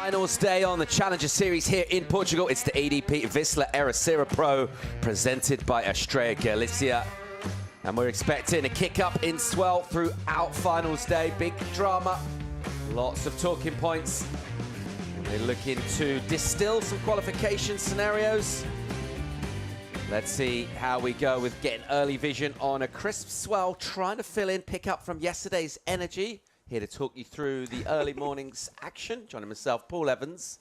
Finals day on the Challenger Series here in Portugal. It's the EDP Vissla Ericeira Pro, presented by Estrella Galicia. And we're expecting a kick-up in swell throughout Finals day. Big drama, lots of talking points. And we're looking to distill some qualification scenarios. Let's see how we go with getting early vision on a crisp swell, trying to fill in, pick up from yesterday's energy. Here to talk you through the early morning's action. Joining myself, Paul Evans,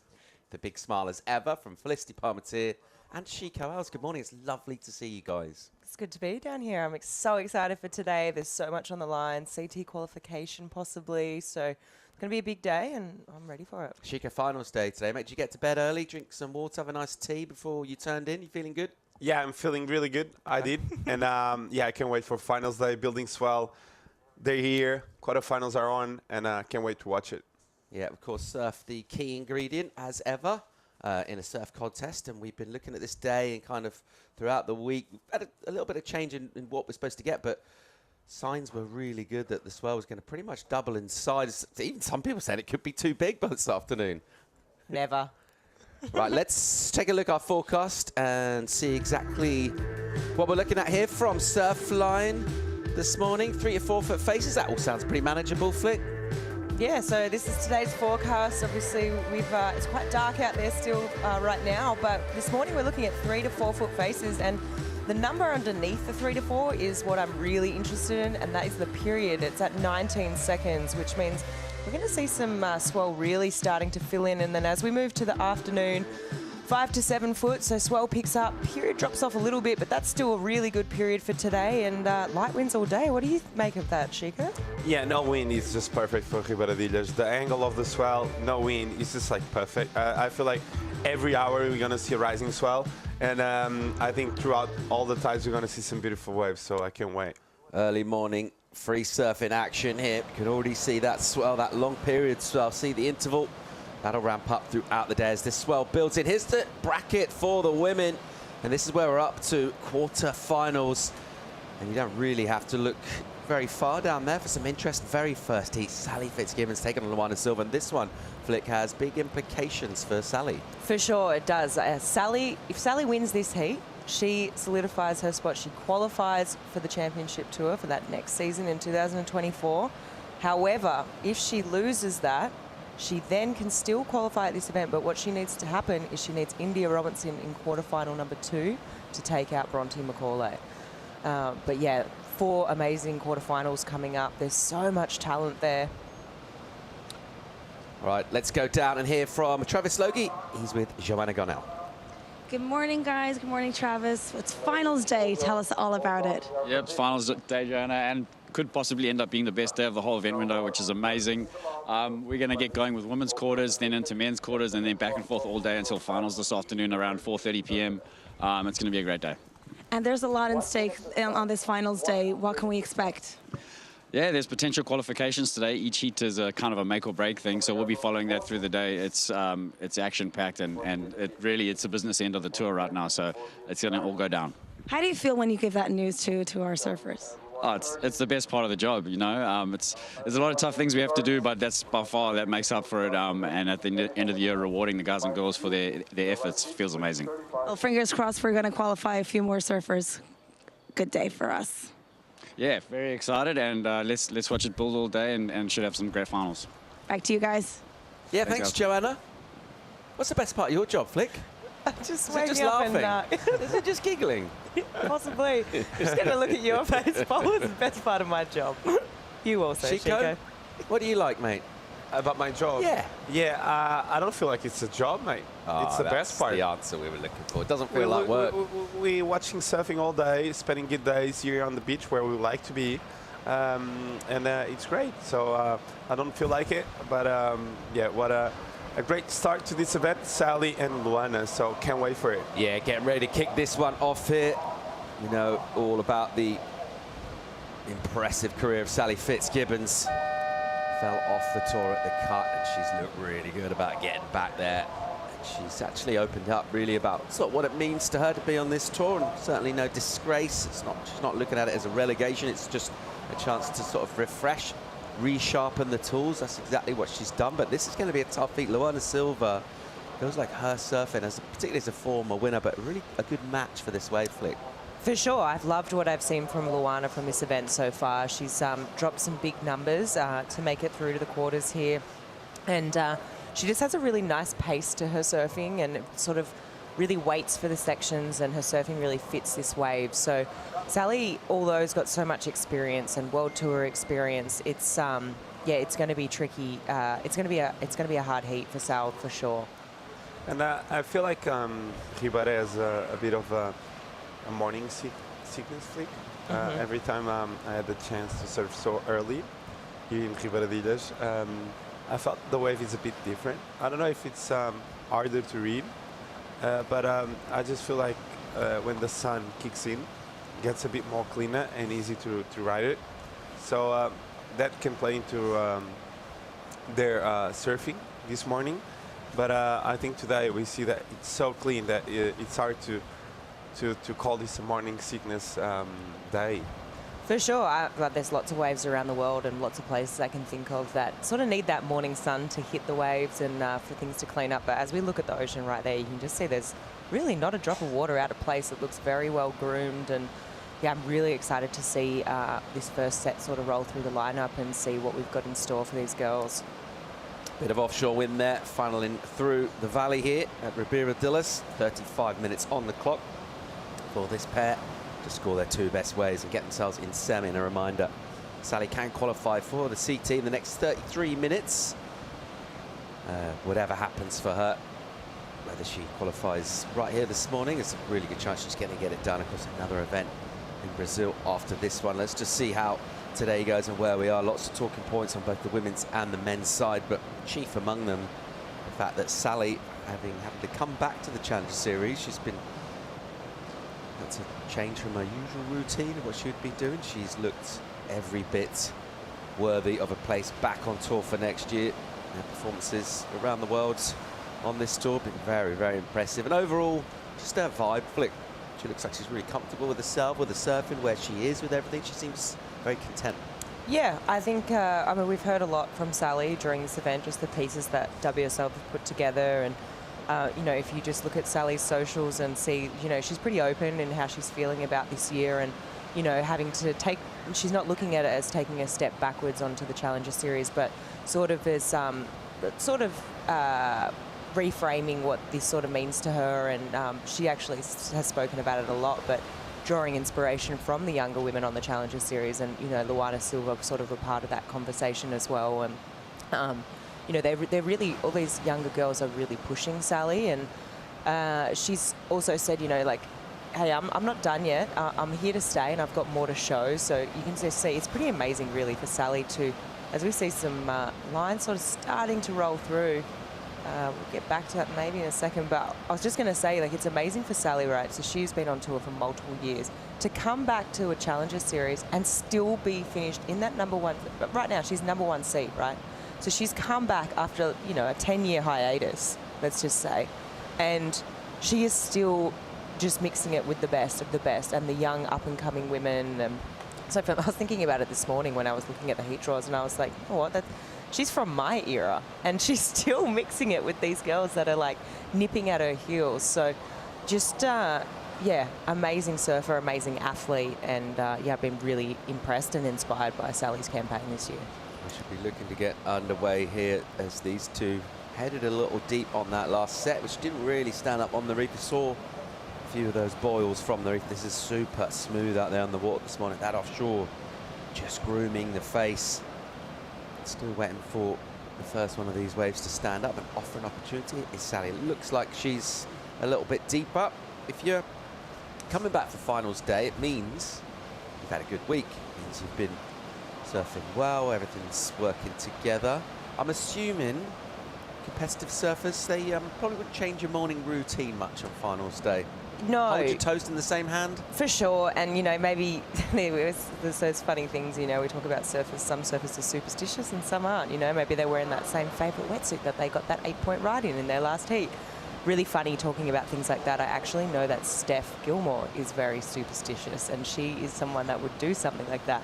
the big smile as ever from Felicity Palmatier and Chico Alves. Good morning. It's lovely to see you guys. It's good to be down here. I'm so excited for today. There's so much on the line. CT qualification possibly. So it's going to be a big day and I'm ready for it. Chico, finals day today. Mate, did you get to bed early, drink some water, have a nice tea before you turned in? You feeling good? Yeah, I'm feeling really good. I did. And yeah, I can't wait for finals day, building swell. They're here, quarterfinals are on, and I can't wait to watch it. Yeah, of course, surf the key ingredient, as ever, in a surf contest. And we've been looking at this day and kind of throughout the week. We've had a little bit of change in what we're supposed to get, but signs were really good that the swell was going to pretty much double in size. Even some people said it could be too big by this afternoon. Never. Right, let's take a look at our forecast and see exactly what we're looking at here from Surfline. This morning, 3 to 4 foot faces. That all sounds pretty manageable, Flick. Yeah, so this is today's forecast. Obviously, it's quite dark out there still right now, but this morning we're looking at 3 to 4 foot faces, and the number underneath the 3 to 4 is what I'm really interested in, and that is the period. It's at 19 seconds, which means we're going to see some swell really starting to fill in, and then as we move to the afternoon, 5 to 7 foot, so swell picks up, period drops off a little bit, but that's still a really good period for today, and light winds all day. What do you make of that, Chico? Yeah, no wind is just perfect for Ribeiradilhas. The angle of the swell, no wind, is just like perfect. I feel like every hour we're going to see a rising swell, and I think throughout all the tides we're going to see some beautiful waves, so I can't wait. Early morning free surf in action here. You can already see that swell, that long period swell. See the interval. That'll ramp up throughout the day as this swell builds in. Here's the bracket for the women. And this is where we're up to quarterfinals. And you don't really have to look very far down there for some interest. Very first heat, Sally Fitzgibbons taking on Luana Silva. And this one, Flick, has big implications for Sally. For sure, it does. If Sally wins this heat, she solidifies her spot. She qualifies for the championship tour for that next season in 2024. However, if she loses that, she then can still qualify at this event, but what she needs to happen is she needs India Robinson in quarterfinal number 2 to take out Bronte McCauley. But yeah, 4 amazing quarterfinals coming up. There's so much talent there. All right, let's go down and hear from Travis Logie. He's with Joanna Gonell. Good morning, guys. Good morning, Travis. It's finals day. Tell us all about it. Yep, it's finals day, Joanna, and could possibly end up being the best day of the whole event window, which is amazing. We're going to get going with women's quarters, then into men's quarters, and then back and forth all day until finals this afternoon around 4:30 p.m. It's going to be a great day. And there's a lot in stake on this finals day. What can we expect? Yeah, there's potential qualifications today. Each heat is a kind of a make or break thing, so we'll be following that through the day. It's action-packed, and it's a business end of the tour right now, so it's going to all go down. How do you feel when you give that news to our surfers? Oh, it's the best part of the job, you know. There's a lot of tough things we have to do, but that's by far that makes up for it. And at the end of the year, rewarding the guys and girls for their efforts feels amazing. Well, fingers crossed we're going to qualify a few more surfers. Good day for us. Yeah, very excited, and let's watch it build all day, and should have some great finals. Back to you guys. Yeah, thanks Joanna. What's the best part of your job, Flick? Just laughing? And, is it just giggling? Possibly. Just going to look at your face, Paul. It's the best part of my job. You also, Chico. What do you like, mate? About my job? Yeah. Yeah, I don't feel like it's a job, mate. It's the best part. That's the answer we were looking for. It doesn't feel like work. We're watching surfing all day, spending good days here on the beach where we like to be. And it's great. So I don't feel like it. But yeah, what a great start to this event, Sally and Luana. So can't wait for it. Yeah, getting ready to kick this one off here. You know all about the impressive career of Sally Fitzgibbons. Fell off the tour at the cut, and she's looked really good about getting back there. And she's actually opened up really about sort of what it means to her to be on this tour, and certainly no disgrace. She's not looking at it as a relegation. It's just a chance to sort of refresh resharpen the tools. That's exactly what she's done. But this is going to be a tough feat. Luana Silva feels like her surfing, particularly as a former winner, but really a good match for this wave flick. For sure, I've loved what I've seen from Luana from this event so far. She's dropped some big numbers to make it through to the quarters here. And she just has a really nice pace to her surfing, and it sort of really waits for the sections, and her surfing really fits this wave. So Sally, although has got so much experience and World Tour experience, it's it's going to be tricky. It's going to be a hard heat for Sal for sure. And I feel like Ribera has a bit of a morning sickness flick. Every time I had the chance to surf so early here in Ribera de Ilhas, I felt the wave is a bit different. I don't know if it's harder to read, but I just feel like when the sun kicks in, it gets a bit more cleaner and easy to ride it. So that can play into their surfing this morning. But I think today we see that it's so clean that it's hard to call this a morning sickness day. For sure, there's lots of waves around the world and lots of places I can think of that sort of need that morning sun to hit the waves and for things to clean up. But as we look at the ocean right there, you can just see there's really not a drop of water out of place. It looks very well groomed, and yeah, I'm really excited to see this first set sort of roll through the lineup and see what we've got in store for these girls. Bit of offshore wind there, funneling through the valley here at Ribeira de Ilhas. 35 minutes on the clock for this pair to score their two best waves and get themselves in semi. And a reminder, Sally can qualify for the CT in the next 33 minutes. Whatever happens for her, whether she qualifies right here this morning, it's a really good chance she's going to get it done. Of course, another event in Brazil after this one. Let's just see how today goes and where we are. Lots of talking points on both the women's and the men's side, but chief among them, the fact that Sally, having to come back to the Challenger Series, she's been had to change from her usual routine of what she would be doing. She's looked every bit worthy of a place back on tour for next year. Her performances around the world on this tour been very, very impressive. And overall, just her vibe flick. She looks like she's really comfortable with herself, with the surfing, where she is, with everything. She seems very content. Yeah, I think, I mean, we've heard a lot from Sally during this event, just the pieces that WSL have put together. And, you know, if you just look at Sally's socials and see, you know, she's pretty open in how she's feeling about this year, and, you know, having to take, she's not looking at it as taking a step backwards onto the Challenger Series, but sort of as, reframing what this sort of means to her. And she actually has spoken about it a lot, but drawing inspiration from the younger women on the Challenger Series, and, you know, Luana Silva sort of a part of that conversation as well. And, you know, they're really, all these younger girls are really pushing Sally, and she's also said, you know, like, hey, I'm not done yet. I'm here to stay, and I've got more to show. So you can just see it's pretty amazing, really, for Sally to, as we see some lines sort of starting to roll through. We'll get back to that maybe in a second, but I was just going to say, like, it's amazing for Sally, right? So she's been on tour for multiple years. To come back to a Challenger Series and still be finished in that #1, right now she's #1 seed, right? So she's come back after, you know, a 10-year hiatus, let's just say, and she is still just mixing it with the best of the best and the young up-and-coming women. So I was thinking about it this morning when I was looking at the heat draws, and I was like, oh, what? She's from my era, and she's still mixing it with these girls that are like nipping at her heels. So just, yeah, amazing surfer, amazing athlete, and yeah, I've been really impressed and inspired by Sally's campaign this year. We should be looking to get underway here as these two headed a little deep on that last set, which didn't really stand up on the reef. We saw a few of those boils from the reef. This is super smooth out there on the water this morning. That offshore just grooming the face. Still waiting for the first one of these waves to stand up and offer an opportunity is Sally. It looks like she's a little bit deep up. If you're coming back for finals day, it means you've had a good week. It means you've been surfing well, everything's working together. I'm assuming competitive surfers, they probably wouldn't change your morning routine much on finals day. No. Hold your toast in the same hand? For sure, and, you know, maybe there's those funny things, you know, we talk about surfers, some surfers are superstitious and some aren't, you know, maybe they're wearing that same favourite wetsuit that they got that 8-point ride in their last heat. Really funny talking about things like that. I actually know that Steph Gilmore is very superstitious, and she is someone that would do something like that.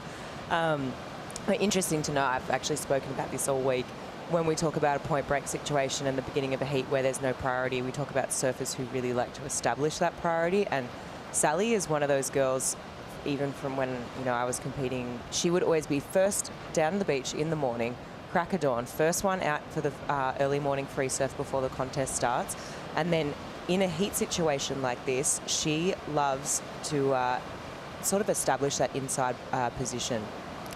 Interesting to know, I've actually spoken about this all week. When we talk about a point break situation and the beginning of a heat where there's no priority, we talk about surfers who really like to establish that priority. And Sally is one of those girls, even from when I was competing, she would always be first down the beach in the morning, crack of dawn, first one out for the early morning free surf before the contest starts. And then in a heat situation like this, she loves to sort of establish that inside position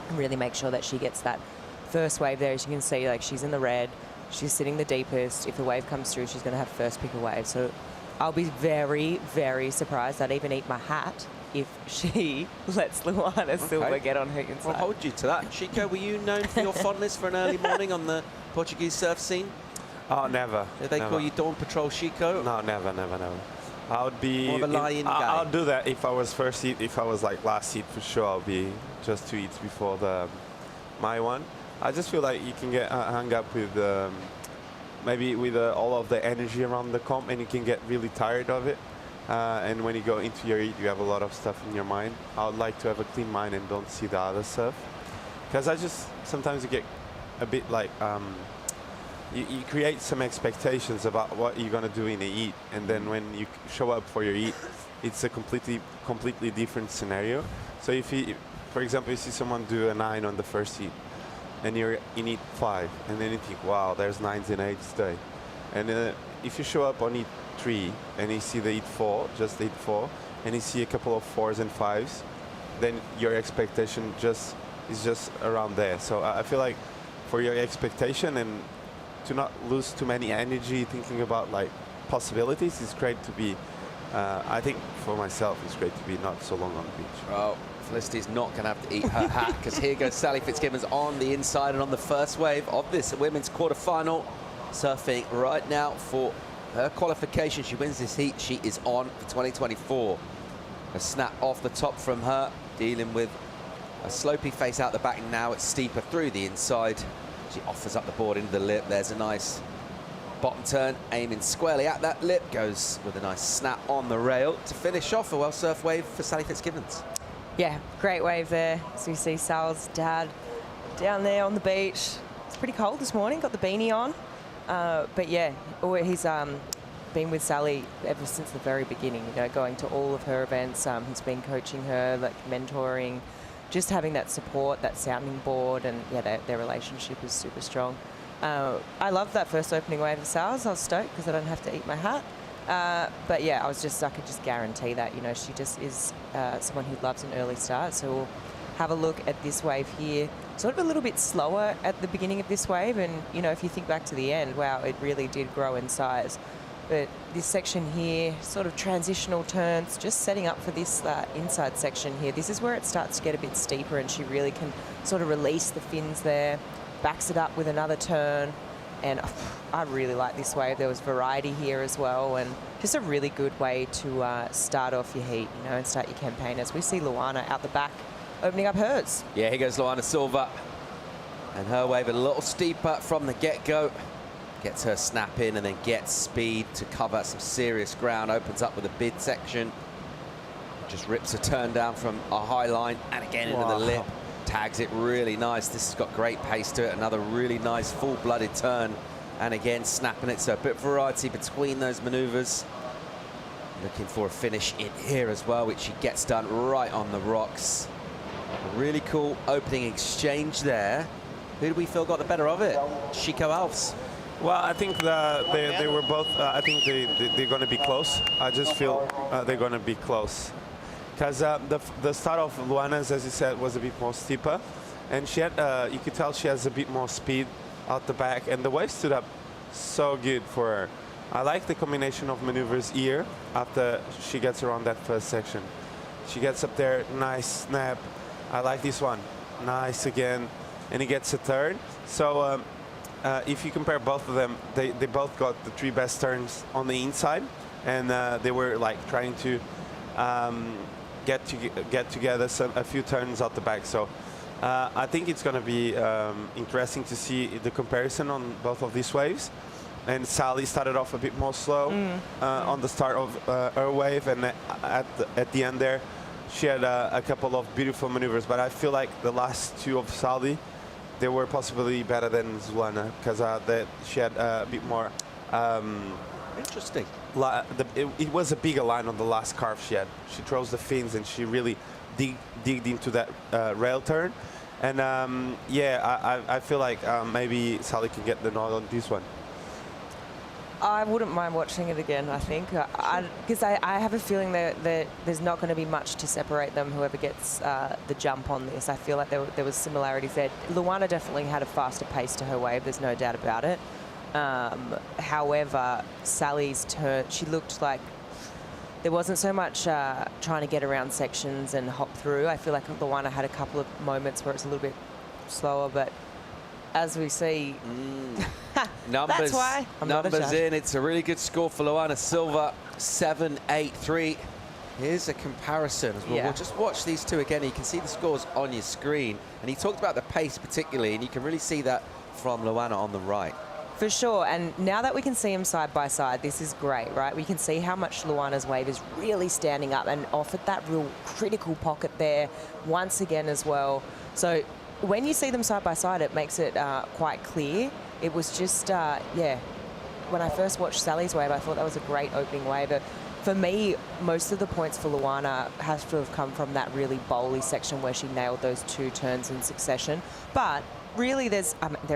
and really make sure that she gets that first wave there. As you can see, like, she's in the red, she's sitting the deepest. If the wave comes through, she's going to have first pick a wave. So I'll be very, very surprised. I'd even eat my hat if she lets Luana Silva get on her inside. I'll hold you to that. Chico, were you known for your fondness for an early morning on the Portuguese surf scene? Oh, never. Did they call you Dawn Patrol Chico? No, never. I would be... More of a lie-in guy. I'll do that if I was first heat. If I was like last heat, for sure, I'll be just 2 heats before my one. I just feel like you can get hung up with maybe with all of the energy around the comp, and you can get really tired of it. And when you go into your heat, you have a lot of stuff in your mind. I would like to have a clean mind and don't see the other stuff. Because sometimes you get a bit like, you create some expectations about what you're going to do in a heat. And then when you show up for your heat, it's a completely different scenario. So if you, for example, you see someone do a 9 on the first heat, and you're in heat 5, and then you think, wow, there's 9s and 8s today. And if you show up on heat 3 and you see the heat 4, just heat 4, and you see a couple of 4s and 5s, then your expectation is just around there. So I feel like for your expectation and to not lose too many energy thinking about like possibilities, it's great to be, I think for myself, it's great to be not so long on the beach. Well, Felicity's not going to have to eat her hat, because here goes Sally Fitzgibbons on the inside and on the first wave of this women's quarterfinal, surfing right now for her qualification. She wins this heat, she is on for 2024. A snap off the top from her, dealing with a slopey face out the back. Now it's steeper through the inside. She offers up the board into the lip. There's a nice bottom turn, aiming squarely at that lip. Goes with a nice snap on the rail to finish off a well-surfed wave for Sally Fitzgibbons. Yeah, great wave there. So you see Sal's dad down there on the beach. It's pretty cold this morning, got the beanie on. But yeah, he's been with Sally ever since the very beginning, going to all of her events. He's been coaching her, like mentoring, just having that support, that sounding board, and yeah, their relationship is super strong. I love that first opening wave of Sal's. I was stoked because I don't have to eat my hat. But yeah, I could just guarantee that, she just is someone who loves an early start. So we'll have a look at this wave here. Sort of a little bit slower at the beginning of this wave. And, if you think back to the end, wow, it really did grow in size. But this section here, sort of transitional turns, just setting up for this inside section here. This is where it starts to get a bit steeper, and she really can sort of release the fins there, backs it up with another turn. And I really like this wave. There was variety here as well, and just a really good way to start off your heat, and start your campaign. As we see Luana out the back opening up hers. Yeah, here goes Luana Silva. And her wave a little steeper from the get-go. Gets her snap in and then gets speed to cover some serious ground. Opens up with a bid section. Just rips a turn down from a high line and again into the lip. Tags it really nice. This has got great pace to it. Another really nice full-blooded turn. And again, snapping it. So a bit of variety between those maneuvers. Looking for a finish in here as well, which she gets done right on the rocks. A really cool opening exchange there. Who do we feel got the better of it? Chico Alves. Well, I think they were both, I think they're going to be close. I just feel they're going to be close. Because the start of Luana's, as you said, was a bit more steeper. And she had, you could tell she has a bit more speed out the back. And the wave stood up so good for her. I like the combination of maneuvers here after she gets around that first section. She gets up there, nice snap. I like this one. Nice again. And he gets a third. So if you compare both of them, they both got the 3 best turns on the inside. And they were like trying to get together a few turns out the back. So I think it's going to be interesting to see the comparison on both of these waves. And Sally started off a bit more slow on the start of her wave, and at the end there, she had a couple of beautiful maneuvers. But I feel like the last 2 of Sally they were possibly better than Luana because she had a bit more. Interesting. It was a bigger line on the last carve she had. She throws the fins and she really digged into that rail turn. And I feel like maybe Sally can get the nod on this one. I wouldn't mind watching it again, I think, because I have a feeling that there's not going to be much to separate them, whoever gets the jump on this. I feel like there was similarities there. Luana definitely had a faster pace to her wave, there's no doubt about it. However, Sally's turn, she looked like there wasn't so much trying to get around sections and hop through. I feel like Luana had a couple of moments where it's a little bit slower, but as we see, numbers, that's why I'm not a numbers judge. in. It's a really good score for Luana Silva, 7-8-3. Here's a comparison. We'll just watch these two again. You can see the scores on your screen. And he talked about the pace particularly, and you can really see that from Luana on the right. For sure, and now that we can see them side by side, this is great, right? We can see how much Luana's wave is really standing up and offered that real critical pocket there once again as well. So when you see them side by side, it makes it quite clear. It was just, when I first watched Sally's wave, I thought that was a great opening wave. But for me, most of the points for Luana has to have come from that really bowly section where she nailed those two turns in succession. But really, there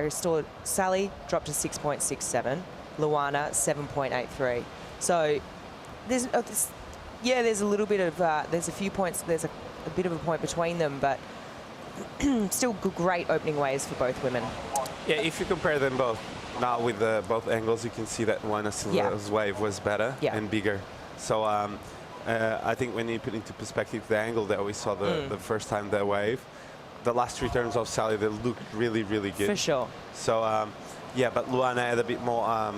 is still, Sally dropped to 6.67, Luana 7.83. So there's a little bit of, there's a few points, there's a bit of a point between them, but still great opening waves for both women. Yeah, if you compare them both, now with both angles, you can see that Luana Silva's wave was better and bigger. So I think when you put into perspective the angle that we saw the first time that wave, the last three turns of Sally, they looked really, really good. For sure. So, but Luana had a bit more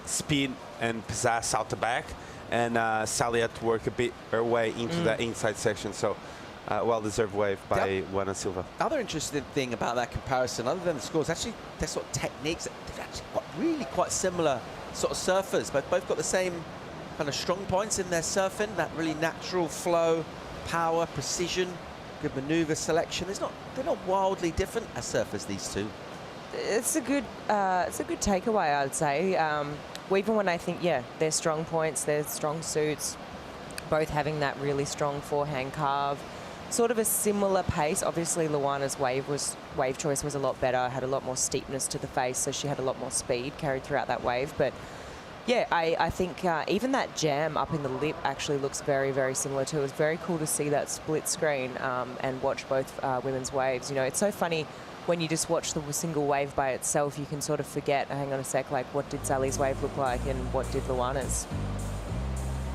speed and pizzazz out the back, and Sally had to work a bit her way into that inside section. So, well-deserved wave by Luana Silva. Other interesting thing about that comparison, other than the scores, actually their sort of techniques, they've actually got really quite similar sort of surfers, but both got the same kind of strong points in their surfing, that really natural flow, power, precision, good maneuver selection. They're not wildly different as surfers, these two. It's a good takeaway, I'd say. Even when I think, their strong points, their strong suits, both having that really strong forehand carve, sort of a similar pace. Obviously, Luana's wave choice was a lot better, had a lot more steepness to the face, so she had a lot more speed carried throughout that wave. But yeah, I think even that jam up in the lip actually looks very, very similar too. It was very cool to see that split screen and watch both women's waves. You know, it's so funny when you just watch the single wave by itself, you can sort of forget, hang on a sec, like what did Sally's wave look like and what did Luana's?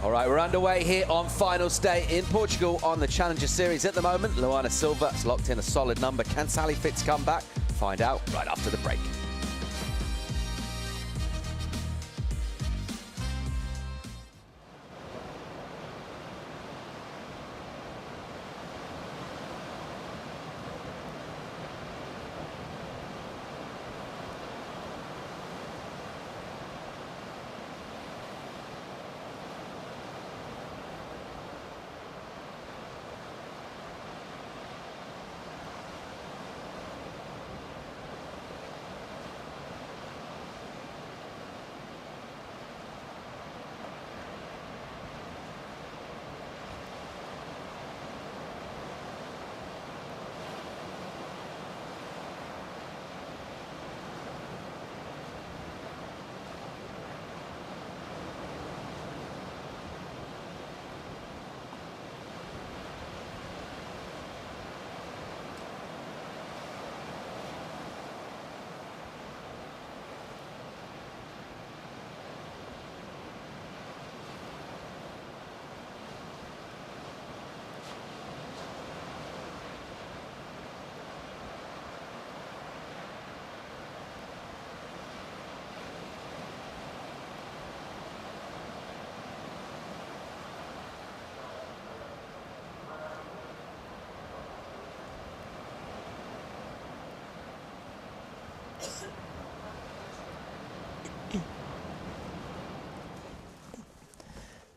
All right, we're underway here on finals day in Portugal on the Challenger Series at the moment. Luana Silva has locked in a solid number. Can Sally Fitz come back? Find out right after the break.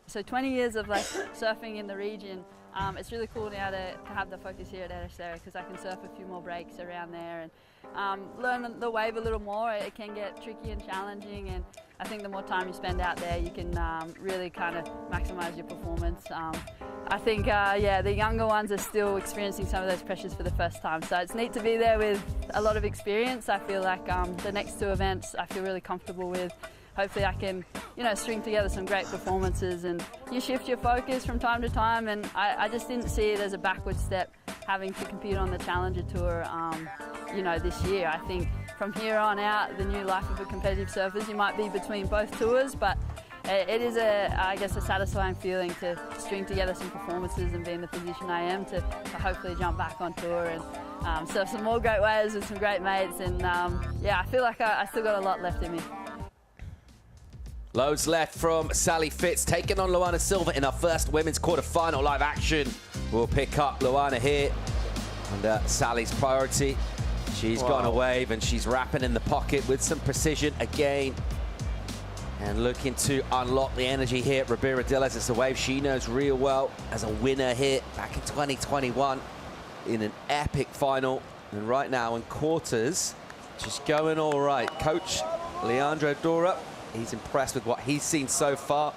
So 20 years of like surfing in the region, It's really cool now to have the focus here at Ericeira because I can surf a few more breaks around there and learn the wave a little more. It can get tricky and challenging, and I think the more time you spend out there, you can really kind of maximise your performance. I think, yeah, the younger ones are still experiencing some of those pressures for the first time, so it's neat to be there with a lot of experience. I feel like the next 2 events I feel really comfortable with. Hopefully I can, string together some great performances, and you shift your focus from time to time, and I just didn't see it as a backward step having to compete on the Challenger Tour, this year. I think from here on out, the new life of a competitive surfer, you might be between both tours, but it is I guess a satisfying feeling to string together some performances and be in the position I am to hopefully jump back on tour and surf some more great waves with some great mates, and yeah, I feel like I still got a lot left in me. Loads left from Sally Fitz, taking on Luana Silva in our first women's quarterfinal live action. We'll pick up Luana here under Sally's priority. She's gone a wave and she's wrapping in the pocket with some precision again. And looking to unlock the energy here. Rabira Dillas, it's a wave she knows real well as a winner here back in 2021 in an epic final. And right now in quarters, she's going all right. Coach Leandro Dora, he's impressed with what he's seen so far.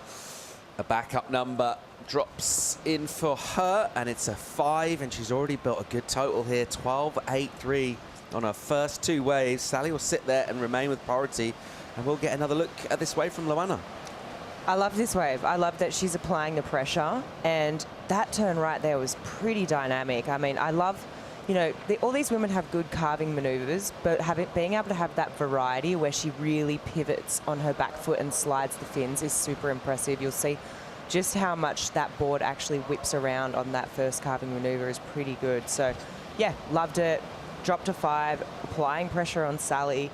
A backup number drops in for her, and it's a 5, and she's already built a good total here, 12.83 on her first 2 waves. Sally will sit there and remain with priority, and we'll get another look at this wave from Luana. I love this wave. I love that she's applying the pressure, and that turn right there was pretty dynamic. I mean, I love, all these women have good carving maneuvers, but being able to have that variety where she really pivots on her back foot and slides the fins is super impressive. You'll see just how much that board actually whips around on that first carving maneuver is pretty good. So, yeah, loved it. Dropped to 5. Applying pressure on Sally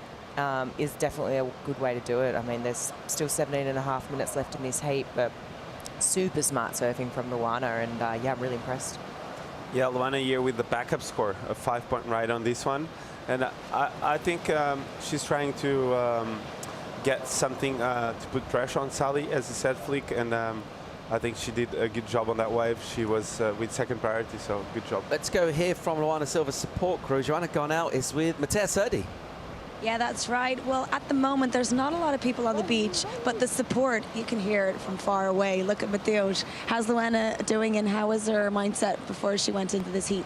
is definitely a good way to do it. I mean, there's still 17.5 minutes left in this heat, but super smart surfing from Luana, and yeah, I'm really impressed. Yeah, Luana here with the backup score, a 5-point ride on this one. And I think she's trying to get something to put pressure on Sally, as you said, Flick, and I think she did a good job on that wave. She was with second priority, so good job. Let's go here from Luana Silva's support crew. Joanna gone out is with Matea Serdi. Yeah, that's right. Well, at the moment, there's not a lot of people on the beach, but the support, you can hear it from far away. Look at Mateus. How's Luana doing, and how was her mindset before she went into this heat?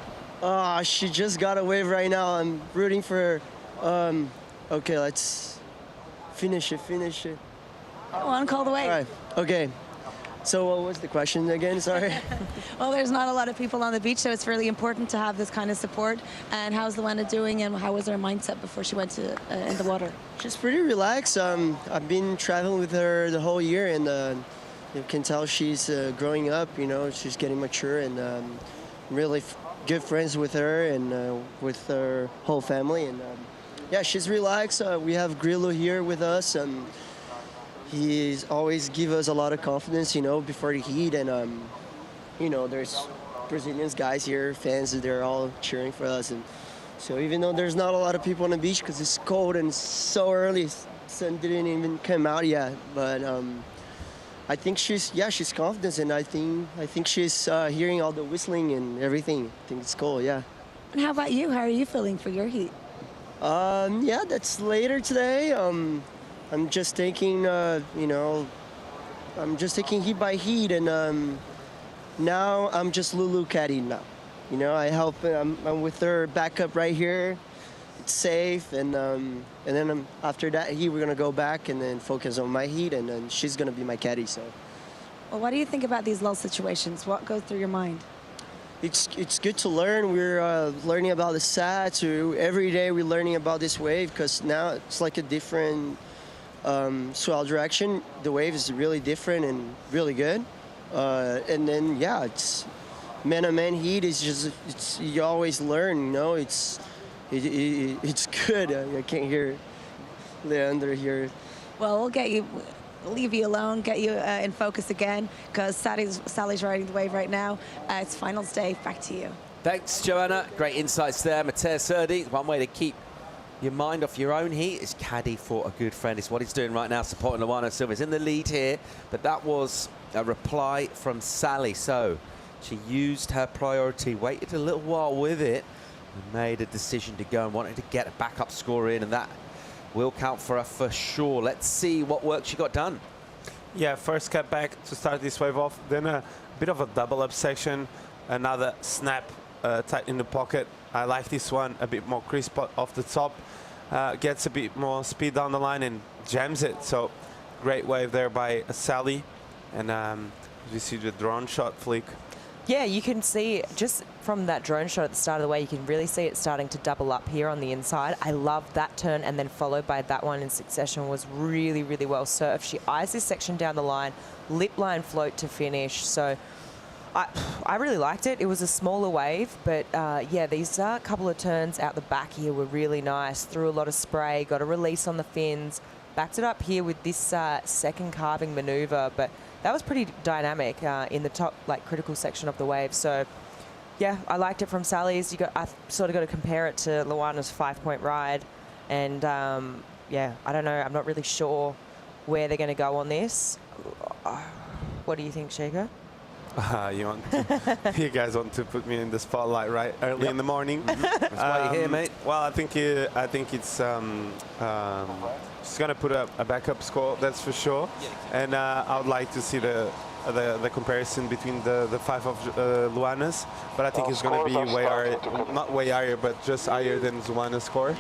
She just got a wave right now. I'm rooting for her. Okay, let's finish it. Go on, call the wave. All right, okay. So what was the question again? Sorry. Well, there's not a lot of people on the beach, so it's really important to have this kind of support. And how's Luana doing, and how was her mindset before she went to in the water? She's pretty relaxed. I've been traveling with her the whole year, and you can tell she's growing up. She's getting mature, and really good friends with her and with her whole family. And yeah, she's relaxed. We have Grillo here with us. He's always give us a lot of confidence, before the heat. And, there's Brazilian guys here, fans, they're all cheering for us. And so even though there's not a lot of people on the beach because it's cold and so early, sun didn't even come out yet. But I think she's confident, and I think she's hearing all the whistling and everything. I think it's cool, yeah. And how about you? How are you feeling for your heat? Yeah, that's later today. I'm just taking, I'm just taking heat by heat, and now I'm just Lulu caddy now. I help. I'm with her backup right here. It's safe, and then after that heat, we're gonna go back and then focus on my heat, and then she's gonna be my caddy. So. Well, what do you think about these lull situations? What goes through your mind? It's good to learn. We're learning about the sats. Every day we're learning about this wave because now it's like a different. Swell direction. The wave is really different and really good. And then, yeah, it's man-on-man heat is just, you always learn, it's good. I can't hear Leandro here. Well, we'll leave you alone, get you in focus again, because Sally's riding the wave right now. It's finals day. Back to you. Thanks, Joanna. Great insights there. Matea Serdi, one way to keep your mind off your own heat is caddy for a good friend. It's what he's doing right now, supporting Luana Silva. He's in the lead here, but that was a reply from Sally. So She used her priority, waited a little while with it, and made a decision to go and wanted to get a backup score in, and that will count for her for sure. Let's see what work she got done. Yeah, first cut back to start this wave off, then a bit of a double up section, another snap tight in the pocket. I like this one, a bit more crisp off the top, gets a bit more speed down the line and jams it. So great wave there by Sally, and you see the drone shot flick. Yeah, you can see just from that drone shot at the start of the wave, you can really see it starting to double up here on the inside. I love that turn, and then followed by that one in succession was really, really well served. She eyes this section down the line, lip line float to finish. So I really liked it. It was a smaller wave, but yeah, these couple of turns out the back here were really nice. Threw a lot of spray, got a release on the fins, backed it up here with this second carving maneuver, but that was pretty dynamic in the top, like, critical section of the wave. So, yeah, I liked it from Sally's. I sort of got to compare it to Luana's 5-point ride. And, yeah, I don't know. I'm not really sure where they're going to go on this. What do you think, Sheikha? You guys want to put me in the spotlight right early in the morning? That's why you're here, mate. Well, I think it's she's gonna put a backup score, that's for sure. And I would like to see the comparison between the 5 of Luana's, but I think it's gonna be way higher, not way higher, but just higher than Luana's score,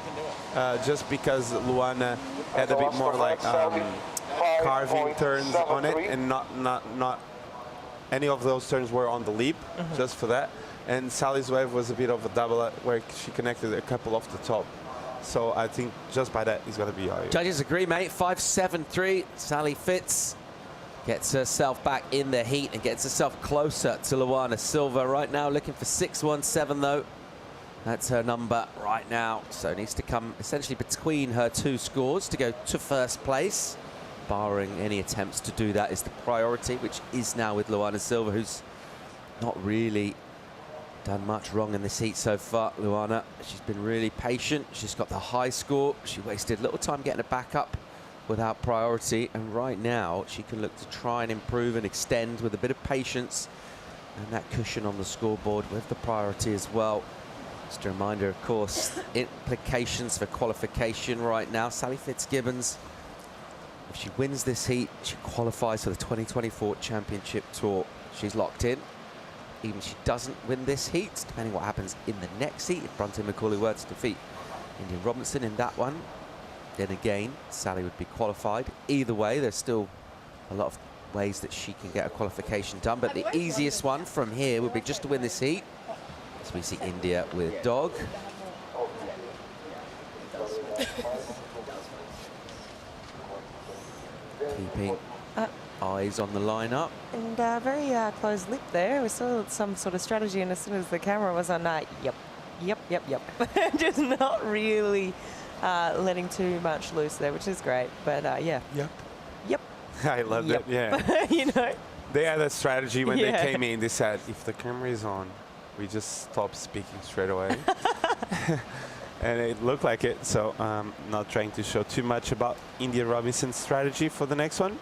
just because Luana had a bit more like carving turns on it, and not any of those turns were on the leap, just for that. And Sally's wave was a bit of a double where she connected a couple off the top. So I think just by that, he's going to be higher. Judges agree, mate. 5-7-3. Sally Fitz gets herself back in the heat and gets herself closer to Luana Silva. Right now looking for 6-1-7, though. That's her number right now. So it needs to come essentially between her two scores to go to first place. Barring any attempts to do that is the priority, which is now with Luana Silva, who's not really done much wrong in this heat so far. Luana, she's been really patient. She's got the high score. She wasted little time getting it back up without priority, and right now she can look to try and improve and extend with a bit of patience and that cushion on the scoreboard with the priority as well. Just a reminder, of course, implications for qualification right now. Sally Fitzgibbons, if she wins this heat, she qualifies for the 2024 Championship Tour. She's locked in. Even if she doesn't win this heat, depending what happens in the next heat, if Bronte McCauley were to defeat Indian Robinson in that one, then again, Sally would be qualified. Either way, there's still a lot of ways that she can get a qualification done, but the easiest one from here would be just to win this heat. As we see India with Dog. Keeping eyes on the lineup. And very closed lip there. We saw some sort of strategy, and as soon as the camera was on, yep. Just not really letting too much loose there, which is great. But yeah. Yep. I love it, yeah. You know. They had a strategy when they came in. They said, if the camera is on, we just stop speaking straight away. And it looked like it, so not trying to show too much about India Robinson's strategy for the next one.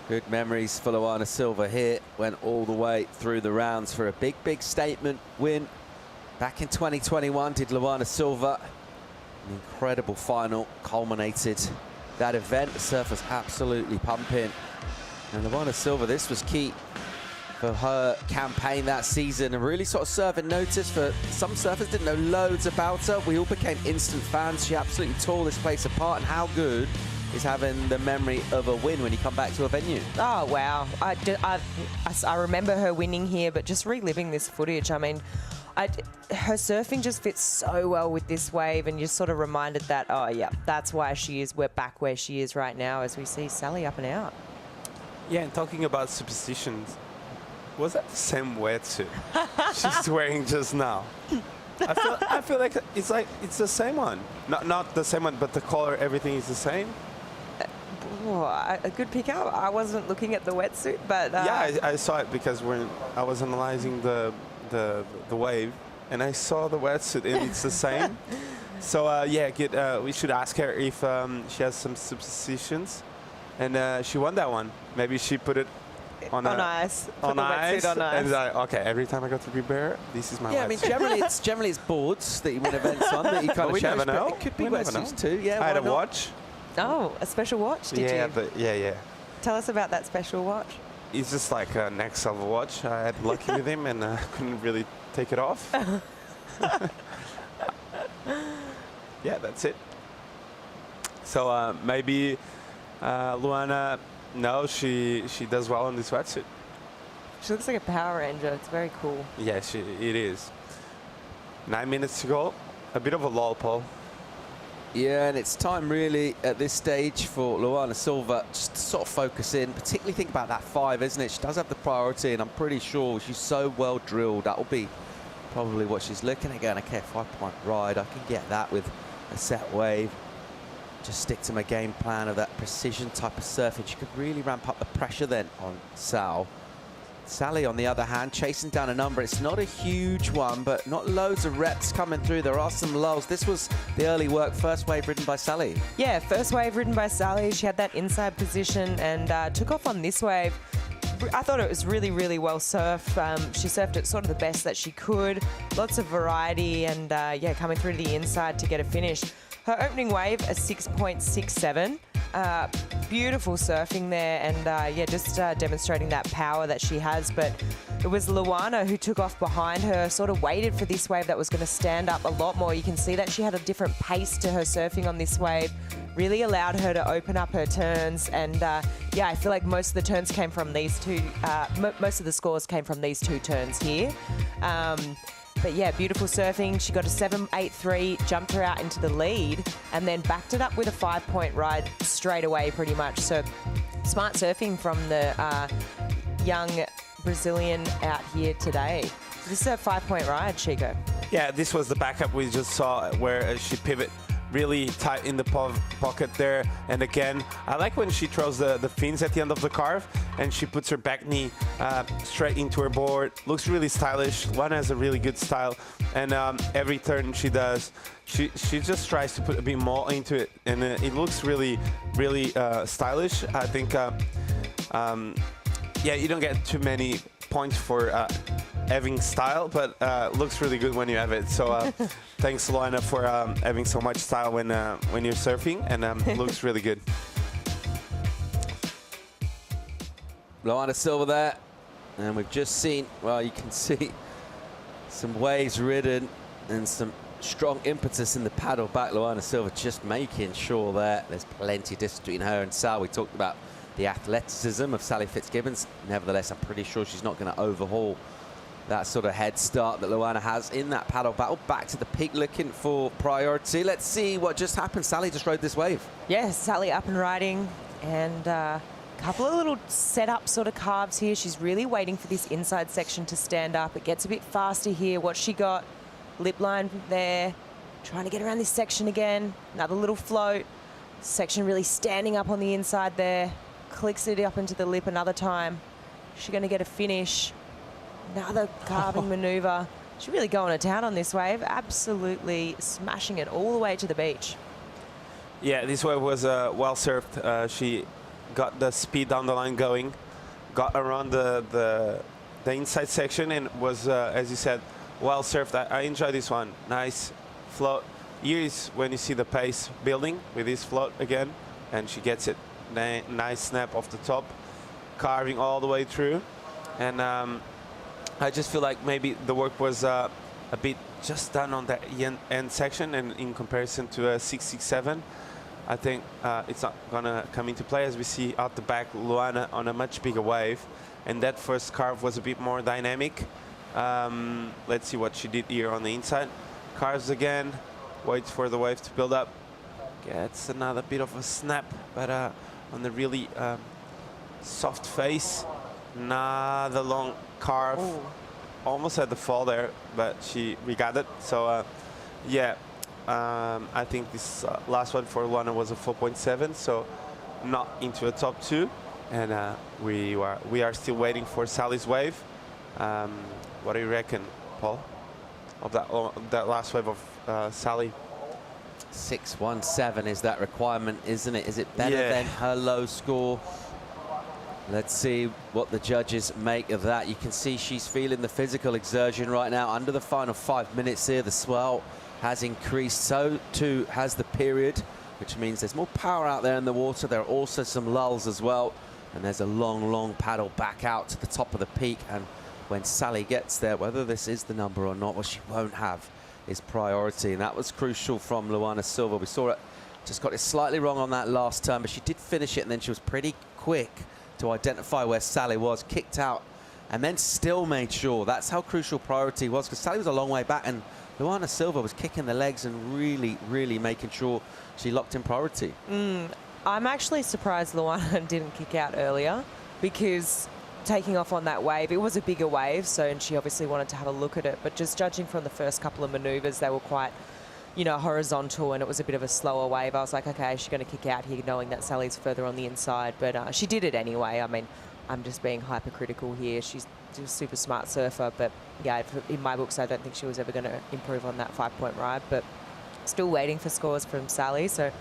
Good memories for Luana Silva here. Went all the way through the rounds for a big, big statement win. Back in 2021, did Luana Silva. An incredible final culminated that event. The surf was absolutely pumping. And Luana Silva, this was key for her campaign that season, and really sort of serving notice for some surfers. Didn't know loads about her. We all became instant fans. She absolutely tore this place apart, and how good is having the memory of a win when you come back to a venue. Oh, wow. I remember her winning here, but just reliving this footage, I mean, her surfing just fits so well with this wave, and you're sort of reminded that, oh, yeah, that's why we're back where she is right now as we see Sally up and out. Yeah, and talking about superstitions, was that the same wetsuit she's wearing just now? I feel like it's the same one. Not the same one, but the color, everything is the same. A good pickup. I wasn't looking at the wetsuit, but yeah, I saw it because when I was analyzing the wave, and I saw the wetsuit, and it's the same. So yeah, we should ask her if she has some superstitions, and she won that one. Maybe she put it on ice. Put on the ice. wetsuit on ice. And like, okay, every time I go to prepare, this is my Yeah, I mean, wetsuit. generally it's boards that you win events on that you kind we of never change, but know. it could be We never wetsuits know. too. Yeah, I had why a not? watch. Oh, a special watch, did Yeah, you? but yeah. Tell us about that special watch. It's just like a next level watch. I had lucky with him and couldn't really take it off. Yeah, that's it. So maybe Luana, no, she does well in this wetsuit. She looks like a Power Ranger. It's very cool. Yeah, it is. 9 minutes to go. A bit of a lull, Paul. Yeah, and it's time really at this stage for Luana Silva just to sort of focus in, particularly think about that 5, isn't it? She does have the priority, and I'm pretty sure she's so well drilled. That'll be probably what she's looking at going, okay, 5-point ride. I can get that with a set wave. Just stick to my game plan of that precision type of surfing. She could really ramp up the pressure then on Sal. Sally, on the other hand, chasing down a number. It's not a huge one, but not loads of reps coming through. There are some lulls. This was the early work, first wave ridden by Sally. Yeah, first wave ridden by Sally. She had that inside position and took off on this wave. I thought it was really, really well surfed. She surfed it sort of the best that she could. Lots of variety and, yeah, coming through to the inside to get a finish. Her opening wave, a 6.67. Beautiful surfing there and, yeah, just demonstrating that power that she has. But it was Luana who took off behind her, sort of waited for this wave that was going to stand up a lot more. You can see that she had a different pace to her surfing on this wave. Really allowed her to open up her turns and yeah, I feel like most of the turns came from these two, most of the scores came from these 2 turns here. But yeah, beautiful surfing. She got a 7.83, jumped her out into the lead and then backed it up with a 5-point ride straight away pretty much. So smart surfing from the young Brazilian out here today. This is a 5-point ride, Chico. Yeah, this was the backup we just saw where she pivot really tight in the pocket there. And again, I like when she throws the fins at the end of the carve and she puts her back knee straight into her board. Looks really stylish. Luana has a really good style. And every turn she does, she just tries to put a bit more into it. And it looks really, really stylish. I think, yeah, you don't get too many points for having style, but looks really good when you have it. So thanks, Luana, for having so much style when you're surfing, and looks really good. Luana Silva there, and we've just seen, well, you can see some waves ridden and some strong impetus in the paddle back. Luana Silva just making sure that there's plenty of distance between her and Sal. We talked about the athleticism of Sally Fitzgibbons. Nevertheless, I'm pretty sure she's not going to overhaul that sort of head start that Luana has in that paddle battle. Back to the peak looking for priority. Let's see what just happened. Sally just rode this wave. Yes, Sally up and riding and a couple of little setup sort of carves here. She's really waiting for this inside section to stand up. It gets a bit faster here. What she got, lip line there, trying to get around this section again. Another little float. Section really standing up on the inside there. Clicks it up into the lip another time. She's going to get a finish. Another carving maneuver. She's really going to town on this wave. Absolutely smashing it all the way to the beach. Yeah, this wave was well surfed. She got the speed down the line going, got around the inside section, and was, as you said, well surfed. I enjoy this one. Nice float. Here is when you see the pace building with this float again, and she gets it. Nice snap off the top, carving all the way through. And I just feel like maybe the work was a bit just done on that end section, and in comparison to a 6.67, I think it's not gonna come into play, as we see out the back Luana on a much bigger wave, and that first carve was a bit more dynamic. Let's see what she did here on the inside. Carves again, waits for the wave to build up, gets another bit of a snap, but on the really soft face. Another long carve. Ooh. Almost had the fall there, but we got it. So yeah, I think this last one for Luana was a 4.7, so not into a top 2. And we are still waiting for Sally's wave. What do you reckon, Paul, of that last wave of Sally? 6.17 is that requirement, isn't it? Is it better than her low score? Let's see what the judges make of that. You can see she's feeling the physical exertion right now. Under the final 5 minutes here, the swell has increased. So too has the period, which means there's more power out there in the water. There are also some lulls as well. And there's a long, long paddle back out to the top of the peak. And when Sally gets there, whether this is the number or not, what she won't have is priority. And that was crucial from Luana Silva. We saw it, just got it slightly wrong on that last turn, but she did finish it, and then she was pretty quick to identify where Sally was, kicked out, and then still made sure. That's how crucial priority was, because Sally was a long way back, and Luana Silva was kicking the legs and really, really making sure she locked in priority. I'm actually surprised Luana didn't kick out earlier, because taking off on that wave, it was a bigger wave, so, and she obviously wanted to have a look at it, but just judging from the first couple of maneuvers, they were quite, you know, horizontal, and it was a bit of a slower wave. I was like, okay, she's going to kick out here knowing that Sally's further on the inside, but she did it anyway. I mean, I'm just being hypercritical here. She's a super smart surfer, but yeah, in my books, I don't think she was ever going to improve on that 5-point ride, but still waiting for scores from Sally. So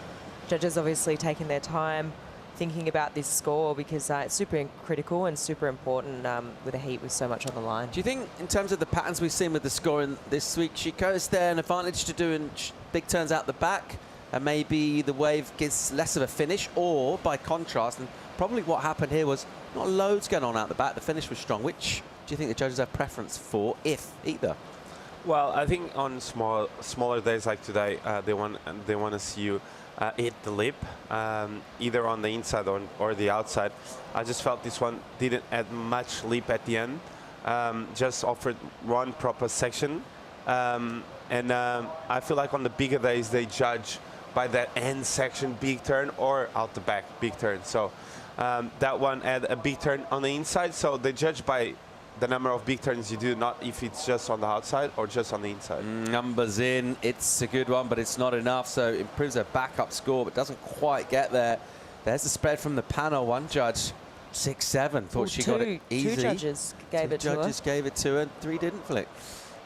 judges obviously taking their time thinking about this score, because it's super critical and super important with a heat with so much on the line. Do you think, in terms of the patterns we've seen with the scoring this week, she goes there an advantage to doing big turns out the back, and maybe the wave gets less of a finish, or by contrast, and probably what happened here was not loads going on out the back, the finish was strong. Which do you think the judges have preference for, if either? Well, I think on smaller days like today, they want to see you hit the lip, either on the inside or the outside. I just felt this one didn't add much lip at the end, just offered one proper section. And I feel like on the bigger days, they judge by that end section, big turn, or out the back, big turn. So that one had a big turn on the inside, so they judge by the number of big turns you do, not if it's just on the outside or just on the inside. Numbers in, it's a good one, but it's not enough, so improves her backup score, but doesn't quite get there. There's the spread from the panel. One judge, 6-7, thought she got it easy. Two judges gave it to her. 2 judges gave it to her, 3 didn't flick.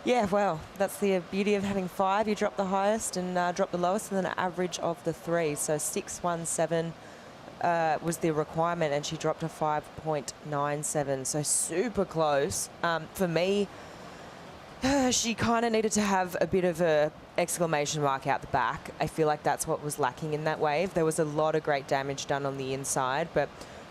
Yeah, well, that's the beauty of having 5. You drop the highest and drop the lowest, and then an average of the 3. So 6-1-7 was the requirement, and she dropped a 5.97, so super close. For me, she kind of needed to have a bit of a exclamation mark out the back. I feel like that's what was lacking in that wave. There was a lot of great damage done on the inside, but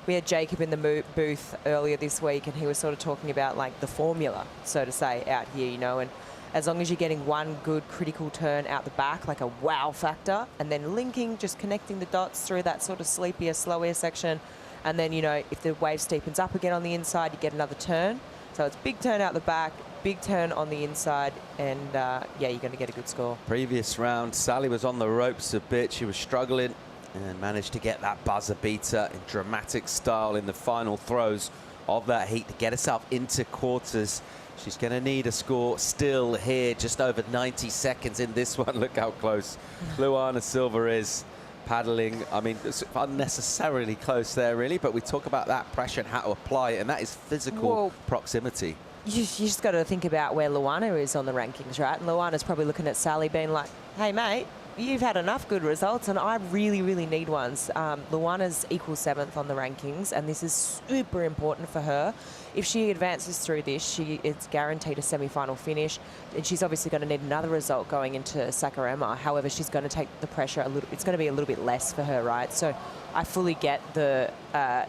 we had Jacob in the booth earlier this week, and he was sort of talking about like the formula, so to say, out here, you know, and as long as you're getting one good critical turn out the back, like a wow factor, and then linking, just connecting the dots through that sort of sleepier, slower section, and then, you know, if the wave steepens up again on the inside, you get another turn. So it's big turn out the back, big turn on the inside, and yeah, you're going to get a good score. Previous round, Sally was on the ropes a bit. She was struggling and managed to get that buzzer beater in dramatic style in the final throws of that heat to get herself into quarters. She's going to need a score still here, just over 90 seconds in this one. Look how close Luana Silva is paddling. I mean, it's unnecessarily close there, really, but we talk about that pressure and how to apply it, and that is physical proximity. You just got to think about where Luana is on the rankings, right? And Luana's probably looking at Sally being like, hey, mate, you've had enough good results, and I really, really need ones. Luana's equal 7th on the rankings, and this is super important for her. If she advances through this, it's guaranteed a semi-final finish, and she's obviously going to need another result going into Saquarema. However, she's going to take the pressure a little. It's going to be a little bit less for her, right? So I fully get the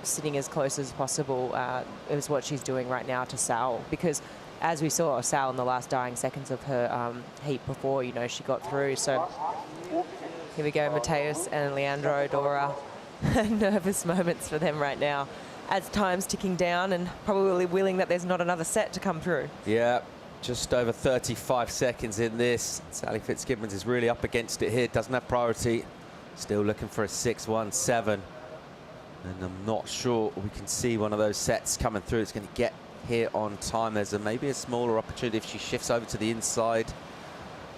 sitting as close as possible is what she's doing right now to Sal, because as we saw, Sal in the last dying seconds of her heat before, you know, she got through. So here we go, Mateus and Leandro Dora. Nervous moments for them right now, as time's ticking down, and probably willing that there's not another set to come through. Yeah, just over 35 seconds in this. Sally Fitzgibbons is really up against it here, doesn't have priority. Still looking for a 6-1-7. And I'm not sure we can see one of those sets coming through. It's going to get here on time. There's maybe a smaller opportunity if she shifts over to the inside.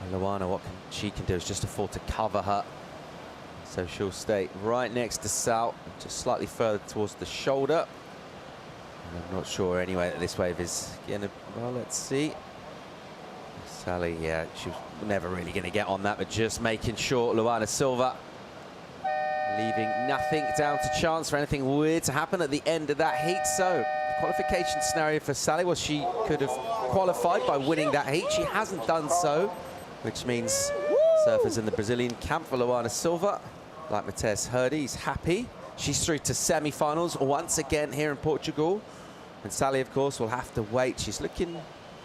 And Luana, what she can do is just afford to cover her. So she'll stay right next to Sal, just slightly further towards the shoulder. And I'm not sure anyway that this wave is going to, well, let's see. Sally, yeah, she was never really going to get on that, but just making sure Luana Silva leaving nothing down to chance for anything weird to happen at the end of that heat. So, qualification scenario for Sally was she could have qualified by winning that heat. She hasn't done so, which means surfers in the Brazilian camp for Luana Silva, like Matheus Herdy, he's happy. She's through to semi-finals once again here in Portugal. And Sally, of course, will have to wait. She's looking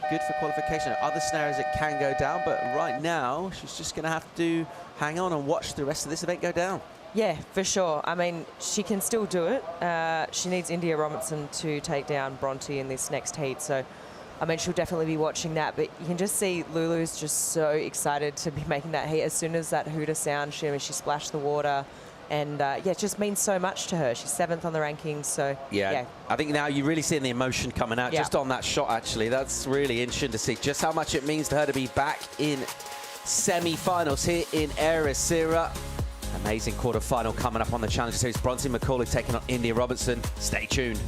good for qualification. Other scenarios it can go down, but right now she's just going to have to hang on and watch the rest of this event go down. Yeah, for sure. I mean, she can still do it. She needs India Robinson to take down Bronte in this next heat. So, I mean, she'll definitely be watching that. But you can just see Lulu's just so excited to be making that heat. As soon as that hooter sound, she splashed the water. And, yeah, it just means so much to her. She's 7th on the rankings, so, yeah. I think now you're really seeing the emotion coming out just on that shot, actually. That's really interesting to see just how much it means to her to be back in semi-finals here in Ericeira. Amazing quarter-final coming up on the Challenger Series. Bronte McCauley taking on India Robinson. Stay tuned.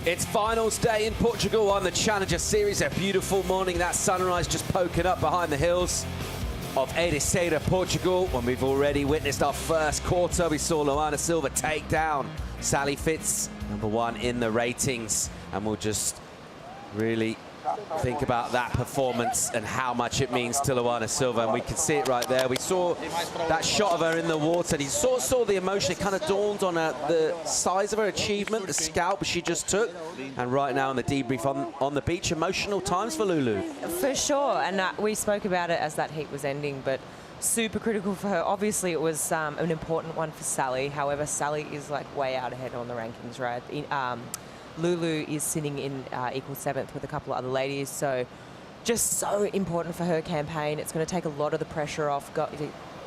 It's finals day in Portugal on the Challenger Series. A beautiful morning. That sunrise just poking up behind the hills of Ericeira, Portugal. When we've already witnessed our first quarter, we saw Luana Silva take down Sally Fitz, #1 in the ratings. And we'll just really think about that performance and how much it means to Luana Silva. And we can see it right there. We saw that shot of her in the water. And you saw the emotion. It kind of dawned on her, the size of her achievement, the scalp she just took. And right now in the debrief on the beach, emotional times for Lulu. For sure. And we spoke about it as that heat was ending, but super critical for her. Obviously, it was an important one for Sally. However, Sally is like way out ahead on the rankings, right? Lulu is sitting in equal 7th with a couple of other ladies, so just so important for her campaign. It's going to take a lot of the pressure off.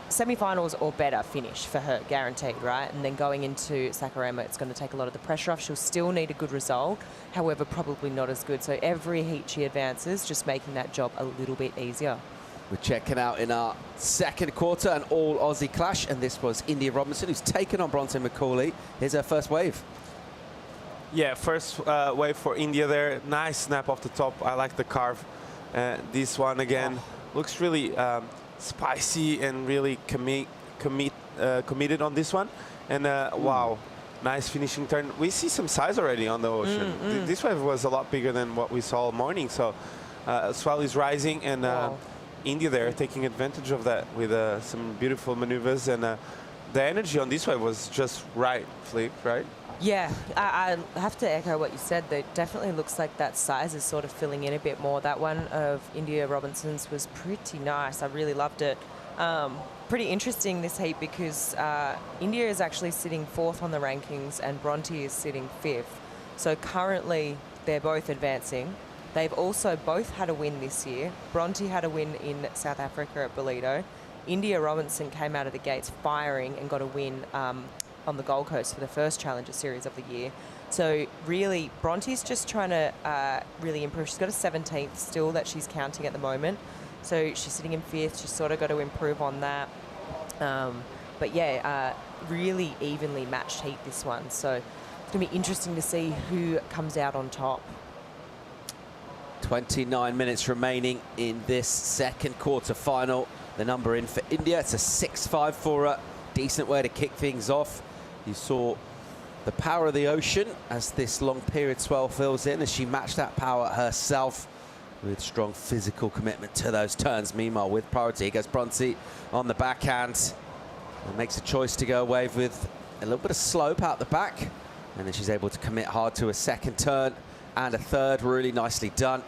Semi-finals or better finish for her, guaranteed, right? And then going into Saquarema, it's going to take a lot of the pressure off. She'll still need a good result, however, probably not as good. So every heat she advances, just making that job a little bit easier. We're checking out in our second quarter an all-Aussie clash, and this was India Robinson, who's taken on Bronte McCauley. Here's her first wave. Yeah, first wave for India there. Nice snap off the top. I like the carve. This one again looks really spicy and really committed on this one. And wow, nice finishing turn. We see some size already on the ocean. This wave was a lot bigger than what we saw all morning. So swell is rising, and India there taking advantage of that with some beautiful maneuvers. And the energy on this wave was just right, Flip, right? Yeah, I have to echo what you said. It definitely looks like that size is sort of filling in a bit more. That one of India Robinson's was pretty nice. I really loved it. Pretty interesting this heat because India is actually sitting 4th on the rankings and Bronte is sitting 5th. So currently they're both advancing. They've also both had a win this year. Bronte had a win in South Africa at Bolido. India Robinson came out of the gates firing and got a win on the Gold Coast for the first Challenger Series of the year. So really, Bronte's just trying to really improve. She's got a 17th still that she's counting at the moment. So she's sitting in 5th. She's sort of got to improve on that. But yeah, really evenly matched heat, this one. So it's going to be interesting to see who comes out on top. 29 minutes remaining in this second quarter-final. The number in for India. It's a 6-5 for her. Decent way to kick things off. You saw the power of the ocean as this long period swell fills in, as she matched that power herself with strong physical commitment to those turns. Meanwhile, with priority goes Bronte on the backhand and makes a choice to go away with a little bit of slope out the back, and then she's able to commit hard to a second turn and a third. Really nicely done,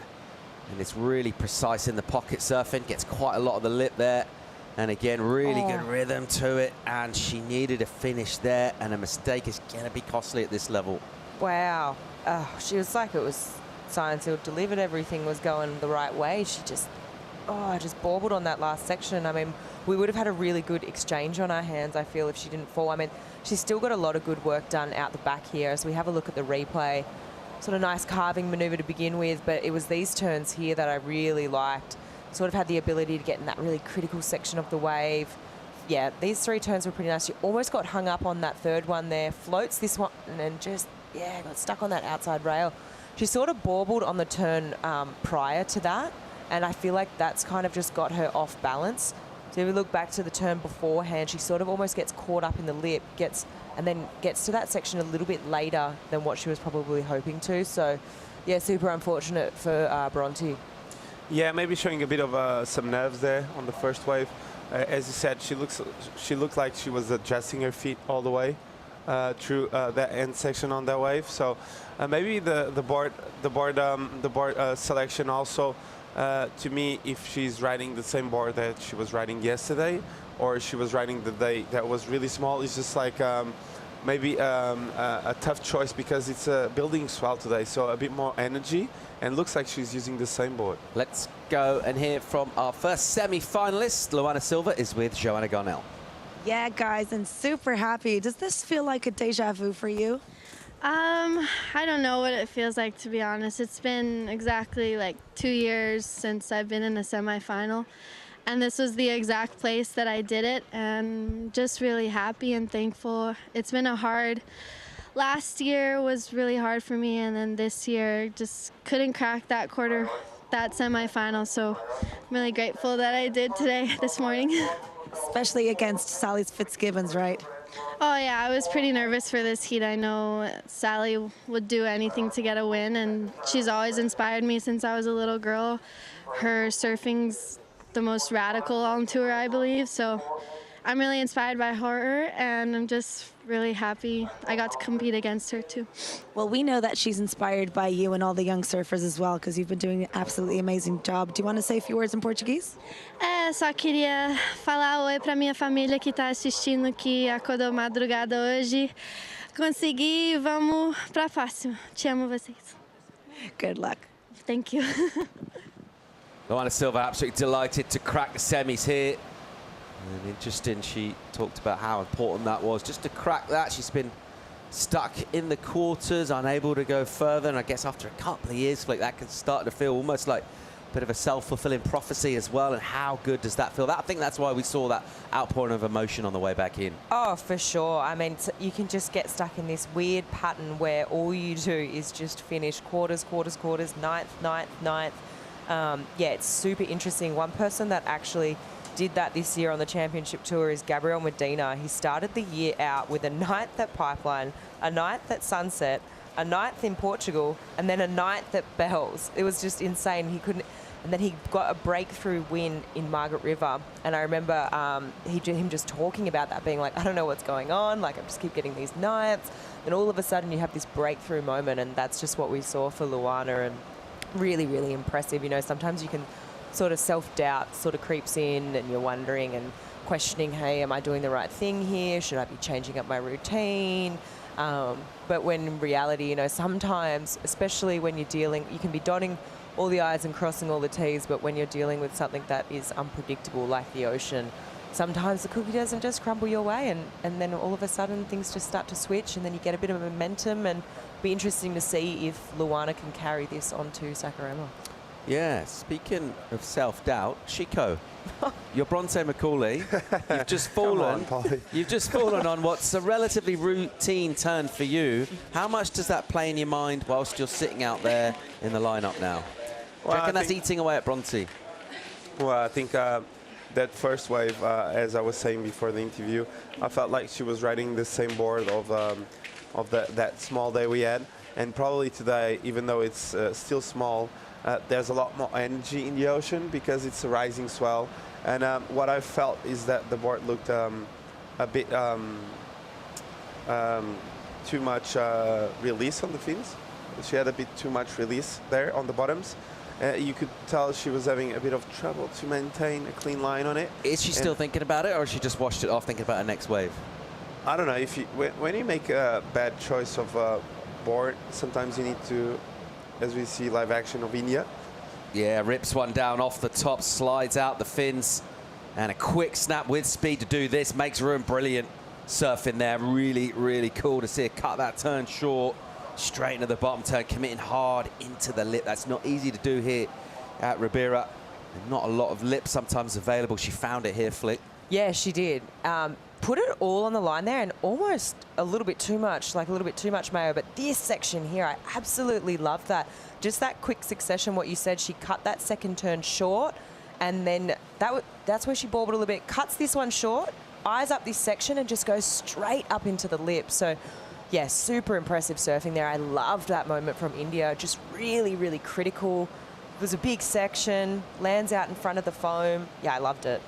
and it's really precise in the pocket surfing. Gets quite a lot of the lip there. And again, really good rhythm to it, and she needed a finish there, and a mistake is going to be costly at this level. Wow. She was like it was signed, sealed, delivered. Everything was going the right way. She just baubled on that last section. I mean, we would have had a really good exchange on our hands, I feel, if she didn't fall. I mean, she's still got a lot of good work done out the back here. As we have a look at the replay, sort of nice carving maneuver to begin with, but it was these turns here that I really liked. Sort of had the ability to get in that really critical section of the wave. Yeah, these 3 turns were pretty nice. She almost got hung up on that third one there, floats this one, and then just, got stuck on that outside rail. She sort of baubled on the turn prior to that, and I feel like that's kind of just got her off balance. So if we look back to the turn beforehand, she sort of almost gets caught up in the lip, and then gets to that section a little bit later than what she was probably hoping to. So, yeah, super unfortunate for Bronte. Yeah, maybe showing a bit of some nerves there on the first wave. As you said, she looked like she was adjusting her feet all the way through that end section on that wave. So maybe the board selection also, to me, if she's riding the same board that she was riding yesterday, or she was riding the day that was really small, it's just like maybe a tough choice because it's a building swell today, so a bit more energy, and looks like she's using the same board. Let's go and hear from our first semi-finalist. Luana Silva is with Joanna Garnell. Yeah, guys, and super happy. Does this feel like a deja vu for you? I don't know what it feels like, to be honest. It's been exactly like 2 years since I've been in a semifinal, and this was the exact place that I did it, and just really happy and thankful. It's been last year was really hard for me, and then this year just couldn't crack that semifinal, so I'm really grateful that I did this morning. Especially against Sally's Fitzgibbons, right? Oh yeah, I was pretty nervous for this heat. I know Sally would do anything to get a win, and she's always inspired me since I was a little girl. Her surfing's the most radical on tour, I believe, so I'm really inspired by her, and I'm just really happy I got to compete against her too. Well, we know that she's inspired by you and all the young surfers as well, because you've been doing an absolutely amazing job. Do you want to say a few words in Portuguese? Só queria falar oi para minha família que está assistindo, que acordou madrugada hoje. Consegui, vamos para a próxima. Te amo vocês. Good luck. Thank you. Luana Silva absolutely delighted to crack the semis here. And interesting, she talked about how important that was. Just to crack that, she's been stuck in the quarters, unable to go further. And I guess after a couple of years, like that can start to feel almost like bit of a self-fulfilling prophecy as well, and how good does that feel? I think that's why we saw that outpouring of emotion on the way back in. Oh, for sure. I mean, you can just get stuck in this weird pattern where all you do is just finish quarters, ninth. Yeah, it's super interesting. One person that actually did that this year on the championship tour is Gabriel Medina. He started the year out with a ninth at Pipeline, a ninth at Sunset, a ninth in Portugal, and then a ninth at Bells. It was just insane. He couldn't. And then he got a breakthrough win in Margaret River. And I remember him just talking about that, being like, I don't know what's going on. Like, I just keep getting these ninths. And all of a sudden you have this breakthrough moment. And that's just what we saw for Luana. And really, really impressive. You know, sometimes you can sort of self-doubt sort of creeps in and you're wondering and questioning, hey, am I doing the right thing here? Should I be changing up my routine? But when in reality, you know, sometimes, especially when you're dealing, you can be dotting all the I's and crossing all the T's, but when you're dealing with something that is unpredictable like the ocean, sometimes the cookie doesn't just crumble your way, and then all of a sudden things just start to switch, and then you get a bit of momentum, and it'll be interesting to see if Luana can carry this onto Saquarema. Yeah, speaking of self-doubt, Chico, you're Bronte Macaulay. You've just fallen. You've just fallen on what's a relatively routine turn for you. How much does that play in your mind whilst you're sitting out there in the lineup now? Do you reckon that's eating away at Bronte? Well, I think that first wave, as I was saying before the interview, I felt like she was riding the same board of that small day we had, and probably today, even though it's still small, there's a lot more energy in the ocean because it's a rising swell. And what I felt is that the board looked a bit too much release on the fins. She had a bit too much release there on the bottoms. You could tell she was having a bit of trouble to maintain a clean line on it. Is she still thinking about it, or has she just washed it off thinking about her next wave? I don't know. If you, when you make a bad choice of board, sometimes you need to, as we see live action of India. Yeah, rips one down off the top, slides out the fins, and a quick snap with speed to do this. Makes room, brilliant surfing there. Really, really cool to see her cut that turn short, straight into the bottom turn, committing hard into the lip. That's not easy to do here at Ribeira. Not a lot of lip sometimes available. She found it here, Flick. Yeah, she did. Put it all on the line there, and almost a little bit too much, like a little bit too much mayo. But this section here, I absolutely love that. Just that quick succession, what you said, she cut that second turn short, and then that's where she bobbled a little bit. Cuts this one short, eyes up this section, and just goes straight up into the lip. So, yeah, super impressive surfing there. I loved that moment from India. Just really, really critical. It was a big section, lands out in front of the foam. Yeah, I loved it.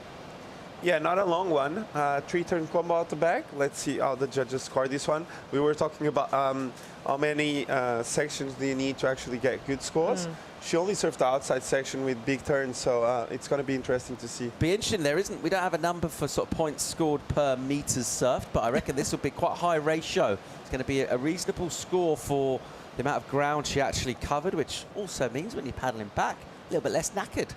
Yeah, not a long one. 3-turn combo out the back. Let's see how the judges score this one. We were talking about how many sections do you need to actually get good scores. She only surfed the outside section with big turns, so it's going to be interesting to see. Be interesting. We don't have a number for sort of points scored per meters surfed, but I reckon this will be quite a high ratio. It's going to be a reasonable score for the amount of ground she actually covered, which also means when you're paddling back, a little bit less knackered.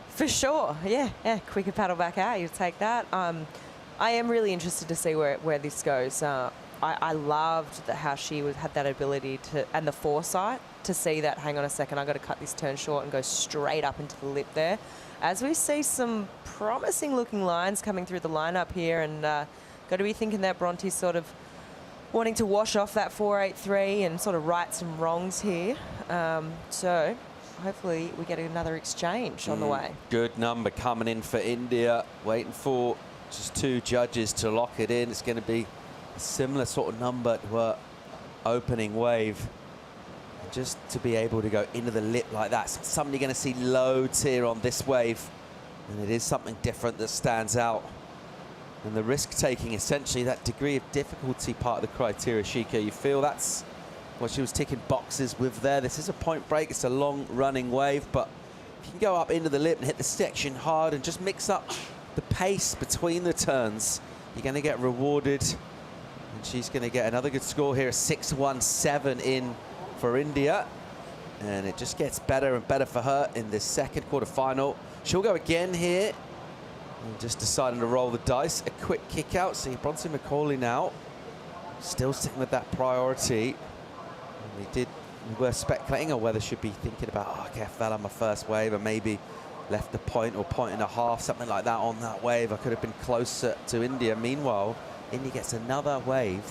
For sure, yeah, quicker paddle back out, you take that. I am really interested to see where this goes. I loved how she had that ability to, and the foresight to see that, hang on a second, I've got to cut this turn short and go straight up into the lip there. As we see some promising looking lines coming through the lineup here, and got to be thinking that Bronte's sort of wanting to wash off that 483 and sort of right some wrongs here. So hopefully we get another exchange on the way. Good number coming in for India, waiting for just two judges to lock it in. It's going to be a similar sort of number to her opening wave. Just to be able to go into the lip like that, something you're going to see loads here on this wave, and it is something different that stands out. And the risk-taking, essentially, that degree of difficulty part of the criteria, Shika, you feel that's what she was ticking boxes with there. This is a point break, it's a long-running wave, but if you can go up into the lip and hit the section hard and just mix up the pace between the turns, you're going to get rewarded. And she's going to get another good score here, a 6-1-7 in for India. And it just gets better and better for her in this second quarterfinal. She'll go again here. And just deciding to roll the dice. A quick kick out. See Bronte Macaulay now. Still sticking with that priority. And we did we were speculating on whether she'd be thinking about, oh, okay, I fell on my first wave and maybe left a point or point and a half, something like that on that wave. I could have been closer to India. Meanwhile, India gets another wave,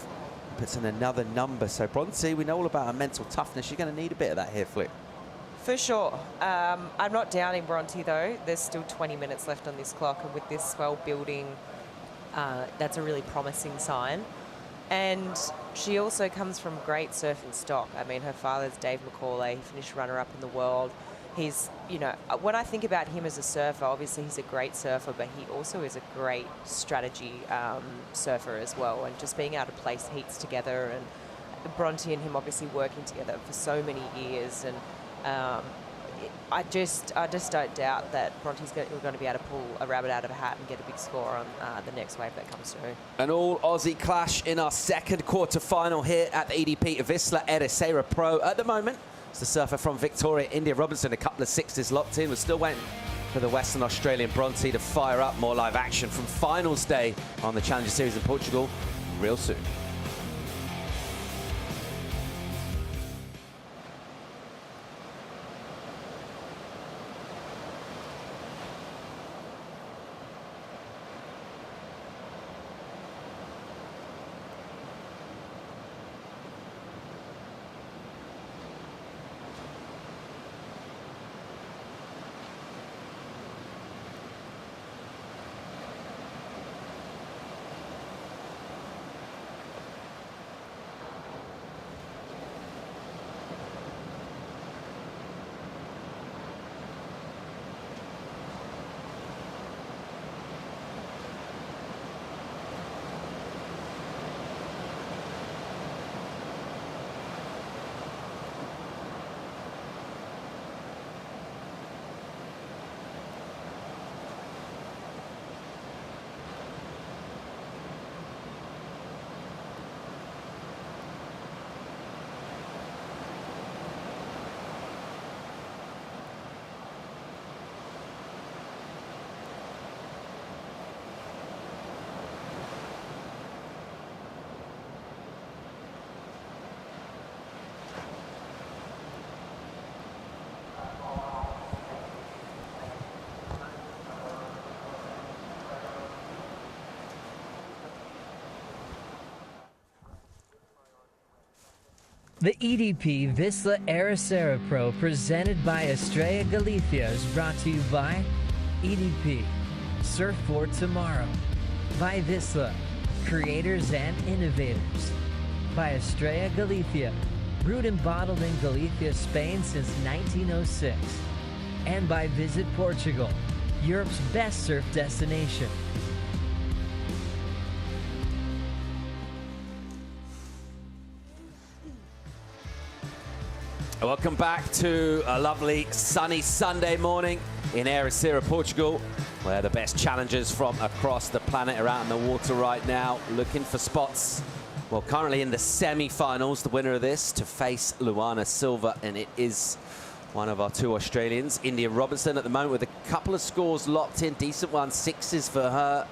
puts in another number. So Bronte, we know all about her mental toughness. She's going to need a bit of that here, Flick. For sure. I'm not doubting Bronte, though. There's still 20 minutes left on this clock, and with this swell building, that's a really promising sign. And she also comes from great surfing stock. I mean, her father's Dave McCauley. He finished runner-up in the world. He's, you know, when I think about him as a surfer, obviously he's a great surfer, but he also is a great strategy surfer as well. And just being able to place heats together, and Bronte and him obviously working together for so many years. And I just don't doubt that Bronte's going to be able to pull a rabbit out of a hat and get a big score on the next wave that comes through. An all-Aussie clash in our second quarter-final here at the EDP Vissla Ericeira Pro. At the moment, it's the surfer from Victoria, India Robertson, a couple of sixes locked in. We're still waiting for the Western Australian Bronte to fire up. More live action from finals day on the Challenger Series in Portugal real soon. The EDP Vissla Ericeira Pro presented by Estrella Galicia is brought to you by EDP, Surf for Tomorrow, by Vissla, creators and innovators, by Estrella Galicia, brewed and bottled in Galicia, Spain since 1906, and by Visit Portugal, Europe's best surf destination. Welcome back to a lovely sunny Sunday morning in Ericeira, Portugal, where the best challengers from across the planet are out in the water right now, looking for spots. Well, currently in the semi-finals, the winner of this to face Luana Silva, and it is one of our two Australians, India Robertson, at the moment with a couple of scores locked in, decent ones, sixes for her,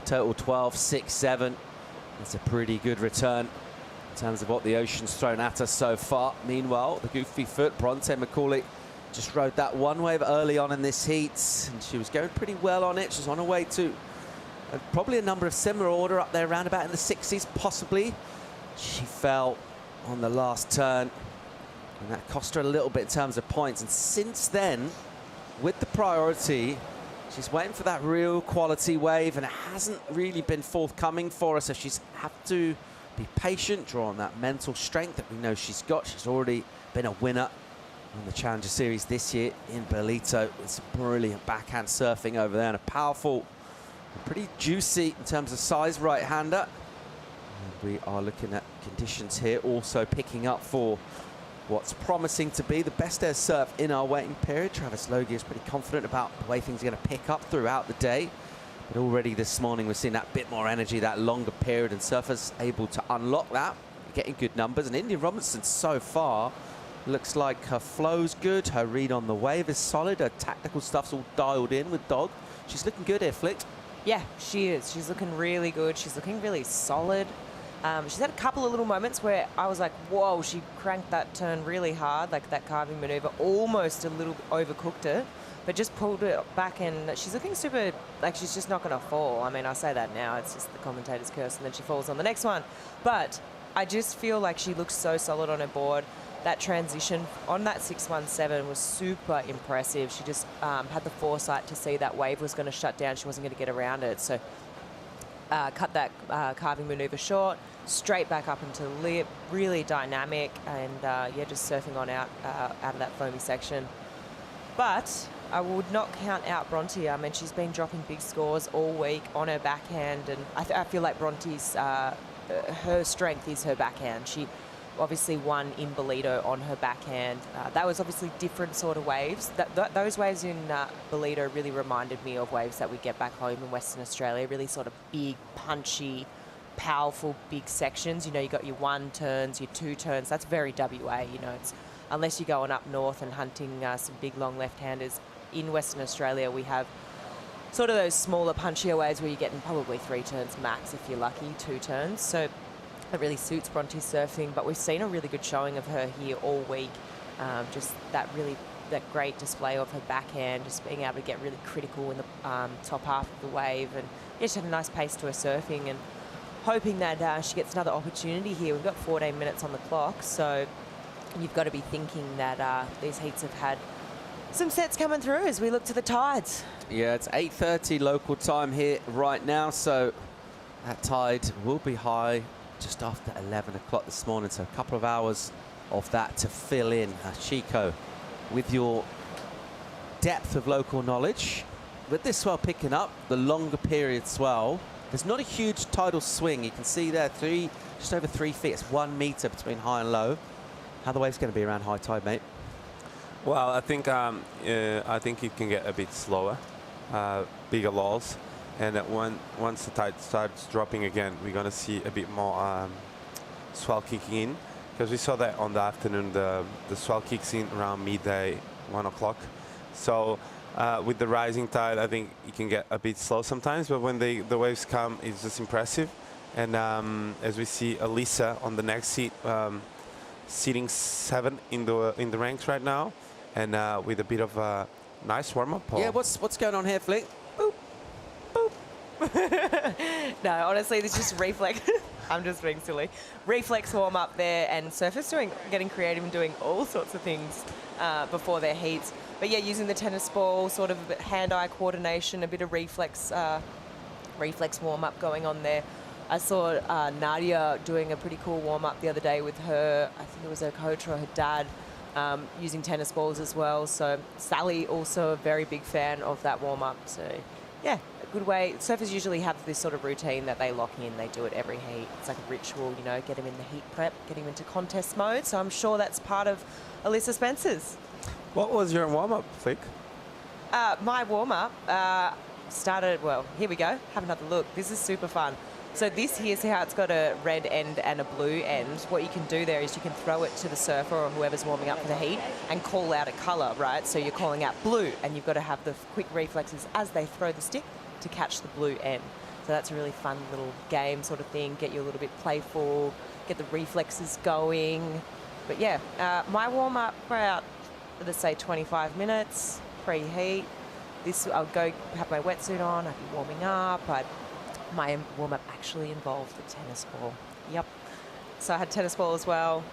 total 12, 6, 7. It's a pretty good return in terms of what the ocean's thrown at us so far. Meanwhile, the goofy foot, Bronte McCauley, just rode that one wave early on in this heat, and she was going pretty well on it. She's on her way to probably a number of similar order up there, around about in the 60s, possibly. She fell on the last turn, and that cost her a little bit in terms of points. And since then, with the priority, she's waiting for that real quality wave, and it hasn't really been forthcoming for her, so she's had to be patient, draw on that mental strength that we know she's got. She's already been a winner on the Challenger Series this year in Belito. It's brilliant backhand surfing over there, and a powerful, pretty juicy in terms of size right-hander. We are looking at conditions here, also picking up for what's promising to be the best air surf in our waiting period. Travis Logie is pretty confident about the way things are going to pick up throughout the day. But already this morning we're seeing that bit more energy, that longer period, and surfers able to unlock that, getting good numbers. And India Robertson so far looks like her flow's good, her read on the wave is solid, her tactical stuff's all dialed in with Dog. She's looking good here, Flick. Yeah, she is. She's looking really good. She's looking really solid. She's had a couple of little moments where I was like, whoa, she cranked that turn really hard, like that carving maneuver, almost a little overcooked it, but just pulled it back, and she's looking super, like she's just not going to fall. I mean, I say that now, it's just the commentator's curse, and then she falls on the next one. But I just feel like she looks so solid on her board. That transition on that 617 was super impressive. She just had the foresight to see that wave was going to shut down. She wasn't going to get around it. So cut that carving maneuver short, straight back up into the lip, really dynamic, and yeah, just surfing on out of that foamy section. But I would not count out Bronte. I mean, she's been dropping big scores all week on her backhand, and I feel like Bronte's, her strength is her backhand. She obviously won in Bolito on her backhand. That was obviously different sort of waves. Those waves in Bolito really reminded me of waves that we get back home in Western Australia, really sort of big, punchy, powerful, big sections. You know, you got your 1 turns, your 2 turns. That's very WA, you know. It's, unless you're going up north and hunting some big, long left-handers. In Western Australia, we have sort of those smaller, punchier waves where you're getting probably 3 turns max if you're lucky, 2 turns. So it really suits Bronte's surfing, but we've seen a really good showing of her here all week. Just that great display of her backhand, just being able to get really critical in the top half of the wave, and yeah, she had a nice pace to her surfing, and hoping that she gets another opportunity here. We've got 14 minutes on the clock, so you've got to be thinking that these heats have had some sets coming through as we look to the tides. Yeah, it's 8:30 local time here right now, so that tide will be high just after 11 o'clock this morning, so a couple of hours of that to fill in. Chico, with your depth of local knowledge, with this swell picking up, the longer period swell, there's not a huge tidal swing. You can see there, just over 3 feet. It's 1 meter between high and low. How the wave's going to be around high tide, mate? Well, I think it can get a bit slower, bigger lulls. And that once the tide starts dropping again, we're going to see a bit more swell kicking in. Because we saw that on the afternoon, the swell kicks in around midday, 1 o'clock. So with the rising tide, I think it can get a bit slow sometimes. But when the waves come, it's just impressive. And as we see Alyssa on the next seat, sitting 7 in the ranks right now. And with a bit of a nice warm-up. Yeah, what's going on here, Flick? Boop. No, honestly, this is just reflex. I'm just being silly. Reflex warm up there, and surfers getting creative and doing all sorts of things before their heats. But yeah, using the tennis ball, sort of a bit hand-eye coordination, a bit of reflex warm up going on there. I saw Nadia doing a pretty cool warm up the other day with her, I think it was her coach or her dad, using tennis balls as well. So Sally also a very big fan of that warm up. So yeah, a good way. Surfers usually have this sort of routine that they lock in. They do it every heat. It's like a ritual, you know, get them in the heat prep, get them into contest mode. So I'm sure that's part of Alyssa Spencer's. What was your warm-up, Flick? My warm-up started, well, here we go. Have another look. This is super fun. So this here's how it's got a red end and a blue end. What you can do there is you can throw it to the surfer or whoever's warming up for the heat and call out a colour, right? So you're calling out blue, and you've got to have the quick reflexes as they throw the stick to catch the blue end. So that's a really fun little game sort of thing, get you a little bit playful, get the reflexes going. But yeah, my warm-up for about, let's say 25 minutes, pre-heat. I'll go have my wetsuit on, I'd be warming up, my warm-up actually involved the tennis ball. Yep. So I had tennis ball as well.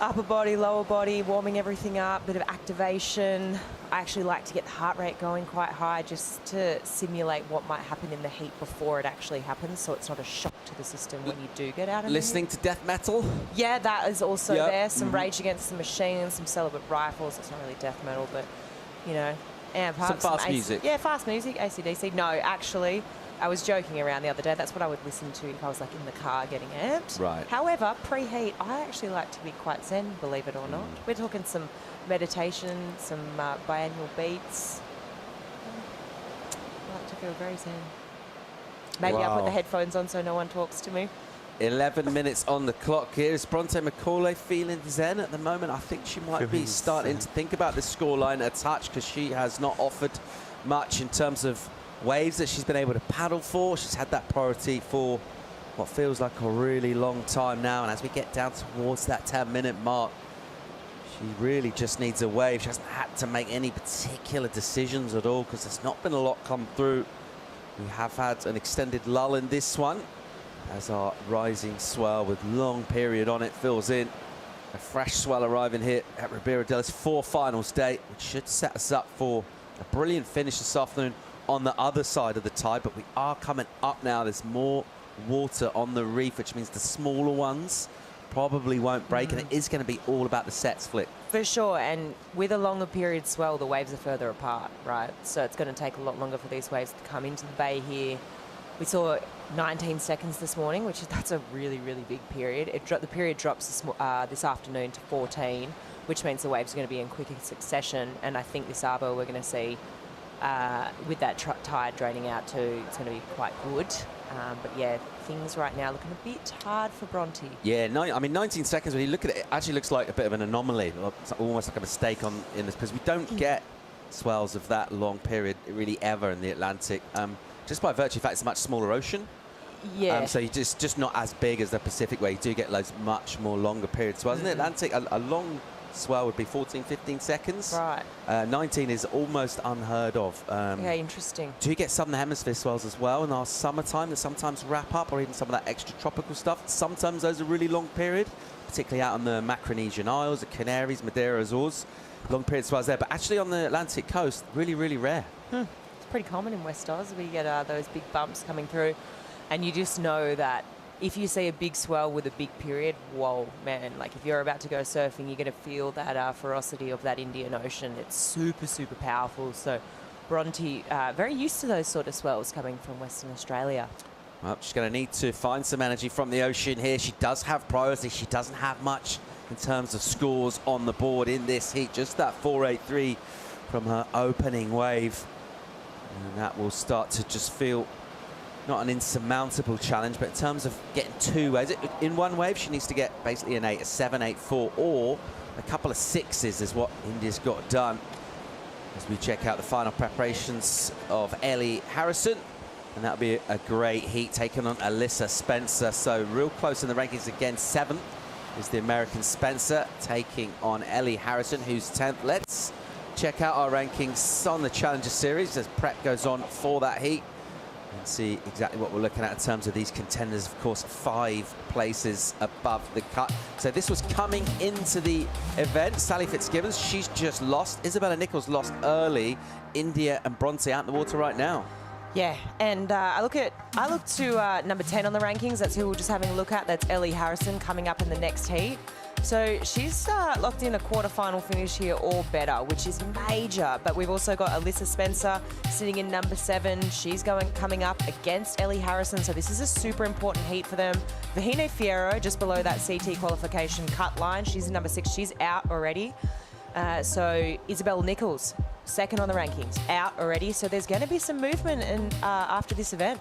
Upper body, lower body, warming everything up, bit of activation. I actually like to get the heart rate going quite high just to simulate what might happen in the heat before it actually happens, so it's not a shock to the system when you do get out of Listening to death metal? Yeah, that is also there. Some Rage Against the Machine, some Celibate Rifles. It's not really death metal, but, you know. And some fast music. Yeah, fast music, AC/DC. No, actually, I was joking around the other day. That's what I would listen to if I was like in the car getting amped. Right. However, pre-heat, I actually like to be quite zen, believe it or not. We're talking some meditation, some biannual beats. I like to feel very zen. Maybe I put the headphones on so no one talks to me. 11 minutes on the clock here. Is Bronte McCauley feeling zen at the moment? I think she might be starting to think about the scoreline a touch, because she has not offered much in terms of waves that she's been able to paddle for. She's had that priority for what feels like a really long time now. And as we get down towards that 10-minute mark, she really just needs a wave. She hasn't had to make any particular decisions at all because there's not been a lot come through. We have had an extended lull in this one as our rising swell with long period on it fills in. A fresh swell arriving here at Ribeira del 4 finals day, which should set us up for a brilliant finish this afternoon on the other side of the tide. But we are coming up now. There's more water on the reef, which means the smaller ones probably won't break, and it is going to be all about the sets flick. For sure, and with a longer period swell, the waves are further apart, right? So it's going to take a lot longer for these waves to come into the bay here. We saw 19 seconds this morning, that's a really, really big period. The period drops this afternoon to 14, which means the waves are going to be in quicker succession. And I think this arbo we're going to see with that tide draining out too, it's going to be quite good. But yeah, things right now looking a bit hard for Bronte. Yeah, I mean, 19 seconds, when you look at it, it actually looks like a bit of an anomaly. It's almost like a mistake in this, because we don't get swells of that long period really ever in the Atlantic. Just by virtue of the fact it's a much smaller ocean. Yeah. So you just not as big as the Pacific, where you do get those much more longer periods. So in the Atlantic, a long swell would be 14, 15 seconds. Right. 19 is almost unheard of. Yeah, interesting. Do you get Southern Hemisphere swells as well in our summertime that sometimes wrap up, or even some of that extra tropical stuff? Sometimes those are really long period, particularly out on the Micronesian Isles, the Canaries, Madeira, Azores. Long period swells there, but actually on the Atlantic coast, really, really rare. It's pretty common in West Oz. We get those big bumps coming through, and you just know that if you see a big swell with a big period, whoa, man, like if you're about to go surfing, you're going to feel that ferocity of that Indian Ocean. It's super, super powerful. So Bronte, very used to those sort of swells coming from Western Australia. Well, she's going to need to find some energy from the ocean here. She does have priority. She doesn't have much in terms of scores on the board in this heat. Just that 4.83 from her opening wave. And that will start to just feel not an insurmountable challenge, but in terms of getting two waves, in one wave she needs to get basically an 8, a 7.84, or a couple of 6s is what India's got done. As we check out the final preparations of Ellie Harrison, and that'll be a great heat taking on Alyssa Spencer. So real close in the rankings again. 7th is the American Spencer taking on Ellie Harrison, who's 10th. Let's check out our rankings on the Challenger Series as prep goes on for that heat and see exactly what we're looking at in terms of these contenders. Of course, 5 places above the cut. So this was coming into the event. Sally Fitzgibbons, she's just lost. Isabella Nichols lost early. India and Bronte out in the water right now. Yeah, and I look to number 10 on the rankings. That's who we're just having a look at. That's Ellie Harrison coming up in the next heat. So she's locked in a quarterfinal finish here or better, which is major. But we've also got Alyssa Spencer sitting in number 7. She's coming up against Ellie Harrison. So this is a super important heat for them. Vahine Fierro, just below that CT qualification cut line. She's in number 6. She's out already. So Isabel Nichols, 2nd on the rankings, out already. So there's going to be some movement after this event.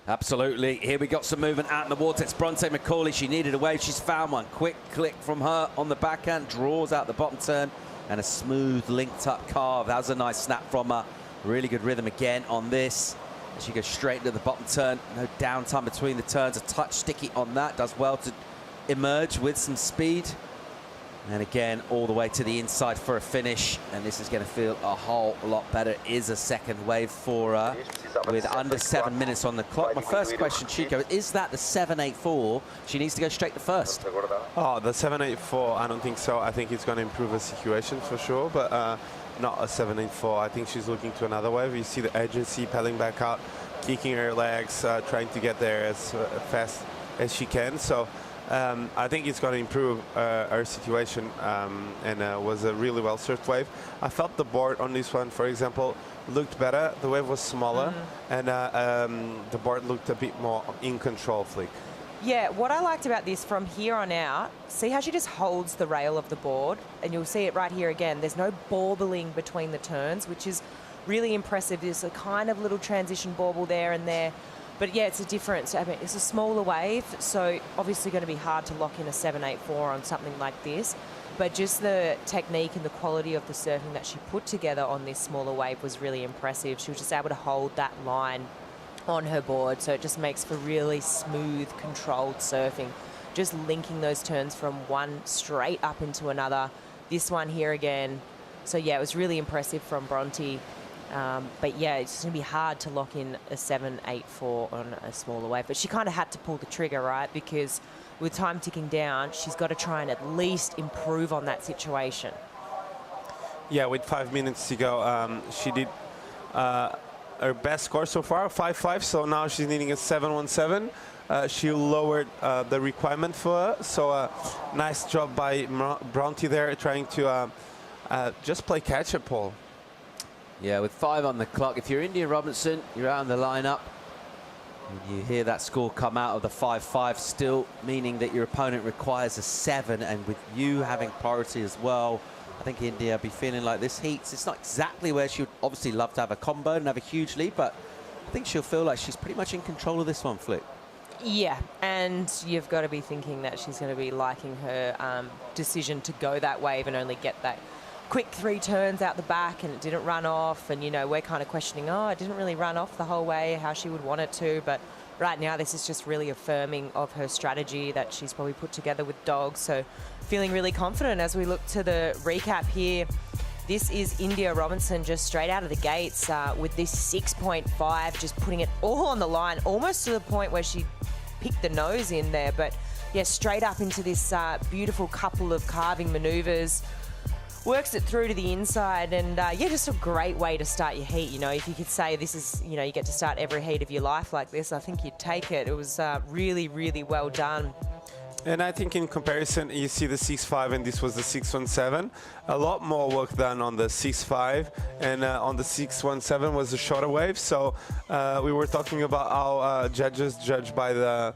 Absolutely. Here we got some movement out in the water. It's Bronte McCauley. She needed a wave. She's found one. Quick click from her on the backhand. Draws out the bottom turn. And a smooth linked up carve. That was a nice snap from her. Really good rhythm again on this. She goes straight into the bottom turn. No downtime between the turns. A touch sticky on that. Does well to emerge with some speed. And again, all the way to the inside for a finish. And this is going to feel a whole lot better. It is a second wave for her with under 7 minutes on the clock. My first question, Chico, is that the 7.84? She needs to go straight to first. Oh, the 7.84, I don't think so. I think it's going to improve the situation for sure, but not a 7.84. I think she's looking to another wave. You see the agency pedaling back out, kicking her legs, trying to get there as fast as she can. So I think it's going to improve our situation, and was a really well surfed wave. I felt the board on this one, for example, looked better. The wave was smaller, and the board looked a bit more in control flick. Yeah, what I liked about this from here on out, see how she just holds the rail of the board, and you'll see it right here again. There's no bauble between the turns, which is really impressive. There's a kind of little transition bauble there and there. But yeah, it's a difference. I mean, it's a smaller wave, so obviously going to be hard to lock in a 7.84 on something like this. But just the technique and the quality of the surfing that she put together on this smaller wave was really impressive. She was just able to hold that line on her board. So it just makes for really smooth, controlled surfing. Just linking those turns from one straight up into another. This one here again. So yeah, it was really impressive from Bronte. But yeah, it's going to be hard to lock in a 7-8-4 on a smaller wave. But she kind of had to pull the trigger, right? Because with time ticking down, she's got to try and at least improve on that situation. Yeah, with 5 minutes to go, she did her best score so far, 5-5. So now she's needing a 7-1-7. She lowered the requirement for her. So nice job by Bronte there, trying to just play catch-up, Paul. Yeah, with 5 on the clock, if you're India Robinson, you're out in the lineup, and you hear that score come out of the 5-5, still meaning that your opponent requires a 7, and with you having priority as well, I think India will be feeling like this heat. It's not exactly where she would obviously love to have a combo and have a huge lead, but I think she'll feel like she's pretty much in control of this one, Flick. Yeah, and you've got to be thinking that she's going to be liking her decision to go that wave and only get that quick 3 turns out the back, and it didn't run off. And, you know, we're kind of questioning, oh, it didn't really run off the whole way, how she would want it to. But right now, this is just really affirming of her strategy that she's probably put together with dogs. So feeling really confident as we look to the recap here. This is India Robinson just straight out of the gates with this 6.5, just putting it all on the line, almost to the point where she picked the nose in there. But yeah, straight up into this beautiful couple of carving maneuvers. Works it through to the inside, and yeah, just a great way to start your heat. You know, if you could say this is, you know, you get to start every heat of your life like this, I think you'd take it. It was really, really well done. And I think in comparison, you see the 6-5, and this was the 6-1-7. A lot more work done on the 6-5, and on the 6-1-7 was a shorter wave. So we were talking about how judges judge by the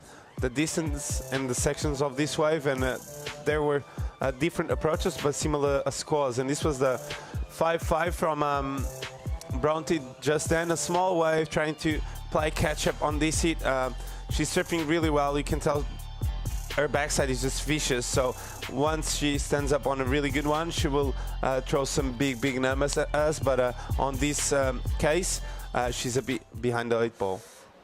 distance and the sections of this wave, and there were different approaches but similar scores. And this was the 5-5 from Bronte just then, a small wave trying to play catch up on this heat. She's surfing really well. You can tell her backside is just vicious, so once she stands up on a really good one, she will throw some big numbers at us. But on this case, she's a bit behind the 8 ball.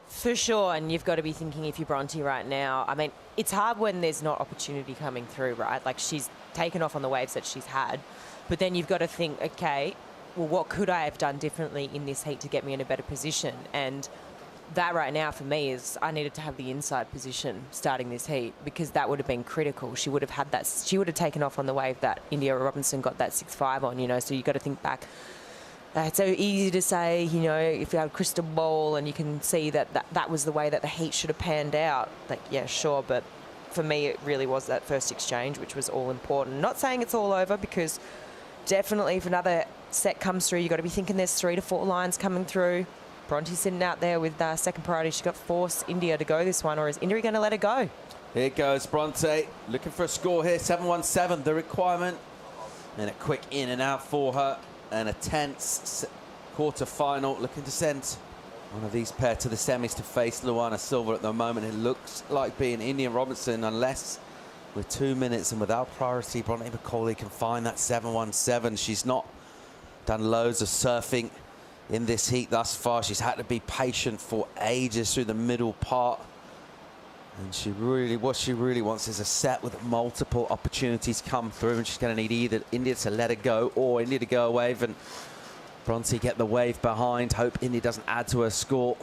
For sure, and you've got to be thinking, if you're Bronte right now, I mean, it's hard when there's not opportunity coming through, right? Like, she's taken off on the waves that she's had, but then you've got to think, okay, well, what could I have done differently in this heat to get me in a better position? And that right now for me is I needed to have the inside position starting this heat, because that would have been critical. She would have had that, she would have taken off on the wave that India Robinson got that 6-5 on, you know, so you've got to think back. It's so easy to say, you know, if you have a crystal ball and you can see that was the way that the heat should have panned out. Like, yeah, sure, but for me it really was that first exchange, which was all important. Not saying it's all over, because definitely if another set comes through, you've got to be thinking there's 3 to 4 lines coming through. Bronte's sitting out there with second priority. She's got to force India to go this one, or is India going to let her go? Here goes Bronte, looking for a score here, 7-1-7, the requirement. And a quick in and out for her. And a tense quarter-final, looking to send one of these pair to the semis to face Luana Silva at the moment. It looks like being India Robinson, unless with 2 minutes and without priority, Bronte McCauley can find that 7-1-7. She's not done loads of surfing in this heat thus far. She's had to be patient for ages through the middle part. And she really, what she really wants is a set with multiple opportunities come through, and she's going to need either India to let her go or India to go a wave, and Bronte get the wave behind. Hope India doesn't add to her score.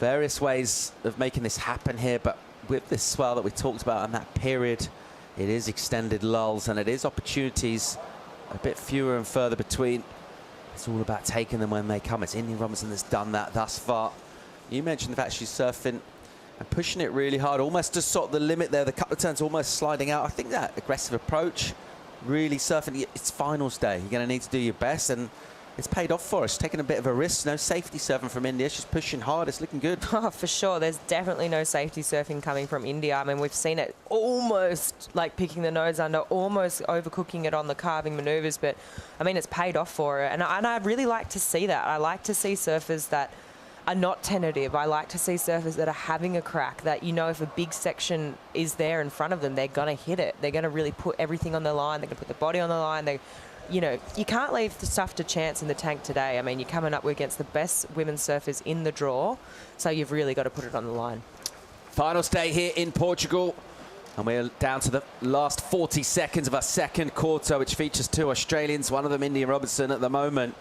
Various ways of making this happen here, but with this swell that we talked about in that period, it is extended lulls and it is opportunities a bit fewer and further between. It's all about taking them when they come. It's India Robinson that's done that thus far. You mentioned the fact she's surfing and pushing it really hard, almost to sort of the limit there. The couple of turns almost sliding out. I think that aggressive approach, really surfing. It's finals day. You're going to need to do your best, and it's paid off for us. Taking a bit of a risk. No safety surfing from India. She's pushing hard. It's looking good. Oh, for sure. There's definitely no safety surfing coming from India. I mean, we've seen it almost like picking the nose under, almost overcooking it on the carving maneuvers. But, I mean, it's paid off for her. And I really like to see that. I like to see surfers that are not tentative. I like to see surfers that are having a crack, that, you know, if a big section is there in front of them, they're going to hit it. They're going to really put everything on the line. They're going to put the body on the line. They're you know, you can't leave the stuff to chance in the tank today. I mean, you're coming up against the best women's surfers in the draw, so you've really got to put it on the line. Finals day here in Portugal. And we're down to the last 40 seconds of our second quarter, which features 2 Australians, one of them India Robertson at the moment,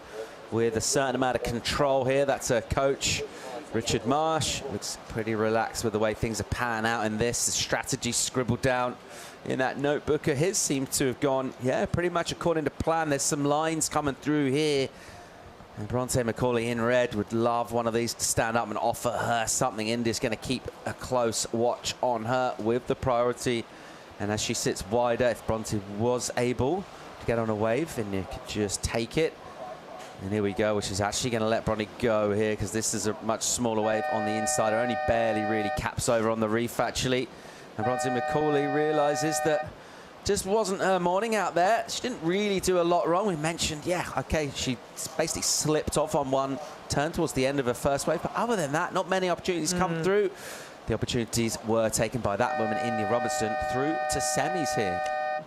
with a certain amount of control here. That's her coach, Richard Marsh. Looks pretty relaxed with the way things are panning out in this. The strategy scribbled down in that notebook of his seems to have gone, yeah, pretty much according to plan. There's some lines coming through here. And Bronte McCauley in red would love one of these to stand up and offer her something. India's going to keep a close watch on her with the priority. And as she sits wider, if Bronte was able to get on a wave, India could just take it. And here we go, which is actually going to let Bronte go here because this is a much smaller wave on the inside. Only barely really caps over on the reef, actually. And Bronte McCauley realizes that just wasn't her morning out there. She didn't really do a lot wrong. We mentioned, yeah, okay, she basically slipped off on one turn towards the end of her first wave. But other than that, not many opportunities come through. The opportunities were taken by that woman, India Robertson, through to semis here.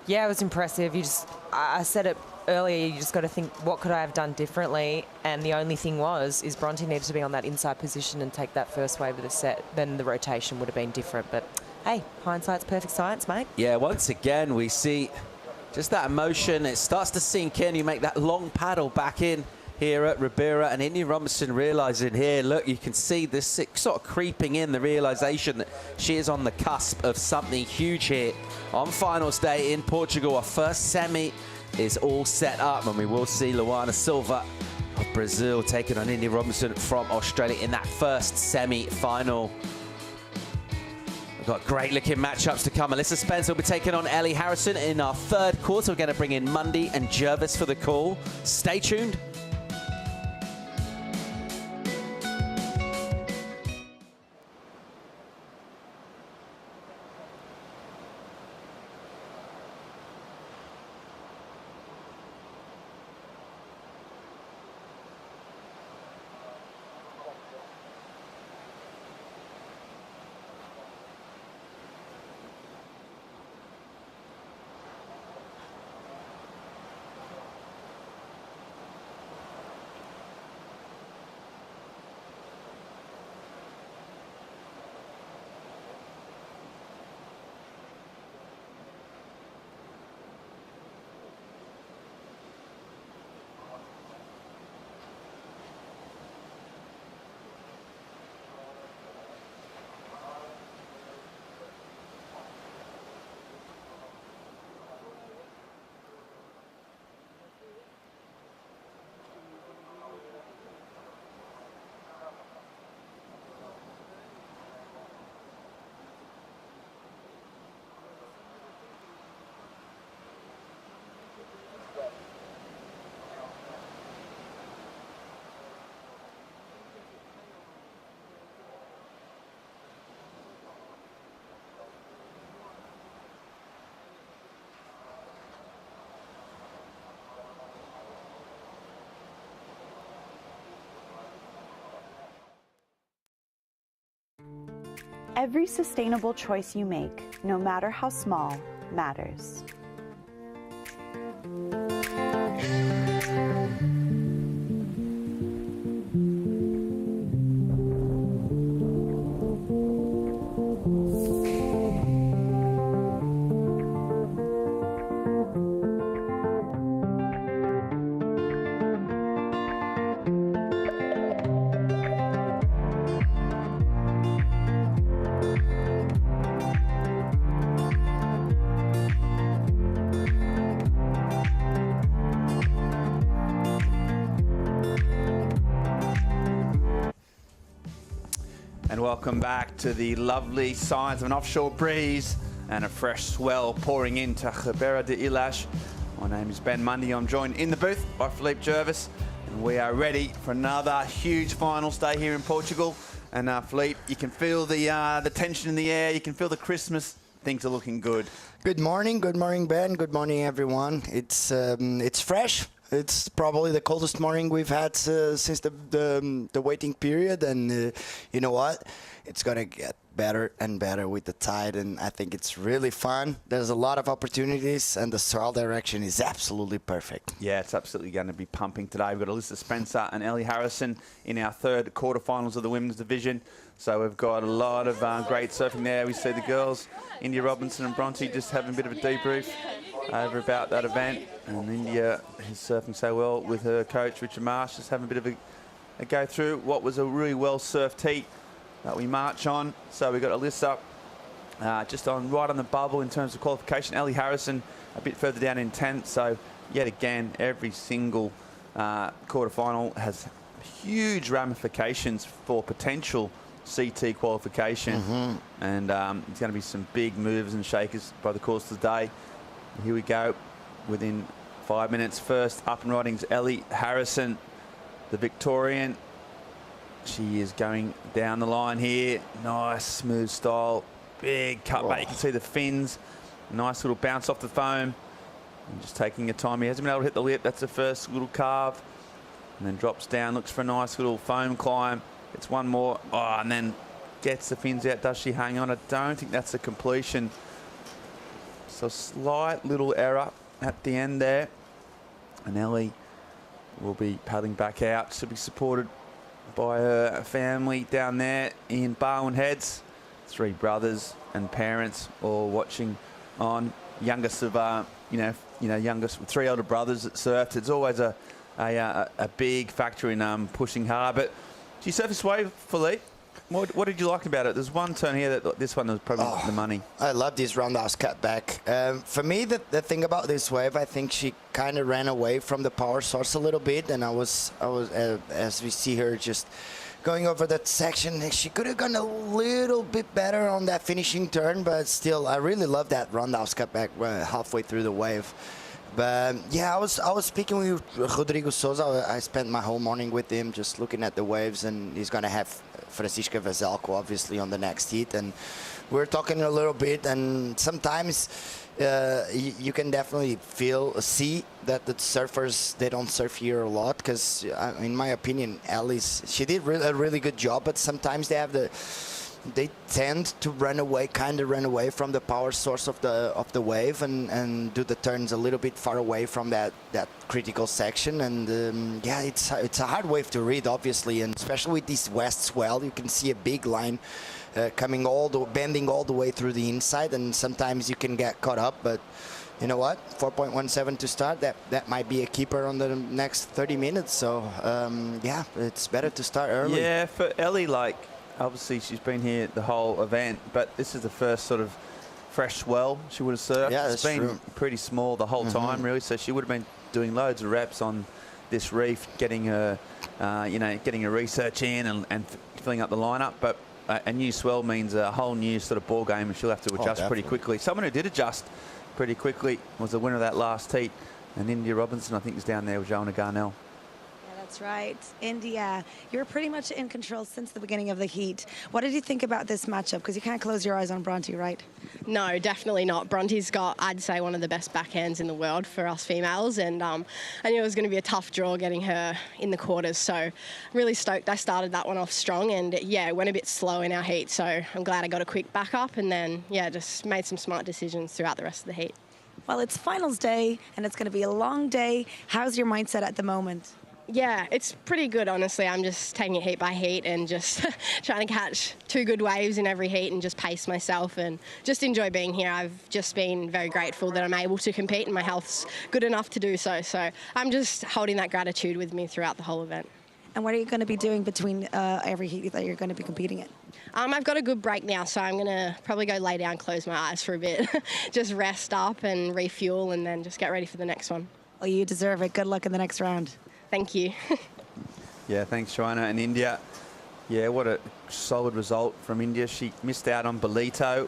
Yeah, it was impressive. You just, I said it earlier, you just got to think, what could I have done differently? And the only thing is Bronte needed to be on that inside position and take that first wave of the set. Then the rotation would have been different. But hey, hindsight's perfect science, mate. Yeah, once again, we see just that emotion. It starts to sink in. You make that long paddle back in here at Ribeira, and India Robertson realizing here, look, you can see this sort of creeping in, the realization that she is on the cusp of something huge here on finals day in Portugal. Our first semi is all set up, and we will see Luana Silva of Brazil taking on India Robertson from Australia in that first semi-final. We've got great looking matchups to come. Alyssa Spencer will be taking on Ellie Harrison in our third quarter. We're going to bring in Mundy and Jervis for the call. Stay tuned. Every sustainable choice you make, no matter how small, matters. Welcome back to the lovely signs of an offshore breeze and a fresh swell pouring into Ribeira de Ilhas. My name is Ben Mundy. I'm joined in the booth by Philippe Jervis, and we are ready for another huge finals day here in Portugal. And Philippe, you can feel the tension in the air. You can feel the Christmas. Things are looking good. Good morning, Ben. Good morning, everyone. It's fresh. It's probably the coldest morning we've had since the waiting period, and you know what? It's gonna get better and better with the tide, and I think it's really fun. There's a lot of opportunities, and the swell direction is absolutely perfect. Yeah, it's absolutely going to be pumping today. We've got Alyssa Spencer and Ellie Harrison in our third quarterfinals of the women's division. So we've got a lot of great surfing there. We see the girls, India Robinson and Bronte, just having a bit of a debrief over about that event. And India is surfing so well with her coach, Richard Marsh, just having a bit of a go through what was a really well-surfed heat that we march on. So we've got Alyssa just right on the bubble in terms of qualification. Ellie Harrison a bit further down in 10th. So yet again, every single quarterfinal has huge ramifications for potential CT qualification. And there's going to be some big movers and shakers by the course of the day. Here we go. Within 5 minutes, first up and riding is Ellie Harrison, the Victorian. She is going down the line here. Nice, smooth style. Big cutback. You can see the fins. Nice little bounce off the foam. And just taking her time. He hasn't been able to hit the lip. That's the first little carve. And then drops down. Looks for a nice little foam climb. It's one more. Oh, and then gets the fins out. Does she hang on? I don't think that's a completion. So slight little error at the end there. And Ellie will be paddling back out. She'll be supported by her family down there in Barwon Heads. 3 brothers and parents all watching on. Youngest of youngest with 3 older brothers that surfed. It's always a big factor in pushing hard. But do you surf this wave, Philippe? What did you like about it? There's one turn here that this one was probably the money. I love this roundhouse cutback. For me, the thing about this wave, I think she kind of ran away from the power source a little bit, and I was as we see her just going over that section, she could have gone a little bit better on that finishing turn, but still, I really love that roundhouse cutback halfway through the wave. But yeah, I was speaking with Rodrigo Souza. I spent my whole morning with him just looking at the waves, and he's going to have Francisca Veselko obviously on the next heat, and we're talking a little bit, and sometimes you can definitely see that the surfers, they don't surf here a lot, because in my opinion, she did a really good job, but sometimes they tend to run away from the power source of the wave and do the turns a little bit far away from that critical section. And yeah, it's a hard wave to read, obviously, and especially with this west swell, you can see a big line coming bending all the way through the inside, and sometimes you can get caught up. But you know what? 4.17 to start. That might be a keeper on the next 30 minutes. So yeah, it's better to start early. Yeah, for Ellie, obviously she's been here the whole event, but this is the first sort of fresh swell she would have surfed. Yeah, it's been pretty small the whole time, really, so she would have been doing loads of reps on this reef, getting her research in and filling up the lineup. But a new swell means a whole new sort of ball game, and she'll have to adjust pretty quickly. Someone who did adjust pretty quickly was the winner of that last heat, and India Robinson, I think, is down there with Joanna Garnell. That's right. India, you're pretty much in control since the beginning of the heat. What did you think about this matchup? Because you can't close your eyes on Bronte, right? No, definitely not. Bronte's got, I'd say, one of the best backhands in the world for us females, and I knew it was going to be a tough draw getting her in the quarters, so really stoked I started that one off strong, and yeah, it went a bit slow in our heat, so I'm glad I got a quick backup, and then, yeah, just made some smart decisions throughout the rest of the heat. Well, it's finals day, and it's going to be a long day. How's your mindset at the moment? Yeah, it's pretty good, honestly. I'm just taking it heat by heat and just trying to catch 2 good waves in every heat and just pace myself and just enjoy being here. I've just been very grateful that I'm able to compete and my health's good enough to do so. So I'm just holding that gratitude with me throughout the whole event. And what are you going to be doing between every heat that you're going to be competing in? I've got a good break now, so I'm going to probably go lay down, close my eyes for a bit, just rest up and refuel, and then just get ready for the next one. Well, you deserve it. Good luck in the next round. Thank you. Yeah, thanks, Joanna. And India, yeah, what a solid result from India. She missed out on Belito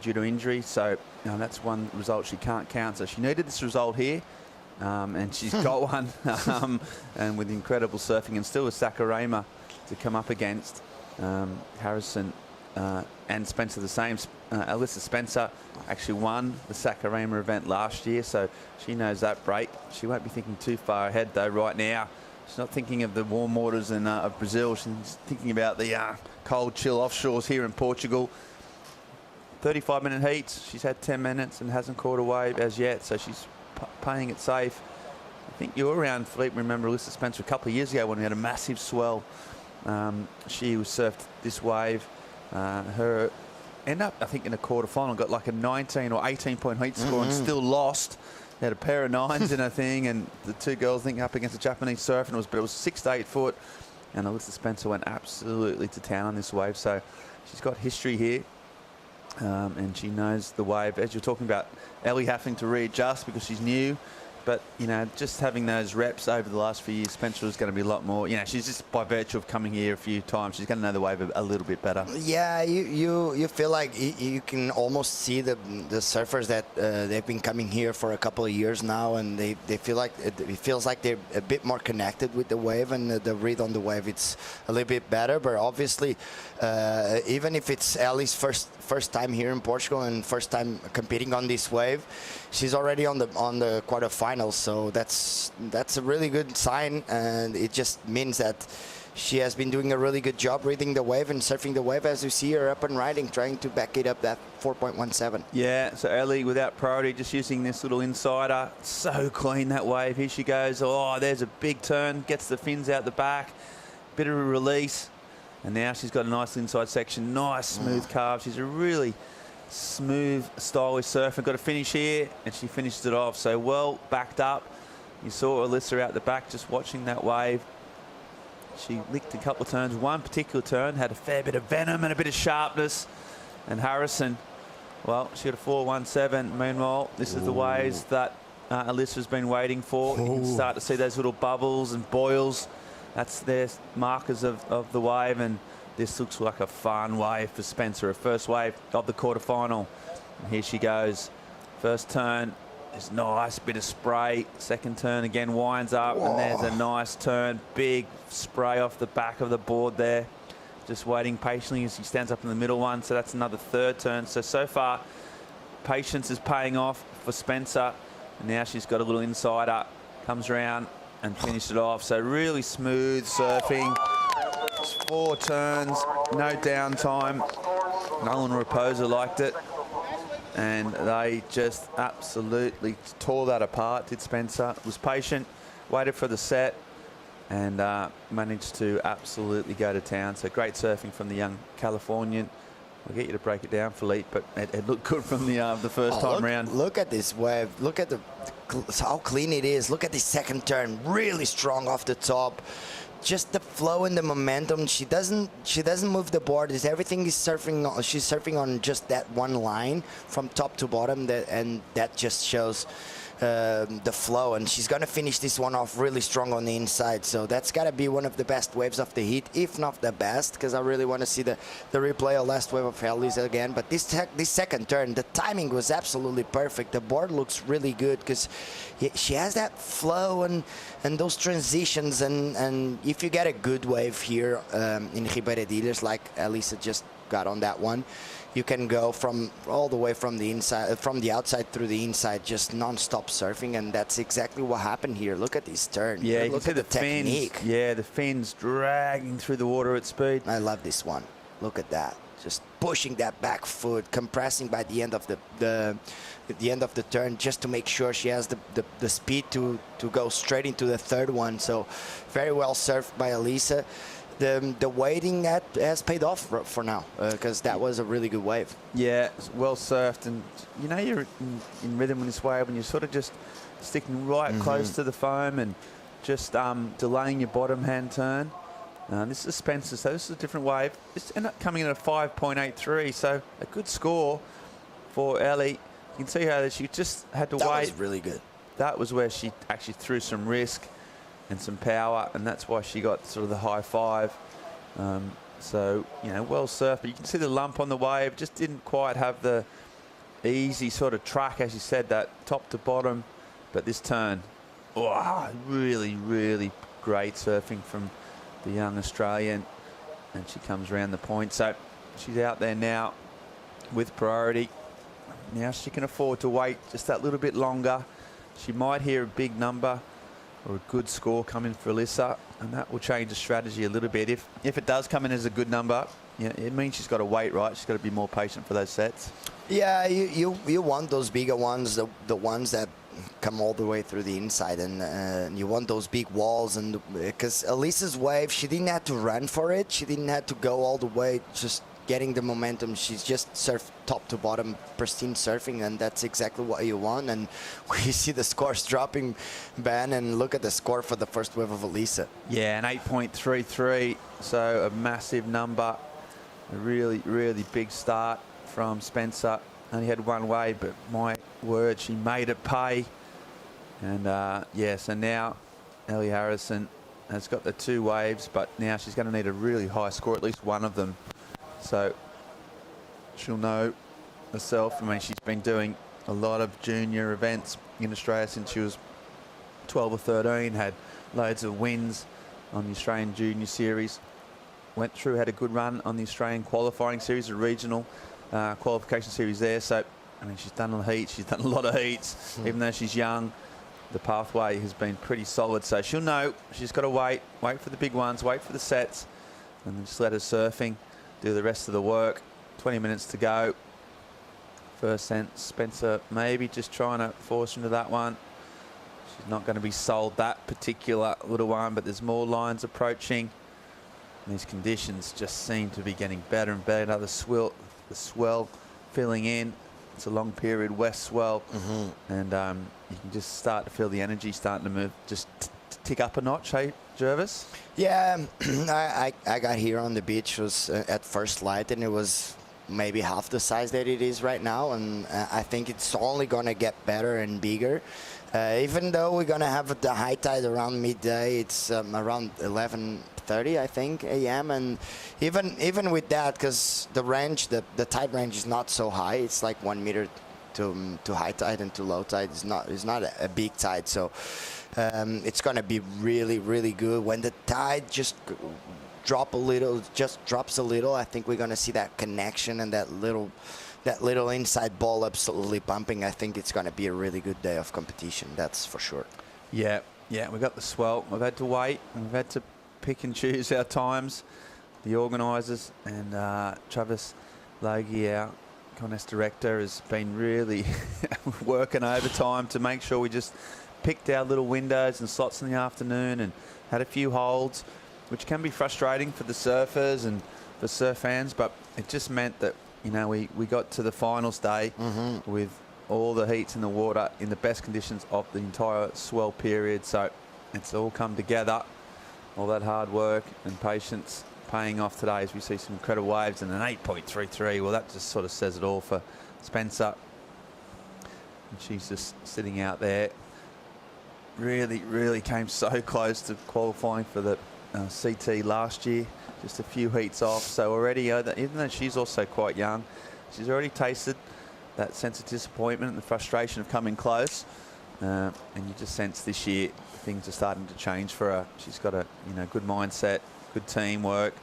due to injury, so that's one result she can't count. So she needed this result here, and she's got one. And with incredible surfing, and still with Sakurama to come up against. Harrison and Spencer the same. Alyssa Spencer actually won the Saquarema event last year, so she knows that break. She won't be thinking too far ahead, though, right now. She's not thinking of the warm waters of Brazil. She's thinking about the cold, chill offshores here in Portugal. 35-minute heats. She's had 10 minutes and hasn't caught a wave as yet, so she's playing it safe. I think you were around, Philippe, remember Alyssa Spencer a couple of years ago when we had a massive swell. She was surfed this wave. Her end up, I think, in a quarterfinal, got like a 19 or 18-point heat score and still lost. Had a pair of 9s in her thing, and the two girls, I think, up against a Japanese surf, and it was 6 to 8 foot. And Alyssa Spencer went absolutely to town on this wave, so she's got history here. And she knows the wave. As you're talking about Ellie having to readjust because she's new, but, you know, just having those reps over the last few years, Spencer is going to be a lot more. You know, she's just, by virtue of coming here a few times, she's going to know the wave a little bit better. Yeah, you feel like you can almost see the surfers that they've been coming here for a couple of years now, and they feel like it feels like they're a bit more connected with the wave, and the read on the wave, it's a little bit better. But obviously, even if it's Ellie's first time here in Portugal and first time competing on this wave, she's already on the quarterfinals, so that's a really good sign, and it just means that she has been doing a really good job reading the wave and surfing the wave, as you see her up and riding, trying to back it up that 4.17. Yeah, so Ellie without priority, just using this little insider. So clean, that wave. Here she goes. Oh, there's a big turn, gets the fins out the back, bit of a release, and now she's got a nice inside section, nice smooth carve. She's a really smooth, stylish surfer. Got a finish here, and she finishes it off. So well backed up. You saw Alyssa out the back just watching that wave. She licked a couple of turns. One particular turn had a fair bit of venom and a bit of sharpness. And Harrison, well, she got a 4.17. Meanwhile, this is the waves that Alyssa's been waiting for. You can start to see those little bubbles and boils. That's their markers of the wave, and this looks like a fun wave for Spencer. Her first wave of the quarterfinal. And here she goes. First turn is nice, bit of spray. Second turn again winds up, and there's a nice turn. Big spray off the back of the board there. Just waiting patiently as he stands up in the middle one. So that's another third turn. So far, patience is paying off for Spencer. And now she's got a little insider. Comes around and finished it off. So really smooth surfing. 4 turns, no downtime. Nolan Raposa liked it, and they just absolutely tore that apart. Did Spencer. Was patient, waited for the set, and managed to absolutely go to town. So great surfing from the young Californian. We'll get you to break it down, Philippe, but it looked good from the first time round. Look at this wave. Look at how clean it is. Look at the second turn, really strong off the top. Just the flow and the momentum. She doesn't move the board. Everything is surfing. She's surfing on just that one line from top to bottom, and that just shows the flow. And she's gonna finish this one off really strong on the inside. So that's gotta be one of the best waves of the heat, if not the best, because I really want to see the replay of last wave of Ellie's again. But this second turn, the timing was absolutely perfect. The board looks really good because she has that flow and those transitions, and if you get a good wave here in Ribeira de Ilhas, like Elisa just got on that one, you can go from all the way from the inside, from the outside through the inside, just non-stop surfing, and that's exactly what happened here. Look at this turn. Yeah, you look can see at the technique. fins. Yeah, the fins dragging through the water at speed. I love this one. Look at that. Just pushing that back foot, compressing by the end of the turn, just to make sure she has the speed to go straight into the third one. So very well surfed by Elisa. The waiting has paid off for now, because that was a really good wave. Yeah, well surfed, and you know you're in rhythm with this wave when you're sort of just sticking right close to the foam and just delaying your bottom hand turn. This is Spencer, so this is a different wave. This ended up coming in at a 5.83, so a good score for Ellie. You can see how she just had to wait. That was really good. That was where she actually threw some risk and some power, and that's why she got sort of the high 5. So, you know, well surfed, but you can see the lump on the wave. Just didn't quite have the easy sort of track, as you said, that top to bottom. But this turn, wow, really, really great surfing from the young Australian, and she comes around the point. So she's out there now with priority. Now she can afford to wait just that little bit longer. She might hear a big number or a good score coming for Alyssa, and that will change the strategy a little bit. If it does come in as a good number, yeah, it means she's got to wait, right? She's got to be more patient for those sets. Yeah, you want those bigger ones, the ones that come all the way through the inside, and you want those big walls. And because Alyssa's wave, she didn't have to run for it. She didn't have to go all the way, just getting the momentum. She's just surfed top to bottom, pristine surfing, and that's exactly what you want. And we see the scores dropping, Ben, and look at the score for the first wave of Alyssa. Yeah, an 8.33, so a massive number. A really, really big start from Spencer. Only had one wave, but my word, she made it pay. And yeah, so now Ellie Harrison has got the 2 waves, but now she's going to need a really high score, at least one of them. So she'll know herself. I mean, she's been doing a lot of junior events in Australia since she was 12 or 13, had loads of wins on the Australian Junior Series. Went through, had a good run on the Australian qualifying series, a regional qualification series there. So, I mean, she's done a heat. She's done a lot of heats. Even though she's young, the pathway has been pretty solid. So she'll know she's got to wait for the big ones, wait for the sets, and then just let her surfing do the rest of the work. 20 minutes to go. First set, Spencer maybe just trying to force into that one. She's not going to be sold that particular little one, but there's more lines approaching. And these conditions just seem to be getting better and better. The swell filling in. It's a long period west swell, and you can just start to feel the energy starting to move, just tick up a notch. Hey, Jervis? Yeah, I got here on the beach was at first light, and it was maybe half the size that it is right now, and I think it's only going to get better and bigger. Even though we're going to have the high tide around midday, it's around 11:30, I think, a.m. And even with that, because the range, the tide range is not so high. It's like 1 meter to high tide, and to low tide is not a big tide. So it's going to be really, really good. When the tide just drops a little, I think we're going to see that connection and that little inside ball absolutely pumping. I think it's going to be a really good day of competition, that's for sure. Yeah, we've got the swell. We've had to wait. We've had to pick and choose our times. The organisers and Travis Logie, our contest director, has been really working overtime to make sure we just picked our little windows and slots in the afternoon and had a few holds, which can be frustrating for the surfers and the surf fans, but it just meant that, you know, we got to the finals day with all the heats in the water in the best conditions of the entire swell period. So it's all come together, all that hard work and patience paying off today as we see some incredible waves and an 8.33. Well, that just sort of says it all for Spencer. And she's just sitting out there. Really, really came so close to qualifying for the CT last year. Just a few heats off. So already, even though she's also quite young, she's already tasted that sense of disappointment and the frustration of coming close. And you just sense this year things are starting to change for her. She's got a good mindset, good teamwork,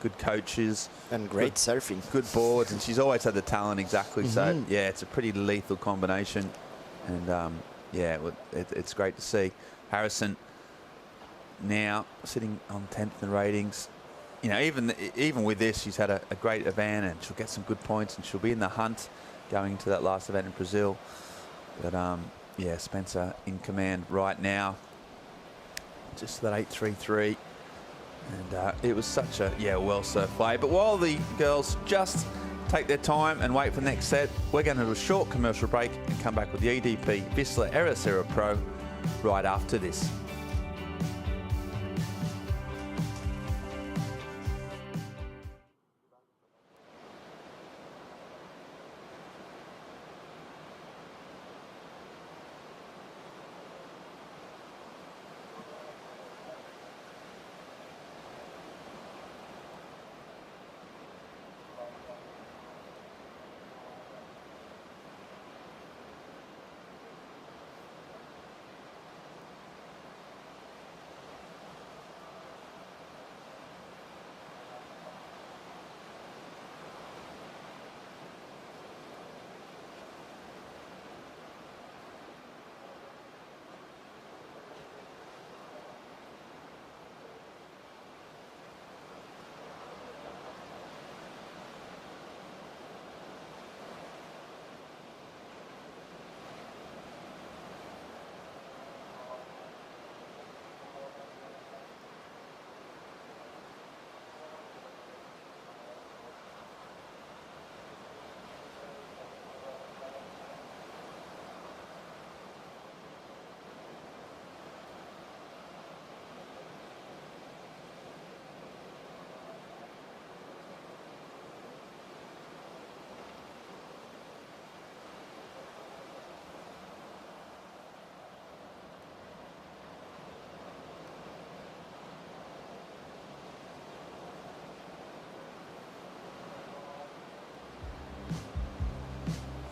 good coaches, and great surfing, good boards, and she's always had the talent. Exactly. So yeah, it's a pretty lethal combination, and yeah, it's great to see. Harrison now sitting on 10th in the ratings. You know, even with this, she's had a great event, and she'll get some good points, and she'll be in the hunt going into that last event in Brazil. But yeah, Spencer in command right now. Just that 8.33, and it was such a well surfed play. But while the girls just take their time and wait for the next set, we're going to do a short commercial break and come back with the EDP Vissla Ericeira Pro right after this.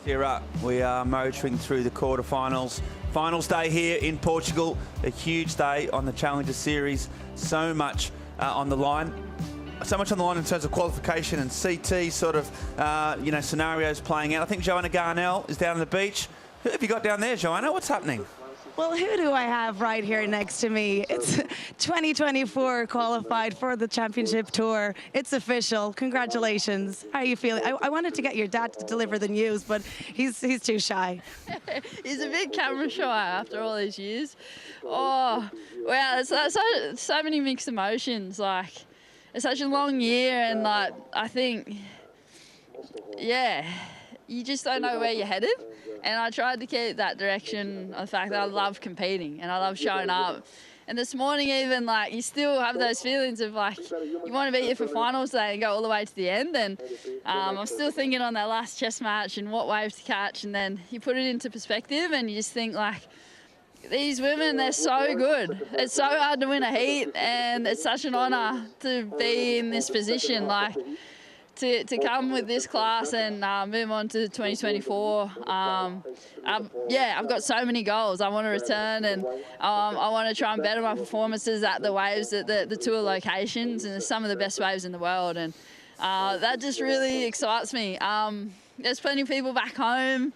Cheer up. We are motoring through the quarterfinals. Finals day here in Portugal. A huge day on the Challenger Series. So much on the line. So much on the line in terms of qualification and CT sort of, scenarios playing out. I think Joanna Garnell is down on the beach. Who have you got down there, Joanna? What's happening? Well, who do I have right here next to me? It's 2024 qualified for the championship tour. It's official. Congratulations. How are you feeling? I wanted to get your dad to deliver the news, but he's too shy. He's a bit camera shy after all these years. Oh, wow, it's so many mixed emotions. Like, it's such a long year, and like, I think, yeah, you just don't know where you're headed. And I tried to keep that direction of the fact that I love competing and I love showing up. And this morning even, like, you still have those feelings of, like, you want to be here for finals day and go all the way to the end. And I'm still thinking on that last chess match and what wave to catch. And then you put it into perspective and you just think, like, these women, they're so good. It's so hard to win a heat, and it's such an honour to be in this position. Like, to come with this class and move on to 2024. I've got so many goals. I want to return, and I want to try and better my performances at the waves at the tour locations, and some of the best waves in the world. And that just really excites me. There's plenty of people back home.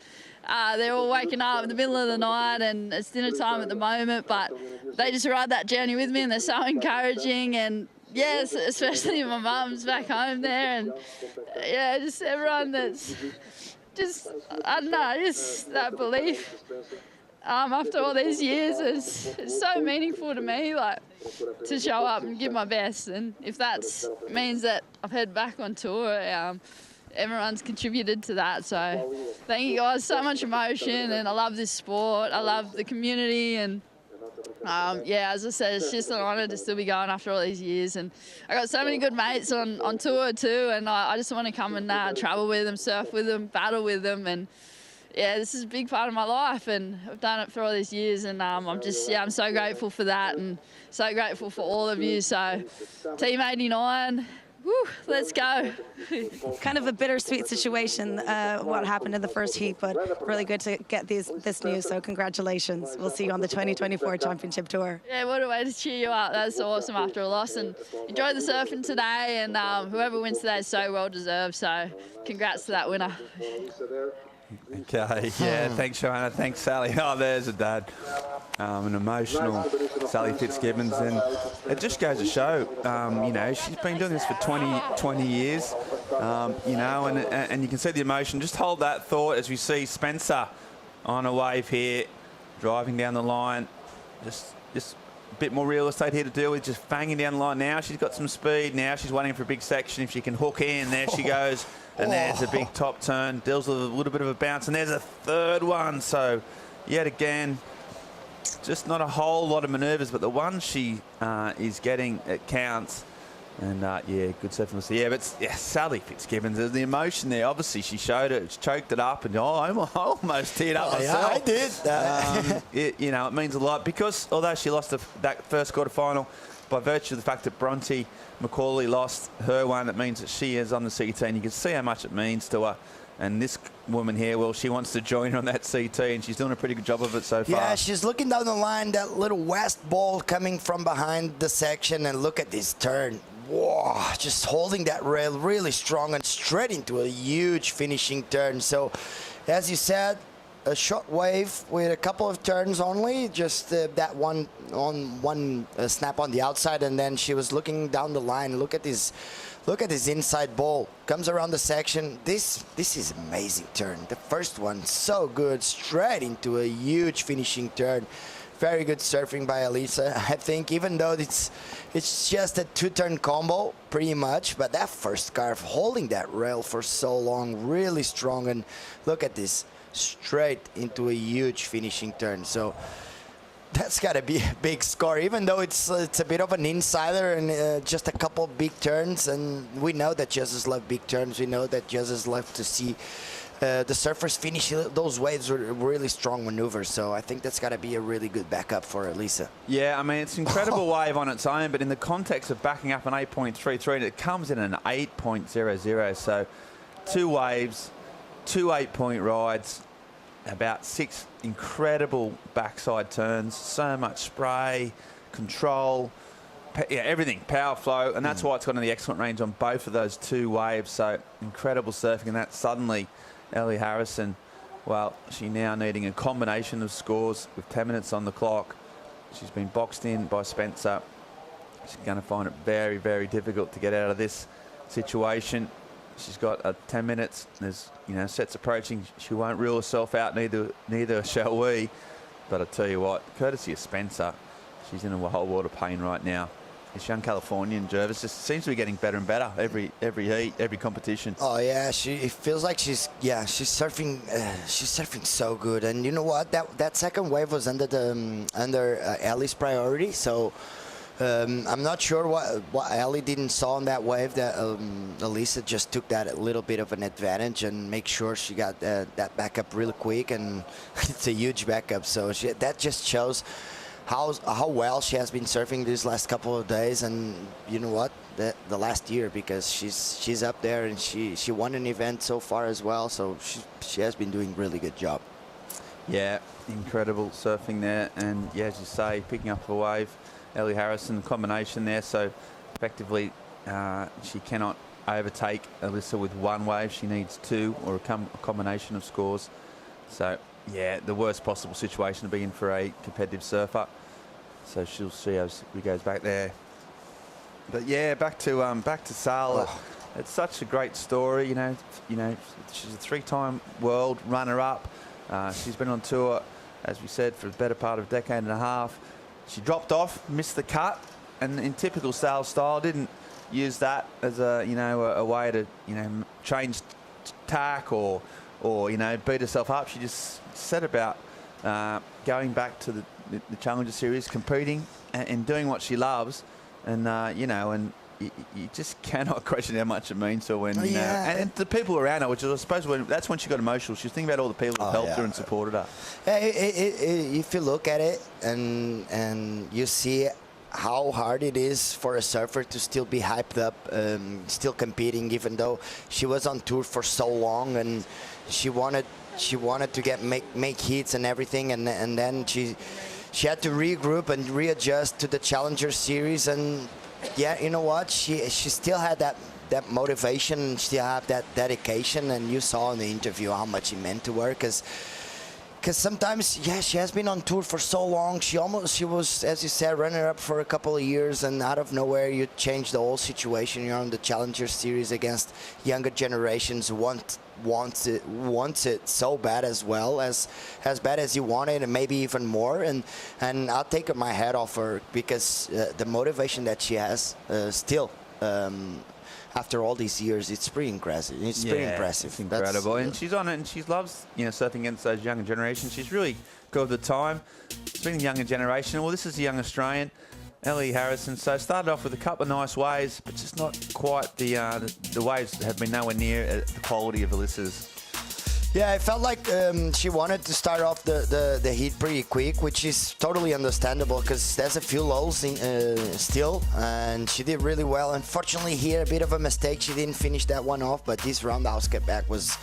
They're all waking up in the middle of the night, and it's dinner time at the moment, but they just ride that journey with me, and they're so encouraging. And yes, especially my mum's back home there, and yeah, just everyone that's just, I don't know, just that belief after all these years is so meaningful to me, like, to show up and give my best. And if that means that I've head back on tour, everyone's contributed to that. So thank you guys, so much emotion, and I love this sport, I love the community, and as I said, it's just an honour to still be going after all these years. And I got so many good mates on tour too, and I just want to come and travel with them, surf with them, battle with them. And yeah, this is a big part of my life, and I've done it for all these years, and I'm so grateful for that, and so grateful for all of you. So Team 89, woo, let's go. Kind of a bittersweet situation, what happened in the first heat, but really good to get this news, so congratulations. We'll see you on the 2024 Championship Tour. Yeah, what a way to cheer you up. That's awesome after a loss, and enjoy the surfing today, and whoever wins today is so well deserved, so congrats to that winner. Okay, yeah, thanks, Joanna. Thanks, Sally. Oh, there's a dad. An emotional Sally Fitzgibbons, and it just goes to show, she's been doing this for 20 years, and you can see the emotion. Just hold that thought as we see Spencer on a wave here, driving down the line. Just a bit more real estate here to deal with, just banging down the line now. She's got some speed. Now she's waiting for a big section. If she can hook in, there she goes. And there's a big top turn, deals with a little bit of a bounce, and there's a third one. So yet again, just not a whole lot of manoeuvres, but the one she is getting, it counts. And good surfing. Yeah, but Sally Fitzgibbons, there's the emotion there. Obviously, she showed it, choked it up, and I almost teared up myself. Yeah, I did. It means a lot, because although she lost that first quarterfinal, by virtue of the fact that Bronte McCauley lost her one, it means that she is on the CT, and you can see how much it means to her. And this woman here, well, she wants to join her on that CT, and she's doing a pretty good job of it so far. Yeah, she's looking down the line, that little west ball coming from behind the section, and look at this turn. Whoa, just holding that rail really strong and straight into a huge finishing turn. So, as you said, a short wave with a couple of turns only, just that one snap on the outside, and then she was looking down the line. Look at this inside ball, comes around the section. This is amazing turn. The first one, so good, straight into a huge finishing turn. Very good surfing by Elisa, I think, even though it's just a two-turn combo, pretty much, but that first scarf, holding that rail for so long, really strong. And look at this, straight into a huge finishing turn. So that's got to be a big score, even though it's a bit of an insider and just a couple big turns. And we know that judges love big turns. We know that judges love to see the surfers finish those waves with really strong maneuvers. So I think that's got to be a really good backup for Elisa. Yeah, I mean, it's an incredible wave on its own, but in the context of backing up an 8.33, and it comes in an 8.00. So two waves, 2 8-point rides, about 6 incredible backside turns, so much spray, control, everything, power flow, and that's why it's got an excellent range on both of those 2 waves. So incredible surfing, and that suddenly Ellie Harrison, well, she's now needing a combination of scores with 10 minutes on the clock. She's been boxed in by Spencer. She's going to find it very, very difficult to get out of this situation. She's got 10 minutes. There's, sets approaching. She won't rule herself out, neither shall we. But I tell you what, courtesy of Spencer, she's in a whole world of pain right now. This young Californian, Jervis, just seems to be getting better and better every heat, every competition. Oh yeah, it feels like she's surfing so good. And you know what? That second wave was under Ellie's priority. So I'm not sure what Ellie didn't saw on that wave that Elisa just took that a little bit of an advantage and make sure she got that backup really quick, and it's a huge backup. So that just shows how well she has been surfing these last couple of days, and you know what, the last year, because she's up there and she won an event so far as well, so she has been doing really good job. Yeah, incredible surfing there, and yeah, as you say, picking up a wave. Ellie Harrison combination there, so effectively she cannot overtake Alyssa with 1 wave. She needs 2 or a combination of scores. So yeah, the worst possible situation to be in for a competitive surfer. So she'll see as we goes back there. But yeah, back to Sal. Oh. It's such a great story. She's a 3-time world runner-up. She's been on tour, as we said, for the better part of a decade and a half. She dropped off, missed the cut, and in typical Sal style, didn't use that as a way to change tack or beat herself up. She just set about going back to the Challenger Series, competing and doing what she loves, and and you just cannot question how much it means to her when and the people around her, which is, I suppose, that's when she got emotional. She was thinking about all the people who helped her and supported her. If you look at it and you see how hard it is for a surfer to still be hyped up, still competing, even though she was on tour for so long and she wanted to make hits and everything, and then she had to regroup and readjust to the Challenger Series. And yeah, you know what, she still had that motivation, still had that dedication, and you saw in the interview how much it meant to her, because sometimes, yeah, she has been on tour for so long. She was, as you said, runner-up for a couple of years, and out of nowhere you change the whole situation. You're on the Challenger Series against younger generations who wants it so bad as well, as bad as you want it, and maybe even more. And I'll take my hat off her, because the motivation that she has still after all these years, it's pretty impressive. It's pretty impressive. It's incredible. And she's on it, and she loves surfing against those younger generations. She's really good at the time. Speaking of younger generation, well, this is a young Australian, Ellie Harrison. So started off with a couple of nice waves, but just not quite the waves have been nowhere near the quality of Alyssa's. Yeah, it felt like she wanted to start off the heat pretty quick, which is totally understandable, because there's a few lulls still, and she did really well. Unfortunately here, a bit of a mistake. She didn't finish that one off, but this roundhouse get back was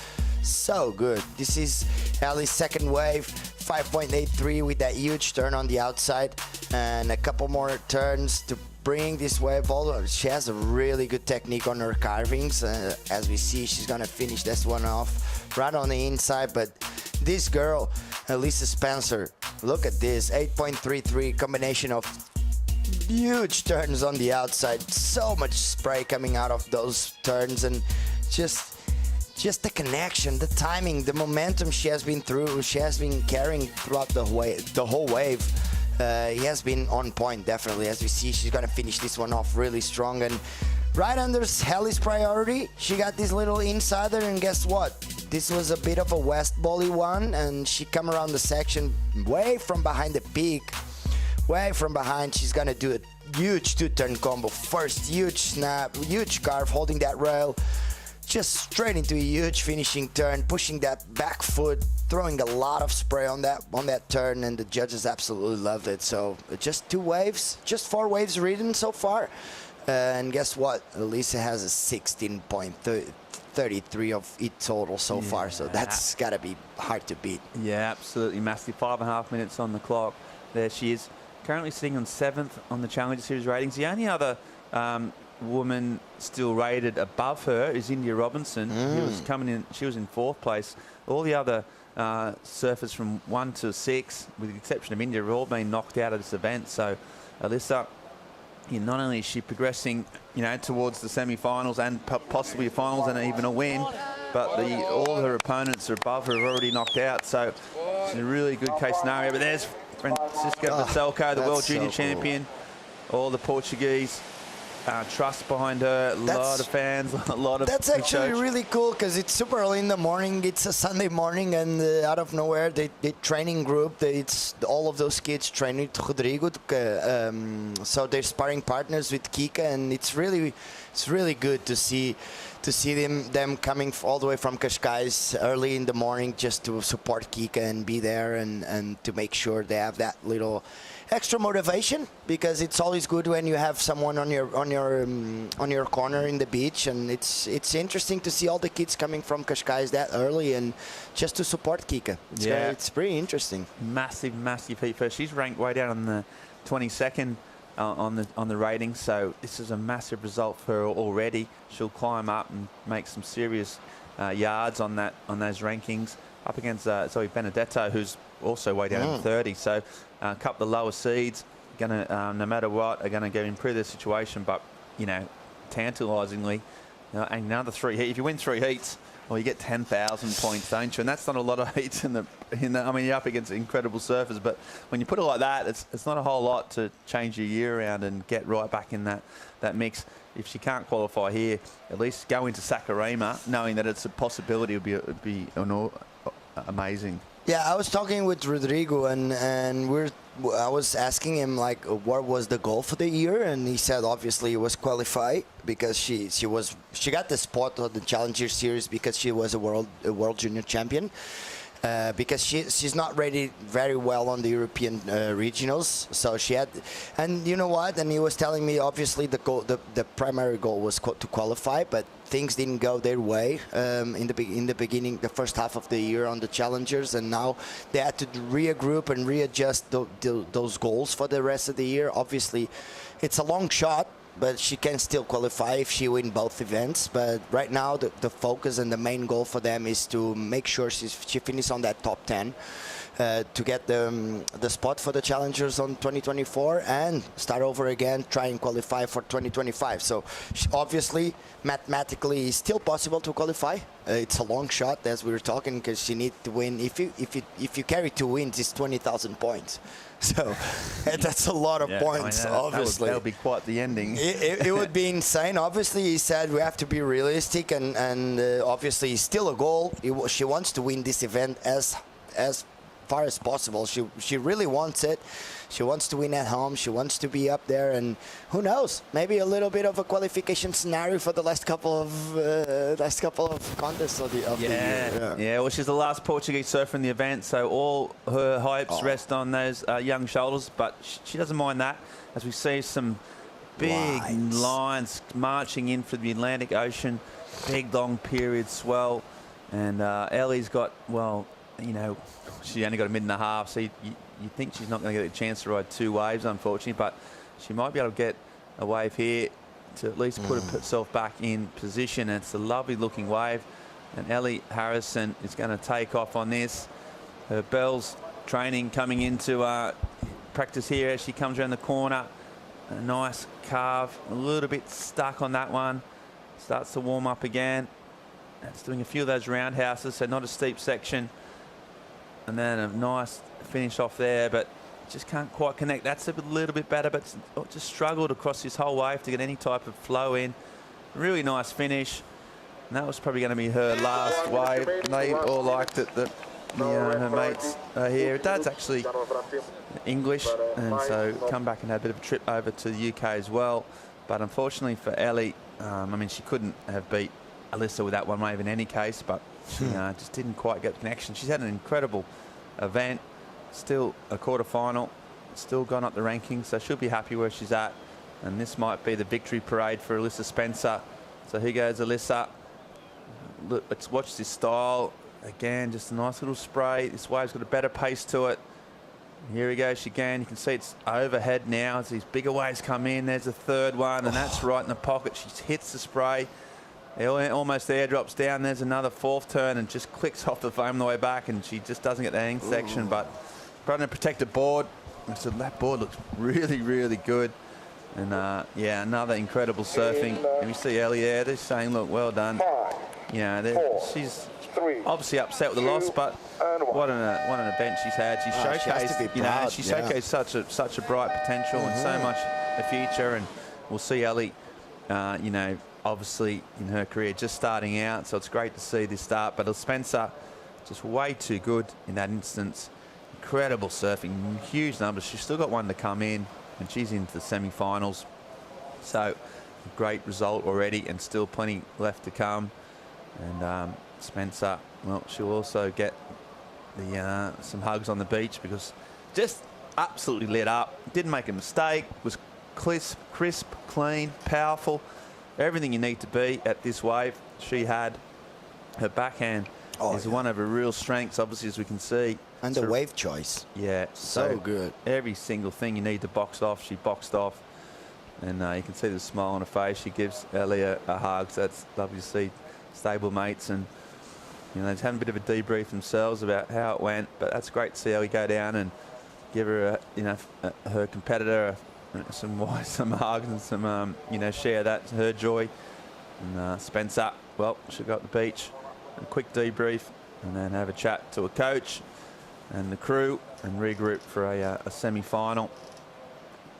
so good. This is Ellie's second wave, 5.83 with that huge turn on the outside, and a couple more turns to bring this wave all. She has a really good technique on her carvings. As we see, she's gonna finish this one off right on the inside. But this girl, Elisa Spencer, look at this, 8.33 combination of huge turns on the outside, so much spray coming out of those turns, and just the connection, the timing, the momentum she has been carrying throughout the whole wave. He has been on point, definitely. As we see, she's gonna finish this one off really strong, and right under Helly's priority, she got this little insider, and guess what? This was a bit of a west volley one, and she come around the section way from behind the peak, way from behind. She's gonna do a huge 2-turn combo. First huge snap, huge carve, holding that rail, just straight into a huge finishing turn, pushing that back foot, throwing a lot of spray on that turn, and the judges absolutely loved it. So just 2 waves, just 4 waves ridden so far, and guess what? Elisa has a 16.3 33 of it total so far, so that's got to be hard to beat. Yeah, absolutely massive. 5.5 minutes on the clock. There she is. Currently sitting on 7th on the Challenger Series ratings. The only other woman still rated above her is India Robinson. Who was coming in. She was in 4th place. All the other surfers from 1 to 6, with the exception of India, have all been knocked out of this event. So Alyssa, not only is she progressing, towards the semi-finals and possibly finals and even a win, but all her opponents are above her, have already knocked out. So it's a really good case scenario. But there's Francisca Baselko, the World Junior Champion. All the Portuguese trust behind her. A lot of fans, a lot of. That's actually really cool because it's super early in the morning. It's a Sunday morning, and out of nowhere, the training group. It's all of those kids training with Rodrigo. So they're sparring partners with Kika, and it's really good to see them coming all the way from Cascais early in the morning just to support Kika and be there and to make sure they have that little extra motivation, because it's always good when you have someone on your corner in the beach, and it's interesting to see all the kids coming from Cascais that early and just to support Kika. It's pretty interesting. Massive heat first. She's ranked way down on the 22nd on the rating, so this is a massive result for her already. She'll climb up and make some serious yards on those rankings up against Zoe Benedetto, who's also way down in 30. So a couple of lower seeds, gonna no matter what, are gonna improve their situation. But tantalisingly, another 3 heats. If you win 3 heats, well, you get 10,000 points, don't you? And that's not a lot of heats in the. I mean, you're up against incredible surfers, but when you put it like that, it's not a whole lot to change your year around and get right back in that mix. If she can't qualify here, at least go into Sakurima, knowing that it's a possibility, would be amazing. Yeah, I was talking with Rodrigo, and I was asking him like what was the goal for the year, and he said obviously it was qualify, because she got the spot on the Challenger Series because she was a world junior champion. Because she's not rated very well on the European regionals, so she had, and you know what? And he was telling me obviously the primary goal was to qualify, but things didn't go their way in the beginning, the first half of the year on the challengers, and now they had to regroup and readjust those goals for the rest of the year. Obviously, it's a long shot, but she can still qualify if she win both events. But right now, the focus and the main goal for them is to make sure she finishes on that top 10 to get the spot for the challengers on 2024 and start over again, try and qualify for 2025. So obviously, mathematically, it's still possible to qualify. It's a long shot, as we were talking, because she needs to win. If you carry 2 wins, it's 20,000 points. So that's a lot of points, obviously. That would be quite the ending. It would be insane. Obviously, he said we have to be realistic, and obviously, it's still a goal. She wants to win this event as far as possible. She really wants it. She wants to win at home. She wants to be up there, and who knows? Maybe a little bit of a qualification scenario for the last couple of contests of the year. Yeah. Well, she's the last Portuguese surfer in the event, so all her hopes rest on those young shoulders. But she doesn't mind that, as we see some big lines marching in for the Atlantic Ocean, big long period swell, and Ellie's got, well, she only got a minute and a half, so you think she's not going to get a chance to ride 2 waves, unfortunately, but she might be able to get a wave here to at least put herself back in position. And it's a lovely looking wave, and Ellie Harrison is going to take off on this. Her bells training coming into practice here as she comes around the corner. A nice carve, a little bit stuck on that one. Starts to warm up again. It's doing a few of those roundhouses, so not a steep section. And then a nice finish off there, but just can't quite connect. That's a little bit better, but just struggled across this whole wave to get any type of flow in. Really nice finish. And that was probably going to be her last wave. They all liked it that her mates are here. Dad's actually English, and so come back and had a bit of a trip over to the UK as well. But unfortunately for Ellie, I mean, she couldn't have beat Alyssa with that one wave in any case, but she just didn't quite get the connection. She's had an incredible event, still a quarterfinal, still gone up the rankings, so she'll be happy where she's at. And this might be the victory parade for Alyssa Spencer. So here goes Alyssa. look, let's watch this style. Again, just a nice little spray. This wave's got a better pace to it. Here he goes again. You can see it's overhead now as these bigger waves come in. There's a third one, and that's right in the pocket. She hits the spray. It almost airdrops down. There's another fourth turn and just clicks off the foam on the way back, and she just doesn't get the hang section. But trying to protect the board. So that board looks really, really good. And yeah, another incredible surfing. And we see Ellie there. They're saying, look, well done. You know, she's obviously upset with the loss, but what an event she's had. She's showcased, you know, she showcased such a bright potential and so much a future. And we'll see Ellie, you know, obviously in her career just starting out. So it's great to see this start. But Spencer, just way too good in that instance. Incredible surfing, huge numbers. She's still got one to come in, and she's into the semi-finals. So great result already, and still plenty left to come. And Spencer, well, she'll also get the some hugs on the beach, because just absolutely lit up. Didn't make a mistake. Was crisp, clean, powerful. Everything you need to be at this wave. She had. Her backhand is one of her real strengths, obviously, as we can see. And the wave choice. Yeah, so good. Every single thing you need to box off, she boxed off. And you can see the smile on her face. She gives Ellie a hug. So that's lovely to see stable mates. And, you know, they're having a bit of a debrief themselves about how it went. But that's great to see Ellie go down and give her, you know, her competitor some hugs and some, you know, share that, her joy. And Spencer, well, she'll go up the beach, a quick debrief, and then have a chat to a coach and the crew and regroup for a semi-final.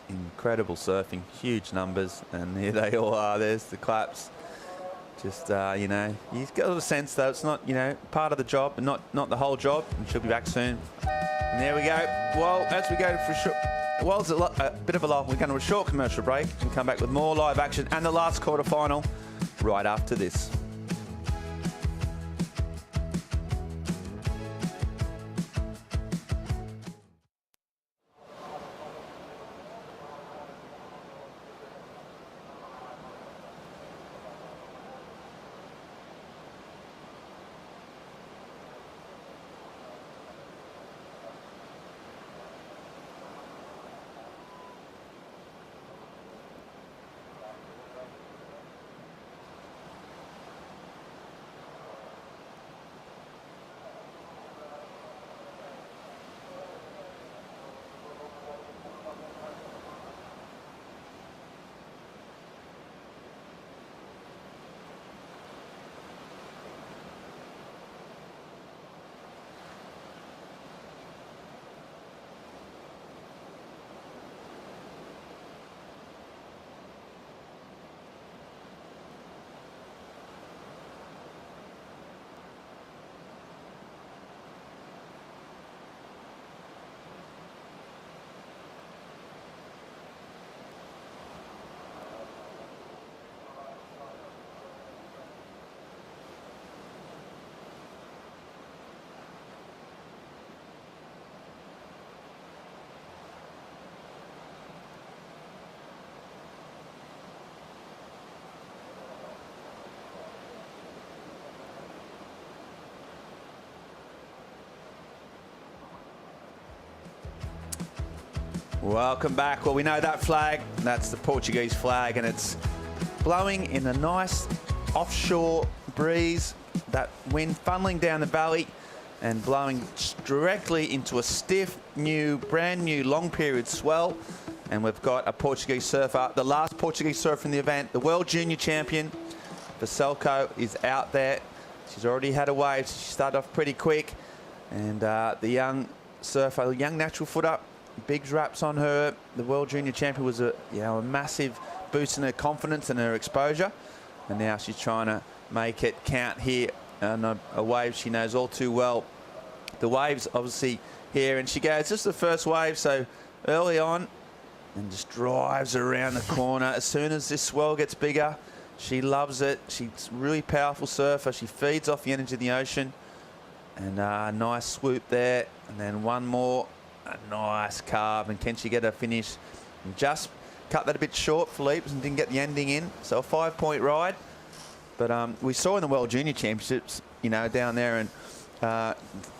Incredible surfing, huge numbers, and here they all are. There's the claps. Just, you know, you've got a sense, though, it's not, you know, part of the job, but not the whole job, and she'll be back soon. And there we go. Well, as we go for it's a bit of a lull. We're going to a short commercial break and come back with more live action and the last quarterfinal right after this. Welcome back. Well, we know that flag, that's the Portuguese flag, and it's blowing in a nice offshore breeze, that wind funneling down the valley and blowing directly into a stiff, brand new long period swell. And we've got a Portuguese surfer, the last Portuguese surfer in the event, the world junior champion, Frederico, is out there. She's already had a wave, so she started off pretty quick. And the young surfer, young natural footer, big wraps on her. The world junior champion was a massive boost in her confidence and her exposure, and now she's trying to make it count here on a wave she knows all too well. The waves obviously here, and she goes just the first wave, so early on, and just drives around the corner. As soon as this swell gets bigger, she loves it. She's a really powerful surfer. She feeds off the energy of the ocean, and a nice swoop there, and then one more. A nice carve, and can she get a finish? And just cut that a bit short, Philippe, and didn't get the ending in. So a 5-point ride. But we saw in the World Junior Championships, you know, down there in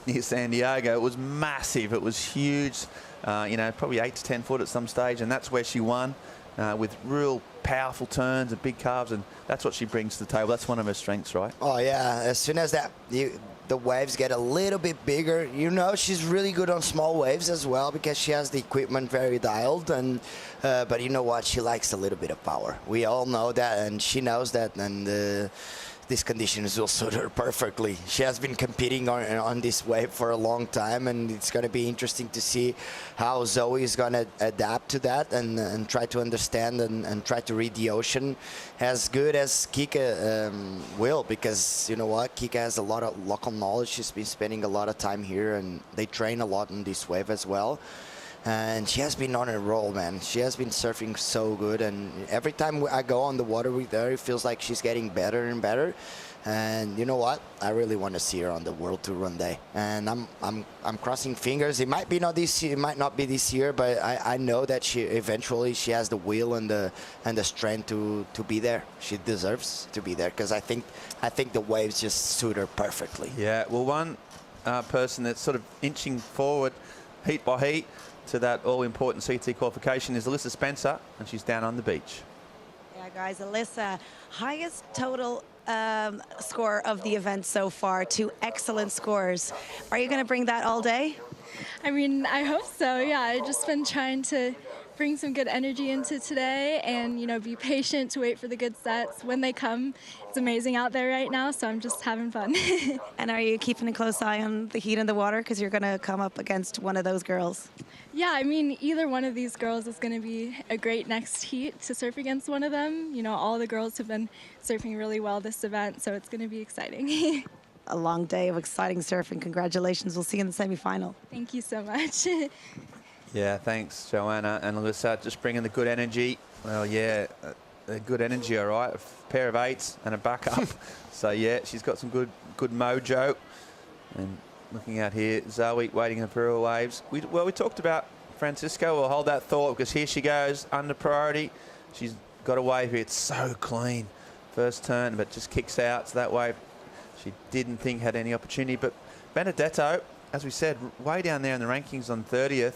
near San Diego, it was massive. It was huge, you know, probably 8 to 10 foot at some stage, and that's where she won with real powerful turns and big carves, and that's what she brings to the table. That's one of her strengths, right? Oh yeah, as soon as the waves get a little bit bigger, you know, she's really good on small waves as well because she has the equipment very dialed. And but you know what, she likes a little bit of power. We all know that, and she knows that, and these conditions will suit her perfectly. She has been competing on this wave for a long time, and it's going to be interesting to see how Zoe is going to adapt to that and try to understand and try to read the ocean as good as Kika will, because you know what, Kika has a lot of local knowledge. She's been spending a lot of time here, and they train a lot on this wave as well. And she has been on a roll, man. She has been surfing so good, and every time I go on the water with her, it feels like she's getting better and better. And you know what? I really want to see her on the World Tour one day. And I'm crossing fingers. It might be not this year, it might not be this year, but I know that she eventually she has the will and the strength to be there. She deserves to be there because I think the waves just suit her perfectly. Yeah. Well, one person that's sort of inching forward, heat by heat, to that all-important CT qualification is Alyssa Spencer, and she's down on the beach. Yeah, guys, Alyssa, highest total score of the event so far, 2 excellent scores. Are you going to bring that all day? I mean, I hope so, yeah. I've just been trying to bring some good energy into today and, you know, be patient to wait for the good sets. When they come, it's amazing out there right now, so I'm just having fun. And are you keeping a close eye on the heat in the water because you're going to come up against one of those girls? Yeah, I mean, either one of these girls is going to be a great next heat to surf against one of them. You know, all the girls have been surfing really well this event, so it's going to be exciting. A long day of exciting surfing. Congratulations. We'll see you in the semifinal. Thank you so much. Yeah, thanks, Joanna and Alyssa, just bringing the good energy. Well, yeah, good energy, all right. A pair of 8s and a backup. So, yeah, she's got some good mojo. And looking out here, Zoe waiting for her waves. We talked about Francisco. We'll hold that thought because here she goes under priority. She's got a wave here. It's so clean. First turn, but just kicks out. So that wave she didn't think had any opportunity. But Benedetto, as we said, way down there in the rankings on 30th.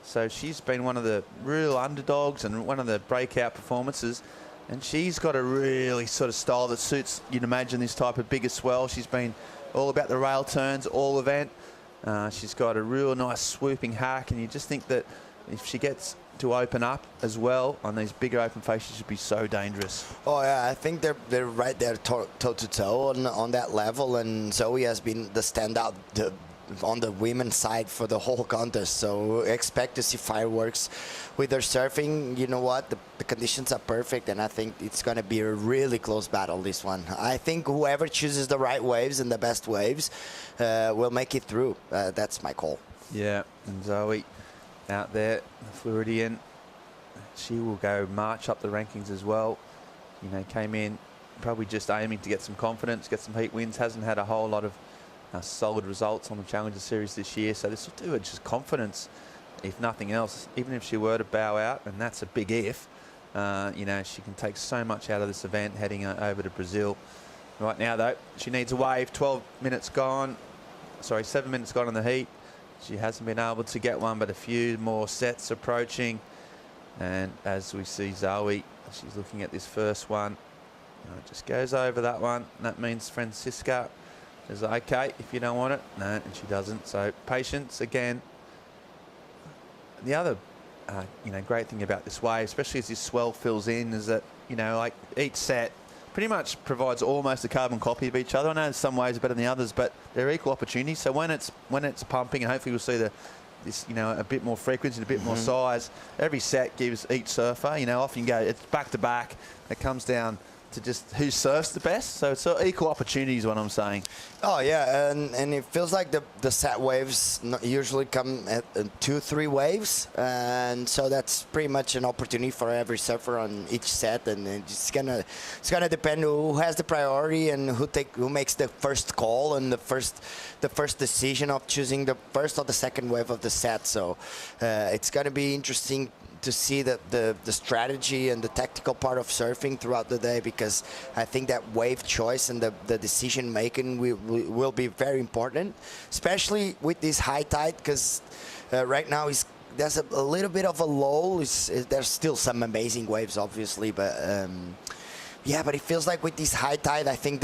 So she's been one of the real underdogs and one of the breakout performances. And she's got a really sort of style that suits, you'd imagine, this type of bigger swell. She's been all about the rail turns, all event. She's got a real nice swooping hack, and you just think that if she gets to open up as well on these bigger open faces, she'd be so dangerous. Oh yeah, I think they're right there toe to toe on that level, and Zoe has been the standout on the women's side for the whole contest, so expect to see fireworks with her surfing. You know what, the conditions are perfect, and I think it's going to be a really close battle, this one. I think whoever chooses the right waves and the best waves will make it through. That's my call. Yeah, and Zoe out there, the Floridian, she will go march up the rankings as well. You know, came in probably just aiming to get some confidence, get some heat wins, hasn't had a whole lot of solid results on the Challenger Series this year, so this will do her just confidence, if nothing else. Even if she were to bow out, and that's a big if, you know, she can take so much out of this event heading over to Brazil. Right now, though, she needs a wave. 12 minutes gone. Sorry, 7 minutes gone on the heat. She hasn't been able to get one, but a few more sets approaching. And as we see Zoe, she's looking at this first one. Just goes over that one. That means Francisca is okay if you don't want it. No, and she doesn't. So patience again. The other, you know, great thing about this wave, especially as this swell fills in, is that, you know, like each set pretty much provides almost a carbon copy of each other. I know some waves are better than the others, but they're equal opportunities. So when it's pumping, and hopefully we'll see this, you know, a bit more frequency, a bit more size. Every set gives each surfer, you know, often you go, it's back to back. It comes down to just who surfs the best. So it's equal opportunities, what I'm saying. Oh yeah, and it feels like the set waves usually come at 2-3 waves, and so that's pretty much an opportunity for every surfer on each set, and it's gonna depend who has the priority and who makes the first call and the first decision of choosing the first or the second wave of the set. So it's gonna be interesting to see the strategy and the tactical part of surfing throughout the day, because I think that wave choice and the decision making will be very important, especially with this high tide, because right now there's a little bit of a lull. There's still some amazing waves, obviously, but yeah, but it feels like with this high tide, I think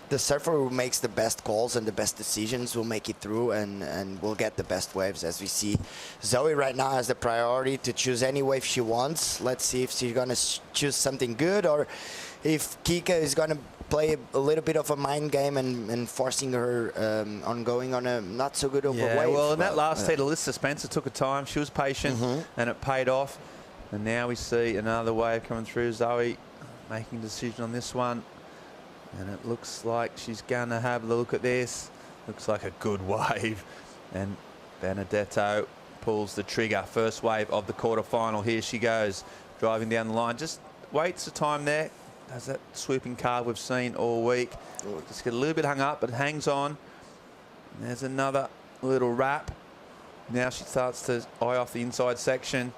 the surfer who makes the best calls and the best decisions will make it through and will get the best waves. As we see, Zoe right now has the priority to choose any wave she wants. Let's see if she's going to choose something good, or if Kika is going to play a little bit of a mind game and forcing her on going on a not so good of a wave. Well, in that last heat, Alyssa Spencer took her time. She was patient, and it paid off. And now we see another wave coming through. Zoe making a decision on this one. And it looks like she's going to have a look at this. Looks like a good wave. And Benedetto pulls the trigger. First wave of the quarterfinal. Here she goes, driving down the line. Just waits the time there. Does that swooping carve we've seen all week. Just get a little bit hung up, but hangs on. And there's another little wrap. Now she starts to eye off the inside section.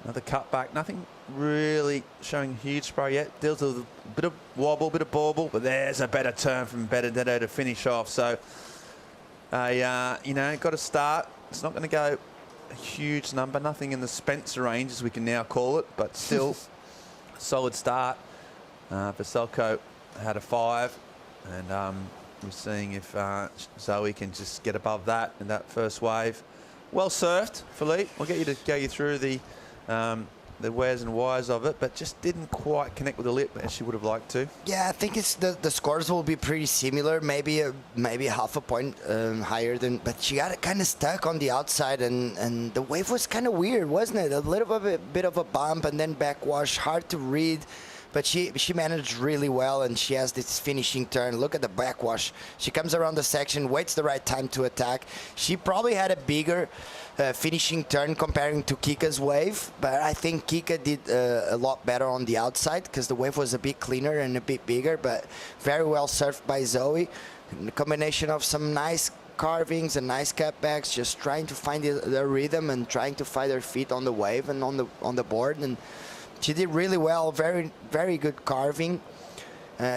Another cutback. Nothing really showing huge spray yet. Deals with a bit of wobble, bit of bauble, but there's a better turn from Benedetto to finish off. So, you know, got to start. It's not going to go a huge number. Nothing in the Spencer range, as we can now call it, but still a solid start. Vaselko had a 5, and we're seeing if Zoe can just get above that in that first wave. Well surfed, Philippe. We'll get you to go you through the wheres and whys of it, but just didn't quite connect with the lip as she would have liked to. Yeah, I think it's the scores will be pretty similar, maybe half a point higher than, but she got it kind of stuck on the outside, and the wave was kind of weird, wasn't it? A little bit of a bump and then backwash, hard to read. But she managed really well, and she has this finishing turn. Look at the backwash. She comes around the section, waits the right time to attack. She probably had a bigger finishing turn comparing to Kika's wave, but I think Kika did a lot better on the outside because the wave was a bit cleaner and a bit bigger, but very well surfed by Zoe. A combination of some nice carvings and nice cutbacks, just trying to find the rhythm and trying to find her feet on the wave and on the board. And she did really well, very, very good carving.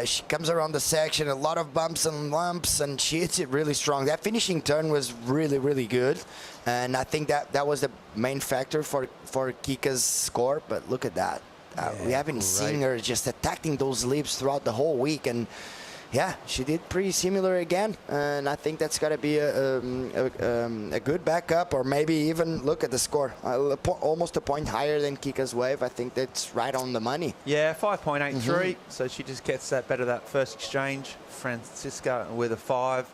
She comes around the section, a lot of bumps and lumps, and she hits it really strong. That finishing turn was really, really good. And I think that was the main factor for Kika's score. But look at that. We haven't seen her just attacking those lips throughout the whole week. And yeah, she did pretty similar again, and I think that's got to be a good backup, or maybe even look at the score, almost a point higher than Kika's wave. I think that's right on the money. Yeah, 5.83. So she just gets that better that first exchange. Francisca with a 5.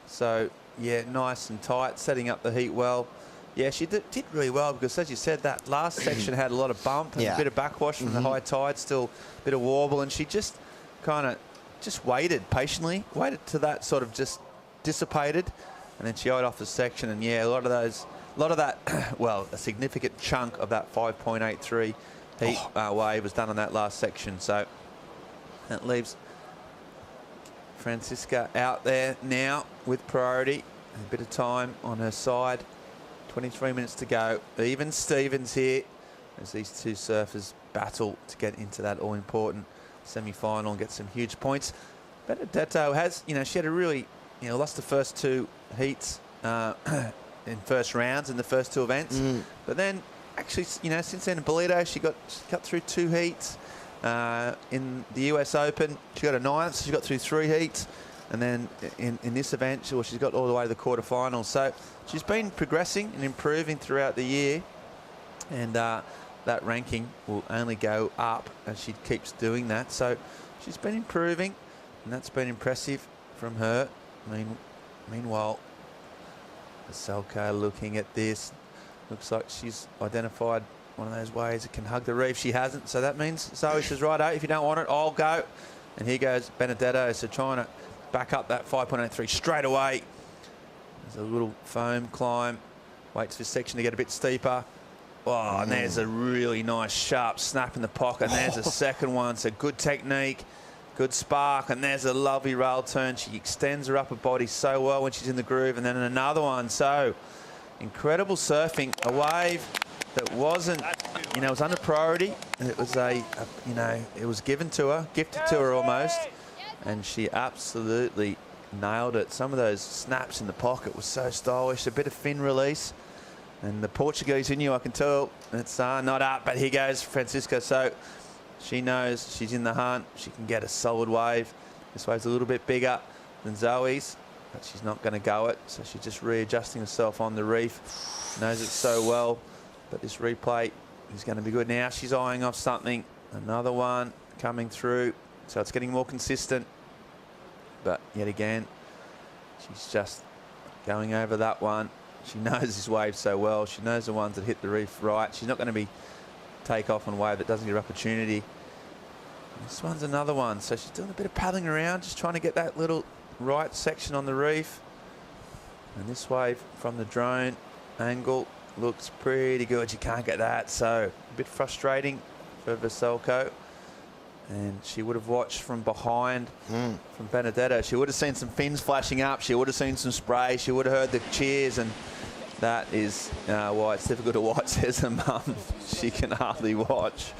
So yeah, nice and tight, setting up the heat well. Yeah, she did really well because, as you said, that last section had a lot of bump and a bit of backwash from the high tide, still a bit of warble, and she just kind of waited patiently, waited till that sort of just dissipated, and then she eyed off the section. And yeah, a lot of that, well, a significant chunk of that 5.83 heat wave was done on that last section. So that leaves Francisca out there now with priority, a bit of time on her side. 23 minutes to go. Even Stevens here as these two surfers battle to get into that all-important semi-final and get some huge points. Benedetto has, she had a really, lost the first 2 heats in first rounds in the first 2 events. But then, actually, since then in Bolito, she got through 2 heats. In the US Open, she got a 9th, so she got through 3 heats. And then in this event, she's got all the way to the quarterfinals. So she's been progressing and improving throughout the year. And that ranking will only go up as she keeps doing that. So she's been improving, and that's been impressive from her. Meanwhile, Vaselko looking at this. Looks like she's identified one of those ways that can hug the reef. She hasn't, so that means Zoe says, right, if you don't want it, I'll go. And here goes Benedetto, so trying to back up that 5.83 straight away. There's a little foam climb. Waits for section to get a bit steeper. Oh, and there's a really nice sharp snap in the pocket. And there's a second one. So good technique, good spark. And there's a lovely rail turn. She extends her upper body so well when she's in the groove. And then another one. So incredible surfing. A wave that wasn't, you know, it was under priority. It was you know, it was given to her, gifted to her almost, and she absolutely nailed it. Some of those snaps in the pocket was so stylish, a bit of fin release. And the Portuguese in you, I can tell, it's not up, but here goes Francisco. So she knows she's in the hunt. She can get a solid wave. This wave's a little bit bigger than Zoe's, but she's not going to go it. So she's just readjusting herself on the reef. Knows it so well, but this replay is going to be good. Now she's eyeing off something. Another one coming through. So it's getting more consistent. But yet again, she's just going over that one. She knows this wave so well. She knows the ones that hit the reef right. She's not going to be take off on a wave that doesn't get her opportunity. This one's another one. So she's doing a bit of paddling around, just trying to get that little right section on the reef. And this wave from the drone angle looks pretty good. You can't get that. So a bit frustrating for Vasilko. And she would have watched from behind from Benedetto. She would have seen some fins flashing up. She would have seen some spray. She would have heard the cheers. And that is why it's difficult to watch, says her mum. She can hardly watch.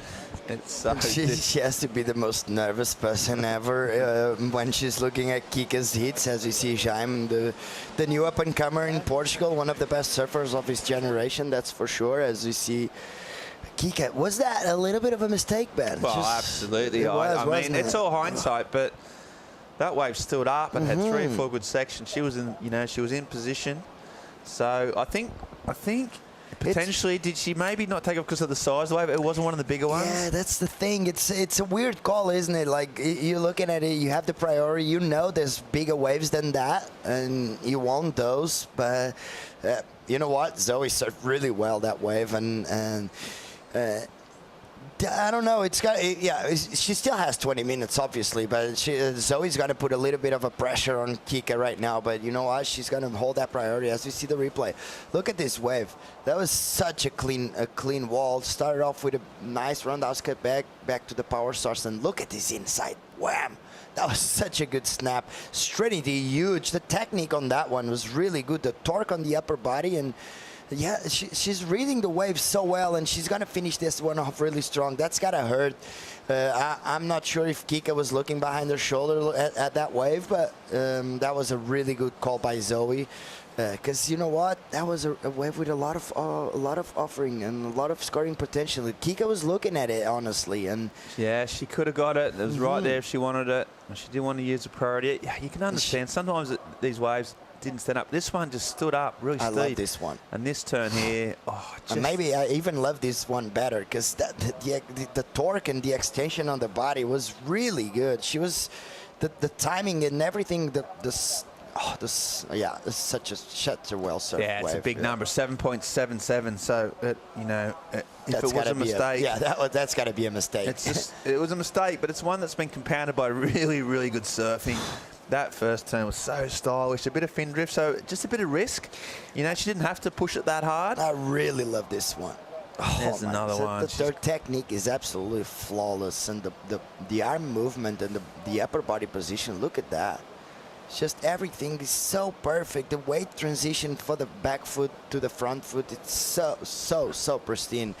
It's so she has to be the most nervous person ever when she's looking at Kika's hits. As we see Jaime, the new up-and-comer in Portugal, one of the best surfers of his generation, that's for sure. As we see Kika, was that a little bit of a mistake, Ben? Well, absolutely. I mean, it's all hindsight, but that wave stood up and had 3 or 4 good sections. She was in, you know, she was in position. So I think potentially, did she maybe not take off because of the size of the wave? It wasn't one of the bigger ones. Yeah, that's the thing. It's a weird call, isn't it? Like, you're looking at it, you have the priority. You know there's bigger waves than that, and you want those. But you know what? Zoe surfed really well that wave, and I don't know. It's got, yeah. She still has 20 minutes, obviously, but Zoe's got to put a little bit of a pressure on Kika right now. But you know what? She's going to hold that priority as we see the replay. Look at this wave. That was such a clean wall. Started off with a nice roundhouse cut back to the power source, and look at this inside. Wham! That was such a good snap. Straight into huge. The technique on that one was really good. The torque on the upper body, and yeah, she's reading the wave so well, and she's going to finish this one off really strong. That's got to hurt. I'm not sure if Kika was looking behind her shoulder at that wave, but that was a really good call by Zoe. Because you know what, that was a wave with a lot of offering and a lot of scoring potential. Kika was looking at it honestly, and yeah, she could have got it. It was right there if she wanted it. She didn't want to use the priority. Yeah, you can understand. Sometimes these waves didn't stand up. This one just stood up really steep. I love this one. And this turn here, and maybe I even love this one better because the torque and the extension on the body was really good. She was the timing and everything. Yeah, it's such a well surfed wave. Yeah, it's a big number, 7.77. So you know, if it was a mistake, that's got to be a mistake. It's just, it was a mistake, but it's one that's been compounded by really good surfing. That first turn was so stylish, a bit of fin drift, so just a bit of risk. You know, she didn't have to push it that hard. I really love this one. There's another one. The technique is absolutely flawless, and the arm movement and the upper body position, look at that. It's just everything is so perfect. The weight transition for the back foot to the front foot, it's so pristine.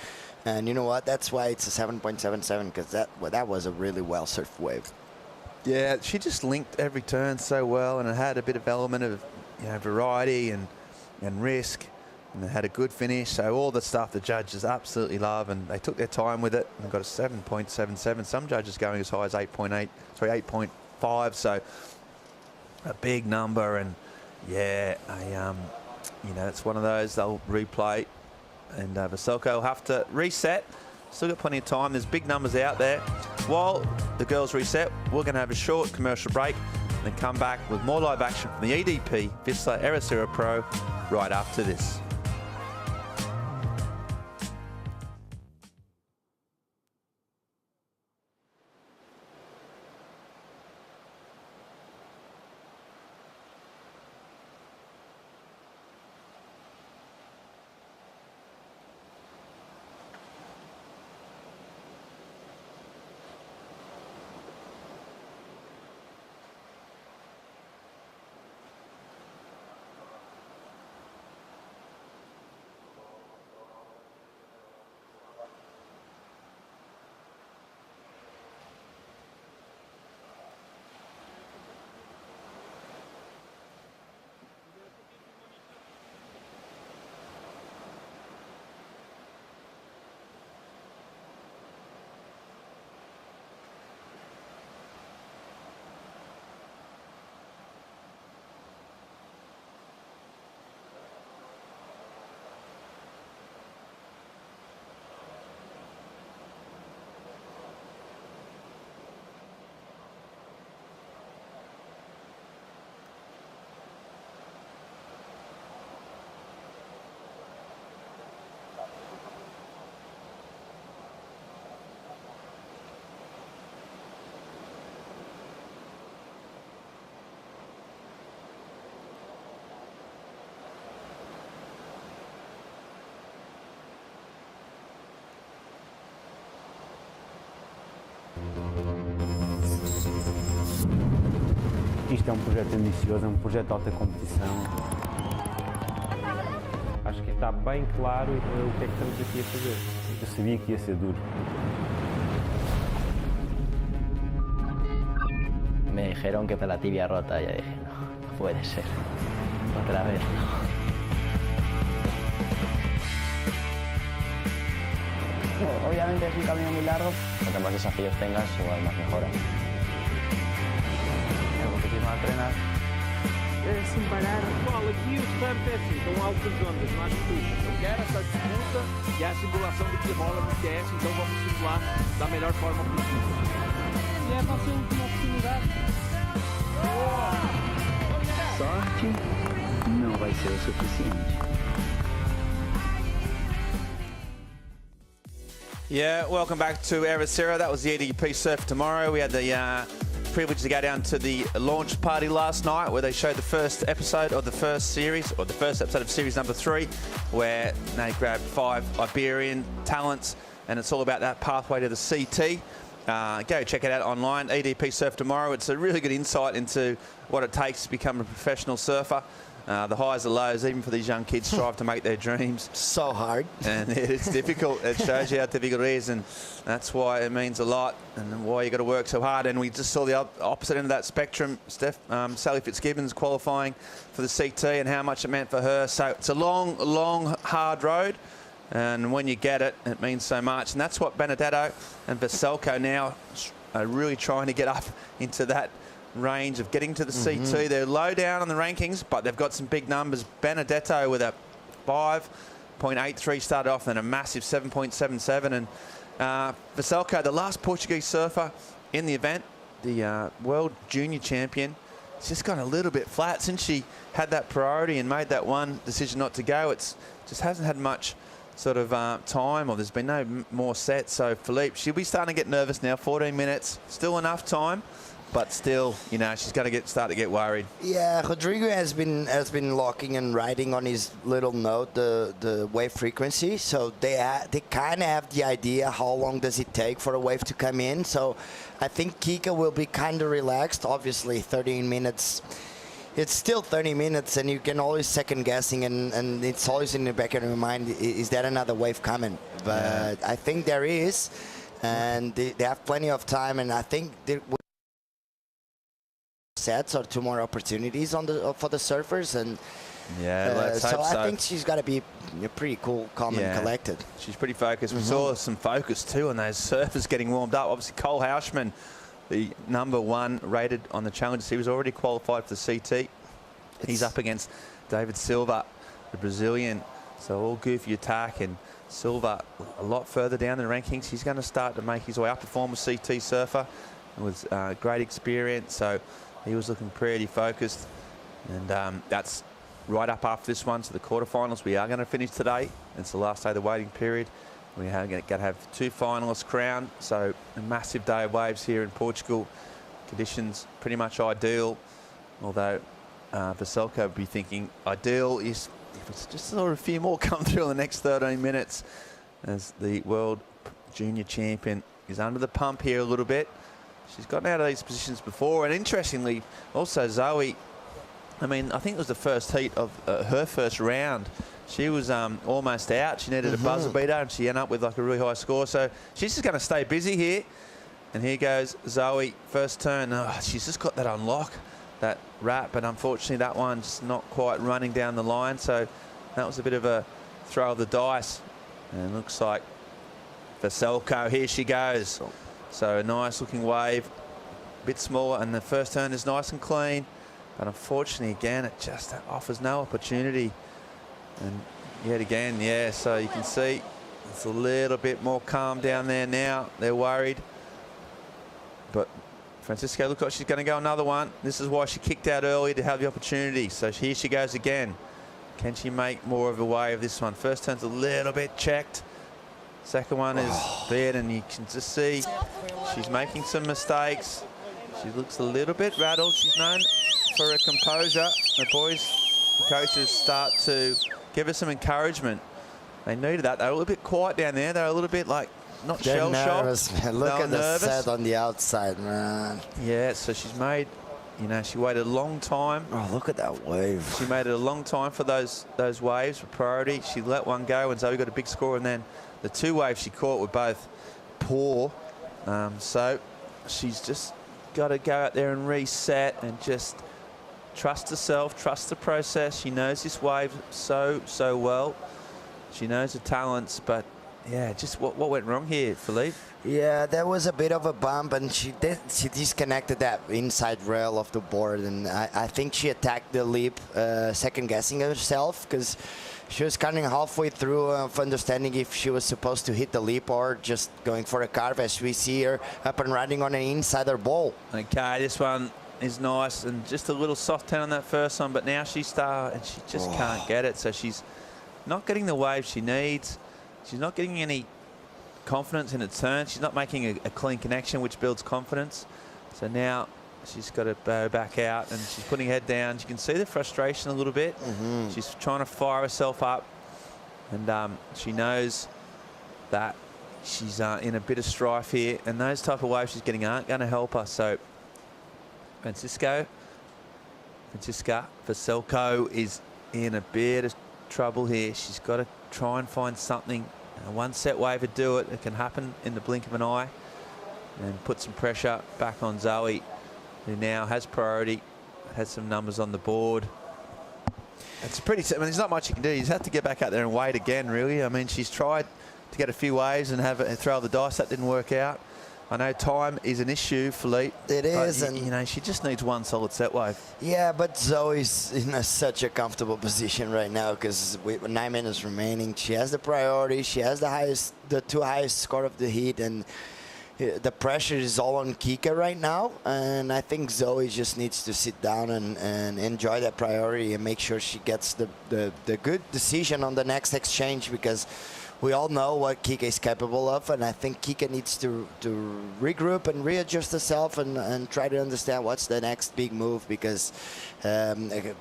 And you know what? That's why it's a 7.77, because that was a really well surfed wave. Yeah, she just linked every turn so well, and it had a bit of element of, you know, variety and risk, and it had a good finish. So all the stuff the judges absolutely love, and they took their time with it and got a 7.77. Some judges going as high as 8.5. So a big number, and yeah, you know, it's one of those they'll replay, and Vasilko will have to reset. Still got plenty of time. There's big numbers out there. While the girls reset, we're going to have a short commercial break and then come back with more live action from the EDP Vissla Ericeira Pro right after this. que isto é um projeto ambicioso, é um projeto de alta competição. Acho que está bem claro o que é que estamos aqui a fazer. Eu sabia que ia ser duro. Me dijeron que para la tibia rota, y dije, no puede ser, otra vez no. Obviamente es un camino muy largo. Cuanto más desafíos tengas, igual más mejoras. Competir a treinar. Sin parar. Pessoal, aqui o surf é assim, estão altas ondas, não há disputa. Eu quero essa disputa e a simulação do que rola no QS, então vamos simular da melhor forma possível. E é nossa última oportunidade. Sorte não vai ser o suficiente. Yeah, welcome back to Ericeira. That was the EDP Surf Tomorrow. We had the privilege to go down to the launch party last night where they showed the first episode of the first series, or the first episode of series number 3, where they grabbed 5 Iberian talents, and it's all about that pathway to the CT. Go check it out online, EDP Surf Tomorrow. It's a really good insight into what it takes to become a professional surfer. The highs and lows, even for these young kids, strive to make their dreams. So hard. And it's difficult. It shows you how difficult it is, and that's why it means a lot, and why you got to work so hard. And we just saw the opposite end of that spectrum. Sally Fitzgibbons qualifying for the CT, and how much it meant for her. So it's a long, long, hard road, and when you get it, it means so much. And that's what Benedetto and Veselko now are really trying to get up into that range of getting to the CT. They're low down on the rankings, but they've got some big numbers. Benedetto with a 5.83 started off, and a massive 7.77. And Veselko, the last Portuguese surfer in the event, the world junior champion, it's just gone a little bit flat since she had that priority and made that one decision not to go. It's just hasn't had much sort of time, or there's been no more sets. So Philippe, she'll be starting to get nervous now. 14 minutes, still enough time. But still, you know, she's got to start to get worried. Yeah, Rodrigo has been locking and writing on his little note the wave frequency. So they kind of have the idea how long does it take for a wave to come in. So I think Kika will be kind of relaxed. Obviously, 13 minutes. It's still 30 minutes, and you can always second guessing, and it's always in the back of your mind, is there another wave coming? But yeah. I think there is, and they have plenty of time, and I think they sets or 2 more opportunities on for the surfers, and let's hope so. I think she's got to be pretty cool, calm and collected. She's pretty focused. We saw some focus too on those surfers getting warmed up. Obviously, Cole Hauschman, the #1 rated on the Challenge. He was already qualified for the CT. He's up against David Silva, the Brazilian. So all goofy attack, and Silva a lot further down in the rankings. He's going to start to make his way up, a former CT surfer with great experience. So he was looking pretty focused, and that's right up after this one to the quarterfinals. We are going to finish today. It's the last day of the waiting period. We are going to have 2 finalists crowned, so a massive day of waves here in Portugal. Conditions pretty much ideal, although Veselko would be thinking ideal is if it's just sort of a few more come through in the next 13 minutes, as the world junior champion is under the pump here a little bit. She's gotten out of these positions before, and interestingly, also Zoe, I mean, I think it was the first heat of her first round. She was almost out. She needed a buzzer beater, and she ended up with like a really high score. So she's just going to stay busy here. And here goes Zoe, first turn. Oh, she's just got that unlock, that wrap, but unfortunately that one's not quite running down the line. So that was a bit of a throw of the dice. And it looks like Veselko, here she goes. So a nice looking wave, a bit smaller, and the first turn is nice and clean. But unfortunately, again, it just offers no opportunity. And yet again, yeah, so you can see it's a little bit more calm down there now. They're worried. But Francisco looks like she's going to go another one. This is why she kicked out early, to have the opportunity. So here she goes again. Can she make more of a wave this one? First turn's a little bit checked. Second one is bad, and you can just see she's making some mistakes. She looks a little bit rattled. She's known for her composure. The boys, the coaches start to give her some encouragement. They needed that. They were a little bit quiet down there. They were a little bit like not shell-shocked. Look at the set on the outside, man. Yeah, so she's made You know, she waited a long time. Oh, look at that wave. She made it a long time for those waves for priority. She let one go and Zoe got a big score, and then the 2 waves she caught were both poor. So she's just got to go out there and reset and just trust herself, trust the process. She knows this wave so well. She knows the talents, but yeah, just what went wrong here, Philippe? Yeah, there was a bit of a bump, and she disconnected that inside rail of the board, and I think she attacked the leap, second-guessing herself, because she was kind of halfway through of understanding if she was supposed to hit the leap or just going for a carve, as we see her up and running on an insider ball. Okay, this one is nice, and just a little soft turn on that first one, but now she's and she just can't get it, so she's not getting the wave she needs. She's not getting any confidence in her turn. She's not making a clean connection, which builds confidence. So now she's got to bow back out, and she's putting her head down. You can see the frustration a little bit. She's trying to fire herself up, and she knows that she's in a bit of strife here, and those type of waves she's getting aren't going to help her. So Francisca Veselko is in a bit of trouble here. She's got to try and find something. A 1 set wave would do it. It can happen in the blink of an eye, and put some pressure back on Zoe, who now has priority, has some numbers on the board. It's pretty, I mean, there's not much you can do. You just have to get back out there and wait again, really. I mean, she's tried to get a few waves and throw the dice. That didn't work out. I know time is an issue, Philippe. It is, and you know, she just needs 1 solid set wave. Yeah, but Zoe's in such a comfortable position right now, because with 9 minutes remaining, she has the priority. She has the 2 highest score of the heat, and the pressure is all on Kika right now. And I think Zoe just needs to sit down and enjoy that priority and make sure she gets the good decision on the next exchange, because we all know what Kika is capable of, and I think Kika needs to regroup and readjust herself and try to understand what's the next big move, because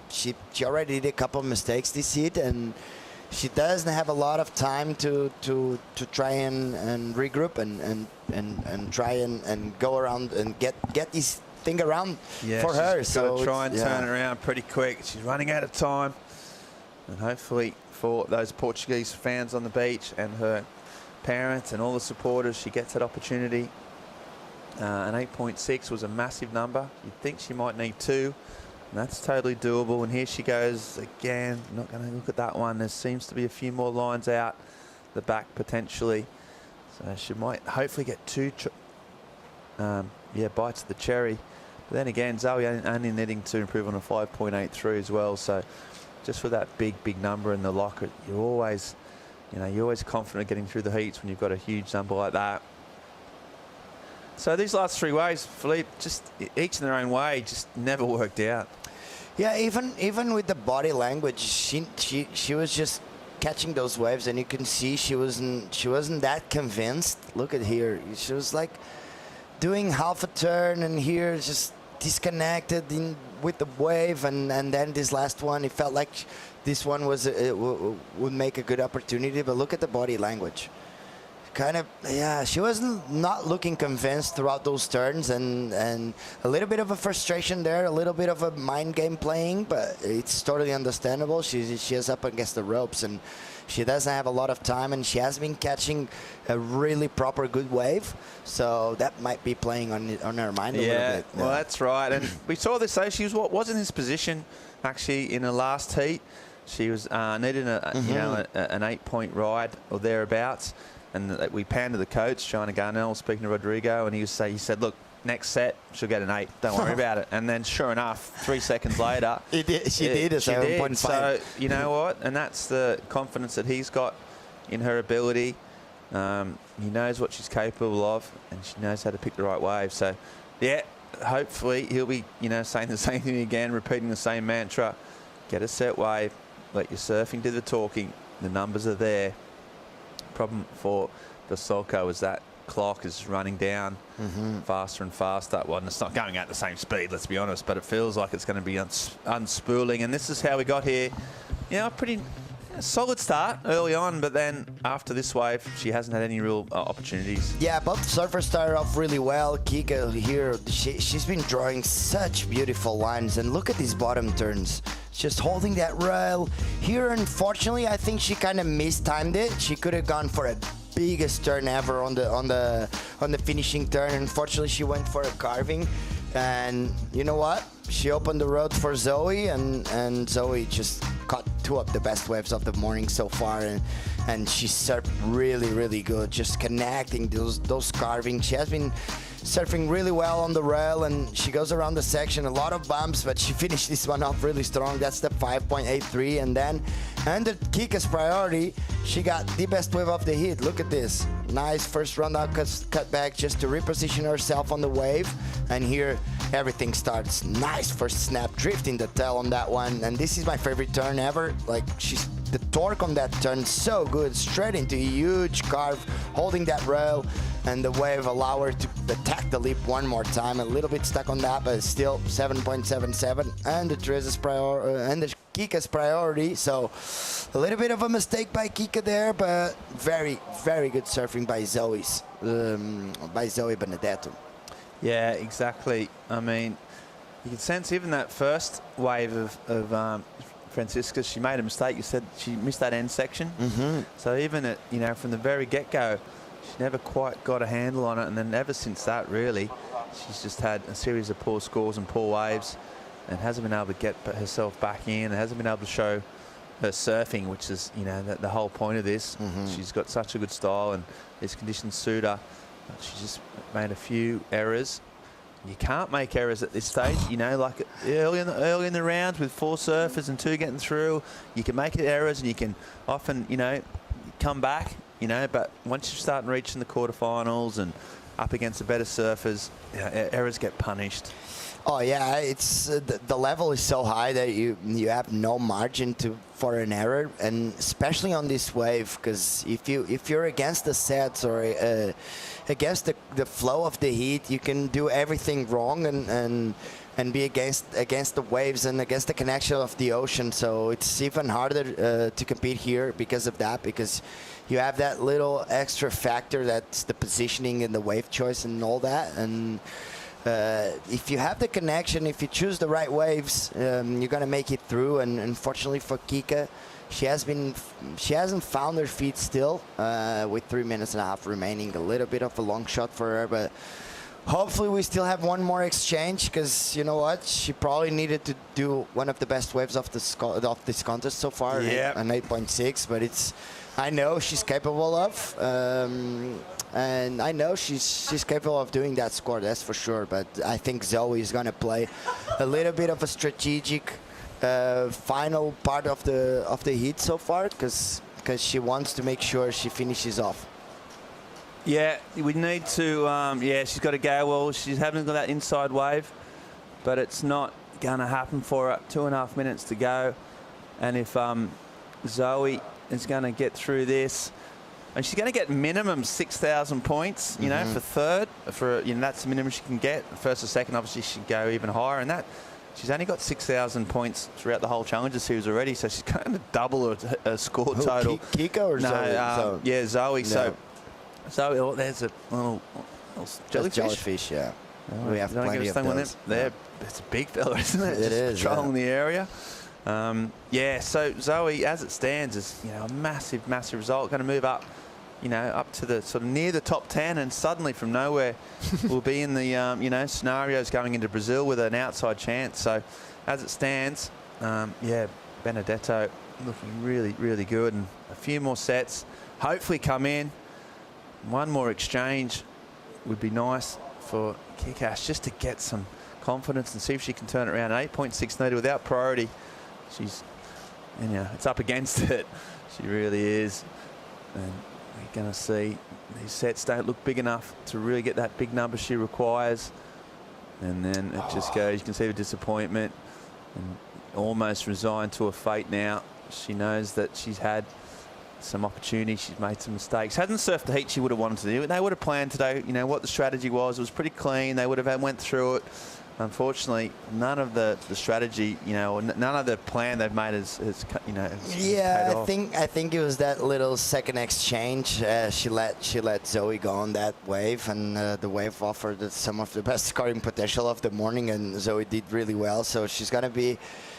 she already did a couple of mistakes this heat, and she doesn't have a lot of time to try and regroup and try and go around and get this thing around for her. She's so got to try and turn it around pretty quick. She's running out of time, and hopefully for those Portuguese fans on the beach and her parents and all the supporters, she gets that opportunity. An 8.6 was a massive number. You'd think she might need 2, and that's totally doable. And here she goes again. Not going to look at that one. There seems to be a few more lines out the back potentially, so she might hopefully get 2 bites of the cherry. But then again, Zoe only needing to improve on a 5.83 as well. So just for that big number in the locker, you're always confident getting through the heats when you've got a huge number like that. So these last 3 waves, Philippe, just each in their own way, just never worked out. Yeah, even with the body language, she was just catching those waves, and you can see she wasn't that convinced. Look at here, she was like doing half a turn, and here just disconnected with the wave, and then this last one, it felt like this one would make a good opportunity. But look at the body language. Kind of, yeah, she wasn't not looking convinced throughout those turns, and a little bit of a frustration there, a little bit of a mind game playing, but it's totally understandable. She is up against the ropes, and she doesn't have a lot of time, and she has been catching a really proper good wave, so that might be playing on her mind a little bit. Well, that's right, and we saw this. So she was in this position actually in the last heat. She was needing an 8-point ride or thereabouts. And we panned to the coach, China Garnell, speaking to Rodrigo, and he said, look, next set, she'll get an 8. Don't worry about it. And then sure enough, 3 seconds later, she did a 7.5. So you know what? And that's the confidence that he's got in her ability. He knows what she's capable of, and she knows how to pick the right wave. So, yeah, hopefully he'll be, saying the same thing again, repeating the same mantra. Get a set wave, let your surfing do the talking. The numbers are there. Problem for Veselko is that clock is running down faster and faster. Well, it's not going at the same speed, let's be honest, but it feels like it's going to be unspooling. And this is how we got here. A pretty Solid start early on, but then after this wave, she hasn't had any real opportunities. Yeah, both surfers started off really well. Kika here, she's been drawing such beautiful lines, and look at these bottom turns. Just holding that rail. Here, unfortunately, I think she kind of mistimed it. She could have gone for a biggest turn ever on the finishing turn. Unfortunately, she went for a carving, and you know what? She opened the road for Zoe, and Zoe just caught two of the best waves of the morning so far, and she surfed really good, just connecting those carvings. She has been surfing really well on the rail, and she goes around the section, a lot of bumps, but she finished this one off really strong. That's the 5.83, and then under Kika's priority, she got the best wave of the heat. Look at this. Nice first round out cut back just to reposition herself on the wave, and here everything starts. Nice first snap, drifting the tail on that one, and this is my favorite turn ever. Like, the torque on that turn so good, straight into a huge carve, holding that rail, and the wave allow her to attack the lip one more time. A little bit stuck on that, but still 7.77, and the Teresa's and the Kika's priority. So a little bit of a mistake by Kika there, but very good surfing by Zoe Benedetto. Yeah, exactly. I mean, you can sense even that first wave of Francisca, she made a mistake. You said she missed that end section. So even at, from the very get-go, she never quite got a handle on it, and then ever since that, really, she's just had a series of poor scores and poor waves, and hasn't been able to get herself back in, and hasn't been able to show her surfing, which is, the whole point of this. She's got such a good style, and these conditions suit her. But she just made a few errors. You can't make errors at this stage, like early in the rounds with 4 surfers and 2 getting through. You can make errors, and you can often, come back, but once you start reaching the quarterfinals and up against the better surfers, errors get punished. Oh yeah, it's the level is so high that you have no margin for an error, and especially on this wave, because if you're against the sets or against the flow of the heat, you can do everything wrong and be against the waves and against the connection of the ocean. So it's even harder to compete here because of that, because you have that little extra factor that's the positioning and the wave choice and all that. And if you have the connection, if you choose the right waves, you're gonna make it through. And unfortunately for Kika, she hasn't found her feet still, with 3.5 minutes remaining. A little bit of a long shot for her, but hopefully we still have one more exchange, because you know what, she probably needed to do one of the best waves of this contest so far. Yeah, an 8.6, but I know she's capable of. And I know she's capable of doing that score, that's for sure. But I think Zoe is going to play a little bit of a strategic final part of the heat so far, because she wants to make sure she finishes off. Yeah, we need to. Yeah, she's got to go well. She's having got that inside wave, but it's not going to happen for her. 2.5 minutes to go, and if Zoe is going to get through this, and she's going to get minimum 6,000 points, for third. That's the minimum she can get. First or second, obviously, she can go even higher. And that, she's only got 6,000 points throughout the whole Challenger Series already. So she's going to double her score total. Kika or Zoe? Zoe? Yeah, Zoe. No. So there's a little jellyfish. Jellyfish, yeah. We have plenty of those. It's a big fella, isn't it? It is. Patrolling the area. Yeah, so Zoe, as it stands, is a massive result. Going to move up, up to the sort of near the top 10, and suddenly from nowhere we'll be in the scenarios going into Brazil with an outside chance. So as it stands, yeah, Benedetto looking really good, and a few more sets hopefully come in. One more exchange would be nice for Kickash, just to get some confidence and see if she can turn it around. 8.6 needed without priority. It's up against it. She really is. And we're going to see these sets don't look big enough to really get that big number she requires. And then it just goes. You can see the disappointment, and almost resigned to her fate now. She knows that she's had some opportunity. She's made some mistakes. Hasn't surfed the heat she would have wanted to do. They would have planned today, what the strategy was. It was pretty clean. They would have went through it. unfortunately, none of the strategy, none of the plan they've made has Yeah, paid off. I think it was that little second exchange. She let Zoe go on that wave, and the wave offered some of the best scoring potential of the morning, and Zoe did really well. So she's gonna be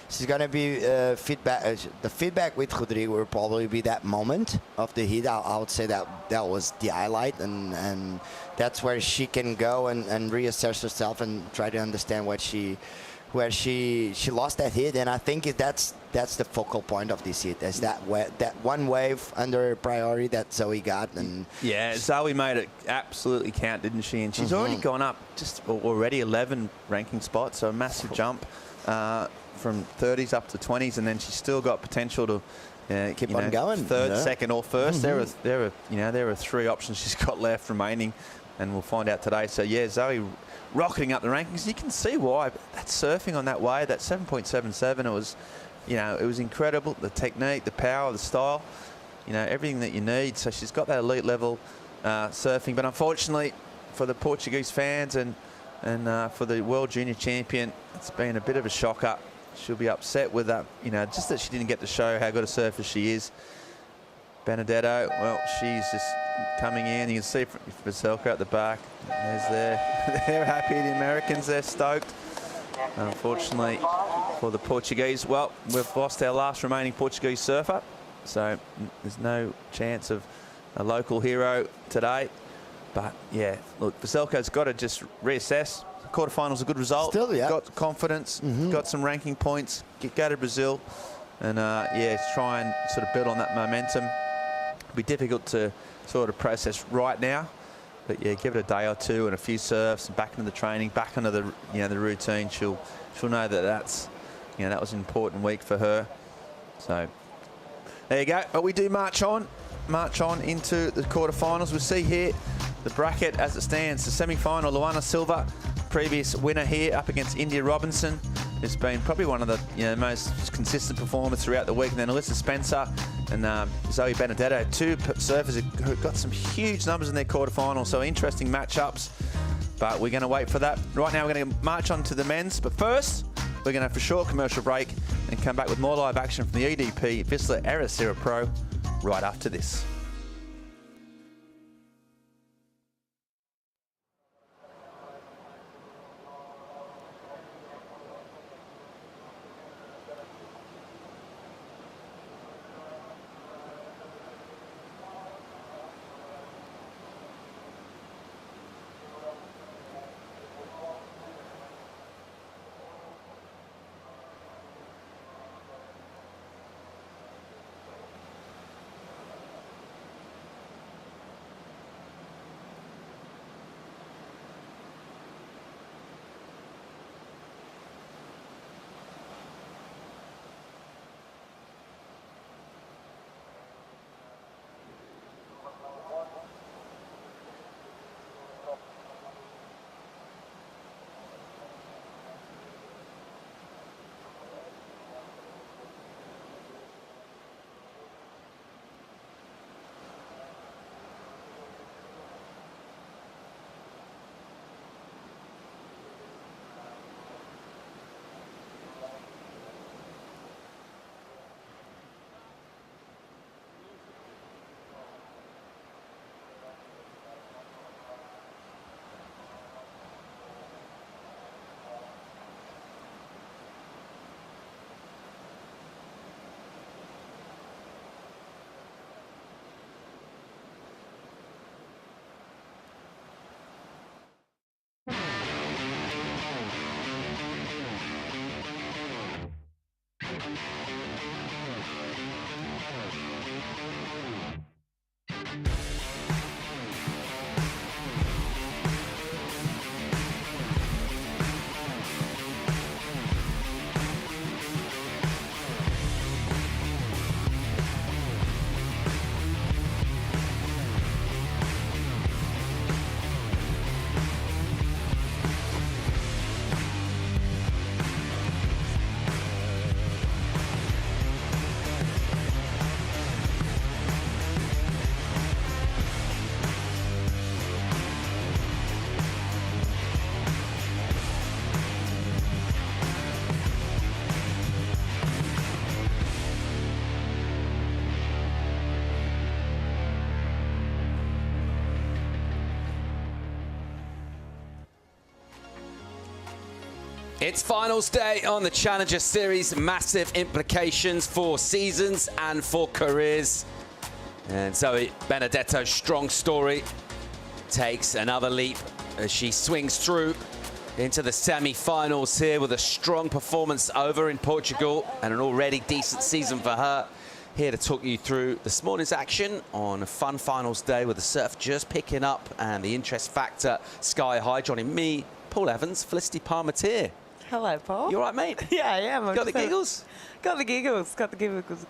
feedback. The feedback with Frederico will probably be that moment of the heat. I would say that was the highlight, and that's where she can go and reassess herself and try to understand where she lost that hit. And I think that's the focal point of this hit, is that one wave under priority that Zoe got. And yeah, Zoe made it absolutely count, didn't she? And she's already gone up just already 11 ranking spots, so a massive jump from 30s up to 20s, and then she's still got potential to keep on going. Third, second, or first. There are 3 options she's got left remaining, and we'll find out today. So yeah, Zoe rocketing up the rankings. You can see why. That surfing on that wave, that 7.77, it was incredible. The technique, the power, the style, everything that you need. So she's got that elite level surfing. But unfortunately, for the Portuguese fans and for the World Junior Champion, it's been a bit of a shocker. She'll be upset with that, just that she didn't get to show how good a surfer she is. Benedetto, well, she's just coming in. You can see Vissla at the back. They're happy. The Americans, they're stoked. Unfortunately for the Portuguese, well, we've lost our last remaining Portuguese surfer, so there's no chance of a local hero today. But yeah, look, Vissła's got to just reassess. Quarterfinal's a good result. Still, yeah. Got confidence, got some ranking points. Go to Brazil, and try and sort of build on that momentum. It'll be difficult to sort of process right now, but yeah, give it a day or two and a few surfs, and back into the training, back into the the routine. She'll know that that's that was an important week for her. So there you go. But we do march on into the quarterfinals. We'll see here the bracket as it stands. The semi-final, Luana Silva, previous winner here, up against India Robinson, who's been probably one of the most consistent performers throughout the week. And then Alyssa Spencer and Zoe Benedetto, 2 surfers who got some huge numbers in their quarterfinals. So interesting matchups, but we're going to wait for that. Right now we're going to march on to the men's, but first we're going to have a short commercial break and come back with more live action from the EDP Vissla Ericeira Pro right after this. It's finals day on the Challenger Series. Massive implications for seasons and for careers. And Zoe Benedetto's strong story takes another leap as she swings through into the semi-finals here with a strong performance over in Portugal and an already decent season for her. Here to talk you through this morning's action on a fun finals day with the surf just picking up and the interest factor sky high. Joining me, Paul Evans, Felicity Palmatier. Hello, Paul. You all right, mate? Yeah, I am. Got the giggles? Got the giggles. Got the giggles.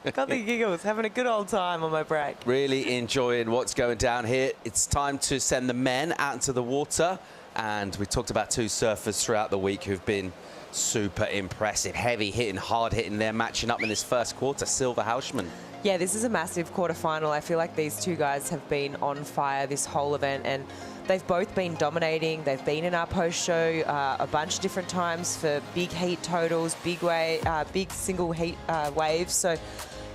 Got the giggles. Having a good old time on my break. Really enjoying what's going down here. It's time to send the men out into the water. And we talked about two surfers throughout the week who've been super impressive. Heavy hitting, hard hitting. They're matching up in this first quarter. Silva Hausman. Yeah, this is a massive quarterfinal. I feel like these two guys have been on fire this whole event, and they've both been dominating. They've been in our post show a bunch of different times for big heat totals, big single heat waves. So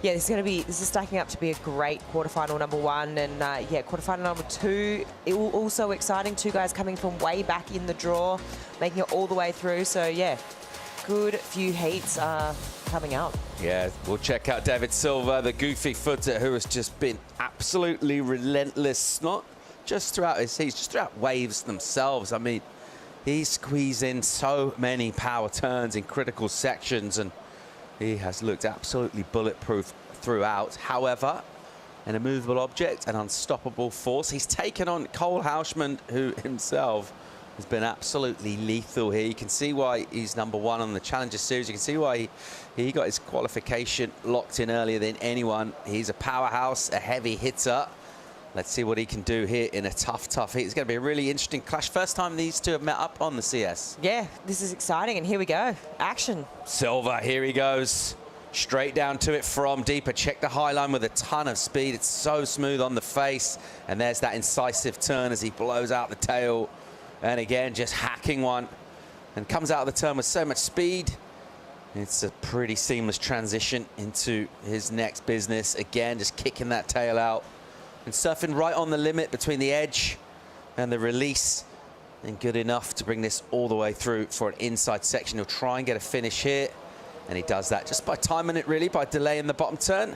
yeah, this is stacking up to be a great quarterfinal number one, and yeah, quarterfinal number two. It will also exciting. Two guys coming from way back in the draw, making it all the way through. So yeah, good few heats coming up. Yeah, we'll check out David Silva, the goofy footer who has just been absolutely relentless, not just throughout his heats, just throughout waves themselves. I mean, he's squeezing so many power turns in critical sections, and he has looked absolutely bulletproof throughout. However, an immovable object, an unstoppable force. He's taken on Cole Hausman, who himself has been absolutely lethal here. You can see why he's number one on the Challenger Series. You can see why he got his qualification locked in earlier than anyone. He's a powerhouse, a heavy hitter. Let's see what he can do here in a tough heat. It's going to be a really interesting clash. First time these two have met up on the CS. Yeah, this is exciting, and here we go. Action. Silva, here he goes. Straight down to it from deeper. Check the high line with a ton of speed. It's so smooth on the face. And there's that incisive turn as he blows out the tail. And again, just hacking one. And comes out of the turn with so much speed. It's a pretty seamless transition into his next business. Again, just kicking that tail out. And surfing right on the limit between the edge and the release. And good enough to bring this all the way through for an inside section. He'll try and get a finish here. And he does that just by timing it, really, by delaying the bottom turn.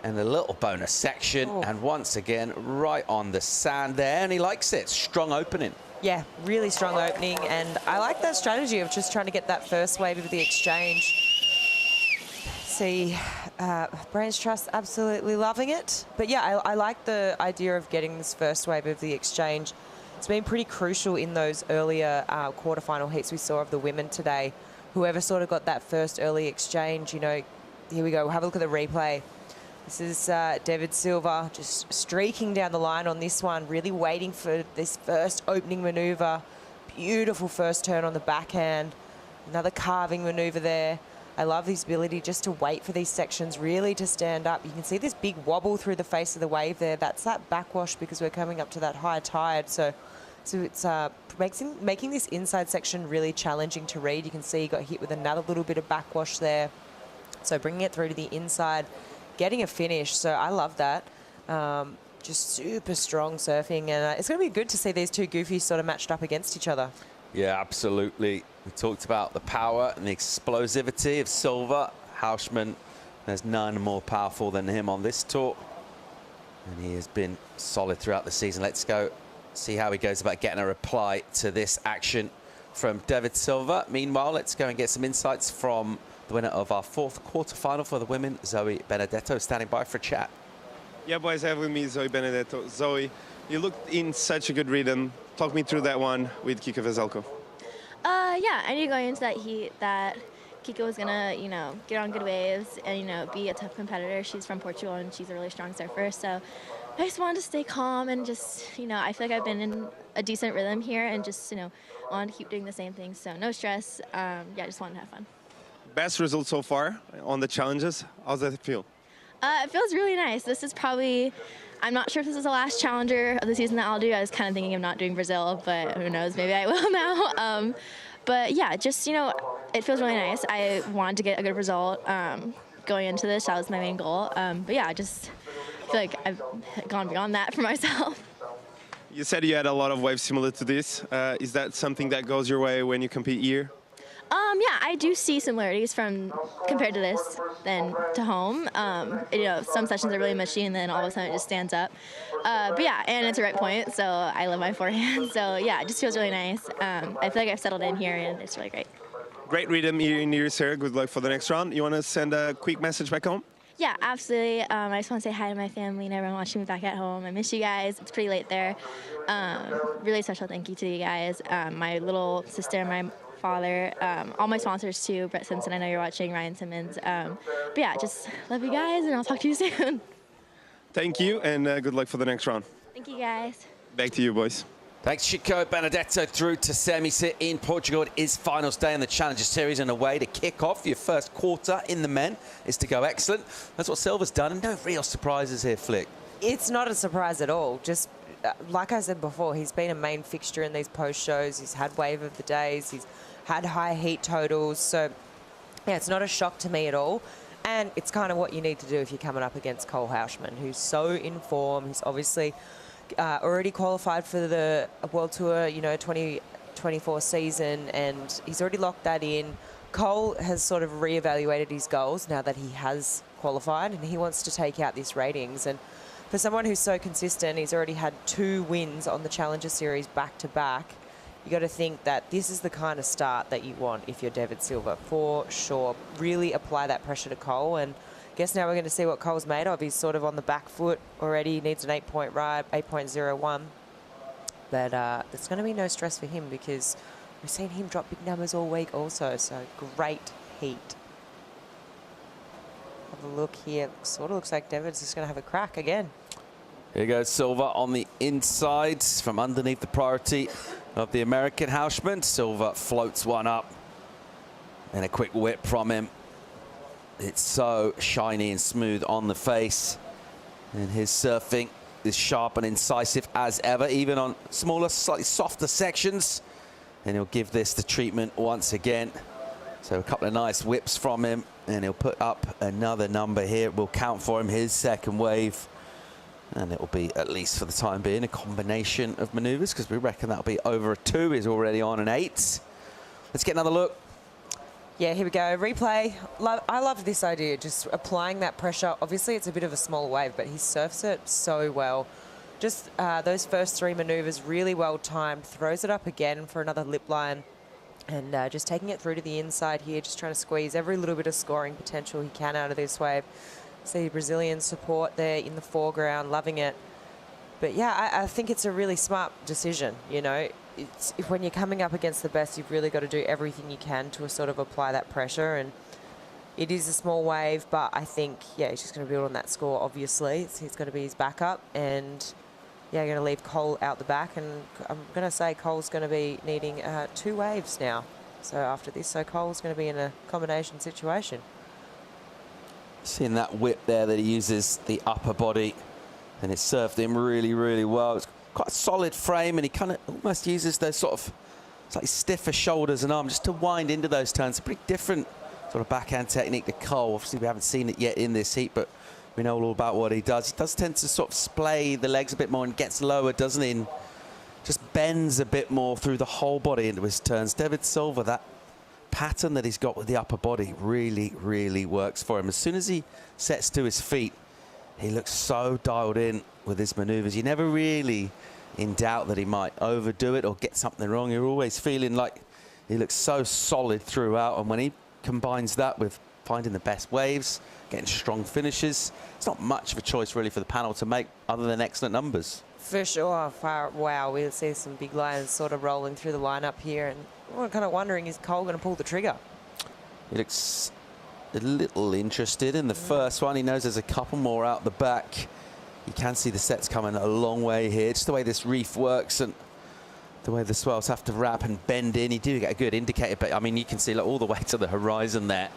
And a little bonus section. Oh. And once again, right on the sand there. And he likes it. Strong opening. Yeah, really strong opening. And I like that strategy of just trying to get that first wave of the exchange. See, Brains Trust absolutely loving it. But yeah, I like the idea of getting this first wave of the exchange. It's been pretty crucial in those earlier quarterfinal heats we saw of the women today. Whoever sort of got that first early exchange, you know, here we go. We'll have a look at the replay. This is David Silva just streaking down the line on this one, really waiting for this first opening maneuver. Beautiful first turn on the backhand. Another carving maneuver there. I love his ability just to wait for these sections really to stand up. You can see this big wobble through the face of the wave there. That's that backwash because we're coming up to that high tide. So it's making this inside section really challenging to read. You can see he got hit with another little bit of backwash there. So bringing it through to the inside, getting a finish. So I love that. Just super strong surfing. And it's going to be good to see these two goofies sort of matched up against each other. Yeah, absolutely. We talked about the power and the explosivity of Silva. Hausman, there's none more powerful than him on this tour. And he has been solid throughout the season. Let's go see how he goes about getting a reply to this action from David Silva. Meanwhile, let's go and get some insights from the winner of our fourth quarterfinal for the women, Zoe Benedetto, standing by for a chat. Yeah, boys, I have with me Zoe Benedetto. Zoe, you looked in such a good rhythm. Talk me through that one with Kika Veselko. Yeah, I knew going into that heat that Kika was gonna, you know, get on good waves and, you know, be a tough competitor. She's from Portugal and she's a really strong surfer. So I just wanted to stay calm and just, you know, I feel like I've been in a decent rhythm here and just, you know, wanted to keep doing the same thing. So no stress. Yeah, I just wanted to have fun. Best result so far on the challenges. How's that feel? It feels really nice. This is probably, I'm not sure if this is the last challenger of the season that I'll do. I was kind of thinking of not doing Brazil, but who knows, maybe I will now. But yeah, just, you know, it feels really nice. I wanted to get a good result going into this. That was my main goal. But yeah, I just feel like I've gone beyond that for myself. You said you had a lot of waves similar to this. Is that something that goes your way when you compete here? Yeah, I do see similarities from compared to this than to home. You know, some sessions are really mushy, and then all of a sudden it just stands up. But yeah, and it's a right point, so I love my forehand. So yeah, it just feels really nice. I feel like I've settled in here, and it's really great. Great rhythm here in Ericeira. Good luck for the next round. You want to send a quick message back home? Yeah, absolutely. I just want to say hi to my family and everyone watching me back at home. I miss you guys. It's pretty late there. Really special thank you to you guys. My little sister, my father, all my sponsors too, Brett Simpson, I know you're watching, Ryan Simmons. But yeah, just love you guys, and I'll talk to you soon. Thank you, and good luck for the next round. Thank you guys. Back to you, boys. Thanks, Chico Benedetto, through to semis here in Portugal. It is finals day in the Challenger Series, and a way to kick off your first quarter in the men is to go excellent. That's what Silva's done, and no real surprises here, Flick. It's not a surprise at all. Just like I said before, he's been a main fixture in these post shows. He's had wave of the days. He's had high heat totals. So, yeah, it's not a shock to me at all. And it's kind of what you need to do if you're coming up against Cole Hauschman, who's so in form. He's obviously already qualified for the World Tour, you know, 2024 season, and he's already locked that in. Cole has sort of reevaluated his goals now that he has qualified, and he wants to take out these ratings. And for someone who's so consistent, he's already had 2 wins on the Challenger Series back-to-back. You got to think that this is the kind of start that you want if you're David Silva, for sure. Really apply that pressure to Cole, and I guess now we're going to see what Cole's made of. He's sort of on the back foot already. He needs an 8-point ride, 8.01. But there's going to be no stress for him because we've seen him drop big numbers all week also, so great heat. Have a look here. Sort of looks like David's just going to have a crack again. Here goes Silva on the inside from underneath the priority of the American Hauschman. Silva floats one up and a quick whip from him. It's so shiny and smooth on the face, and his surfing is sharp and incisive as ever, even on smaller, slightly softer sections. And he'll give this the treatment once again. So a couple of nice whips from him, and he'll put up another number here. It will count for him his second wave, and it will be, at least for the time being, a combination of maneuvers, because we reckon that'll be over a 2. He's already on an 8. Let's get another look. Yeah, here we go. Replay. I love this idea, just applying that pressure. Obviously, it's a bit of a small wave, but he surfs it so well. Just those first 3 maneuvers, really well timed. Throws it up again for another lip line. And just taking it through to the inside here, just trying to squeeze every little bit of scoring potential he can out of this wave. See Brazilian support there in the foreground, loving it. But yeah, I think it's a really smart decision, you know. When you're coming up against the best, you've really got to do everything you can to sort of apply that pressure. And it is a small wave, but I think, yeah, he's just going to build on that score, obviously. He's going to be his backup. And, yeah, going to leave Cole out the back. And I'm going to say Cole's going to be needing 2 waves now. So after this, so Cole's going to be in a combination situation. Seeing that whip there that he uses the upper body, and it served him really, really well. It's quite a solid frame, and he kind of almost uses those sort of slightly stiffer shoulders and arms just to wind into those turns. A pretty different sort of backhand technique to Cole. Obviously, we haven't seen it yet in this heat, but we know all about what he does. He does tend to sort of splay the legs a bit more and gets lower, doesn't he? And just bends a bit more through the whole body into his turns. David Silva, that pattern that he's got with the upper body really, really works for him. As soon as he sets to his feet, he looks so dialed in with his maneuvers. You're never really in doubt that he might overdo it or get something wrong. You're always feeling like he looks so solid throughout. And when he combines that with finding the best waves, getting strong finishes, it's not much of a choice really for the panel to make other than excellent numbers. For sure. Wow, we'll see some big lines sort of rolling through the lineup here. And we're kind of wondering, is Cole going to pull the trigger? He looks a little interested in the first one. He knows there's a couple more out the back. You can see the sets coming a long way here. Just the way this reef works and the way the swells have to wrap and bend in. You do get a good indicator, but I mean, you can see like, all the way to the horizon there.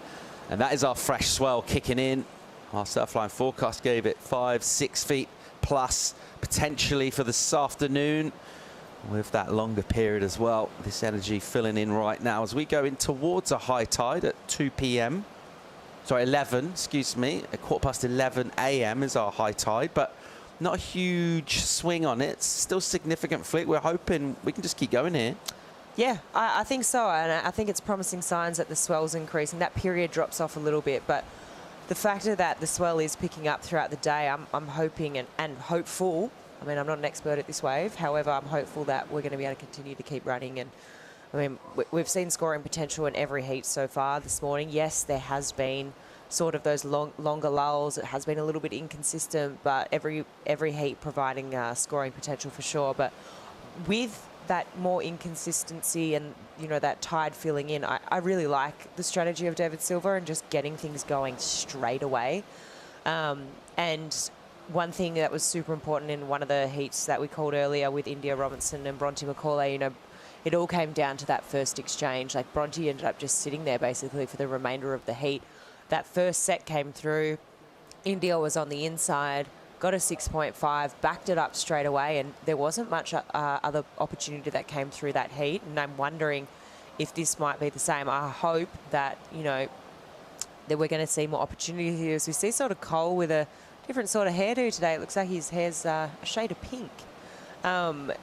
And that is our fresh swell kicking in. Our Surfline forecast gave it 5-6 feet plus potentially for this afternoon, with that longer period as well. This energy filling in right now as we go in towards a high tide at 2 p.m. Sorry, 11, excuse me. At 11:15 a.m. is our high tide, but not a huge swing on it. It's still significant flick. We're hoping we can just keep going here. Yeah, I think so, and I think it's promising signs that the swell's increasing. That period drops off a little bit, but the factor that the swell is picking up throughout the day, I'm hoping and hopeful. I mean, I'm not an expert at this wave. However, I'm hopeful that we're going to be able to continue to keep running. And I mean, we've seen scoring potential in every heat so far this morning. Yes, there has been sort of those longer lulls. It has been a little bit inconsistent, but every heat providing scoring potential for sure. But with that more inconsistency and, you know, that tide filling in, I really like the strategy of David Silva and just getting things going straight away. And one thing that was super important in one of the heats that we called earlier with India Robinson and Bronte McCauley, you know, it all came down to that first exchange. Like, Bronte ended up just sitting there basically for the remainder of the heat. That first set came through. India was on the inside, got a 6.5, backed it up straight away, and there wasn't much other opportunity that came through that heat. And I'm wondering if this might be the same. I hope that, you know, that we're going to see more opportunity here. As we see sort of Cole with a different sort of hairdo today. It looks like his hair's a shade of pink.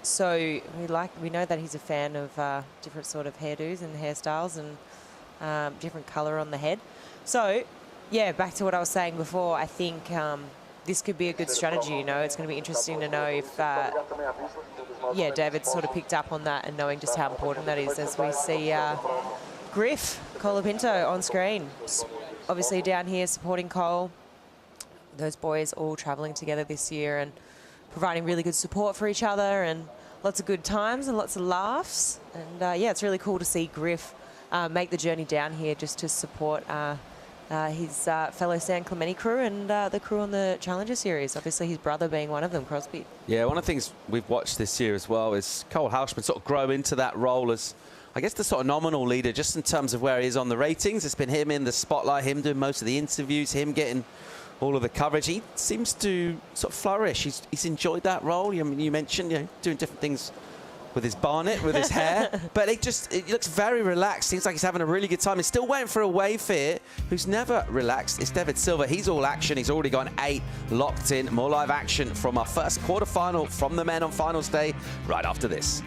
So we know that he's a fan of different sort of hairdos and hairstyles and different colour on the head. So, yeah, back to what I was saying before, I think this could be a good strategy, you know. It's going to be interesting to know if, yeah, David sort of picked up on that and knowing just how important that is as we see Griff Colapinto on screen. Obviously down here supporting Cole. Those boys all travelling together this year and providing really good support for each other and lots of good times and lots of laughs. And, yeah, it's really cool to see Griff make the journey down here just to support his fellow San Clemente crew and the crew on the Challenger Series. Obviously, his brother being one of them, Crosby. Yeah, one of the things we've watched this year as well is Cole Houshman sort of grow into that role as, I guess, the sort of nominal leader, just in terms of where he is on the ratings. It's been him in the spotlight, him doing most of the interviews, him getting all of the coverage. He seems to sort of flourish. He's enjoyed that role. You mentioned, you know, doing different things with his barnet, with his hair, but it looks very relaxed. Seems like he's having a really good time. He's still waiting for a wave here. Who's never relaxed? It's David Silva. He's all action. He's already got 8 locked in. More live action from our first quarterfinal from the men on finals day right after this.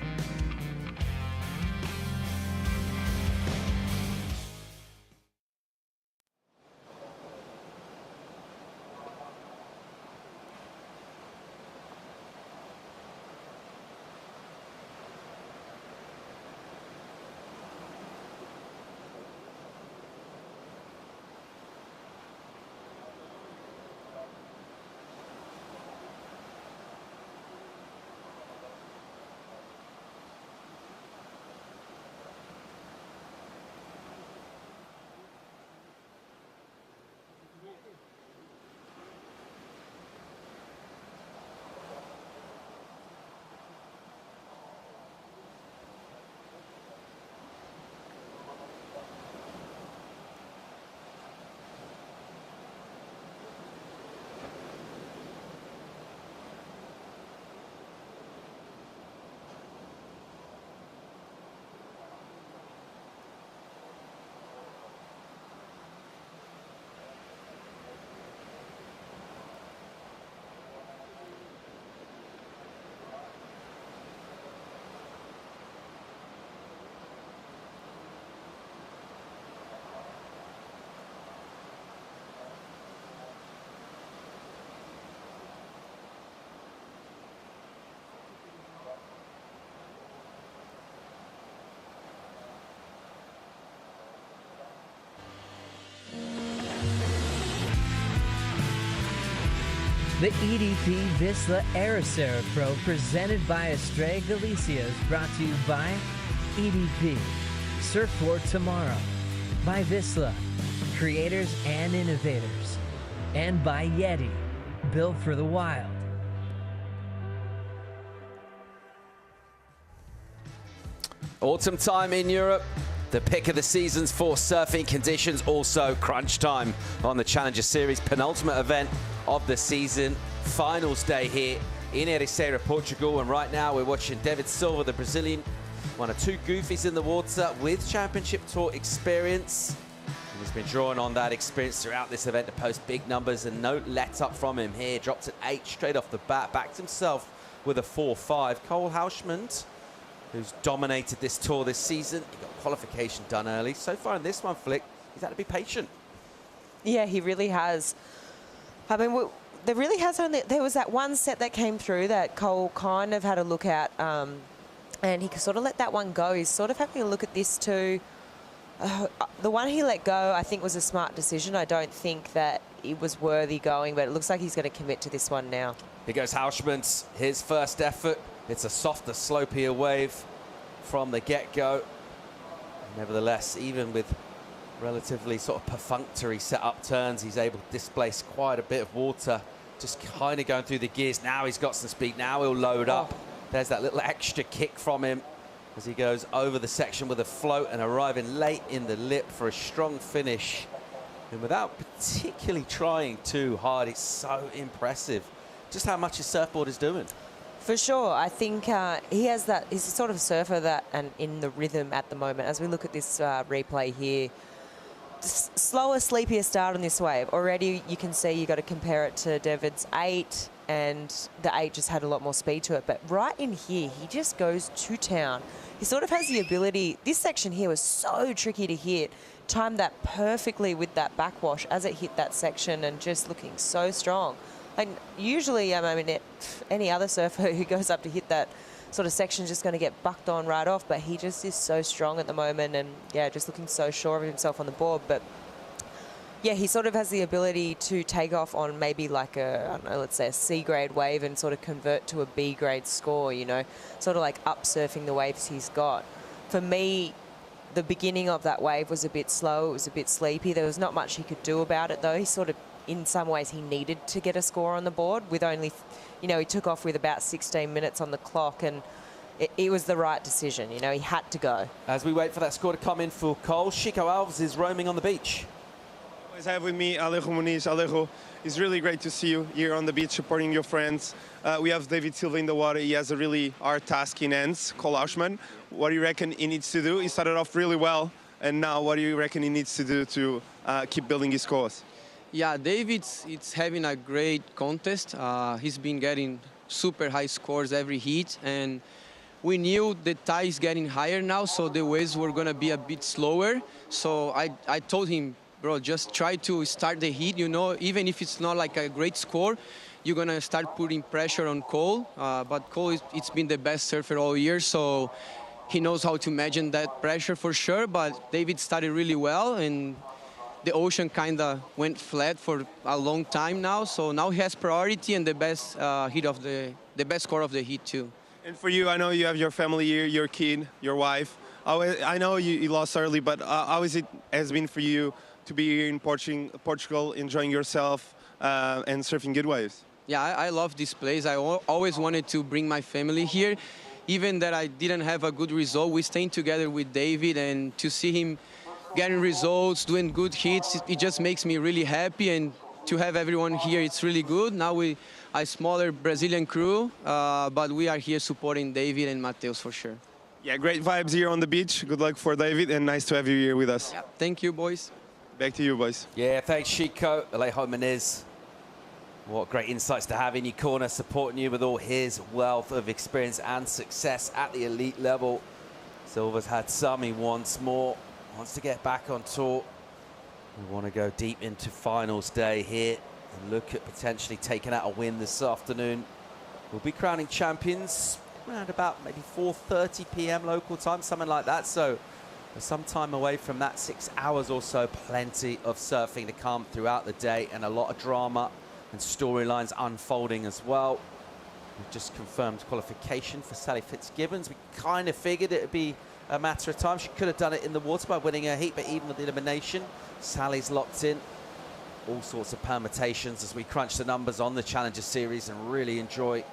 The EDP Vissla Ericeira Pro presented by Estrella Galicia is brought to you by EDP. Surf for Tomorrow. By Vissla, creators and innovators. And by Yeti, built for the wild. Autumn time in Europe. The pick of the seasons for surfing conditions. Also crunch time on the Challenger Series penultimate event of the season. Finals day here in Ericeira, Portugal. And right now we're watching David Silva, the Brazilian, one of 2 goofies in the water with Championship Tour experience. He's been drawing on that experience throughout this event to post big numbers, and no let up from him here. Dropped an 8 straight off the bat, backed himself with a 4-5. Cole Hausmann, who's dominated this tour this season, he got qualification done early. So far in this one, Flick, he's had to be patient. Yeah, he really has. I mean, there really has only, there was that one set that came through that Cole kind of had a look at, and he sort of let that one go. He's sort of having a look at this too. The one he let go, I think, was a smart decision. I don't think that it was worthy going, but it looks like he's going to commit to this one now. Here goes Hausmann, his first effort. It's a softer, slopier wave from the get-go. Nevertheless, even with relatively sort of perfunctory set-up turns, he's able to displace quite a bit of water, just kind of going through the gears. Now he's got some speed. Now he'll load up. There's that little extra kick from him as he goes over the section with a float and arriving late in the lip for a strong finish. And without particularly trying too hard, it's so impressive just how much his surfboard is doing. For sure. I think he has that, he's a sort of surfer that, and in the rhythm at the moment. As we look at this replay here, slower, sleepier start on this wave. Already you can see you got to compare it to David's 8, and the 8 just had a lot more speed to it. But right in here, he just goes to town. He sort of has the ability, this section here was so tricky to hit, timed that perfectly with that backwash as it hit that section and just looking so strong. And usually, I mean, any other surfer who goes up to hit that sort of section is just going to get bucked on right off, but he just is so strong at the moment, and yeah, just looking so sure of himself on the board. But yeah, he sort of has the ability to take off on maybe like a, I don't know, let's say a C grade wave and sort of convert to a B grade score, you know, sort of like up surfing the waves he's got. For me, the beginning of that wave was a bit slow, it was a bit sleepy. There was not much he could do about it though. He sort of, in some ways, he needed to get a score on the board with only, you know, he took off with about 16 minutes on the clock, and it was the right decision. You know, he had to go. As we wait for that score to come in for Cole, Chico Alves is roaming on the beach. I have with me Alejo Muniz. Alejo, it's really great to see you here on the beach supporting your friends. We have David Silva in the water. He has a really hard task in hands, Cole Hausmann. What do you reckon he needs to do? He started off really well, and now what do you reckon he needs to do to keep building his scores? Yeah, David's having a great contest. He's been getting super high scores every heat, and we knew the tide is getting higher now, so the waves were going to be a bit slower. So I told him, bro, just try to start the heat, you know, even if it's not like a great score, you're going to start putting pressure on Cole. But Cole, it's been the best surfer all year, so he knows how to manage that pressure for sure. But David started really well, and the ocean kind of went flat for a long time now. So now he has priority and the best the best score of the heat too. And for you, I know you have your family here, your kid, your wife. I know you lost early, but how has been for you to be here in Portugal, enjoying yourself and surfing good waves? Yeah, I love this place. I always wanted to bring my family here. Even that I didn't have a good result, we stayed together with David, and to see him getting results, doing good hits, it just makes me really happy. And to have everyone here, it's really good. Now we a smaller Brazilian crew, but we are here supporting David and Mateus for sure. Yeah, great vibes here on the beach. Good luck for David, and nice to have you here with us. Yeah, thank you, boys. Back to you, boys. Yeah, thanks, Chico. Alejo Muniz. What great insights to have in your corner, supporting you with all his wealth of experience and success at the elite level. Silva's had some, he wants more. Wants to get back on tour. We want to go deep into finals day here and look at potentially taking out a win this afternoon. We'll be crowning champions around about maybe 4:30 p.m. local time, something like that. So we're some time away from that, 6 hours or so. Plenty of surfing to come throughout the day, and a lot of drama and storylines unfolding as well. We've just confirmed qualification for Sally Fitzgibbons. We kind of figured it would be a matter of time. She could have done it in the water by winning her heat, but even with the elimination, Sally's locked in. All sorts of permutations as we crunch the numbers on the Challenger Series and really enjoy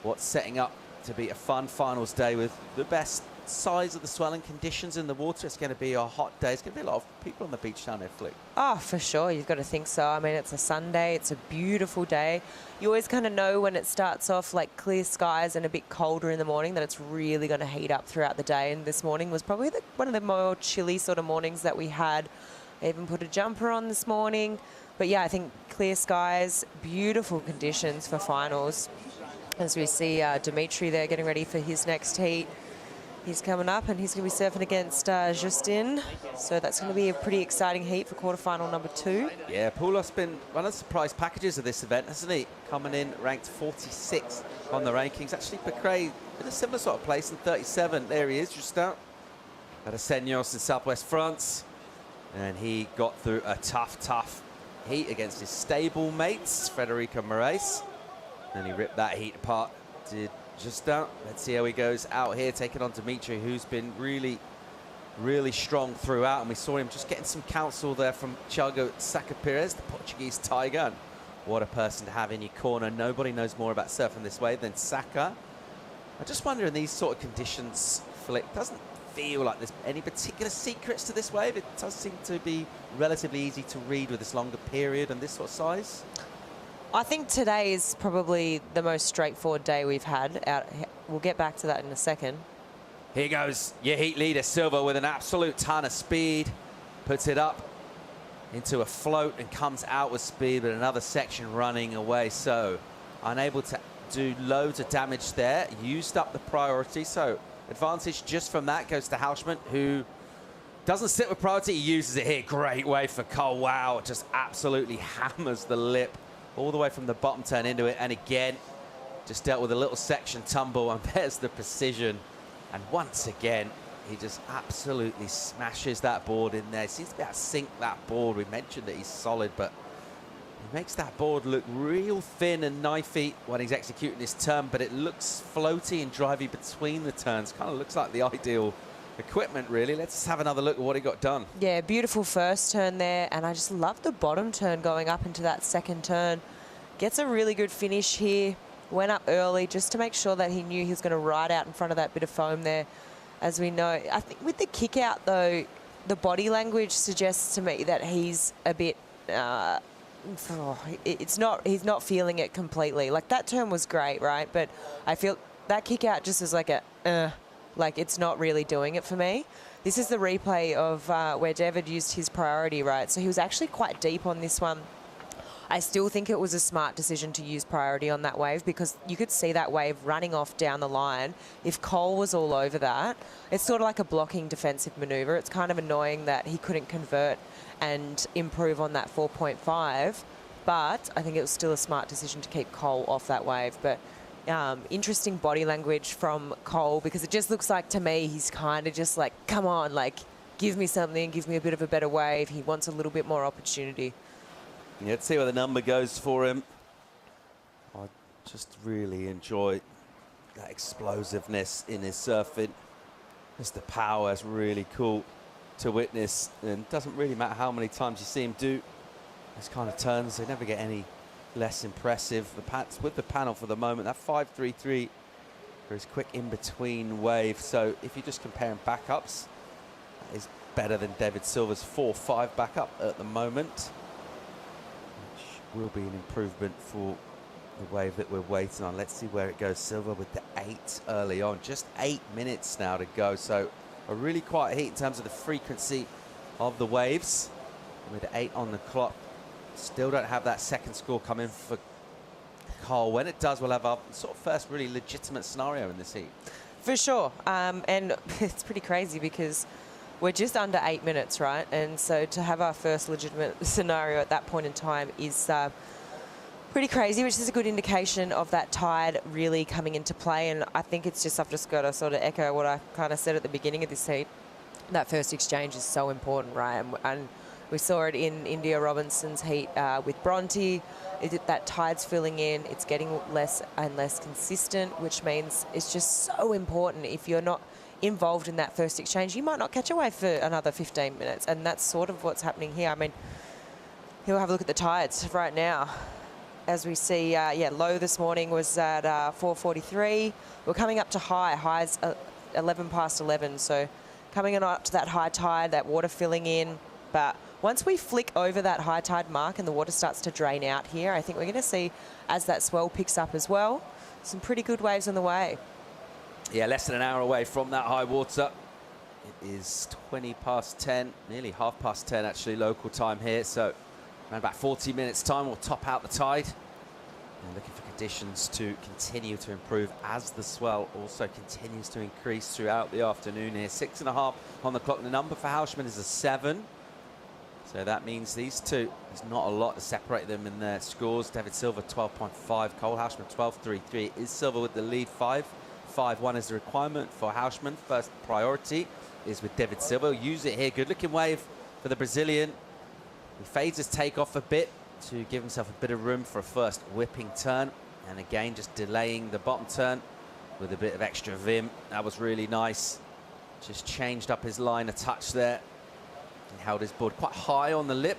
what's setting up to be a fun finals day with the best size of the swell and conditions in the water. It's going to be a hot day. It's going to be a lot of people on the beach down there, Flick. Oh, for sure. You've got to think so. I mean, it's a Sunday. It's a beautiful day. You always kind of know when it starts off like clear skies and a bit colder in the morning that it's really going to heat up throughout the day. And this morning was probably one of the more chilly sort of mornings that we had Even put a jumper on this morning. But yeah, I think clear skies, beautiful conditions for finals. As we see Dimitri there getting ready for his next heat. He's coming up and he's going to be surfing against Justin. So that's going to be a pretty exciting heat for quarterfinal number 2. Yeah, Poulos been one of the surprise packages of this event, hasn't he? Coming in ranked 46 on the rankings. Actually, Becray in a similar sort of place in 37. There he is, just out. At Senyos in Southwest France. And he got through a tough heat against his stable mates, Frederico Morais. And he ripped that heat apart. Did just out. Let's see how he goes out here, taking on Dimitri, who's been really strong throughout. And we saw him just getting some counsel there from Thiago Saka Pires, the Portuguese tiger. And what a person to have in your corner. Nobody knows more about surfing this way than Saka. I just wonder in these sort of conditions, Flick, doesn't feel like there's any particular secrets to this wave. It does seem to be relatively easy to read with this longer period and this sort of size. I think today is probably the most straightforward day we've had. We'll get back to that in a second. Here goes your heat leader, Silva, with an absolute ton of speed. Puts it up into a float and comes out with speed, but another section running away. So unable to do loads of damage there. Used up the priority. So advantage just from that goes to Hausmann, who doesn't sit with priority. He uses it here. Great wave for Cole. Wow, just absolutely hammers the lip all the way from the bottom turn into it. And again, just dealt with a little section tumble, and there's the precision. And once again, he just absolutely smashes that board in there. Seems to be able to sink that board. We mentioned that he's solid, but he makes that board look real thin and knifey when he's executing his turn, but it looks floaty and drivey between the turns. Kind of looks like the ideal equipment, really. Let's have another look at what he got done. Yeah, beautiful first turn there, and I just love the bottom turn going up into that second turn. Gets a really good finish here. Went up early just to make sure that he knew he was going to ride out in front of that bit of foam there. As we know, I think with the kick out though, the body language suggests to me that he's a bit he's not feeling it completely. Like that turn was great, right? But I feel that kick out just is like a like it's not really doing it for me. This is the replay of where David used his priority, right? So he was actually quite deep on this one. I still think it was a smart decision to use priority on that wave because you could see that wave running off down the line. If Cole was all over that, it's sort of like a blocking defensive maneuver. It's kind of annoying that he couldn't convert and improve on that 4.5, but I think it was still a smart decision to keep Cole off that wave. But interesting body language from Cole because it just looks like to me he's kind of just like, come on, like give me something, give me a bit of a better wave. He wants a little bit more opportunity. Yeah, let's see where the number goes for him. I just really enjoy that explosiveness in his surfing. Just the power is really cool to witness, and doesn't really matter how many times you see him do this kind of turns. They never get any less impressive. With the panel for the moment, that 5.33 for his quick in-between wave. So if you're just comparing backups, that is better than David Silva's 4.5 backup at the moment. Will be an improvement for the wave that we're waiting on. Let's see where it goes. Silva with the 8 early on. Just 8 minutes now to go. So a really quiet heat in terms of the frequency of the waves. With 8 on the clock. Still don't have that second score come in for Cole. When it does, we'll have our sort of first really legitimate scenario in this heat. For sure. And it's pretty crazy because we're just under 8 minutes, right? And so to have our first legitimate scenario at that point in time is pretty crazy, which is a good indication of that tide really coming into play. And I think it's just, I've just got to sort of echo what I kind of said at the beginning of this heat. That first exchange is so important, right? And we saw it in India Robinson's heat with Bronte. That tide's filling in. It's getting less and less consistent, which means it's just so important. If you're not involved in that first exchange, you might not catch a wave for another 15 minutes, and that's sort of what's happening here. I mean, he'll have a look at the tides right now. As we see, yeah, low this morning was at 4.43. We're coming up to highs 11 past 11, so coming on up to that high tide, that water filling in. But once we flick over that high tide mark and the water starts to drain out here, I think we're going to see, as that swell picks up as well, some pretty good waves on the way. Yeah, less than an hour away from that high water. It is 20 past 10, nearly half past 10 actually, local time here. So around about 40 minutes time, we'll top out the tide. And looking for conditions to continue to improve as the swell also continues to increase throughout the afternoon here. 6.5 on the clock. The number for Hausmann is a 7. So that means these two, there's not a lot to separate them in their scores. David Silva 12.5, Cole Hausmann 12.33. Is Silva with the lead 5.51 is the requirement for Hausmann. First priority is with David Silva. He'll use it here. Good looking wave for the Brazilian. He fades his takeoff a bit to give himself a bit of room for a first whipping turn. And again, just delaying the bottom turn with a bit of extra vim. That was really nice. Just changed up his line a touch there. He held his board quite high on the lip.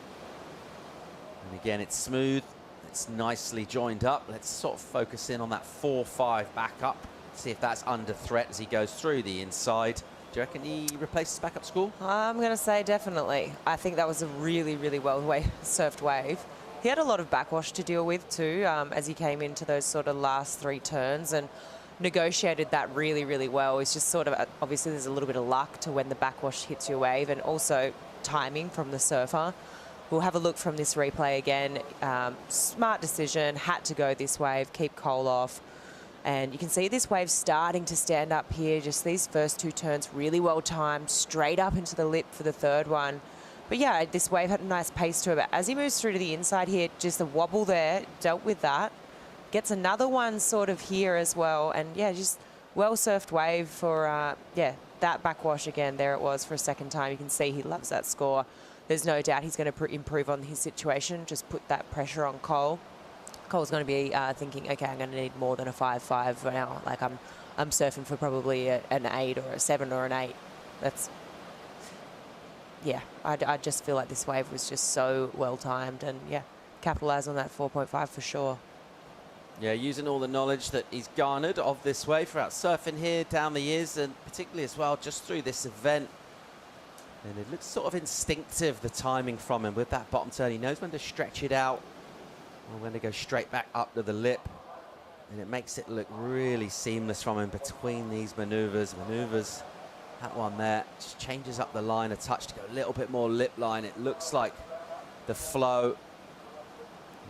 And again, it's smooth. It's nicely joined up. Let's sort of focus in on that 4-5 back up. See if that's under threat as he goes through the inside. Do you reckon he replaces backup score? I'm going to say definitely. I think that was a really, really well surfed wave. He had a lot of backwash to deal with too as he came into those sort of last 3 turns and negotiated that really, really well. It's just sort of, obviously there's a little bit of luck to when the backwash hits your wave and also timing from the surfer. We'll have a look from this replay again. Smart decision, had to go this wave, keep Cole off. And you can see this wave starting to stand up here. Just these first 2 turns really well timed, straight up into the lip for the third one. But yeah, this wave had a nice pace to it. But as he moves through to the inside here, just a wobble there, dealt with that. Gets another one sort of here as well. And yeah, just well-surfed wave for, yeah, that backwash again. There it was for a second time. You can see he loves that score. There's no doubt he's going to improve on his situation, just put that pressure on Cole. Cole's going to be thinking, okay, I'm going to need more than a 5-5 now. Like I'm surfing for probably an 8 or a 7 or an 8. That's, yeah, I just feel like this wave was just so well timed and yeah, capitalize on that 4.5 for sure. Yeah, using all the knowledge that he's garnered of this wave throughout surfing here down the years and particularly as well just through this event. And it looks sort of instinctive, the timing from him with that bottom turn. He knows when to stretch it out or when to go straight back up to the lip. And it makes it look really seamless from him between these maneuvers. That one there just changes up the line a touch to go a little bit more lip line. It looks like the flow.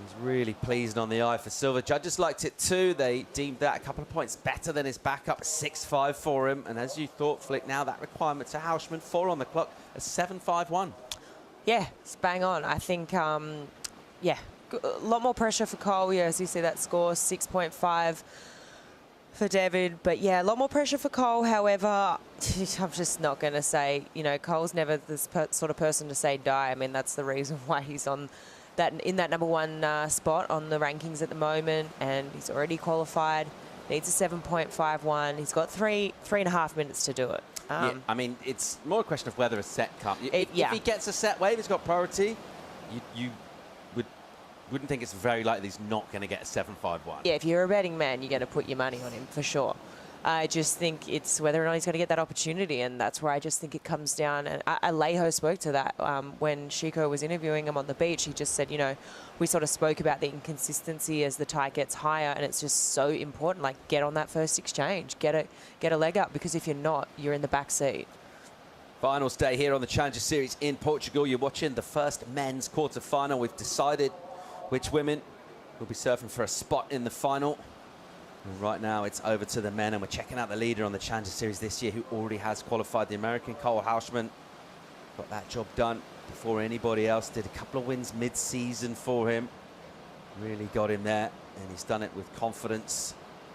He's really pleased on the eye for Silva. Judges liked it too. They deemed that a couple of points better than his backup. 6.5 for him. And as you thought, Flick, now that requirement to Hausmann, 4 on the clock, a 7.51. Yeah, it's bang on. I think, yeah, a lot more pressure for Cole. Yeah, as you see that score, 6.5 for David. But yeah, a lot more pressure for Cole. However, I'm just not going to say, you know, Cole's never this sort of person to say die. I mean, that's the reason why he's on that in that #1 spot on the rankings at the moment, and he's already qualified. Needs a 7.51. He's got 3.5 minutes to do it. Yeah, I mean, it's more a question of whether a set comes. If he gets a set wave, he's got priority. You wouldn't think it's very likely he's not going to get a 7.51. Yeah, if you're a betting man, you're going to put your money on him for sure. I just think it's whether or not he's going to get that opportunity, and that's where I just think it comes down. And Alejo spoke to that when Chico was interviewing him on the beach. He just said, you know, we sort of spoke about the inconsistency as the tide gets higher, and it's just so important. Like, get on that first exchange, get a leg up, because if you're not, you're in the back seat. Finals day here on the Challenger Series in Portugal. You're watching the first men's quarterfinal. We've decided which women will be surfing for a spot in the final. And right now it's over to the men, and we're checking out the leader on the Challenger Series this year who already has qualified, the American Cole Hausmann. Got that job done before anybody else did. A couple of wins mid-season for him. Really got him there, and he's done it with confidence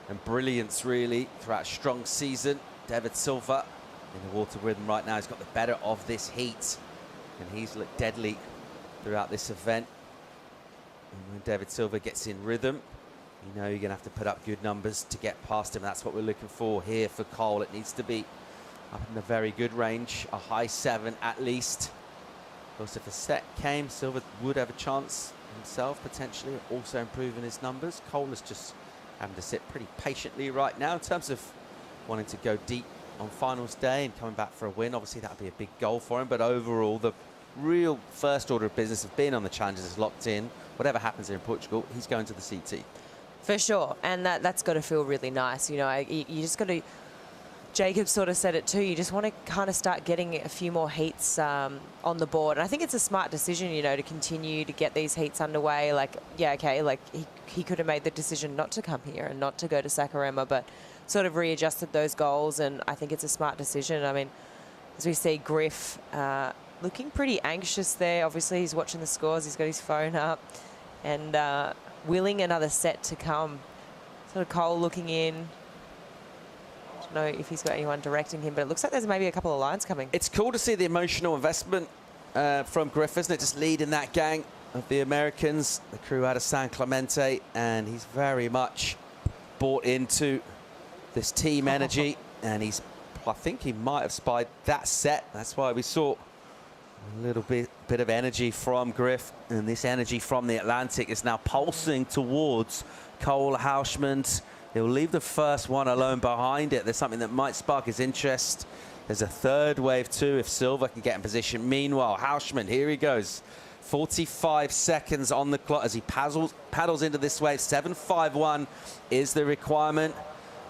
and brilliance really throughout a strong season. David Silva in the water rhythm right now. He's got the better of this heat, and he's looked deadly throughout this event. And when David Silva gets in rhythm, you know you're going to have to put up good numbers to get past him. That's what we're looking for here for Cole. It needs to be up in a very good range, a high 7 at least. Of course, if a set came, Silva would have a chance himself, potentially, also improving his numbers. Cole is just having to sit pretty patiently right now in terms of wanting to go deep on finals day and coming back for a win. Obviously, that would be a big goal for him, but overall, the real first order of business of being on the Challengers is locked in. Whatever happens here in Portugal, he's going to the CT. For sure, and that's got to feel really nice. You know, you just got to Jacob sort of said it too. You just want to kind of start getting a few more heats on the board. And I think it's a smart decision, you know, to continue to get these heats underway. Like, yeah, okay, like he could have made the decision not to come here and not to go to Saquarema, but sort of readjusted those goals. And I think it's a smart decision. I mean, as we see Griff looking pretty anxious there. Obviously, he's watching the scores. He's got his phone up and willing another set to come. Sort of Cole looking in. I don't know if he's got anyone directing him, but it looks like there's maybe a couple of lines coming. It's cool to see the emotional investment from Griff, isn't it? Just leading that gang of the Americans, the crew out of San Clemente, and he's very much bought into this team energy, and I think he might have spied that set. That's why we saw a little bit of energy from Griff, and this energy from the Atlantic is now pulsing towards Cole Hausman. He'll leave the first one alone behind it. There's something that might spark his interest. There's a third wave too if Silva can get in position. Meanwhile, Hausman, here he goes. 45 seconds on the clock as he paddles into this wave. 7.51 is the requirement,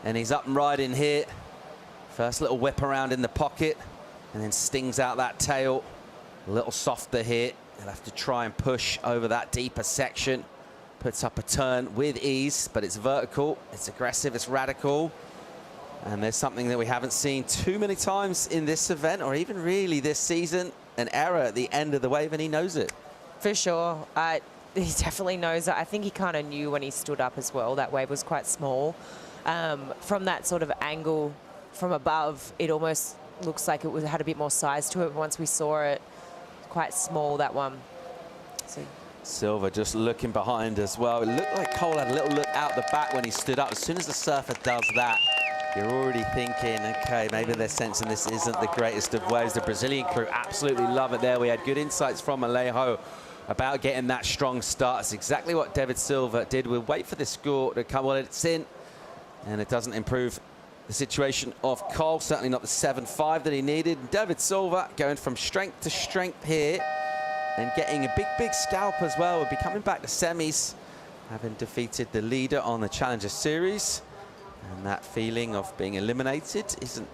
and he's up and riding here. First little whip around in the pocket, and then stings out that tail. A little softer here. He'll have to try and push over that deeper section. Puts up a turn with ease, but it's vertical, it's aggressive, it's radical. And there's something that we haven't seen too many times in this event, or even really this season, an error at the end of the wave, and he knows it. For sure. He definitely knows it. I think he kind of knew when he stood up as well. That wave was quite small. From that sort of angle from above, it almost looks like it had a bit more size to it. Once we saw it, quite small, that one. So Silva just looking behind as well. It looked like Cole had a little look out the back when he stood up. As soon as the surfer does that, you're already thinking, okay, maybe they're sensing this isn't the greatest of waves. The Brazilian crew absolutely love it there. We had good insights from Alejo about getting that strong start. It's exactly what David Silva did. We'll wait for this score to come. Well, it's in, and it doesn't improve the situation of Cole. Certainly not the 7.5 that he needed. David Silva going from strength to strength here, and getting a big scalp as well. We'll be coming back to semis, having defeated the leader on the Challenger Series. And that feeling of being eliminated isn't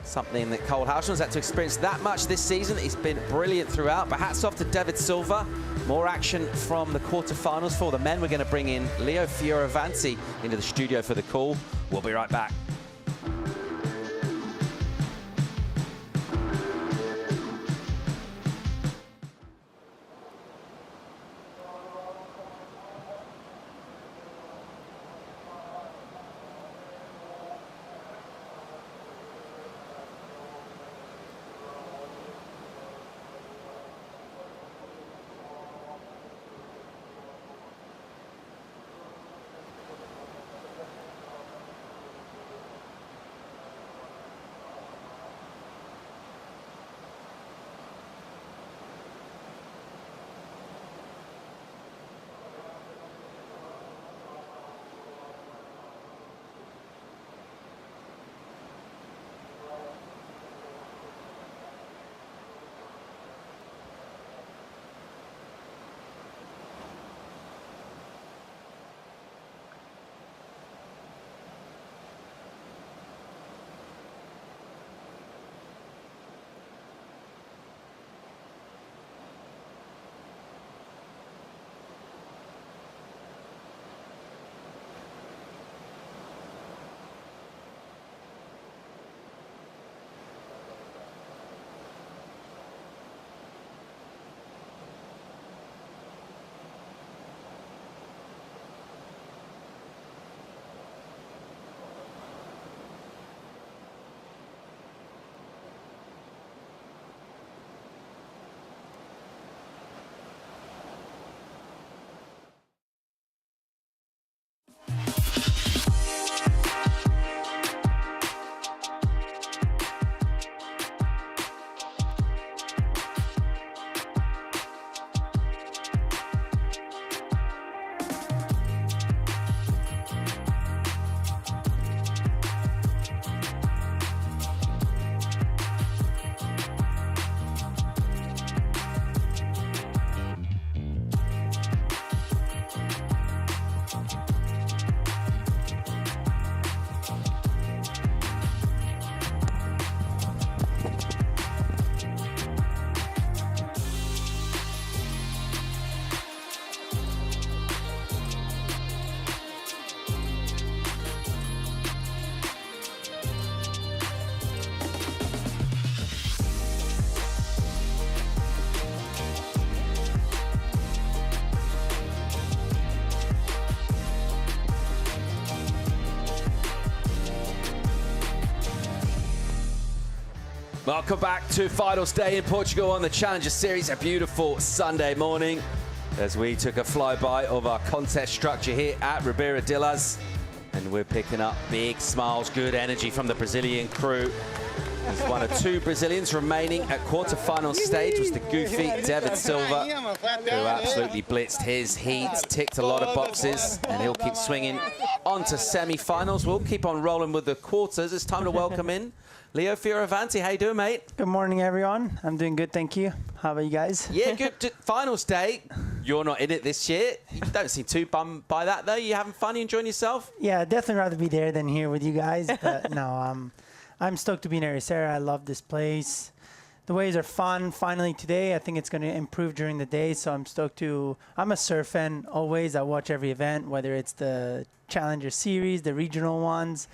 something that Cole Hausman's had to experience that much this season. He's been brilliant throughout, but hats off to David Silva. More action from the quarterfinals for the men. We're going to bring in Leo Fioravanti into the studio for the call. We'll be right back. Welcome back to finals day in Portugal on the Challenger Series. A beautiful Sunday morning as we took a flyby of our contest structure here at Ribeira de Ilhas. And we're picking up big smiles, good energy from the Brazilian crew. He's one of 2 Brazilians remaining at quarterfinal stage. Was the goofy David Silva, who absolutely blitzed his heat, ticked a lot of boxes, and he'll keep swinging on to semi-finals. We'll keep on rolling with the quarters. It's time to welcome in Leo Fioravanti. How you doing, mate? Good morning, everyone. I'm doing good, thank you. How about you guys? Yeah, good. Finals day. You're not in it this year. You don't seem too bummed by that, though. You having fun? You enjoying yourself? Yeah, I'd definitely rather be there than here with you guys. But no, I'm stoked to be in Ericeira. I love this place. The waves are fun. Finally today, I think it's going to improve during the day. So I'm stoked to. I'm a surf fan always. I watch every event, whether it's the Challenger Series, the regional ones.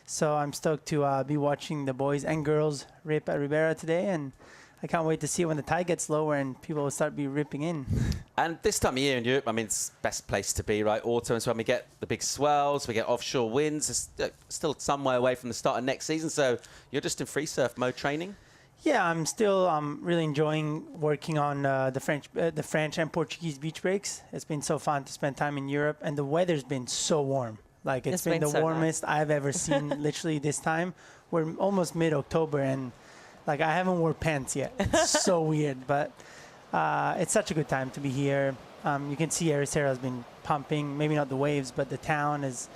So I'm stoked to be watching the boys and girls rip at Ribeira today, and I can't wait to see when the tide gets lower and people will start be ripping in. And this time of year in Europe, I mean, it's the best place to be, right? Autumn is when we get the big swells, we get offshore winds. It's still some way away from the start of next season, so you're just in free surf mode training? Yeah, I'm still really enjoying working on the French and Portuguese beach breaks. It's been so fun to spend time in Europe, and the weather's been so warm. Like, it's been the so warmest I've ever seen, literally this time. We're almost mid-October, and like, I haven't worn pants yet. It's so weird, but it's such a good time to be here. You can see Ericeira has been pumping, maybe not the waves, but the town is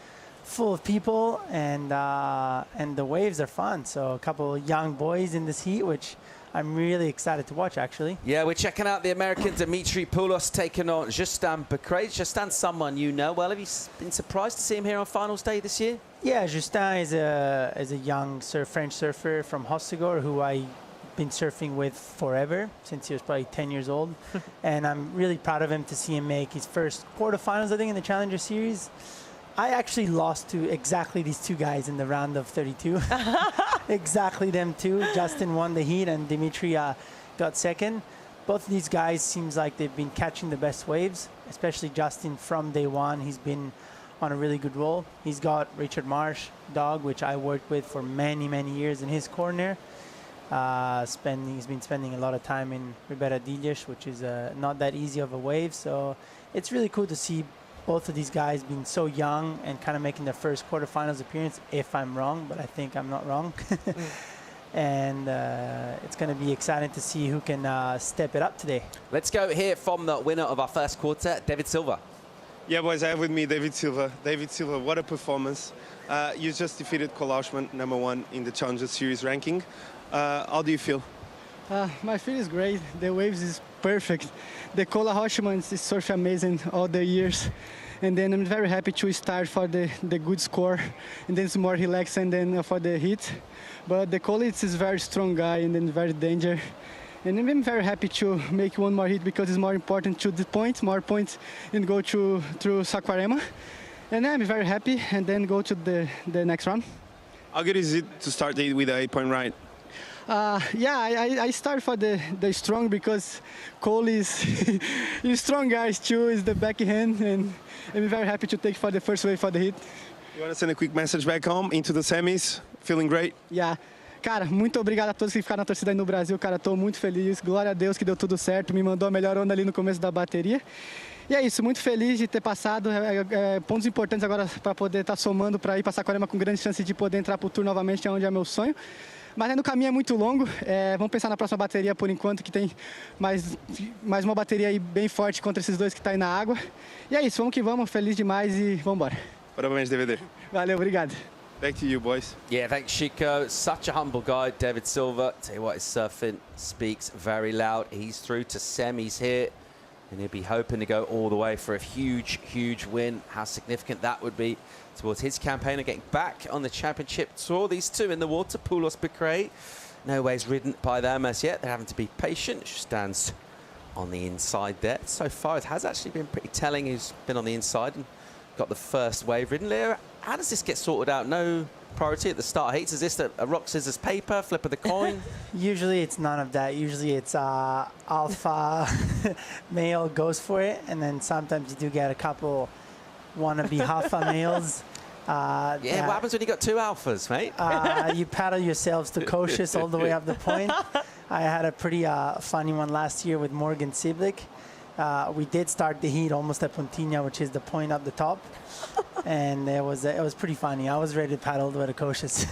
full of people, and the waves are fun. So a couple of young boys in this heat, which I'm really excited to watch, actually. Yeah, we're checking out the American Dimitri Poulos taking on Justin Becret. Justin, someone you know well. Have you been surprised to see him here on finals day this year? Yeah, Justin is a young French surfer from Hossegor who I've been surfing with forever, since he was probably 10 years old. And I'm really proud of him to see him make his first quarterfinals, I think, in the Challenger Series. I actually lost to exactly these 2 guys in the round of 32. Exactly them 2. Justin won the heat and Dimitri got second. Both of these guys seems like they've been catching the best waves, especially Justin from day one. He's been on a really good roll. He's got Richard Marsh dog, which I worked with for many, many years in his corner. He's been spending a lot of time in Ribeira de Ilhas, which is not that easy of a wave. So it's really cool to see both of these guys being so young and kind of making their first quarterfinals appearance, if I'm wrong, but I think I'm not wrong. And it's going to be exciting to see who can step it up today. Let's go hear from the winner of our first quarter, David Silva. Yeah, boys, I have with me David Silva. David Silva, what a performance. You just defeated Cole Auschman, #1 in the Challenger Series ranking. How do you feel? My feel is great. The waves is perfect. The Cole Auschman is surf amazing all the years. And then I'm very happy to start for the good score. And then it's more relaxed and then for the heat. But the Cole is a very strong guy and then very dangerous. And I'm very happy to make one more hit because it's more important to the points, more points, and go through Saquarema. And I'm very happy and then go to the next round. How good is it to start with an 8-point ride? Yeah, I start for the strong because Cole is strong guys too, is the backhand, and I'm very happy to take for the first wave for the hit. You want to send a quick message back home into the semis? Feeling great? Yeah. Cara, muito obrigado a todos que ficaram na torcida aí no Brasil. Cara, tô muito feliz. Glória a Deus que deu tudo certo. Me mandou a melhor onda ali no começo da bateria. E é isso, muito feliz de ter passado. Pontos importantes agora para poder estar somando para ir para Saquarema com grande chance de poder entrar para o Tour novamente, onde é meu sonho. Mas ainda o caminho é muito longo. Vamos pensar na próxima bateria por enquanto, que tem mais uma bateria aí bem forte contra esses dois que tá aí na água. E é isso, vamos que vamos. Feliz demais e vamos embora. Parabéns, DVD. Valeu, obrigado. Back to you, boys. Yeah, thanks, Chico. Such a humble guy, David Silva. Tell you what, his surfing speaks very loud. He's through to semis here, and he'll be hoping to go all the way for a huge, huge win. How significant that would be towards his campaign of getting back on the championship tour. These 2 in the water, Poulos, Becret. No ways ridden by them as yet. They're having to be patient. She stands on the inside there. So far, it has actually been pretty telling who's been on the inside and got the first wave ridden. Leo, how does this get sorted out? No priority at the start of heats? Is this a rock, scissors, paper, flip of the coin? Usually it's none of that. Usually it's alpha male goes for it, and then sometimes you do get a couple wannabe alpha males Yeah, what happens when you got 2 alphas, mate? You paddle yourselves to cautious all the way up the point. I had a pretty funny one last year with Morgan Siblick. We did start the heat almost at Pontinha, which is the point up the top. And it was pretty funny. I was ready to paddle all the way to cautious.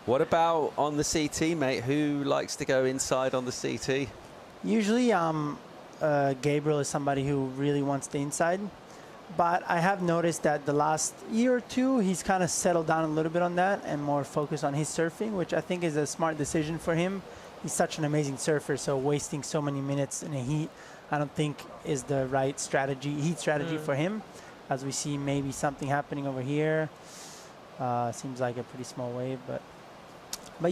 What about on the CT, mate? Who likes to go inside on the CT? Usually, Gabriel is somebody who really wants the inside. But I have noticed that the last year or two, he's kind of settled down a little bit on that and more focused on his surfing, which I think is a smart decision for him. He's such an amazing surfer, so wasting so many minutes in a heat, I don't think is the right heat strategy for him. As we see maybe something happening over here. Seems like a pretty small wave, but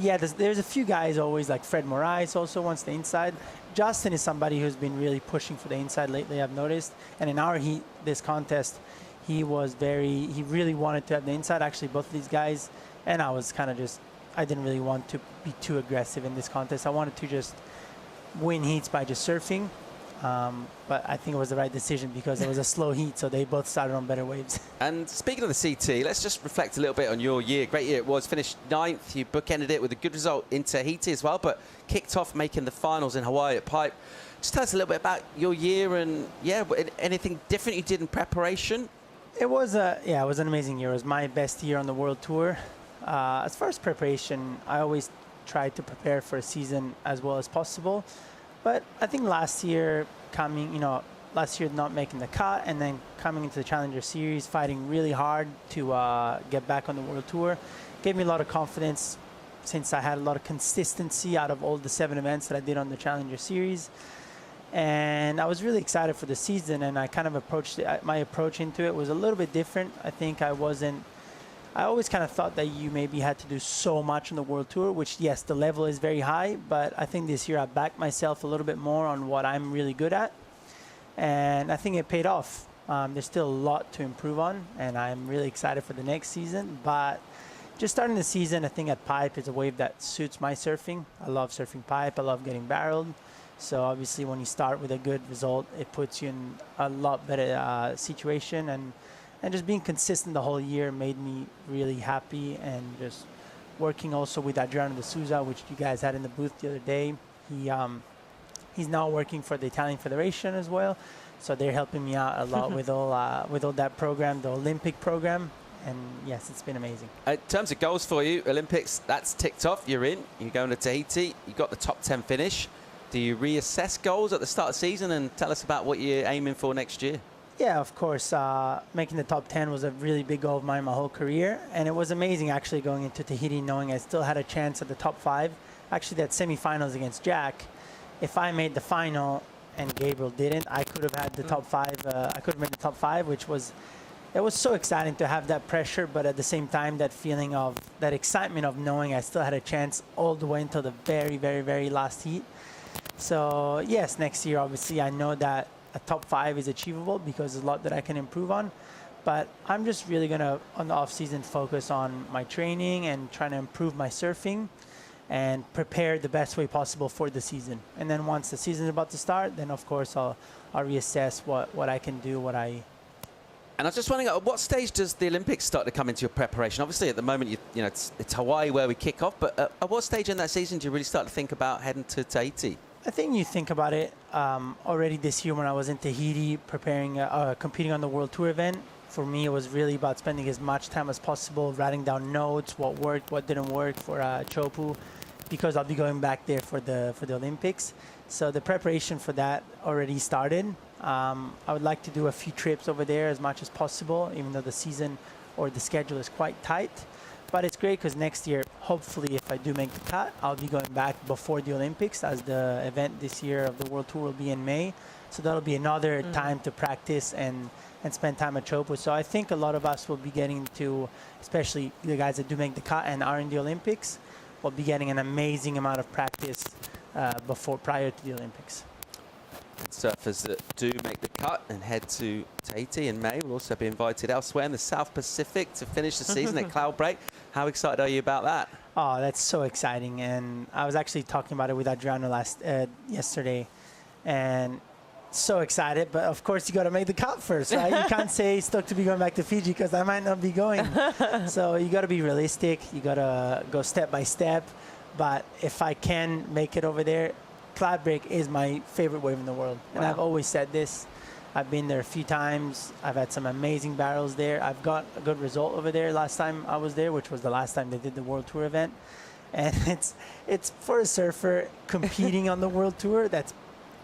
yeah, there's a few guys always, like Fred Morais also wants the inside. Justin is somebody who's been really pushing for the inside lately, I've noticed. And in our heat, this contest, he really wanted to have the inside, actually, both of these guys. And I was kind of I didn't really want to be too aggressive in this contest. I wanted to just win heats by just surfing. But I think it was the right decision because it was a slow heat, so they both started on better waves. And speaking of the CT, let's just reflect a little bit on your year. Great year it was. Finished 9th. You bookended it with a good result in Tahiti as well, but kicked off making the finals in Hawaii at Pipe. Just tell us a little bit about your year and, yeah, anything different you did in preparation? It was it was an amazing year. It was my best year on the World Tour. As far as preparation, I always try to prepare for a season as well as possible. But I think last year not making the cut and then coming into the Challenger Series, fighting really hard to get back on the World Tour, gave me a lot of confidence since I had a lot of consistency out of all the 7 events that I did on the Challenger Series. And I was really excited for the season, and I kind of my approach into it was a little bit different. I think I always kind of thought that you maybe had to do so much on the World Tour, which, yes, the level is very high, but I think this year I backed myself a little bit more on what I'm really good at. And I think it paid off. There's still a lot to improve on, and I'm really excited for the next season. But just starting the season, I think at Pipe is a wave that suits my surfing. I love surfing Pipe. I love getting barreled. So obviously when you start with a good result, it puts you in a lot better situation. And just being consistent the whole year made me really happy. And just working also with Adriano De Souza, which you guys had in the booth the other day. He's now working for the Italian Federation as well. So they're helping me out a lot with all that program, the Olympic program. And yes, it's been amazing. In terms of goals for you, Olympics, that's ticked off. You're in. You're going to Tahiti. You got the top 10 finish. Do you reassess goals at the start of the season and tell us about what you're aiming for next year? Yeah, of course. Making the top 10 was a really big goal of mine my whole career. And it was amazing actually going into Tahiti knowing I still had a chance at the top 5. Actually, that semifinals against Jack, if I made the final and Gabriel didn't, I could have had the top 5. I could have made the top 5, which was, it was so exciting to have that pressure, but at the same time, that feeling of, that excitement of knowing I still had a chance all the way until the very, very, very last heat. So yes, next year, obviously, I know that a top 5 is achievable because there's a lot that I can improve on. But I'm just really going to, on the off-season, focus on my training and trying to improve my surfing and prepare the best way possible for the season. And then once the season is about to start, then of course I'll reassess what I can do, And I was just wondering, at what stage does the Olympics start to come into your preparation? Obviously, at the moment, it's Hawaii where we kick off, but at what stage in that season do you really start to think about heading to Tahiti? I think you think about it already this year when I was in Tahiti preparing, competing on the World Tour event. For me, it was really about spending as much time as possible, writing down notes, what worked, what didn't work for Chopu, because I'll be going back there for the Olympics. So the preparation for that already started. I would like to do a few trips over there as much as possible, even though the season or the schedule is quite tight. But it's great because next year, hopefully, if I do make the cut, I'll be going back before the Olympics, as the event this year of the World Tour will be in May. So that'll be another time to practice and spend time at Chopu. So I think a lot of us will be getting to, especially the guys that do make the cut and are in the Olympics, will be getting an amazing amount of practice prior to the Olympics. Surfers that do make the cut and head to Tahiti in May will also be invited elsewhere in the South Pacific to finish the season at Cloudbreak. How excited are you about that? Oh, that's so exciting. And I was actually talking about it with Adriano yesterday. And so excited, but of course you got to make the cut first, right? You can't say stoked to be going back to Fiji because I might not be going. So you got to be realistic. You got to go step by step. But if I can make it over there, Cloud Break is my favorite wave in the world. And I've always said this. I've been there a few times. I've had some amazing barrels there. I've got a good result over there last time I was there, which was the last time they did the World Tour event. And it's for a surfer competing on the World Tour. That's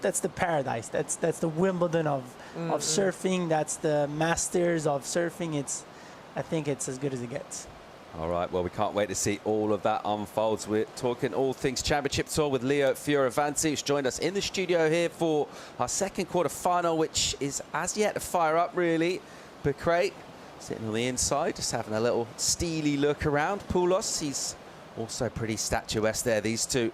the paradise. That's the Wimbledon of surfing. That's the Masters of surfing. I think it's as good as it gets. All right, well, we can't wait to see all of that unfolds. We're talking all things Championship Tour with Leo Fioravanti, who's joined us in the studio here for our second quarter-final, which is as yet to fire up, really. Becrae sitting on the inside, just having a little steely look around. Poulos, he's also pretty statuesque there. These two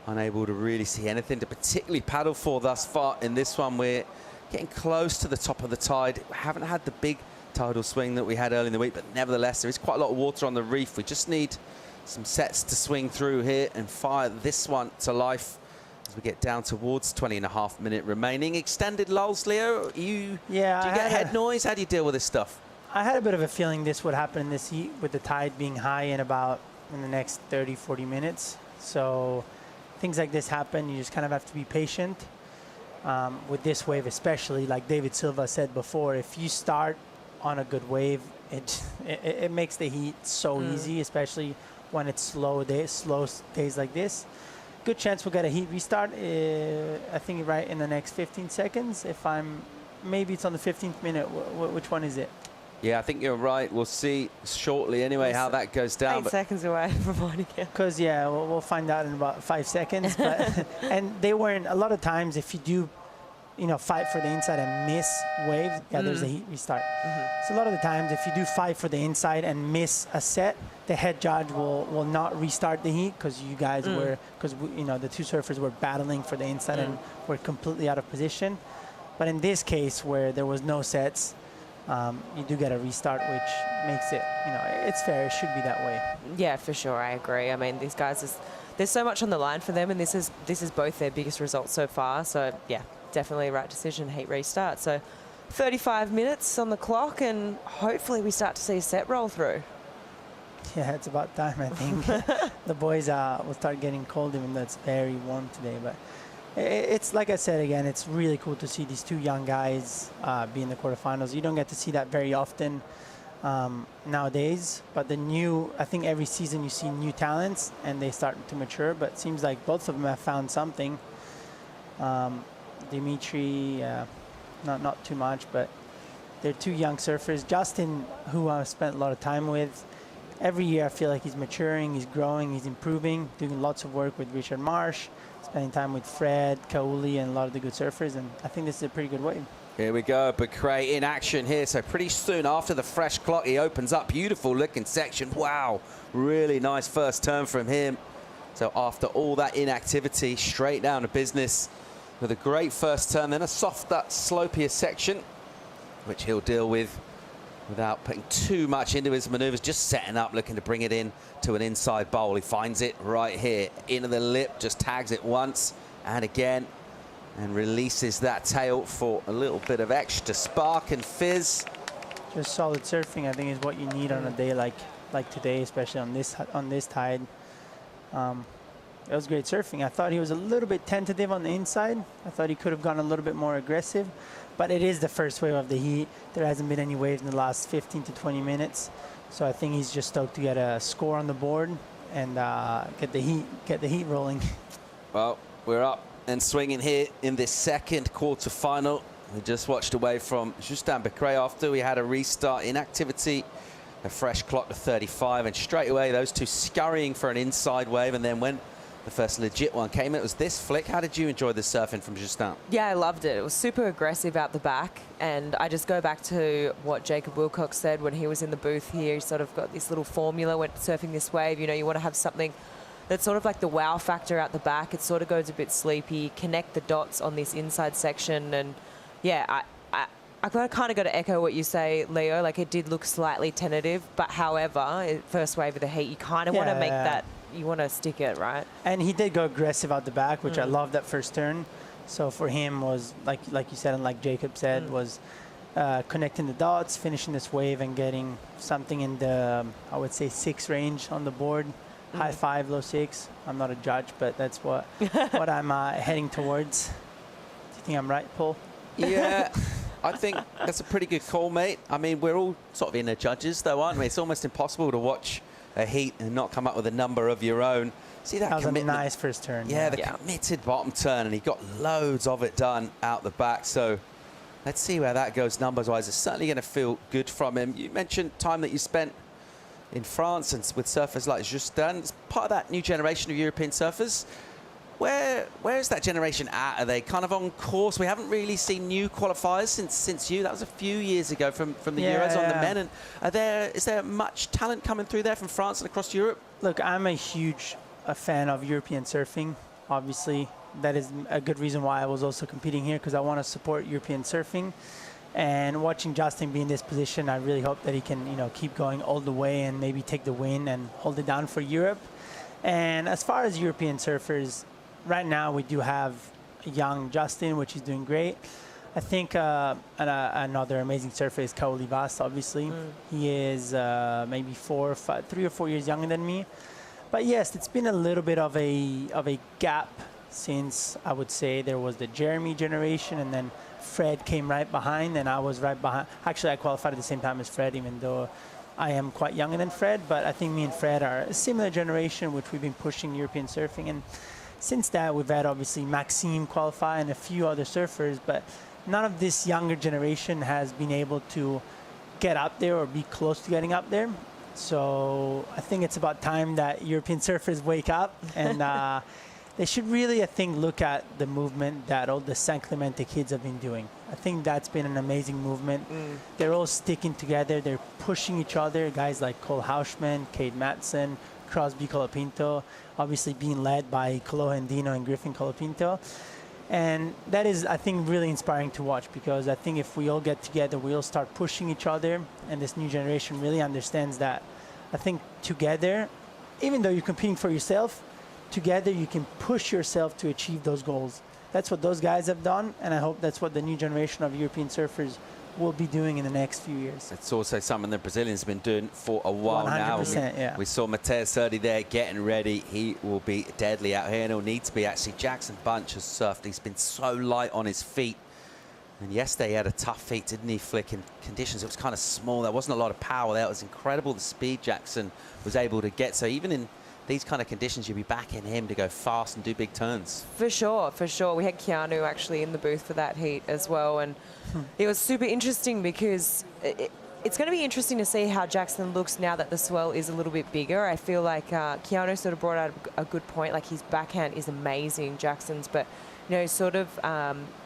unable to really see anything to particularly paddle for thus far in this one. We're getting close to the top of the tide. We haven't had the big tidal swing that we had early in the week, but nevertheless there is quite a lot of water on the reef. We just need some sets to swing through here and fire this one to life as we get down towards 20.5 minutes remaining. Extended lulls, Leo. Do you get head noise? How do you deal with this stuff? I had a bit of a feeling this would happen in this heat with the tide being high in the next 30-40 minutes. So things like this happen. You just kind of have to be patient with this wave, especially like David Silva said before. If you start on a good wave, it makes the heat so easy, especially when it's slow days like this. Good chance we'll get a heat restart. I think right in the next 15 seconds. Maybe it's on the 15th minute. Which one is it? Yeah, I think you're right. We'll see shortly anyway how that goes down. 8 seconds away from finding out. Because we'll find out in about 5 seconds. But and they weren't. A lot of times, if you do fight for the inside and miss waves, there's a heat restart. So a lot of the times, if you do fight for the inside and miss a set, the head judge will not restart the heat because you guys the two surfers were battling for the inside and were completely out of position. But in this case, where there was no sets, you do get a restart, which makes it, it's fair. It should be that way. Yeah, for sure. I agree. I mean, these guys, there's so much on the line for them, and this is both their biggest results so far. So yeah, definitely a right decision, heat restart. So 35 minutes on the clock, and hopefully we start to see a set roll through. Yeah, it's about time, I think. The boys will start getting cold, even though it's very warm today. But it's like I said again, it's really cool to see these two young guys be in the quarterfinals. You don't get to see that very often nowadays. But I think every season you see new talents and they start to mature. But it seems like both of them have found something. Dimitri, not too much, but they're two young surfers. Justin, who I've spent a lot of time with, every year I feel like he's maturing, he's growing, he's improving, doing lots of work with Richard Marsh, spending time with Fred, Kauli, and a lot of the good surfers, and I think this is a pretty good wave. Here we go, Becrae in action here. So pretty soon after the fresh clock, he opens up. Beautiful looking section. Wow, really nice first turn from him. So after all that inactivity, straight down to business with a great first turn, then a softer, slopier section, which he'll deal with without putting too much into his maneuvers, just setting up, looking to bring it in to an inside bowl. He finds it right here into the lip, just tags it once and again, and releases that tail for a little bit of extra spark and fizz. Just solid surfing, I think, is what you need on a day like today, especially on this tide. It was great surfing. I thought he was a little bit tentative on the inside. I thought he could have gone a little bit more aggressive, but it is the first wave of the heat. There hasn't been any waves in the last 15 to 20 minutes. So I think he's just stoked to get a score on the board and get the heat rolling. Well, we're up and swinging here in this second quarterfinal. We just watched away from Justin Becrae after we had a restart in activity. A fresh clock to 35, and straight away those two scurrying for an inside wave, and then when the first legit one came, it was this flick. How did you enjoy the surfing from Justin? Yeah, I loved it. It was super aggressive out the back, and I just go back to what Jacob Willcox said when he was in the booth here. He sort of got this little formula when surfing this wave. You want to have something that's sort of like the wow factor out the back. It sort of goes a bit sleepy, connect the dots on this inside section, and yeah, I kind of got to echo what you say, Leo. Like, it did look slightly tentative, but however, first wave of the heat, you kind of want to make that, you want to stick it, right? And he did go aggressive out the back, which I love that first turn. So for him was, like you said and like Jacob said, was connecting the dots, finishing this wave and getting something in the, I would say, 6 range on the board. High 5, low 6. I'm not a judge, but that's what I'm heading towards. Do you think I'm right, Paul? Yeah, I think that's a pretty good call, mate. I mean, we're all sort of inner judges, though, aren't we? It's almost impossible to watch a heat and not come up with a number of your own. See that was a commitment? nice first turn. Yeah, the committed bottom turn, and he got loads of it done out the back. So let's see where that goes numbers-wise. It's certainly going to feel good from him. You mentioned time that you spent in France and with surfers like Justin. It's part of that new generation of European surfers. Where is that generation at? Are they kind of on course? We haven't really seen new qualifiers since you. That was a few years ago from the Euros on the men. And is there much talent coming through there from France and across Europe? Look, I'm a huge fan of European surfing. Obviously, that is a good reason why I was also competing here, because I want to support European surfing. And watching Justin be in this position, I really hope that he can, keep going all the way and maybe take the win and hold it down for Europe. And as far as European surfers, right now we do have young Justin, which is doing great. I think another amazing surfer is Kaoli Vast, obviously. He is maybe 3 or 4 years younger than me. But yes, it's been a little bit of a gap since, I would say, there was the Jeremy generation, and then Fred came right behind, and I was right behind. Actually, I qualified at the same time as Fred, even though I am quite younger than Fred. But I think me and Fred are a similar generation, which we've been pushing European surfing. And since that, we've had, obviously, Maxime qualify and a few other surfers. But none of this younger generation has been able to get up there or be close to getting up there. So I think it's about time that European surfers wake up, and they should really, I think, look at the movement that all the San Clemente kids have been doing. I think that's been an amazing movement. They're all sticking together. They're pushing each other. Guys like Cole Hauschman, Cade Matson, Crosby Colapinto, obviously being led by Koloha Andino and Griffin Colapinto. And that is, I think, really inspiring to watch, because I think if we all get together, we all start pushing each other, and this new generation really understands that. I think together, even though you're competing for yourself, together you can push yourself to achieve those goals. That's what those guys have done, and I hope that's what the new generation of European surfers will be doing in the next few years. It's also something the Brazilians have been doing for a while now. 100%, yeah. We saw Mateus Surdi there getting ready. He will be deadly out here, and he'll need to be. Actually, Jackson Bunch has surfed. He's been so light on his feet. And yesterday he had a tough feet, didn't he, Flick? In conditions, it was kind of small. There wasn't a lot of power there. It was incredible the speed Jackson was able to get. So even in these kind of conditions, you'd be backing him to go fast and do big turns. For sure, for sure. We had Keanu actually in the booth for that heat as well, and it was super interesting because it's going to be interesting to see how Jackson looks now that the swell is a little bit bigger. I feel like Keanu sort of brought out a good point. Like, his backhand is amazing, Jackson's, but sort of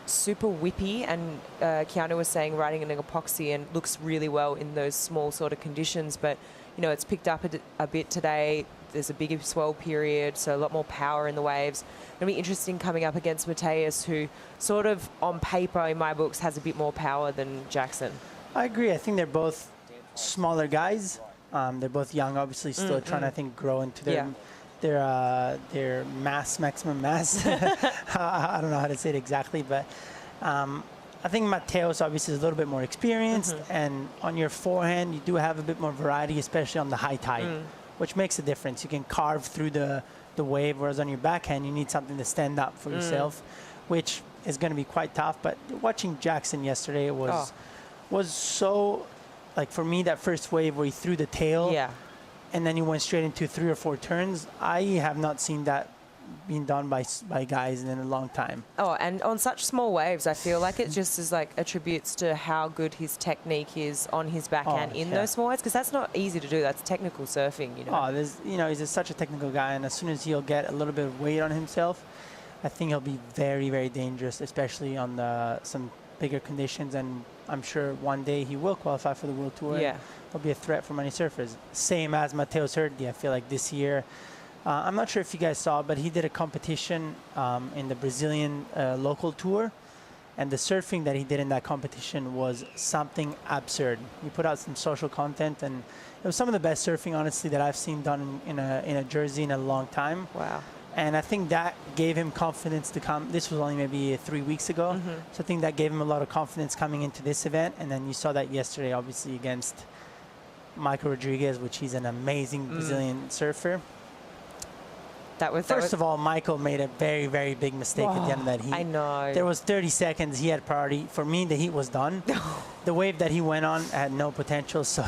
super whippy, and Keanu was saying riding an epoxy and looks really well in those small sort of conditions, but it's picked up a bit today. There's a bigger swell period, so a lot more power in the waves. It'll be interesting coming up against Mateus, who sort of, on paper, in my books, has a bit more power than Jackson. I agree. I think they're both smaller guys. They're both young, obviously, still trying to, I think, grow into their maximum mass. I don't know how to say it exactly, but I think Mateus obviously is a little bit more experienced, and on your forehand, you do have a bit more variety, especially on the high tide, which makes a difference. You can carve through the wave, whereas on your backhand, you need something to stand up for yourself, which is going to be quite tough. But watching Jackson yesterday was so, like, for me, that first wave where he threw the tail, and then he went straight into 3 or 4 turns. I have not seen that being done by guys in a long time. Oh, and on such small waves, I feel like it just is like attributes to how good his technique is on his backhand in those small waves, because that's not easy to do. That's technical surfing, Oh, he's such a technical guy, and as soon as he'll get a little bit of weight on himself, I think he'll be very, very dangerous, especially on some bigger conditions, and I'm sure one day he will qualify for the World Tour. Yeah. He'll be a threat for many surfers. Same as Mateus Surdi. I feel like this year, I'm not sure if you guys saw, but he did a competition in the Brazilian local tour, and the surfing that he did in that competition was something absurd. He put out some social content, and it was some of the best surfing, honestly, that I've seen done in a jersey in a long time. Wow. And I think that gave him confidence to come. This was only maybe 3 weeks ago. So I think that gave him a lot of confidence coming into this event. And then you saw that yesterday, obviously, against Michael Rodriguez, which he's an amazing Brazilian surfer. First of all, Michael made a very, very big mistake at the end of that heat. I know. There was 30 seconds. He had priority. For me, the heat was done. The wave that he went on had no potential. So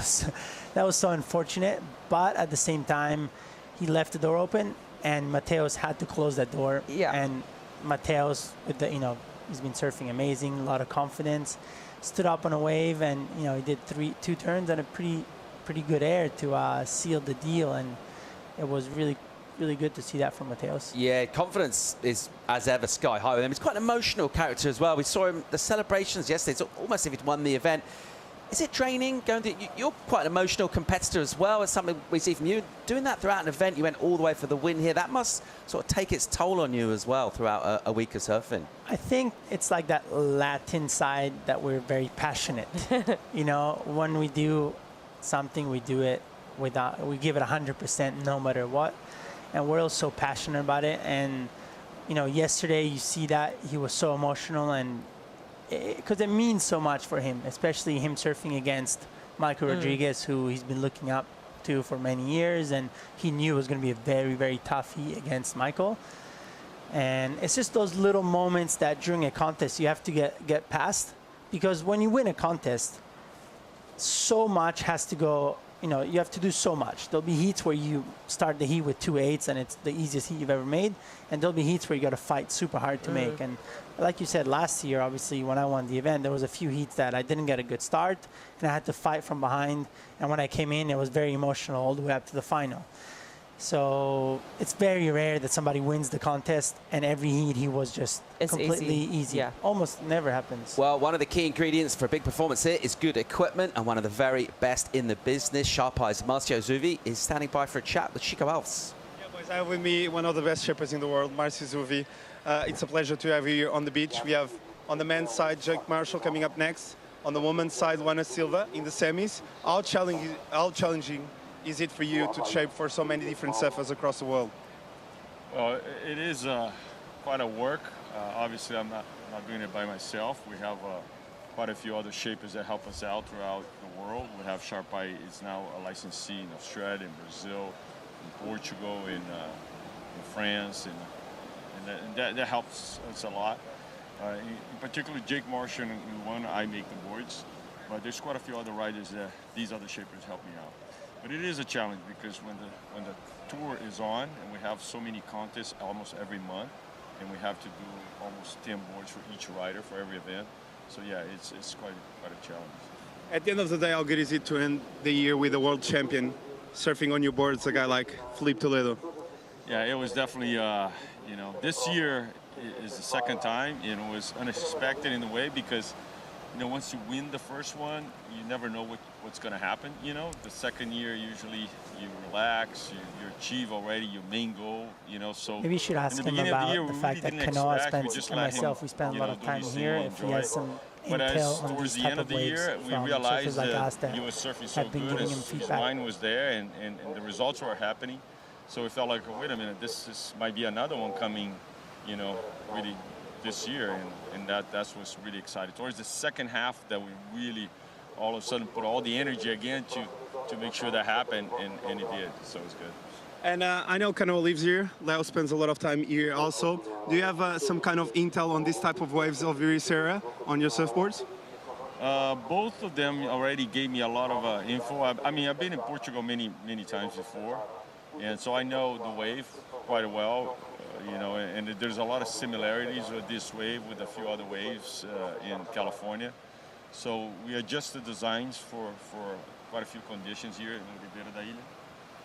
that was so unfortunate. But at the same time, he left the door open, and Mateus had to close that door. Yeah. And Mateus, with the, he's been surfing amazing, a lot of confidence. Stood up on a wave, and he did two turns and a pretty good air to seal the deal, and it was really good to see that from Mateus. Yeah, confidence is, as ever, sky high with him. He's quite an emotional character as well. We saw him, the celebrations yesterday, it's almost as if he'd won the event. Is it draining? You're quite an emotional competitor as well. It's something we see from you. Doing that throughout an event, you went all the way for the win here. That must sort of take its toll on you as well throughout a week of surfing. I think it's like that Latin side that we're very passionate. When we do something, we do it we give it 100% no matter what. And we're all so passionate about it. And, yesterday you see that he was so emotional, and because it means so much for him, especially him surfing against Michael Rodriguez, who he's been looking up to for many years. And he knew it was going to be a very, very tough heat against Michael. And it's just those little moments that during a contest you have to get past. Because when you win a contest, so much has to go, you have to do so much. There'll be heats where you start the heat with 2.8s and it's the easiest heat you've ever made. And there'll be heats where you got to fight super hard to make. And like you said, last year, obviously, when I won the event, there was a few heats that I didn't get a good start and I had to fight from behind. And when I came in, it was very emotional all the way up to the final. So it's very rare that somebody wins the contest and every heat he was just completely easy. Yeah. Almost never happens. Well, one of the key ingredients for a big performance here is good equipment, and one of the very best in the business, Sharp Eyes Marcio Zuvi, is standing by for a chat with Chico Alves. Yeah, boys, I have with me one of the best shippers in the world, Marcio Zuvi. It's a pleasure to have you here on the beach. We have on the men's side, Jake Marshall coming up next. On the women's side, Juana Silva in the semis. How challenging is it for you to shape for so many different surfers across the world? Well, it is quite a work. Obviously, I'm not doing it by myself. We have quite a few other shapers that help us out throughout the world. We have Sharp Eye is now a licensee in Australia, in Brazil, in Portugal, in France, and that helps us a lot. In particular, Jake Marshall and one, I make the boards, but there's quite a few other riders that these other shapers help me out. But it is a challenge because when the tour is on and we have so many contests almost every month, and we have to do almost 10 boards for each rider for every event. So yeah, it's quite a challenge. At the end of the day, how good is it to end the year with a world champion surfing on your boards, a guy like Felipe Toledo? Yeah, it was definitely, this year is the second time, and it was unexpected in a way because, once you win the first one, you never know what's going to happen. The second year, usually you relax, you achieve already your main goal, so. Maybe you should ask him about the fact that Kanoa spends, and myself, we spend a lot of time here. If he has some intel on these type of waves from surfers like us that have been giving him feedback. His mind was there, and the results were happening. So we felt like, oh, wait a minute, this might be another one coming, really this year, and that's what's really exciting. Towards the second half that we really all of a sudden put all the energy again to make sure that happened, and it did, so it's good. And I know Kanoa lives here. Leo spends a lot of time here also. Do you have some kind of intel on this type of waves of Ericeira on your surfboards? Both of them already gave me a lot of info. I've been in Portugal many times before, and so I know the wave quite well. And there's a lot of similarities with this wave with a few other waves in California. So we adjusted designs for quite a few conditions here in Ribeira da Ilha.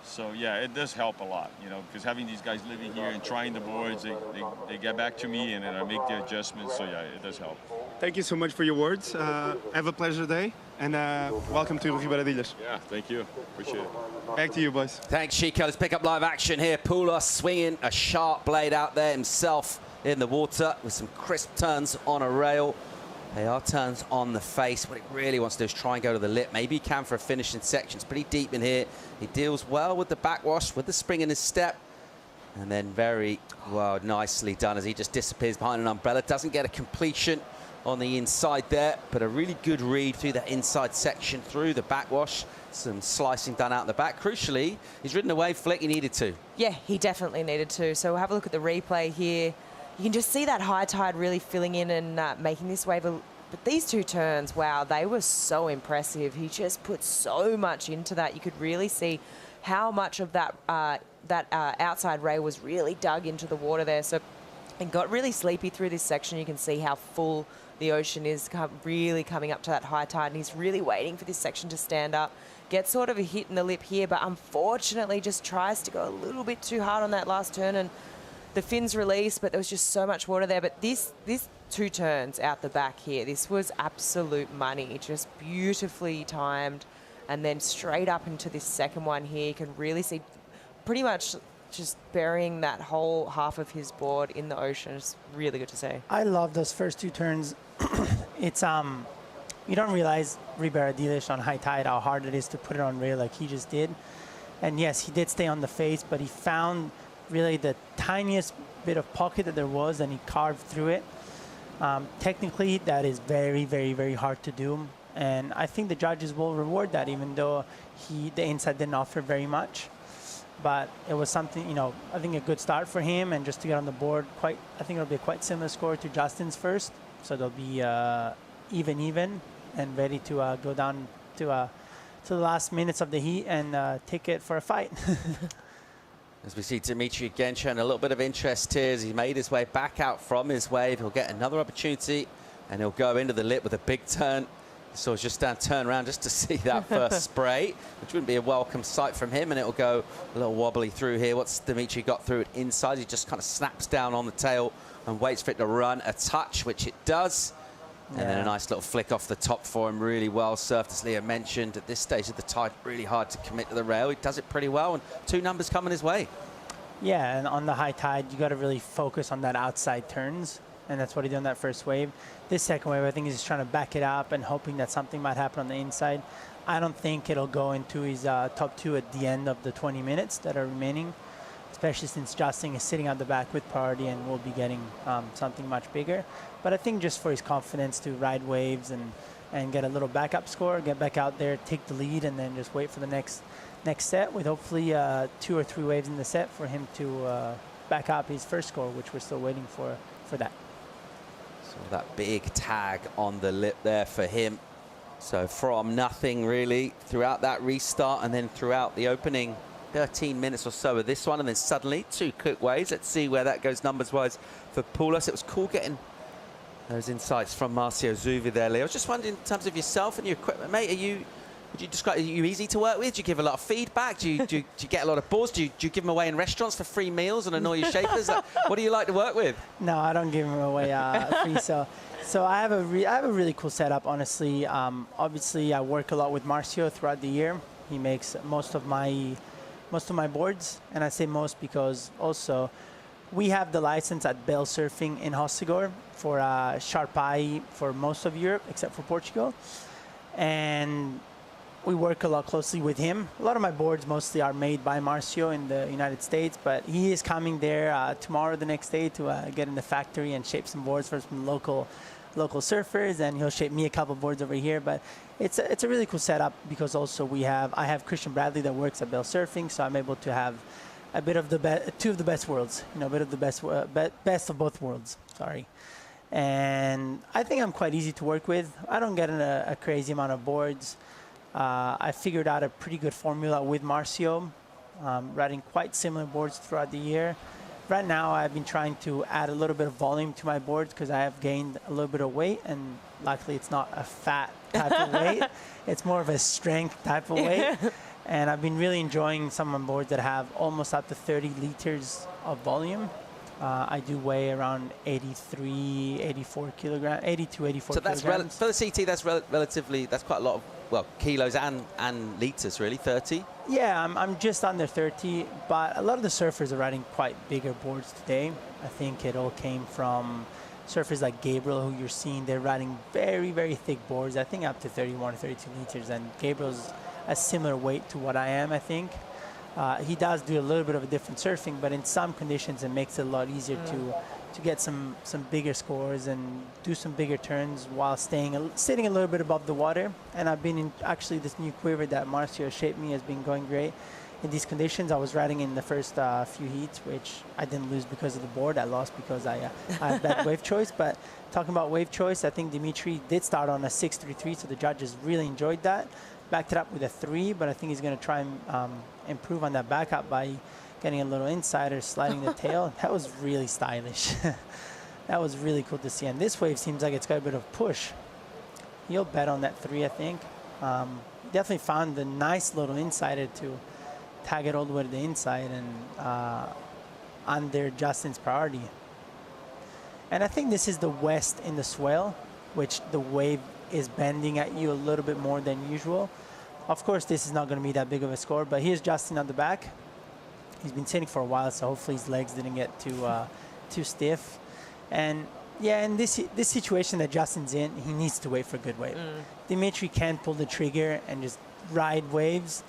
So yeah, it does help a lot, because having these guys living here and trying the boards, they get back to me and then I make the adjustments. So yeah, it does help. Thank you so much for your words. Have a pleasure day, and welcome to Ribeira da Ilha. Yeah, thank you. Appreciate it. Back to you, boys. Thanks, Chico. Let's pick up live action here. Pula swinging a sharp blade out there himself in the water with some crisp turns on a rail. They are turns on the face. What it really wants to do is try and go to the lip. Maybe he can for a finishing section. It's pretty deep in here. He deals well with the backwash, with the spring in his step. And then very, well, nicely done as he just disappears behind an umbrella. Doesn't get a completion on the inside there, but a really good read through that inside section, through the backwash. Some slicing done out the back. Crucially, he's ridden away flick he needed to. Yeah, he definitely needed to. So we'll have a look at the replay here. You can just see that high tide really filling in and making this wave. But these two turns, wow, they were so impressive. He just put so much into that. You could really see how much of that outside rail was really dug into the water there. So it got really sleepy through this section. You can see how full the ocean is really coming up to that high tide. And he's really waiting for this section to stand up. Gets sort of a hit in the lip here, but unfortunately just tries to go a little bit too hard on that last turn. And the fins released, but there was just so much water there. But this 2 turns out the back here, this was absolute money. Just beautifully timed. And then straight up into this second one here, you can really see pretty much just burying that whole half of his board in the ocean. It's really good to see. I love those first 2 turns. It's you don't realize Ribeira-Dilas on high tide how hard it is to put it on rail like he just did. And yes, he did stay on the face, but he found really the tiniest bit of pocket that there was, and he carved through it. Technically, that is very, very, very hard to do. And I think the judges will reward that, even though the inside didn't offer very much. But it was something, you know, I think a good start for him, and just to get on the board, I think it'll be a quite similar score to Justin's first. So they'll be even, and ready to go down to the last minutes of the heat and take it for a fight. As we see Dimitri again showing a little bit of interest here as he made his way back out from his wave. He'll get another opportunity, and he'll go into the lip with a big turn. So it's just down, turn around just to see that first spray, which wouldn't be a welcome sight from him, and it'll go a little wobbly through here. What's Dimitri got through it inside? He just kind of snaps down on the tail and waits for it to run a touch, which it does. And then a nice little flick off the top for him. Really well surfed, as Leah mentioned. At this stage of the tide, really hard to commit to the rail. He does it pretty well, and 2 numbers coming his way. Yeah, and on the high tide, you got to really focus on that outside turns, and that's what he did on that first wave. This second wave, I think he's just trying to back it up and hoping that something might happen on the inside. I don't think it'll go into his top 2 at the end of the 20 minutes that are remaining, especially since Justin is sitting at the back with priority and will be getting something much bigger. But I think just for his confidence to ride waves and get a little backup score, get back out there, take the lead, and then just wait for the next set with hopefully 2 or 3 waves in the set for him to back up his first score, which we're still waiting for that. So that big tag on the lip there for him. So from nothing really throughout that restart, and then throughout the opening 13 minutes or so of this one, and then suddenly 2 quick waves. Let's see where that goes numbers-wise for Poulos. It was cool getting those insights from Marcio Zuvi there, Leo. I was just wondering, in terms of yourself and your equipment, mate, would you describe, are you easy to work with? Do you give a lot of feedback? Do you get a lot of boards? Do you give them away in restaurants for free meals and annoy your shapers? What do you like to work with? No, I don't give them away free. So I have a really cool setup, honestly. Obviously, I work a lot with Marcio throughout the year. He makes most of my boards, and I say most because also we have the license at Bell Surfing in Hossegor for Sharpai for most of Europe except for Portugal, and we work a lot closely with him. A lot of my boards mostly are made by Marcio in the United States, but he is coming there tomorrow, the next day, to get in the factory and shape some boards for some local surfers, and he'll shape me a couple boards over here. But it's a really cool setup because also I have Christian Bradley that works at Bell Surfing, so I'm able to have a bit of the 2 of the best worlds, you know, a bit of the best of both worlds. Sorry. And I think I'm quite easy to work with. I don't get a crazy amount of boards. I figured out a pretty good formula with Marcio, riding quite similar boards throughout the year. Right now, I've been trying to add a little bit of volume to my boards because I have gained a little bit of weight, and luckily it's not a fat type of weight. It's more of a strength type of weight. And I've been really enjoying some of my boards that have almost up to 30 liters of volume. I do weigh around 83, 84 kilograms, 82, 84 so that's kilograms. for the CT, that's relatively, that's quite a lot of, well, kilos and liters, really, 30? Yeah, I'm just under 30, but a lot of the surfers are riding quite bigger boards today. I think it all came from surfers like Gabriel, who you're seeing. They're riding very, very thick boards, I think up to 31 or 32 liters, and Gabriel's a similar weight to what I am, I think. He does do a little bit of a different surfing, but in some conditions it makes it a lot easier to get some bigger scores and do some bigger turns while sitting a little bit above the water. And I've been in actually this new quiver that Marcio shaped me has been going great in these conditions. I was riding in the first few heats, which I didn't lose because of the board. I lost because I had bad wave choice. But talking about wave choice, I think Dimitri did start on a 6.33, so the judges really enjoyed that. Backed it up with a 3, but I think he's going to try and improve on that back up by getting a little insider, sliding the tail. That was really stylish. That was really cool to see. And this wave seems like it's got a bit of push. He'll bet on that 3, I think. Definitely found the nice little insider to tag it all the way to the inside and under Justin's priority. And I think this is the west in the swell, which the wave is bending at you a little bit more than usual. Of course, this is not going to be that big of a score, but here's Justin at the back. He's been sitting for a while, so hopefully his legs didn't get too stiff. And yeah, in this situation that Justin's in, he needs to wait for a good wave. Dimitri can pull the trigger and just ride waves,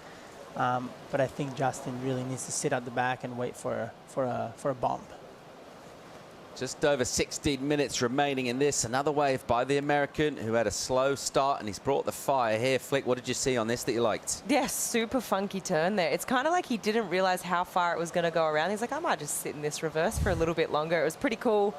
but I think Justin really needs to sit at the back and wait for a bump. Just over 16 minutes remaining in this. Another wave by the American who had a slow start, and he's brought the fire here. Flick, what did you see on this that you liked? Yes, super funky turn there. It's kind of like he didn't realize how far it was going to go around. He's like, I might just sit in this reverse for a little bit longer. It was pretty cool.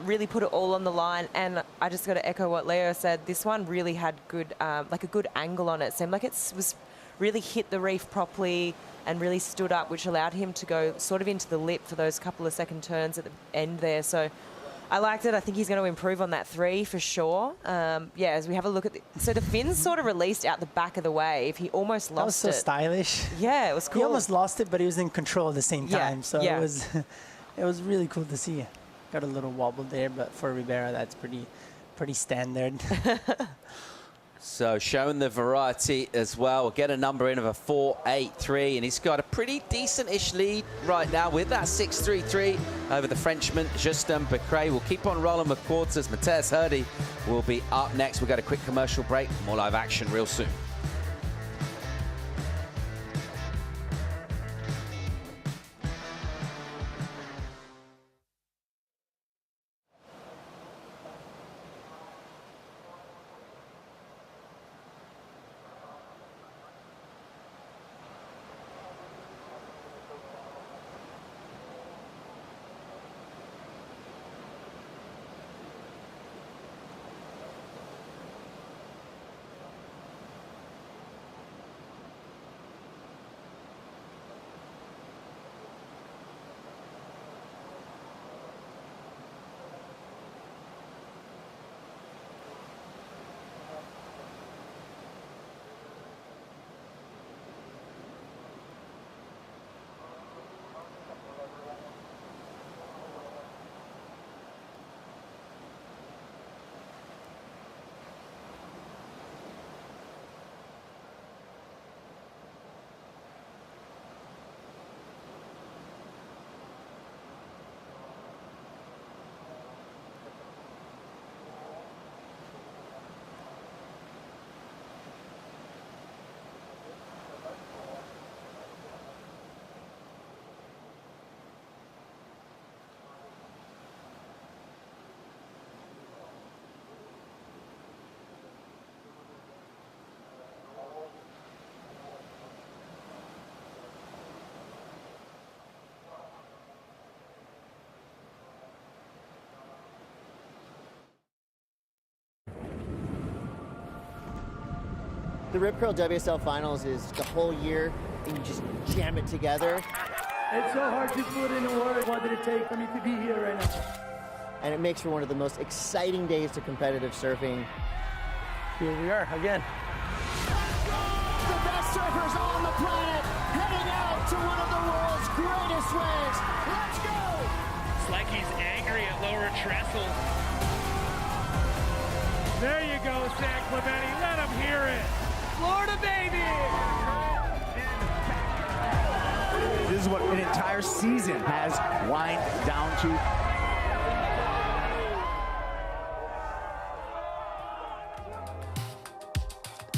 Really put it all on the line, and I just got to echo what Leo said. This one really had good, like a good angle on it. Seemed like it was really hit the reef properly and really stood up, which allowed him to go sort of into the lip for those couple of second turns at the end there. So I liked it. I think he's going to improve on that 3 for sure. Yeah, as we have a look at so the fins sort of released out the back of the wave. He almost lost it. That was so stylish. Yeah, it was cool. He almost lost it, but he was in control at the same time. So yeah. it was really cool to see. Got a little wobble there, but for Ribera, that's pretty standard. So showing the variety as well. We'll get a number in of a 4.83, and he's got a pretty decent-ish lead right now with that 6.33 over the Frenchman, Justin Becret. We'll keep on rolling with quarters. Mateus Herdy will be up next. We've got a quick commercial break. More live action real soon. The Rip Curl WSL Finals is the whole year, and you just jam it together. It's so hard to put in a word what did it take for me to be here right now. And it makes for one of the most exciting days to competitive surfing. Here we are again. The best surfers on the planet heading out to one of the world's greatest waves. Let's go! It's like he's angry at lower trestle. There you go, San Clemente. Let him hear it. Florida, baby! This is what an entire season has wind down to.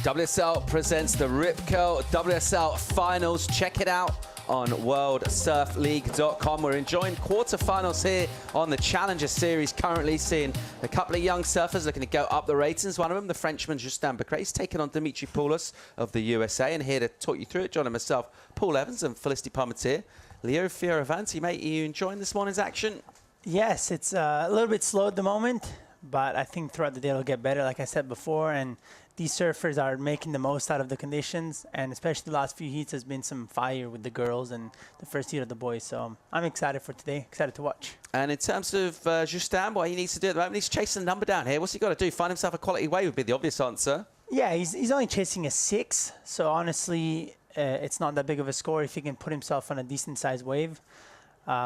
WSL presents the Rip Curl WSL Finals. Check it out on worldsurfleague.com. We're enjoying quarterfinals here on the Challenger Series, currently seeing a couple of young surfers looking to go up the ratings. One of them, the Frenchman Justin Becrae's taking on Dimitri Poulos of the USA. And here to talk you through it, John and myself, Paul Evans and Felicity Parmentier. Leo Fioravanti, mate, are you enjoying this morning's action? Yes, it's a little bit slow at the moment, but I think throughout the day it'll get better, like I said before. And these surfers are making the most out of the conditions, and especially the last few heats has been some fire with the girls and the first heat of the boys. So I'm excited for today, excited to watch. And in terms of Justin, what he needs to do at the moment, he's chasing the number down here. What's he got to do? Find himself a quality wave would be the obvious answer. Yeah, he's only chasing a 6, so honestly, it's not that big of a score if he can put himself on a decent-sized wave.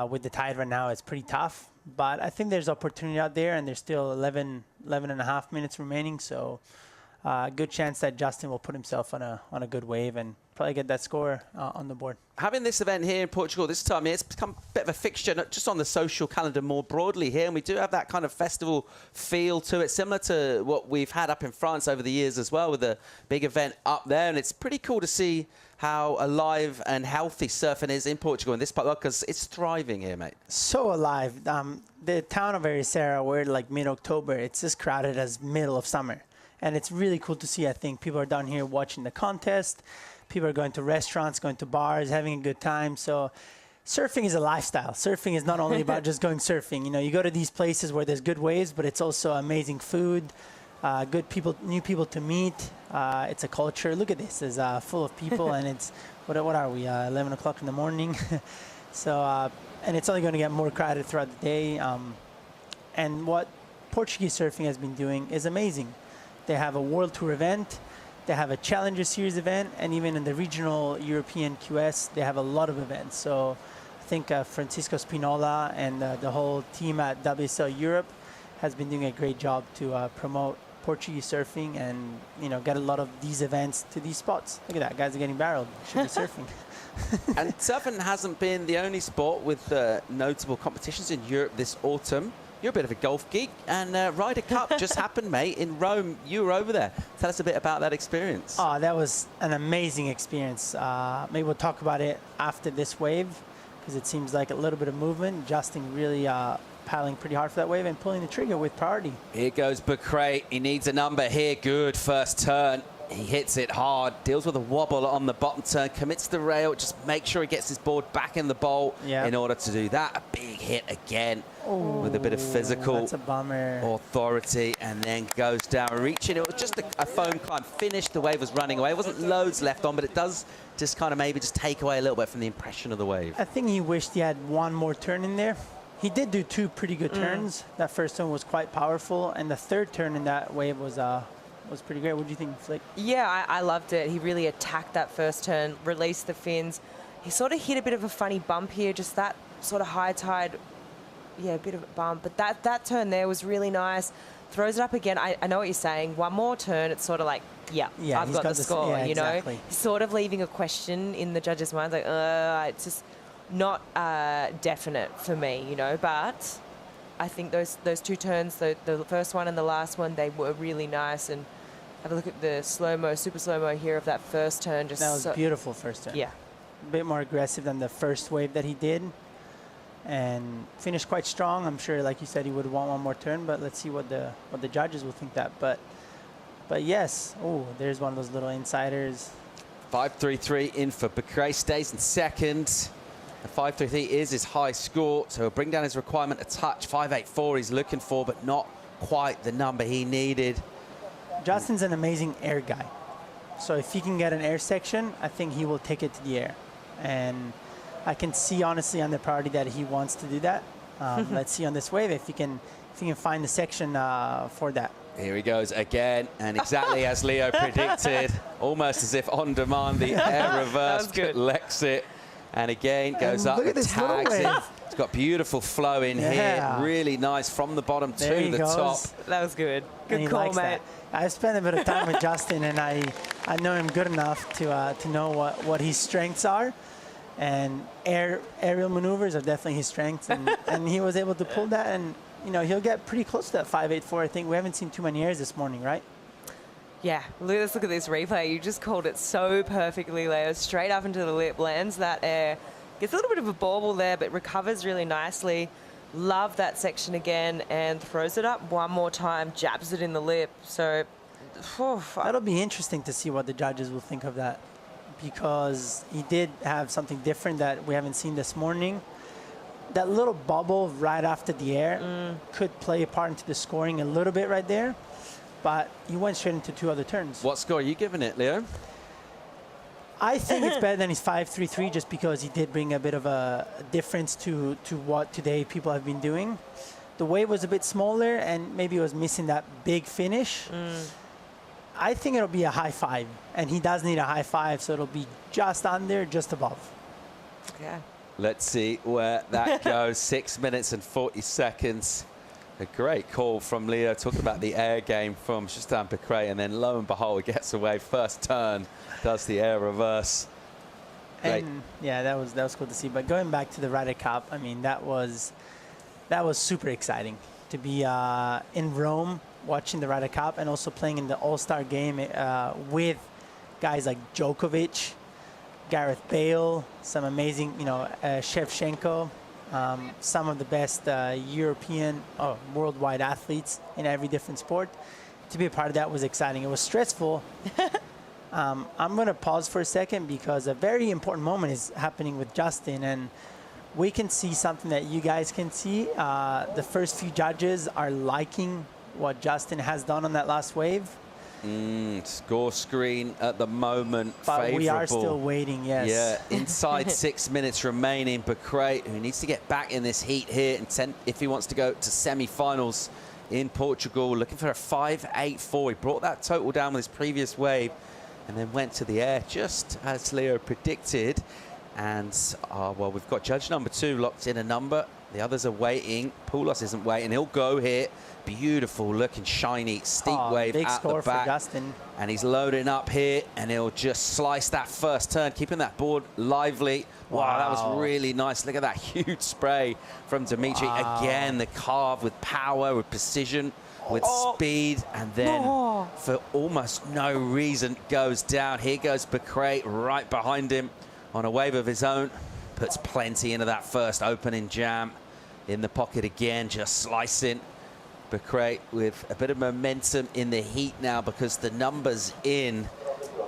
With the tide right now, it's pretty tough. But I think there's opportunity out there, and there's still 11 and a half minutes remaining. So good chance that Justin will put himself on a good wave and probably get that score on the board. Having this event here in Portugal this time, it's become a bit of a fixture, not just on the social calendar more broadly here. And we do have that kind of festival feel to it, similar to what we've had up in France over the years as well, with a big event up there. And it's pretty cool to see how alive and healthy surfing is in Portugal in this part, because it's thriving here, mate. So alive. The town of Ericeira, we're like mid-October, it's as crowded as middle of summer. And it's really cool to see, I think. People are down here watching the contest. People are going to restaurants, going to bars, having a good time. So surfing is a lifestyle. Surfing is not only about just going surfing. You know, you go to these places where there's good waves, but it's also amazing food, good people, new people to meet. It's a culture. Look at this. It's full of people, and it's, what are we, 11 o'clock in the morning? So, and it's only going to get more crowded throughout the day. And what Portuguese surfing has been doing is amazing. They have a World Tour event, they have a Challenger Series event, and even in the regional European QS, they have a lot of events. So I think Francisco Spinola and the whole team at WSL Europe has been doing a great job to promote Portuguese surfing and, you know, get a lot of these events to these spots. Look at that, guys are getting barreled. Should be surfing. And surfing hasn't been the only sport with notable competitions in Europe this autumn. You're a bit of a golf geek, and Ryder Cup just happened, mate, in Rome. You were over there. Tell us a bit about that experience. Oh, that was an amazing experience. Maybe we'll talk about it after this wave, because it seems like a little bit of movement. Justin really paddling pretty hard for that wave and pulling the trigger with priority. Here goes Becrae. He needs a number here. Good first turn. He hits it hard, deals with a wobble on the bottom turn, commits the rail, just make sure he gets his board back in the bowl in order to do that. A big hit again with a bit of physical that's a bummer. authority, and then goes down, reaching. It was just a foam climb. Finished, the wave was running away. It wasn't loads left on, but it does just kind of maybe just take away a little bit from the impression of the wave. I think he wished he had one more turn in there. He did do 2 pretty good turns. That first turn was quite powerful, and the third turn in that wave was pretty great. What do you think, Flick? Yeah, I loved it. He really attacked that first turn, released the fins. He sort of hit a bit of a funny bump here, just that sort of high tide, yeah, a bit of a bump. But that turn there was really nice. Throws it up again. I know what you're saying. One more turn, it's sort of like, yeah I've got the score, yeah, you know? Exactly. He's sort of leaving a question in the judges' minds, like, it's just not definite for me, you know, but I think those 2 turns, the first one and the last one, they were really nice. And have a look at the slow-mo, super slow-mo here of that first turn. Just that was beautiful first turn. Yeah. A bit more aggressive than the first wave that he did. And finished quite strong. I'm sure, like you said, he would want one more turn, but let's see what the judges will think that. But yes, oh, there's one of those little insiders. 5.33 in for Becrae, stays in second. The 5.33 is his high score, so he'll bring down his requirement a touch. 5.84 he's looking for, but not quite the number he needed. Justin's an amazing air guy. So if he can get an air section, I think he will take it to the air. And I can see, honestly, on the priority that he wants to do that. Let's see on this wave if he can find the section for that. Here he goes again, and exactly as Leo predicted, almost as if on demand, the air reverse collects it. And again, goes up and tags in. It's got beautiful flow in here. Really nice from the bottom to the top. That was good. Good call, mate. I've spent a bit of time with Justin, and I know him good enough to know what his strengths are. And aerial maneuvers are definitely his strengths. And he was able to pull that. And, you know, he'll get pretty close to that 5.84, I think. We haven't seen too many airs this morning, right? Yeah, let's look at this replay. You just called it so perfectly, Leo. Straight up into the lip, lands that air. Gets a little bit of a bauble there, but recovers really nicely. Love that section again, and throws it up one more time, jabs it in the lip. So, that'll be interesting to see what the judges will think of that, because he did have something different that we haven't seen this morning. That little bubble right after the air could play a part into the scoring a little bit right there, but he went straight into 2 other turns. What score are you giving it, Leo? I think it's better than his 5.33 just because he did bring a bit of a difference to what today people have been doing. The wave was a bit smaller and maybe it was missing that big finish. I think it'll be a high 5, and he does need a high 5, so it'll be just under, just above. Yeah. Let's see where that goes. 6 minutes and 40 seconds. A great call from Leo, talking about the air game from Justin Becret, and then lo and behold, gets away. First turn, does the air reverse. Great. And yeah, that was cool to see. But going back to the Ryder Cup, I mean, that was super exciting to be in Rome watching the Ryder Cup and also playing in the All-Star game with guys like Djokovic, Gareth Bale, some amazing, Shevchenko, some of the best European or worldwide athletes in every different sport. To be a part of that was exciting. It was stressful. I'm going to pause for a second because a very important moment is happening with Justin, and we can see something that you guys can see. The first few judges are liking what Justin has done on that last wave. Score screen at the moment, but favourable. We are still waiting, yes. Yeah, inside 6 minutes remaining. Becret, who needs to get back in this heat here and if he wants to go to semi-finals in Portugal, looking for a 5.84. He brought that total down with his previous wave and then went to the air just as Leo predicted. And, well, we've got judge number 2 locked in a number. The others are waiting. Poulos isn't waiting. He'll go here. Beautiful looking, shiny, steep wave big at score the back. for Justin. And he's loading up here, and he'll just slice that first turn, keeping that board lively. Wow, that was really nice. Look at that huge spray from Dimitri. Wow. Again, the carve with power, with precision, with speed, and then for almost no reason goes down. Here goes Becret right behind him on a wave of his own. Puts plenty into that first opening jam. In the pocket again, just slicing. Becret with a bit of momentum in the heat now because the number's in.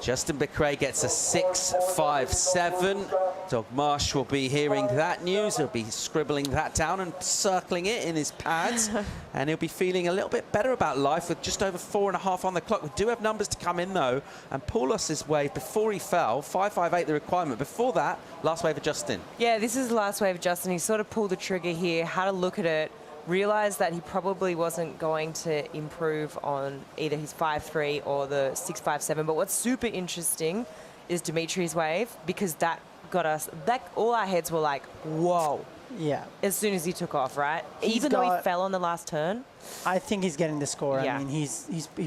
Justin Becret gets a 6.57. Doug Marsh will be hearing that news. He'll be scribbling that down and circling it in his pads. And he'll be feeling a little bit better about life with just over 4.5 on the clock. We do have numbers to come in, though. And Poulos' wave, before he fell, 5.58 the requirement. Before that, last wave of Justin. Yeah, this is the last wave of Justin. He sort of pulled the trigger here, had a look at it, realised that he probably wasn't going to improve on either his 5.3 or the 6.57. But what's super interesting is Dimitri's wave, because that got us, all our heads were like, whoa. Yeah. As soon as he took off, right? Even though he fell on the last turn. I think he's getting the score. Yeah. I mean, he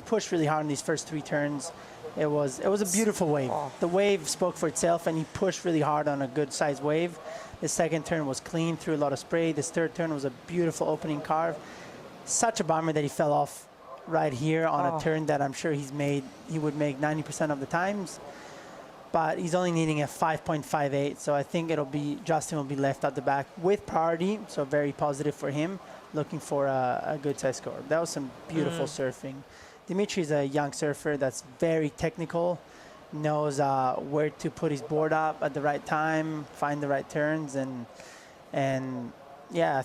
pushed really hard in these first 3 turns. It was a beautiful wave. The wave spoke for itself, and he pushed really hard on a good-sized wave. The second turn was clean, threw a lot of spray. This third turn was a beautiful opening carve. Such a bummer that he fell off right here on a turn that I'm sure he would make 90% of the times. But he's only needing a 5.58, so I think Justin will be left at the back with priority, so very positive for him, looking for a good size score. That was some beautiful surfing. Dimitri is a young surfer that's very technical, knows where to put his board up at the right time, find the right turns, and yeah,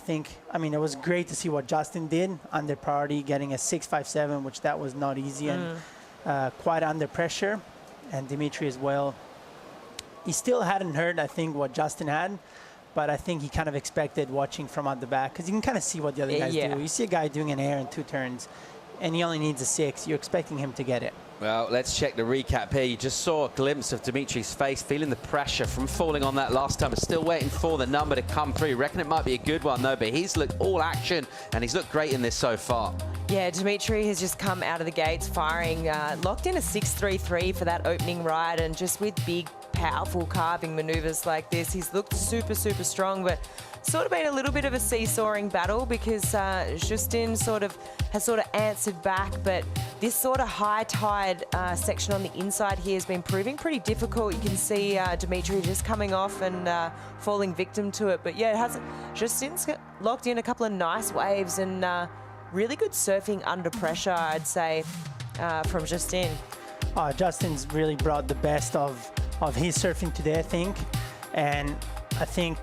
I mean, it was great to see what Justin did under priority, getting a 6.57, which that was not easy and quite under pressure, and Dimitri as well. He still hadn't heard, I think, what Justin had, but I think he kind of expected watching from at the back, because you can kind of see what the other guys do. You see a guy doing an air in 2 turns, and he only needs a 6. You're expecting him to get it. Well, let's check the recap here. You just saw a glimpse of Dimitri's face, feeling the pressure from falling on that last time, but still waiting for the number to come through. Reckon it might be a good one, though, but he's looked all action, and he's looked great in this so far. Yeah, Dimitri has just come out of the gates firing, locked in a 6.33 for that opening ride, and just with big, powerful carving maneuvers like this, he's looked super, super strong, but sort of been a little bit of a seesawing battle because Justin has answered back, but this sort of high tide section on the inside here has been proving pretty difficult. You can see Dimitri just coming off and falling victim to it. But yeah, it has Justin's locked in a couple of nice waves and really good surfing under pressure, I'd say, from Justin. Justin's really brought the best of his surfing today, I think. And I think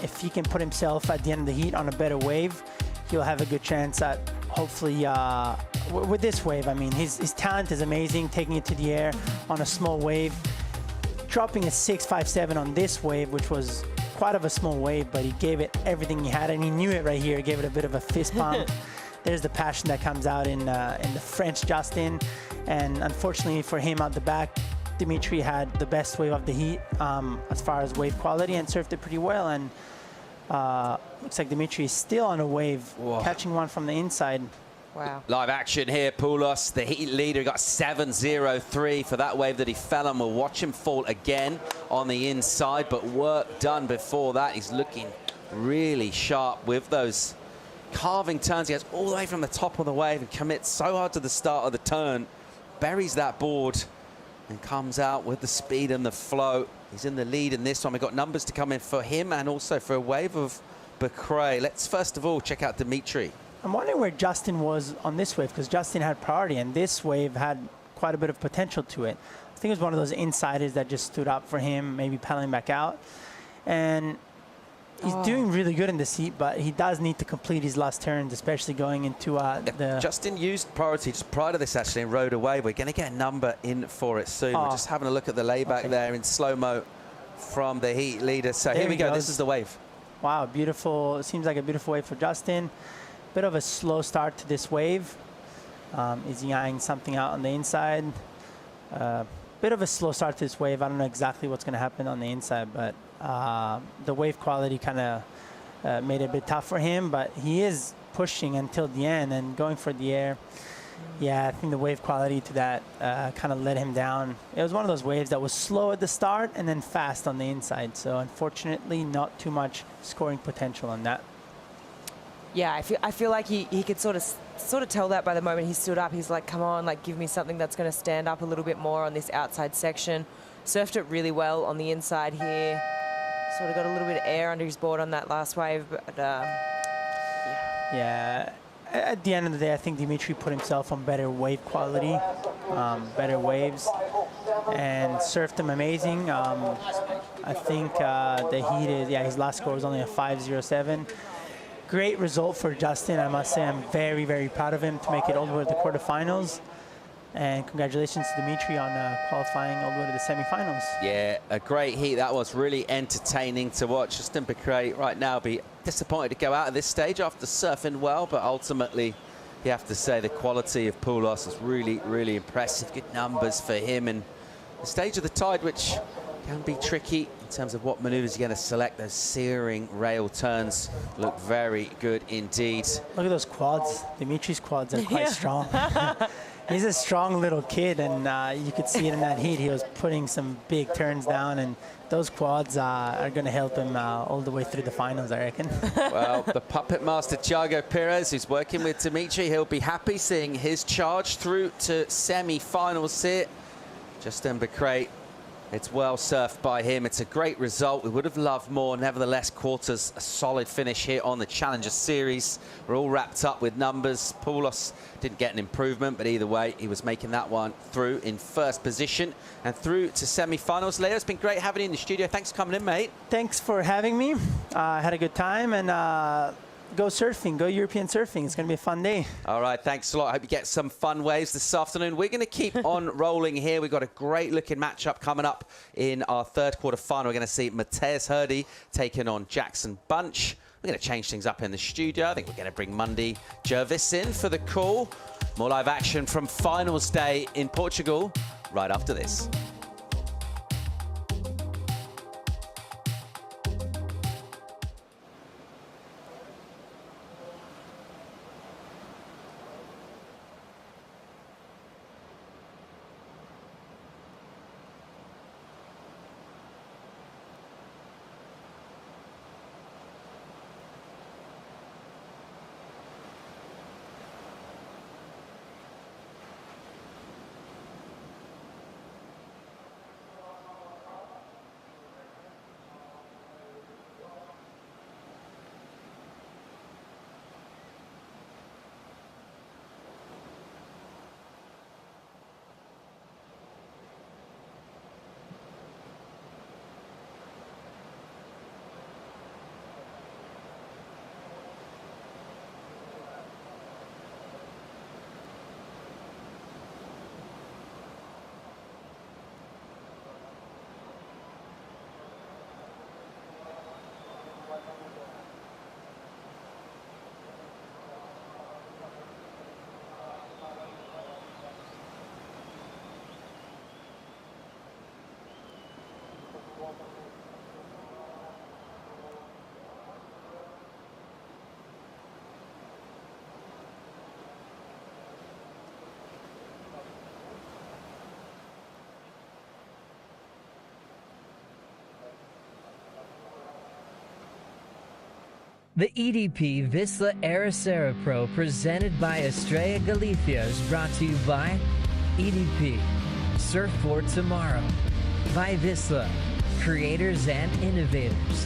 if he can put himself at the end of the heat on a better wave, he'll have a good chance at hopefully with this wave. I mean, his talent is amazing, taking it to the air on a small wave, dropping a 6.57 on this wave, which was quite of a small wave, but he gave it everything he had, and he knew it right here. He gave it a bit of a fist pump. There's the passion that comes out in the French Justin, and unfortunately for him out the back, Dimitri had the best wave of the heat as far as wave quality and surfed it pretty well. And looks like Dimitri is still on a wave, catching one from the inside. Wow. Live action here, Poulos, the heat leader, got 7.03 for that wave that he fell on. We'll watch him fall again on the inside, but work done before that. He's looking really sharp with those carving turns. He goes all the way from the top of the wave and commits so hard to the start of the turn, buries that board, and comes out with the speed and the flow. He's in the lead in this one. We've got numbers to come in for him and also for a wave of Morais. Let's first of all check out Dimitri. I'm wondering where Justin was on this wave, because Justin had priority and this wave had quite a bit of potential to it. I think it was one of those insiders that just stood up for him, maybe paddling back out. And he's doing really good in this heat, but he does need to complete his last turns, especially going into the... Justin used priority just prior to this actually and rode away. We're going to get a number in for it soon. We're just having a look at the layback there in slow-mo from the heat leader. So here we go. This is the wave. Wow, beautiful. It seems like a beautiful wave for Justin. Bit of a slow start to this wave. Is he eyeing something out on the inside? Bit of a slow start to this wave. I don't know exactly what's going to happen on the inside, but the wave quality kind of made it a bit tough for him, but he is pushing until the end and going for the air. Yeah, I think the wave quality to that kind of let him down. It was one of those waves that was slow at the start and then fast on the inside. So unfortunately, not too much scoring potential on that. Yeah, I feel like he could sort of tell that by the moment he stood up. He's like, come on, like give me something that's going to stand up a little bit more on this outside section. Surfed it really well on the inside here. Sort of got a little bit of air under his board on that last wave, but yeah. At the end of the day, I think Dimitri put himself on better wave quality, better waves, and surfed them amazing. I think the heat is, his last score was only a 5.07. Great result for Justin, I must say. I'm very, very proud of him to make it all the way to the quarterfinals. And congratulations to Dimitri on qualifying all the way to the semifinals. Yeah, a great heat. That was really entertaining to watch. Justin Morais right now be disappointed to go out of this stage after surfing well, but ultimately you have to say the quality of Poulos was really, really impressive. Good numbers for him. And the stage of the tide, which can be tricky in terms of what maneuvers you're going to select. Those searing rail turns look very good indeed. Look at those quads. Dimitri's quads are quite strong. He's a strong little kid, and you could see it in that heat. He was putting some big turns down, and those quads are going to help him all the way through the finals, I reckon. Well, the puppet master, Thiago Pires, who's working with Dimitri, he'll be happy seeing his charge through to semi-finals here. Justin Morais, it's well surfed by him. It's a great result. We would have loved more. Nevertheless, quarters, a solid finish here on the Challenger Series. We're all wrapped up with numbers. Poulos didn't get an improvement, but either way, he was making that one through in first position and through to semi-finals. Leo, it's been great having you in the studio. Thanks for coming in, mate. Thanks for having me. I had a good time, and go surfing, go European surfing. It's going to be a fun day. All right, thanks a lot. I hope you get some fun waves this afternoon. We're going to keep on rolling here. We've got a great looking matchup coming up in our third quarter final. We're going to see Matthias Hurdy taking on Jackson Bunch. We're going to change things up in the studio. I think we're going to bring Mundy Jervis in for the call. More live action from finals day in Portugal right after this. The EDP Vissla Ericeira Pro presented by Estrella Galicia is brought to you by EDP, Surf for Tomorrow, by Vissla, creators and innovators,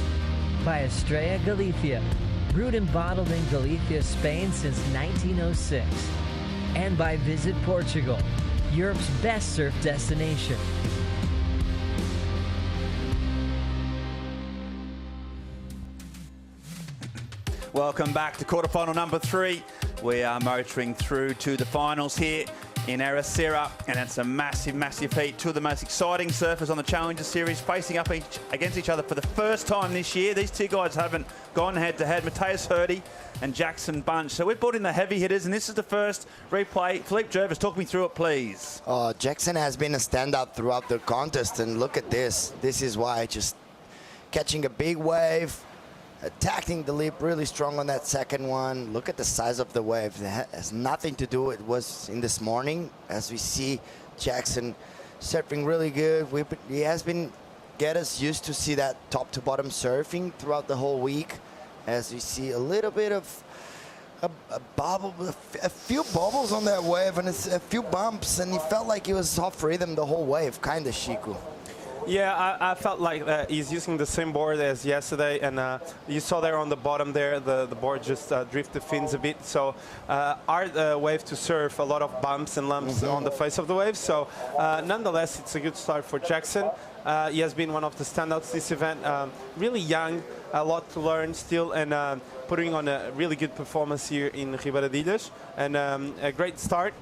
by Estrella Galicia, brewed and bottled in Galicia, Spain since 1906, and by Visit Portugal, Europe's best surf destination. Welcome back to quarterfinal number 3. We are motoring through to the finals here in Ericeira, and it's a massive, massive heat. Two of the most exciting surfers on the Challenger Series facing up against each other for the first time this year. These two guys haven't gone head-to-head, Matthias Hurdy and Jackson Bunch. So we've brought in the heavy hitters, and this is the first replay. Philippe Jervis, talk me through it, please. Jackson has been a standout throughout the contest, and look at this. This is why, just catching a big wave, attacking the lip really strong on that second one. Look at the size of the wave. That has nothing to do. It was in this morning. As we see Jackson surfing really good. He has been get us used to see that top to bottom surfing throughout the whole week. As we see a little bit of a bobble, a few bobbles on that wave and a few bumps, and he felt like he was off rhythm the whole wave, kind of, Chico. Yeah, I felt like he's using the same board as yesterday, and you saw there on the bottom there, the board just drifted fins a bit. So our wave to surf, a lot of bumps and lumps on the face of the wave. So nonetheless, it's a good start for Jackson. He has been one of the standouts this event. Really young, a lot to learn still, and putting on a really good performance here in Ribeira de Ilhas. And a great start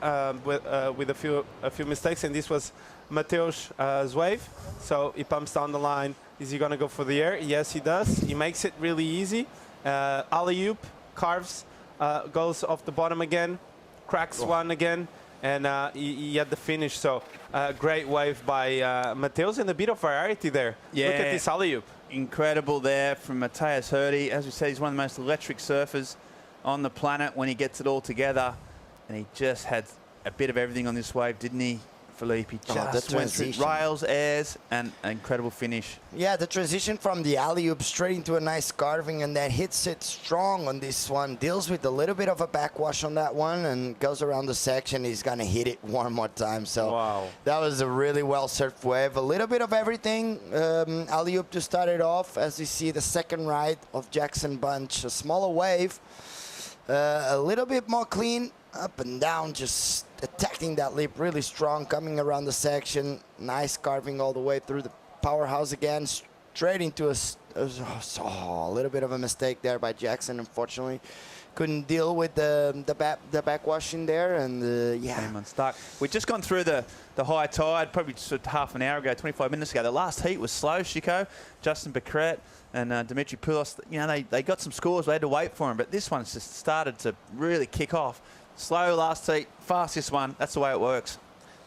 with a few mistakes, and this was Mateus's wave. So he pumps down the line. Is he going to go for the air? Yes, he does. He makes it really easy. Alley-oop, carves, goes off the bottom again, cracks one again, and he had the finish. So great wave by Mateus, and a bit of variety there. Yeah. Look at this alley-oop. Incredible there from Matthias Hurdy. As we said, he's one of the most electric surfers on the planet when he gets it all together. And he just had a bit of everything on this wave, didn't he, Philippe? He just went through rails, airs, and an incredible finish. Yeah, the transition from the alley-oop straight into a nice carving, and then hits it strong on this one. Deals with a little bit of a backwash on that one and goes around the section. He's going to hit it one more time. So wow, that was a really well-surfed wave. A little bit of everything. Alley-oop to start it off. As you see, the second ride of Jackson Bunch. A smaller wave. A little bit more clean. Up and down, just attacking that lip really strong, coming around the section. Nice carving all the way through the powerhouse again, straight into a little bit of a mistake there by Jackson, unfortunately. Couldn't deal with the backwashing there, and yeah. Came unstuck. We've just gone through the high tide, probably just half an hour ago, 25 minutes ago. The last heat was slow, Chico. Justin Becret and Dimitri Poulos, you know, they got some scores. We had to wait for them, but this one's just started to really kick off. Slow last heat, fastest one. That's the way it works.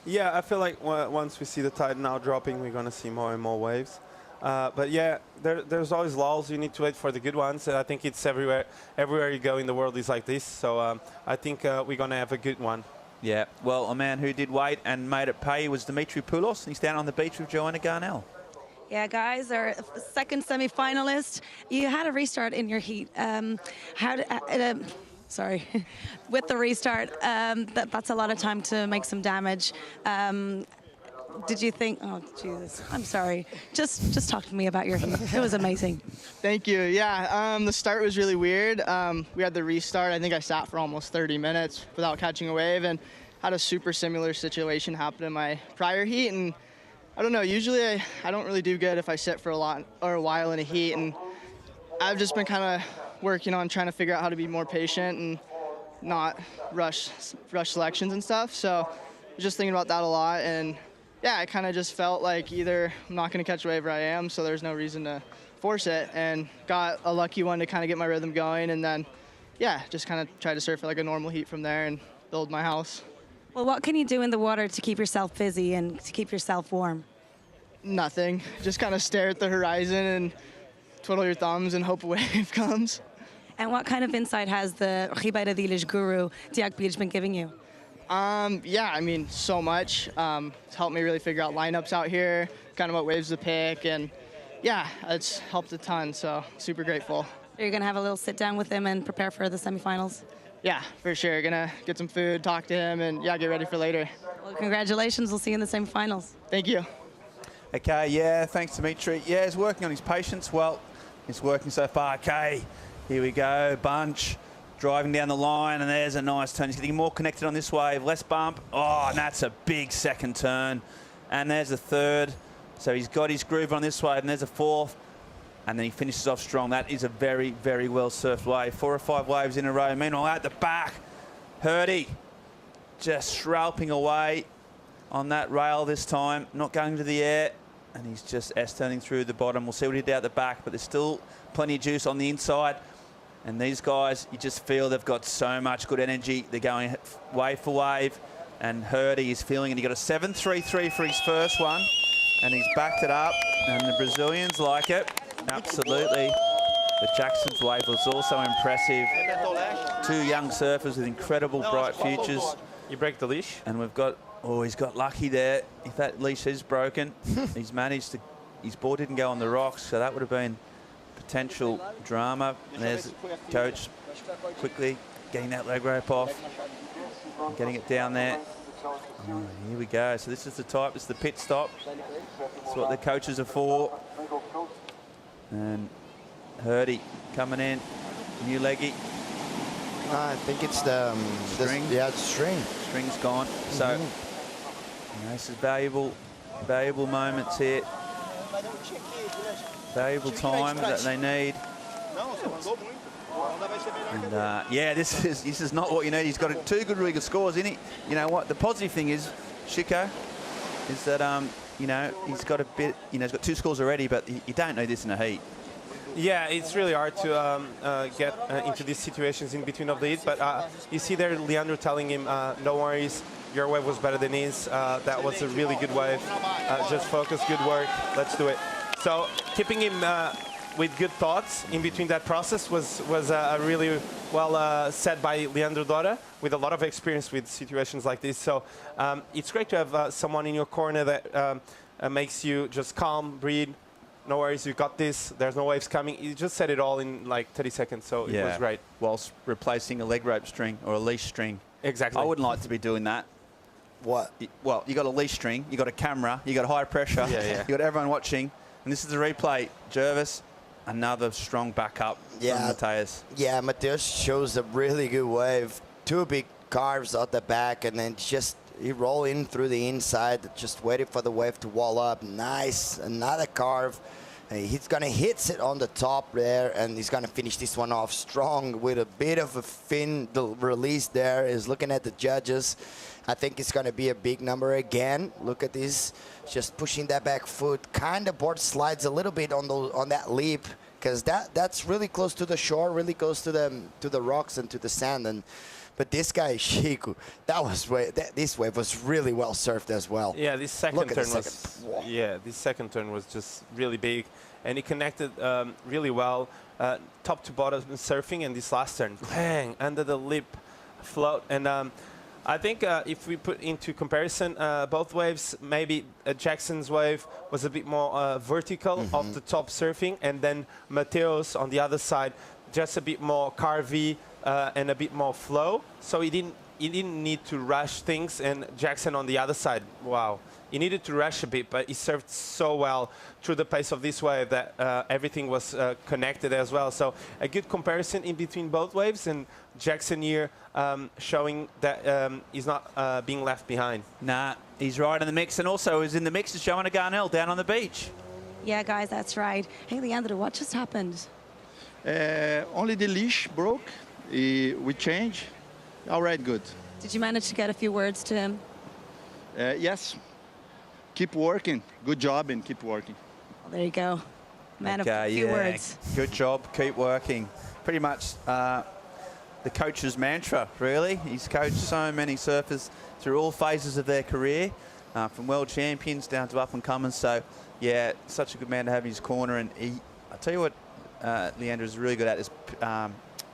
Yeah, I feel like once we see the tide now dropping, we're going to see more and more waves. But yeah, there's always lulls. You need to wait for the good ones. And I think it's everywhere. Everywhere you go in the world is like this. So I think we're going to have a good one. Yeah, well, a man who did wait and made it pay was Dimitri Poulos. He's down on the beach with Joanna Garnell. Yeah, guys, our second semi-finalist. You had a restart in your heat. Sorry, with the restart, that's a lot of time to make some damage. Did you think, oh, Jesus, I'm sorry. Just talk to me about your heat. It was amazing. Thank you. Yeah, the start was really weird. We had the restart. I think I sat for almost 30 minutes without catching a wave, and had a super similar situation happen in my prior heat. And I don't know, usually I don't really do good if I sit for a while in a heat, and I've just been kind of working on trying to figure out how to be more patient and not rush selections and stuff. So I was just thinking about that a lot, and yeah, I kind of just felt like either I'm not going to catch a wave or I am, so there's no reason to force it, and got a lucky one to kind of get my rhythm going, and then yeah, just kind of try to surf like a normal heat from there and build my house. Well, what can you do in the water to keep yourself busy and to keep yourself warm? Nothing. Just kind of stare at the horizon and twiddle your thumbs and hope a wave comes. And what kind of insight has the Ribeira de Ilhas guru, Tiago Pires, been giving you? Yeah, I mean, so much. It's helped me really figure out lineups out here, kind of what waves to pick, and yeah, it's helped a ton, so super grateful. You're going to have a little sit down with him and prepare for the semifinals. Yeah, for sure. Gonna get some food, talk to him, and yeah, get ready for later. Well, congratulations. We'll see you in the semifinals. Thank you. Okay, yeah, thanks, Dimitri. Yeah, he's working on his patience. Well, it's working so far. Okay, here we go. Bunch driving down the line, and there's a nice turn. He's getting more connected on this wave. Less bump. Oh, and that's a big second turn. And there's a third. So he's got his groove on this wave, and there's a fourth. And then he finishes off strong. That is a very, very well surfed wave. 4 or 5 waves in a row. Meanwhile, out the back, Hurdy just shralping away on that rail this time. Not going to the air. And he's just S-turning through the bottom. We'll see what he did out the back, but there's still plenty of juice on the inside. And these guys, you just feel they've got so much good energy. They're going wave for wave. And Hurdy is feeling it. He got a 7.33 for his first one. And he's backed it up. And the Brazilians like it. Absolutely. But Jackson's wave was also impressive. 2 young surfers with incredible bright futures. You break the leash. And we've got, oh, he's got lucky there. If that leash is broken, he's managed to, his board didn't go on the rocks, so that would have been potential drama. And there's coach quickly getting that leg rope off and getting it down there. Oh, here we go. So this is the type, it's the pit stop. It's what the coaches are for. And Hurdy coming in, new leggy. I think it's the string. Yeah, it's string. String's gone. So you know, this is valuable moments here. Valuable time that they need. And yeah, this is not what you need. He's got 2 really good scores, isn't he? You know what? The positive thing is, Chico, is that you know, he's got a bit. You know, he's got 2 scores already, but you don't need this in a heat. Yeah, it's really hard to get into these situations in between of the heat, but you see there Leandro telling him, no worries, your wave was better than his. That was a really good wave. Just focus, good work, let's do it. So keeping him with good thoughts in between that process was really well said by Leandro Dora, with a lot of experience with situations like this. So it's great to have someone in your corner that makes you just calm, breathe. No worries, you got this. There's no waves coming. You just said it all in like 30 seconds, so it was great. Whilst replacing a leg rope string or a leash string. Exactly. I wouldn't like to be doing that. What? Well, you got a leash string, you got a camera, you got high pressure, you got everyone watching, and this is the replay. Jervis, another strong backup from Mateus. Yeah, Mateus shows a really good wave. 2 big carves out the back, and then just he roll in through the inside, just waiting for the wave to wall up. Nice, another carve. He's gonna hit it on the top there, and he's gonna finish this one off strong with a bit of a fin release there. He's looking at the judges. I think it's gonna be a big number again. Look at this, just pushing that back foot. Kind of board slides a little bit on that leap, because that's really close to the shore, really close to the rocks and to the sand. But this guy, Chico, this wave was really well surfed as well. Yeah, this second turn was. Yeah, this second turn was just really big, and he connected really well, top to bottom surfing, and this last turn, bang, under the lip, float, and I think if we put into comparison both waves, maybe Jackson's wave was a bit more vertical off the top surfing, and then Mateus on the other side, just a bit more carvy. And a bit more flow, so he didn't need to rush things. And Jackson on the other side, wow, he needed to rush a bit, but he surfed so well through the pace of this wave that everything was connected as well. So a good comparison in between both waves, and Jackson here showing that he's not being left behind. Nah, he's right in the mix, and also is in the mix is Joanna Garnell down on the beach. Yeah, guys, that's right. Hey, Leandro, what just happened? Only the leash broke. We changed. All right, good. Did you manage to get a few words to him? Yes. Keep working. Good job, and keep working. Well, there you go. Man of a few words. Good job. Keep working. Pretty much the coach's mantra, really. He's coached so many surfers through all phases of their career, from world champions down to up-and-comers. So, yeah, such a good man to have in his corner. And I'll tell you what Leandro is really good at is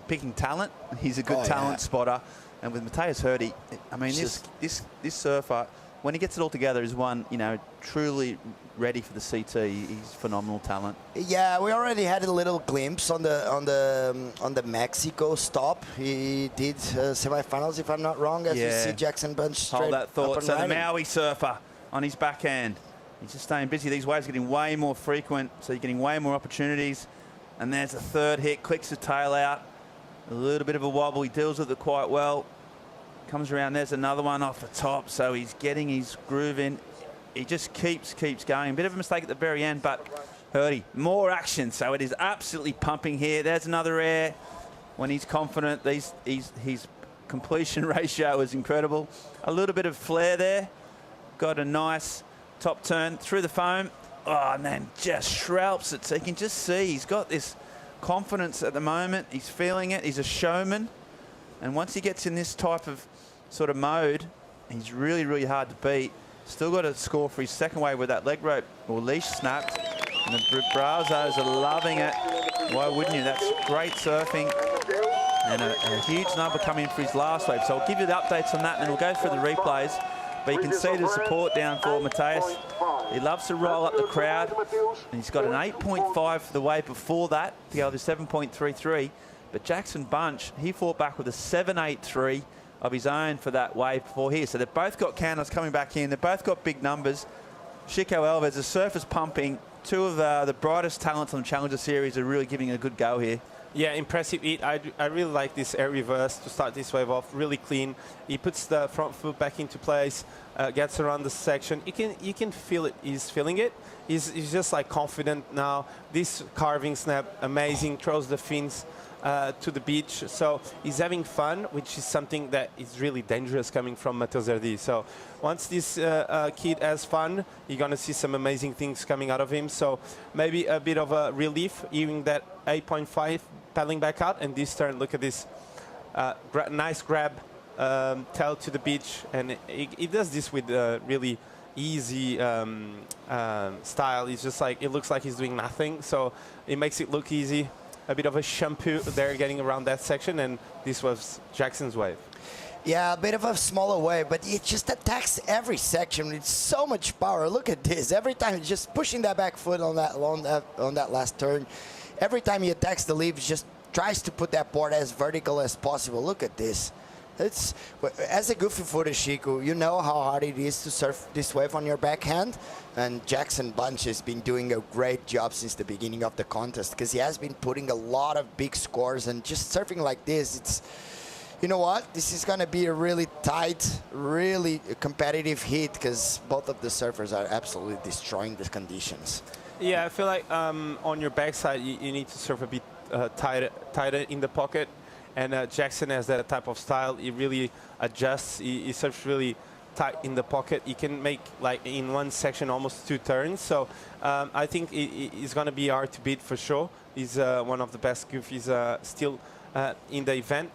picking talent. He's a good talent spotter. And with Mateus Hurdy, I mean, this surfer, when he gets it all together, is one, you know, truly ready for the CT. He's phenomenal talent. Yeah, we already had a little glimpse on the Mexico stop. He did semifinals, if I'm not wrong, as you see Jackson Bunch straight Hold that thought. up So the and Maui surfer on his backhand. He's just staying busy. These waves are getting way more frequent, so you're getting way more opportunities. And there's a third hit, clicks the tail out. A little bit of a wobble. He deals with it quite well. Comes around, there's another one off the top, so he's getting his groove in. He just keeps going. Bit of a mistake at the very end, but Hurdy, more action, so it is absolutely pumping here. There's another air. When he's confident, his completion ratio is incredible. A little bit of flair there. Got a nice top turn through the foam. Oh, and then just shroups it. So you can just see he's got this confidence at the moment. He's feeling it. He's a showman. And once he gets in this type of sort of mode, he's really, really hard to beat. Still got a score for his second wave with that leg rope or leash snapped. And the Brazos are loving it. Why wouldn't you? That's great surfing. And a huge number coming in for his last wave. So I'll give you the updates on that, and then we'll go through the replays. But you can see the support down for Mateus. He loves to roll up the crowd. And he's got an 8.5 for the wave before that to go with a 7.33. But Jackson Bunch, he fought back with a 7.83 of his own for that wave before here. So they've both got counters coming back in. They've both got big numbers. Chico Alves, the surfer's pumping. Two of the brightest talents on the Challenger Series are really giving it a good go here. Yeah, impressive hit. I really like this air reverse to start this wave off. Really clean. He puts the front foot back into place, gets around the section. You can feel it. He's feeling it. He's just like confident now. This carving snap, amazing. Throws the fins to the beach. So he's having fun, which is something that is really dangerous coming from Mateus Herdy. So once this kid has fun, you're going to see some amazing things coming out of him. So maybe a bit of a relief, hearing that 8.5 paddling back out. And this turn, look at this nice grab, tail to the beach. And he does this with really easy style. He's just like, it looks like he's doing nothing. So it makes it look easy. A bit of a shampoo there getting around that section, and this was Jackson's wave. Yeah, a bit of a smaller wave, but it just attacks every section with so much power. Look at this. Every time he's just pushing that back foot on that last turn. Every time he attacks the leaf, he just tries to put that board as vertical as possible. Look at this. It's, as a goofy footer, Chico, you know how hard it is to surf this wave on your backhand. And Jackson Bunch has been doing a great job since the beginning of the contest, because he has been putting a lot of big scores, and just surfing like this, it's, you know what, this is going to be a really tight, really competitive heat, because both of the surfers are absolutely destroying the conditions. Yeah, I feel like on your backside, you need to surf a bit tighter in the pocket. And Jackson has that type of style. He really adjusts. He surfs really tight in the pocket. He can make, like, in one section almost 2 turns. So I think he's going to be hard to beat for sure. He's one of the best goofies still in the event,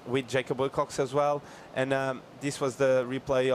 with Jacob Willcox as well. And this was the replay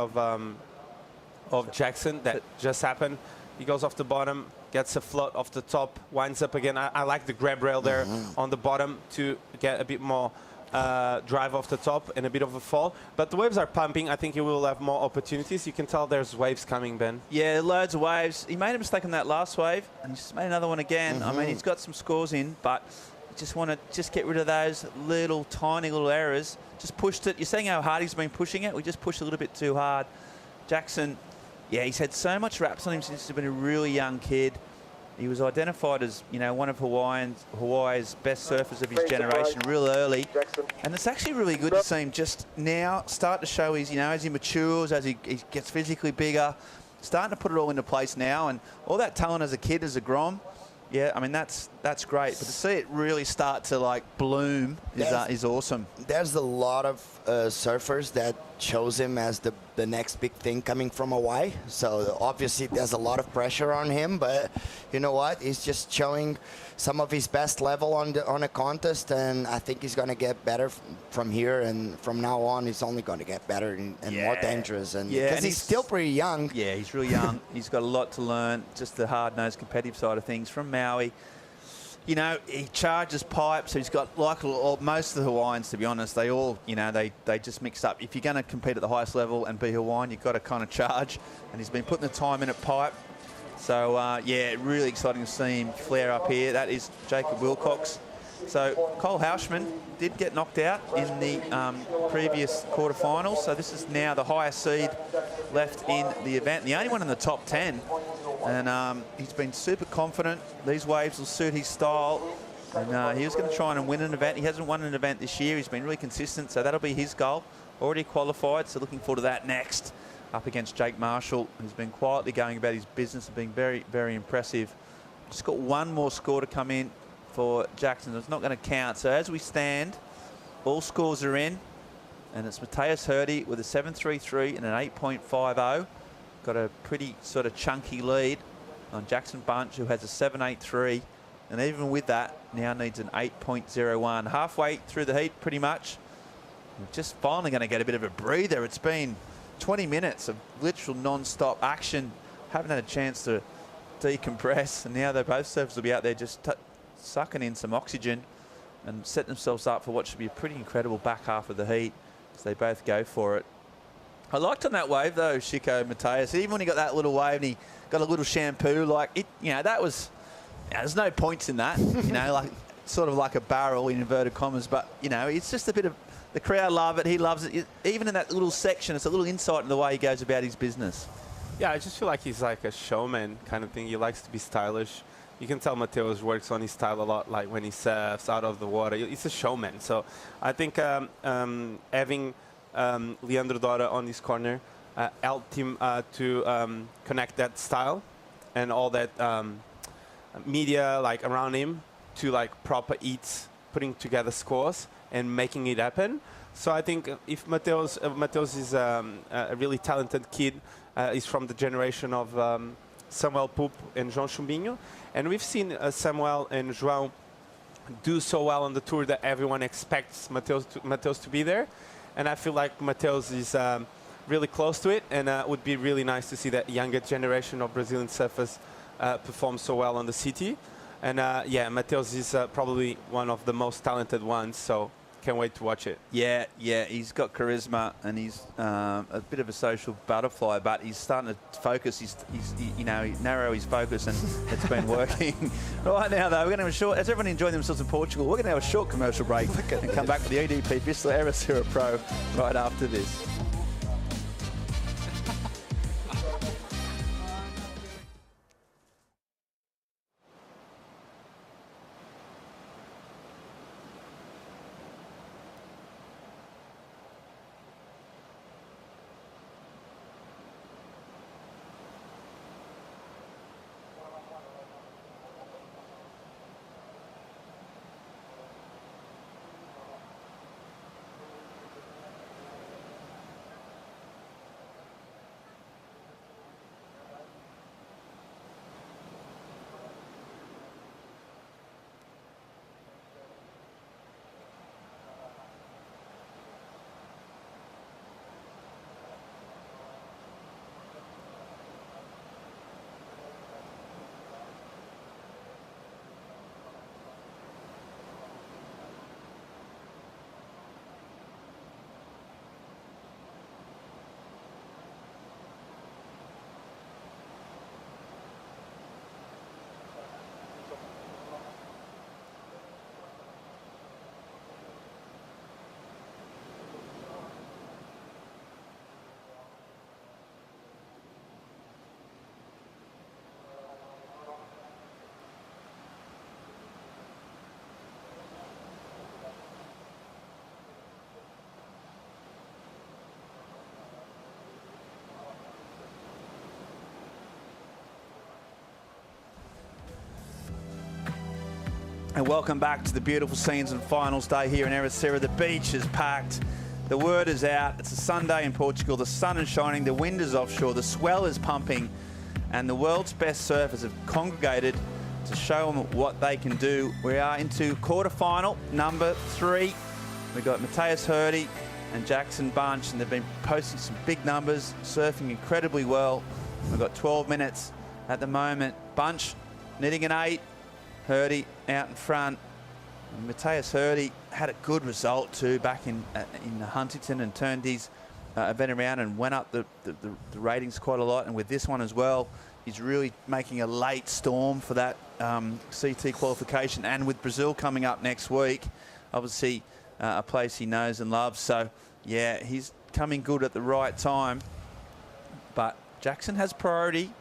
of Jackson that just happened. He goes off the bottom, gets a float off the top, winds up again. I like the grab rail there on the bottom to get a bit more drive off the top and a bit of a fall. But the waves are pumping. I think he will have more opportunities. You can tell there's waves coming, Ben. Yeah, loads of waves. He made a mistake on that last wave, and he just made another one again. I mean, he's got some scores in, but you just want to get rid of those little, tiny little errors. Just pushed it. You're seeing how hard he's been pushing it. We just pushed a little bit too hard. Jackson, yeah, he's had so much raps on him since he's been a really young kid. He was identified as, you know, one of Hawaii's best surfers of his generation real early. And it's actually really good to see him just now start to show his, you know, as he matures, as he gets physically bigger, starting to put it all into place now. And all that talent as a kid, as a Grom, yeah, I mean, that's great. But to see it really start to, like, bloom is awesome. There's a lot of surfers that chose him as the next big thing coming from Hawaii. So obviously there's a lot of pressure on him, but you know what? He's just showing some of his best level on a contest, and I think he's going to get better from here, and from now on he's only going to get better and more dangerous. And because he's still pretty young. Yeah, he's really young. He's got a lot to learn, just the hard-nosed competitive side of things from Maui. you know, he charges pipes. So he's got, like most of the Hawaiians, to be honest, they all, you know, they just mix up. If you're going to compete at the highest level and be Hawaiian, you've got to kind of charge. And he's been putting the time in at pipe. So, yeah, really exciting to see him flare up here. That is Jacob Willcox. So Cole Hauschman did get knocked out in the previous quarterfinals. So this is now the highest seed left in the event. The only one in the top 10. And he's been super confident. These waves will suit his style. And he was going to try and win an event. He hasn't won an event this year. He's been really consistent. So that'll be his goal. Already qualified. So looking forward to that next. Up against Jake Marshall, who's been quietly going about his business and being very, very impressive. Just got one more score to come in for Jackson. It's not going to count. So as we stand, all scores are in. And it's Mateus Hurdy with a 7.33 and an 8.50. Got a pretty sort of chunky lead on Jackson Bunch, who has a 7.83. And even with that, now needs an 8.01. Halfway through the heat, pretty much. We're just finally going to get a bit of a breather. It's been 20 minutes of literal non-stop action. Haven't had a chance to decompress, and now they both surfers will be out there just sucking in some oxygen and set themselves up for what should be a pretty incredible back half of the heat as they both go for it. I liked on that wave though, Chico Mateus. Even when he got that little wave and he got a little shampoo, like it, you know, that was, you know, there's no points in that, you know, like sort of like a barrel in inverted commas, but you know, it's just a bit of, the crowd love it. He loves it. Even in that little section, it's a little insight in the way he goes about his business. Yeah, I just feel like he's like a showman kind of thing. He likes to be stylish. You can tell Mateus works on his style a lot, like when he surfs out of the water. He's a showman. So I think having Leandro Dora on his corner helped him to connect that style and all that media like around him to like proper eats, putting together scores and making it happen. So I think if Mateus is a really talented kid, he's from the generation of Samuel Poop and João Chumbinho. And we've seen Samuel and João do so well on the tour that everyone expects Mateus to be there. And I feel like Mateus is really close to it, and it would be really nice to see that younger generation of Brazilian surfers perform so well on the city. And yeah, Mateus is probably one of the most talented ones, so can't wait to watch it. Yeah, he's got charisma and he's a bit of a social butterfly, but he's starting to focus. He's you know, narrow his focus, and it's been working. Right now, though, we're going to have a short. As everyone enjoying themselves in Portugal, we're going to have a short commercial break and come back with the EDP Vissla Ericeira Pro right after this. And welcome back to the beautiful scenes and finals day here in Ericeira. The beach is packed. The word is out. It's a Sunday in Portugal. The sun is shining. The wind is offshore. The swell is pumping. And the world's best surfers have congregated to show them what they can do. We are into quarterfinal number 3. We've got Mateus Hurdy and Jackson Bunch, and they've been posting some big numbers, surfing incredibly well. We've got 12 minutes at the moment. Bunch needing an 8. Hurdy out in front. Matthias Hurdy had a good result too back in Huntington and turned his event around and went up the ratings quite a lot. And with this one as well, he's really making a late storm for that CT qualification. And with Brazil coming up next week, obviously a place he knows and loves. So yeah, he's coming good at the right time. But Jackson has priority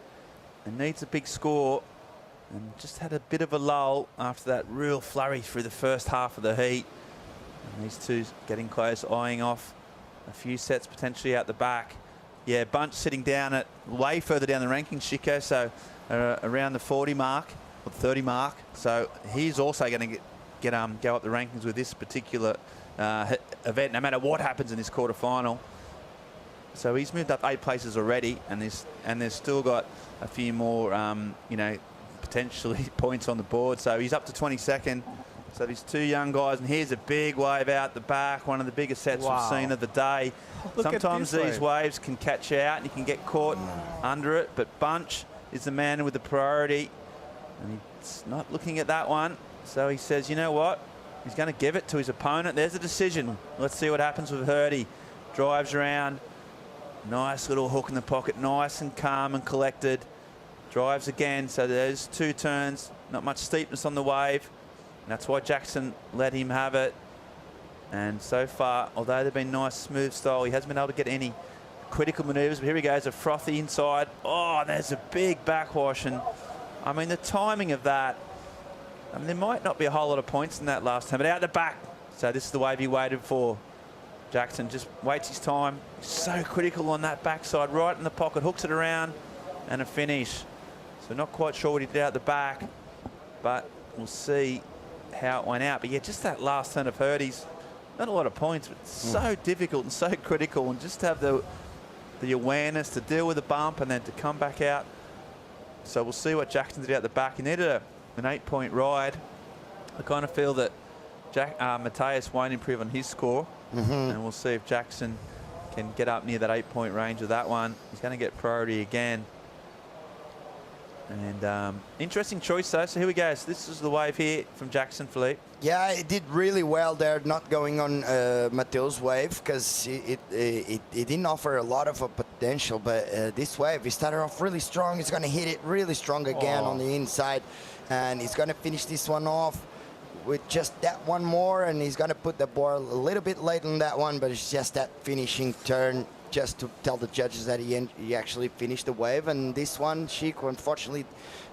and needs a big score. And just had a bit of a lull after that real flurry through the first half of the heat. And these two getting close, eyeing off a few sets potentially out the back. Yeah, Bunch sitting down at way further down the rankings, Chico, so around the 40 mark or 30 mark. So he's also going to go up the rankings with this particular event, no matter what happens in this quarterfinal. So he's moved up 8 places already, and there's still got a few more, you know, potentially points on the board. So he's up to 22nd. So these two young guys, and here's a big wave out the back, one of the biggest sets we've seen of the day. Sometimes these waves can catch you out and you can get caught under it, but Bunch is the man with the priority, and he's not looking at that one. So he says, you know what? He's going to give it to his opponent. There's a decision. Let's see what happens with Hurdy. Drives around. Nice little hook in the pocket. Nice and calm and collected. Drives again. So there's 2 turns. Not much steepness on the wave. And that's why Jackson let him have it. And so far, although they've been nice, smooth style, he hasn't been able to get any critical maneuvers. But here he goes, a frothy inside. Oh, there's a big backwash. And I mean, the timing of that, I mean, there might not be a whole lot of points in that last time, but out the back. So this is the wave he waited for. Jackson just waits his time. So critical on that backside, right in the pocket, hooks it around, and a finish. So not quite sure what he did out the back, but we'll see how it went out. But yeah, just that last turn of Hurdy's, not a lot of points, but so difficult and so critical, and just to have the awareness to deal with the bump and then to come back out. So we'll see what Jackson did out the back. He needed an 8-point ride. I kind of feel that Matthias won't improve on his score, and we'll see if Jackson can get up near that 8-point range of that one. He's going to get priority again. And interesting choice though. So here we go. So this is the wave here from Jackson, Philippe. Yeah, it did really well there, not going on Mateu's wave, because it didn't offer a lot of potential. But this wave, he started off really strong. He's going to hit it really strong again on the inside, and he's going to finish this one off with just that one more, and he's going to put the ball a little bit late on that one, but it's just that finishing turn just to tell the judges that he actually finished the wave. And this one, Chico, unfortunately,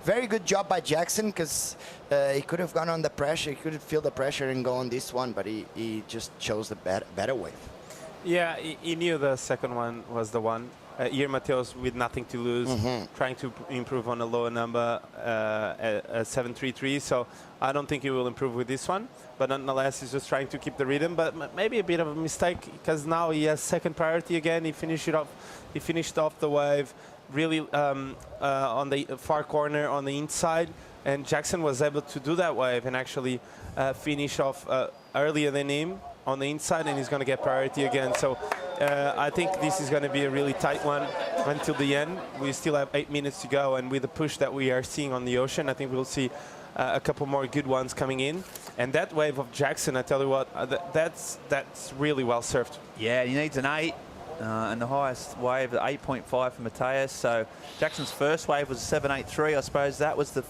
very good job by Jackson, because he could have gone on the pressure. He could feel the pressure and go on this one, but he just chose the better wave. Yeah, he knew the second one was the one. Here, Mateus with nothing to lose, trying to improve on a lower number, at 7.33. So I don't think he will improve with this one. But nonetheless, he's just trying to keep the rhythm. But maybe a bit of a mistake, because now he has second priority again. He finished it off. He finished off the wave really on the far corner on the inside, and Jackson was able to do that wave and actually finish off earlier than him on the inside, and he's going to get priority again. So I think this is going to be a really tight one until the end. We still have 8 minutes to go, and with the push that we are seeing on the ocean, I think we'll see a couple more good ones coming in. And that wave of Jackson, I tell you what, that's really well surfed. Yeah, he needs an 8. And the highest wave, 8.5 for Matthias. So Jackson's first wave was 7.83. I suppose that was the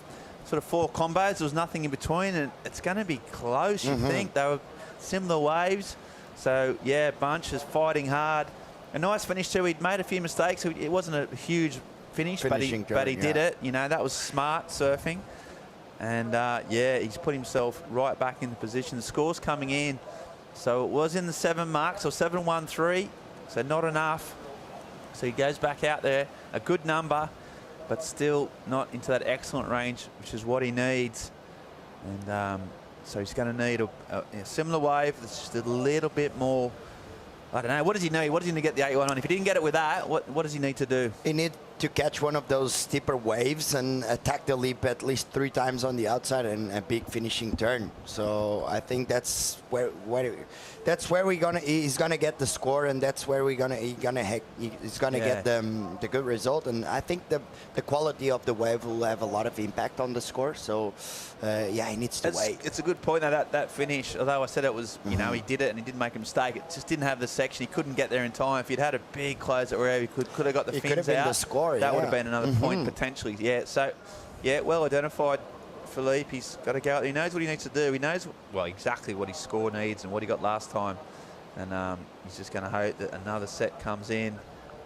sort of 4 combos. There was nothing in between, and it's going to be close, you think. They were similar waves. So, yeah, Bunch is fighting hard. A nice finish, too. He'd made a few mistakes. It wasn't a huge finish, but he did it. You know, that was smart surfing. And, yeah, he's put himself right back in the position. The score's coming in. So it was in the 7 marks, or 7.13. So not enough. So he goes back out there, a good number, but still not into that excellent range, which is what he needs. And so he's going to need a similar wave that's just a little bit more. I don't know. What does he need? What does he need to get the 8-1 on? If he didn't get it with that, what does he need to do? He need to catch one of those steeper waves and attack the leap at least 3 times on the outside and a big finishing turn. So I think that's where he's gonna get the score, and that's where he's gonna get the good result. And I think the quality of the wave will have a lot of impact on the score. So yeah, he needs to wait. It's a good point now, that finish. Although I said it was, you know, he did it and he didn't make a mistake. It just didn't have the section. He couldn't get there in time. If he'd had a big close at wherever he could have got the fins could have been out. The score, that would have been another point potentially. Yeah. So yeah, well identified. Philippe, he's got to go out. He knows what he needs to do. He knows, well, exactly what his score needs and what he got last time. And he's just going to hope that another set comes in.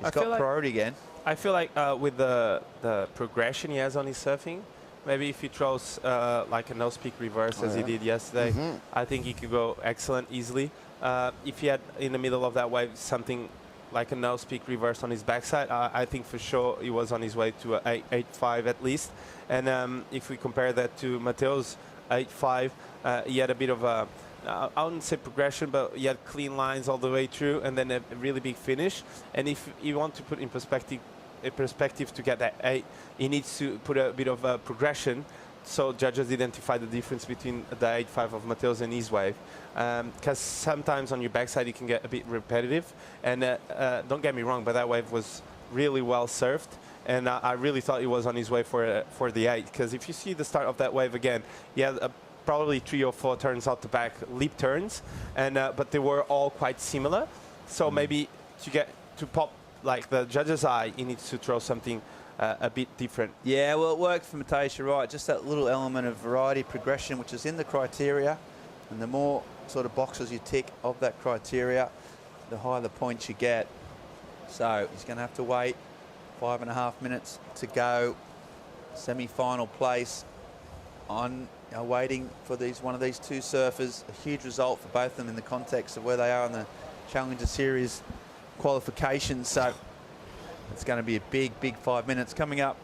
He's got priority again. I feel like with the progression he has on his surfing, maybe if he throws like a nose-peak reverse as he did yesterday, I think he could go excellent easily. If he had in the middle of that wave something like a nose-peak reverse on his backside, I think for sure he was on his way to a 8.5 at least. And if we compare that to Mateo's 8.5, he had a bit of a, I wouldn't say progression, but he had clean lines all the way through and then a really big finish. And if you want to put in perspective to get that 8, he needs to put a bit of a progression. So judges identify the difference between the 8.5 of Mateo's and his wave. Because sometimes on your backside, it can get a bit repetitive. And don't get me wrong, but that wave was really well surfed. And I really thought he was on his way for the 8. Because if you see the start of that wave again, he had probably 3 or 4 turns out the back, leap turns. And but they were all quite similar. So maybe to pop like the judge's eye, he needs to throw something a bit different. Yeah, well, it worked for Mateus, you're right. Just that little element of variety, progression, which is in the criteria. And the more sort of boxes you tick of that criteria, the higher the points you get. So he's going to have to wait 5.5 minutes to go. Semi-final place on waiting for one of these 2 surfers. A huge result for both of them in the context of where they are in the Challenger Series qualification. So it's going to be a big 5 minutes coming up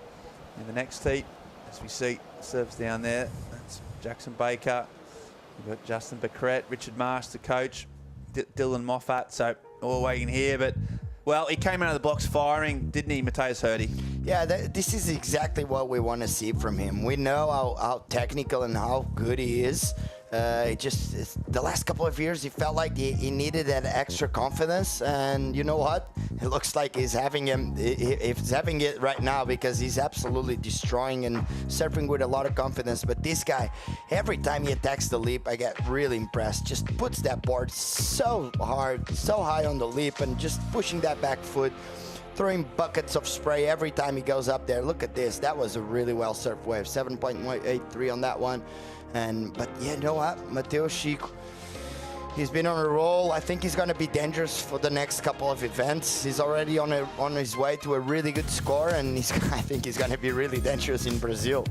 in the next heat. As we see surfers down there, that's Jackson Baker. We've got Justin Becqueret, Richard Marsh, the coach, Dylan Moffat. So all waiting here, but well, he came out of the blocks firing, didn't he, Mateus Hurdy? Yeah, this is exactly what we want to see from him. We know how technical and how good he is. The last couple of years, he felt like he needed that extra confidence, and you know what? It looks like he's having it right now, because he's absolutely destroying and surfing with a lot of confidence. But this guy, every time he attacks the leap, I get really impressed. Just puts that board so hard, so high on the leap, and just pushing that back foot, throwing buckets of spray every time he goes up there. Look at this. That was a really well surfed wave. 7.83 on that one. But yeah, you know what? Mateus, he's been on a roll. I think he's going to be dangerous for the next couple of events. He's already on his way to a really good score, and I think he's going to be really dangerous in Brazil.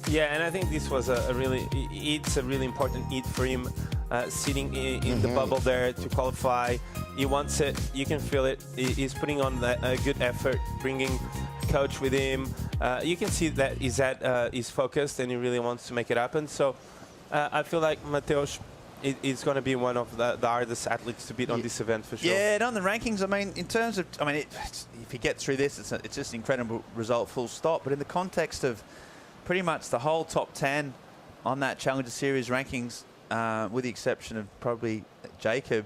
Yeah, and I think this was it's a really important heat for him, sitting in the bubble there to qualify. He wants it. You can feel it. He's putting on a good effort, bringing coach with him. You can see that he's focused and he really wants to make it happen. So I feel like Mateus is going to be one of the hardest athletes to beat on this event for sure. Yeah, and on the rankings, I mean, in terms of, if he gets through this, it's just an incredible result, full stop. But in the context of pretty much the whole top 10 on that Challenger Series rankings, with the exception of probably Jacob,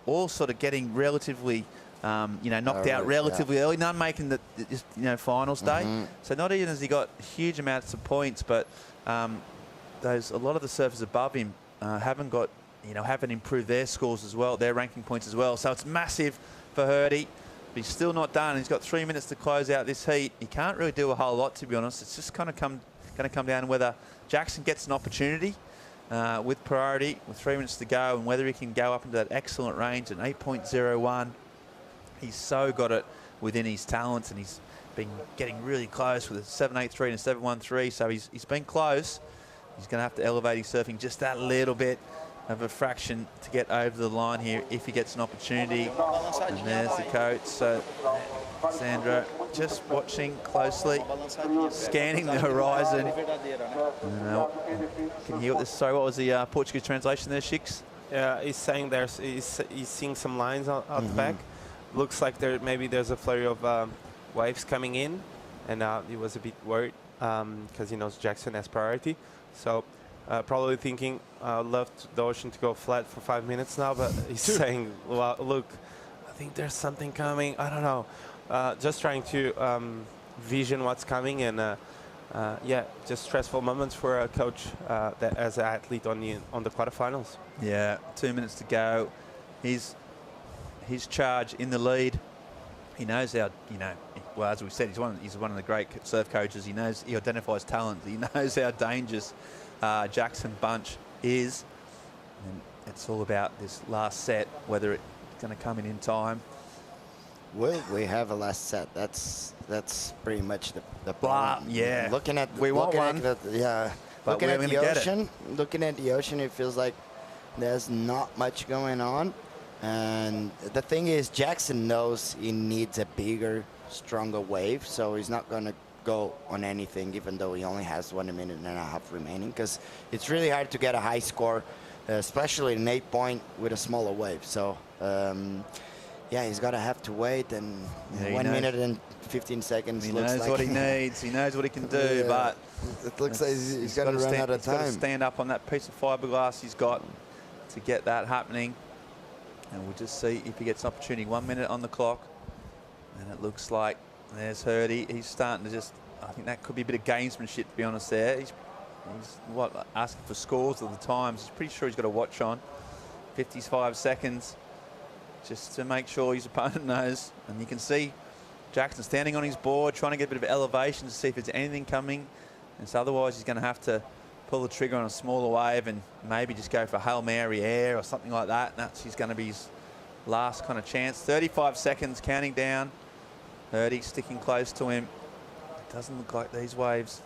all sort of getting relatively knocked out relatively early, none making the finals day. So not even has he got huge amounts of points, but a lot of the surfers above him haven't improved their scores as well, their ranking points as well. So it's massive for Hurdy, but he's still not done. He's got 3 minutes to close out this heat. He can't really do a whole lot, to be honest. It's just kind of going to come down to whether Jackson gets an opportunity with priority, with 3 minutes to go, and whether he can go up into that excellent range at 8.01. He's so got it within his talents, and he's been getting really close with a 7.83 and a 7.13. So he's been close. He's going to have to elevate his surfing just that little bit of a fraction to get over the line here if he gets an opportunity. And there's the coach. So Sandra just watching closely, scanning the horizon. Can you hear what this? Sorry, what was the Portuguese translation there, Shix? Yeah, he's saying he's seeing some lines out the back. Looks like maybe there's a flurry of waves coming in, and he was a bit worried because he knows Jackson has priority. So probably thinking, love the ocean to go flat for 5 minutes now, but he's saying, well, look, I think there's something coming. I don't know. Just trying to vision what's coming, and yeah, just stressful moments for a coach that as an athlete on the quarterfinals. Yeah, 2 minutes to go. His charge in the lead. He knows how, well, as we said, he's one of the great surf coaches. He identifies talent. He knows how dangerous Jackson Bunch is. And it's all about this last set, whether it's going to come in time. Will we have a last set? That's pretty much the problem. Yeah. Looking at we want one. Looking at the ocean. Looking at the ocean, it feels like there's not much going on. And the thing is, Jackson knows he needs a bigger, stronger wave, so he's not going to go on anything, even though he only has 1 minute and a half remaining, because it's really hard to get a high score, especially an 8-point with a smaller wave. So, yeah, he's got to have to wait, and 1 minute and 15 seconds he looks knows like what he needs. He knows what he can do, but it looks like he's going to run out of time. He's got to stand up on that piece of fiberglass he's got to get that happening. And we'll just see if he gets an opportunity. 1 minute on the clock. And it looks like there's Hurdy. He's starting to just, I think that could be a bit of gamesmanship, to be honest, there. He's asking for scores of the times. He's pretty sure he's got a watch on. 55 seconds just to make sure his opponent knows. And you can see Jackson standing on his board, trying to get a bit of elevation to see if there's anything coming. And so otherwise he's going to have to pull the trigger on a smaller wave and maybe just go for Hail Mary air or something like that. That's going to be his last kind of chance. 35 seconds counting down. Hurdy sticking close to him. It doesn't look like these waves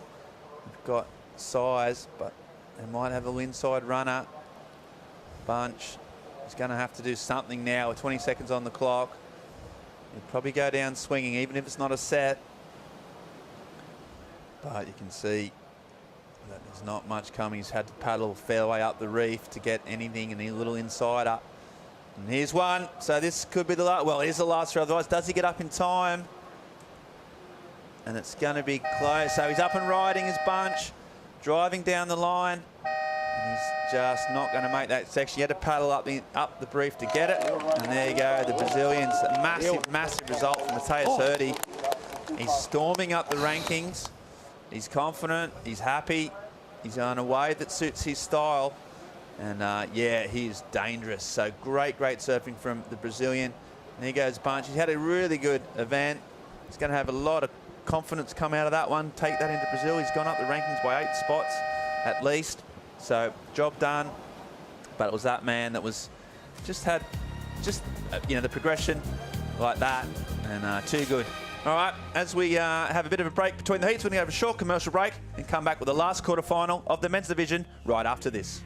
have got size, but they might have a inside runner. Bunch is going to have to do something now with 20 seconds on the clock. He'll probably go down swinging, even if it's not a set. But you can see that there's not much coming. He's had to paddle a fair way up the reef to get anything, and a little insider. And here's one. So this could be the last. Well, it is the last throw. Otherwise, does he get up in time? And it's going to be close. So he's up and riding his bunch, driving down the line. And he's just not going to make that section. He had to paddle up the reef to get it. And there you go. The Brazilians. A massive result from Mateus Hurdy. He's storming up the rankings. He's confident, he's happy, he's on a wave that suits his style. And yeah, he's dangerous. So great surfing from the Brazilian. And here goes Bunch. He's had a really good event. He's going to have a lot of confidence come out of that one. Take that into Brazil. He's gone up the rankings by 8 spots at least. So job done. But it was that man that was had the progression like that, and too good. All right, as we have a bit of a break between the heats, we're going to have a short commercial break and come back with the last quarterfinal of the men's division right after this.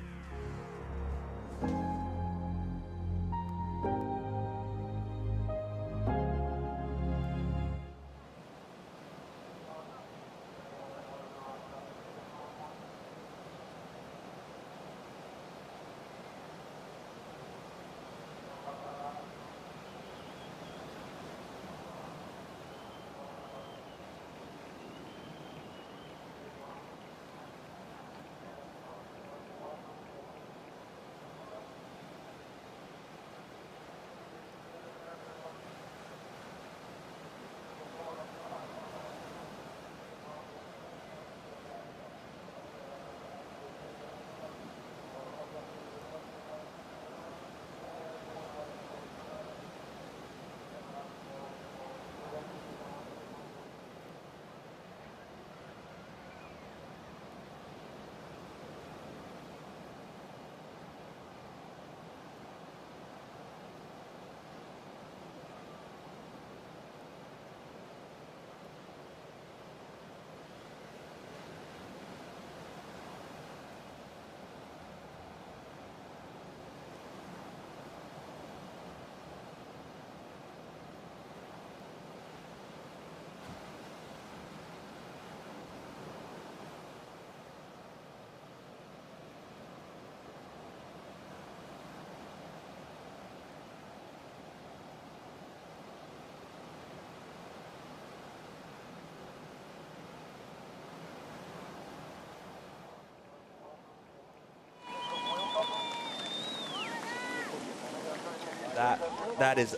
That is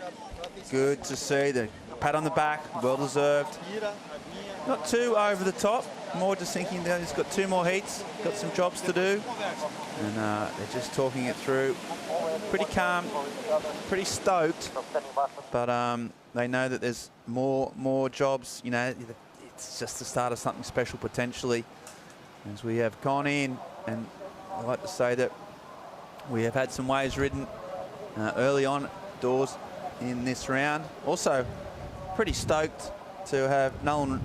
good to see. The pat on the back, well deserved. Not too over the top, more just thinking that he's got 2 more heats, got some jobs to do. And they're just talking it through. Pretty calm, pretty stoked, but they know that there's more jobs. You know, it's just the start of something special potentially. As we have gone in, and I like to say that we have had some waves ridden early on doors in this round. Also, pretty stoked to have Nolan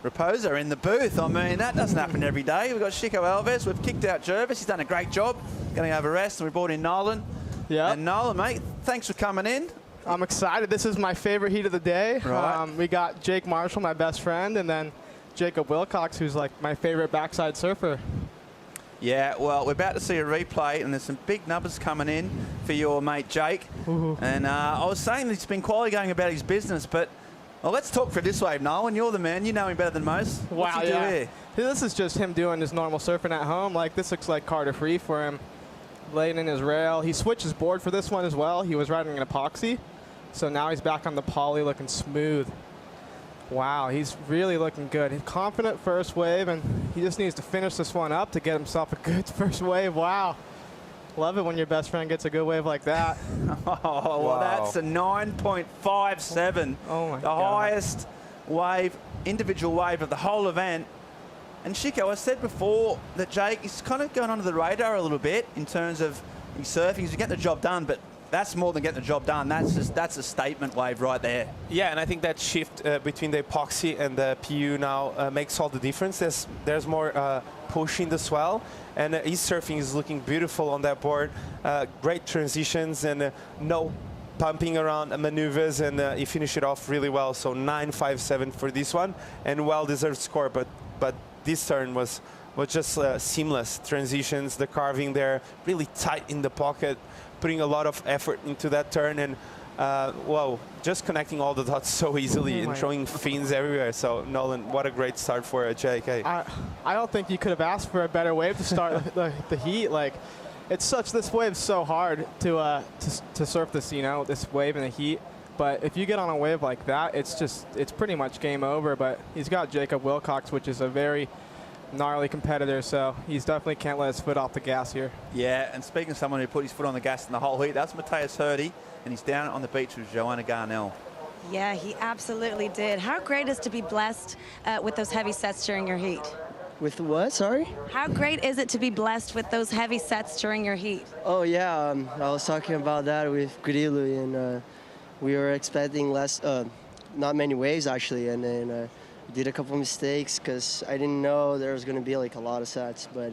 Raposa in the booth. I mean, that doesn't happen every day. We've got Chico Alves. We've kicked out Jervis. He's done a great job getting over rest, and we brought in Nolan. Yeah. And Nolan, mate, thanks for coming in. I'm excited. This is my favorite heat of the day. Right. We got Jake Marshall, my best friend, and then Jacob Willcox, who's like my favorite backside surfer. Yeah, well, we're about to see a replay, and there's some big numbers coming in for your mate Jake. And I was saying he's been quietly going about his business, but well, let's talk for this wave, Nolan. You're the man. You know him better than most. What's Wow, he do here? This is just him doing his normal surfing at home. Like, this looks like Carter Free for him. Laying in his rail. He switched his board for this one as well. He was riding an epoxy. So now he's back on the poly looking smooth. Wow, he's really looking good. He's confident first wave, and he just needs to finish this one up to get himself a good first wave. Wow. Love it when your best friend gets a good wave like that. Oh, well, that's a 9.57. Oh, my the God. highest wave, individual wave of the whole event. And Chico, I said before that Jake is kind of going under the radar a little bit in terms of his surfing. He's getting the job done, but that's more than getting the job done. That's a statement wave right there. Yeah, and I think that shift between the epoxy and the PU now makes all the difference. There's more push in the swell, and his surfing is looking beautiful on that board. Great transitions and no pumping around maneuvers, and he finished it off really well. So 9.57 for this one, and well-deserved score. But this turn was just seamless transitions. The carving there, really tight in the pocket, putting a lot of effort into that turn, and wow, just connecting all the dots so easily and showing fins everywhere. So Nolan, what a great start for JK. I don't think you could have asked for a better wave to start the heat. Like, this wave's so hard to surf this, you know, this wave in the heat. But if you get on a wave like that, it's pretty much game over. But he's got Jacob Willcox, which is a very gnarly competitor, so he's definitely can't let his foot off the gas here. Yeah, and speaking of someone who put his foot on the gas in the whole heat, that's Matthias Hurdy, and he's down on the beach with Joanna Garnell. Yeah, he absolutely did. How great is to be blessed with those heavy sets during your heat? With what, sorry? How great is it to be blessed with those heavy sets during your heat? Oh, yeah, I was talking about that with Grillo, and we were expecting not many waves, actually, and then did a couple mistakes because I didn't know there was going to be like a lot of sets, but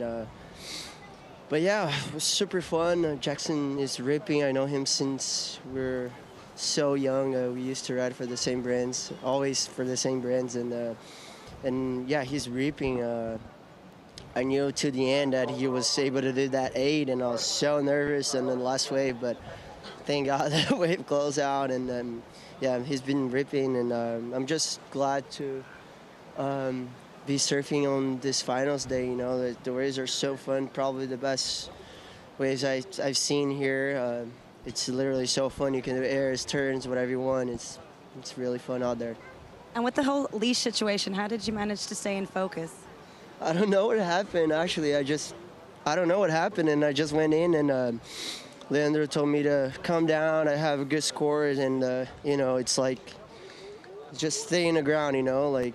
yeah, it was super fun. Jackson is ripping. I know him since we're so young. We used to ride for the same brands, always for the same brands, and yeah, he's ripping. I knew to the end that he was able to do that 8, and I was so nervous on the last wave, but thank God that wave closed out, and then yeah, he's been ripping, and I'm just glad to be surfing on this finals day. You know, the waves are so fun, probably the best waves I've seen here. It's literally so fun. You can do airs, turns, whatever you want. It's really fun out there. And with the whole leash situation, how did you manage to stay in focus? I don't know what happened, actually. I don't know what happened, and I just went in, and Leandro told me to calm down. I have a good score, and you know, it's like just stay in the ground, you know, like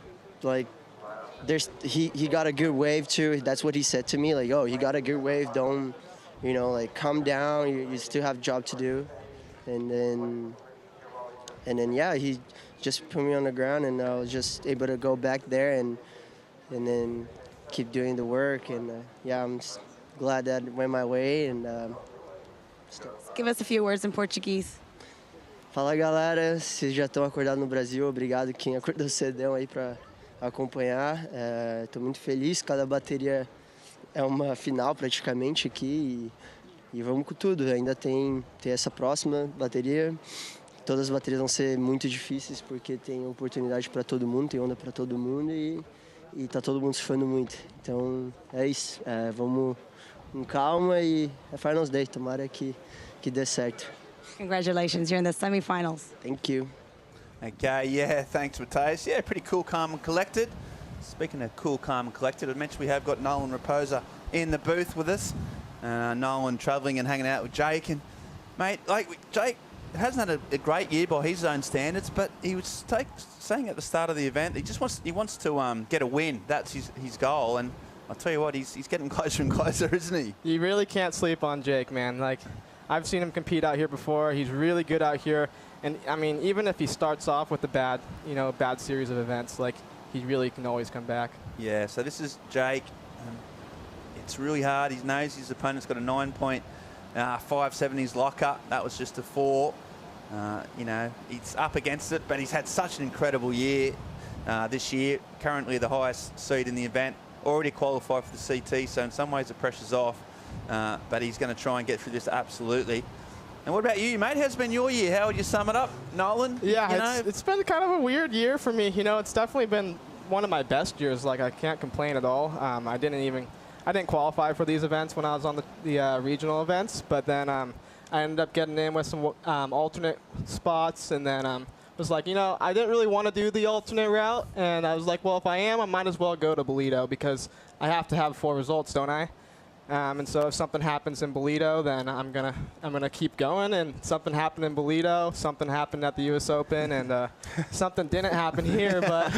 he got a good wave too. That's what he said to me, like, oh, you got a good wave, don't, you know, like, calm down, you still have a job to do. And then yeah, he just put me on the ground, and I was just able to go back there and then keep doing the work. And yeah, I'm glad that went my way. And give us a few words in Portuguese. Fala, galera, vocês já estão acordados no Brasil, obrigado quem acordou cedão aí para acompanhar. Estou muito feliz, cada bateria é uma final praticamente aqui, e vamos com tudo. Ainda tem essa próxima bateria. Todas as baterias vão ser muito difíceis porque tem oportunidade para todo mundo, tem onda para todo mundo, e tá todo mundo surfando muito. Então é isso, vamos com calma, e é Finals Day, tomara que dê certo. Congratulations, you're in the semifinals. Thank you. Okay, yeah, thanks, Mateus. Yeah, pretty cool, calm and collected. Speaking of cool, calm and collected, I mentioned we have got Nolan Raposa in the booth with us. Nolan travelling and hanging out with Jake. And, mate, Jake hasn't had a great year by his own standards, but he was saying at the start of the event he wants to get a win. That's his goal. And I'll tell you what, he's getting closer and closer, isn't he? You really can't sleep on Jake, man. Like, I've seen him compete out here before. He's really good out here. And, I mean, even if he starts off with a bad series of events, like, he really can always come back. Yeah, so this is Jake. It's really hard. He knows his opponent's got a 9.57 his locker. That was just a 4. He's up against it, but he's had such an incredible year this year. Currently the highest seed in the event. Already qualified for the CT, so in some ways the pressure's off. But he's going to try and get through this absolutely. And what about you, mate? How's been your year? How would you sum it up, Nolan? Yeah, it's been kind of a weird year for me. It's definitely been one of my best years. Like, I can't complain at all. I didn't qualify for these events when I was on the regional events, but then I ended up getting in with some alternate spots, and then was like, I didn't really want to do the alternate route, and I was like, well, if I am, I might as well go to Bolito because I have to have 4 results, don't I? And so if something happens in Bolito, then I'm gonna keep going. And something happened in Bolito, something happened at the U.S. Open, and something didn't happen here. But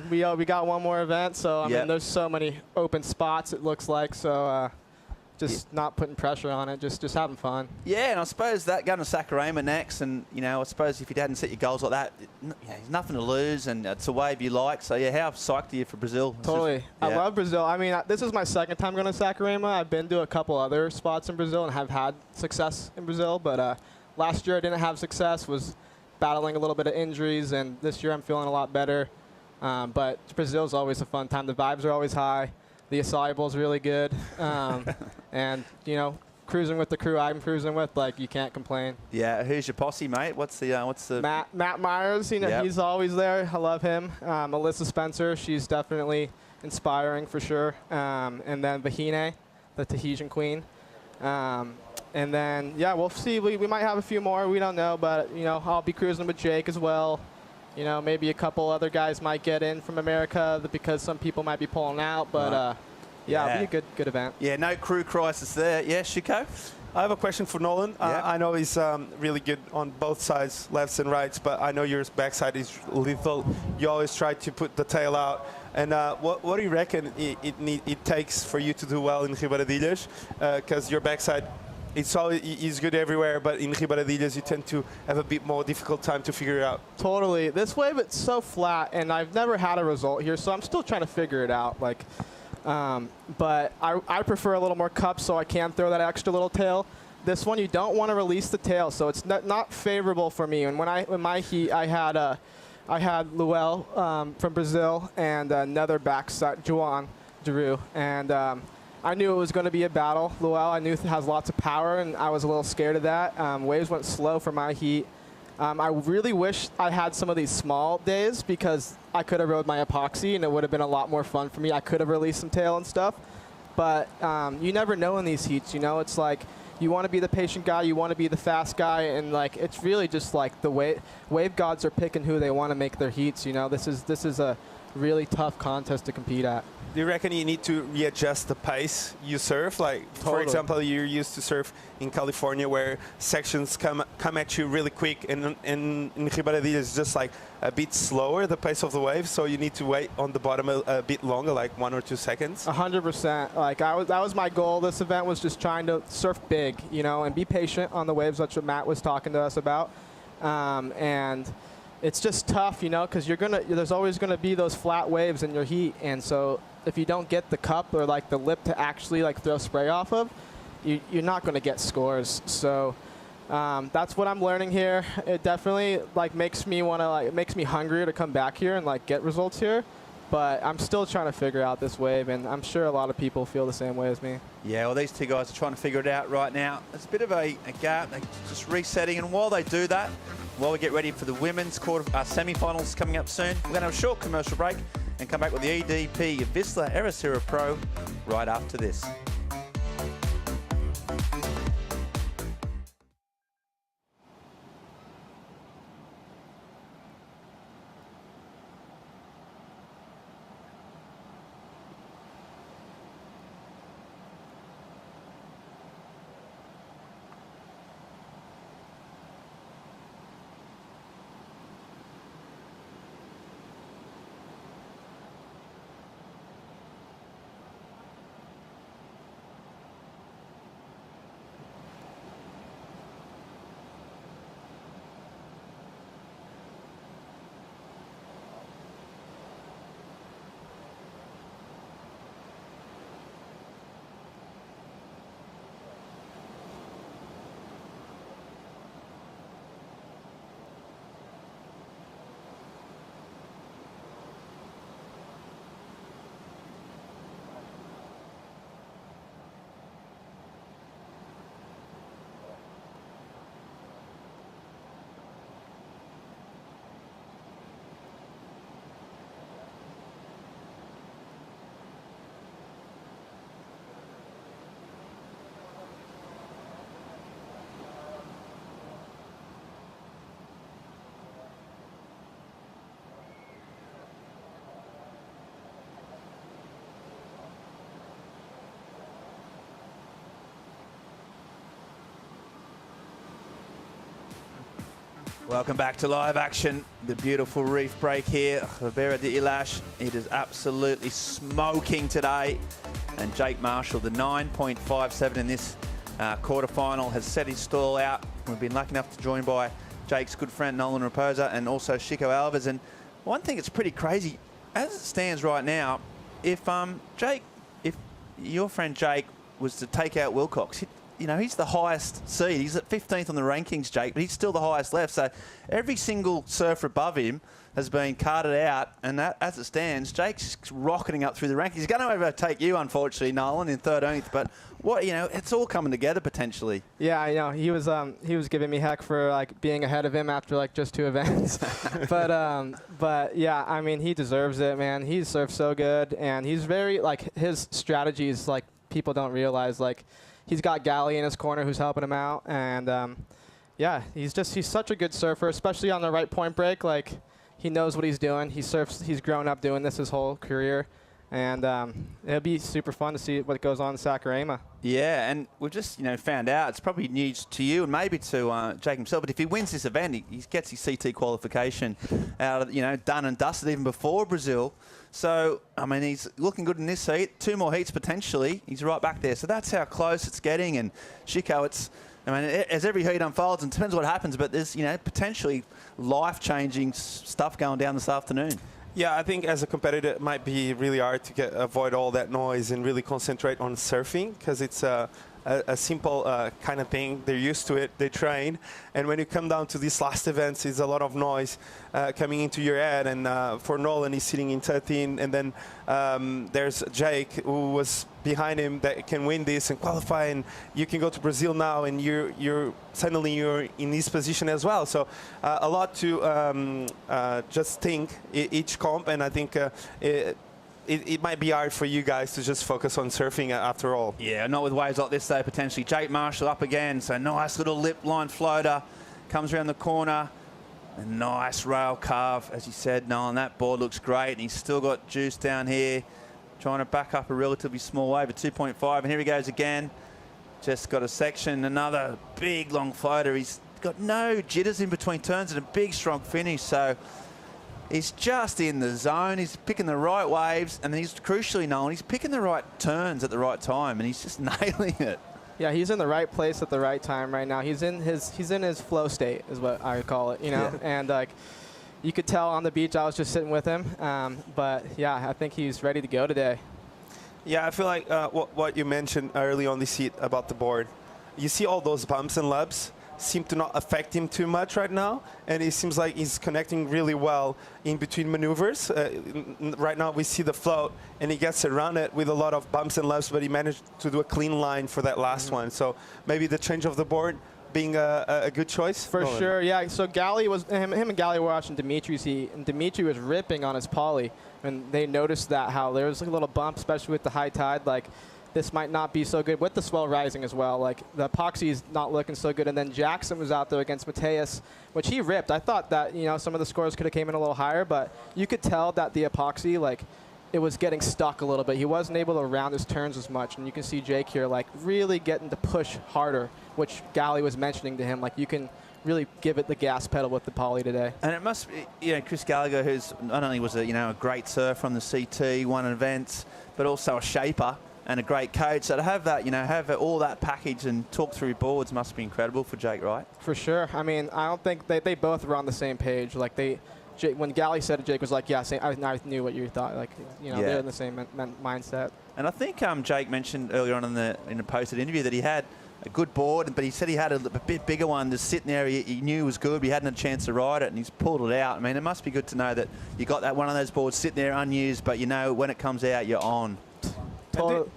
we got one more event, so I mean, there's so many open spots. It looks like so. Just not putting pressure on it, just having fun. Yeah, and I suppose that going to Saquarema next, and I suppose if you hadn't set your goals like that, there's nothing to lose, and it's a wave you like. So yeah, how psyched are you for Brazil? Totally, I love Brazil. I mean, this is my second time going to Saquarema. I've been to a couple other spots in Brazil and have had success in Brazil, but last year I didn't have success. Was battling a little bit of injuries, and this year I'm feeling a lot better. But Brazil's always a fun time. The vibes are always high. The acai bowl is really good, and cruising with the crew I'm cruising with, like, you can't complain. Yeah, who's your posse, mate? What's the Matt Myers? He's always there. I love him. Alyssa Spencer, she's definitely inspiring for sure. And then Vahine, the Tahitian queen. And then we'll see. We might have a few more. We don't know, but I'll be cruising with Jake as well. Maybe a couple other guys might get in from America because some people might be pulling out. But, it'll be a good event. Yeah, no crew crisis there. Yeah, Chico? I have a question for Nolan. I know he's really good on both sides, lefts and rights, but I know your backside is lethal. You always try to put the tail out. And what do you reckon it takes for you to do well in Ribeiradilhas? Because your backside, it's good everywhere, but in Ribeiradilhas you tend to have a bit more difficult time to figure it out. Totally. This wave, it's so flat, and I've never had a result here, so I'm still trying to figure it out. Like, but I prefer a little more cup so I can throw that extra little tail. This one, you don't want to release the tail, so it's not favorable for me. And in my heat, I had Luel from Brazil and another backside, Juan Giroux, and I knew it was going to be a battle. Luel, I knew has lots of power, and I was a little scared of that. Waves went slow for my heat. I really wish I had some of these small days because I could have rode my epoxy, and it would have been a lot more fun for me. I could have released some tail and stuff. But you never know in these heats, It's like you want to be the patient guy, you want to be the fast guy, and like it's really just like the wave gods are picking who they want to make their heats. This is a really tough contest to compete at. Do you reckon you need to readjust the pace you surf? Like, for example, you're used to surf in California where sections come at you really quick, and in Ribeiradilhas it's just like a bit slower, the pace of the wave, so you need to wait on the bottom a bit longer, like 1 or 2 seconds? 100%. Like, that was my goal. This event was just trying to surf big, and be patient on the waves. That's what Matt was talking to us about. And it's just tough, because there's always gonna be those flat waves in your heat, and so if you don't get the cup or like the lip to actually like throw spray off of, you're not gonna get scores. So that's what I'm learning here. It definitely makes me hungrier to come back here and like get results here. But I'm still trying to figure out this wave, and I'm sure a lot of people feel the same way as me. Yeah, well, these two guys are trying to figure it out right now. There's a bit of a gap. They're just resetting, and while they do that, while we get ready for the women's semi-finals coming up soon, we're going to have a short commercial break and come back with the EDP Vissla Ericeira Pro right after this. Welcome back to live action. The beautiful reef break here. Ribera de Ilash, it is absolutely smoking today. And Jake Marshall, the 9.57 in this quarterfinal, has set his stall out. We've been lucky enough to join by Jake's good friend Nolan Raposa and also Chico Alves. And one thing that's pretty crazy, as it stands right now, if your friend Jake was to take out Willcox, you know, he's the highest seed. He's at 15th on the rankings, Jake, but he's still the highest left. So every single surfer above him has been carted out, and that, as it stands, Jake's rocketing up through the rankings. He's going to overtake you, unfortunately, Nolan, in 13th. But what, you know, it's all coming together potentially. Yeah, I know. He was giving me heck for like being ahead of him after like just 2 events. but yeah, I mean, he deserves it, man. He surfs so good, and he's very like his strategies, like people don't realize, like. He's got Gally in his corner who's helping him out. And, yeah, he's such a good surfer, especially on the right point break. Like, he knows what he's doing. He surfs. He's grown up doing this his whole career. And it'll be super fun to see what goes on in Saquarema. Yeah, and we've just, you know, found out, it's probably news to you and maybe to Jake himself, but if he wins this event, he gets his CT qualification out of, you know, done and dusted even before Brazil. So, I mean, he's looking good in this heat. 2 more heats potentially. He's right back there. So that's how close it's getting. And Chico, I mean, as every heat unfolds, and it depends what happens, but there's, you know, potentially life-changing stuff going down this afternoon. Yeah, I think as a competitor, it might be really hard to avoid all that noise and really concentrate on surfing, because it's a simple kind of thing. They're used to it. They train. And when you come down to these last events, it's a lot of noise coming into your head. And for Nolan, he's sitting in 13. And then there's Jake, who was behind him, that can win this and qualify. And you can go to Brazil now, and you're suddenly in this position as well. So a lot to just think each comp. And I think it might be hard for you guys to just focus on surfing after all. Yeah, not with waves like this, though, potentially. Jake Marshall up again. So nice little lip line floater. Comes around the corner. A nice rail carve, as you said, Nolan. That board looks great. And he's still got juice down here. Trying to back up a relatively small wave at 2.5. And here he goes again. Just got a section. Another big, long floater. He's got no jitters in between turns and a big, strong finish. So he's just in the zone. He's picking the right waves, and then he's crucially known, he's picking the right turns at the right time, and he's just nailing it. Yeah, he's in the right place at the right time right now. He's in his flow state, is what I would call it, you know. Yeah. And like, you could tell on the beach, I was just sitting with him. But yeah, I think he's ready to go today. Yeah, I feel like what you mentioned early on this heat about the board, you see all those bumps and lubs seem to not affect him too much right now, and it seems like he's connecting really well in between maneuvers. Right now we see the float, and he gets around it with a lot of bumps and lubs, but he managed to do a clean line for that last one. So maybe the change of the board being a good choice? For sure, yeah. So Gally was, him and Gally were watching Dimitri's heat, and Dimitri was ripping on his poly, and they noticed that how there was a little bump, especially with the high tide, like this might not be so good with the swell rising as well. Like the epoxy is not looking so good. And then Jackson was out there against Mateus, which he ripped. I thought that, you know, some of the scores could have came in a little higher, but you could tell that the epoxy, like, it was getting stuck a little bit. He wasn't able to round his turns as much. And you can see Jake here, like, really getting to push harder, which Gally was mentioning to him. Like, you can really give it the gas pedal with the poly today. And it must be, you know, Chris Gallagher, who's not only was a great surfer on the CT, won events, but also a shaper and a great coach. So to have that, have all that package and talk through boards must be incredible for Jake, right? For sure. I mean, I don't think they both were on the same page. Like when Gally said it, Jake was like, yeah, I knew what you thought. Like, they're in the same mindset. And I think Jake mentioned earlier on in the posted interview that he had a good board, but he said he had a bit bigger one just sitting there. He knew was good, but he hadn't had a chance to ride it, and he's pulled it out. I mean, it must be good to know that you got that one of those boards sitting there unused, but when it comes out, you're on. Do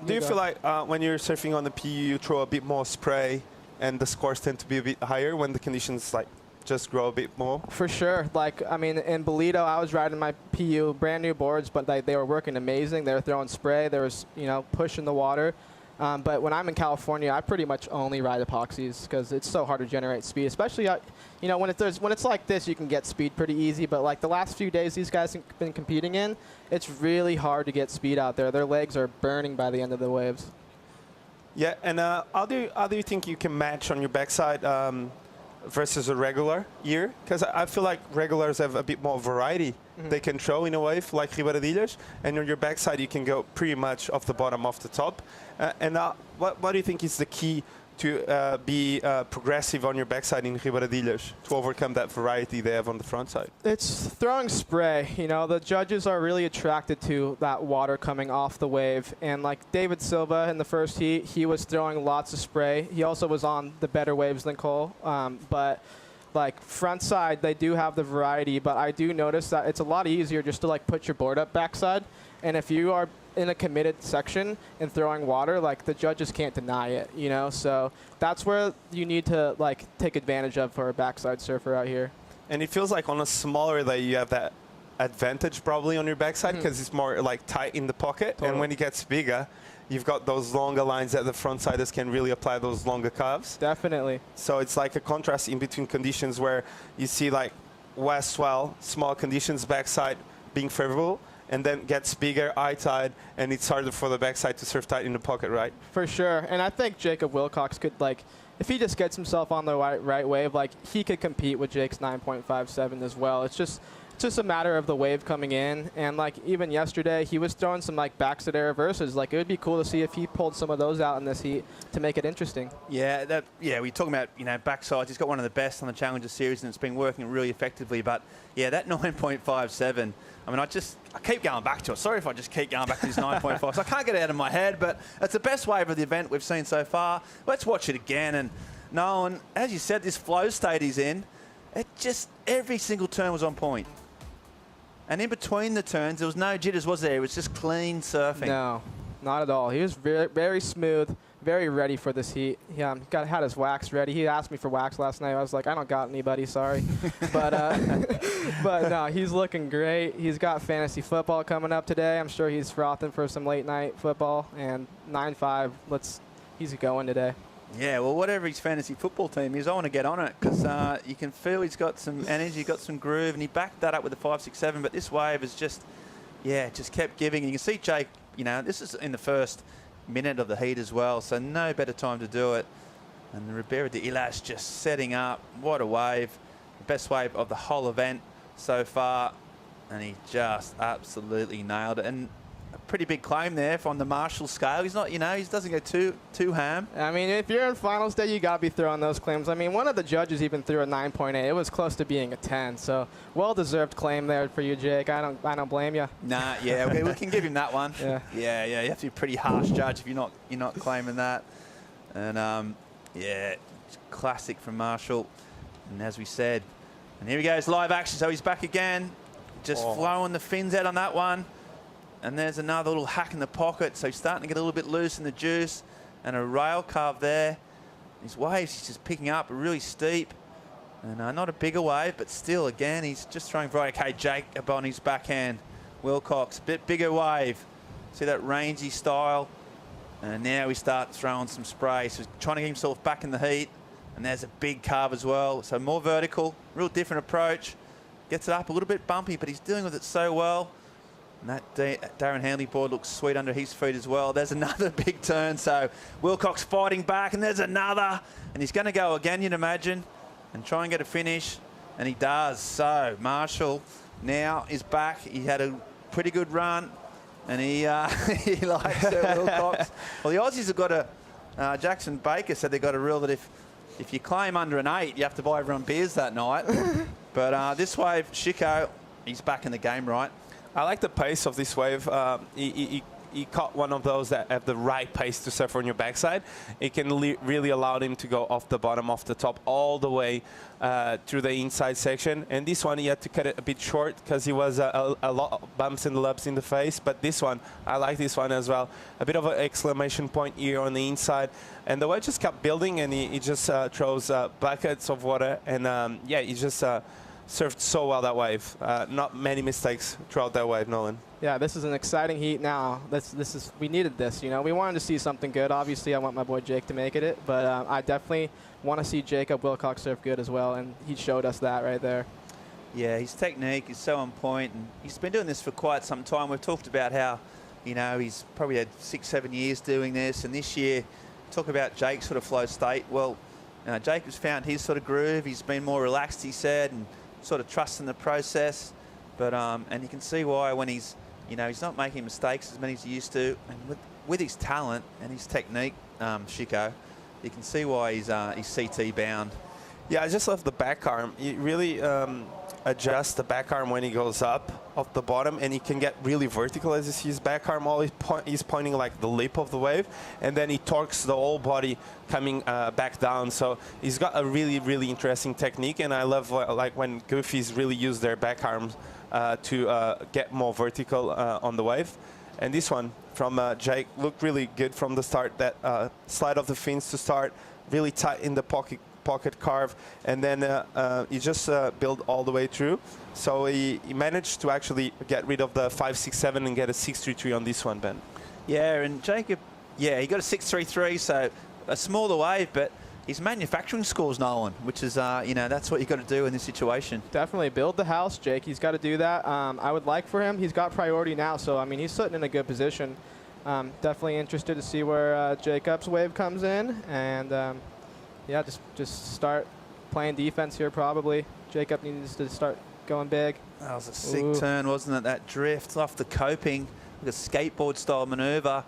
you feel like when you're surfing on the PU, you throw a bit more spray and the scores tend to be a bit higher when the conditions like just grow a bit more? For sure. Like, I mean, in Bolito, I was riding my PU, brand new boards, but they were working amazing. They were throwing spray. There was, pushing the water. But when I'm in California, I pretty much only ride epoxies because it's so hard to generate speed. Especially, when it's like this, you can get speed pretty easy. But like the last few days these guys have been competing in, it's really hard to get speed out there. Their legs are burning by the end of the waves. Yeah, and how do you think you can match on your backside versus a regular year? Because I feel like regulars have a bit more variety. They can throw in a wave like Ribeiradilhas, and on your backside you can go pretty much off the bottom, off the top. What do you think is the key to be progressive on your backside in Ribeiradilhas to overcome that variety they have on the front side? It's throwing spray. You know, the judges are really attracted to that water coming off the wave. And like David Silva in the first heat, he was throwing lots of spray. He also was on the better waves than Cole. But like front side, they do have the variety. But I do notice that it's a lot easier just to like put your board up backside. And if you are in a committed section and throwing water, like the judges can't deny it, you know? So that's where you need to like take advantage of for a backside surfer out here. And it feels like on a smaller lay you have that advantage probably on your backside because it's more like tight in the pocket. And when it gets bigger, you've got those longer lines that the front siders can really apply those longer curves. Definitely. So it's like a contrast in between conditions where you see like west swell, small conditions, backside being favorable, and then gets bigger, eye tide, and it's harder for the backside to surf tight in the pocket, right? For sure. And I think Jacob Willcox could, like, if he just gets himself on the right wave, like, he could compete with Jake's 9.57 as well. It's just a matter of the wave coming in. And, like, even yesterday, he was throwing some, like, backside air reverses. Like, it would be cool to see if he pulled some of those out in this heat to make it interesting. Yeah, we're talking about, you know, backsides. He's got one of the best on the Challenger Series, and it's been working really effectively. But, yeah, that 9.57, I mean, I keep going back to it. Sorry if I just keep going back to this 9.5. So I can't get it out of my head, but it's the best wave of the event we've seen so far. Let's watch it again. And Nolan, as you said, this flow state he's in, it just, every single turn was on point. And in between the turns, there was no jitters, was there? It was just clean surfing. No, not at all. He was very, very smooth, very ready for this heat. He had his wax ready. He asked me for wax last night. I was like, I don't got anybody, sorry. But no, he's looking great. He's got fantasy football coming up today. I'm sure he's frothing for some late night football. And 9.5, he's going today. Yeah, well, whatever his fantasy football team is, I want to get on it because you can feel he's got some energy, got some groove, and he backed that up with the 5.67. But this wave has just kept giving. And you can see Jake, you know, this is in the first minute of the heat as well, so no better time to do it. And the Ribeiradilhas just setting up. What a wave. The best wave of the whole event so far. And he just absolutely nailed it. And a pretty big claim there on the Marshall scale. He's not, you know, he doesn't go too ham. I mean, if you're in finals day, you got to be throwing those claims. I mean, one of the judges even threw a 9.8. It was close to being a 10. So well-deserved claim there for you, Jake. I don't blame you. Nah, yeah, okay, we can give him that one. Yeah. You have to be a pretty harsh judge if you're not claiming that. And yeah, classic from Marshall. And as we said, and here he goes, live action. So he's back again, just flowing the fins out on that one. And there's another little hack in the pocket. So he's starting to get a little bit loose in the juice. And a rail carve there. His waves, he's just picking up really steep. And not a bigger wave, but still, again, he's just throwing right. Okay, Jake on his backhand. Willcox, bit bigger wave. See that rangy style. And now we start throwing some spray. So he's trying to get himself back in the heat. And there's a big carve as well. So more vertical, real different approach. Gets it up a little bit bumpy, but he's dealing with it so well. And that Darren Handley board looks sweet under his feet as well. There's another big turn. So Willcox fighting back, and there's another. And he's going to go again, you'd imagine, and try and get a finish. And he does. So Marshall now is back. He had a pretty good run, and he likes it, Willcox. Well, the Aussies have got a, Jackson Baker said they've got a rule that if you claim under an 8, you have to buy everyone beers that night. But this wave, Chico, he's back in the game, right? I like the pace of this wave. He caught one of those that have the right pace to surf on your backside. It can really allow him to go off the bottom, off the top, all the way through the inside section. And this one, he had to cut it a bit short because he was a lot of bumps and lumps in the face. But this one, I like this one as well. A bit of an exclamation point here on the inside. And the wave just kept building, and he just throws buckets of water. And yeah, he just surfed so well that wave. Not many mistakes throughout that wave, Nolan. Yeah, this is an exciting heat now. We needed this, you know. We wanted to see something good. Obviously, I want my boy Jake to make it, but I definitely want to see Jacob Willcox surf good as well, and he showed us that right there. Yeah, his technique is so on point, and he's been doing this for quite some time. We've talked about how, you know, he's probably had 6-7 years doing this, and this year, talk about Jake's sort of flow state. Well, Jacob's found his sort of groove. He's been more relaxed, he said, and sort of trusting the process. But and you can see why when he's, he's not making mistakes as many as he used to. And with his talent and his technique, Chico, you can see why he's CT bound. Yeah, I just love the back arm. He really adjusts the back arm when he goes up off the bottom, and he can get really vertical as you see his back arm. Always he's pointing like the lip of the wave, and then he torques the whole body coming back down. So he's got a really, really interesting technique, and I love like when Goofies really use their back arms to get more vertical on the wave. And this one from Jake looked really good from the start. That slide of the fins to start, really tight in the pocket carve, and then he just built all the way through. So he managed to actually get rid of the 5.67 and get a 6.33 on this one, Ben. Yeah, and Jacob, yeah, he got a 6.33, so a smaller wave, but his manufacturing scores, Nolan, which is, that's what you got to do in this situation. Definitely build the house, Jake. He's got to do that. I would like for him. He's got priority now, so, I mean, he's sitting in a good position. Definitely interested to see where Jacob's wave comes in, and yeah, just start playing defense here probably. Jacob needs to start going big. That was a sick turn, wasn't it? That drift off the coping, like a skateboard style maneuver.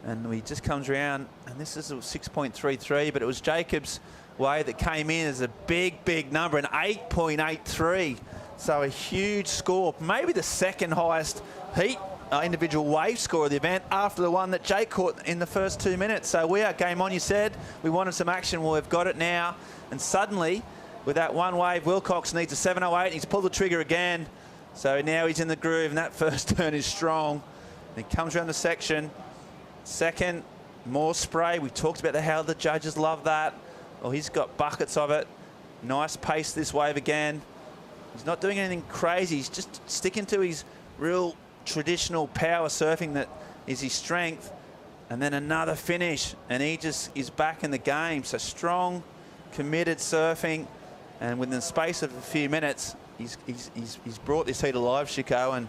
And he just comes around, and this is a 6.33, but it was Jacob's wave that came in as a big, big number, an 8.83. So a huge score, maybe the second highest heat individual wave score of the event after the one that Jake caught in the first 2 minutes. So we are game on, you said. We wanted some action. Well, we've got it now. And suddenly, with that one wave, Willcox needs a 7.08. He's pulled the trigger again. So now he's in the groove, and that first turn is strong. And he comes around the section. Second, more spray. We talked about how the judges love that. Well, he's got buckets of it. Nice pace this wave again. He's not doing anything crazy. He's just sticking to his real traditional power surfing that is his strength. And then another finish, and he just is back in the game. So strong, committed surfing, and within the space of a few minutes, he's brought this heat alive, Chico, and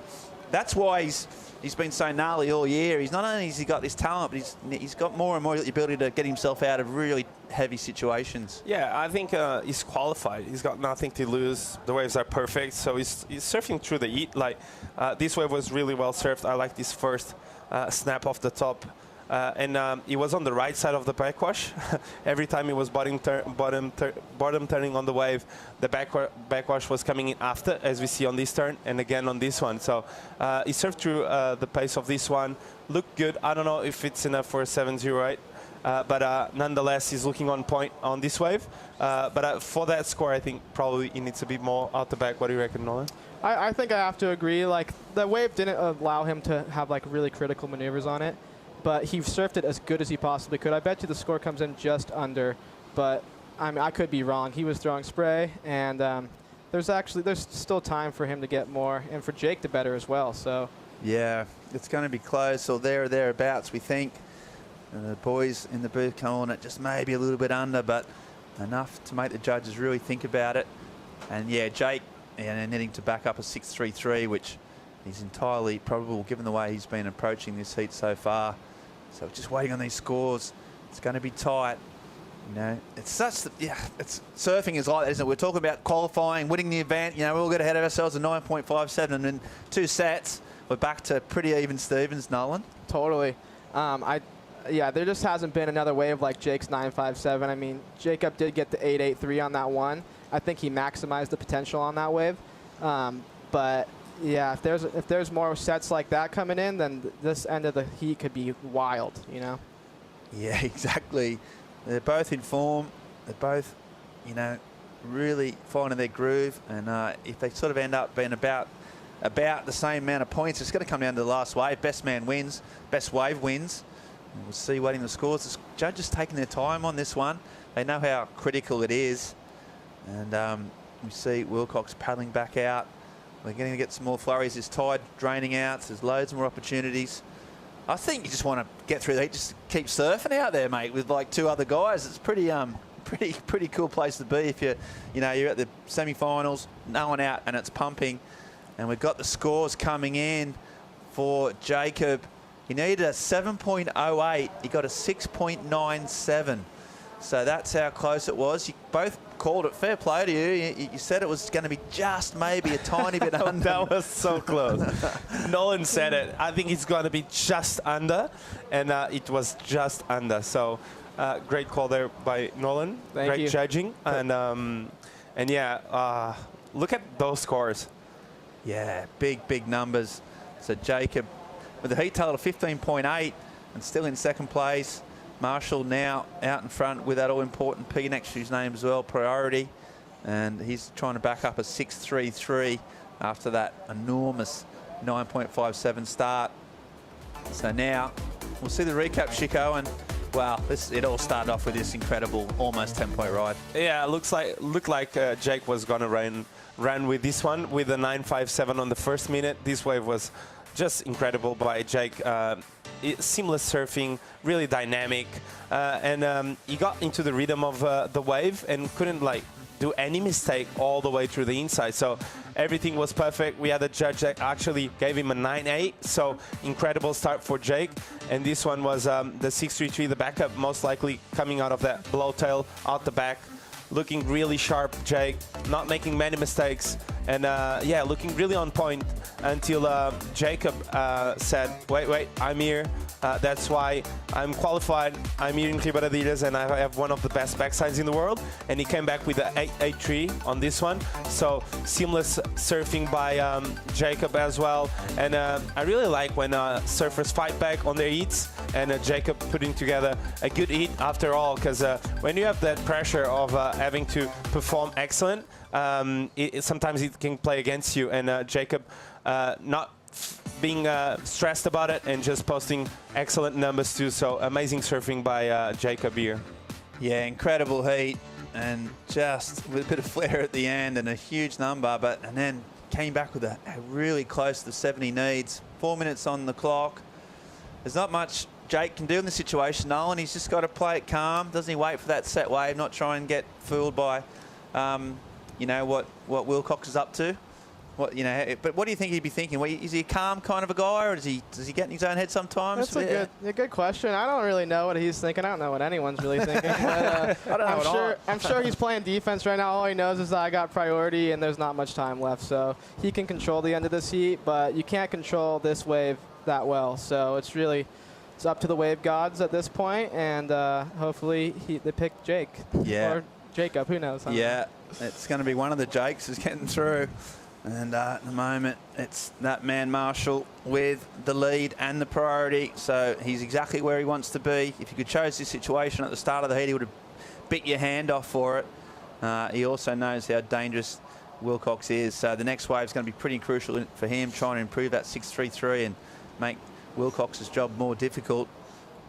that's why he's been so gnarly all year. He's not only has he got this talent, but he's got more and more the ability to get himself out of really heavy situations. Yeah, I think he's qualified. He's got nothing to lose. The waves are perfect, so he's surfing through the heat. Like this wave was really well surfed. I like this first snap off the top. And he was on the right side of the backwash. Every time he was bottom turning on the wave, the backwash was coming in after, as we see on this turn, and again on this one. So he surfed through the pace of this one. Looked good. I don't know if it's enough for a 7.08, but nonetheless, he's looking on point on this wave. But for that score, I think probably he needs a bit more out the back. What do you reckon, Nolan? I think I have to agree. Like, the wave didn't allow him to have like really critical maneuvers on it, but he surfed it as good as he possibly could. I bet you the score comes in just under, but I mean, I could be wrong. He was throwing spray, and there's still time for him to get more, and for Jake to better as well. So yeah, it's going to be close, or there or thereabouts, we think. The boys in the booth calling it just maybe a little bit under, but enough to make the judges really think about it. And yeah, Jake needing to back up a 6.33, which is entirely probable given the way he's been approaching this heat so far. So just waiting on these scores. It's going to be tight. You know, it's surfing is like that, isn't it? We're talking about qualifying, winning the event. You know, we all get ahead of ourselves at 9.57, and in 2 sets, we're back to pretty even Stevens, Nolan. Totally. Yeah, there just hasn't been another wave like Jake's 9.57. I mean, Jacob did get the 8.83 on that one. I think he maximized the potential on that wave. But yeah, if there's more sets like that coming in, then this end of the heat could be wild, you know? Yeah, exactly. They're both in form. They're both, you know, really finding their groove. And if they sort of end up being about the same amount of points, it's going to come down to the last wave. Best man wins. Best wave wins. And we'll see waiting the scores. The judges taking their time on this one. They know how critical it is. And we see Willcox paddling back out. We're going to get some more flurries. There's tide draining out. So there's loads more opportunities. I think you just want to get through the heat, just keep surfing out there, mate, with like 2 other guys. It's pretty cool place to be if you're at the semi-finals, no one out, and it's pumping. And we've got the scores coming in for Jacob. He needed a 7.08. He got a 6.97. So that's how close it was. You both called it. Fair play to you. You said it was going to be just maybe a tiny bit under. That was so close. Nolan said it. I think it's going to be just under, and it was just under. So great call there by Nolan. Thank you. Judging. And yeah, look at those scores. Yeah, big numbers. So Jacob with a heat total of 15.8 and still in second place. Marshall now out in front with that all-important P next to his name as well, Priority. And he's trying to back up a 6.33 after that enormous 9.57 start. So now we'll see the recap, Chico, and wow, it all started off with this incredible almost 10-point ride. Yeah, looked like Jake was gonna run with this one with a 9.57 on the first minute. This wave was just incredible by Jake. Seamless surfing, really dynamic, and he got into the rhythm of the wave and couldn't do any mistake all the way through the inside. So everything was perfect. We had a judge that actually gave him a 9.8. So incredible start for Jake. And this one was the 6.33, the backup, most likely coming out of that blow tail out the back. Looking really sharp, Jake, not making many mistakes, and yeah, looking really on point until Jacob said, wait, I'm here. That's why I'm qualified. I'm here in Quebradillas, and I have one of the best backsides in the world. And he came back with an 8.83 on this one. So seamless surfing by Jacob as well. And I really like when surfers fight back on their heats, and Jacob putting together a good heat after all, because when you have that pressure of having to perform excellent, sometimes it can play against you. And Jacob not being stressed about it and just posting excellent numbers too. So amazing surfing by Jacob here. Yeah, incredible heat, and just with a bit of flair at the end and a huge number, and then came back with a really close to 70 needs. 4 minutes on the clock. There's not much Jake can do in the situation, Nolan. He's just got to play it calm. Doesn't he wait for that set wave, not try and get fooled by, you know, what Willcox is up to. But what do you think he'd be thinking? Is he a calm kind of a guy, or does he get in his own head sometimes? That's a good question. I don't really know what he's thinking. I don't know what anyone's really thinking. But, I don't know I'm sure he's playing defense right now. All he knows is that I got priority and there's not much time left. So he can control the end of this heat, but you can't control this wave that well. So it's up to the wave gods at this point, and hopefully they pick Jake. Yeah. Or Jacob, who knows? Yeah, it's going to be one of the Jakes who's getting through. And at the moment, it's that man Marshall with the lead and the priority. So he's exactly where he wants to be. If you could chose this situation at the start of the heat, he would have bit your hand off for it. He also knows how dangerous Willcox is. So the next wave is going to be pretty crucial for him, trying to improve that 6.33 and make Willcox's job more difficult.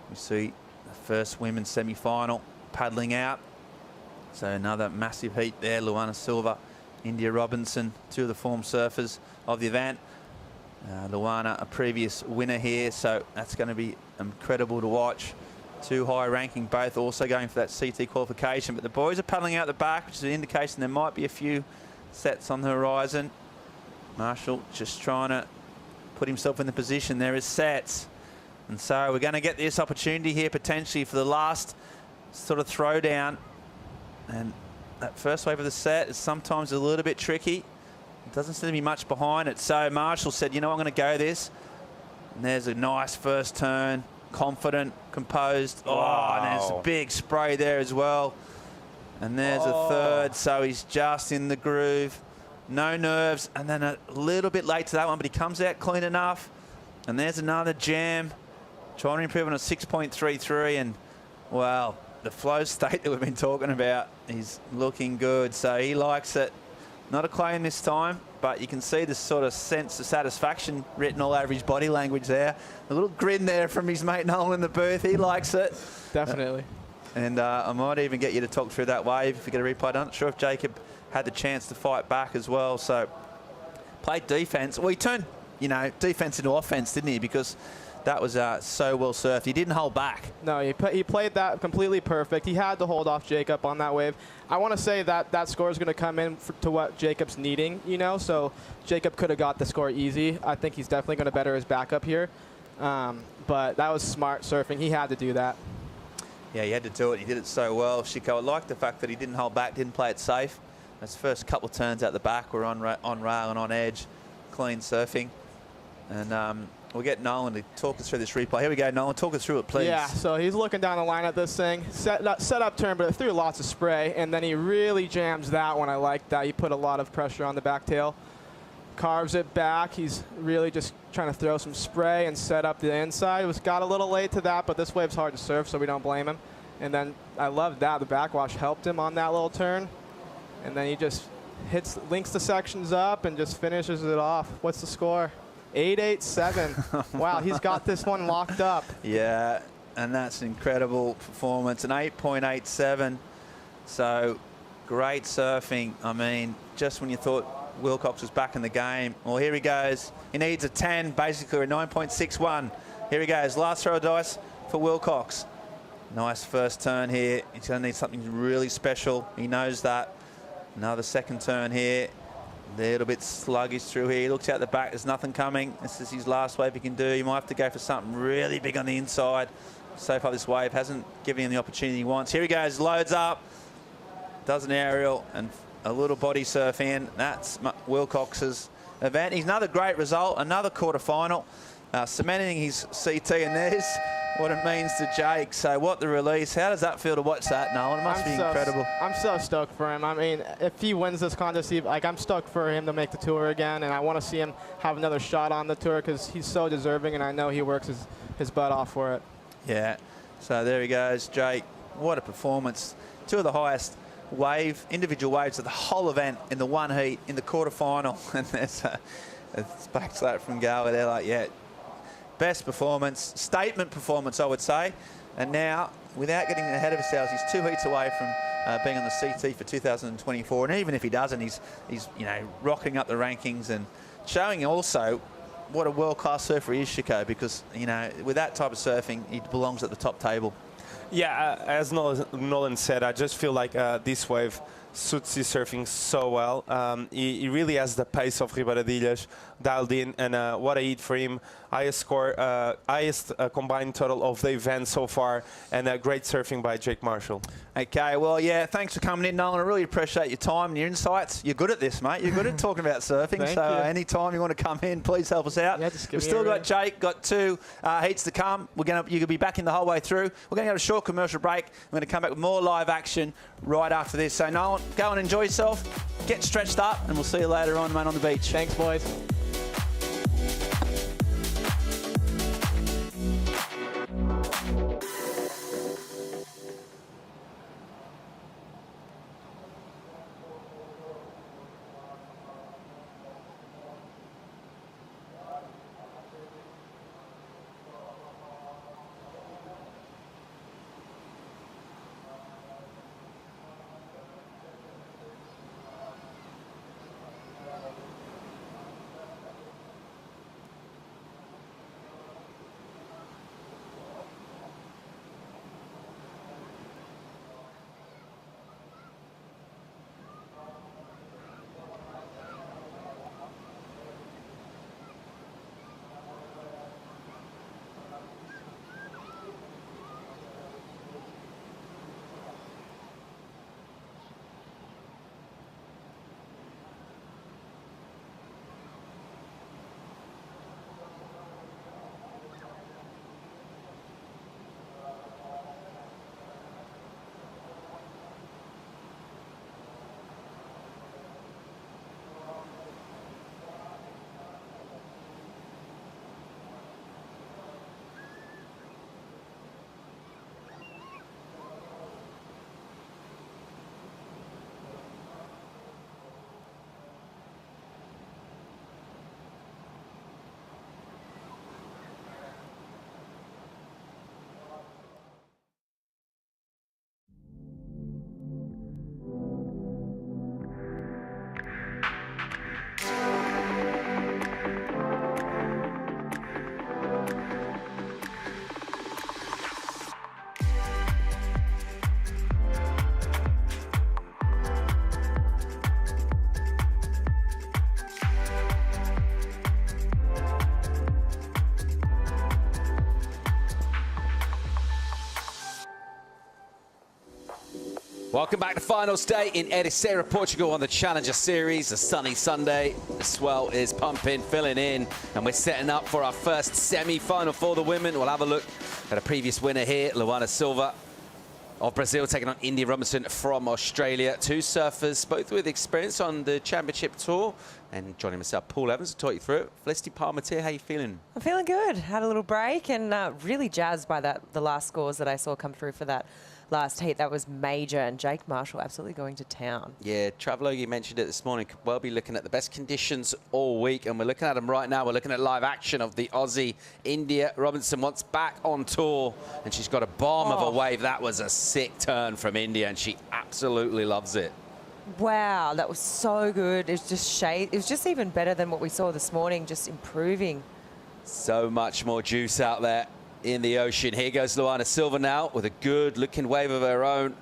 We see the first women's semi-final paddling out. So another massive heat there. Luana Silva, India Robinson, two of the form surfers of the event. Luana, a previous winner here, so that's going to be incredible to watch. Two high ranking, both also going for that CT qualification. But the boys are paddling out the back, which is an indication there might be a few sets on the horizon. Marshall just trying to put himself in the position. There is sets. And so we're going to get this opportunity here potentially for the last sort of throwdown. And that first wave of the set is sometimes a little bit tricky. It doesn't seem to be much behind it. So Marshall said, you know, I'm going to go this. And there's a nice first turn, confident, composed. Wow. And there's a big spray there as well. And there's a third, so he's just in the groove. No nerves, and then a little bit late to that one, but he comes out clean enough. And there's another jam. Trying to improve on a 6.33, and, well, the flow state that we've been talking about is looking good. So he likes it. Not a claim this time, but you can see this sort of sense of satisfaction written all over his body language there. A little grin there from his mate Noel in the booth. He likes it. Definitely. And I might even get you to talk through that wave if you get a replay. I'm not sure if Jacob had the chance to fight back as well. So played defense. Well, he turned, you know, defense into offense, didn't he? Because that was so well surfed. He didn't hold back. No, he played that completely perfect. He had to hold off Jacob on that wave. I want to say that that score is going to come in to what Jacob's needing, you know, so Jacob could have got the score easy. I think he's definitely going to better his backup here. But that was smart surfing. He had to do that. Yeah, he had to do it. He did it so well. Chico, I like the fact that he didn't hold back, didn't play it safe. His first couple of turns out the back were on rail and on edge, clean surfing. And we'll get Nolan to talk us through this replay. Here we go, Nolan. Talk us through it, please. Yeah, so he's looking down the line at this thing. Set up turn, but it threw lots of spray, and then he really jams that one. I like that. He put a lot of pressure on the back tail. Carves it back. He's really just trying to throw some spray and set up the inside. Got a little late to that, but this wave's hard to surf, so we don't blame him. And then I love that. The backwash helped him on that little turn. And then he just links the sections up and just finishes it off. What's the score? 8-8-7. Wow, he's got this one locked up. Yeah, and that's an incredible performance. An 8.87. So great surfing. I mean, just when you thought Willcox was back in the game. Well, here he goes. He needs a 10, basically a 9.61. Here he goes. Last throw of dice for Willcox. Nice first turn here. He's going to need something really special. He knows that. Another second turn here. A little bit sluggish through here. He looks out the back. There's nothing coming. This is his last wave he can do. He might have to go for something really big on the inside. So far, this wave hasn't given him the opportunity he wants. Here he goes. Loads up. Does an aerial and a little body surf in. That's Willcox's event. He's another great result. Another quarterfinal. Cementing his CT, and there's what it means to Jake. So what the release. How does that feel to watch that, Nolan? It must be incredible. I'm so stoked for him. I mean, if he wins this contest, I'm stoked for him to make the tour again, and I want to see him have another shot on the tour because he's so deserving, and I know he works his butt off for it. Yeah. So there he goes, Jake. What a performance. Two of the highest individual waves of the whole event in the one heat in the quarterfinal. And there's a backslap from Galway. They're like, yeah, best performance, statement performance, I would say. And now, without getting ahead of ourselves, he's 2 heats away from being on the CT for 2024. And even if he doesn't, he's rocking up the rankings and showing also what a world-class surfer he is, Chico, because with that type of surfing, he belongs at the top table. Yeah, as Nolan said, I just feel like this wave suits his surfing so well. He really has the pace of Ribeiradilhas dialed in, and what a hit for him. Highest combined total of the event so far, and great surfing by Jake Marshall. Okay, well, yeah, thanks for coming in, Nolan. I really appreciate your time and your insights. You're good at this, mate. You're good at talking about surfing. Thank so you. Anytime you want to come in, please help us out. Yeah, just give We've me still a got ring. Jake, got 2 heats to come. You could be back in the whole way through. We're going to have a short commercial break. We're going to come back with more live action right after this. So, Nolan, go and enjoy yourself. Get stretched up, and we'll see you later on, mate, on the beach. Thanks, boys. Welcome back to finals day in Ericeira, Portugal on the Challenger Series. A sunny Sunday. The swell is pumping, filling in, and we're setting up for our first semi-final for the women. We'll have a look at a previous winner here, Luana Silva of Brazil, taking on India Robinson from Australia. Two surfers, both with experience on the championship tour. And joining myself, Paul Evans, to talk you through it. Felicity Palmatier, how you feeling? I'm feeling good. Had a little break and really jazzed by the last scores that I saw come through for that last heat. That was major, and Jake Marshall absolutely going to town. Yeah, Travelogi mentioned it this morning. We'll be looking at the best conditions all week, and we're looking at them right now. We're looking at live action of the Aussie. India Robinson wants back on tour, and she's got a bomb of a wave. That was a sick turn from India, and she absolutely loves it. Wow, that was so good. It was just it was just even better than what we saw this morning, just improving. So much more juice out there in the ocean. Here goes Luana Silva now with a good looking wave of her own.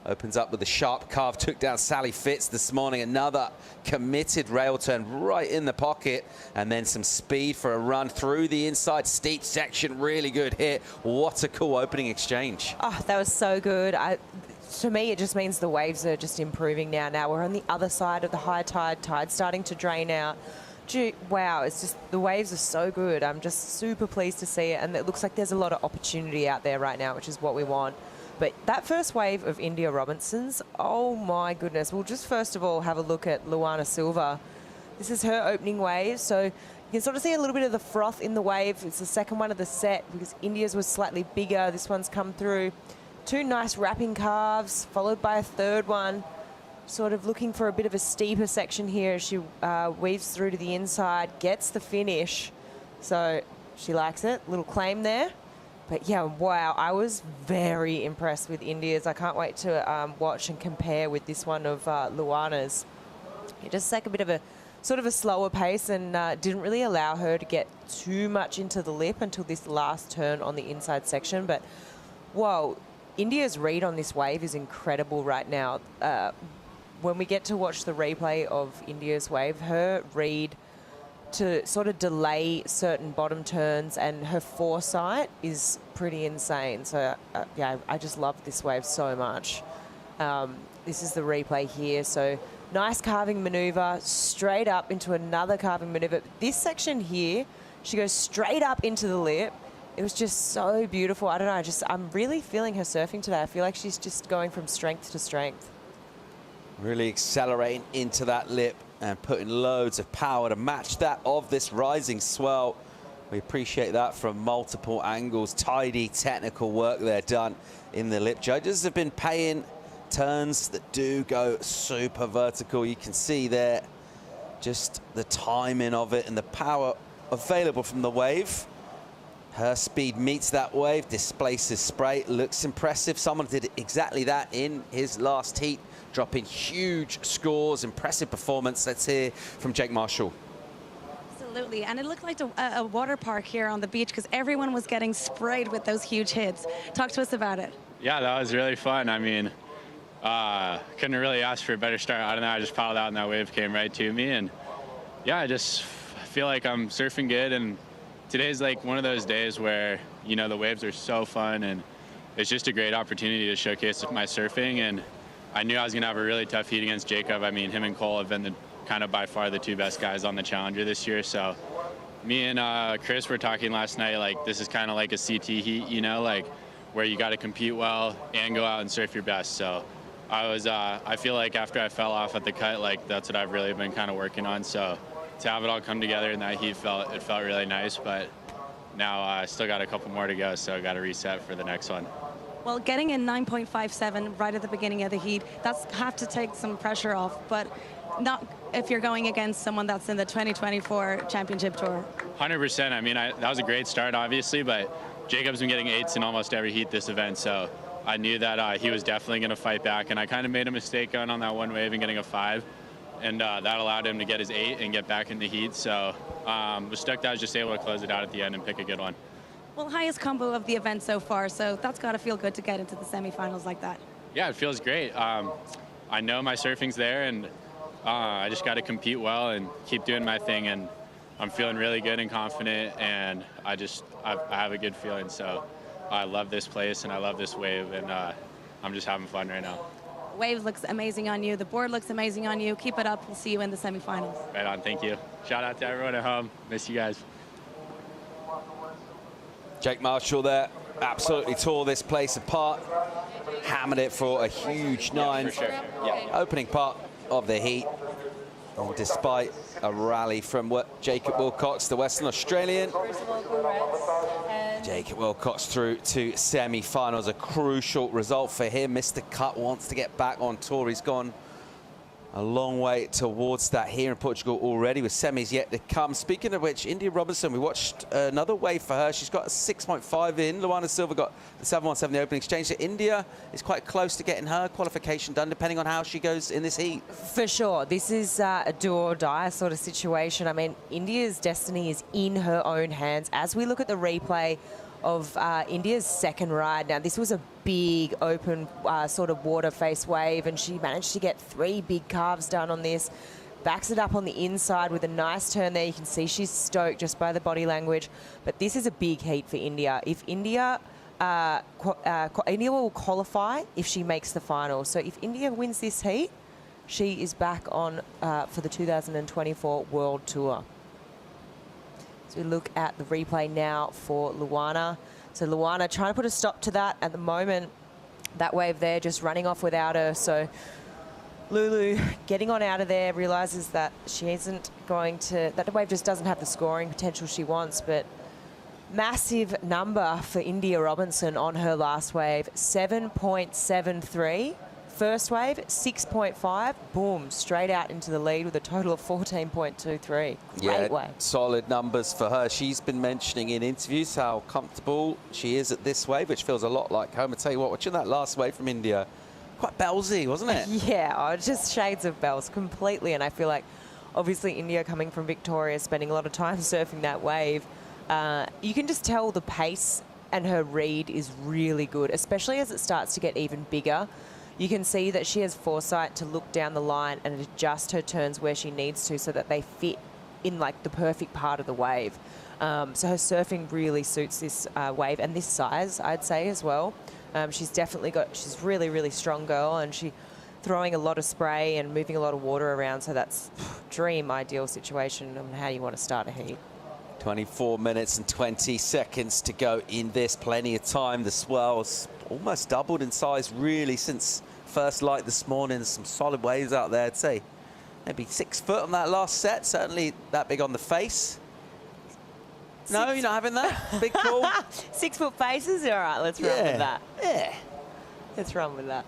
Opens up with a sharp carve, took down Sally Fitz this morning. Another committed rail turn right in the pocket, and then some speed for a run through the inside steep section. Really good hit. What a cool opening exchange. Oh, that was so good. To me, it just means the waves are just improving now. Now we're on the other side of the high tide. Tide's starting to drain out. Wow, it's just, the waves are so good. I'm just super pleased to see it, and it looks like there's a lot of opportunity out there right now, which is what we want. But that first wave of India Robinson's, oh my goodness. We'll just first of all have a look at Luana Silva. This is her opening wave, so you can sort of see a little bit of the froth in the wave. It's the second one of the set because India's was slightly bigger. This one's come through. Two nice wrapping calves, followed by a third one. Sort of looking for a bit of a steeper section here. She weaves through to the inside, gets the finish. So she likes it. Little claim there. But yeah, wow, I was very impressed with India's. I can't wait to watch and compare with this one of Luana's. It just like a bit of a sort of a slower pace, and didn't really allow her to get too much into the lip until this last turn on the inside section. But whoa, India's read on this wave is incredible right now. When we get to watch the replay of India's wave, her read to sort of delay certain bottom turns and her foresight is pretty insane. So yeah, I just love this wave so much. This is the replay here. So nice carving maneuver, straight up into another carving maneuver. This section here, she goes straight up into the lip. It was just so beautiful. I don't know, I'm really feeling her surfing today. I feel like she's just going from strength to strength. Really accelerating into that lip and putting loads of power to match that of this rising swell. We appreciate that from multiple angles. Tidy technical work there done in the lip. Judges have been paying turns that do go super vertical. You can see there just the timing of it and the power available from the wave. Her speed meets that wave, displaces spray, looks impressive. Someone did exactly that in his last heat, dropping huge scores, impressive performance. Let's hear from Jake Marshall. Absolutely, and it looked like a water park here on the beach because everyone was getting sprayed with those huge hits. Talk to us about it. Yeah, that was really fun. I mean, couldn't really ask for a better start. I don't know, I just paddled out and that wave came right to me. And yeah, I just feel like I'm surfing good. And today's like one of those days where, you know, the waves are so fun and it's just a great opportunity to showcase my surfing. And I knew I was going to have a really tough heat against Jacob. I mean, him and Cole have been kind of by far the two best guys on the Challenger this year. So me and Chris were talking last night, like this is kind of like a CT heat, you know, like where you got to compete well and go out and surf your best. So I feel like after I fell off at the cut, like that's what I've really been kind of working on. So to have it all come together in that heat, it felt really nice. But now I still got a couple more to go, so I got to reset for the next one. Well, getting in 9.57 right at the beginning of the heat, that's have to take some pressure off, but not if you're going against someone that's in the 2024 Championship Tour. 100%. I mean, that was a great start, obviously, but Jacob's been getting 8s in almost every heat this event, so I knew that he was definitely going to fight back, and I kind of made a mistake going on that one wave and getting a 5, and that allowed him to get his 8 and get back in the heat, so was stoked I was just able to close it out at the end and pick a good one. Well, highest combo of the event so far, so that's got to feel good to get into the semifinals like that. Yeah, it feels great. I know my surfing's there, and I just got to compete well and keep doing my thing, and I'm feeling really good and confident, and I have a good feeling. So I love this place, and I love this wave, and I'm just having fun right now. Wave looks amazing on you. The board looks amazing on you. Keep it up. We'll see you in the semifinals. Right on. Thank you. Shout out to everyone at home. Miss you guys. Jake Marshall there absolutely tore this place apart. Hammered it for a huge 9. For sure. Yeah. Opening part of the heat. And despite a rally from Jacob Willcox, the Western Australian, Jacob Willcox through to semi-finals. A crucial result for him. Missed the cut, wants to get back on tour. He's gone a long way towards that here in Portugal already, with semis yet to come. Speaking of which, India Robinson, we watched another wave for her. She's got a 6.5 in. Luana Silva got the 7.17 in the opening exchange. So India is quite close to getting her qualification done, depending on how she goes in this heat. For sure. This is a do or die sort of situation. I mean, India's destiny is in her own hands. As we look at the replay of India's second ride. Now, this was a big open sort of water face wave, and she managed to get 3 big carves done on this. Backs it up on the inside with a nice turn there. You can see she's stoked just by the body language. But this is a big heat for India. If India will qualify if she makes the final. So if India wins this heat, she is back on for the 2024 World Tour. So we look at the replay now for Luana. So Luana trying to put a stop to that at the moment. That wave there just running off without her. So Lulu getting on out of there, realizes that she isn't going to, that wave just doesn't have the scoring potential she wants, but massive number for India Robinson on her last wave, 7.73. First wave, 6.5, boom, straight out into the lead with a total of 14.23. Great wave. Solid numbers for her. She's been mentioning in interviews how comfortable she is at this wave, which feels a lot like home. I tell you what, watching that last wave from India, quite bellsy, wasn't it? Yeah, just shades of bells completely. And I feel like, obviously, India coming from Victoria, spending a lot of time surfing that wave, you can just tell the pace and her read is really good, especially as it starts to get even bigger. You can see that she has foresight to look down the line and adjust her turns where she needs to so that they fit in like the perfect part of the wave. So her surfing really suits this wave and this size, I'd say, as well. She's really, really strong girl, and she throwing a lot of spray and moving a lot of water around. So that's dream ideal situation on how you want to start a heat. 24 minutes and 20 seconds to go in this. Plenty of time. The swell's almost doubled in size, really, since first light this morning. Some solid waves out there. I'd say maybe 6 foot on that last set. Certainly that big on the face. No, you're not having that? Big call? 6 foot faces? All right, let's run with that. Yeah. Let's run with that.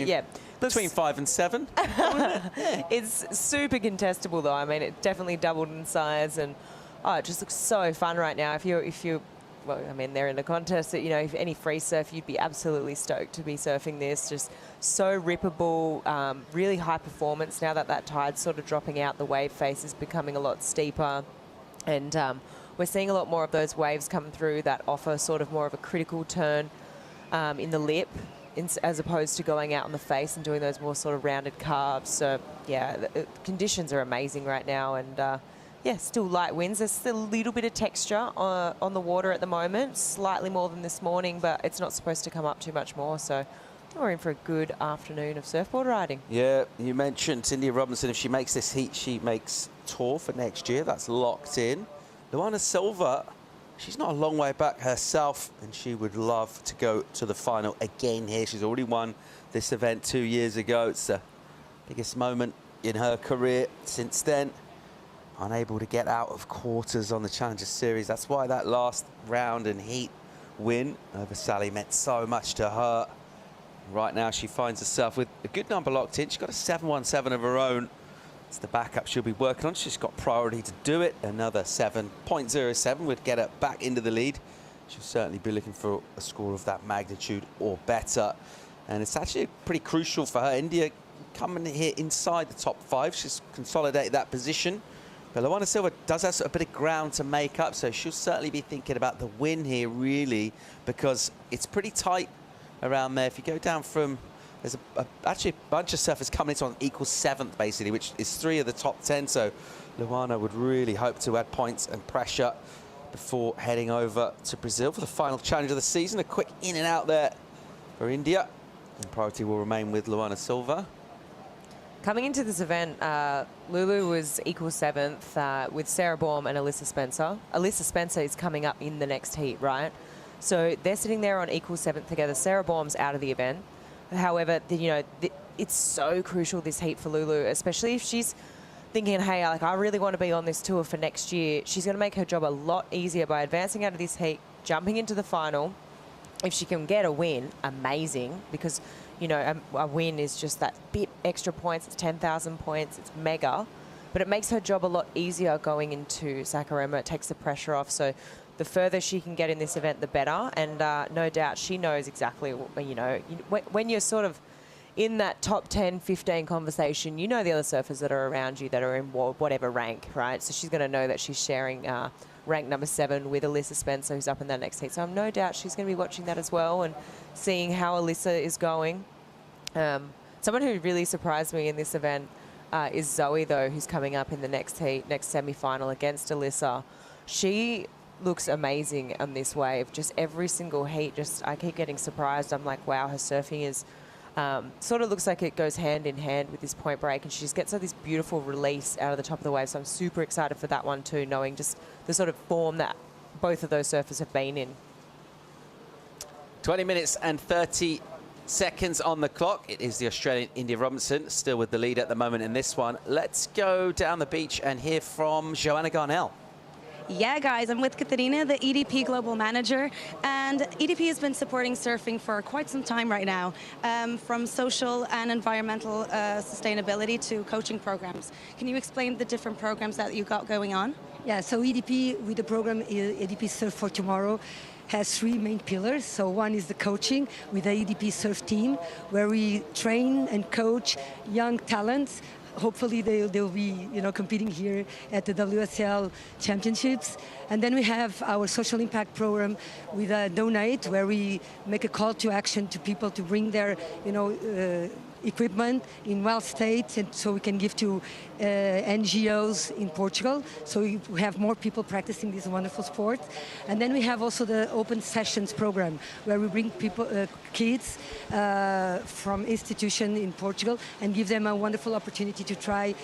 Yeah, between 5 and 7. It's super contestable, though. I mean, it definitely doubled in size, and it just looks so fun right now. If you, well, I mean, they're in a contest that, you know, if any free surf, you'd be absolutely stoked to be surfing this. Just so rippable, really high performance. Now that that tide's sort of dropping out, the wave face is becoming a lot steeper, and we're seeing a lot more of those waves come through that offer sort of more of a critical turn in the lip, as opposed to going out on the face and doing those more sort of rounded carves. So yeah, the conditions are amazing right now, and yeah, still light winds. There's still a little bit of texture on the water at the moment, slightly more than this morning, but it's not supposed to come up too much more. So we're in for a good afternoon of surfboard riding. Yeah, you mentioned India Robinson. If she makes this heat, she makes tour for next year. That's locked in. Luana Silva, she's not a long way back herself, and she would love to go to the final again here. She's already won this event 2 years ago. It's the biggest moment in her career since then. Unable to get out of quarters on the Challenger Series. That's why that last round and heat win over Sally meant so much to her. Right now she finds herself with a good number locked in. She's got a 7.17 of her own. It's the backup she'll be working on. She's got priority to do it. Another 7.07 would get her back into the lead. She'll certainly be looking for a score of that magnitude or better. And it's actually pretty crucial for her. India coming here inside the top 5. She's consolidated that position. But Luana Silva does have a bit of ground to make up, so she'll certainly be thinking about the win here, really, because it's pretty tight around there. If you go down from, there's actually a bunch of surfers coming into on equal 7th, basically, which is 3 of the top 10. So Luana would really hope to add points and pressure before heading over to Brazil for the final challenge of the season. A quick in and out there for India. And priority will remain with Luana Silva. Coming into this event, Lulu was equal 7th with Sarah Baum and Alyssa Spencer. Alyssa Spencer is coming up in the next heat, right? So they're sitting there on equal 7th together. Sarah Baum's out of the event. However, it's so crucial, this heat for Lulu, especially if she's thinking, hey, like, I really want to be on this tour for next year. She's going to make her job a lot easier by advancing out of this heat, jumping into the final. If she can get a win, amazing, because, you know, a win is just that bit extra points. It's 10,000 points. It's mega. But it makes her job a lot easier going into Saquarema. It takes the pressure off. So the further she can get in this event, the better. And no doubt she knows exactly, you know, when you're sort of in that top 10, 15 conversation, you know the other surfers that are around you that are in whatever rank, right? So she's going to know that she's sharing rank number 7 with Alyssa Spencer, who's up in that next heat. So I'm no doubt she's going to be watching that as well and seeing how Alyssa is going. Someone who really surprised me in this event is Zoe, though, who's coming up in the next heat, next semi-final against Alyssa. She looks amazing on this wave. Just every single heat, I keep getting surprised. I'm like, wow, her surfing is sort of looks like it goes hand in hand with this point break, and she just gets this beautiful release out of the top of the wave. So I'm super excited for that one too, knowing just the sort of form that both of those surfers have been in. 20 minutes and 30 seconds on the clock. It is the Australian India Robinson, still with the lead at the moment in this one. Let's go down the beach and hear from Joanna Garnell. Yeah, guys, I'm with Katerina, the EDP Global Manager, and EDP has been supporting surfing for quite some time right now, from social and environmental sustainability to coaching programs. Can you explain the different programs that you got going on? Yeah, so EDP, with the program EDP Surf for Tomorrow, has 3 main pillars. So one is the coaching with the EDP Surf team, where we train and coach young talents. Hopefully they'll be, you know, competing here at the WSL Championships. And then we have our social impact program with Donate, where we make a call to action to people to bring their, you know, equipment in well states, and so we can give to NGOs in Portugal, so we have more people practicing this wonderful sport. And then we have also the Open Sessions program, where we bring people, kids from institution in Portugal and give them a wonderful opportunity to try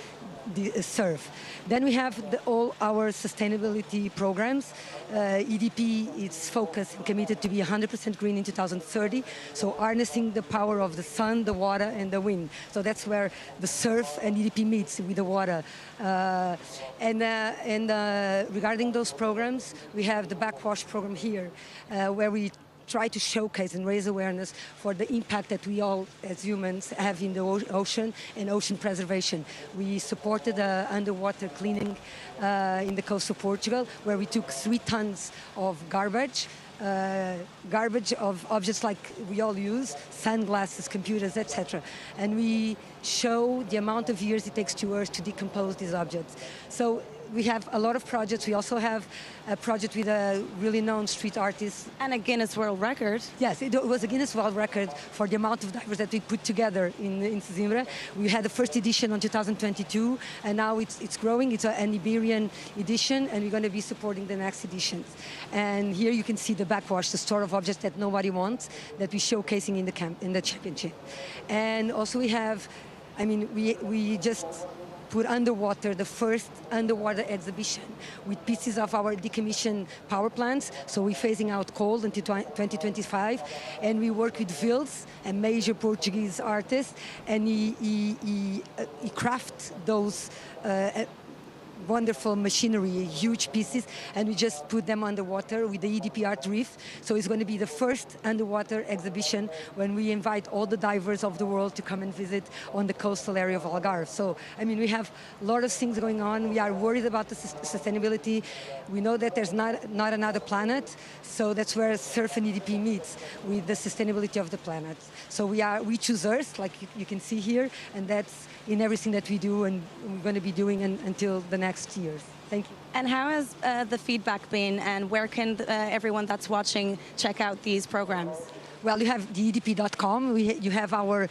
the surf. Then we have all our sustainability programs. EDP is focused and committed to be 100% green in 2030, so harnessing the power of the sun, the water, and the wind. So that's where the surf and EDP meets with the water. Regarding those programs, we have the backwash program here, where we try to showcase and raise awareness for the impact that we all as humans have in the ocean and ocean preservation. We supported underwater cleaning in the coast of Portugal, where we took 3 tons of garbage of objects like we all use, sunglasses, computers, etc. And we show the amount of years it takes to Earth to decompose these objects. So we have a lot of projects. We also have a project with a really known street artist. And a Guinness World Record. Yes, it was a Guinness World Record for the amount of divers that we put together in Sesimbra. We had the first edition on 2022, and now it's growing. It's an Iberian edition, and we're going to be supporting the next editions. And here you can see the backwash, the store of objects that nobody wants, that we're showcasing in the championship. And also we have, I mean, we just put underwater the first underwater exhibition with pieces of our decommissioned power plants. So we're phasing out coal until 2025, and we work with Vils, a major Portuguese artist, and he crafts those wonderful machinery, huge pieces, and we just put them underwater with the EDP Art Reef. So it's going to be the first underwater exhibition when we invite all the divers of the world to come and visit on the coastal area of Algarve. So, I mean, we have a lot of things going on. We are worried about the sustainability. We know that there's not another planet, so that's where surf and EDP meets with the sustainability of the planet. So we choose Earth, like you can see here, and that's in everything that we do, and we're going to be doing until the next years. Thank you. And how has the feedback been, and where can everyone that's watching check out these programs? Well, you have the edp.com. You have our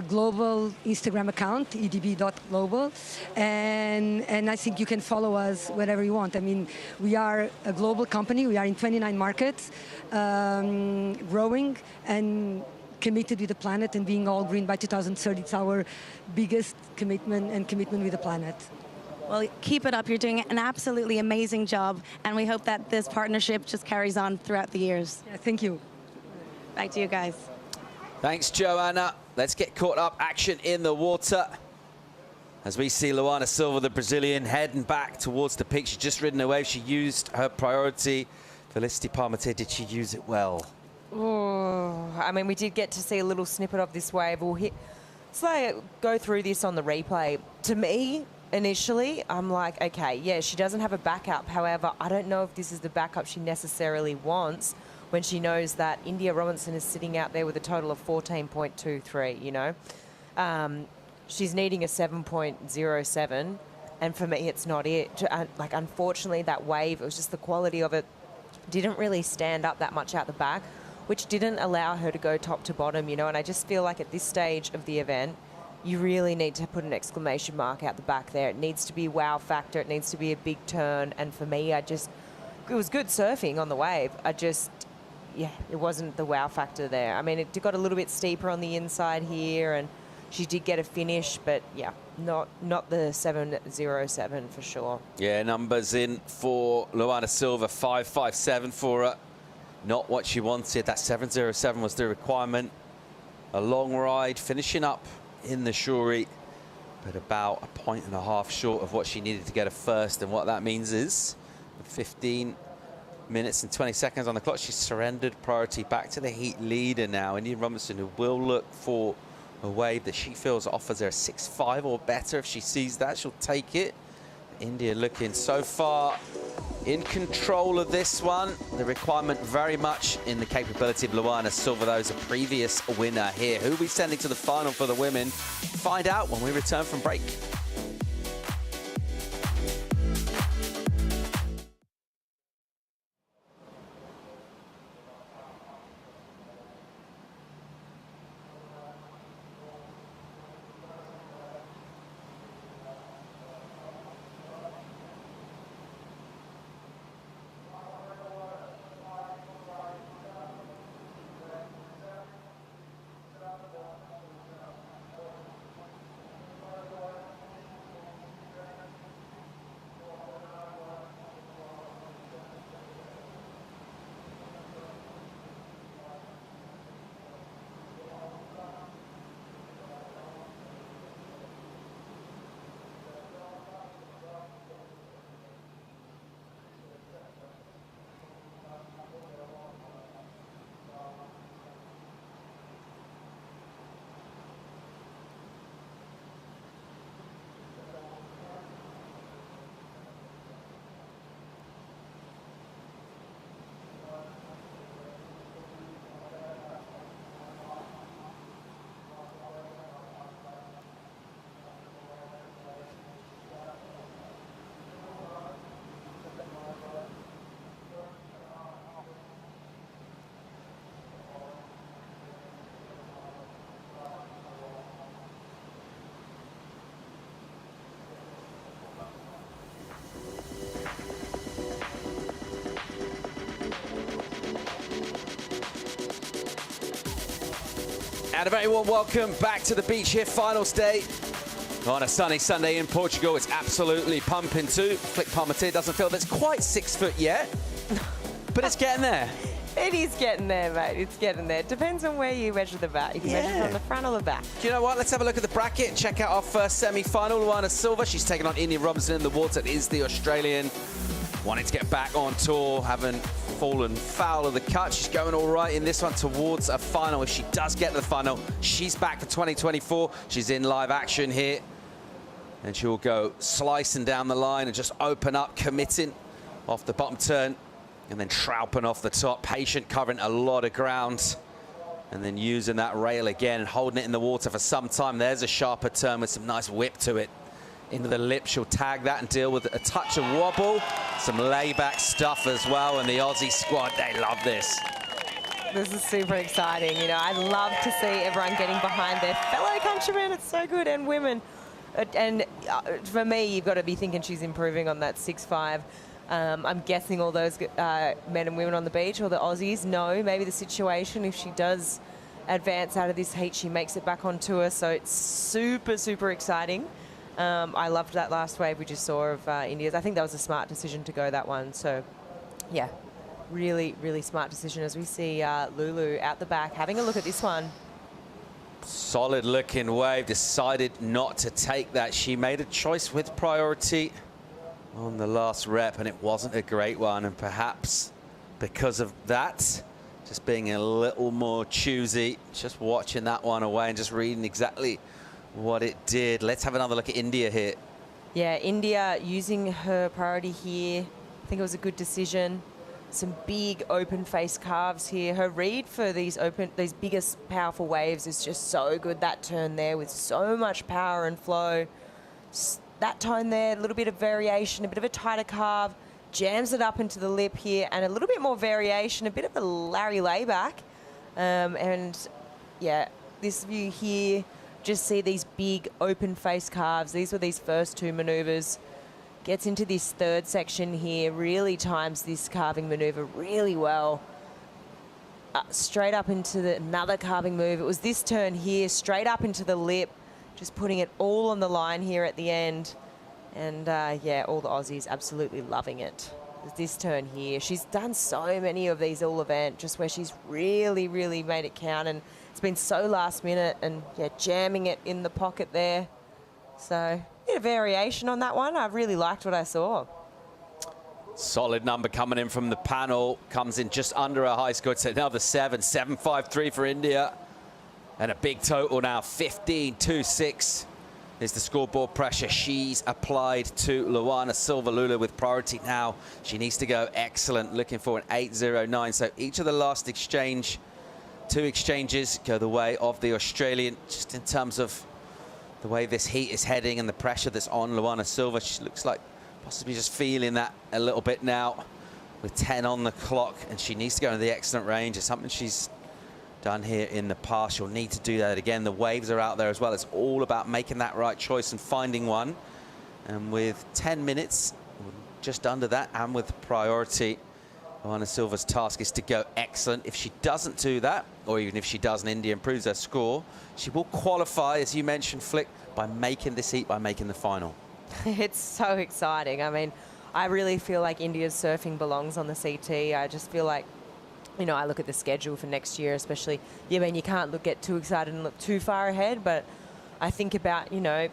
global Instagram account, edp.global, and I think you can follow us wherever you want. I mean, we are a global company. We are in 29 markets, growing, and committed with the planet and being all green by 2030. It's our biggest commitment and commitment with the planet. Well, keep it up. You're doing an absolutely amazing job, and we hope that this partnership just carries on throughout the years. Yeah, thank you. Back to you guys. Thanks, Joanna. Let's get caught up. Action in the water. As we see Luana Silva, the Brazilian, heading back towards the peak. She's just ridden away. She used her priority. Felicity Parmentier, did she use it well? Oh, I mean, we did get to see a little snippet of this wave. So go through this on the replay. To me, initially, I'm like, okay, yeah, she doesn't have a backup. However, I don't know if this is the backup she necessarily wants when she knows that India Robinson is sitting out there with a total of 14.23, you know. She's needing a 7.07, and for me, it's not it. Like, unfortunately, that wave, it was just the quality of it didn't really stand up that much out the back, which didn't allow her to go top to bottom, you know. And I just feel like at this stage of the event, you really need to put an exclamation mark out the back there. It needs to be wow factor. It needs to be a big turn. And for me, it was good surfing on the wave. Yeah, it wasn't the wow factor there. I mean, it got a little bit steeper on the inside here, and she did get a finish, but yeah, not the 7.07 for sure. Yeah, numbers in for Luana Silva, 5.57 for her. Not what she wanted. That 7.07 was the requirement. A long ride, finishing up in the Shuri, but about 1.5 points short of what she needed to get a first. And what that means is 15 minutes and 20 seconds on the clock. She's surrendered priority back to the heat leader now, India Robinson, who will look for a wave that she feels offers her a 6.5 or better. If she sees that, she'll take it. India looking so far in control of this one. The requirement very much in the capability of Luana Silva, though, is a previous winner here. Who are we sending to the final for the women? Find out when we return from break. And a very warm welcome back to the beach here, finals day. On a sunny Sunday in Portugal, it's absolutely pumping too. Flick Parmentier doesn't feel that it's quite 6 foot yet, but it's getting there. It is getting there, mate. It's getting there. Depends on where you measure the back. You can measure from the front or the back. Do you know what? Let's have a look at the bracket and check out our first semi-final. Luana Silva, she's taking on India Robinson in the water. It is the Australian. Wanting to get back on tour, haven't fallen foul of the cut. She's going all right in this one towards a final. If she does get to the final, she's back for 2024. She's in live action here. And she'll go slicing down the line and just open up, committing off the bottom turn. And then troumping off the top, patient, covering a lot of ground. And then using that rail again and holding it in the water for some time. There's a sharper turn with some nice whip to it. Into the lip, she'll tag that and deal with a touch of wobble. Some layback stuff as well, and the Aussie squad, they love this. This is super exciting. You know, I love to see everyone getting behind their fellow countrymen. It's so good, and women. And for me, you've got to be thinking she's improving on that 6.5. I'm guessing all those men and women on the beach, or the Aussies, know maybe the situation if she does advance out of this heat. She makes it back on tour, so it's super, super exciting. I loved that last wave we just saw of India's. I think that was a smart decision to go that one. So, yeah, really, really smart decision as we see Lulu out the back having a look at this one. Solid looking wave, decided not to take that. She made a choice with priority on the last rep, and it wasn't a great one. And perhaps because of that, just being a little more choosy, just watching that one away and just reading exactly what it did. Let's have another look at India here. Yeah, India using her priority here. I think it was a good decision. Some big open face carves here. Her read for these biggest powerful waves is just so good. That turn there with so much power and flow. That tone there, a little bit of variation, a bit of a tighter carve, jams it up into the lip here, and a little bit more variation, a bit of a Larry layback. And yeah, this view here, just see these big open face carves. These were these first two maneuvers. Gets into this third section here, really times this carving maneuver really well. Straight up into another carving move. It was this turn here, straight up into the lip, just putting it all on the line here at the end. And yeah, all the Aussies absolutely loving it. This turn here, she's done so many of these all event, just where she's really, really made it count, and it's been so last minute, and yeah, jamming it in the pocket there. So, bit of variation on that one. I really liked what I saw. Solid number coming in from the panel. Comes in just under a high score. It's another 7.5-3 for India. And a big total now, 15.26 is the scoreboard pressure she's applied to Luana Silva. Lulu with priority now. She needs to go excellent, looking for an 8.09. So each of the last two exchanges go the way of the Australian, just in terms of the way this heat is heading and the pressure that's on Luana Silva. She looks like possibly just feeling that a little bit now with 10 on the clock, and she needs to go into the excellent range. It's something she's done here in the past. She'll need to do that again. The waves are out there as well. It's all about making that right choice and finding one. And with 10 minutes, just under that, and with priority, Luana Silva's task is to go excellent. If she doesn't do that, or even if she does and India improves her score, she will qualify, as you mentioned, Flick, by making this heat, by making the final. It's so exciting. I mean, I really feel like India's surfing belongs on the CT. I just feel like, you know, I look at the schedule for next year, especially, yeah, I mean, you can't get too excited and look too far ahead, but I think about, you know,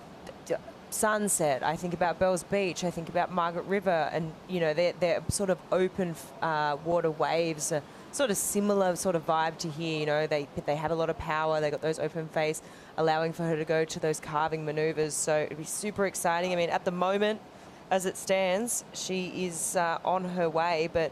Sunset, I think about Bells Beach, I think about Margaret River, and, you know, they're sort of open water waves, sort of similar sort of vibe to here. You know, they had a lot of power, they got those open face, allowing for her to go to those carving maneuvers, so it'd be super exciting. I mean, at the moment, as it stands, she is on her way, but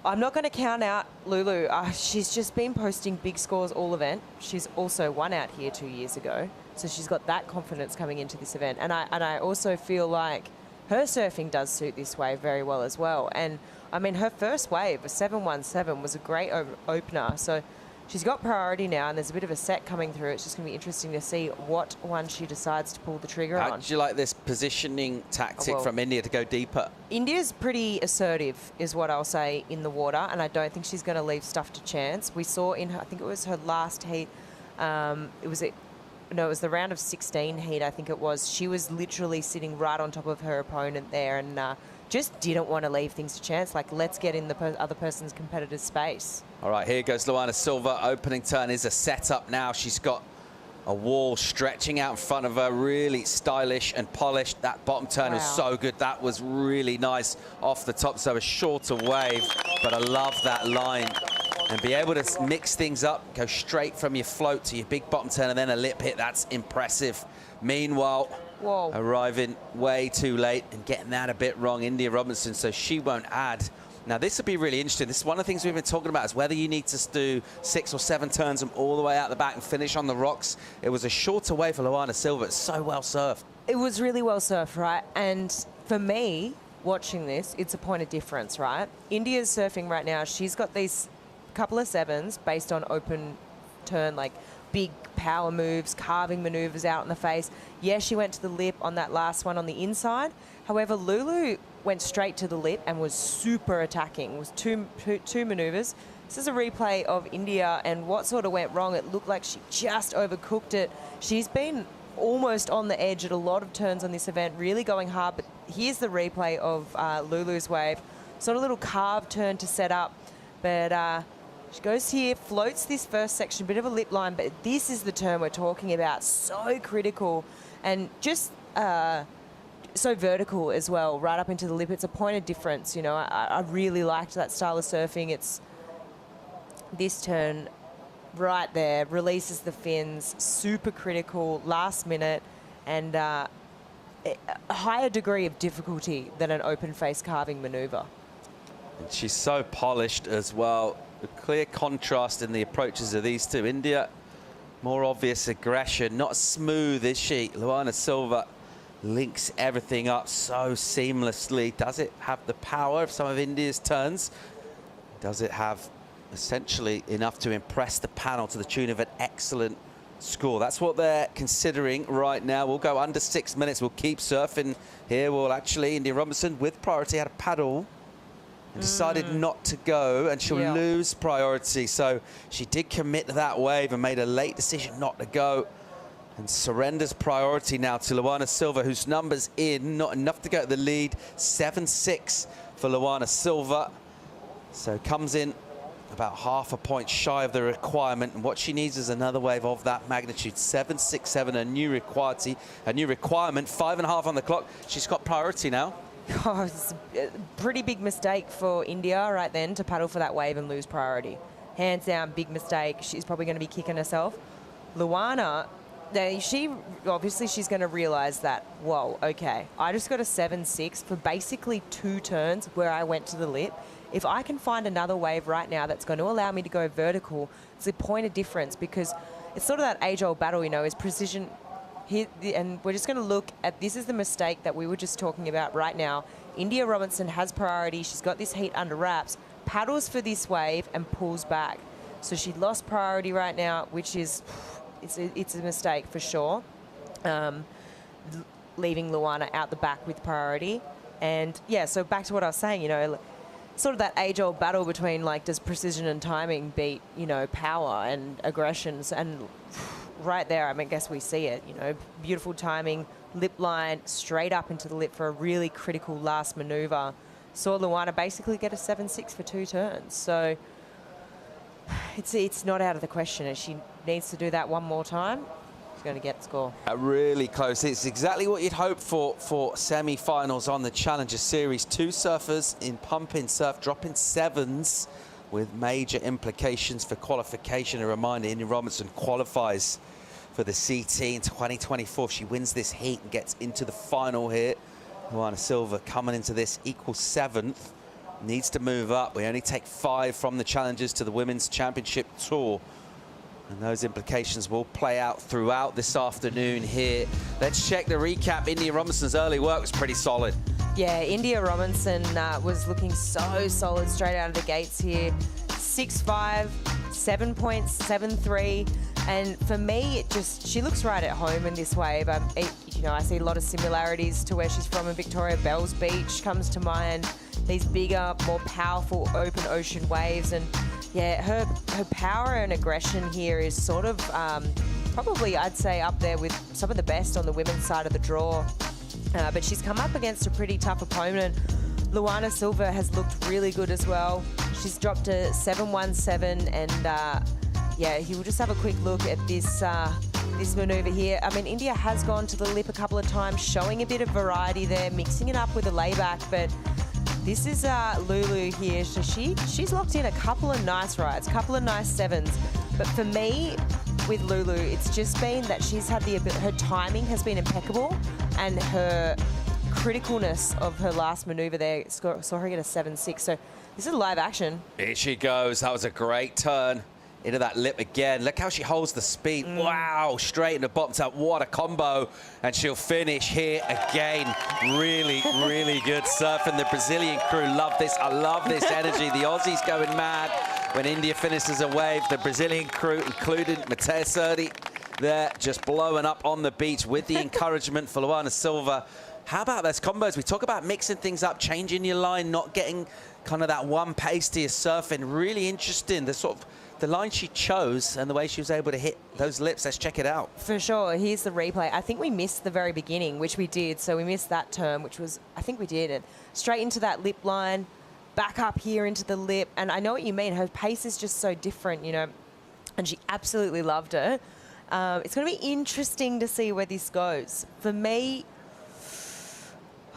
I'm not going to count out Lulu. She's just been posting big scores all event. She's also won out here 2 years ago, so she's got that confidence coming into this event. And I also feel like her surfing does suit this wave very well as well. And I mean, her first wave, a 7.17, was a great opener. So she's got priority now, and there's a bit of a set coming through. It's just going to be interesting to see what one she decides to pull the trigger on. How do you like this positioning tactic from India to go deeper? India's pretty assertive, is what I'll say, in the water, and I don't think she's going to leave stuff to chance. We saw in her, I think it was her last heat, it was the round of 16 heat, I think it was. She was literally sitting right on top of her opponent there, and just didn't want to leave things to chance. Like, let's get in the other person's competitor's space. All right, here goes Luana Silva. Opening turn is a setup now. She's got a wall stretching out in front of her, really stylish and polished. That bottom turn was so good. That was really nice off the top. So a shorter wave, but I love that line. And be able to mix things up, go straight from your float to your big bottom turn and then a lip hit. That's impressive. Meanwhile, arriving way too late and getting that a bit wrong, India Robinson, so she won't add. Now, this would be really interesting. This is one of the things we've been talking about, is whether you need to do 6 or 7 turns them all the way out the back and finish on the rocks. It was a shorter way for Luana Silva. It's so well surfed. It was really well surfed, right? And for me, watching this, it's a point of difference, right? India's surfing right now. She's got these couple of 7s based on open turn, like big power moves, carving maneuvers out in the face. Yeah, she went to the lip on that last one on the inside. However, Lulu went straight to the lip and was super attacking. It was two maneuvers. This is a replay of India, and what sort of went wrong, it looked like she just overcooked it. She's been almost on the edge at a lot of turns on this event, really going hard, but here's the replay of Lulu's wave. Sort of little carved turn to set up, but she goes here, floats this first section, bit of a lip line, but this is the turn we're talking about. So critical and just so vertical as well, right up into the lip. It's a point of difference, you know. I really liked that style of surfing. It's this turn right there, releases the fins, super critical, last minute, and a higher degree of difficulty than an open face carving maneuver. And she's so polished as well. A clear contrast in the approaches of these two. India, more obvious aggression, not smooth, is she? Luana Silva links everything up so seamlessly. Does it have the power of some of India's turns? Does it have essentially enough to impress the panel to the tune of an excellent score? That's what they're considering right now. We'll go under 6 minutes. We'll keep surfing here. We'll actually, India Robinson with priority had a paddle and decided not to go, and she'll lose priority. So she did commit to that wave and made a late decision not to go, and surrenders priority now to Luana Silva, whose number's in, not enough to go to the lead. 7-6 for Luana Silva. So comes in about half a point shy of the requirement, and what she needs is another wave of that magnitude. 7.67, a new requirement. 5.5 on the clock. She's got priority now. Oh, it's a pretty big mistake for India right then to paddle for that wave and lose priority. Hands down, big mistake. She's probably going to be kicking herself. Luana, she's going to realize that, whoa, okay, I just got a 7.6 for basically 2 turns where I went to the lip. If I can find another wave right now that's going to allow me to go vertical, it's a point of difference, because it's sort of that age-old battle, you know, is precision. Here, and we're just going to look at, this is the mistake that we were just talking about right now. India Robinson has priority. She's got this heat under wraps, paddles for this wave and pulls back. So she lost priority right now, which is, it's a mistake for sure. Leaving Luana out the back with priority. And yeah, so back to what I was saying, you know, sort of that age-old battle between, like, does precision and timing beat, you know, power and aggressions? And right there, I mean, I guess we see it, you know, beautiful timing, lip line straight up into the lip for a really critical last maneuver. Saw Luana basically get a 7.6 for 2 turns. So it's not out of the question. If she needs to do that one more time, she's going to get the score. Really close. It's exactly what you'd hope for semi-finals on the Challenger Series. 2 surfers in pump-in surf, dropping 7s with major implications for qualification. A reminder, India Robinson qualifies for the CT in 2024. She wins this heat and gets into the final here. Luana Silva coming into this equals 7th. Needs to move up. We only take 5 from the Challengers to the Women's Championship Tour. And those implications will play out throughout this afternoon here. Let's check the recap. India Robinson's early work was pretty solid. Yeah, India Robinson was looking so solid straight out of the gates here. 6.5, 7 points, 7.3. And for me, she looks right at home in this wave. You know, I see a lot of similarities to where she's from in Victoria. Bells Beach comes to mind. These bigger, more powerful open ocean waves. And yeah, her power and aggression here is sort of probably, I'd say, up there with some of the best on the women's side of the draw. But she's come up against a pretty tough opponent. Luana Silva has looked really good as well. She's dropped a 7.17, and yeah, we'll just have a quick look at this this maneuver here. I mean, India has gone to the lip a couple of times, showing a bit of variety there, mixing it up with a layback, but this is Lulu here. So she's locked in a couple of nice rides, a couple of nice 7s. But for me, with Lulu, it's just been that she's had her timing has been impeccable, and her criticalness of her last maneuver there saw her get a 7.6. So this is live action. Here she goes. That was a great turn into that lip again. Look how she holds the speed. Wow, straight in the bottom tap. What a combo. And she'll finish here again. Really, really good surf. And the Brazilian crew love this. I love this energy. The Aussies going mad when India finishes a wave. The Brazilian crew, including Matteo Serdi, they're just blowing up on the beach with the encouragement for Luana Silva. How about those combos? We talk about mixing things up, changing your line, not getting kind of that one pace to your surfing. Really interesting. The line she chose and the way she was able to hit those lips. Let's check it out. For sure. Here's the replay. I think we missed the very beginning, which we did. So we missed that term, which was, I think we did it. Straight into that lip line, back up here into the lip. And I know what you mean. Her pace is just so different, you know, and she absolutely loved it. It's going to be interesting to see where this goes. For me,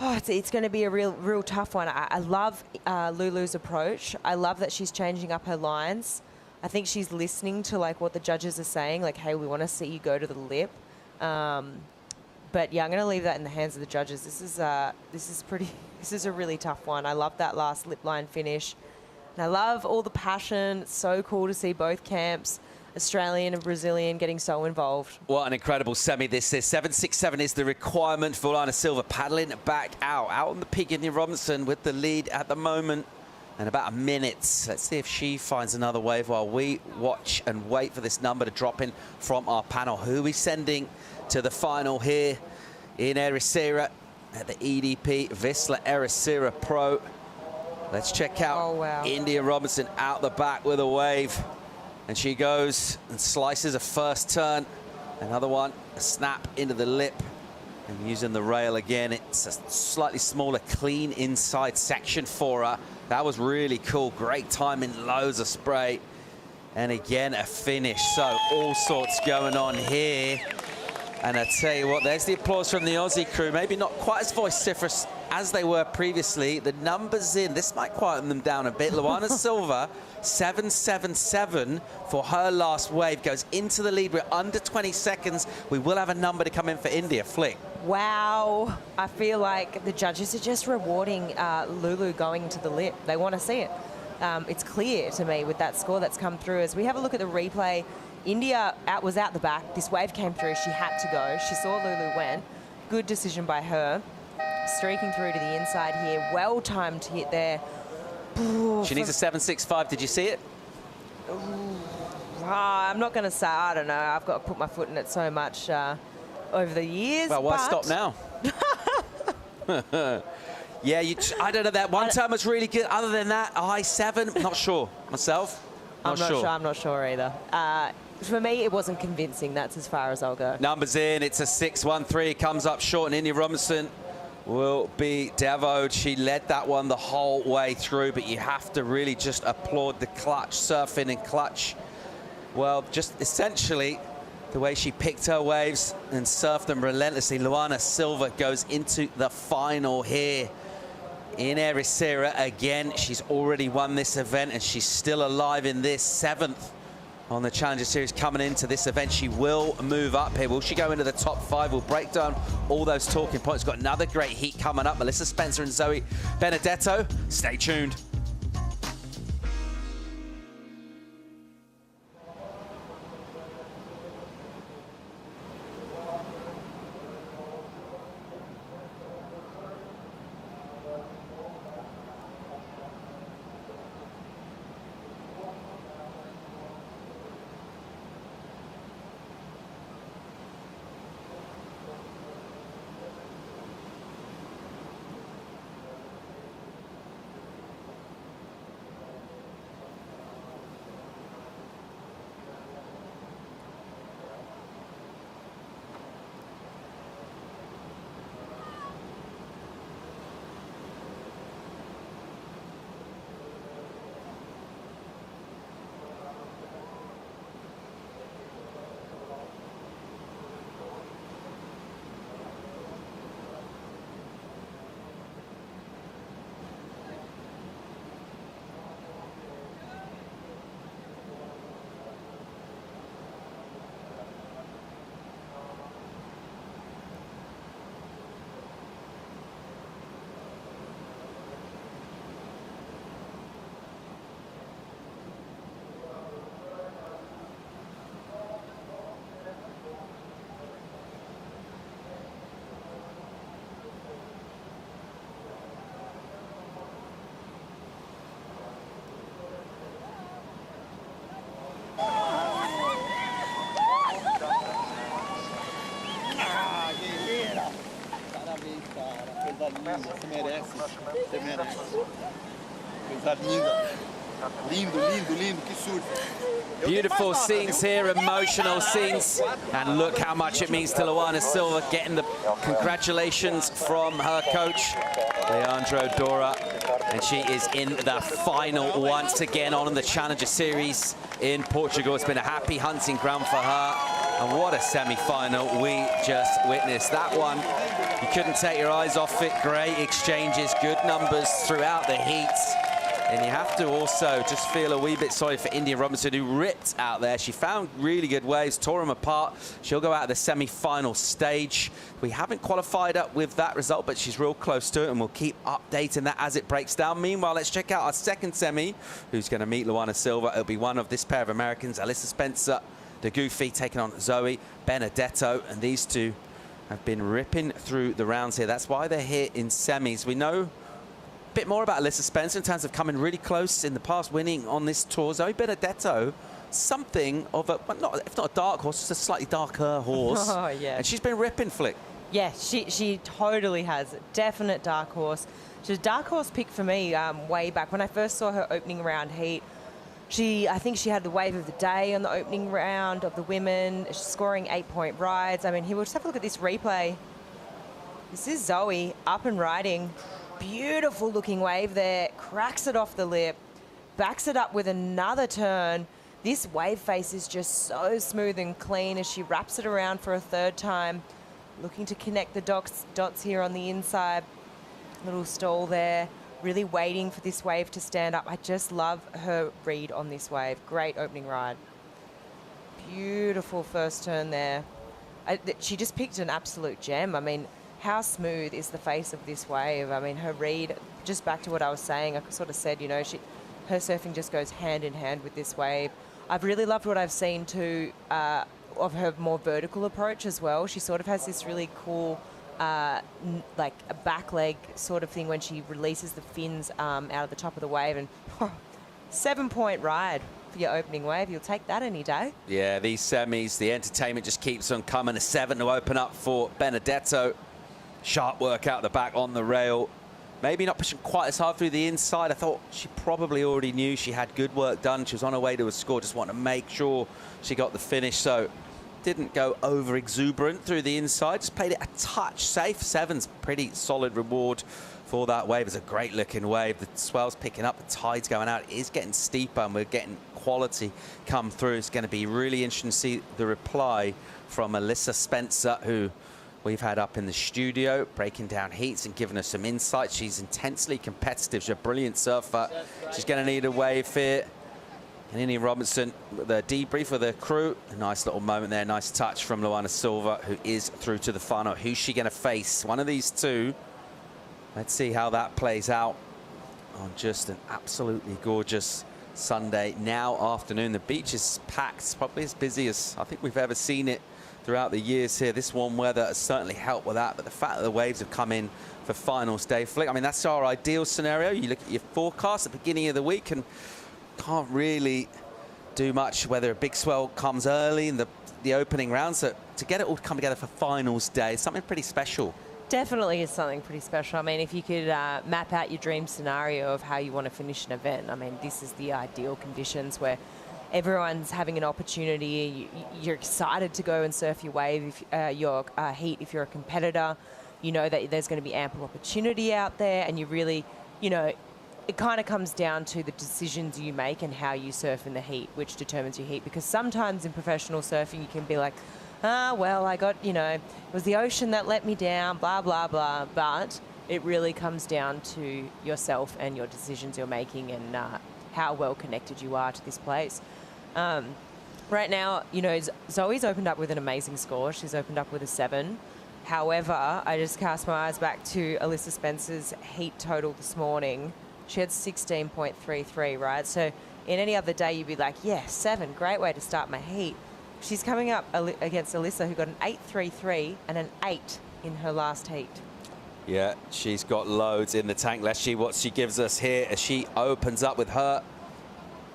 it's going to be a real tough one. I love Lulu's approach. I love that she's changing up her lines. I think she's listening to like what the judges are saying, like, hey, we want to see you go to the lip. But yeah, I'm going to leave that in the hands of the judges. This is a really tough one. I love that last lip line finish. And I love all the passion. It's so cool to see both camps, Australian and Brazilian, getting so involved. What an incredible semi this is. 7.67 is the requirement for Lana Silva, paddling back out on the peak. India Robinson with the lead at the moment. And about a minute. Let's see if she finds another wave while we watch and wait for this number to drop in from our panel. Who are we sending to the final here in Ericeira at the EDP Vissla Ericeira Pro? Let's check out India Robinson out the back with a wave. And she goes and slices a first turn. Another one, a snap into the lip. And using the rail again, it's a slightly smaller, clean inside section for her. That was really cool. Great timing, loads of spray. And again, a finish. So all sorts going on here. And I tell you what, there's the applause from the Aussie crew. Maybe not quite as vociferous as they were previously. The numbers in, this might quieten them down a bit. Luana Silva, 7.77 for her last wave. Goes into the lead. We're under 20 seconds. We will have a number to come in for India. Flick. Wow. I feel like the judges are just rewarding Lulu going to the lip. They want to see it. It's clear to me with that score that's come through. As we have a look at the replay, India was out the back. This wave came through. She had to go. She saw Lulu went. Good decision by her. Streaking through to the inside here. Well timed hit there. Ooh, she needs a 7.65. Did you see it? I'm not going to say. I don't know. I've got to put my foot in it so much over the years. Well, why stop now? Yeah, I don't know. That one time was really good. Other than that, a high 7, not sure. Myself, I'm not sure. I'm not sure either. For me, it wasn't convincing. That's as far as I'll go. Numbers in. It's a 6.13. Comes up short, and India Robinson will be devoed. She led that one the whole way through, but you have to really just applaud the clutch, surfing and clutch. Well, just essentially the way she picked her waves and surfed them relentlessly. Luana Silva goes into the final here in Ericeira again. She's already won this event, and she's still alive in this 7th on the Challenger Series coming into this event. She will move up here. Will she go into the top 5? We'll break down all those talking points. Got another great heat coming up. Melissa Spencer and Zoe Benedetto. Stay tuned. Você merece. Você merece. Coisa linda. Lindo, lindo, lindo. Que surf. Beautiful scenes here, emotional scenes. And look how much it means to Luana Silva, getting the congratulations from her coach, Leandro Dora. And she is in the final once again on the Challenger Series in Portugal. It's been a happy hunting ground for her. And what a semi-final we just witnessed. That one, you couldn't take your eyes off it. Great exchanges, good numbers throughout the heats. And you have to also just feel a wee bit sorry for India Robinson, who ripped out there. She found really good waves, tore them apart. She'll go out of the semi-final stage. We haven't qualified up with that result, but she's real close to it, and we'll keep updating that as it breaks down. Meanwhile, let's check out our second semi, who's going to meet Luana Silva. It'll be one of this pair of Americans, Alyssa Spencer, the Goofy, taking on Zoe Benedetto, and these two have been ripping through the rounds here. That's why they're here in semis. We know a bit more about Alyssa Spencer in terms of coming really close in the past, winning on this tour. Zoe Benedetto, something of a, well, not, if not a dark horse, just a slightly darker horse. Oh, yeah. And she's been ripping, Flick. Yeah, she totally has. Definite dark horse. She's a dark horse pick for me way back. When I first saw her opening round heat, I think she had the wave of the day on the opening round of the women. She's scoring 8-point rides. I mean, here, we'll just have a look at this replay. This is Zoe up and riding. Beautiful looking wave there. Cracks it off the lip. Backs it up with another turn. This wave face is just so smooth and clean as she wraps it around for a third time. Looking to connect the dots here on the inside. Little stall there. Really waiting for this wave to stand up. I just love her read on this wave. Great opening ride. Beautiful first turn there. She just picked an absolute gem. I mean, how smooth is the face of this wave? I mean, her read, just back to what I was saying, I sort of said, you know, her surfing just goes hand in hand with this wave. I've really loved what I've seen too of her more vertical approach as well. She sort of has this really cool like a back leg sort of thing when she releases the fins out of the top of the wave. And 7-point ride for your opening wave. You'll take that any day. Yeah, these semis, the entertainment just keeps on coming. A 7 to open up for Benedetto. Sharp work out the back on the rail. Maybe not pushing quite as hard through the inside. I thought she probably already knew she had good work done. She was on her way to a score. Just wanted to make sure she got the finish. So didn't go over exuberant through the inside. Just played it a touch safe. 7's pretty solid reward for that wave. It's a great looking wave. The swell's picking up. The tide's going out. It is getting steeper, and we're getting quality come through. It's going to be really interesting to see the reply from Alyssa Spencer, who we've had up in the studio, breaking down heats and giving us some insight. She's intensely competitive. She's a brilliant surfer. She's going to need a wave here. And India Robinson, the debrief of the crew. A nice little moment there. Nice touch from Luana Silva, who is through to the final. Who's she going to face? One of these two. Let's see how that plays out on just an absolutely gorgeous Sunday now afternoon. The beach is packed. It's probably as busy as I think we've ever seen it throughout the years here. This warm weather has certainly helped with that, but the fact that the waves have come in for finals day, Flick, I mean, that's our ideal scenario. You look at your forecast at the beginning of the week and can't really do much whether a big swell comes early in the opening rounds. So to get it all to come together for finals day is something pretty special. Definitely is something pretty special. I mean, if you could map out your dream scenario of how you want to finish an event, I mean, this is the ideal conditions where everyone's having an opportunity. You're excited to go and surf your wave, your heat if you're a competitor. You know that there's going to be ample opportunity out there, and you really, you know, it kind of comes down to the decisions you make and how you surf in the heat, which determines your heat. Because sometimes in professional surfing, you can be like, well, I got, you know, it was the ocean that let me down, blah, blah, blah. But it really comes down to yourself and your decisions you're making and how well connected you are to this place. Right now, you know, Zoe's opened up with an amazing score. She's opened up with a 7. However, I just cast my eyes back to Alyssa Spencer's heat total this morning. She had 16.33, right? So in any other day, you'd be like, yeah, 7, great way to start my heat. She's coming up against Alyssa, who got an 8.33 and an 8 in her last heat. Yeah, she's got loads in the tank. Let's see what she gives us here as she opens up with her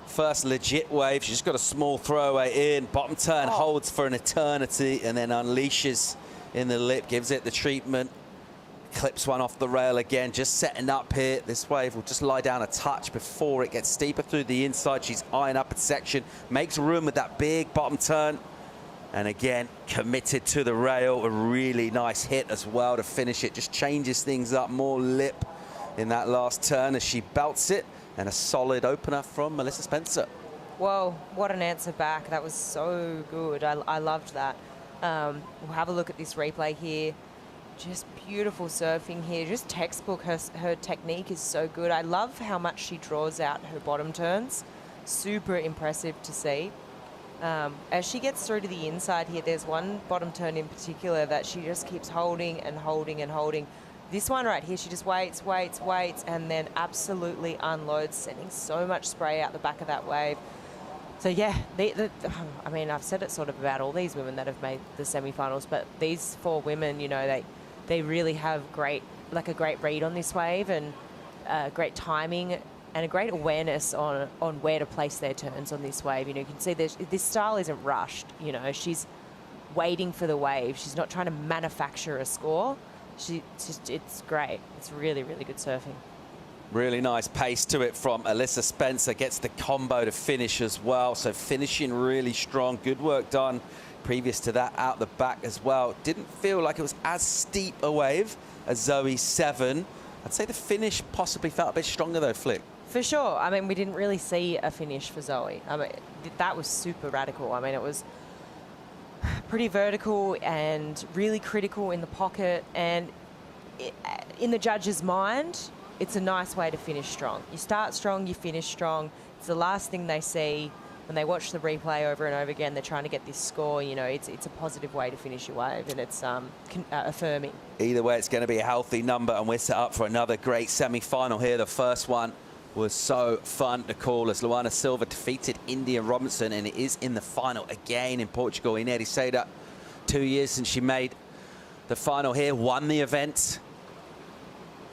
first legit wave. She's just got a small throwaway in. Bottom turn holds for an eternity and then unleashes in the lip, gives it the treatment. clips one off the rail again, just setting up here. This wave will just lie down a touch before it gets steeper through the inside. She's eyeing up a section, makes room with that big bottom turn. And again, committed to the rail. A really nice hit as well to finish it. Just changes things up, more lip in that last turn as she belts it. And a solid opener from Melissa Spencer. Whoa, what an answer back. That was so good. I loved that. We'll have a look at this replay here. Just beautiful surfing here. Just textbook. Her technique is so good. I love how much she draws out her bottom turns. Super impressive to see. As she gets through to the inside here, there's one bottom turn in particular that she just keeps holding and holding and holding. This one right here, she just waits, and then absolutely unloads, sending so much spray out the back of that wave. So yeah, I mean, I've said it sort of about all these women that have made the semi-finals, but these 4 women, you know, they really have a great read on this wave, and great timing and a great awareness on where to place their turns on this wave. You know, you can see this style isn't rushed. You know, she's waiting for the wave. She's not trying to manufacture a score. It's great. It's really, really good surfing. Really nice pace to it from Alyssa Spencer. Gets the combo to finish as well. So finishing really strong. Good work done previous to that out the back as well. Didn't feel like it was as steep a wave as Zoe's 7. I'd say the finish possibly felt a bit stronger though, Flick. For sure. I mean, we didn't really see a finish for Zoe. I mean, that was super radical. I mean, it was pretty vertical and really critical in the pocket. And in the judge's mind, it's a nice way to finish strong. You start strong, you finish strong. It's the last thing they see when they watch the replay over and over again. They're trying to get this score. You know, it's a positive way to finish your wave, and it's affirming. Either way, it's going to be a healthy number, and we're set up for another great semi-final here. The first one was so fun to call as Luana Silva defeated India Robinson, and it is in the final again in Portugal in Ericeira. 2 years since she made the final here, won the event.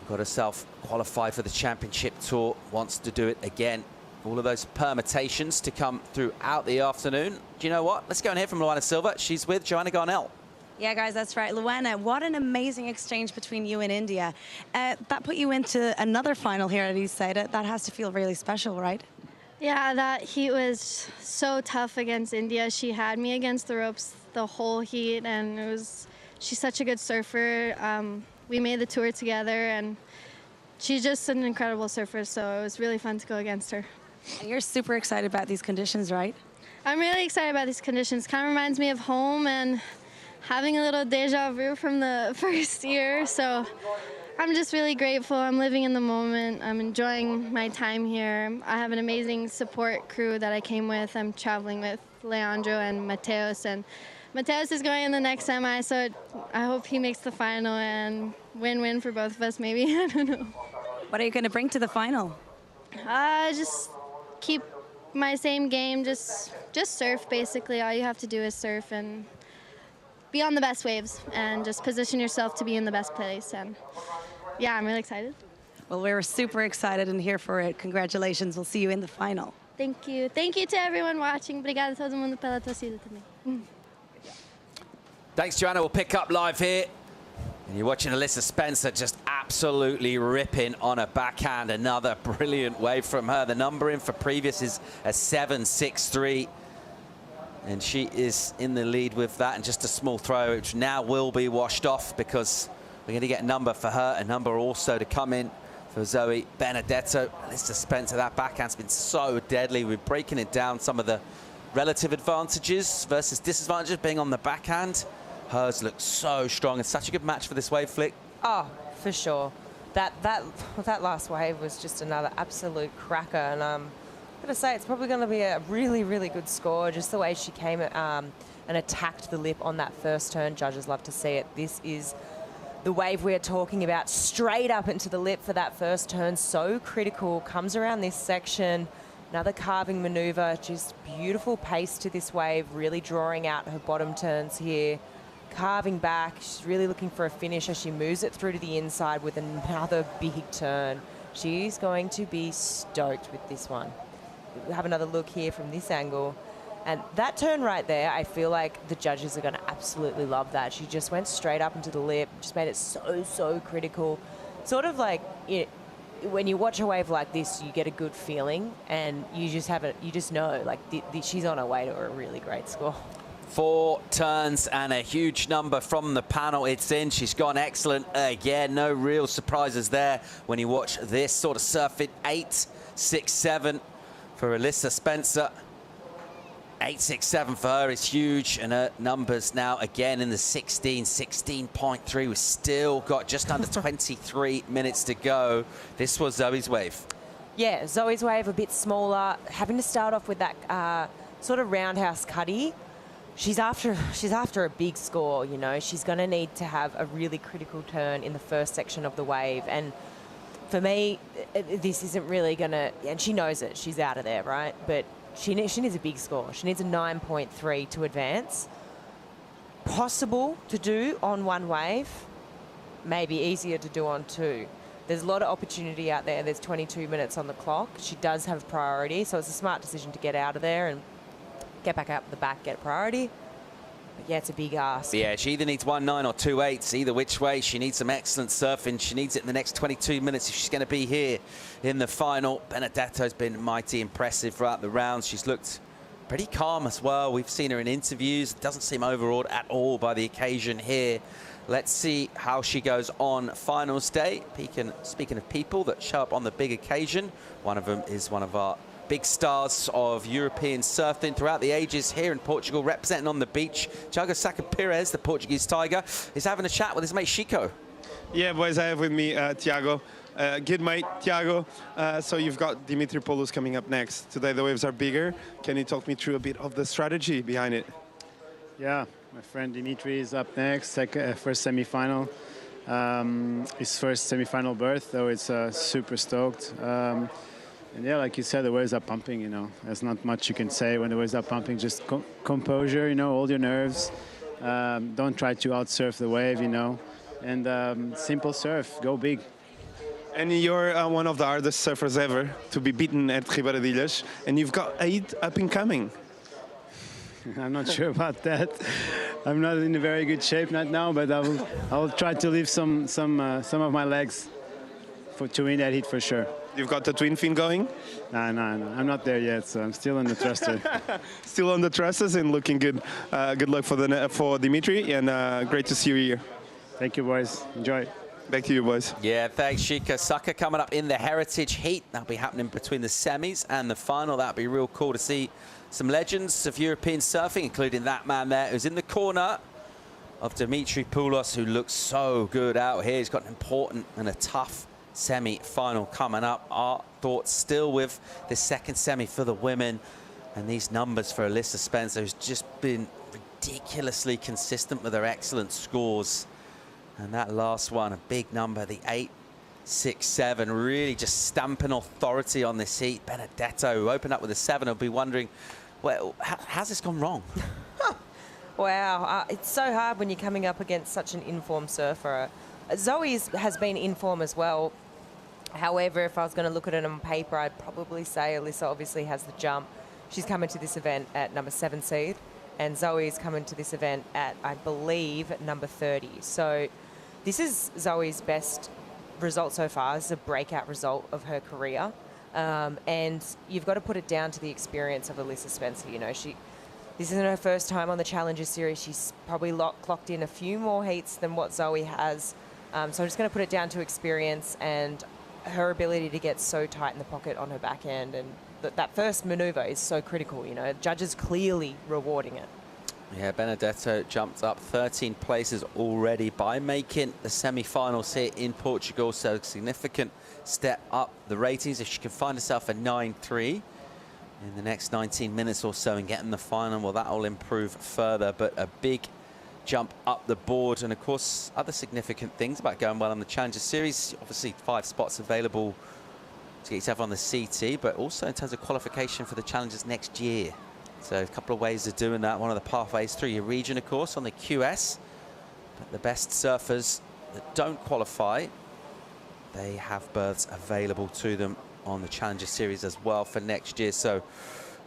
Got herself qualified for the championship tour, wants to do it again. All of those permutations to come throughout the afternoon. Do you know what? Let's go and hear from Luana Silva. She's with Joanna Garnell. Yeah, guys, that's right. Luana, what an amazing exchange between you and India. That put you into another final here at Ericeira. That has to feel really special, right? Yeah, that heat was so tough against India. She had me against the ropes the whole heat, and she's such a good surfer. We made the tour together, and she's just an incredible surfer, so it was really fun to go against her. And you're super excited about these conditions, right? I'm really excited about these conditions. Kind of reminds me of home and having a little deja vu from the first year, so I'm just really grateful. I'm living in the moment. I'm enjoying my time here. I have an amazing support crew that I came with. I'm traveling with Leandro and Mateus, and Mateus is going in the next semi, so I hope he makes the final and win-win for both of us, maybe. I don't know. What are you going to bring to the final? Just keep my same game, just surf, basically. All you have to do is surf and be on the best waves and just position yourself to be in the best place. And yeah, I'm really excited. Well, we're super excited and here for it. Congratulations. We'll see you in the final. Thank you. Thank you to everyone watching. Obrigada a todo mundo pela torcida também. Thanks, Joanna. We'll pick up live here. And you're watching Alyssa Spencer just absolutely ripping on a backhand. Another brilliant wave from her. The number in for previous is a 7.63. And she is in the lead with that. And just a small throw, which now will be washed off because we're going to get a number for her. A number also to come in for Zoe Benedetto. Alyssa Spencer, that backhand's been so deadly. We're breaking it down, some of the relative advantages versus disadvantages being on the backhand. Hers looks so strong. It's such a good match for this wave, Flick. Oh, for sure. That last wave was just another absolute cracker. And I'm going to say it's probably going to be a really, really good score. Just the way she came and attacked the lip on that first turn. Judges love to see it. This is the wave we're talking about, straight up into the lip for that first turn. So critical. Comes around this section. Another carving maneuver. Just beautiful pace to this wave. Really drawing out her bottom turns here. Carving back. She's really looking for a finish as she moves it through to the inside with another big turn. She's going to be stoked with this one. We'll have another look here from this angle. And that turn right there, I feel like the judges are going to absolutely love that. She just went straight up into the lip, just made it so critical. Sort of like, when you watch a wave like this, you get a good feeling, and you just know, like, she's on her way to a really great score. 4 turns and a huge number from the panel. It's in. She's gone excellent again. No real surprises there when you watch this sort of surfing. 8.67 for Alyssa Spencer. 8.67 for her is huge, and her numbers now again in the 16.3. We've still got just under 23 minutes to go. This was Zoe's wave. Yeah, Zoe's wave a bit smaller, having to start off with that sort of roundhouse cutty. She's after a big score, you know. She's going to need to have a really critical turn in the first section of the wave, and for me, this isn't really going to. And she knows it. She's out of there, right? But she needs a big score. She needs a 9.3 to advance. Possible to do on one wave, maybe easier to do on 2. There's a lot of opportunity out there. There's 22 minutes on the clock. She does have priority, so it's a smart decision to get out of there and get back out the back, get priority. But yeah, it's a big ask. Yeah, she either needs 1.9 or 2.8. Either which way, she needs some excellent surfing. She needs it in the next 22 minutes if she's going to be here in the final. Benedetto's been mighty impressive throughout the rounds. She's looked pretty calm as well. We've seen her in interviews. Doesn't seem overawed at all by the occasion here. Let's see how she goes on finals day. Speaking of people that show up on the big occasion, one of them is one of our big stars of European surfing throughout the ages here in Portugal, representing on the beach. Thiago Saka Pires, the Portuguese tiger, is having a chat with his mate Chico. Yeah, boys, I have with me Thiago. Good mate, Thiago. So you've got Dimitri Poulos coming up next. Today the waves are bigger. Can you talk me through a bit of the strategy behind it? Yeah, my friend Dimitri is up next, first semi-final. His first semi-final berth, though it's super stoked. And yeah, like you said, the waves are pumping, you know. There's not much you can say when the waves are pumping. Just composure, you know, hold your nerves. Don't try to outsurf the wave, you know. And simple surf, go big. And you're one of the hardest surfers ever to be beaten at Ribeira de Ilhas. And you've got 8 up and coming. I'm not sure about that. I'm not in a very good shape right now, but I will try to leave some of my legs to win that heat for sure. You've got the twin fin going? No, I'm not there yet, so I'm still on the thruster. Still on the thrusters and looking good. Good luck for Dimitri, and great to see you here. Thank you, boys. Enjoy. Back to you, boys. Yeah, thanks, Chico. Saka coming up in the Heritage Heat. That'll be happening between the semis and the final. That'll be real cool to see some legends of European surfing, including that man there who's in the corner of Dimitri Poulos, who looks so good out here. He's got an important and a tough semi-final coming up. Our thoughts still with the second semi for the women, and these numbers for Alyssa Spencer, who's just been ridiculously consistent with her excellent scores. And that last one, a big number, the 8.67, really just stamping authority on this heat. Benedetto, who opened up with a 7, will be wondering, well, how's this gone wrong? Wow, it's so hard when you're coming up against such an informed surfer. Zoe has been in form as well. However, if I was going to look at it on paper, I'd probably say Alyssa obviously has the jump. She's coming to this event at number 7 seed, and Zoe's coming to this event at, I believe, number 30. So this is Zoe's best result so far. This is a breakout result of her career. And you've got to put it down to the experience of Alyssa Spencer. You know, this isn't her first time on the Challenger Series. She's probably clocked in a few more heats than what Zoe has. So I'm just going to put it down to experience and her ability to get so tight in the pocket on her back end. And that first maneuver is so critical, you know. Judges clearly rewarding it. Yeah, Benedetto jumped up 13 places already by making the semi-finals here in Portugal. So significant step up the ratings. If she can find herself a 9.3 in the next 19 minutes or so and get in the final, well, that will improve further. But a big jump up the board. And of course, other significant things about going well on the Challenger Series. Obviously 5 spots available to get yourself on the CT, but also in terms of qualification for the Challengers next year. So a couple of ways of doing that. One of the pathways through your region, of course, on the QS. But the best surfers that don't qualify, they have berths available to them on the Challenger Series as well for next year. So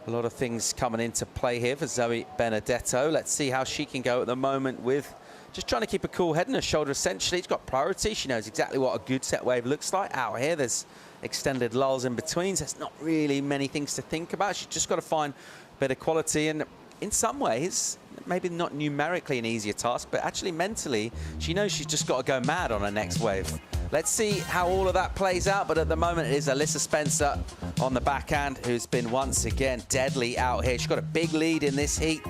A lot of things coming into play here for Zoe Benedetto. Let's see how she can go at the moment with just trying to keep a cool head and her shoulder. Essentially, she's got priority. She knows exactly what a good set wave looks like. Out here, there's extended lulls in between, so there's not really many things to think about. She's just got to find a bit of quality, and in some ways, maybe not numerically an easier task, but actually mentally, she knows she's just got to go mad on her next wave. Let's see how all of that plays out, but at the moment it is Alyssa Spencer on the backhand who's been once again deadly out here. She's got a big lead in this heat.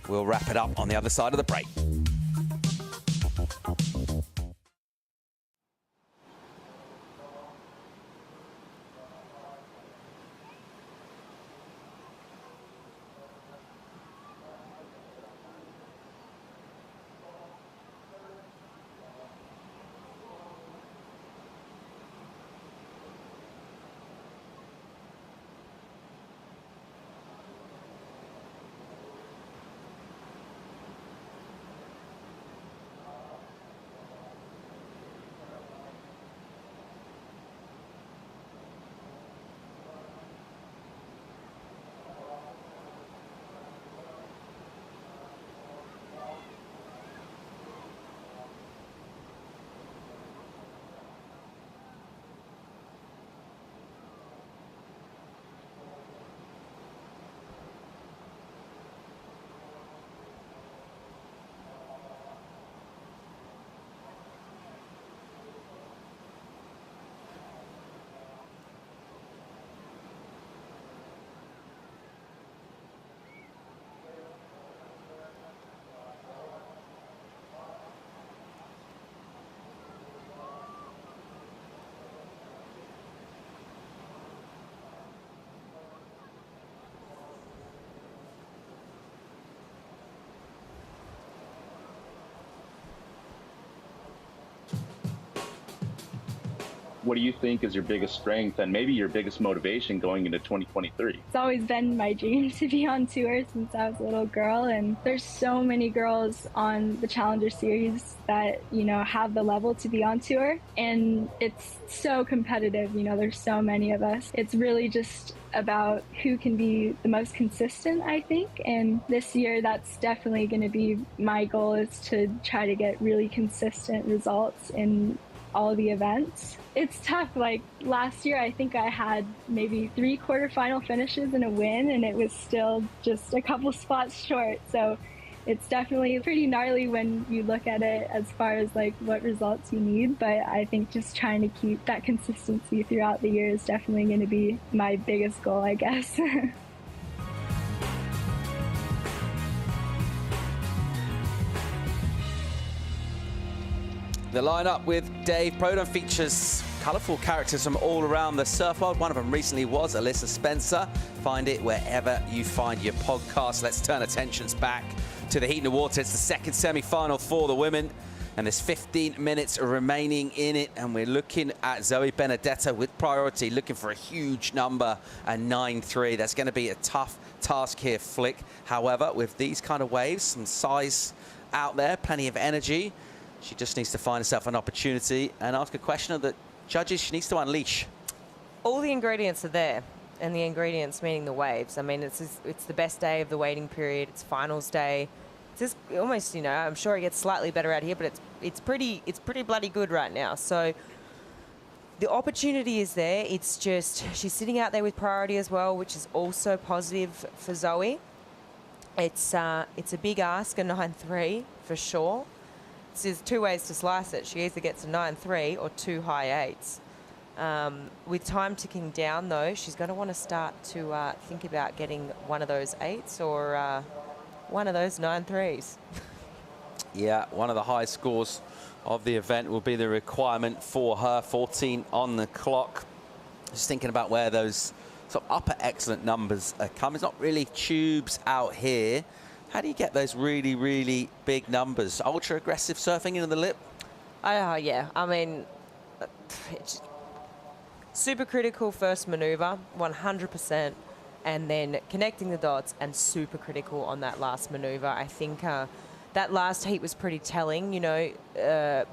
We'll wrap it up on the other side of the break. What do you think is your biggest strength and maybe your biggest motivation going into 2023? It's always been my dream to be on tour since I was a little girl, and there's so many girls on the Challenger Series that, you know, have the level to be on tour, and it's so competitive. You know, there's so many of us. It's really just about who can be the most consistent, I think, and this year that's definitely going to be my goal, is to try to get really consistent results in all the events. It's tough. Like last year, I think I had maybe 3 quarterfinal finishes and a win, and it was still just a couple spots short. So it's definitely pretty gnarly when you look at it as far as like what results you need. But I think just trying to keep that consistency throughout the year is definitely going to be my biggest goal, I guess. The lineup with Dave Prodan features colourful characters from all around the surf world. One of them recently was Alyssa Spencer. Find it wherever you find your podcast. Let's turn attentions back to the heat and the water. It's the second semi-final for the women, and there's 15 minutes remaining in it, and we're looking at Zoe Benedetto with priority, looking for a huge number, a 9-3. That's going to be a tough task here, Flick. However, with these kind of waves, some size out there, plenty of energy, she just needs to find herself an opportunity and ask a question of the judges she needs to unleash. All the ingredients are there, and the ingredients meaning the waves. I mean, it's the best day of the waiting period. It's finals day. It's just almost, you know, I'm sure it gets slightly better out here, but it's pretty bloody good right now. So the opportunity is there. It's just she's sitting out there with priority as well, which is also positive for Zoe. It's a big ask, a 9-3 for sure. There's two ways to slice it. She either gets a 9-3 or 2 high 8s. With time ticking down, though, she's going to want to start to think about getting one of those 8s or one of those 9-3s. Yeah, one of the high scores of the event will be the requirement for her. 14 on the clock. Just thinking about where those sort of upper excellent numbers are coming. It's not really tubes out here. How do you get those really, really big numbers? Ultra aggressive surfing into the lip? Yeah. I mean, it's super critical first maneuver, 100%, and then connecting the dots and super critical on that last maneuver. I think that last heat was pretty telling, you know,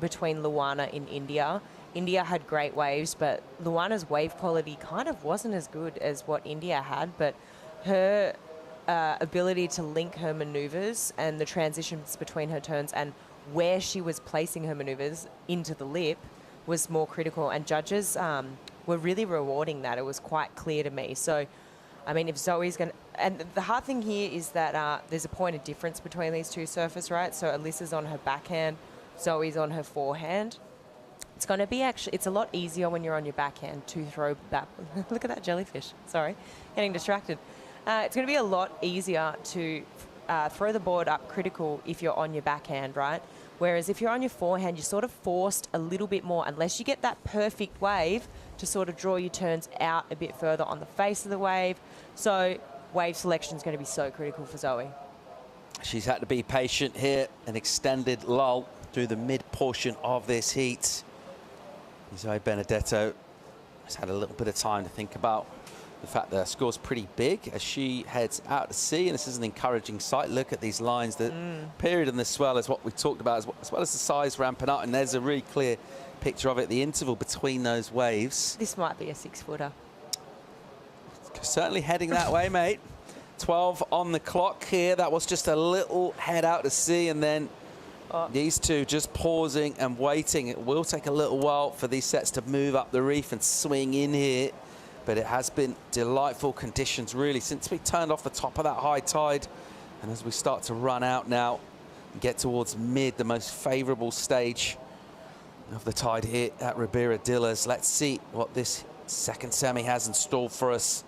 between Luana in India. India had great waves, but Luana's wave quality kind of wasn't as good as what India had, but her ability to link her maneuvers and the transitions between her turns and where she was placing her maneuvers into the lip was more critical, and judges were really rewarding that. It was quite clear to me. So, I mean, if Zoe's going to... And the hard thing here is that there's a point of difference between these two surfers, right? So Alyssa's on her backhand, Zoe's on her forehand. It's going to be it's a lot easier when you're on your backhand to throw that. Look at that jellyfish. Sorry, getting distracted. It's going to be a lot easier to throw the board up critical if you're on your backhand, right? Whereas if you're on your forehand, you're sort of forced a little bit more, unless you get that perfect wave, to sort of draw your turns out a bit further on the face of the wave. So wave selection is going to be so critical for Zoe. She's had to be patient here, an extended lull through the mid portion of this heat. Zoe Benedetto has had a little bit of time to think about the fact that her score's pretty big as she heads out to sea, and this is an encouraging sight. Look at these lines. The period and the swell is what we talked about, as well as the size ramping up, and there's a really clear picture of it, the interval between those waves. This might be a 6-footer. Certainly heading that way, mate. 12 on the clock here. That was just a little head out to sea, and then these two just pausing and waiting. It will take a little while for these sets to move up the reef and swing in here, but it has been delightful conditions really since we turned off the top of that high tide, and as we start to run out now and get towards mid, the most favorable stage of the tide here at Ribeira Dillas. Let's see what this second semi has in store for us.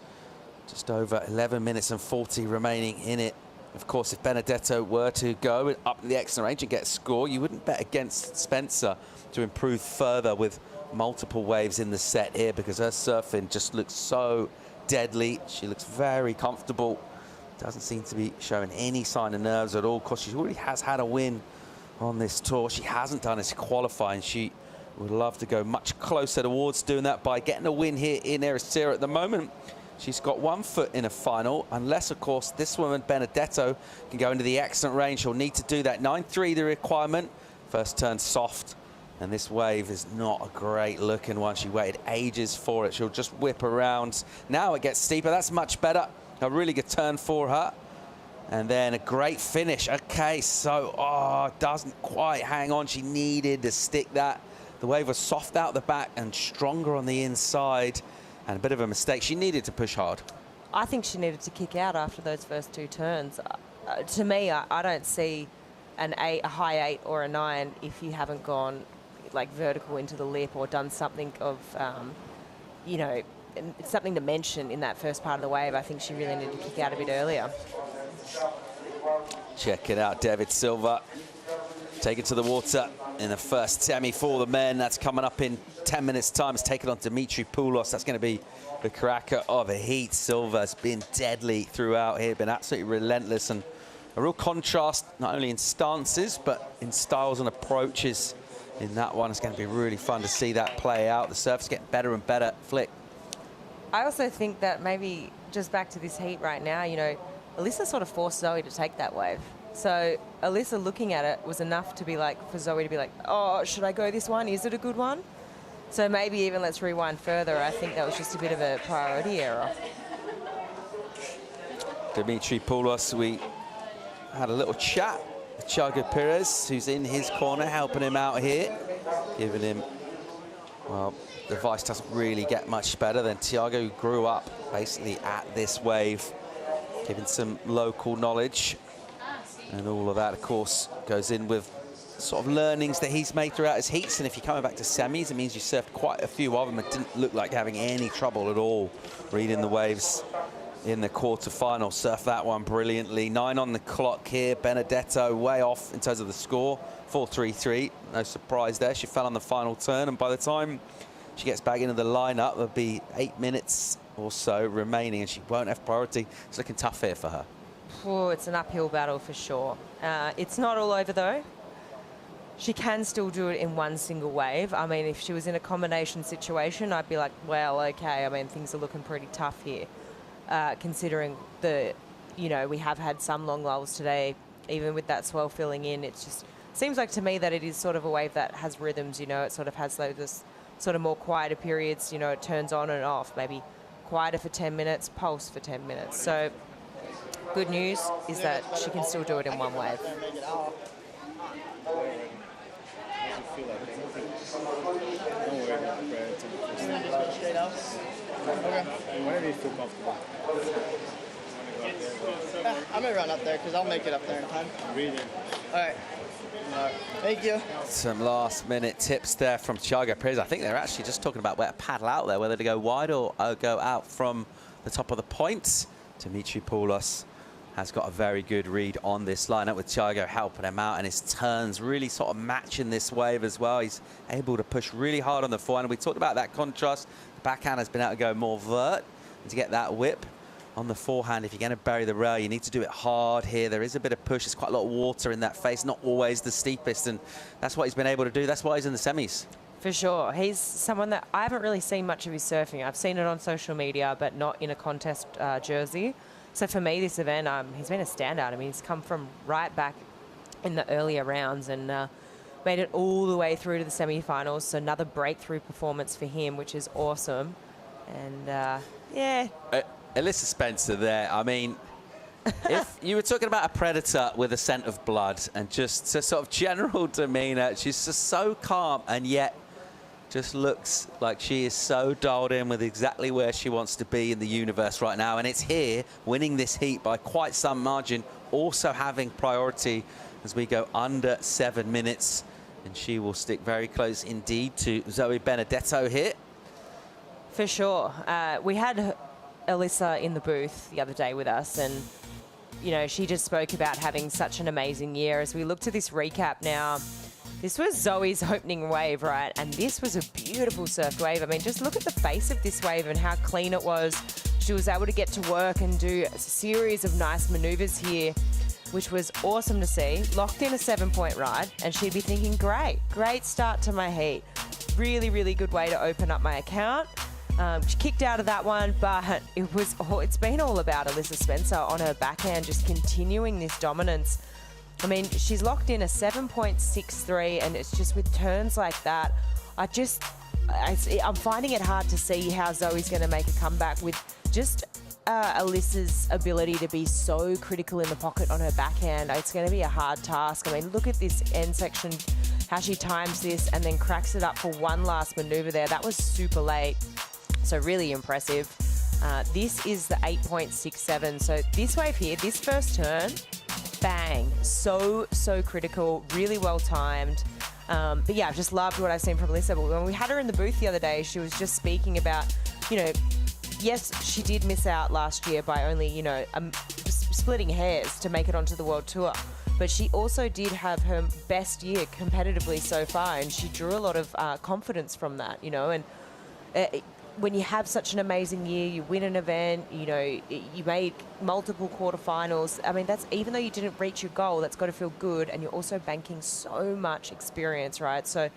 Just over 11 minutes and 40 remaining in it. Of course, if Benedetto were to go up the excellent range and get a score, you wouldn't bet against Spencer to improve further with multiple waves in the set here, because her surfing just looks so deadly. She looks very comfortable. Doesn't seem to be showing any sign of nerves at all. Of course, she already has had a win on this tour. She hasn't done this qualifying. She would love to go much closer towards doing that by getting a win here in Ericeira. At the moment, she's got 1 foot in a final, unless, of course, this woman, Benedetto, can go into the excellent range. She'll need to do that. 9.3 the requirement. First turn soft, and this wave is not a great looking one. She waited ages for it. She'll just whip around. Now it gets steeper. That's much better. A really good turn for her. And then a great finish. Okay, so, doesn't quite hang on. She needed to stick that. The wave was soft out the back and stronger on the inside. And a bit of a mistake. She needed to push hard. I think she needed to kick out after those first 2 turns. To me, I don't see a high 8 or a 9 if you haven't gone like vertical into the lip or done something of, you know, something to mention in that first part of the wave. I think she really needed to kick out a bit earlier. Check it out, David Silva. Take it to the water in the first semi for the men. That's coming up in 10 minutes' time. It's taken on Dimitri Poulos. That's going to be the cracker of a heat. Silva's been deadly throughout here, been absolutely relentless, and a real contrast, not only in stances, but in styles and approaches in that one. It's going to be really fun to see that play out. The surf's getting better and better. Flick. I also think that maybe just back to this heat right now, you know, Alyssa sort of forced Zoe to take that wave. So Alyssa looking at it was enough to be like, for Zoe to be like, oh, should I go this one? Is it a good one? So maybe even let's rewind further. I think that was just a bit of a priority error. Dimitri Poulos, we had a little chat with Thiago Perez, who's in his corner, helping him out here, giving him, well, the advice doesn't really get much better than Thiago, who grew up basically at this wave, giving some local knowledge. And all of that, of course, goes in with sort of learnings that he's made throughout his heats. And if you're coming back to semis, it means you surfed quite a few of them. It didn't look like having any trouble at all reading the waves in the quarterfinal. Surfed that one brilliantly. 9 on the clock here. Benedetto way off in terms of the score. 4.33. No surprise there. She fell on the final turn. And by the time she gets back into the lineup, there'll be 8 minutes or so remaining, and she won't have priority. It's looking tough here for her. Oh, it's an uphill battle for sure. It's not all over though. She can still do it in one single wave. I mean, if she was in a combination situation, I'd be like, well, okay. I mean, things are looking pretty tough here, considering you know, we have had some long lulls today, even with that swell filling in. It's just seems like to me that it is sort of a wave that has rhythms. You know, it sort of has those sort of more quieter periods. You know, it turns on and off, maybe quieter for 10 minutes, pulse for 10 minutes. So good news is that she can still do it in one wave. Whenever you feel comfortable. I'm gonna run up there because I'll make it up there in time. All right. Thank you. Some last-minute tips there from Thiago Perez. I think they're actually just talking about where to paddle out there, whether to go wide or go out from the top of the points. Dimitri Poulos has got a very good read on this lineup, with Thiago helping him out, and his turns really sort of matching this wave as well. He's able to push really hard on the forehand. We talked about that contrast. The backhand has been able to go more vert and to get that whip on the forehand. If you're going to bury the rail, you need to do it hard here. There is a bit of push. There's quite a lot of water in that face, not always the steepest, and that's what he's been able to do. That's why he's in the semis. For sure. He's someone that I haven't really seen much of his surfing. I've seen it on social media, but not in a contest jersey. So for me, this event, he's been a standout. I mean, he's come from right back in the earlier rounds and made it all the way through to the semi-finals. So another breakthrough performance for him, which is awesome. And yeah. Alyssa Spencer there. I mean, if you were talking about a predator with a scent of blood and just a sort of general demeanor, she's just so calm and yet just looks like she is so dialed in with exactly where she wants to be in the universe right now. And it's here, winning this heat by quite some margin, also having priority as we go under 7 minutes. And she will stick very close indeed to Zoe Benedetto here. For sure. We had Alyssa in the booth the other day with us, and you know, she just spoke about having such an amazing year. As we look to this recap now, this was Zoe's opening wave, right? And this was a beautiful surf wave. I mean, just look at the face of this wave and how clean it was. She was able to get to work and do a series of nice maneuvers here, which was awesome to see. Locked in a 7-point ride, and she'd be thinking, great start to my heat. Really, really good way to open up my account. She kicked out of that one, but it's been all about Alyssa Spencer on her backhand, just continuing this dominance. I mean, she's locked in a 7.63, and it's just with turns like that, I'm finding it hard to see how Zoe's going to make a comeback with just Alyssa's ability to be so critical in the pocket on her backhand. It's going to be a hard task. I mean, look at this end section, how she times this and then cracks it up for one last maneuver there. That was super late. So really impressive. This is the 8.67. So this wave here, this first turn, bang. So critical, really well timed. But yeah, I've just loved what I've seen from Alyssa. But when we had her in the booth the other day, she was just speaking about, you know, yes, she did miss out last year by only, you know, splitting hairs to make it onto the World Tour. But she also did have her best year competitively so far, and she drew a lot of confidence from that, you know. And when you have such an amazing year, you win an event, you know, you made multiple quarterfinals. I mean, that's, even though you didn't reach your goal, that's got to feel good. And you're also banking so much experience, right? So,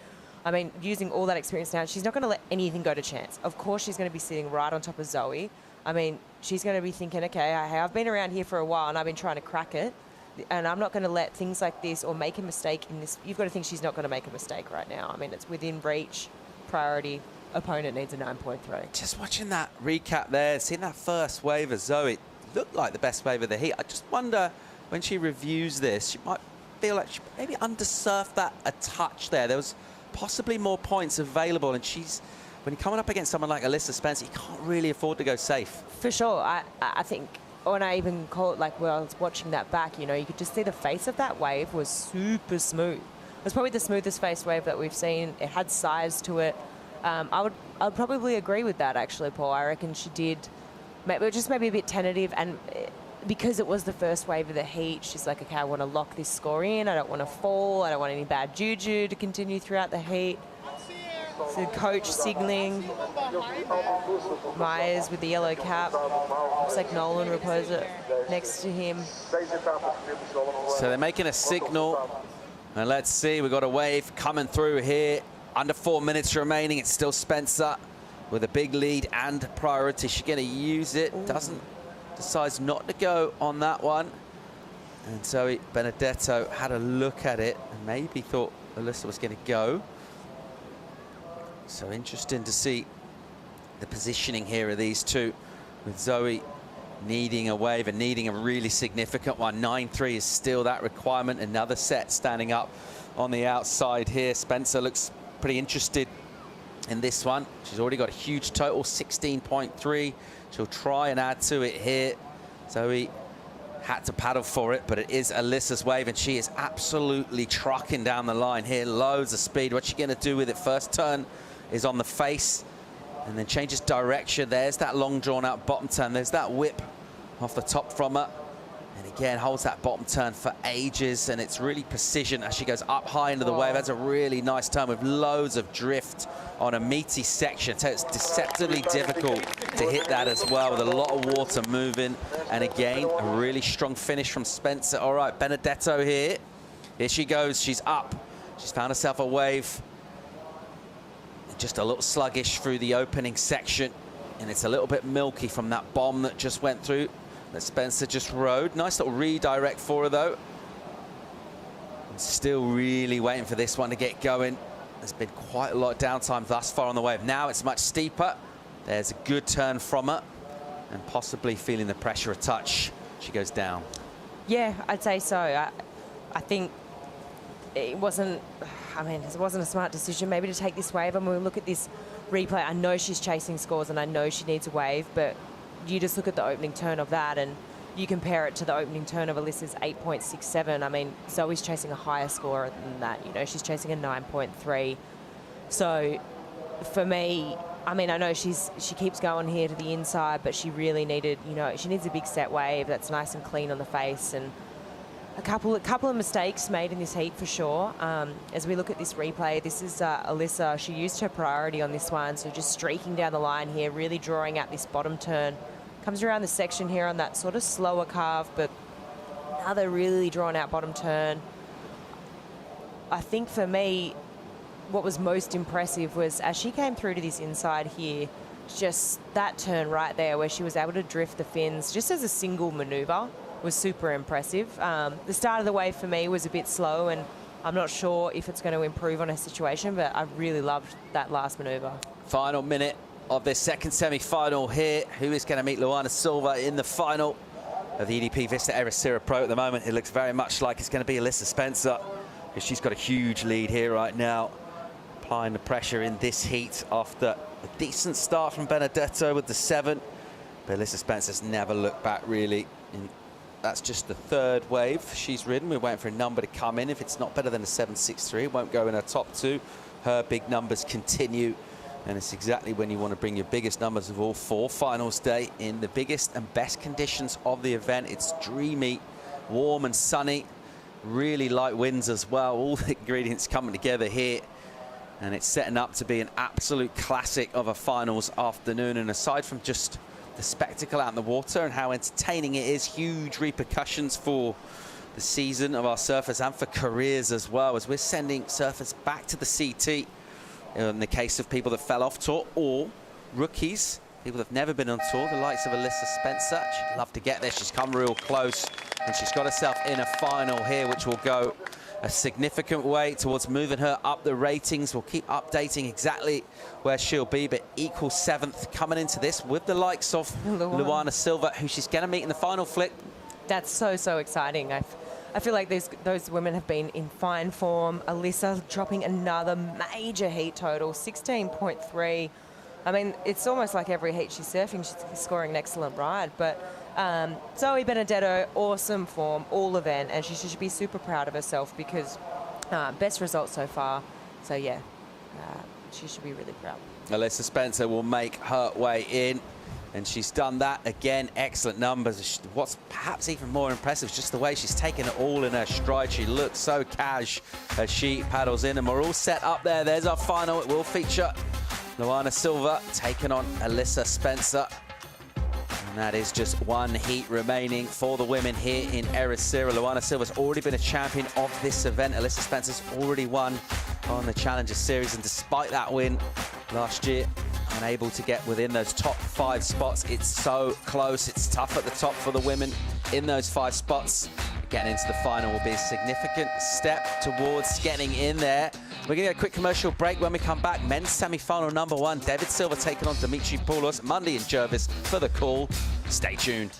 I mean, using all that experience now, she's not going to let anything go to chance. Of course, she's going to be sitting right on top of Zoe. I mean, she's going to be thinking, okay, I've been around here for a while and I've been trying to crack it. And I'm not going to let things like this or make a mistake in this. You've got to think she's not going to make a mistake right now. I mean, it's within reach, priority. Opponent needs a 9.3. Just watching that recap there, seeing that first wave of Zoe, it looked like the best wave of the heat. I just wonder, when she reviews this, she might feel like she maybe undersurfed that a touch there. There was possibly more points available, and when you're coming up against someone like Alyssa Spencer, you can't really afford to go safe. For sure. I think when I even call it, like, when I was watching that back, you know, you could just see the face of that wave was super smooth. It was probably the smoothest face wave that we've seen. It had size to it. I'd probably agree with that, actually, Paul. I reckon she did, just maybe a bit tentative, and because it was the first wave of the heat, she's like, okay, I want to lock this score in. I don't want to fall. I don't want any bad juju to continue throughout the heat. So coach signaling. Myers with the yellow cap. Looks like Nolan Raposa next to him. So they're making a signal, and let's see, we've got a wave coming through here. Under 4 minutes remaining. It's still Spencer with a big lead and priority. She's going to use it. Decides not to go on that one. And Zoe Benedetto had a look at it and maybe thought Alyssa was going to go. So interesting to see the positioning here of these two, with Zoe needing a wave and needing a really significant one. 9-3 is still that requirement. Another set standing up on the outside here. Spencer looks pretty interested in this one. She's already got a huge total, 16.3. She'll try and add to it here. Zoe had to paddle for it, but it is Alyssa's wave, and she is absolutely trucking down the line here. Loads of speed. What's she going to do with it? First turn is on the face, and then changes direction. There's that long drawn out bottom turn. There's that whip off the top from her. And again, holds that bottom turn for ages, and it's really precision as she goes up high into the wave. That's a really nice turn with loads of drift on a meaty section. So it's deceptively difficult to hit that as well, with a lot of water moving. And again, a really strong finish from Spencer. All right, Benedetto here. Here she goes. She's up. She's found herself a wave. Just a little sluggish through the opening section, and it's a little bit milky from that bomb that just went through that Spencer just rode. Nice little redirect for her though. And still really waiting for this one to get going. There's been quite a lot of downtime thus far on the wave. Now it's much steeper. There's a good turn from her, and possibly feeling the pressure a touch. She goes down. Yeah, I'd say so. I think it wasn't, I mean, it wasn't a smart decision maybe to take this wave. And when we look at this replay, I know she's chasing scores and I know she needs a wave, but you just look at the opening turn of that and you compare it to the opening turn of Alyssa's 8.67. I mean, Zoe's chasing a higher score than that. You know, she's chasing a 9.3. So for me, I mean, I know she keeps going here to the inside, but she really needed, you know, she needs a big set wave that's nice and clean on the face, and a couple of mistakes made in this heat for sure. As we look at this replay, this is Alyssa. She used her priority on this one, so just streaking down the line here, really drawing out this bottom turn. Comes around the section here on that sort of slower carve, but another really drawn out bottom turn. I think for me, what was most impressive was as she came through to this inside here, just that turn right there where she was able to drift the fins just as a single maneuver was super impressive. The start of the wave for me was a bit slow, and I'm not sure if it's going to improve on her situation, but I really loved that last maneuver. Final minute of this second semi-final here. Who is going to meet Luana Silva in the final of the EDP Vissla Ericeira Pro? At the moment, it looks very much like it's going to be Alyssa Spencer, because she's got a huge lead here right now, applying the pressure in this heat after a decent start from Benedetto with the 7. But Alyssa Spencer's never looked back, really. That's just the third wave she's ridden. We're waiting for a number to come in. If it's not better than a 7.63, it won't go in her top 2. Her big numbers continue, and it's exactly when you want to bring your biggest numbers of all 4. Finals day in the biggest and best conditions of the event. It's dreamy, warm and sunny, really light winds as well. All the ingredients coming together here, and it's setting up to be an absolute classic of a finals afternoon. And aside from just the spectacle out in the water and how entertaining it is, huge repercussions for the season of our surfers and for careers as well, as we're sending surfers back to the CT in the case of people that fell off tour, or rookies, people that have never been on tour, the likes of Alyssa Spencer. She'd love to get there. She's come real close, and she's got herself in a final here, which will go a significant way towards moving her up the ratings. We'll keep updating exactly where she'll be, but equal 7th coming into this with the likes of Luana Silva, who she's going to meet in the final flick. That's so exciting. I feel like those women have been in fine form. Alyssa dropping another major heat total, 16.3. I mean, it's almost like every heat she's surfing, she's scoring an excellent ride. But Zoe Benedetto, awesome form, all event, and she should be super proud of herself because best result so far. So yeah, she should be really proud. Alyssa Spencer will make her way in, and she's done that again. Excellent numbers. What's perhaps even more impressive is just the way she's taken it all in her stride. She looks so cash as she paddles in, and we're all set up there. There's our final. It will feature Luana Silva taking on Alyssa Spencer. And that is just one heat remaining for the women here in Ericeira. Luana Silva's already been a champion of this event. Alyssa Spencer's already won on the Challenger Series, and despite that win last year, unable to get within those top 5 spots. It's so close. It's tough at the top for the women in those 5 spots. Getting into the final will be a significant step towards getting in there. We're going to get a quick commercial break. When we come back, men's semi-final number 1, David Silva taking on Dimitri Poulos, Mundy and Jervis for the call. Stay tuned.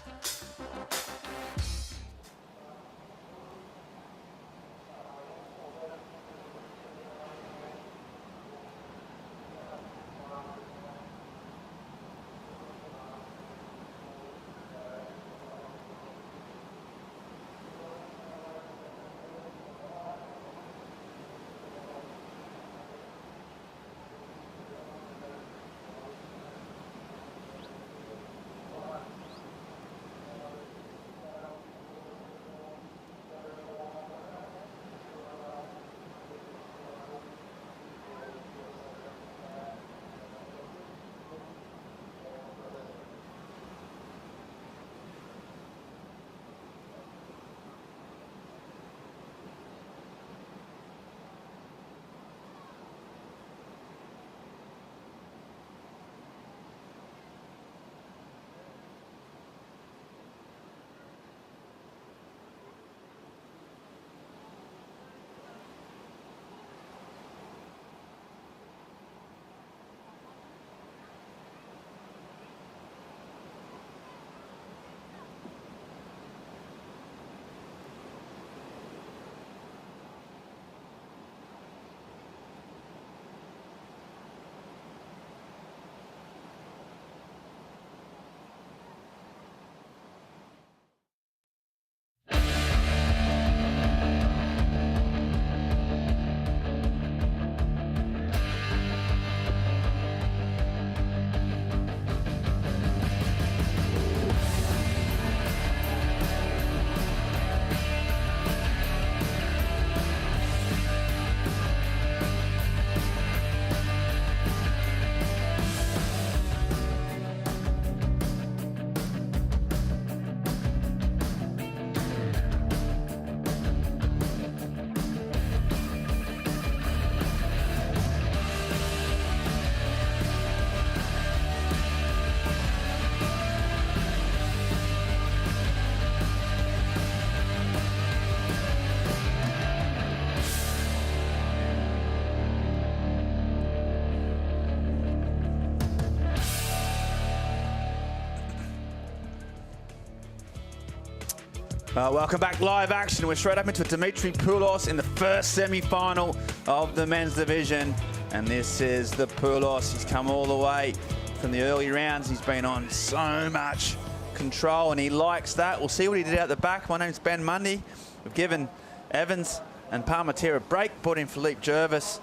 Welcome back, live action. We're straight up into Dimitri Poulos in the first semi-final of the men's division. And this is the Poulos. He's come all the way from the early rounds. He's been on so much control and he likes that. We'll see what he did out the back. My name's Ben Mundy. We've given Evans and Parmentier a break, brought in Philippe Jervis.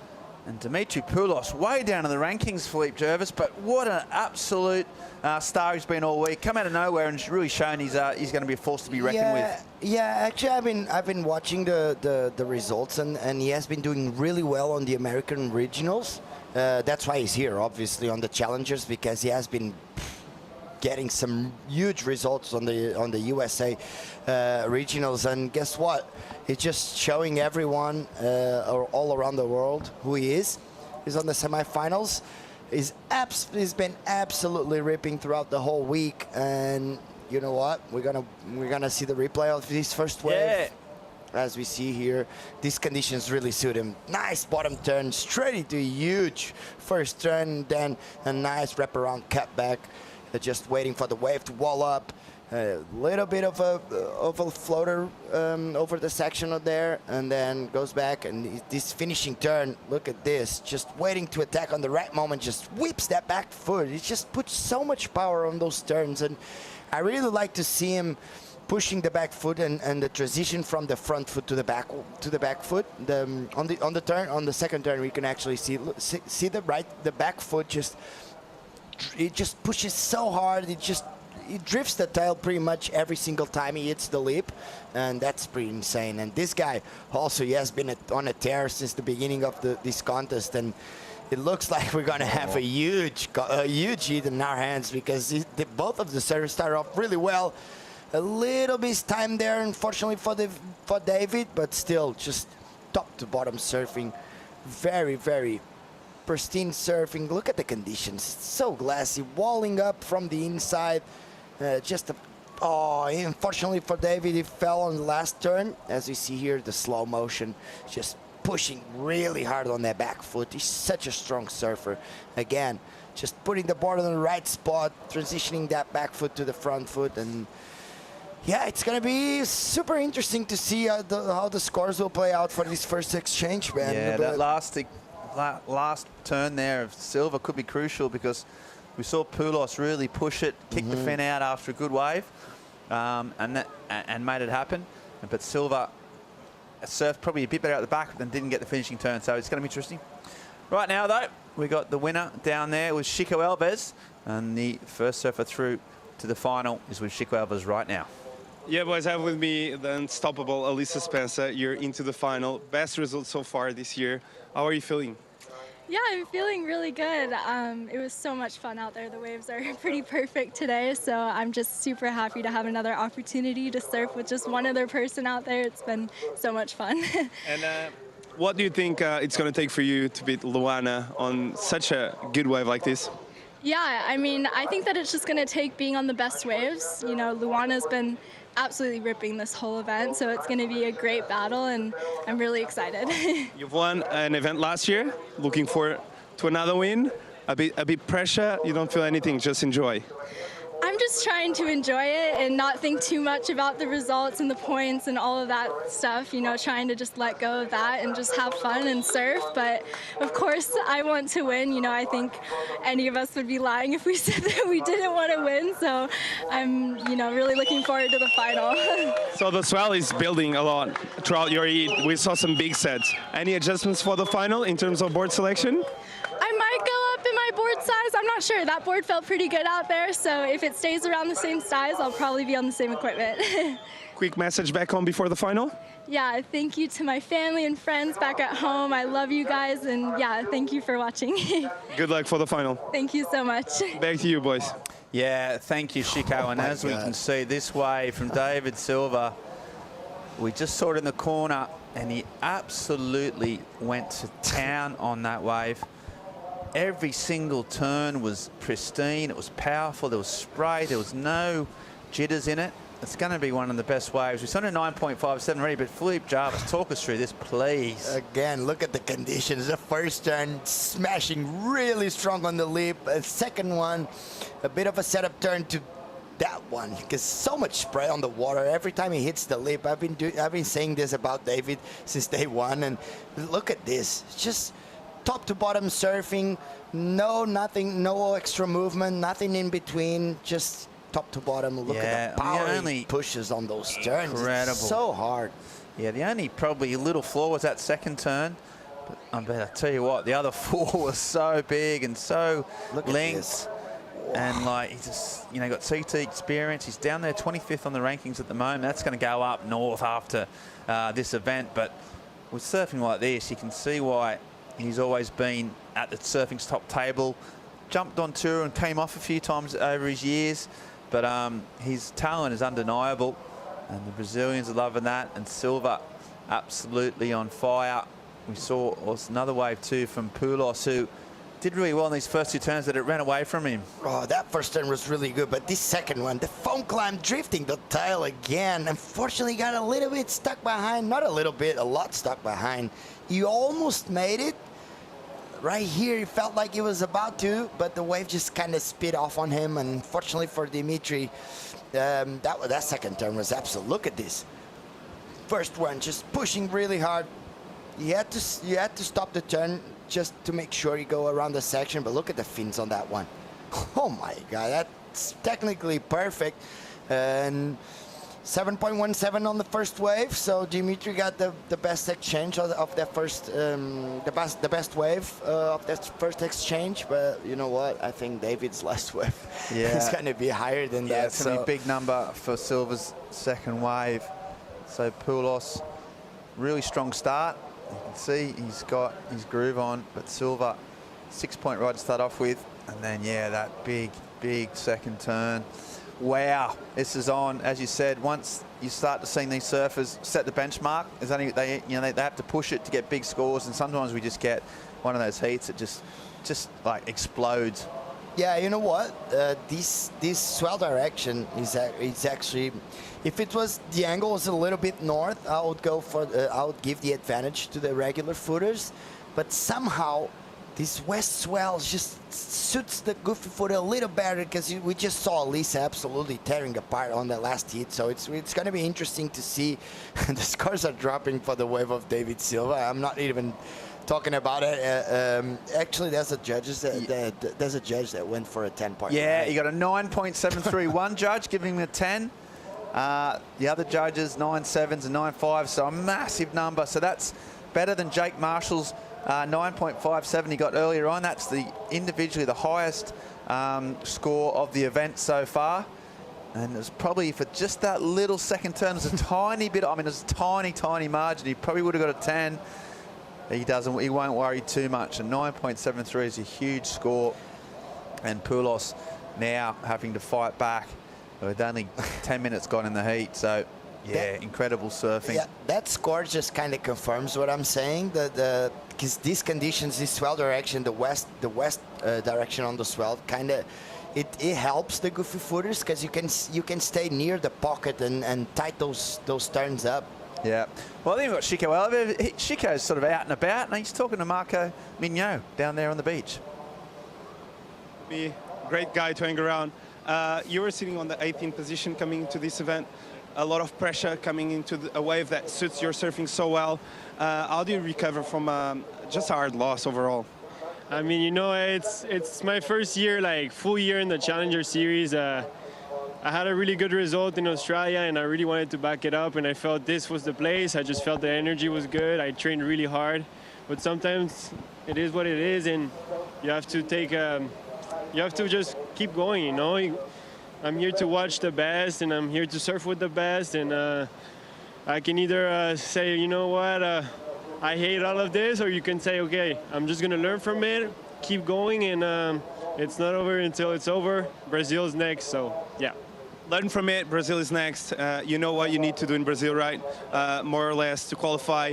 And Dimitri Poulos way down in the rankings, Philippe Jervis, but what an absolute star he's been all week. Come out of nowhere and really shown he's going to be a force to be reckoned with. Yeah, actually I've been watching the results and he has been doing really well on the American regionals. That's why he's here, obviously, on the challengers, because he has been getting some huge results on the USA regionals. And guess what? It's just showing everyone all around the world who he is. He's on the semifinals. He's been absolutely ripping throughout the whole week. And you know what? We're gonna see the replay of his first wave. Yeah. As we see here, these conditions really suit him. Nice bottom turn, straight into a huge first turn, then a nice wraparound cutback. Just waiting for the wave to wall up. A little bit of a floater over the section there, and then goes back. And this finishing turn, look at this, just waiting to attack on the right moment, just whips that back foot. It just puts so much power on those turns, and I really like to see him pushing the back foot and the transition from the front foot to the back foot. On the second turn, we can actually see the back foot just. It just pushes so hard. It drifts the tail pretty much every single time he hits the lip, and that's pretty insane. And this guy also, he has been on a tear since the beginning of this contest, and it looks like we're gonna have a huge hit in our hands, because both of the servers start off really well. A little bit time there, unfortunately for David, but still just top to bottom surfing, very, very pristine surfing. Look at the conditions, so glassy, walling up from the inside. Unfortunately for David, he fell on the last turn. As we see here, the slow motion, just pushing really hard on that back foot. He's such a strong surfer. Again, just putting the board on the right spot, transitioning that back foot to the front foot, and yeah, it's going to be super interesting to see how the scores will play out for this first exchange, man. Yeah, that last turn there of Silva could be crucial, because we saw Poulos really push it, kick the fin out after a good wave, and made it happen. But Silva surfed probably a bit better out the back, but didn't get the finishing turn, so it's going to be interesting. Right now, though, we got the winner down there with Chico Alves, and the first surfer through to the final is with Chico Alves right now. Yeah, boys, I have with me the unstoppable Alyssa Spencer. You're into the final. Best result so far this year. How are you feeling? Yeah, I'm feeling really good. It was so much fun out there. The waves are pretty perfect today, so I'm just super happy to have another opportunity to surf with just one other person out there. It's been so much fun. And what do you think it's going to take for you to beat Luana on such a good wave like this? Yeah, I mean, I think that it's just going to take being on the best waves. You know, Luana's been absolutely ripping this whole event, so it's going to be a great battle, and I'm really excited. You've won an event last year. Looking forward to another win. A bit pressure. You don't feel anything. Just enjoy. I'm just trying to enjoy it and not think too much about the results and the points and all of that stuff, you know, trying to just let go of that and just have fun and surf. But of course, I want to win. You know, I think any of us would be lying if we said that we didn't want to win. So I'm, you know, really looking forward to the final. So the swell is building a lot throughout your heat. We saw some big sets. Any adjustments for the final in terms of board selection? I might go up in my board size. I'm not sure. That board felt pretty good out there, so if it stays around the same size, I'll probably be on the same equipment. Quick message back home before the final? Yeah, thank you to my family and friends back at home. I love you guys, and yeah, thank you for watching. Good luck for the final. Thank you so much. Back to you, boys. Yeah, thank you, Chico. And as we can see, this wave from David Silva, we just saw it in the corner, and he absolutely went to town on that wave. Every single turn was pristine. It was powerful. There was spray. There was no jitters in it. It's going to be one of the best waves. We're on a 9.57 already, but Philippe Jarvis, talk us through this, please. Again, look at the conditions. The first turn, smashing really strong on the lip. A second one, a bit of a setup turn to that one, because so much spray on the water every time he hits the lip. I've been saying this about David since day one, and look at this. It's just top to bottom surfing, nothing, no extra movement, nothing in between, just top to bottom. Look at the power he pushes on those turns. Incredible. It's so hard. Yeah, the only probably little flaw was that second turn. But I tell you what, the other four was so big and so linked. And like, he's just, you know, got CT experience. He's down there 25th on the rankings at the moment. That's going to go up north after this event. But with surfing like this, you can see why he's always been at the surfing's top table. Jumped on tour and came off a few times over his years, but his talent is undeniable, and the Brazilians are loving that. And Silva absolutely on fire. We saw another wave too from Poulos, who did really well in these first two turns, that it ran away from him. Oh, that first turn was really good, but this second one, the foam climb drifting the tail again. Unfortunately, got a little bit stuck behind. Not a little bit, a lot stuck behind. You almost made it. Right here, it felt like he was about to, but the wave just kind of spit off on him. And unfortunately for Dimitri, that second turn was absolute. Look at this. First one, just pushing really hard. You had to stop the turn just to make sure you go around the section, but look at the fins on that one. Oh my God, that's technically perfect. And 7.17 on the first wave, so Dimitri got the best exchange of that first, the best wave of that first exchange. But you know what? I think David's last wave is going to be higher than that. Yeah, it's going to be a big number for Silva's second wave. So Poulos, really strong start. You can see he's got his groove on, but Silva, 6-point ride to start off with, and then yeah, that big second turn. Wow, this is on, as you said, once you start to see these surfers set the benchmark, they have to push it to get big scores, and sometimes we just get one of those heats that just like explodes. Yeah, you know what? This swell direction is actually, if it was the angle was a little bit north, I would go for I would give the advantage to the regular footers, but somehow this west swell just suits the goofy footer a little better because we just saw Lisa absolutely tearing apart on the last heat. So it's going to be interesting to see. The scores are dropping for the wave of David Silva. I'm not even talking about it. Actually, there's a judge that went for a 10-point. Yeah, right? he got a 9.73. One judge giving him a 10. The other judges 9.7s and 9.5s, so a massive number. So that's better than Jake Marshall's 9.57 he got earlier on. That's individually the highest score of the event so far. And it was probably for just that little second turn, it was a tiny bit, I mean, it was a tiny margin. He probably would have got a 10. He won't worry too much. And 9.73 is a huge score. And Poulos now having to fight back with only 10 minutes gone in the heat. So, yeah, incredible surfing. Yeah, that score just kind of confirms what I'm saying. Because these conditions, this swell direction, the west direction on the swell, kind of, it helps the goofy footers because you can stay near the pocket and tight those turns up. Yeah. Well, then we've got Chico Oliver. Chico's sort of out and about, and he's talking to Marco Mignot down there on the beach. Be a great guy to hang around. You were sitting on the 18th position coming into this event. A lot of pressure coming into a wave that suits your surfing so well. How do you recover from just a hard loss overall? I mean, you know, it's my first year, like full year in the Challenger Series. I had a really good result in Australia, and I really wanted to back it up, and I felt this was the place. I just felt the energy was good. I trained really hard, but sometimes it is what it is, and you have to you have to just keep going, you know. I'm here to watch the best, and I'm here to surf with the best, and I can either say, you know what, I hate all of this, or you can say, okay, I'm just gonna learn from it, keep going, and it's not over until it's over. Brazil's next, so yeah. Learn from it. Brazil is next. You know what you need to do in Brazil, right? More or less to qualify.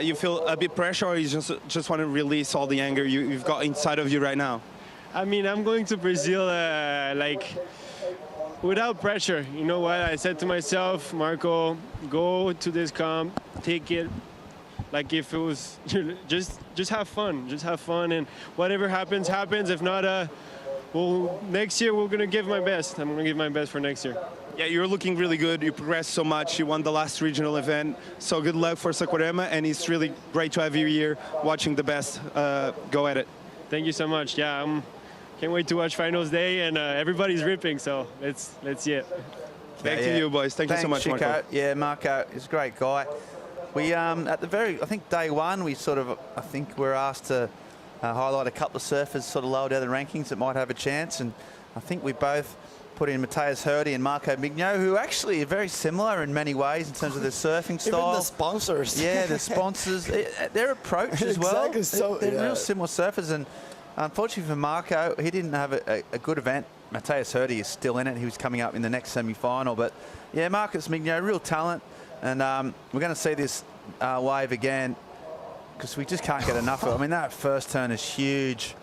You feel a bit pressure, or you just want to release all the anger you've got inside of you right now? I mean, I'm going to Brazil like without pressure. You know what? I said to myself, Marco, go to this comp, take it like if it was just have fun. Just have fun, and whatever happens, happens. If not, well, next year we're gonna give my best. I'm gonna give my best for next year. Yeah, you're looking really good. You progressed so much. You won the last regional event. So good luck for Saquarema, and it's really great to have you here watching the best go at it. Thank you so much. Yeah, can't wait to watch finals day, and everybody's ripping. So let's see it. Back to you, boys. Thank you so much, Chico. Marco. Yeah, Marco is a great guy. We at the I think day one, we I think we're asked to highlight a couple of surfers sort of lower down the rankings that might have a chance, and I think we both put in Mateus Hurdy and Marco Mignot, who actually are very similar in many ways in terms of their surfing style. Even the sponsors. Yeah, the sponsors, their approach as well. Exactly. So, they're real similar surfers, and unfortunately for Marco, he didn't have a good event. Mateus Hurdy is still in it. He was coming up in the next semi-final, but yeah, Marcus Mignot, real talent, and we're going to see this wave again, because we just can't get enough of it. I mean, that first turn is huge.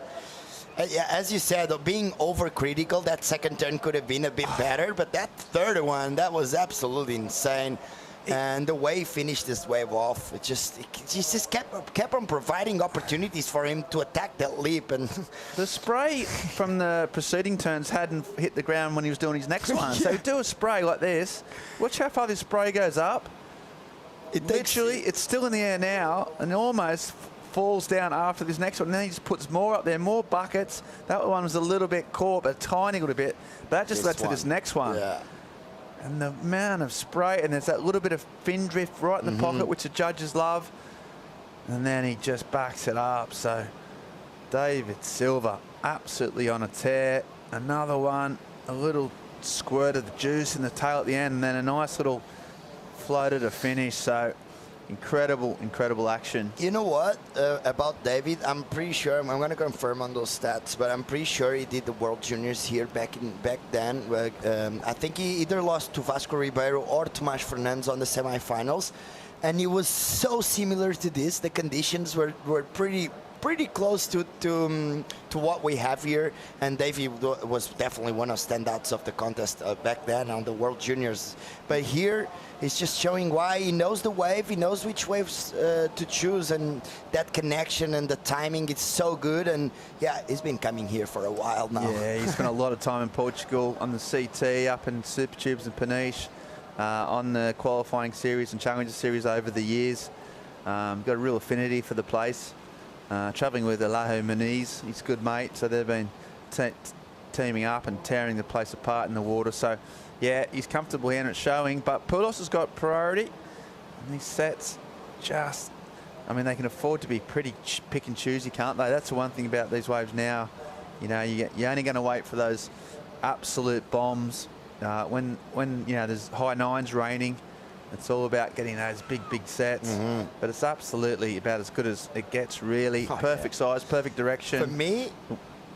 Yeah, as you said, being overcritical, that second turn could have been a bit better, but that third one, that was absolutely insane. And the way he finished this wave off, it just kept on providing opportunities for him to attack that leap. And the spray from the preceding turns hadn't hit the ground when he was doing his next one. So do a spray like this. Watch how far this spray goes up. Literally, it's still in the air now, and almost falls down after this next one. And then he just puts more up there, more buckets. That one was a little bit caught, but a tiny little bit. But that just led to this next one. Yeah. And the amount of spray, and there's that little bit of fin drift right in the pocket, which the judges love. And then he just backs it up. So David Silva absolutely on a tear. Another one, a little squirt of the juice in the tail at the end, and then a nice little floater to finish. So incredible action. You know what about David? I'm pretty sure, I'm going to confirm on those stats, but I'm pretty sure he did the World Juniors here back then. I think he either lost to Vasco Ribeiro or Tomás Fernandes on the semifinals, and it was so similar to this. The conditions were pretty pretty close to what we have here. And Davey was definitely one of standouts of the contest back then on the World Juniors. But here, he's just showing why he knows the wave, he knows which waves to choose, and that connection and the timing is so good. And yeah, he's been coming here for a while now. Yeah, he spent a lot of time in Portugal on the CT, up in Super Tubes and Peniche, on the qualifying series and Challenger series over the years. Got a real affinity for the place. Travelling with Alejo Muniz, he's a good mate, so they've been teaming up and tearing the place apart in the water. So yeah, he's comfortable here and it's showing, but Poulos has got priority. And these sets just, I mean, they can afford to be pretty pick and choosy, can't they? That's the one thing about these waves now. You know, you're only going to wait for those absolute bombs. When you know, there's high nines raining, it's all about getting those big sets. But it's absolutely about as good as it gets, really. Perfect size, perfect direction. For me,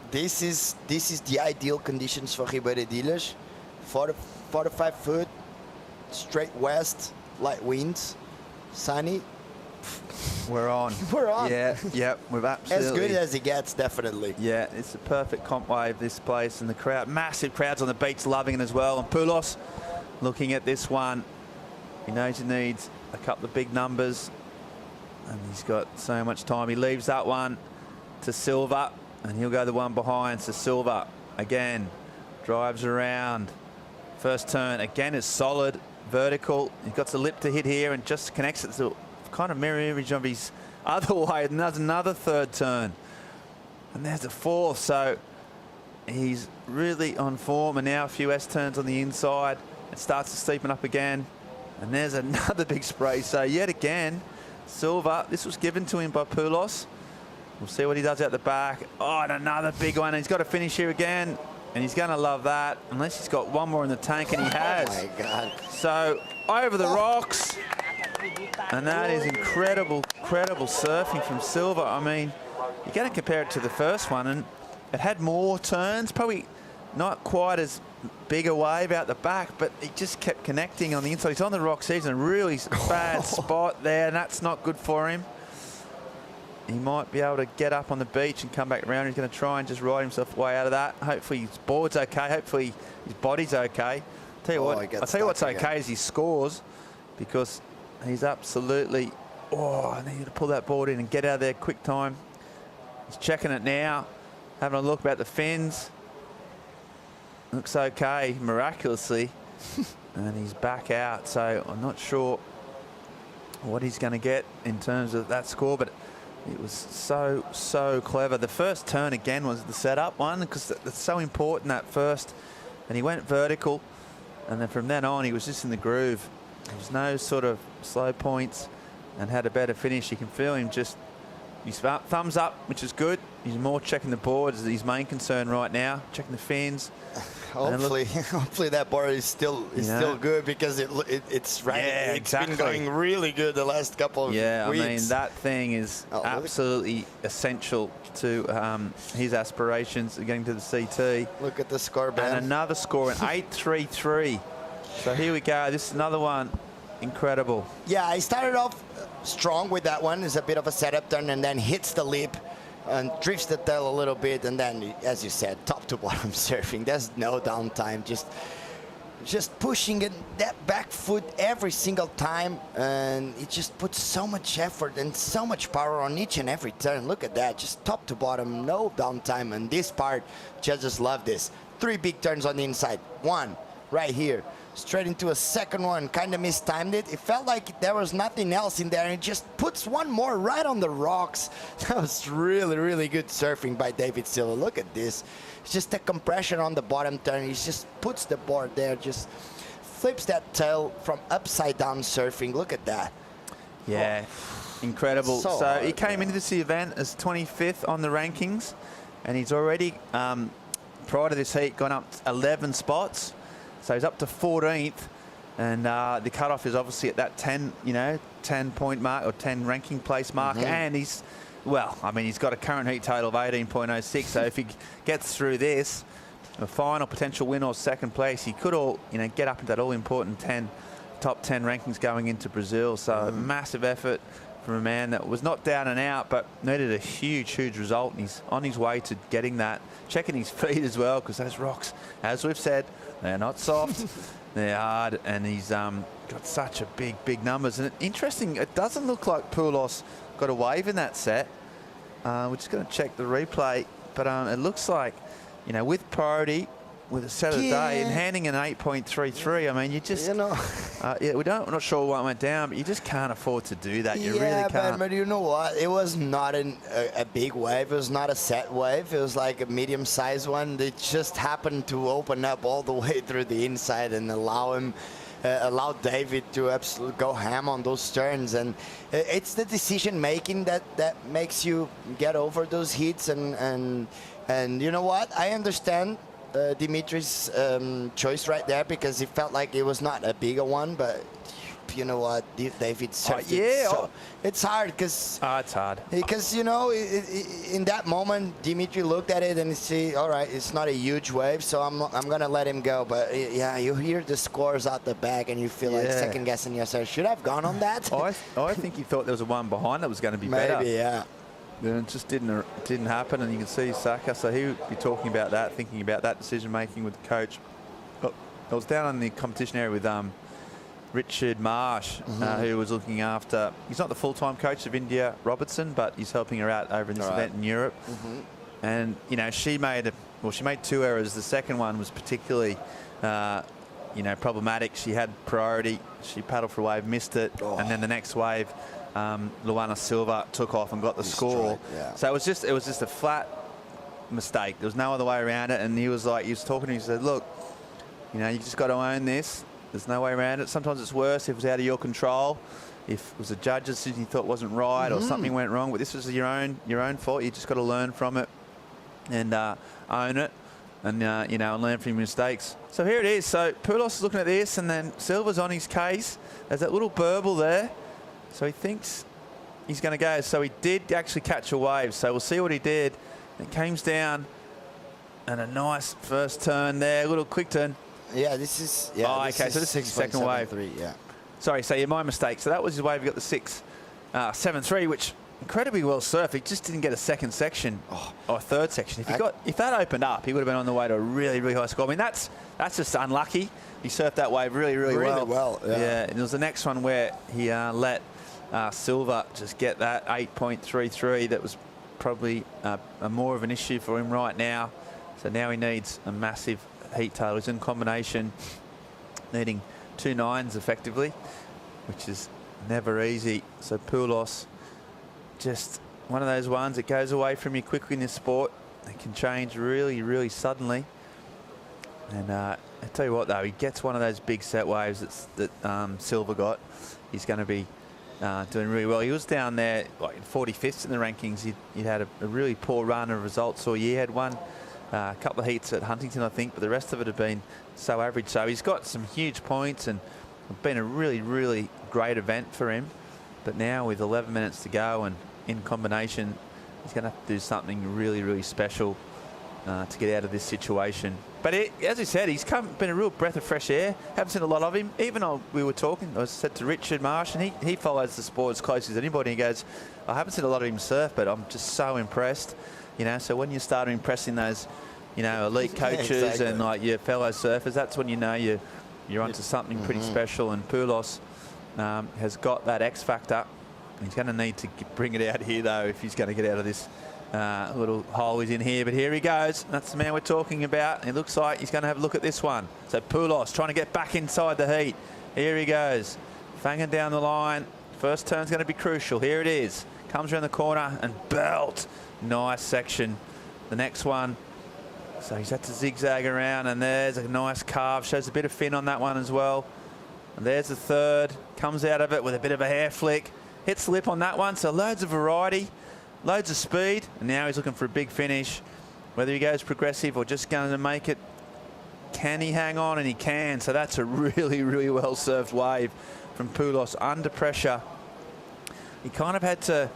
this is the ideal conditions for Ribeira de Ilhas. 45 foot, straight west, light winds, sunny. We're on. We're on. Yeah, we've absolutely. As good as it gets, definitely. Yeah, it's a perfect comp wave, this place, and the crowd, massive crowds on the beach loving it as well. And Poulos looking at this one. He knows he needs a couple of big numbers, and he's got so much time. He leaves that one to Silva, and he'll go the one behind. So Silva again drives around. First turn again is solid, vertical. He's got the lip to hit here and just connects it to kind of mirror image of his other wave. And there's another third turn, and there's a fourth. So he's really on form, and now a few S turns on the inside. It starts to steepen up again, and there's another big spray. So yet again, Silva, this was given to him by Poulos. We'll see what he does out the back. Oh, and another big one. He's got to finish here again. And he's going to love that, unless he's got one more in the tank, and he has. Oh, my God. So, over the rocks. And that is incredible surfing from Silva. I mean, you're going to compare it to the first one, and it had more turns, probably not quite as big a wave out the back, but he just kept connecting on the inside. He's on the rocks. He's in a really bad spot there, and that's not good for him. He might be able to get up on the beach and come back around. He's going to try and just ride himself way out of that. Hopefully his board's okay. Hopefully his body's okay. I'll tell you what's okay is his scores, because he's absolutely, I need to pull that board in and get out of there quick time. He's checking it now, having a look about the fins. Looks okay, miraculously. And he's back out, so I'm not sure what he's going to get in terms of that score, but it was so clever. The first turn again was the setup one, because it's so important, that first. And he went vertical, and then from then on he was just in the groove. There was no sort of slow points, and had a better finish. You can feel him just, he's thumbs up, which is good. He's more checking the board is his main concern right now, checking the fins. Hopefully that board is still good, because it's right. Yeah, it's been going really good the last couple of weeks. I mean, that thing is absolutely essential to his aspirations of getting to the CT. Look at the score, Ben. And another score, an 8.33. So here we go. This is another one. Incredible. Yeah, I started off strong with that one. It's a bit of a setup turn, and then hits the lip and drifts the tail a little bit, and then, as you said, top to bottom surfing. There's no downtime, just pushing it, that back foot every single time, and it just puts so much effort and so much power on each and every turn. Look at that, just top to bottom, no downtime. And this part, judges love this. 3 big turns on the inside. One right here, straight into a second one, kind of mistimed it. It felt like there was nothing else in there, and it just puts one more right on the rocks. That was really good surfing by David Silva. Look at this. It's just a compression on the bottom turn. He just puts the board there, just flips that tail from upside down surfing. Look at that. Yeah, incredible. So hard, he came into this event as 25th on the rankings, and he's already, prior to this heat, gone up 11 spots. So he's up to 14th, and the cutoff is obviously at that 10 point mark, or 10 ranking place mark. And he's, well, I mean, he's got a current heat total of 18.06. So if he gets through this, a final potential win or second place, he could get up into that all important top 10 rankings going into Brazil. So massive effort from a man that was not down and out, but needed a huge result. And he's on his way to getting that. Checking his feet as well, because those rocks, as we've said, they're not soft, they're hard, and he's got such a big numbers. And interesting, it doesn't look like Poulos got a wave in that set. We're just going to check the replay, but it looks like, you know, with priority, with a set of the day and handing an 8.33, I mean, you just, yeah, we're not sure what went down, but you just can't afford to do that. You really can't. But you know what? It was not a big wave. It was not a set wave. It was like a medium-sized one. They just happened to open up all the way through the inside and allow David to absolutely go ham on those turns. And it's the decision-making that makes you get over those hits. And you know what? I understand Dimitri's choice right there, because it felt like it was not a bigger one, but you know what, David served it. So it's hard because it's hard because, you know, in that moment Dimitri looked at it and see, all right, it's not a huge wave, so I'm gonna let him go. But yeah, you hear the scores out the back and you feel like second guessing yourself. Should I have gone on that? I think he thought there was a one behind that was going to be better. Maybe, yeah. Then it just didn't happen, and you can see Saka. So he would be talking about that, thinking about that decision making with the coach. I was down in the competition area with Richard Marsh, who was looking after. He's not the full-time coach of India Robertson, but he's helping her out over in this event in Europe. And you know, she made 2 errors. The second one was particularly, you know, problematic. She had priority. She paddled for a wave, missed it, and then the next wave, Luana Silva took off and got the score. So it was just a flat mistake. There was no other way around it. And he was talking to me. He said, "Look, you know, you just got to own this. There's no way around it. Sometimes it's worse if it's out of your control. If it was a judge's decision you thought wasn't right or something went wrong, but this was your own fault. You just got to learn from it and own it, and you know, and learn from your mistakes." So here it is. So Poulos is looking at this, and then Silva's on his case. There's that little burble there. So he thinks he's going to go. So he did actually catch a wave. So we'll see what he did. It came down, and a nice first turn there, a little quick turn. Yeah, this is. Yeah, oh, okay. So this is his second wave. Yeah. Sorry, so my mistake. So that was his wave. He got the 6.73, which incredibly well surfed. He just didn't get a second section or a third section. If that opened up, he would have been on the way to a really high score. I mean, that's just unlucky. He surfed that wave really well. Yeah. And there was the next one where he let Silva just get that 8.33. That was probably more of an issue for him right now. So now he needs a massive heat tail. He's in combination, needing 2 9s effectively, which is never easy. So Poulos, just one of those ones that goes away from you quickly in this sport. It can change really suddenly. And I tell you what, though, he gets one of those big set waves that Silva got. He's going to be doing really well. He was down there like 45th in the rankings. He'd had a really poor run of results all year. He had one a couple of heats at Huntington, I think, but the rest of it have been so average. So he's got some huge points, and it's been a really great event for him. But now with 11 minutes to go and in combination, he's going to have to do something really special to get out of this situation. But as I said, he's been a real breath of fresh air. Haven't seen a lot of him. Even though we were talking, I said to Richard Marsh, and he follows the sport as close as anybody. He goes, I haven't seen a lot of him surf, but I'm just so impressed. You know, so when you start impressing those, you know, elite coaches and like your fellow surfers, that's when you know you're onto something pretty special. And Poulos has got that X factor. He's going to need to bring it out here, though, if he's going to get out of this little hole he's in here. But here he goes. That's the man we're talking about. It looks like he's going to have a look at this one. So Poulos trying to get back inside the heat. Here he goes. Fanging down the line. First turn's going to be crucial. Here it is. Comes around the corner and belt. Nice section. The next one. So he's had to zigzag around, and there's a nice carve. Shows a bit of fin on that one as well. And there's the third. Comes out of it with a bit of a hair flick. Hits the lip on that one. So loads of variety. Loads of speed, and now he's looking for a big finish. Whether he goes progressive or just going to make it, can he hang on? And he can. So that's a really well served wave from Poulos under pressure. He kind of had to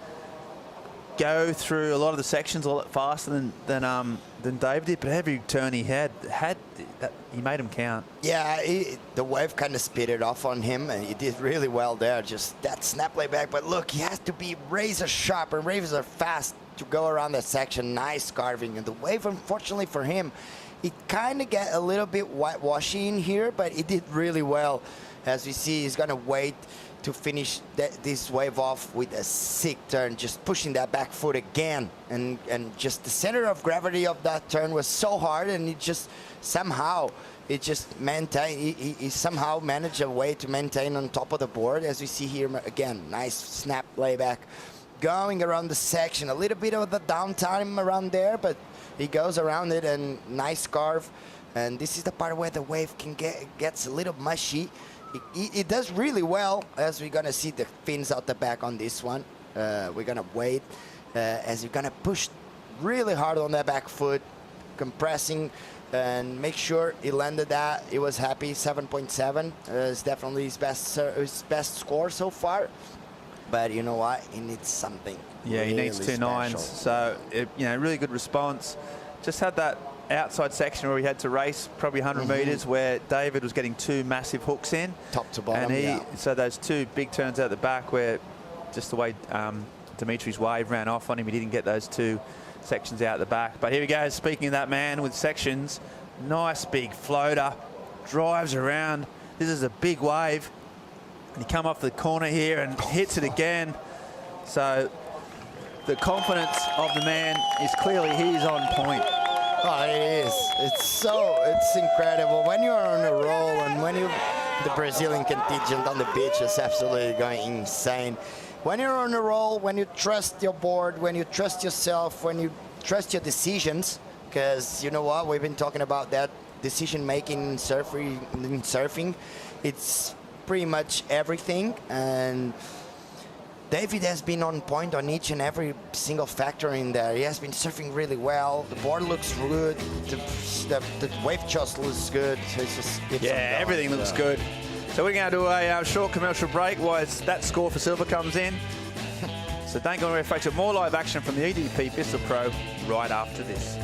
go through a lot of the sections a lot faster than Dave did, but every turn he had he made him count. Yeah, the wave kind of spit it off on him, and he did really well there. Just that snap layback, but look, he has to be razor sharp and razor fast to go around that section. Nice carving, and the wave, unfortunately for him, it kind of get a little bit whitewashy in here, but he did really well. As we see, he's gonna wait to finish this wave off with a sick turn, just pushing that back foot again, and just the center of gravity of that turn was so hard, and he just somehow maintained. He somehow managed a way to maintain on top of the board. As we see here again, nice snap layback, going around the section, a little bit of the downtime around there, but he goes around it, and nice carve. And this is the part where the wave can gets a little mushy. It does really well, as we're gonna see the fins out the back on this one. We're gonna wait as you're gonna push really hard on that back foot, compressing, and make sure he landed that. He was happy. 7.7 is definitely his best score so far. But you know what? He needs something. Yeah, he needs 2 9s. So really good response. Just had that outside section where we had to race probably 100 meters, where David was getting 2 massive hooks in, top to bottom. And so those 2 big turns out the back, where just the way Dimitri's wave ran off on him, he didn't get those 2 sections out the back. But here we go. Speaking of that man with sections, nice big floater, drives around. This is a big wave. And he come off the corner here and hits it again. So the confidence of the man is clearly he's on point. Oh, it is. It's incredible. When you're on a roll, and when the Brazilian contingent on the beach is absolutely going insane. When you're on a roll, when you trust your board, when you trust yourself, when you trust your decisions, because you know what, we've been talking about that decision making in surfing. It's pretty much everything, and David has been on point on each and every single factor in there. He has been surfing really well. The board looks good. The wave just looks good. So it's just everything looks good. So we're going to do a short commercial break while that score for silver comes in. So don't go away, folks. More live action from the EDP Vissla Pro right after this.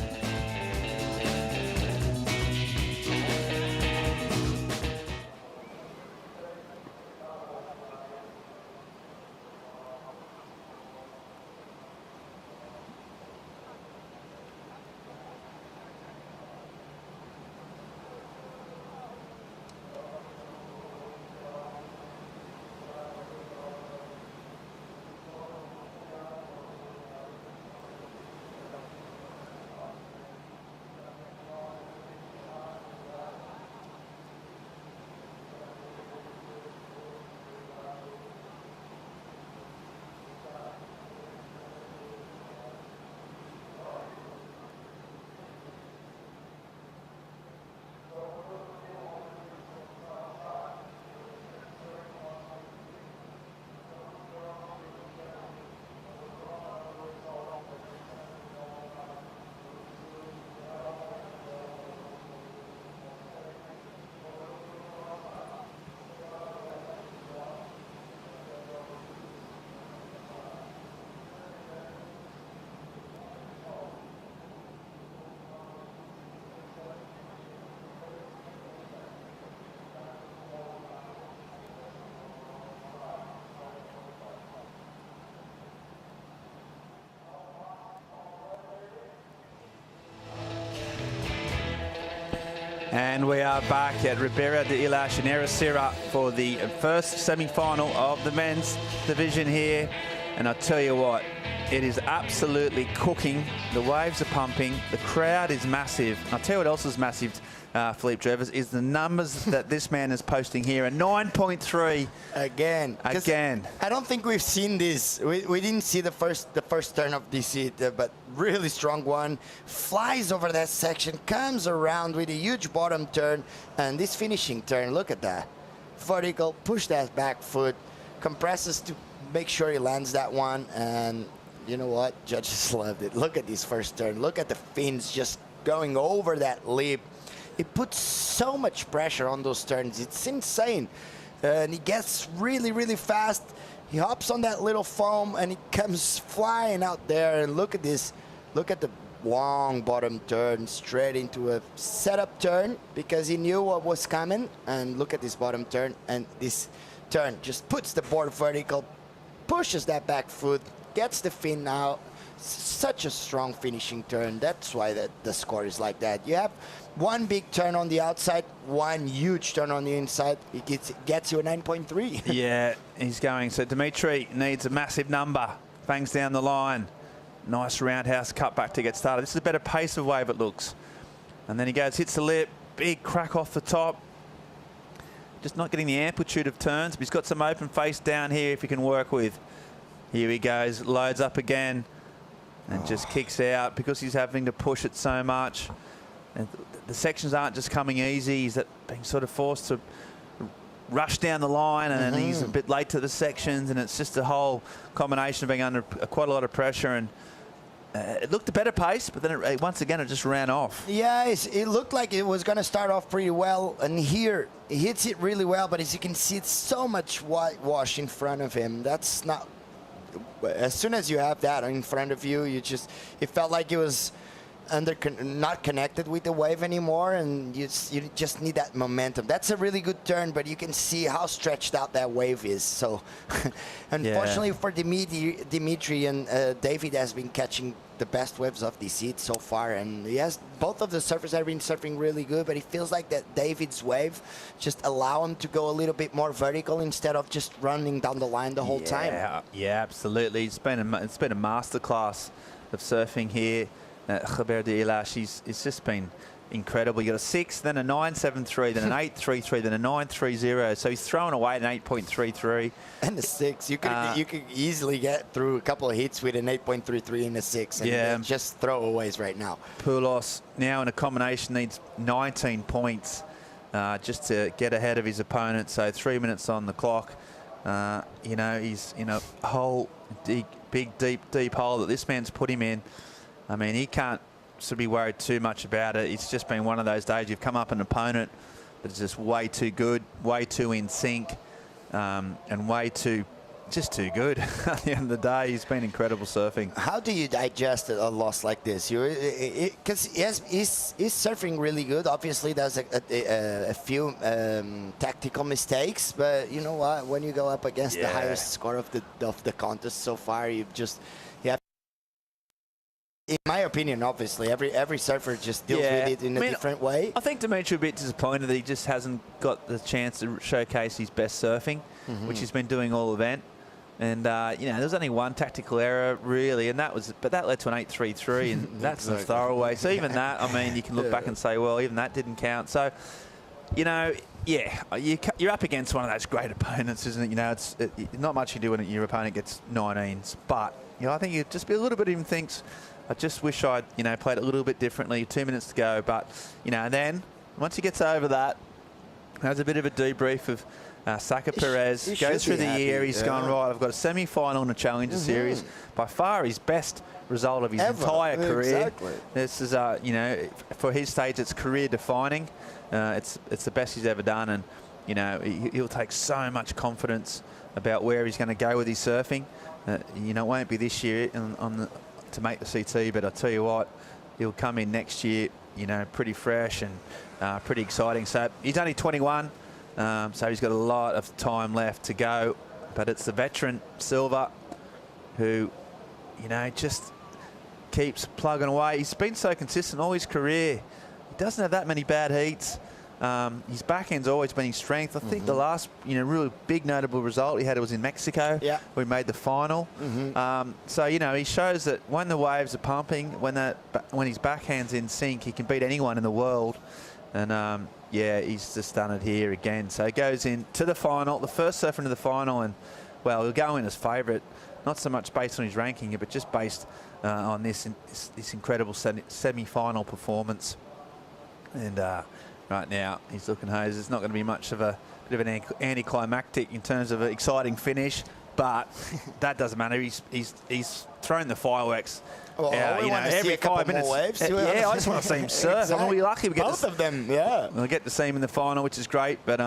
And we are back at Ribeira de Ilash in Ericeira for the first semi-final of the men's division here. And I tell you what, it is absolutely cooking. The waves are pumping. The crowd is massive. I'll tell you what else is massive, Philippe Drevers, is the numbers that this man is posting here. A 9.3. Again. I don't think we've seen this. We didn't see the first turn of this heat, but really strong one. Flies over that section, comes around with a huge bottom turn, and this finishing turn, look at that. Vertical, push that back foot, compresses to make sure he lands that one, and you know what? Judges loved it. Look at this first turn. Look at the fins just going over that lip. It puts so much pressure on those turns. It's insane. and he gets really, really fast. He hops on that little foam, and he comes flying out there. And look at this. Look at the long bottom turn straight into a setup turn because he knew what was coming. And look at this bottom turn, and this turn just puts the board vertical, pushes that back foot, gets the fin out. Such a strong finishing turn. That's why the score is like that. You have one big turn on the outside, one huge turn on the inside. It gets you a 9.3. Yeah, he's going. So Dimitri needs a massive number. Bangs down the line. Nice roundhouse cut back to get started. This is a better pace of wave, it looks. And then he goes, hits the lip, big crack off the top. Just not getting the amplitude of turns, but he's got some open face down here if he can work with. Here he goes, loads up again. And just kicks out because he's having to push it so much. And the sections aren't just coming easy. He's being sort of forced to rush down the line, and then he's a bit late to the sections, and it's just a whole combination of being under quite a lot of pressure. And it looked a better pace, but then once again it just ran off. Yeah, it looked like it was going to start off pretty well, and here he hits it really well, but as you can see, it's so much whitewash in front of him. That's not... As soon as you have that in front of you, it felt like it was not connected with the wave anymore, and you just need that momentum. That's a really good turn, but you can see how stretched out that wave is. So unfortunately for Dimitri and David has been catching the best waves of this heat so far, and both of the surfers have been surfing really good, but it feels like that David's wave just allow him to go a little bit more vertical instead of just running down the line the whole time. Yeah, absolutely. It's been a masterclass of surfing here. Quebrada de Ilash, it's just been incredible. You got a 6, then a 9.73, then an 8.33, then a 9.30. So he's throwing away an 8.33 and a 6. You could easily get through a couple of hits with an 8.33 and a 6. And just throwaways right now. Poulos now in a combination needs 19 points just to get ahead of his opponent. So 3 minutes on the clock. You know, he's in a whole big, deep hole that this man's put him in. I mean, he can't sort of be worried too much about it. It's just been one of those days you've come up an opponent that's just way too good, way too in sync, and just too good. At the end of the day, he's been incredible surfing. How do you digest a loss like this? Because he's surfing really good. Obviously, there's a few tactical mistakes, but you know what? When you go up against the highest score of the contest so far, you have. In my opinion, obviously, every surfer just deals with it in a different way. I think Dimitri a bit disappointed that he just hasn't got the chance to showcase his best surfing, which he's been doing all event. And you know, there was only one tactical error really, and that led to an 8.33, and that's a throwaway. So even that, I mean, you can look back and say, well, even that didn't count. So, you know, you're up against one of those great opponents, isn't it? You know, it's not much you do when your opponent gets 19s, but you know, I think you just be a little bit even thinks. I just wish I'd, you know, played it a little bit differently. 2 minutes to go, but you know, and then once he gets over that, has a bit of a debrief of Saka Perez, goes through the year. He's gone, right, I've got a semi-final in a Challenger Series. By far his best result of his entire career. Exactly. This is, you know, for his stage, it's career defining. It's the best he's ever done, and you know, he'll take so much confidence about where he's going to go with his surfing. You know, it won't be this year to make the CT, but I tell you what, he'll come in next year, you know, pretty fresh and pretty exciting. So he's only 21, so he's got a lot of time left to go. But it's the veteran Silva who, you know, just keeps plugging away. He's been so consistent all his career. He doesn't have that many bad heats. His backhand's always been his strength. I think the last, you know, really big notable result he had was in Mexico, where he made the final. So, you know, he shows that when the waves are pumping, when his backhand's in sync, he can beat anyone in the world. And yeah, he's just done it here again. So he goes into the final, the first surfer into the final, and well, he'll go in as favourite, not so much based on his ranking, but just based on this incredible semi-final performance. And right now, he's looking hose. It's not going to be much of a bit of an anticlimactic in terms of an exciting finish, but that doesn't matter. He's thrown the fireworks. Well, you know, every 5 minutes. Waves. Yeah, I just want to see him surf. Exactly. I mean, we're lucky we get both of them. Yeah, we'll get to see him in the final, which is great. But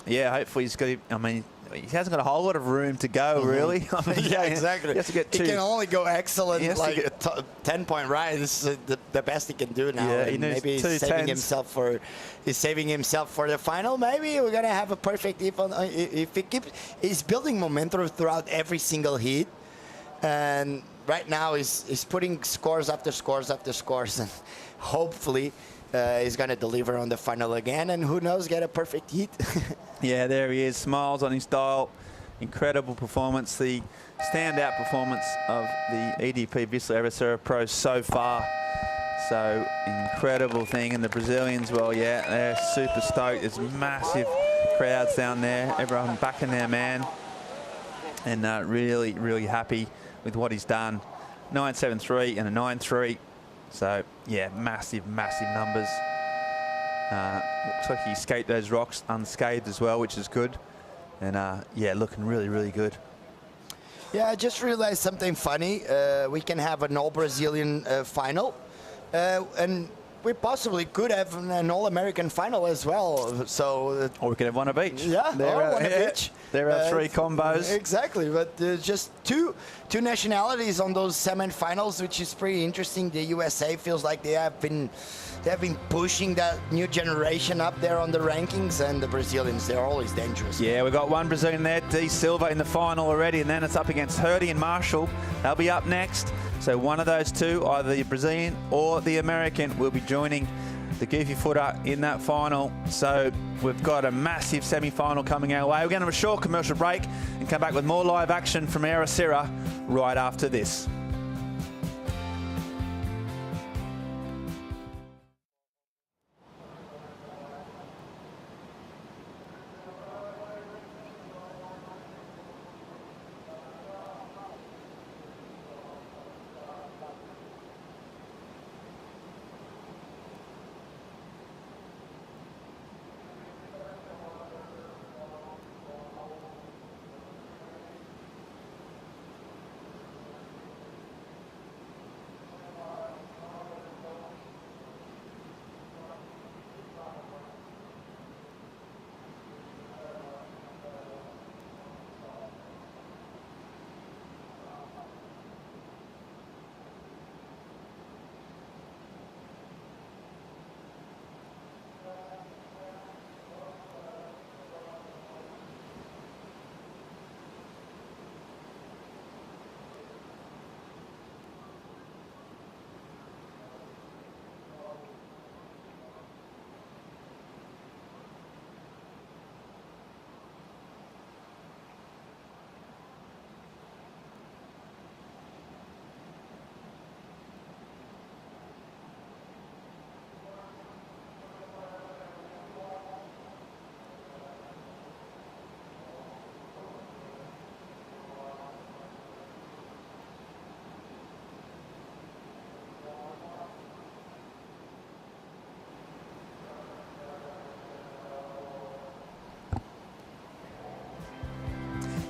Yeah, hopefully he's got. I mean, he hasn't got a whole lot of room to go, really. I mean, Yeah, exactly. He has to get two. He can only go excellent, He has to like get- 10-point ride. This is the best he can do now. Yeah, he And needs maybe two he's saving tens. himself for the final. Maybe we're gonna have a perfect if he keeps. He's building momentum throughout every single heat, and right now he's putting scores after scores after scores, and hopefully he's gonna deliver on the final again. And who knows, get a perfect heat. Yeah, there he is, smiles on his dial. Incredible performance, the standout performance of the EDP Vissla Ericeira Pro so far. So incredible thing, and the Brazilians, well, yeah, they're super stoked. There's massive crowds down there, everyone backing their man, and really, really happy with what he's done. 9.73 and a 9.3. So yeah, massive, massive numbers. Looks like he escaped those rocks unscathed as well, which is good. And yeah, looking really, really good. Yeah, I just realized something funny. We can have an all-Brazilian final, and we possibly could have an all-American final as well. So, or we could have one of each. Yeah, or one of each. There are three combos. Exactly, but just two nationalities on those semi-finals, which is pretty interesting. The USA feels like they have been pushing that new generation up there on the rankings, and the Brazilians, they're always dangerous. Yeah, we've got one Brazilian there, D Silva, in the final already, and then it's up against Hurdy and Marshall. They'll be up next. So one of those two, either the Brazilian or the American, will be joining the Goofy Footer in that final. So we've got a massive semi-final coming our way. We're going to have a short commercial break and come back with more live action from Ericeira right after this.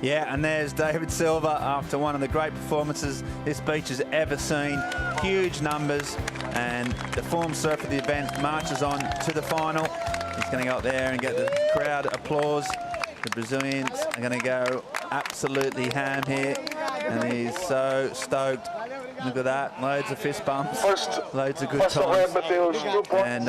Yeah, and there's David Silva after one of the great performances this beach has ever seen. Huge numbers, and the form surfer of the event marches on to the final. He's going to go up there and get the crowd applause. The Brazilians are going to go absolutely ham here, and he's so stoked. Look at that, loads of fist bumps, loads of good times, and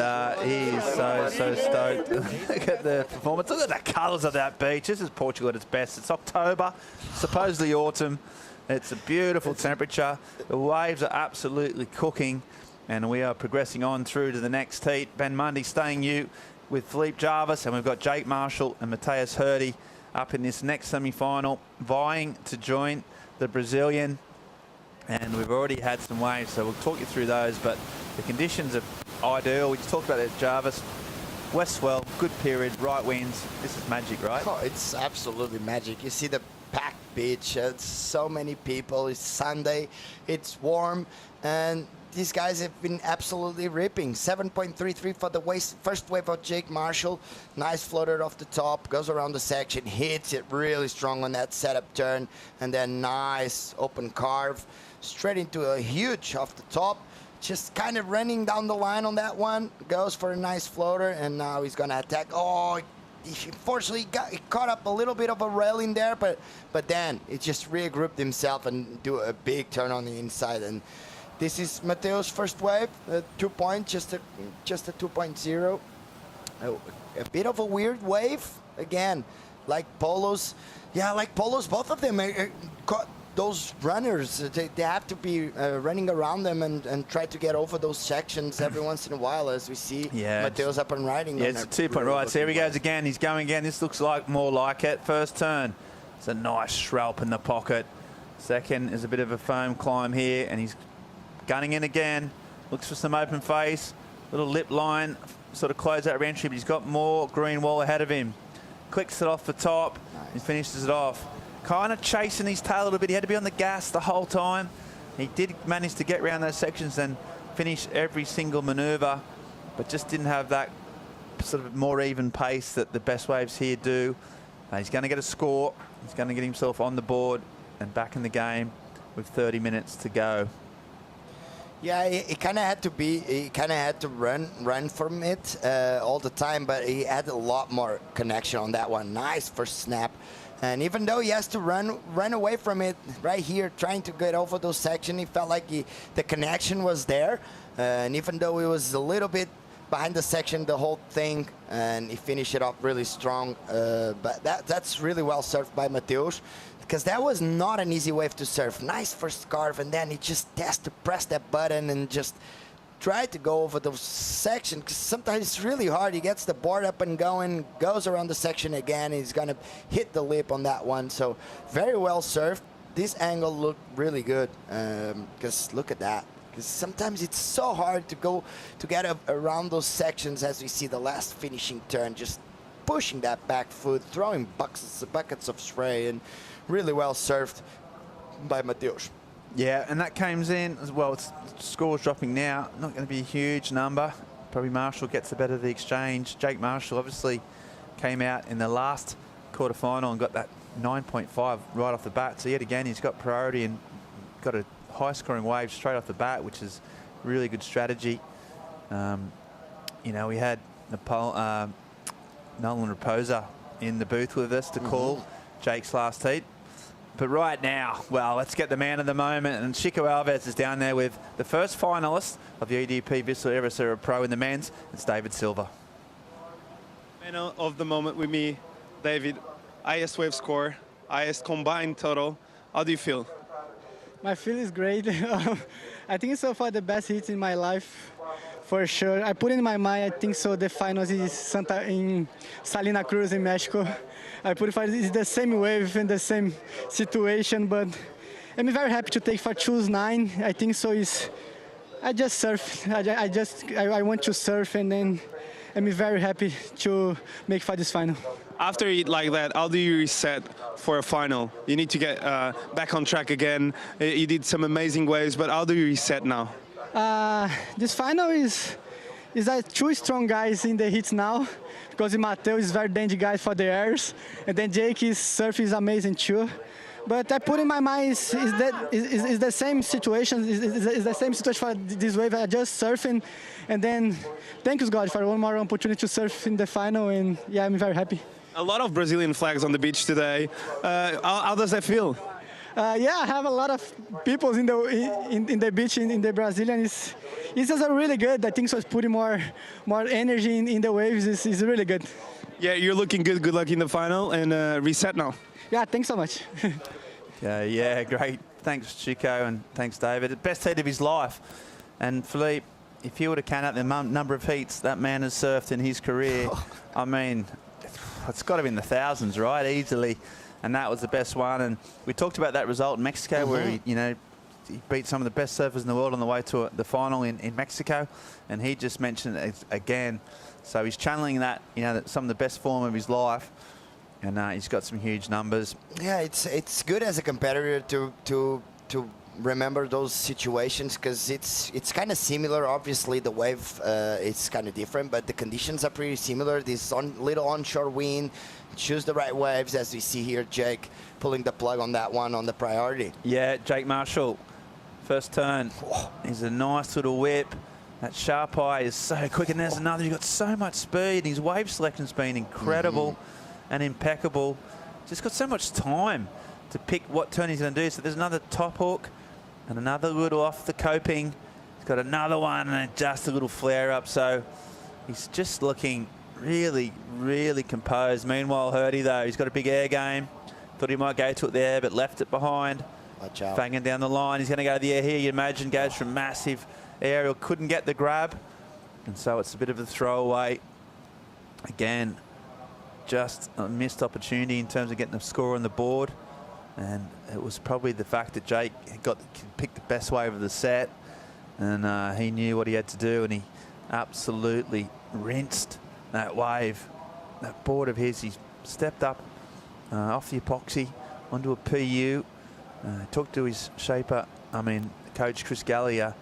he's so stoked. Look at the performance, look at the colours of that beach. This is Portugal at its best. It's October, supposedly autumn. It's a beautiful temperature. The waves are absolutely cooking, and we are progressing on through to the next heat. Ben Mundy staying you with Philippe Jarvis, and we've got Jake Marshall and Matthias Hurdy up in this next semi-final, vying to join the Brazilian. And we've already had some waves, so we'll talk you through those, but the conditions are ideal. We just talked about that, Jarvis. West swell, good period, right winds. This is magic, right? Oh, it's absolutely magic. You see the packed beach, it's so many people, it's Sunday, it's warm, and these guys have been absolutely ripping. 7.33 for the first wave of Jake Marshall. Nice floater off the top, goes around the section, hits it really strong on that setup turn, and then nice open carve. Straight into a huge off the top. Just kind of running down the line on that one. Goes for a nice floater, and now he's going to attack. Oh, he unfortunately got caught up a little bit of a railing there, but then it just regrouped himself and do a big turn on the inside. And this is Mateo's first wave, 2 points, just a 2.0. A bit of a weird wave again, like Polos. Yeah, like Polos, both of them caught those runners. They have to be running around them and try to get over those sections every once in a while, as we see. Yeah, Mateo's up and riding. Yeah, it's a 2-point ride. So here he goes again. He's going again. This looks like more like it. First turn. It's a nice Shrelp in the pocket. Second is a bit of a foam climb here, and he's gunning in again. Looks for some open face. Little lip line, sort of close out re-entry, but he's got more green wall ahead of him. Clicks it off the top. Nice. He finishes it off. Kind of chasing his tail a little bit. He had to be on the gas the whole time. He did manage to get around those sections and finish every single manoeuvre, but just didn't have that sort of more even pace that the best waves here do. He's going to get a score. He's going to get himself on the board and back in the game with 30 minutes to go. Yeah, he kind of had to be. He kind of had to run from it all the time, but he had a lot more connection on that one. Nice first snap. And even though he has to run away from it right here, trying to get over those sections, he felt like the connection was there. And even though he was a little bit behind the section, the whole thing, and he finished it off really strong. But that's really well surfed by Mateus, because that was not an easy wave to surf. Nice first carve, and then he just has to press that button and just try to go over those sections, because sometimes it's really hard. He gets the board up and going, goes around the section again. He's going to hit the lip on that one. So very well surfed. This angle looked really good, because look at that. Because sometimes it's so hard to go to get around those sections, as we see the last finishing turn, just pushing that back foot, throwing buckets of spray, and really well surfed by Mateus. Yeah, and that comes in as well. Score's dropping now. Not going to be a huge number. Probably Marshall gets the better of the exchange. Jake Marshall obviously came out in the last quarterfinal and got that 9.5 right off the bat. So yet again, he's got priority and got a high-scoring wave straight off the bat, which is really good strategy. You know, we had Nolan Raposa in the booth with us to call Jake's last heat. But right now, well, let's get the man of the moment. And Chico Alves is down there with the first finalist of the EDP Vissla Ericeira Pro in the men's. It's David Silva. Man of the moment with me, David. Highest wave score, highest combined total. How do you feel? My feel is great. I think so far the best hits in my life, for sure. I put in my mind, I think so, the finals is in Salina Cruz in Mexico. I put it for it's the same wave and the same situation, but I'm very happy to take for choose 9. I think so is I just surf. I want to surf, and then I'm very happy to make for this final. After it like that, how do you reset for a final? You need to get back on track again. You did some amazing waves, but how do you reset now? This final is that 2 strong guys in the hits now, because Mateo is very dangerous guy for the airs, and then Jake's surf is amazing too. But I put in my mind is the same situation. Is the same situation for this wave. I just surfing, and then thank you God for one more opportunity to surf in the final, and yeah, I'm very happy. A lot of Brazilian flags on the beach today. How does that feel? Yeah, I have a lot of people in the beach in the Brazilian. It's just really good. I think so. It's putting more energy in the waves. It's really good. Yeah, you're looking good. Good luck in the final, and reset now. Yeah, thanks so much. Yeah, great. Thanks, Chico, and thanks, David. Best heat of his life. And Philippe, if you were to count out the number of heats that man has surfed in his career, I mean, it's got to be in the thousands, right? Easily. And that was the best one. And we talked about that result in Mexico, where he beat some of the best surfers in the world on the way to the final in Mexico. And he just mentioned it again. So he's channeling that, some of the best form of his life. And he's got some huge numbers. Yeah, it's good as a competitor to remember those situations, because it's kind of similar. Obviously, the wave is kind of different, but the conditions are pretty similar. This little onshore wind, choose the right waves, as we see here. Jake pulling the plug on that one on the priority. Yeah, Jake Marshall, first turn. He's a nice little whip. That sharp eye is so quick, and there's another. He's got so much speed. His wave selection's been incredible and impeccable. Just got so much time to pick what turn he's going to do. So there's another top hook and another little off the coping. He's got another one and just a little flare up. So he's just looking really, really composed. Meanwhile, Hurdy, though, he's got a big air game. Thought he might go to it there, but left it behind. Watch out. Banging down the line. He's going to go to the air here. You imagine goes from massive aerial, couldn't get the grab. And so it's a bit of a throwaway. Again, just a missed opportunity in terms of getting a score on the board. And it was probably the fact that Jake picked the best wave of the set. And he knew what he had to do, and he absolutely rinsed that wave. That board of his, he's stepped up off the epoxy onto a PU. Talked to his shaper, coach Chris Gallia.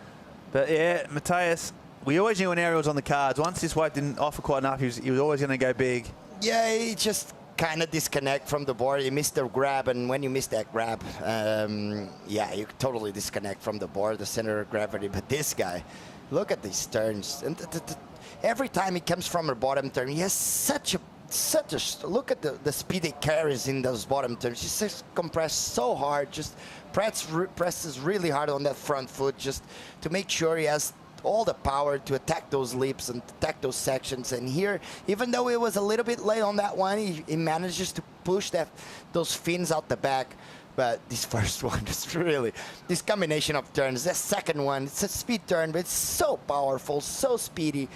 But yeah, Matthias, we always knew when Ariel was on the cards. Once this wave didn't offer quite enough, he was always going to go big. Yeah, he just kind of disconnect from the board. He missed the grab, and when you miss that grab, yeah, you totally disconnect from the board, the center of gravity. But this guy, look at these turns. And every time he comes from a bottom turn, he has such a look at the speed he carries in those bottom turns. He just compresses so hard, just presses really hard on that front foot just to make sure he has all the power to attack those leaps and attack those sections. And here, even though it was a little bit late on that one, he manages to push those fins out the back. But this first one is really, this combination of turns, that second one, it's a speed turn, but it's so powerful, so speedy.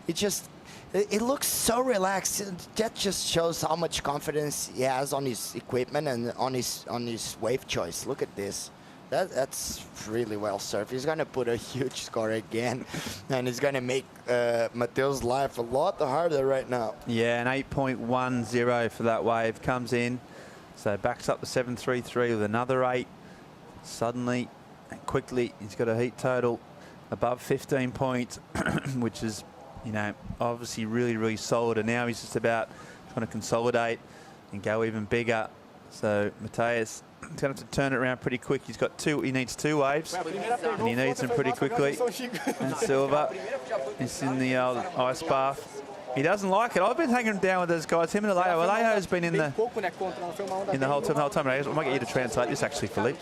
It looks so relaxed. That just shows how much confidence he has on his equipment and on his wave choice. Look at this. That's really well served. He's going to put a huge score again, and he's going to make Mateo's life a lot harder right now. Yeah, an 8.10 for that wave comes in. So backs up the 7.33 with another 8. Suddenly and quickly, he's got a heat total above 15 points, which is, obviously really, really solid. And now he's just about trying to consolidate and go even bigger. So Matthias is going to have to turn it around pretty quick. He needs 2 waves, and he needs them pretty quickly. And Silva is in the old ice bath. He doesn't like it. I've been hanging down with those guys. Him and Alejo. Alejo's been in the whole time. I might get you to translate this actually, Philippe.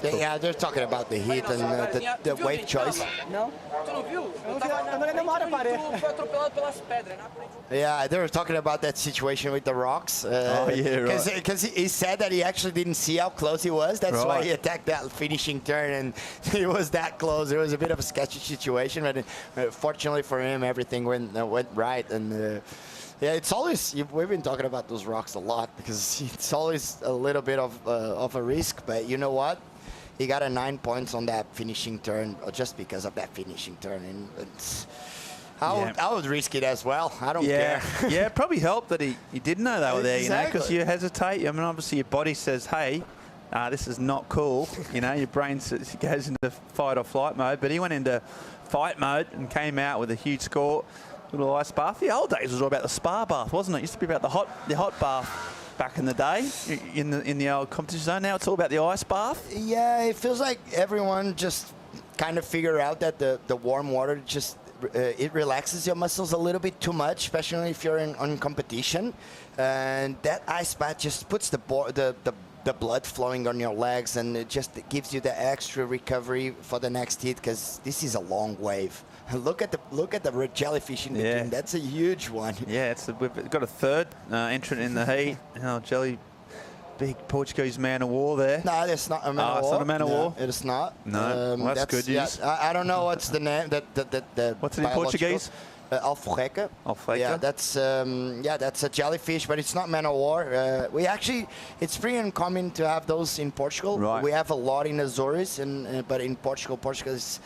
Yeah, they're talking about the heat and the wave choice. Yeah, they were talking about that situation with the rocks. Oh, yeah, right. Because he said that he actually didn't see how close he was. That's why he attacked that finishing turn, and he was that close. It was a bit of a sketchy situation, but fortunately for him, everything went right. And yeah, it's always, we've been talking about those rocks a lot because it's always a little bit of a risk. But you know what? He got a 9 points on that finishing turn just because of that finishing turn. And I would risk it as well. I don't care. Yeah, it probably helped that he didn't know they were there, because you hesitate. Obviously your body says, hey, this is not cool. Your brain goes into fight or flight mode. But he went into fight mode and came out with a huge score. Little ice bath. The old days was all about the spa bath, wasn't it? It used to be about the hot bath back in the day in the old competition zone. Now it's all about the ice bath. Yeah, it feels like everyone just kind of figure out that the warm water just it relaxes your muscles a little bit too much, especially if you're on competition. And that ice bath just puts the blood flowing on your legs, and it just gives you the extra recovery for the next hit, because this is a long wave. Look at the red jellyfish in between. Yeah. That's a huge one. Yeah, we've got a third entrant in the heat. Big Portuguese man of war there. No, that's not a man of war. It's not a man of war? It is not. No, well, that's good news. Yeah, I don't know what's the name. What's it in Portuguese? Alforreca. Alforreca. Yeah, that's a jellyfish, but it's not man of war. It's pretty uncommon to have those in Portugal. Right. We have a lot in Azores, but in Portugal is.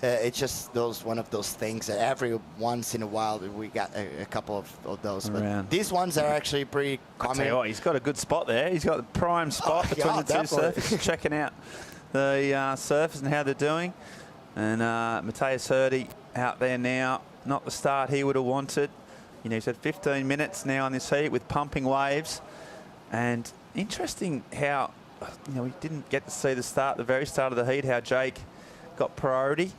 It's just one of those things that every once in a while we got a couple of those. But these ones are actually pretty common. I'll tell you what, he's got a good spot there. He's got the prime spot between the two surfers. Checking out the surfers and how they're doing. And Matthias Hurdy out there now. Not the start he would have wanted. He's had 15 minutes now on this heat with pumping waves. And interesting how we didn't get to see the very start of the heat, how Jake got priority.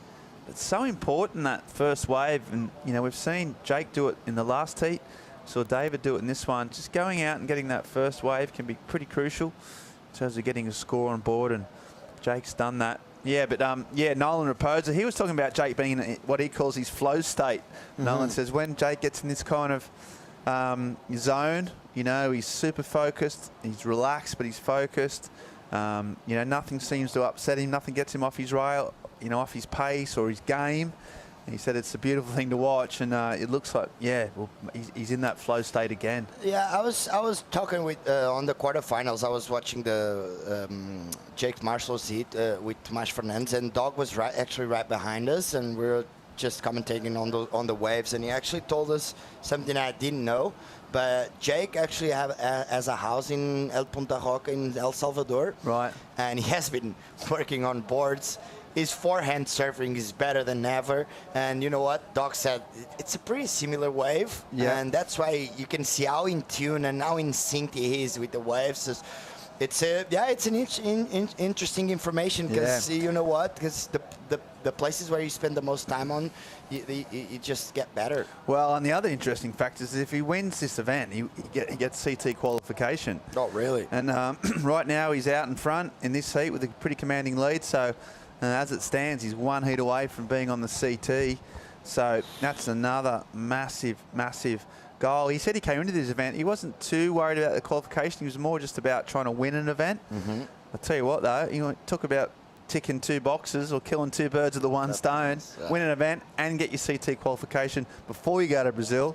It's so important, that first wave, and we've seen Jake do it in the last heat, saw David do it in this one. Just going out and getting that first wave can be pretty crucial in terms of getting a score on board, and Jake's done that. Yeah, but Nolan Raposa, he was talking about Jake being in what he calls his flow state. Nolan says when Jake gets in this kind of zone, he's super focused, he's relaxed, but he's focused. Nothing seems to upset him, nothing gets him off his rail, off his pace or his game. And he said it's a beautiful thing to watch, and it looks like, he's in that flow state again. Yeah, I was talking with on the quarterfinals. I was watching the Jake Marshall's heat with Tomas Fernandes, and Dog was actually right behind us, and we were just commentating on the waves, and he actually told us something I didn't know. But Jake actually has a house in El Punta Roca in El Salvador. Right. And he has been working on boards. His forehand surfing is better than ever. And you know what? Doc said it's a pretty similar wave. Yeah. And that's why you can see how in tune and how in sync he is with the waves. It's an interesting information, because you know what? Because the places where you spend the most time on, you just get better. Well, and the other interesting fact is if he wins this event, he gets CT qualification. Oh, really? And right now he's out in front in this heat with a pretty commanding lead. So as it stands, he's one heat away from being on the CT. So that's another massive, massive goal. He said he came into this event, he wasn't too worried about the qualification. He was more just about trying to win an event. I'll tell you what, though, he talk about ticking 2 boxes or killing 2 birds with the one stone, win an event and get your CT qualification before you go to Brazil.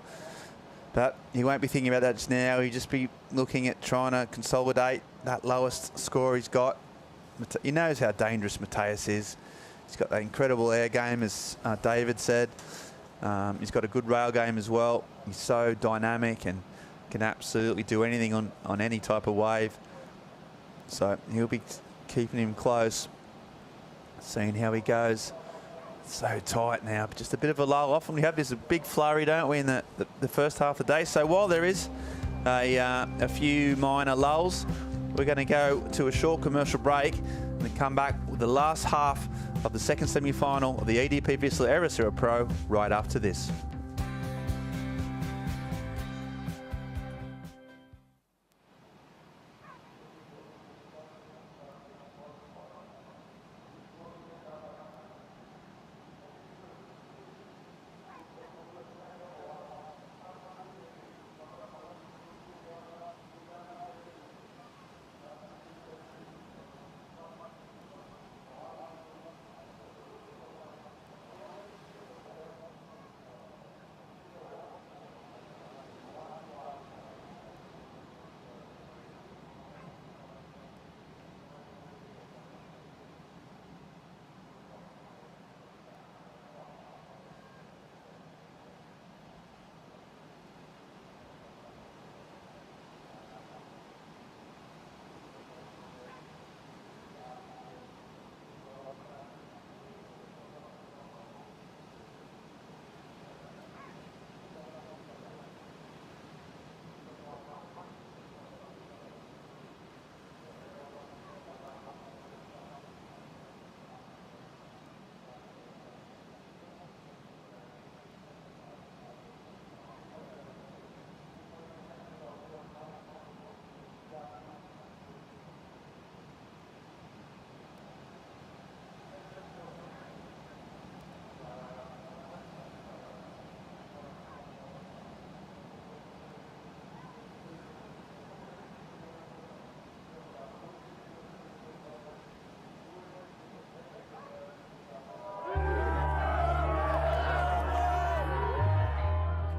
But he won't be thinking about that just now. He'll just be looking at trying to consolidate that lowest score he's got. He knows how dangerous Mateus is. He's got that incredible air game, as David said. He's got a good rail game as well. He's so dynamic and can absolutely do anything on any type of wave. So he'll be keeping him close, seeing how he goes. So tight now, but just a bit of a lull. Often we have this big flurry, don't we, in the first half of the day. So while there is a few minor lulls, we're going to go to a short commercial break and then come back with the last half of the second semi-final of the EDP Vissla Ericeira Pro right after this.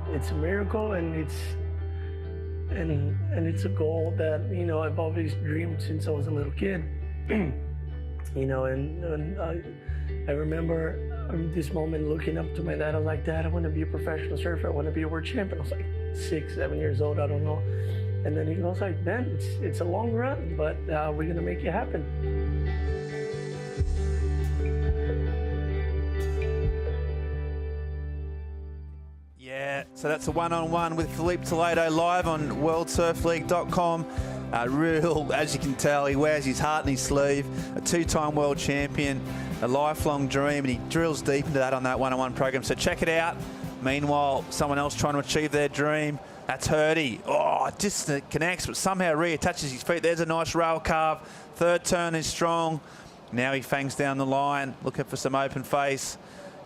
It's a miracle, and it's a goal that I've always dreamed since I was a little kid. And I remember this moment looking up to my dad. I was like, Dad, I want to be a professional surfer. I want to be a world champion. I was like 6, 7 years old. I don't know. And then he goes like, Ben, it's a long run, but we're gonna make it happen. So that's a one-on-one with Felipe Toledo live on worldsurfleague.com. Real, as you can tell, he wears his heart on his sleeve. A 2-time world champion, a lifelong dream, and he drills deep into that on that one-on-one program. So check it out. Meanwhile, someone else trying to achieve their dream. That's Hurdy. Oh, just connects, but somehow reattaches his feet. There's a nice rail carve. Third turn is strong. Now he fangs down the line, looking for some open face.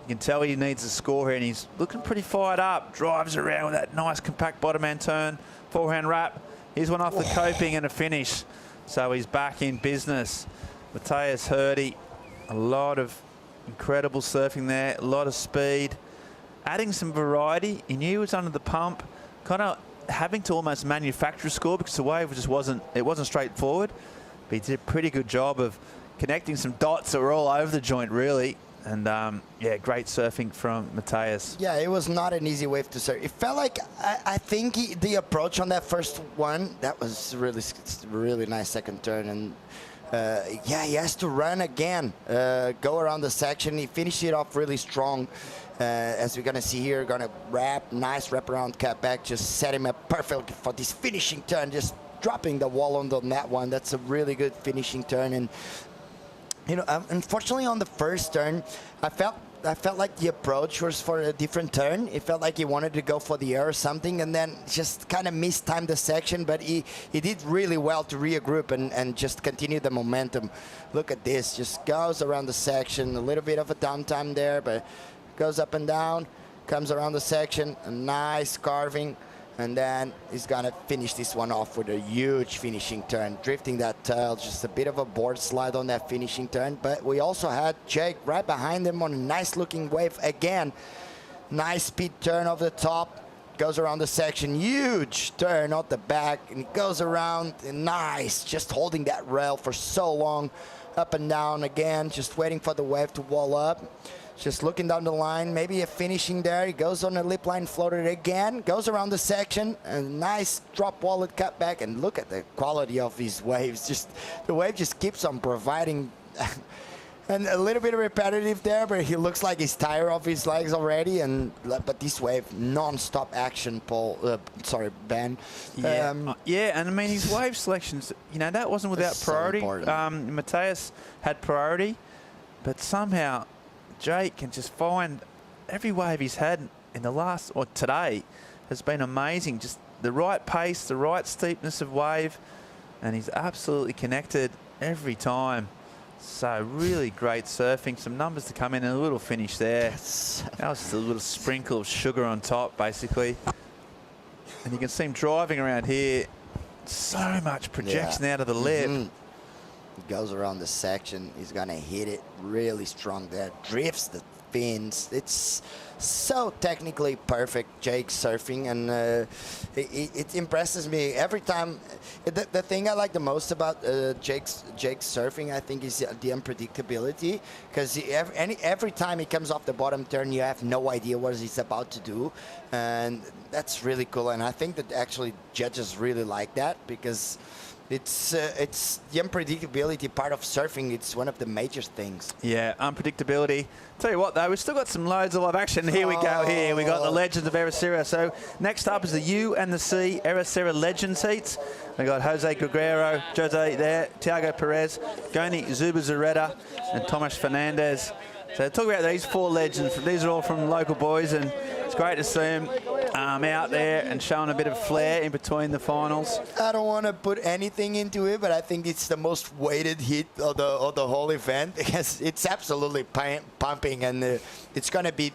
You can tell he needs a score here, and he's looking pretty fired up. Drives around with that nice compact bottom end turn. Forehand wrap. Here's one off the coping and a finish. So he's back in business. Matthias Hurdy, a lot of incredible surfing there, a lot of speed. Adding some variety. He knew he was under the pump, kind of having to almost manufacture a score because the wave just wasn't straightforward. But he did a pretty good job of connecting some dots that were all over the joint, really. And yeah, great surfing from Matthias. Yeah, it was not an easy wave to surf. It felt like, I think the approach on that first one, that was really nice second turn. And yeah, he has to run again, go around the section. He finished it off really strong. As we're gonna see here, gonna nice wraparound cut back, just set him up perfectly for this finishing turn, just dropping the wall on that one. That's a really good finishing turn. And you know, unfortunately on the first turn, I felt like the approach was for a different turn. It felt like he wanted to go for the air or something, and then just kind of mistimed the section, but he did really well to regroup and just continue the momentum. Look at this, just goes around the section, a little bit of a downtime there, but goes up and down, comes around the section, a nice carving, and then he's gonna finish this one off with a huge finishing turn, drifting that tail, just a bit of a board slide on that finishing turn. But we also had Jake right behind him on a nice looking wave again. Nice speed turn off the top, goes around the section, huge turn off the back, and it goes around, and nice, just holding that rail for so long, up and down again, just waiting for the wave to wall up. Just looking down the line, maybe a finishing there. He goes on a lip line floater again, goes around the section, a nice drop wallet cut back, and look at the quality of these waves. Just the wave just keeps on providing, and a little bit of repetitive there, but he looks like he's tired of his legs already. And but this wave, non-stop action, Ben. Yeah, yeah, and I mean his wave selections, you know, that wasn't without priority. Matthias had priority, but somehow Jake can just find every wave he's had in the last, or today, has been amazing. Just the right pace, the right steepness of wave, and he's absolutely connected every time. So really great surfing. Some numbers to come in and a little finish there. That was just a little sprinkle of sugar on top, basically. And you can see him driving around here. So much projection out of the lip. He goes around the section, he's gonna hit it really strong there, drifts the fins. It's so technically perfect, Jake surfing, and it impresses me every time. The thing I like the most about Jake's surfing, I think, is the unpredictability, because every time he comes off the bottom turn, you have no idea what he's about to do, and that's really cool. And I think that actually judges really like that, because it's the unpredictability part of surfing. It's one of the major things. Yeah, unpredictability. Tell you what, though, we've still got some loads of live action. Here we go. Here we got the legends of Ericeira. So next up is the U and the C Ericeira Legends heats. We got Jose Guerrero, Jose there, Tiago Perez, Goni Zubizarreta, and Tomas Fernandez. So talk about these four legends. These are all from local boys, and it's great to see them out there and showing a bit of flair in between the finals. I don't want to put anything into it, but I think it's the most weighted hit of the whole event, because it's absolutely pumping, and it's gonna be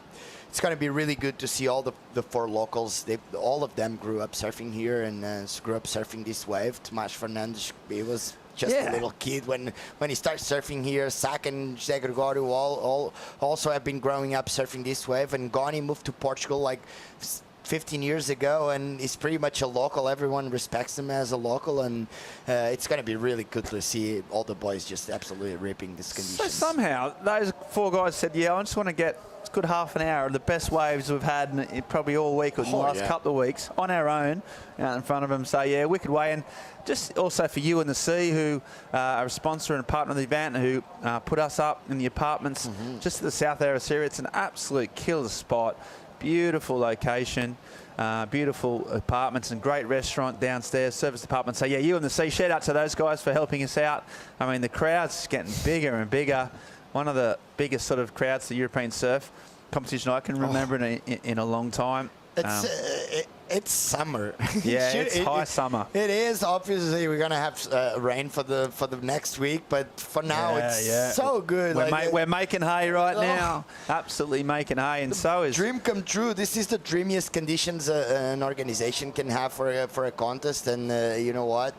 really good to see all the four locals. All of them grew up surfing here and grew up surfing this wave. Tomas Fernandes, he was just a little kid when he started surfing here. Sak and José Gregorio all also have been growing up surfing this wave. And Goni moved to Portugal like 15 years ago, and he's pretty much a local. Everyone respects him as a local, and it's going to be really good to see all the boys just absolutely ripping this condition. So somehow those four guys said, yeah, I just want to get a good half an hour of the best waves we've had in probably all week or in the last couple of weeks on our own out in front of them. So yeah, wicked way. And just also for you and the Sea, who are a sponsor and a partner of the event, who put us up in the apartments just to the south of Ericeira. It's an absolute killer spot. Beautiful location. Beautiful apartments and great restaurant downstairs, service department. So yeah, you and the Sea, shout out to those guys for helping us out. I mean, the crowd's getting bigger and bigger. One of the biggest sort of crowds to European surf competition I can remember in a long time. It's summer. Yeah, it's high summer. It is. Obviously, we're gonna have rain for the next week, but for now, it's so good. We're making hay right now. Absolutely making hay, and so is dream come true. This is the dreamiest conditions an organization can have for a contest, and you know what?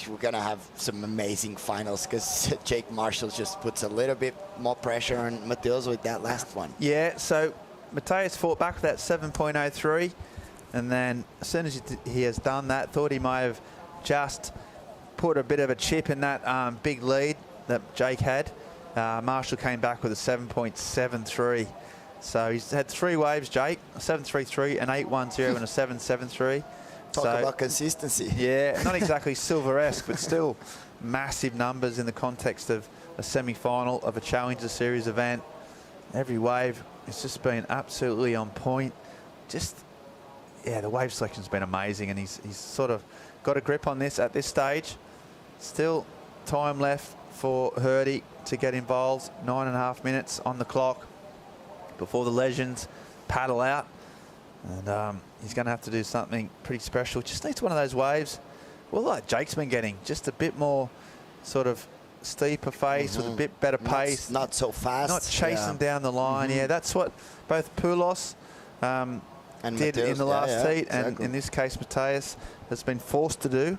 We're gonna have some amazing finals because Jake Marshall just puts a little bit more pressure on Matheus with that last one. Yeah. So Matheus fought back with that 7.03. And then as soon as he has done that, thought he may have just put a bit of a chip in that big lead that Jake had. Marshall came back with a 7.73. So he's had 3 waves, Jake, a 7.33, an 8.10 and a 7.73. Talk about consistency. Yeah, not exactly Silver-esque, but still massive numbers in the context of a semi-final of a Challenger Series event. Every wave has just been absolutely on point. Yeah, the wave selection's been amazing, and he's sort of got a grip on this at this stage. Still time left for Hurdy to get involved. 9.5 minutes on the clock before the legends paddle out. And he's going to have to do something pretty special. Just needs one of those waves, well, like Jake's been getting, just a bit more sort of steeper face with a bit better pace. Not so fast. Not chasing down the line. Yeah, that's what both Poulos and did Matheus, in the last heat, exactly. and in this case Matheus has been forced to do,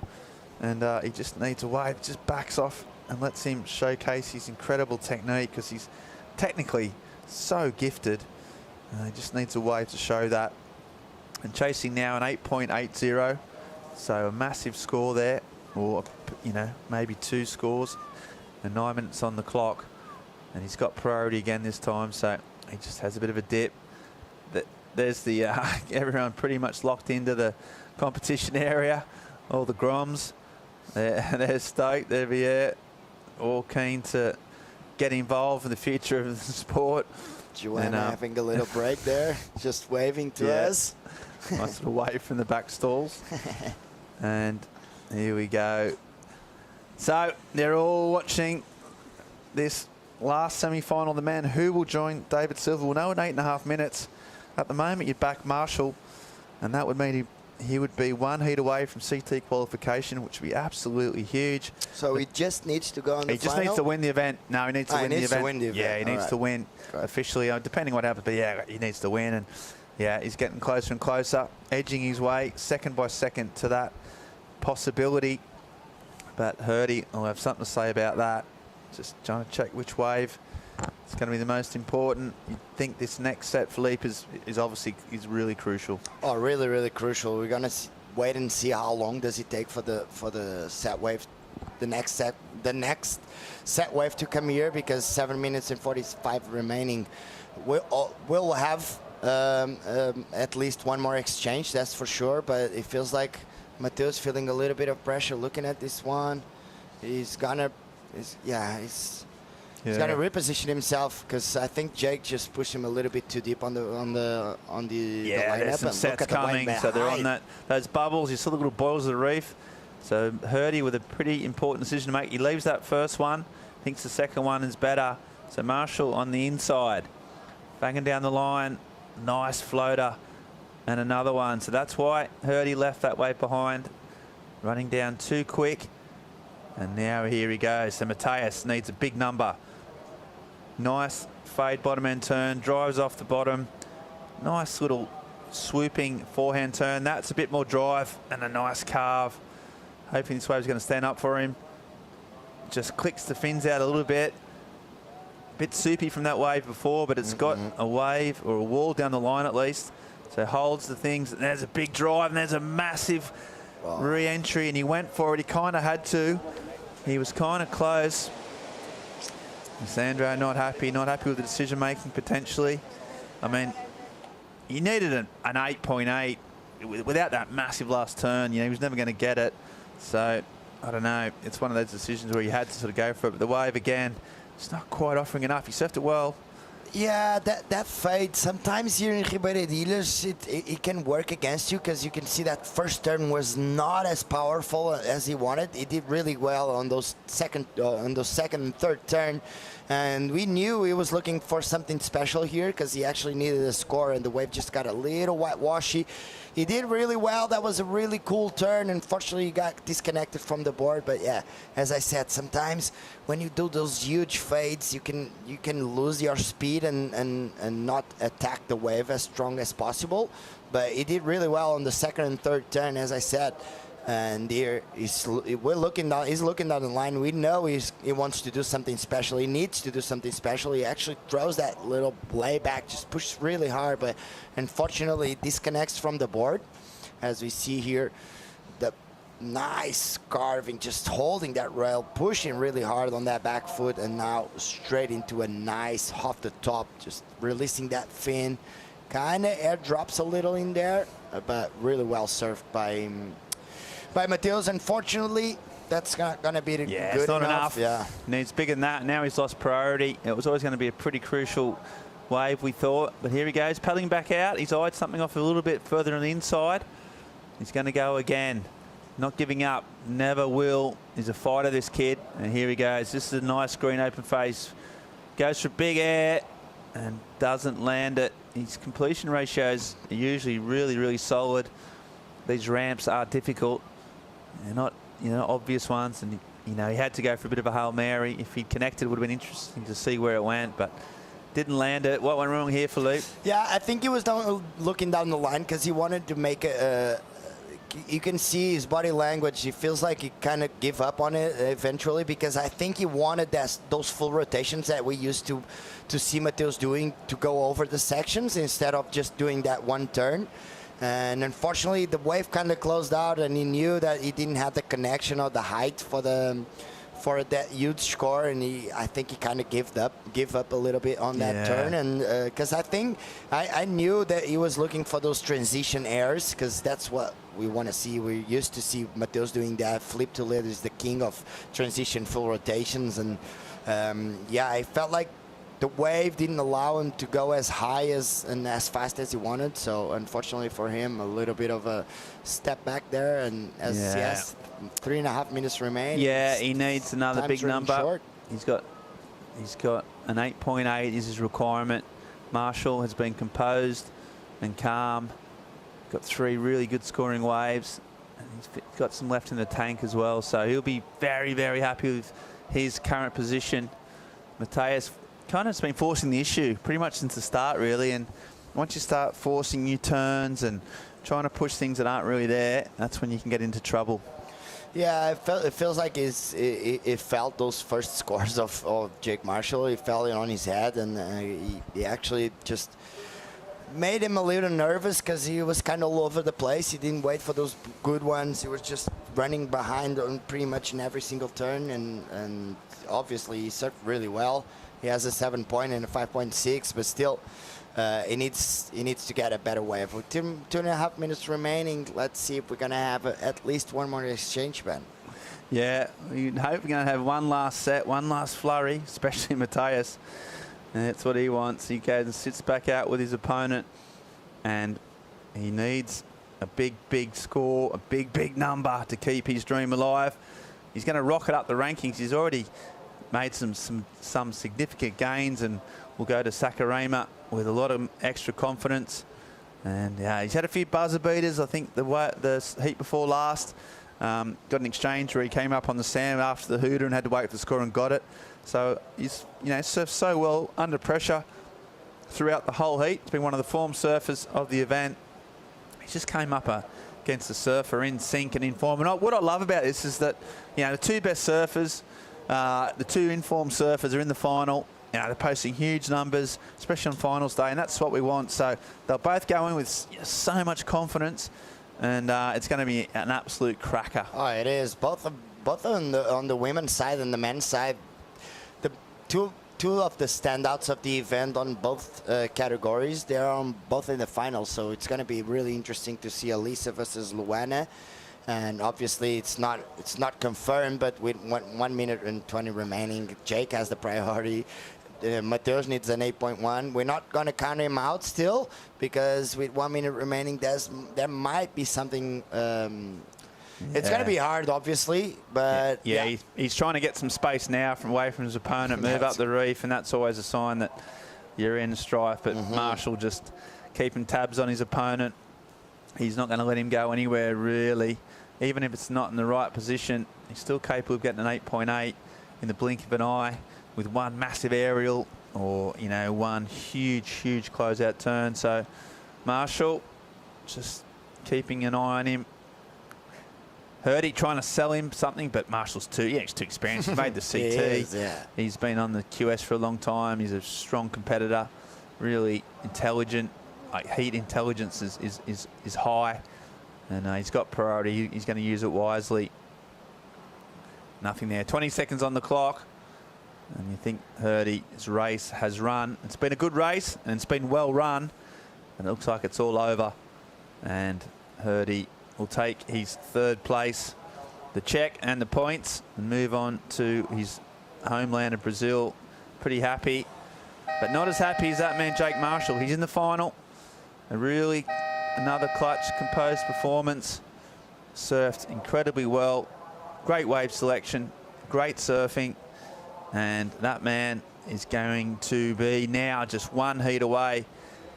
and he just needs a wave, just backs off and lets him showcase his incredible technique, because he's technically so gifted. He just needs a wave to show that. And chasing now an 8.80, so a massive score there, or you know, maybe 2 scores, and 9 minutes on the clock, and he's got priority again this time, so he just has a bit of a dip. There's the everyone pretty much locked into the competition area. All the Groms, they're stoked. They're all keen to get involved in the future of the sport. Joanna having a little break there, just waving to us. Nice little wave from the back stalls. And here we go. So they're all watching this last semi-final. The man who will join David Silver will know in 8.5 minutes. At the moment, you'd back Marshall, and that would mean he would be 1 heat away from CT qualification, which would be absolutely huge. So he just needs to go on the final? He just needs to win the event. No, he needs to win the event. To win the event. Yeah, he needs to win officially, depending what happens. But yeah, he needs to win. And yeah, he's getting closer and closer, edging his way second by second to that possibility. But Hurdy will have something to say about that. Just trying to check which wave it's going to be the most important. You think this next set, Philippe, is obviously really crucial. Oh, really, really crucial. We're going to wait and see how long does it take for the set wave, the next set wave to come here, because 7 minutes and 45 remaining. We'll have at least one more exchange, that's for sure. But it feels like Matheus feeling a little bit of pressure looking at this one. He's gonna reposition himself, because I think Jake just pushed him a little bit too deep on the lineup. There's some sets coming, so they're on those bubbles. You saw the little boils of the reef. So Hurdy with a pretty important decision to make. He leaves that first one, thinks the second one is better. So Marshall on the inside, banging down the line, nice floater, and another one. So that's why Hurdy left that way behind, running down too quick. And now here he goes. So Matheus needs a big number. Nice fade bottom end turn, drives off the bottom. Nice little swooping forehand turn. That's a bit more drive and a nice carve. Hoping this wave's going to stand up for him. Just clicks the fins out a little bit. Bit soupy from that wave before, but it's got a wave or a wall down the line at least. So holds the things. And there's a big drive and there's a massive re-entry, and he went for it. He kind of had to. He was kind of close. Sandro not happy with the decision making potentially. I mean, he needed an 8.8 without that massive last turn. You know, he was never going to get it. So I don't know. It's one of those decisions where you had to sort of go for it. But the wave again, it's not quite offering enough. He surfed it well. Yeah, that fade, sometimes here in Ribeira de Ilhas, it can work against you, because you can see that first turn was not as powerful as he wanted. He did really well on those second and third turn, and we knew he was looking for something special here, because he actually needed a score, and the wave just got a little whitewashy. He did really well. That was a really cool turn. Unfortunately, he got disconnected from the board. But yeah, as I said, sometimes when you do those huge fades, you can lose your speed and not attack the wave as strong as possible. But he did really well on the second and third turn, as I said. And here he's looking down the line. We know he wants to do something special. He needs to do something special. He actually throws that little layback, just pushes really hard, but unfortunately disconnects from the board. As we see here, the nice carving, just holding that rail, pushing really hard on that back foot, and now straight into a nice off the top, just releasing that fin. Kind of airdrops a little in there, but really well surfed by Mateus. Unfortunately, that's not going to be good it's not enough. Yeah, Needs bigger than that. Now he's lost priority. It was always going to be a pretty crucial wave, we thought. But here he goes, paddling back out. He's eyed something off a little bit further on the inside. He's going to go again. Not giving up. Never will. He's a fighter, this kid. And here he goes. This is a nice green open face. Goes for big air and doesn't land it. His completion ratios are usually really, really solid. These ramps are difficult. They're not, obvious ones, and he had to go for a bit of a Hail Mary. If he'd connected, it would have been interesting to see where it went, but didn't land it. What went wrong here, Philippe? Yeah, I think he was looking down the line because he wanted to make you can see his body language. He feels like he kind of gave up on it eventually, because I think he wanted those full rotations that we used to see Mateus doing, to go over the sections instead of just doing that one turn. And unfortunately, the wave kind of closed out, and he knew that he didn't have the connection or the height for that huge score, and I think he kind of gave up a little bit on that turn. And because I think I knew that he was looking for those transition airs, because that's what we want to see. We used to see Mateus doing that. Flip to lid is the king of transition full rotations, and yeah, I felt like the wave didn't allow him to go as high and as fast as he wanted. So unfortunately for him, a little bit of a step back there. And as he has 3.5 minutes remaining. Yeah, he needs another big number. Short. He's got an 8.8 is his requirement. Marshall has been composed and calm. Got 3 really good scoring waves. And he's got some left in the tank as well. So he'll be very, very happy with his current position. Mateus kind of has been forcing the issue pretty much since the start, really. And once you start forcing new turns and trying to push things that aren't really there, that's when you can get into trouble. Yeah, it feels like it felt those first scores of Jake Marshall. He fell in on his head, and he actually just made him a little nervous, because he was kind of all over the place. He didn't wait for those good ones. He was just running behind on pretty much in every single turn, and obviously he surfed really well. He has a 7-point and a 5.6, but still, he needs to get a better wave. With 2.5 minutes remaining, let's see if we're going to have at least one more exchange, Ben. Yeah, we hope we're going to have one last set, one last flurry, especially Mateus. And that's what he wants. He goes and sits back out with his opponent, and he needs a big, big score, a big, big number to keep his dream alive. He's going to rocket up the rankings. He's already made some significant gains, and will go to Saquarema with a lot of extra confidence. And yeah, he's had a few buzzer beaters. I think the heat before last got an exchange where he came up on the sand after the hooter and had to wait for the score and got it. So he's surfed so well under pressure throughout the whole heat. It's been one of the form surfers of the event. He just came up against the surfer in sync and in form. And what I love about this is that the 2 best surfers, the 2 informed surfers, are in the final. They're posting huge numbers, especially on finals day, and that's what we want. So they'll both go in with so much confidence, and it's going to be an absolute cracker. Oh, it is. Both on the women's side and the men's side. The two of the standouts of the event on both categories, they're on both in the finals. So it's going to be really interesting to see Elisa versus Luana. And obviously it's not confirmed, but with 1 minute and 20 remaining, Jake has the priority. Mateus needs an 8.1. We're not going to count him out still because with 1 minute remaining, there might be something. It's going to be hard, obviously, but yeah. He's trying to get some space now away from his opponent, move up the reef, and that's always a sign that you're in strife. But Marshall just keeping tabs on his opponent. He's not going to let him go anywhere, really. Even if it's not in the right position, he's still capable of getting an 8.8 in the blink of an eye with one massive aerial or, you know, one huge closeout turn. So Marshall just keeping an eye on him. Hurdy trying to sell him something, but Marshall's he's too experienced. He made the CT. He's been on the QS for a long time. He's a strong competitor, really intelligent. Like heat intelligence is high, and he's got priority. He's going to use it wisely. Nothing there. 20 seconds on the clock, and you think Hurdy's race has run. It's been a good race, and it's been well run, and it looks like it's all over. And Hurdy will take his 3rd place, the check and the points, and move on to his homeland of Brazil. Pretty happy, but not as happy as that man Jake Marshall. He's in the final. Really another clutch, composed performance. Surfed incredibly well. Great wave selection, great surfing, and that man is going to be now just 1 heat away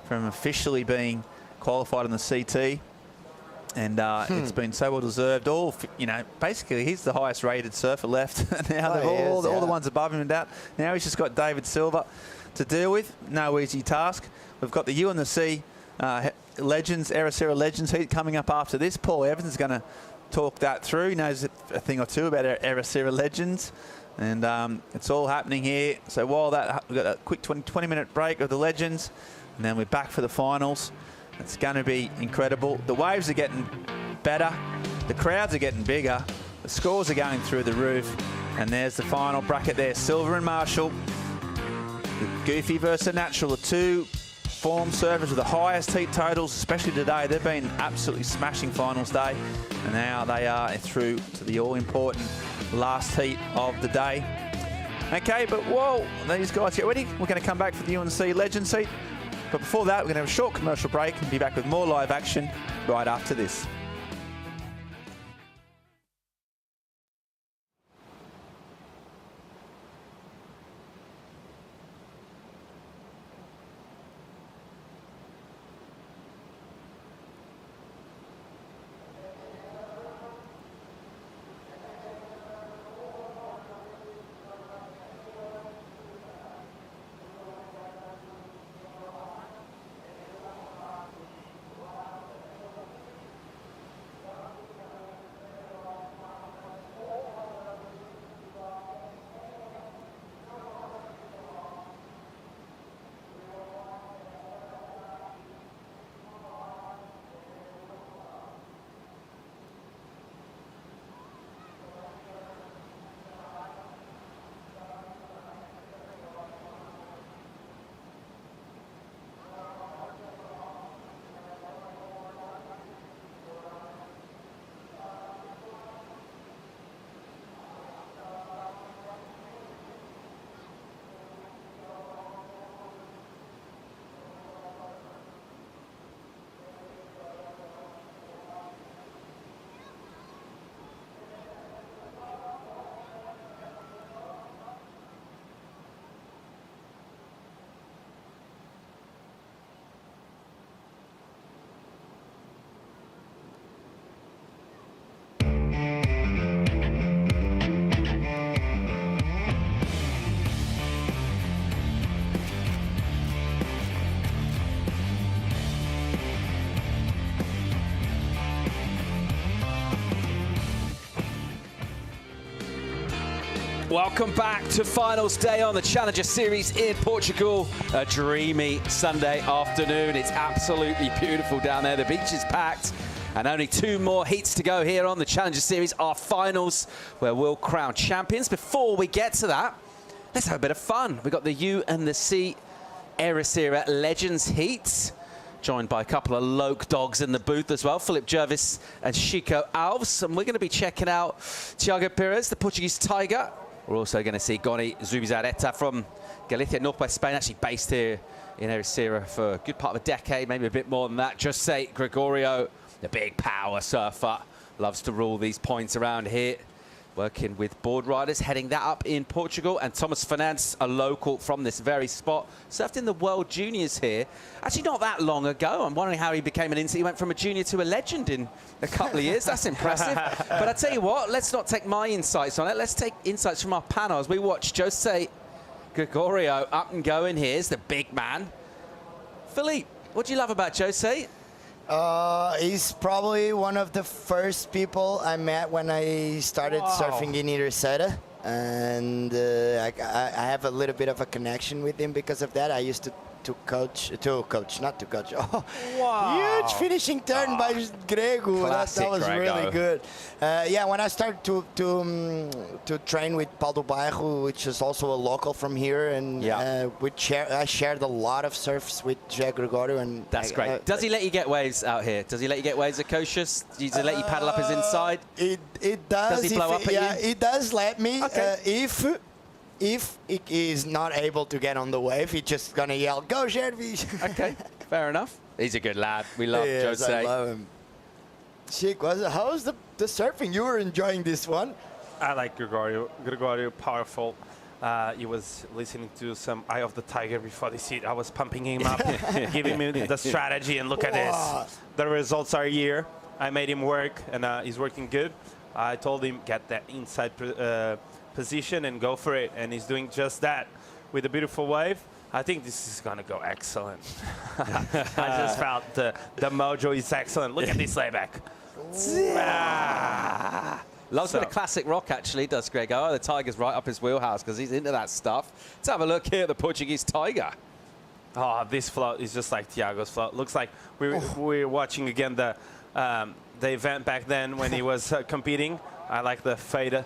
from officially being qualified on the CT. And it's been so well deserved. All, you know, basically he's the highest rated surfer left. Now all the ones above him and that. Now he's just got David Silva to deal with. No easy task. We've got the U and the C Legends, Ericeira Legends heat coming up after this. Paul Evans is going to talk that through. He knows a thing or two about Ericeira Legends. And it's all happening here. So while that, we've got a quick 20-minute break of the Legends. And then we're back for the finals. It's going to be incredible. The waves are getting better. The crowds are getting bigger. The scores are going through the roof. And there's the final bracket there. Silva and Marshall. The Goofy versus the Natural, the 2 form surfers with the highest heat totals, especially today. They've been absolutely smashing finals day. And now they are through to the all-important last heat of the day. Okay, but while these guys get ready, we're going to come back for the UNC Legends heat. But before that, we're going to have a short commercial break and be back with more live action right after this. Welcome back to finals day on the Challenger Series in Portugal. A dreamy Sunday afternoon. It's absolutely beautiful down there. The beach is packed. And only 2 more heats to go here on the Challenger Series, our finals, where we'll crown champions. Before we get to that, let's have a bit of fun. We've got the U and the C Ericeira Legends heats, joined by a couple of Loke dogs in the booth as well, Philip Jervis and Chico Alves. And we're going to be checking out Thiago Pires, the Portuguese Tiger, We're also going to see Goni Zubizarreta from Galicia, northwest Spain, actually based here in Ericeira for a good part of a decade, maybe a bit more than that. Jose Gregorio, the big power surfer, loves to rule these points around here, working with board riders, heading that up in Portugal. And Thomas Fernandes, a local from this very spot, surfed in the World Juniors here. Actually, not that long ago. I'm wondering how he became an instant. He went from a junior to a legend in a couple of years. That's impressive. But I tell you what, let's not take my insights on it. Let's take insights from our panel as we watch Jose Gregorio up and going. Here's the big man. Philippe, what do you love about Jose? He's probably one of the first people I met when I started surfing in Ericeira, and I have a little bit of a connection with him because of that. I used to coach. Oh, wow. Huge finishing turn by Grego. That was really good. Yeah, when I started to train with Paulo Bairro, which is also a local from here, and I shared a lot of surfs with José Gregorio. And that's great. Does he let you get waves out here? Does he let you get waves at Cochas? Does he let you paddle up his inside? It does. Does he blow up at you? Yeah, it does let me. Okay. If he is not able to get on the wave, he's just gonna yell, "Go, Jervis!" Okay, fair enough. He's a good lad. We love Jose. I love him. Chic, how's the surfing? You were enjoying this one. I like Gregorio. Gregorio, powerful. He was listening to some Eye of the Tiger before this heat. I was pumping him up, giving him the strategy, and look at this. The results are here. I made him work, and he's working good. I told him, get that inside position and go for it, and he's doing just that with a beautiful wave. I think this is gonna go excellent. I just felt the mojo is excellent. Look at this layback. Loves a bit of classic rock, actually, does Greg. Oh, the Tiger's right up his wheelhouse because he's into that stuff. Let's have a look here at the Portuguese Tiger. Oh, this float is just like Tiago's float. Looks like we're watching again the event back then when he was competing. I like the fade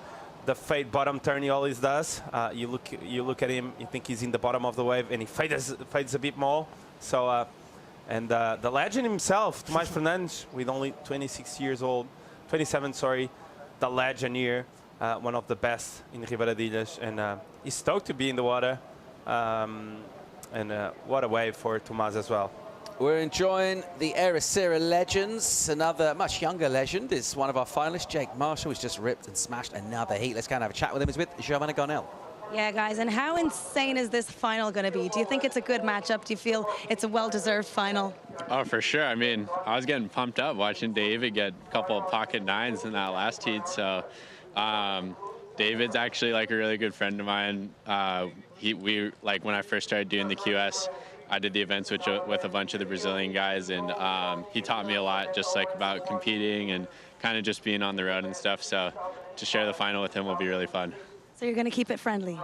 bottom turn he always does. You look at him, you think he's in the bottom of the wave, and he fades a bit more. So, and the legend himself, Tomás Fernandes, with only 27, sorry, the legend here, one of the best in Ribeira de Ilhas, and he's stoked to be in the water. And what a wave for Tomás as well. We're enjoying the Ericeira legends. Another much younger legend is one of our finalists, Jake Marshall, who's just ripped and smashed another heat. Let's go and have a chat with him. He's with Giovanna Gonel. Yeah, guys, and how insane is this final going to be? Do you think it's a good matchup? Do you feel it's a well-deserved final? Oh, for sure. I mean, I was getting pumped up watching David get a couple of pocket nines in that last heat. So David's actually like a really good friend of mine. We like when I first started doing the QS, I did the events with a bunch of the Brazilian guys, and he taught me a lot just like about competing and kind of just being on the road and stuff. So to share the final with him will be really fun. So you're going to keep it friendly?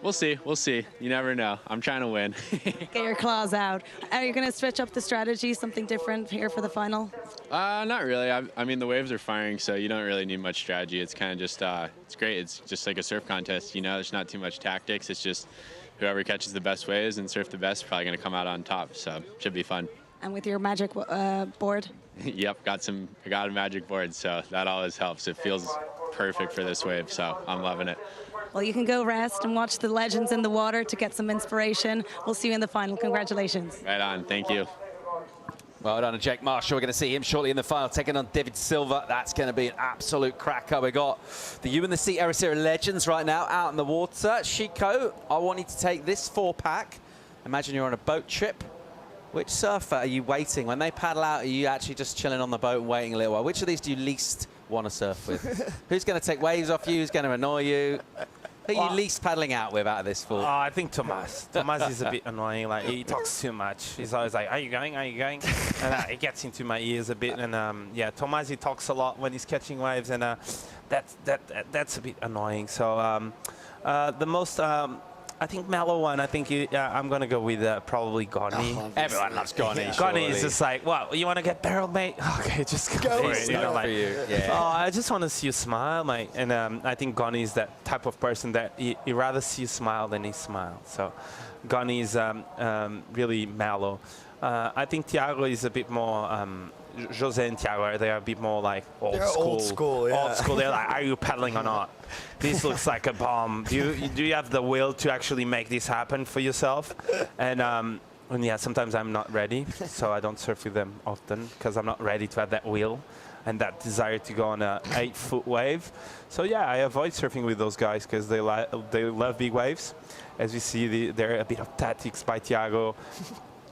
We'll see. We'll see. You never know. I'm trying to win. Get your claws out. Are you going to switch up the strategy, something different here for the final? Not really. I mean, the waves are firing, so you don't really need much strategy. It's kind of just, it's great. It's just like a surf contest, you know? There's not too much tactics. It's just whoever catches the best waves and surf the best is probably going to come out on top, so should be fun. And with your magic board? Yep, I got a magic board, so that always helps. It feels perfect for this wave, so I'm loving it. Well, you can go rest and watch the legends in the water to get some inspiration. We'll see you in the final. Congratulations. Right on. Thank you. Well done, Jake Marshall. We're going to see him shortly in the final, taking on David Silva. That's going to be an absolute cracker. We got the U and the C Ericeira legends right now out in the water. Chico, I want you to take this 4-pack. Imagine you're on a boat trip. Which surfer are you waiting? When they paddle out, are you actually just chilling on the boat and waiting a little while? Which of these do you least want to surf with? Who's going to take waves off you? Who's going to annoy you? Who are you least paddling out with out of this 4? I think Tomás. Tomás is a bit annoying. Like, he talks too much. He's always like, "Are you going? Are you going?" And it gets into my ears a bit. And yeah, Tomás, he talks a lot when he's catching waves, and that's a bit annoying. So the most. I think mellow one. I think I'm gonna go with probably Goni. Everyone loves Goni. Goni is just like, what? You want to get barreled, mate? Okay, just go for it. You know, like, oh, I just want to see you smile, mate. And I think Goni is that type of person that he rather see you smile than he smile. So Goni is really mellow. I think Thiago is a bit more Jose and Thiago, they are a bit more like old They're school. old school, yeah. Old school. They're like, are you paddling or not? This looks like a bomb. Do you have the will to actually make this happen for yourself? And yeah, sometimes I'm not ready, so I don't surf with them often because I'm not ready to have that will and that desire to go on a 8-foot wave. So yeah, I avoid surfing with those guys because they love big waves. As we see, there are a bit of tactics by Thiago,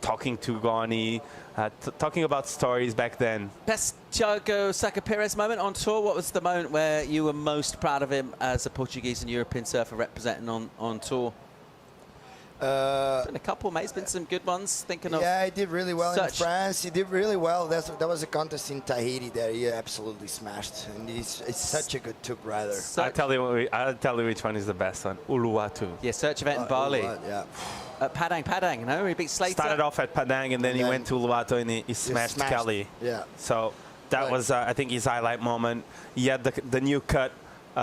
talking to Goni, talking about stories back then. Best Thiago Saka Pires moment on tour? What was the moment where you were most proud of him as a Portuguese and European surfer representing on tour? Been a couple, mate. There's been some good ones. Thinking of yeah, he did really well in France. He did really well. That was a contest in Tahiti that he absolutely smashed, and he's such a good tube rider. I'll tell you which one is the best one. Uluwatu. Yeah, search event in Bali. Yeah. At Padang, you know, he beat Slater. Started off at Padang and then he went to Uluwatu and he smashed Kelly. Yeah. So that was, I think, his highlight moment. He had the new cut.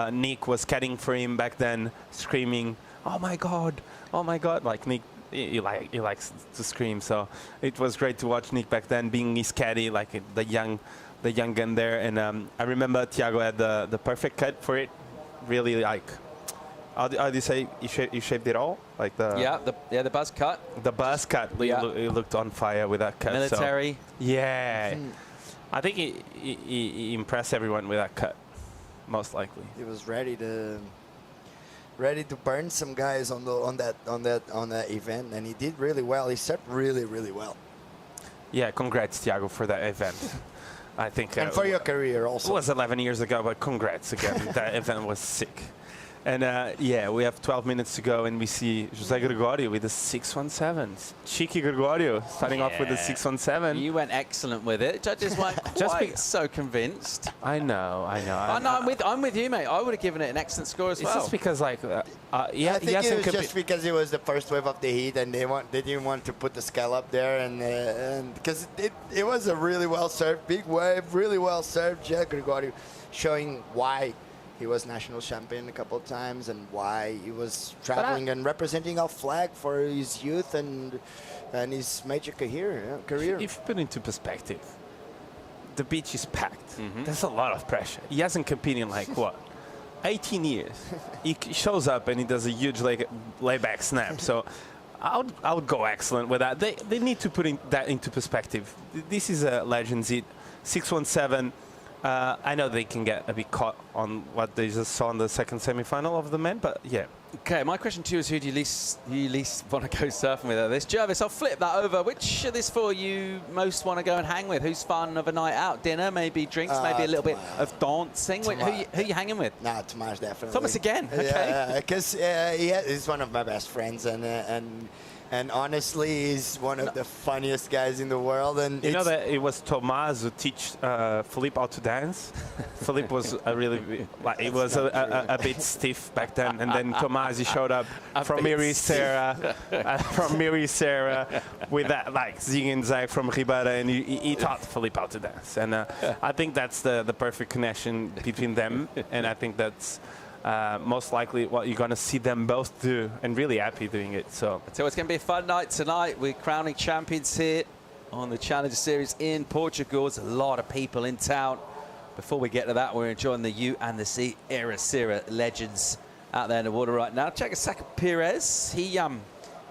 Nick was caddying for him back then, screaming, "Oh my God! Oh my God!" Like Nick, he likes to scream. So it was great to watch Nick back then, being his caddy, like the young gun there. And I remember Thiago had the perfect cut for it. Really, like, how do you say, you shaped it all? Like the buzz cut. The buzz cut. Yeah. He looked on fire with that cut. Military. So, yeah. I think he impressed everyone with that cut, most likely. He was ready to burn some guys on that event, and he did really well. He surfed really, really well. Yeah, congrats, Thiago, for that event. I think. And for your career also. It was 11 years ago, but congrats again. That event was sick. And yeah, we have 12 minutes to go, and we see Jose Gregorio with the 617. Cheeky Gregorio starting off with the 617. You went excellent with it. Judges weren't quite so convinced. I know. I'm with you, mate. I would have given it an excellent score as well. It's just because, like, I think it was just because it was the first wave of the heat, and they didn't want to put the scale up there, and because it was a really well served big wave, really well served. Jose Gregorio showing why he was national champion a couple of times and why he was traveling and representing our flag for his youth and his major career. If you put it into perspective, the beach is packed. There's a lot of pressure. He hasn't competed in, like, what, 18 years. He shows up and he does a huge layback snap. So I would go excellent with that. They need to put that into perspective. This is a Legends Hit 617. I know they can get a bit caught on what they just saw in the second semi-final of the men, but yeah. Okay, my question to you is, who do you least want to go surfing with at this? Jervis, I'll flip that over. Which of this four you most want to go and hang with? Who's fun of a night out? Dinner, maybe drinks, maybe a little bit of dancing? Who are you hanging with? Nah, Tomas, definitely. Thomas again? Okay. Yeah, because he's one of my best friends, and honestly, he's one of the funniest guys in the world. And you know that it was Tomas who teach Philippe how to dance. Philippe was a bit stiff back then, and then Tomas, he showed up from Ericeira, with that, like, zig and zag from Ribeira, and he taught Philippe how to dance. And I think that's the perfect connection between them, and I think that's most likely what you're going to see them both do, and really happy doing it. So it's going to be a fun night tonight. We're crowning champions here on the Challenger Series in Portugal. There's a lot of people in town. Before we get to that, we're enjoying the U and the C Ericeira legends out there in the water right now. Check Saka Pires. He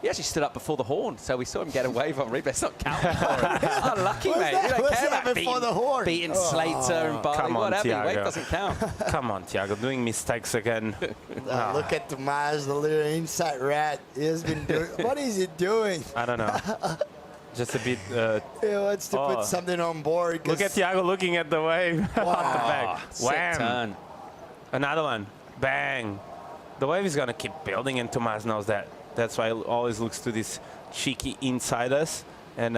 actually stood up before the horn, so we saw him get a wave on replay. It's not counting for him. Unlucky, mate. You don't care about beating Slater and Barley, whatever. Your wave doesn't count. Come on, Thiago, doing mistakes again. Look at Tomas, the little inside rat. He has been doing. What is he doing? I don't know. Just a bit. He wants to put something on board. Look at Thiago looking at the wave. Wow. Off the back. Wham! Turn. Another one. Bang! The wave is gonna keep building, and Tomas knows that. That's why he always looks to this cheeky insiders. And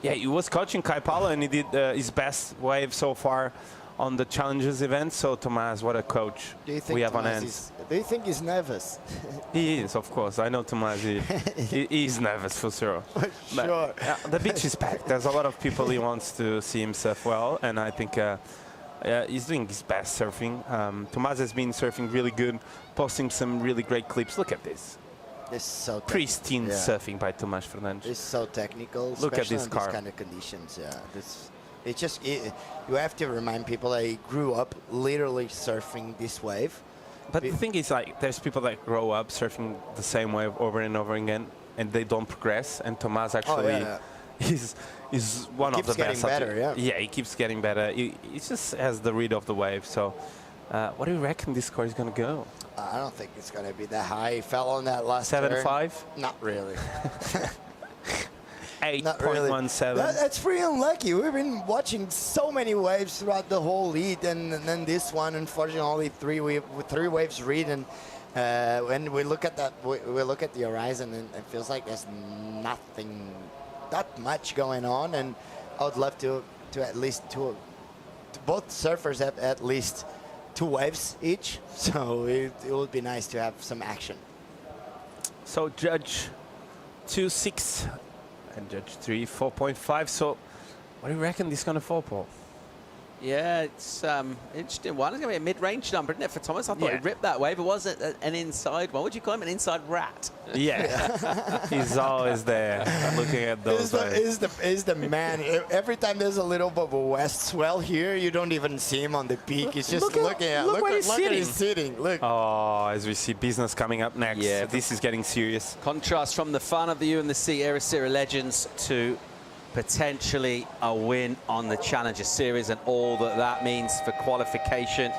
yeah, he was coaching Kai Paulo, and he did his best wave so far on the Challengers event. So Tomas, what a coach we have on hands. Do you think he's nervous? He is, of course. I know Tomas. He's nervous for sure. Sure. The beach is packed. There's a lot of people he wants to see himself well, and I think he's doing his best surfing. Tomas has been surfing really good, posting some really great clips. Look at this. It's so pristine surfing by Tomas Fernandes. It's so technical. Look at this in car. These kind of conditions, yeah. you have to remind people I grew up literally surfing this wave. But the thing is, like, there's people that grow up surfing the same wave over and over again, and they don't progress. And Tomas actually is one of the best. Keeps getting better, yeah. Yeah, he keeps getting better. He just has the read of the wave. So, what do you reckon this score is going to go? I don't think it's going to be that high. He fell on that last 7.5? Not really. 8.17. That's pretty unlucky. We've been watching so many waves throughout the whole lead, and then this one, unfortunately, only three waves read. And when we look at that, we look at the horizon, and it feels like there's nothing that much going on. And I would love to at least both surfers have at least 2 waves each. So it would be nice to have some action. So judge 2.6. And judge 3, 4.5. So, what do you reckon this is going to fall, Paul? Yeah, it's interesting one. It's going to be a mid-range number, isn't it, for Thomas? I thought he ripped that wave. It wasn't an inside one. What would you call him? An inside rat? Yeah. He's always there looking at those waves. Is the man. Every time there's a little bit of a west swell here, you don't even see him on the peak. He's just looking at look where he's sitting. Look. Oh, as we see business coming up next. Yeah. This is getting serious. Contrast from the fun of the UMC Ericeira Legends to potentially a win on the Challenger Series and all that means for qualification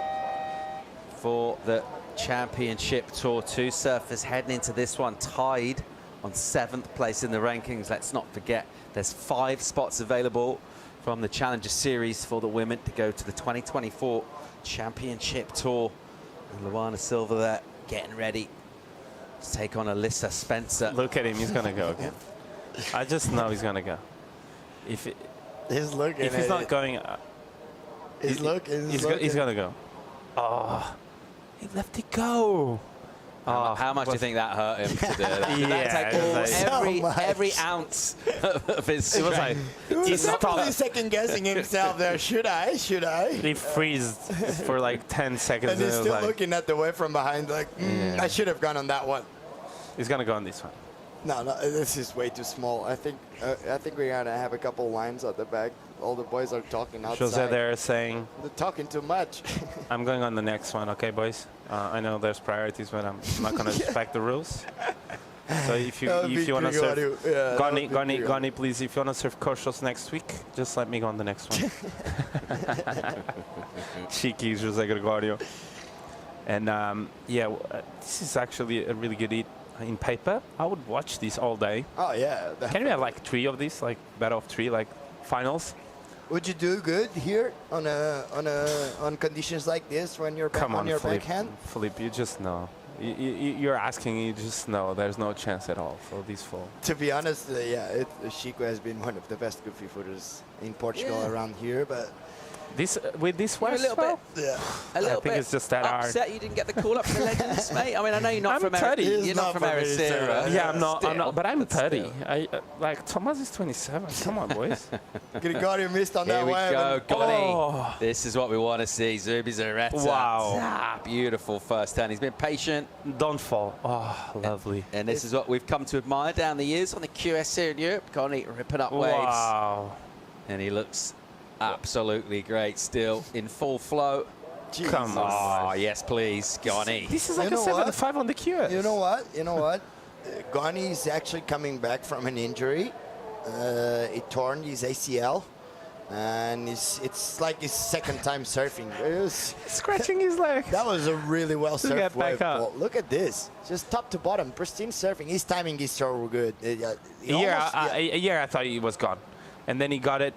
for the Championship Tour. 2 surfers heading into this one tied on 7th place in the rankings. Let's not forget there's 5 spots available from the Challenger Series for the women to go to the 2024 Championship Tour. And Luana Silva there getting ready to take on Alyssa Spencer. Look at him, he's going to go again. I just know he's going to go. If he's looking, if he's not going, he's looking. He's going to go. Oh, he let it go. How much do you think that hurt him to do that? Did that take every ounce of his strength? It was like he's probably second guessing himself there. Should I? He freezed for like 10 seconds. And he's still looking at the wave from behind, like I should have gone on that one. He's going to go on this one. No, this is way too small. I think we're gonna have a couple lines at the back. All the boys are talking outside. Jose there saying they're talking too much. I'm going on the next one, okay, boys? I know there's priorities, but I'm not gonna respect the rules. So if you wanna surf, Goni, please, if you wanna surf Koshos next week, just let me go on the next one. Cheeky Jose Gregorio. And this is actually a really good eat. In paper, I would watch this all day. Oh yeah. Can we have like 3 of these, like battle of 3, like finals? Would you do good here on conditions like this when you're on your backhand? Philippe, you just know. You're asking, you just know. There's no chance at all for these 4. To be honest, Chico has been one of the best goofy footers in Portugal around here, but. With this one, a little bit. Yeah. A little I think it's just that hard. Upset you didn't get the call up for the Legends, mate. I mean, I know you're not from Ericeira. You're not from Ericeira. Yeah, I'm not. But I'm 30. Like Thomas is 27. Come on, boys. Gregorio missed on that one. Here we go, Goni. Oh. This is what we want to see. Zubi Zareta. Wow. Beautiful first turn. He's been patient. Don't fall. Oh, lovely. And this is what we've come to admire down the years on the QS here in Europe. Goni ripping up waves. Wow. And he looks absolutely great still in full flow. Jesus. Come on. Oh, yes, please, Goni. This is like a 7.5 on the QS. You know what? Goni is actually coming back from an injury. He torn his ACL. And it's like his 2nd time surfing. Scratching his leg. That was a really well surfed wave. Look at this. Just top to bottom, pristine surfing. His timing is so good. A year I thought he was gone. And then he got it.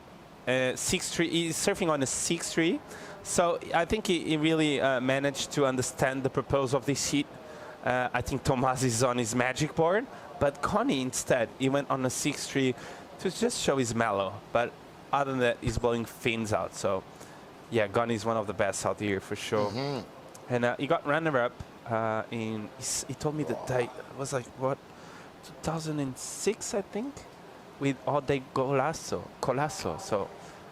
6-3. He's surfing on a 6-3, so I think he really managed to understand the purpose of this heat. I think Tomas is on his magic board, but Goni instead he went on a 6-3 to just show his mellow. But other than that, he's blowing fins out. So yeah, Goni is one of the best out here for sure. And he got runner-up in. He told me the date was like what, 2006, I think, with Ode Colasso. So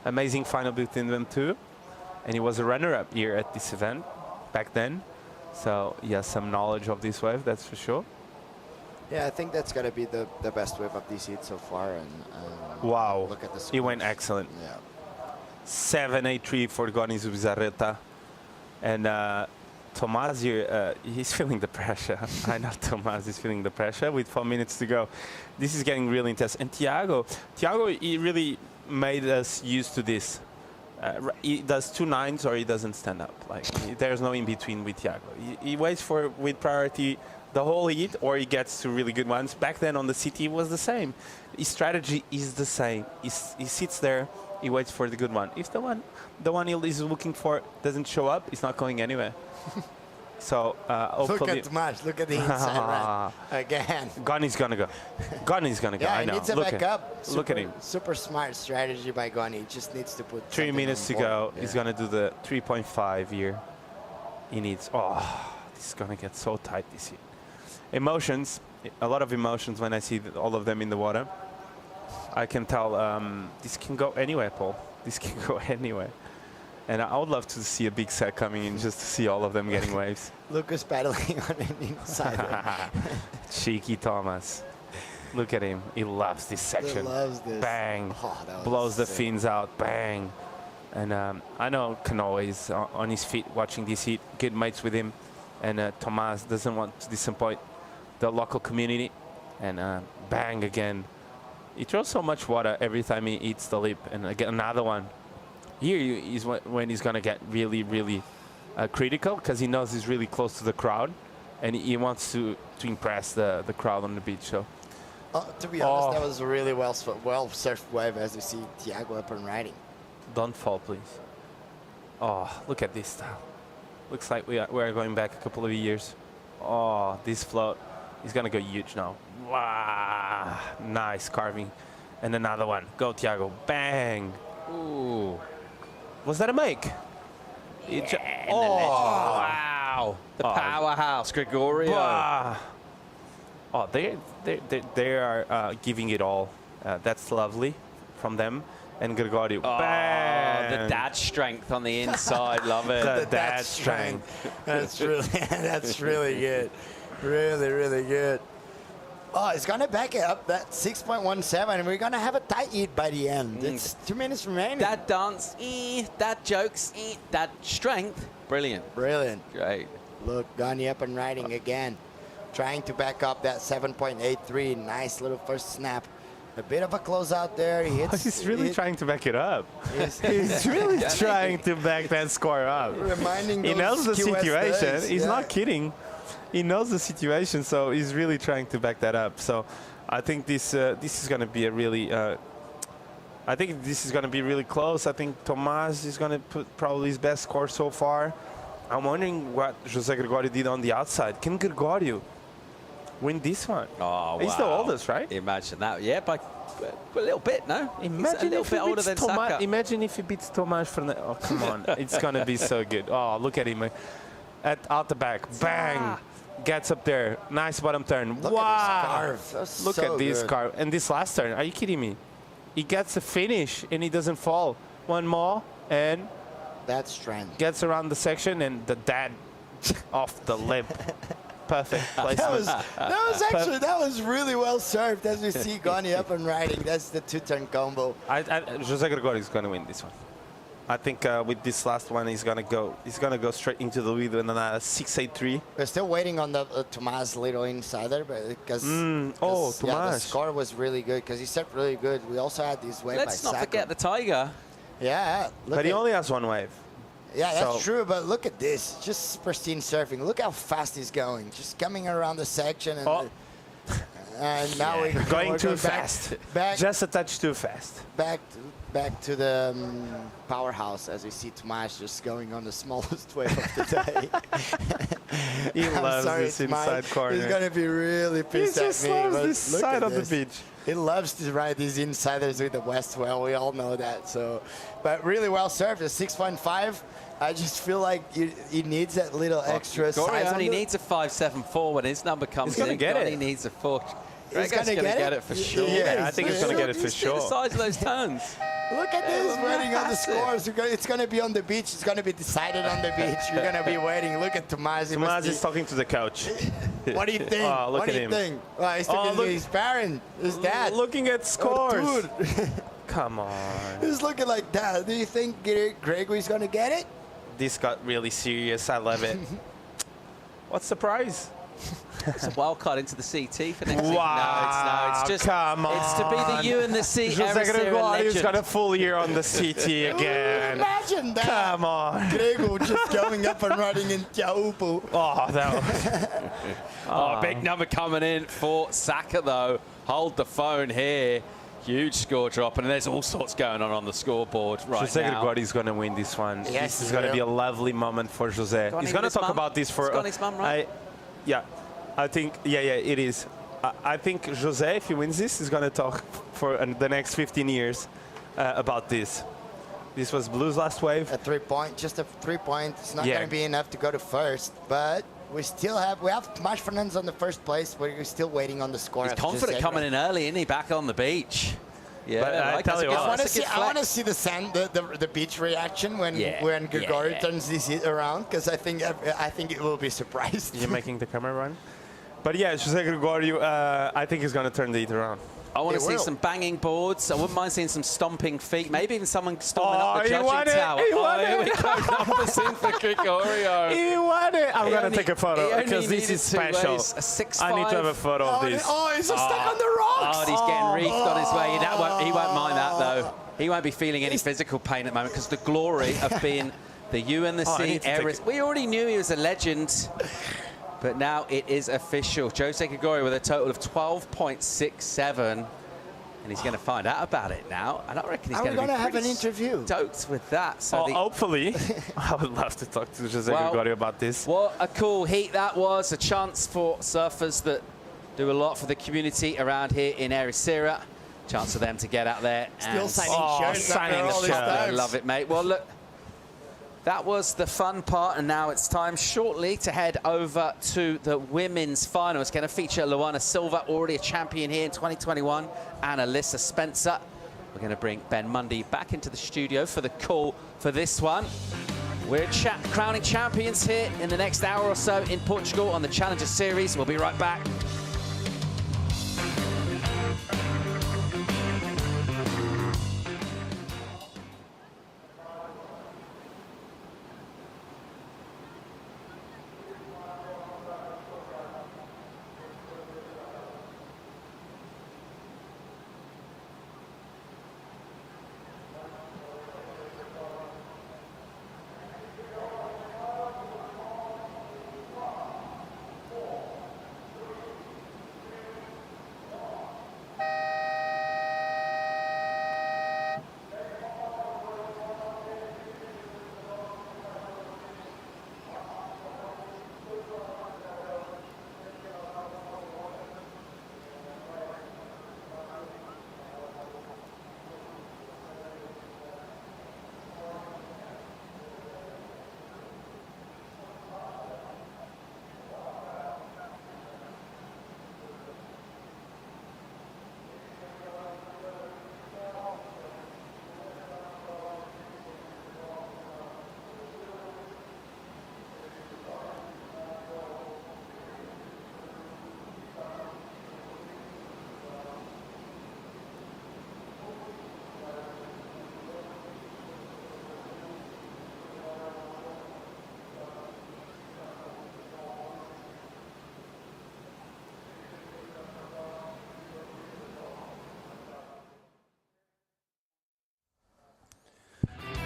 amazing final between them two. And he was a runner-up here at this event back then. So he has some knowledge of this wave, that's for sure. Yeah, I think that's got to be the best wave of this heat so far. And wow, look at this. He went excellent. Yeah. 7-8-3 for Goni Zubizarreta. And Tomás here, he's feeling the pressure. I know Tomás is feeling the pressure with 4 minutes to go. This is getting really intense. And Thiago, he really made us used to this. He does 2 9s or he doesn't stand up. Like there's no in between with Thiago. He waits for with priority the whole heat, or he gets to really good ones. Back then on the CT it was the same. His strategy is the same. He sits there, he waits for the good one. If the one he's looking for doesn't show up, he's not going anywhere. So hopefully. Look at Tomás. Look at the inside run again. Goni's gonna go. Goni's gonna go. Yeah, I he know. needs to back up. Look at him. Super smart strategy by Goni. He just needs to put 3 minutes to on board. go. Yeah. He's gonna do the 3.5 here. He needs. Oh, this is gonna get so tight this heat. Emotions. A lot of emotions when I see all of them in the water. I can tell this can go anywhere, Paul. This can go anywhere. And I would love to see a big set coming in just to see all of them getting waves. Lucas paddling on an inside. Cheeky Thomas. Look at him. He loves this section. He loves this. Bang. Oh, that was blows the sick. fins out. Bang. And I know Canoa is on his feet watching this heat. Good mates with him. And Tomás doesn't want to disappoint the local community. And bang again. He throws so much water every time he eats the lip. And again, another one. Here is when he's going to get really, really critical, because he knows he's really close to the crowd. And he wants to impress the crowd on the beach. So. To be honest, that was a really well surfed wave, as you see Thiago up and riding. Don't fall, please. Oh, look at this style. Looks like we are going back a couple of years. Oh, this float is going to go huge now. Wow, nice carving. And another one. Go, Thiago. Bang. Ooh. Was that a make? Wow. The powerhouse, Gregorio. Wow. Oh, they are giving it all. That's lovely from them. And Gregorio. Bang. The dad strength on the inside. Love it. The dad strength. That's really good. Really, really good. Oh, it's going to back it up. That 6.17, and we're going to have a tight heat by the end. It's 2 minutes remaining. Dad dance, dad jokes, dad strength. Brilliant. Brilliant. Great. Look, Goni up and riding again. Trying to back up that 7.83. Nice little first snap. A bit of a closeout there. He's really trying to back it up. He's really trying to back that score up. Reminding he knows the QS situation. days. He's Yeah. not kidding. He knows the situation, so he's really trying to back that up. So I think this is going to be a really. I think this is going to be really close. I think Tomás is going to put probably his best score so far. I'm wondering what José Gregorio did on the outside. Can Gregorio win this one? Oh, he's the wow. oldest, right? Imagine that. Yeah, by a little bit, no? Imagine He's a little if bit he older beats than Tomás. Saka. Imagine if he beats Tomás from the. Oh, come on. It's going to be so good. Oh, look at him. Out the back. Bang. Gets up there. Nice bottom turn. Look wow. at this carve. That's Look so at this good. carve. And this last turn. Are you kidding me? He gets a finish and he doesn't fall. One more and that's strength. Gets around the section and the dad off the lip. Perfect placement. that was really well served, as we see Goni up and riding. That's the 2-turn combo. José Gregorio is going to win this one. I think with this last one, he's gonna go straight into the lead with another 6.83. We're still waiting on the Tomás little insider, but because Tomás, the score was really good because he set really good. We also had this wave. Let's by not Saka. forget the Tiger. Yeah, but he only has one wave. Yeah, that's true. But look at this, just pristine surfing. Look how fast he's going. Just coming around the section and. And now we're going too back, fast. Back, just a touch too fast. Back to the powerhouse, as we see Tomás just going on the smallest wave of the day. He loves this inside corner. He's going to be really pissed at me. He just loves this side of the beach. He loves to ride these insiders with the West well. We all know that. So, but really well served. A 6.5. I just feel like he needs that little extra size. He needs a 5.74 when his number comes He's in. Get it. He needs a 4. He's going to get it for sure. Yeah, I think he's going to get it for sure. The size of those turns. Look at this, waiting on the scores. It's going to be on the beach. It's going to be decided on the beach. You're going to be waiting. Look at Tomás. Tomás is talking to the coach. What do you think? Oh, look what at do you him. think? Well, he's talking to his parent, his dad. Looking at scores. Oh, dude. Come on. He's looking like that. Do you think Gregory's going to get it? This got really serious. I love it. What's the prize? It's a wild card into the CT for next Wow. week. No, it's just come on. It's to be the U and the C. Jose Gregory's legend. got a full year on the CT again. Imagine that. Come on. Grego just going up and running in Taupo. Oh, that was... Big number coming in for Saka, though. Hold the phone here. Huge score drop, and there's all sorts going on the scoreboard right Jose now. Gregory's going to win this one. Yes, this is going to will. be a lovely moment for Jose. He's going to talk about this for... It's gone his mum, right? Yeah, I think, yeah, it is. I think Jose, if he wins this, is going to talk for the next 15 years about this. This was Blue's last wave. A 3-point, just a 3-point. It's not Yeah. going to be enough to go to first, but we have Marsh Fernandez on the first place, but we're still waiting on the score. He's confident coming in early, isn't he? Back on the beach. Yeah, But I tell you what, I want to see the beach reaction when Grigori turns this around, because I think it will be surprised. You're making the camera run. But yeah, Jose Gregorio, I think he's going to turn the heat around. I want to see some banging boards. I wouldn't mind seeing some stomping feet. Maybe even someone storming up the judging tower. He won it. Here we go. Numbers in for Gregorio. He won it. I'm going to take a photo because only this is needed special. a 6'5". I need to have a photo of this. Oh, he's stuck on the rocks. Oh, and he's getting reefed on his way. He won't mind that, though. He won't be feeling any physical pain at the moment because the glory of being the U and the C. We already knew he was a legend. But now it is official. Jose Gregorio with a total of 12.67. And he's going to find out about it now. And I reckon he's going to have an interview. Stoked with that. So hopefully. I would love to talk to Jose Gregorio about this. What a cool heat that was. A chance for surfers that do a lot for the community around here in Ericeira. Chance for them to get out there and signing shirts. Signing the shirt. I love it, mate. Well, look. That was the fun part, and now it's time shortly to head over to the women's final. It's going to feature Luana Silva, already a champion here in 2021, and Alyssa Spencer. We're going to bring Ben Mundy back into the studio for the call for this one. We're crowning champions here in the next hour or so in Portugal on the Challenger Series. We'll be right back.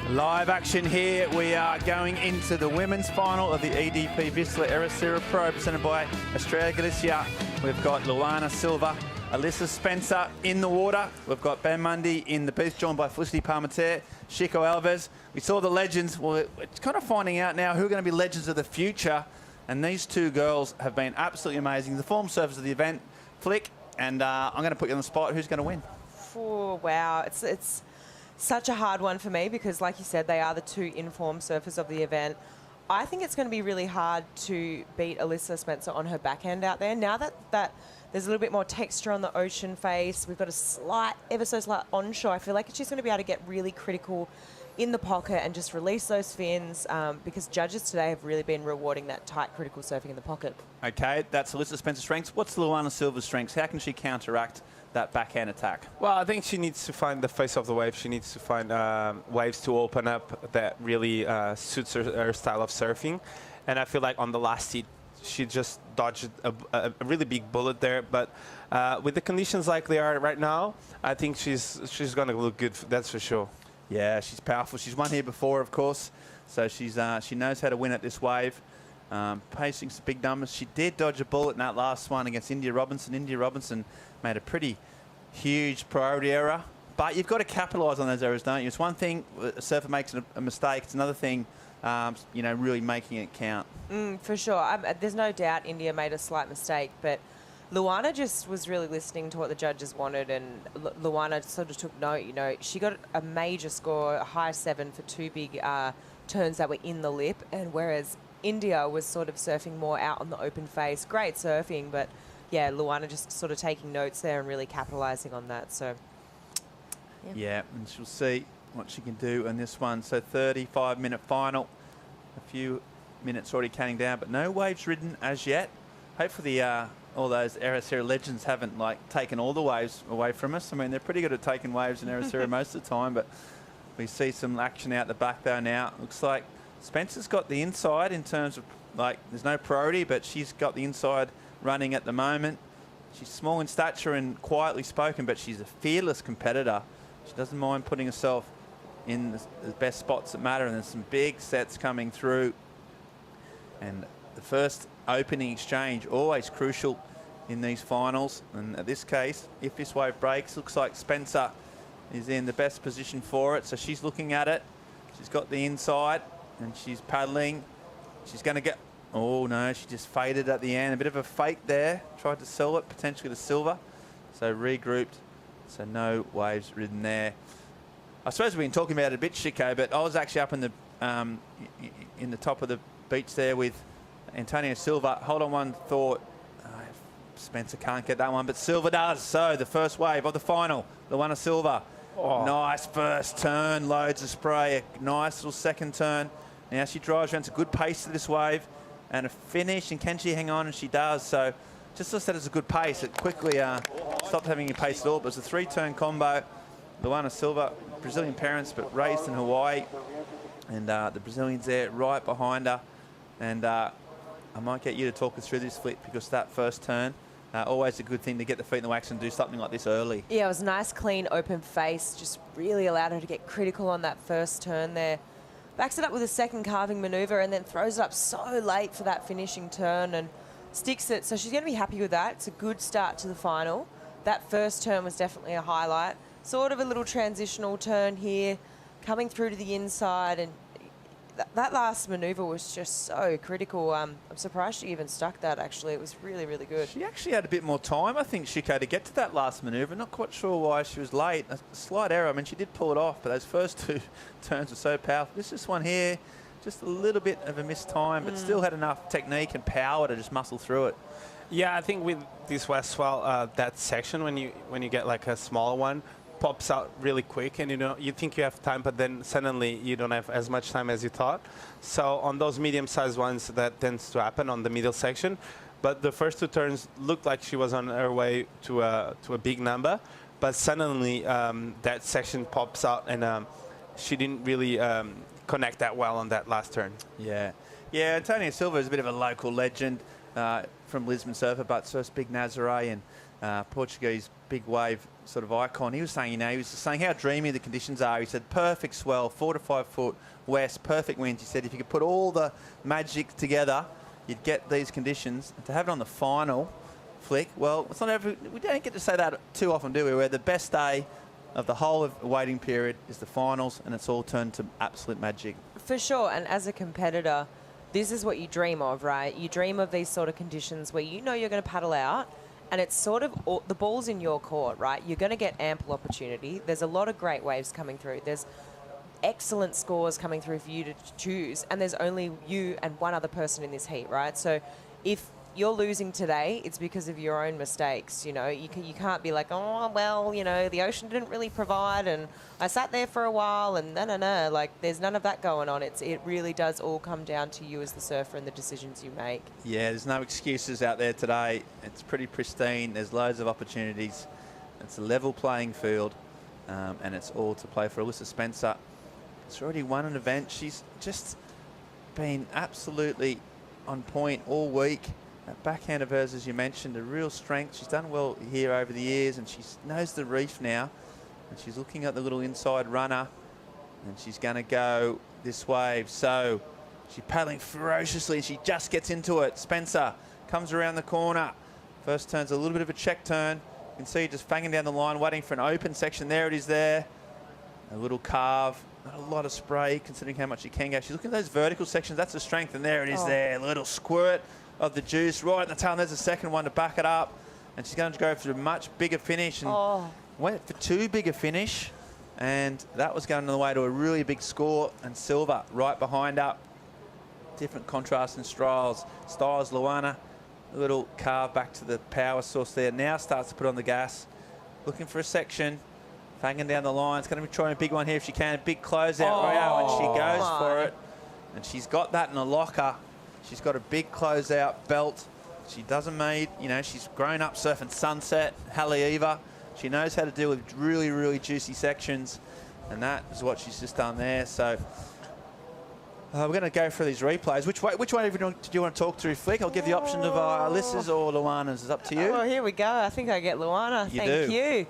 Live action here. We are going into the women's final of the EDP Vissla Ericeira Pro, presented by Estrella Galicia. We've got Luana Silva, Alyssa Spencer in the water. We've got Ben Mundy in the booth, joined by Felicity Parmentier, Chico Alves. We saw the legends. Well, we're kind of finding out now who are going to be legends of the future. And these two girls have been absolutely amazing. The form surfers of the event, Flick, and I'm going to put you on the spot. Who's going to win? Oh, wow. It's such a hard one for me because, like you said, they are the two informed surfers of the event. I think it's going to be really hard to beat Alyssa Spencer on her backhand out there. Now that there's a little bit more texture on the ocean face, we've got a ever so slight onshore, I feel like she's going to be able to get really critical in the pocket and just release those fins, because judges today have really been rewarding that tight, critical surfing in the pocket. Okay, that's Alyssa Spencer's strengths. What's Luana Silva's strengths? How can she counteract that backhand attack? Well, I think she needs to find the face of the wave. She needs to find waves to open up that really suits her style of surfing. And I feel like on the last heat, she just dodged a really big bullet there. But with the conditions like they are right now, I think she's going to look good, that's for sure. Yeah, she's powerful. She's won here before, of course. So she knows how to win at this wave. Pacing some big numbers. She did dodge a bullet in that last one against India Robinson. India Robinson made a pretty huge priority error. But you've got to capitalise on those errors, don't you? It's one thing a surfer makes a mistake. It's another thing, you know, really making it count. For sure. There's no doubt India made a slight mistake, but Luana just was really listening to what the judges wanted, and Luana sort of took note. You know, she got a major score, a high 7 for 2 big turns that were in the lip, and whereas India was sort of surfing more out on the open face. Great surfing, but yeah, Luana just sort of taking notes there and really capitalising on that. So, yeah, and she'll see what she can do in this one. So 35-minute final. A few minutes already counting down, but no waves ridden as yet. Hopefully all those Ericeira legends haven't taken all the waves away from us. I mean, they're pretty good at taking waves in Ericeira most of the time, but we see some action out the back there now. Looks like Spencer's got the inside in terms of, there's no priority, but she's got the inside running at the moment. She's small in stature and quietly spoken, but she's a fearless competitor. She doesn't mind putting herself in the best spots that matter, and there's some big sets coming through. And the first opening exchange, always crucial in these finals. And in this case, if this wave breaks, looks like Spencer is in the best position for it. So she's looking at it. She's got the inside and she's paddling. She's going to get, oh no, she just faded at the end. A bit of a fake there. Tried to sell it, potentially to silver. So regrouped. So no waves ridden there. I suppose we've been talking about it a bit, Chico, but I was actually up in the top of the beach there with Antonio Silva. Hold on one thought. Spencer can't get that one, but Silva does. So the first wave of the final, Luana Silva. Oh. Nice first turn, loads of spray. A nice little second turn. Now she drives around to good pace to this wave and a finish. And can she hang on? And she does. So just as that is a good pace. It quickly stopped having any pace at all. But it was a 3-turn combo. Luana Silva, Brazilian parents, but raised in Hawaii. And the Brazilians there right behind her. And I might get you to talk us through this, Flip, because that first turn, always a good thing to get the feet in the wax and do something like this early. yeah, it was a nice, clean, open face. Just really allowed her to get critical on that first turn there. Backs it up with a second carving manoeuvre and then throws it up so late for that finishing turn and sticks it. So she's going to be happy with that. It's a good start to the final. That first turn was definitely a highlight. Sort of a little transitional turn here, coming through to the inside, and that last manoeuvre was just so critical. I'm surprised she even stuck that, actually. It was really, really good. She actually had a bit more time, I think, Chico, to get to that last manoeuvre. Not quite sure why she was late. A slight error. I mean, she did pull it off, but those first two turns were so powerful. This one here, just a little bit of a missed time, but still had enough technique and power to just muscle through it. Yeah, I think with this West Swell, that section, when you get like a smaller one, pops out really quick, and you think you have time, but then suddenly you don't have as much time as you thought. So on those medium-sized ones, that tends to happen on the middle section. But the first two turns looked like she was on her way to a big number, but suddenly that section pops out, and she didn't really connect that well on that last turn. Yeah, Antonio Silva is a bit of a local legend from Lisbon surfer, but first big Nazaré and Portuguese big wave sort of icon. He was saying, he was saying how dreamy the conditions are. He said perfect swell, 4 to 5 foot west, perfect winds. He said if you could put all the magic together, you'd get these conditions. And to have it on the final, Flick, well, it's not we don't get to say that too often, do we? Where the best day of the whole of the waiting period is the finals, and it's all turned to absolute magic. For sure, and as a competitor, this is what you dream of, right? You dream of these sort of conditions where you know you're going to paddle out, and it's sort of the ball's in your court, right? You're going to get ample opportunity. There's a lot of great waves coming through. There's excellent scores coming through for you to choose, and there's only you and one other person in this heat, right? So if you're losing today, it's because of your own mistakes. You know, you can't be like, oh, well, you know, the ocean didn't really provide and I sat there for a while and no. Like, there's none of that going on. It really does all come down to you as the surfer and the decisions you make. Yeah, there's no excuses out there today. It's pretty pristine. There's loads of opportunities. It's a level playing field, and it's all to play for. Alyssa Spencer, she's already won an event. She's just been absolutely on point all week. That backhand of hers, as you mentioned, a real strength. She's done well here over the years, and she knows the reef now. And she's looking at the little inside runner, and she's going to go this wave. So she's paddling ferociously, and she just gets into it. Spencer comes around the corner. First turn's a little bit of a check turn. You can see just fanging down the line, waiting for an open section. There it is there. A little carve. Not a lot of spray, considering how much you can go. She's looking at those vertical sections. That's the strength, and there it is there. A little squirt of the juice right in the tail. And there's a second one to back it up. And she's going to go for a much bigger finish. And went for too big a finish. And that was going on the way to a really big score. And silver right behind her. Different contrast in styles. Luana, a little carve back to the power source there. Now starts to put on the gas. Looking for a section. Fanging down the line. It's going to be trying a big one here if she can. A big closeout, and she goes for it. And she's got that in a locker. She's got a big closeout belt. She doesn't need, you know, she's grown up surfing Sunset, Haleiwa. She knows how to deal with really, really juicy sections. And that is what she's just done there. So we're going to go through these replays. Which way do you want to talk to, Flick? I'll give the option of Alyssa's or Luana's. It's up to you. Well, here we go. I think I get Luana. Thank you.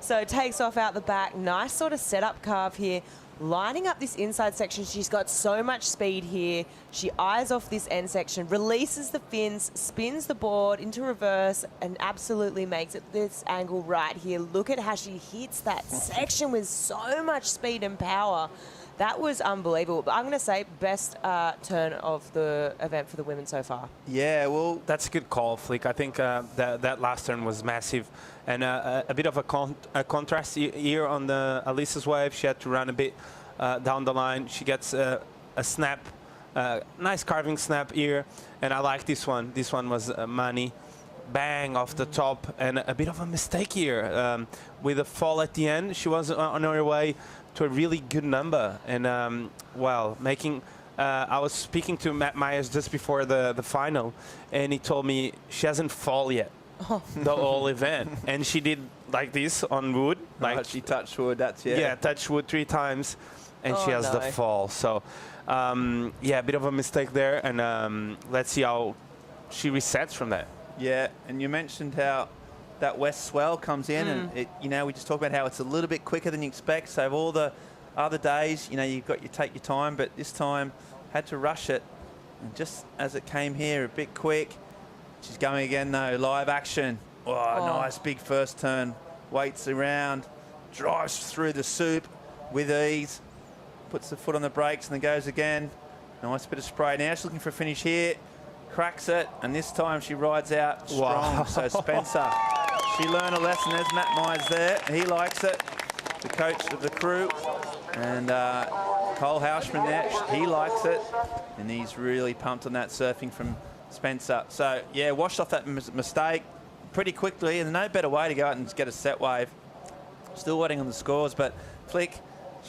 So it takes off out the back. Nice sort of setup carve here. Lining up this inside section. She's got so much speed here. She eyes off this end section, releases the fins, spins the board into reverse, and absolutely makes it this angle right here. Look at how she hits that section with so much speed and power. That was unbelievable. But I'm going to say best turn of the event for the women so far. Yeah, well, that's a good call, Flick. I think that last turn was massive. And a bit of a contrast here on the Alyssa's wave. She had to run a bit down the line. She gets a snap, nice carving snap here. And I like this one. This one was money. Bang off the top. And a bit of a mistake here. With a fall at the end, she was on her way to a really good number. And, well, making... I was speaking to Matt Myers just before the final, and he told me she hasn't fall yet. The whole event, and she did like this on wood. Like she touched wood. That's yeah, touched wood 3 times, and she has the fall. So yeah, a bit of a mistake there, and let's see how she resets from that. Yeah, and you mentioned how that west swell comes in, and it, you know, we just talked about how it's a little bit quicker than you expect. So all the other days, you know, you take your time, but this time had to rush it, and just as it came here, a bit quick. She's going again though, live action. Oh, nice big first turn. Waits around, drives through the soup with ease. Puts the foot on the brakes and then goes again. Nice bit of spray. Now she's looking for a finish here. Cracks it, and this time she rides out strong. Wow. So Spencer, she learned a lesson. There's Matt Myers there. He likes it. The coach of the crew. And Cole Hauschman there, he likes it. And he's really pumped on that surfing from Spencer. So, yeah, washed off that mistake pretty quickly, and no better way to go out and get a set wave. Still waiting on the scores, but Flick,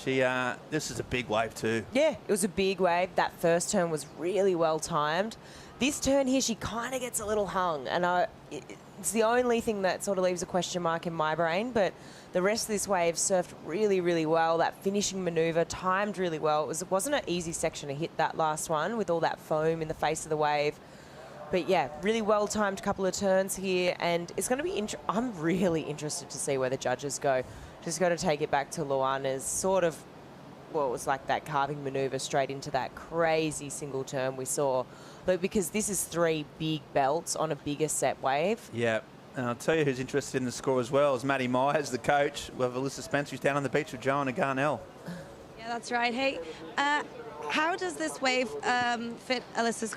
this is a big wave too. Yeah, it was a big wave. That first turn was really well timed. This turn here, she kind of gets a little hung, and it's the only thing that sort of leaves a question mark in my brain, but the rest of this wave surfed really, really well. That finishing maneuver timed really well. It wasn't an easy section to hit, that last one, with all that foam in the face of the wave. But yeah, really well-timed couple of turns here, and it's going to be I'm really interested to see where the judges go. Just got to take it back to Luana's sort of, well, it was like that carving maneuver straight into that crazy single turn we saw. But because this is 3 big belts on a bigger set wave. Yeah, and I'll tell you who's interested in the score as well is Matty Myers, the coach of Alyssa Spencer, who's down on the beach with Joanna Garnell. Yeah, that's right. Hey, how does this wave fit Alyssa's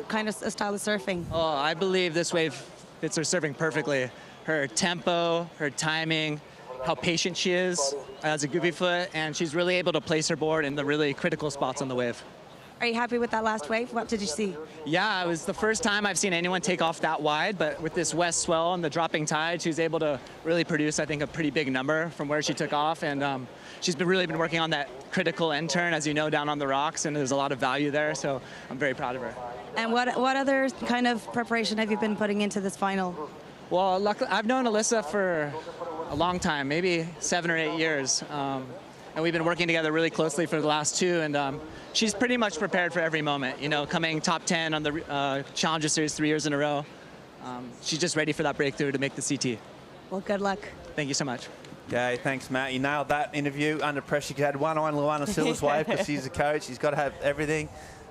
kind of style of surfing? Oh, I believe this wave fits her surfing perfectly. Her tempo, her timing, how patient she is as a goofy foot, and she's really able to place her board in the really critical spots on the wave. Are you happy with that last wave? What did you see? Yeah, it was the first time I've seen anyone take off that wide, but with this west swell and the dropping tide, she was able to really produce, I think, a pretty big number from where she took off. And she's really been working on that critical end turn, as you know, down on the rocks, and there's a lot of value there, so I'm very proud of her. And what other kind of preparation have you been putting into this final? Well, luckily, I've known Alyssa for a long time, maybe 7 or 8 years. And we've been working together really closely for the last 2, and she's pretty much prepared for every moment. You know, coming top 10 on the Challenger Series 3 years in a row. She's just ready for that breakthrough to make the CT. Well, good luck. Thank you so much. Okay, thanks, Matt. You nailed that interview under pressure. You had one eye on Luana Silva's wave because she's a coach. She's got to have everything.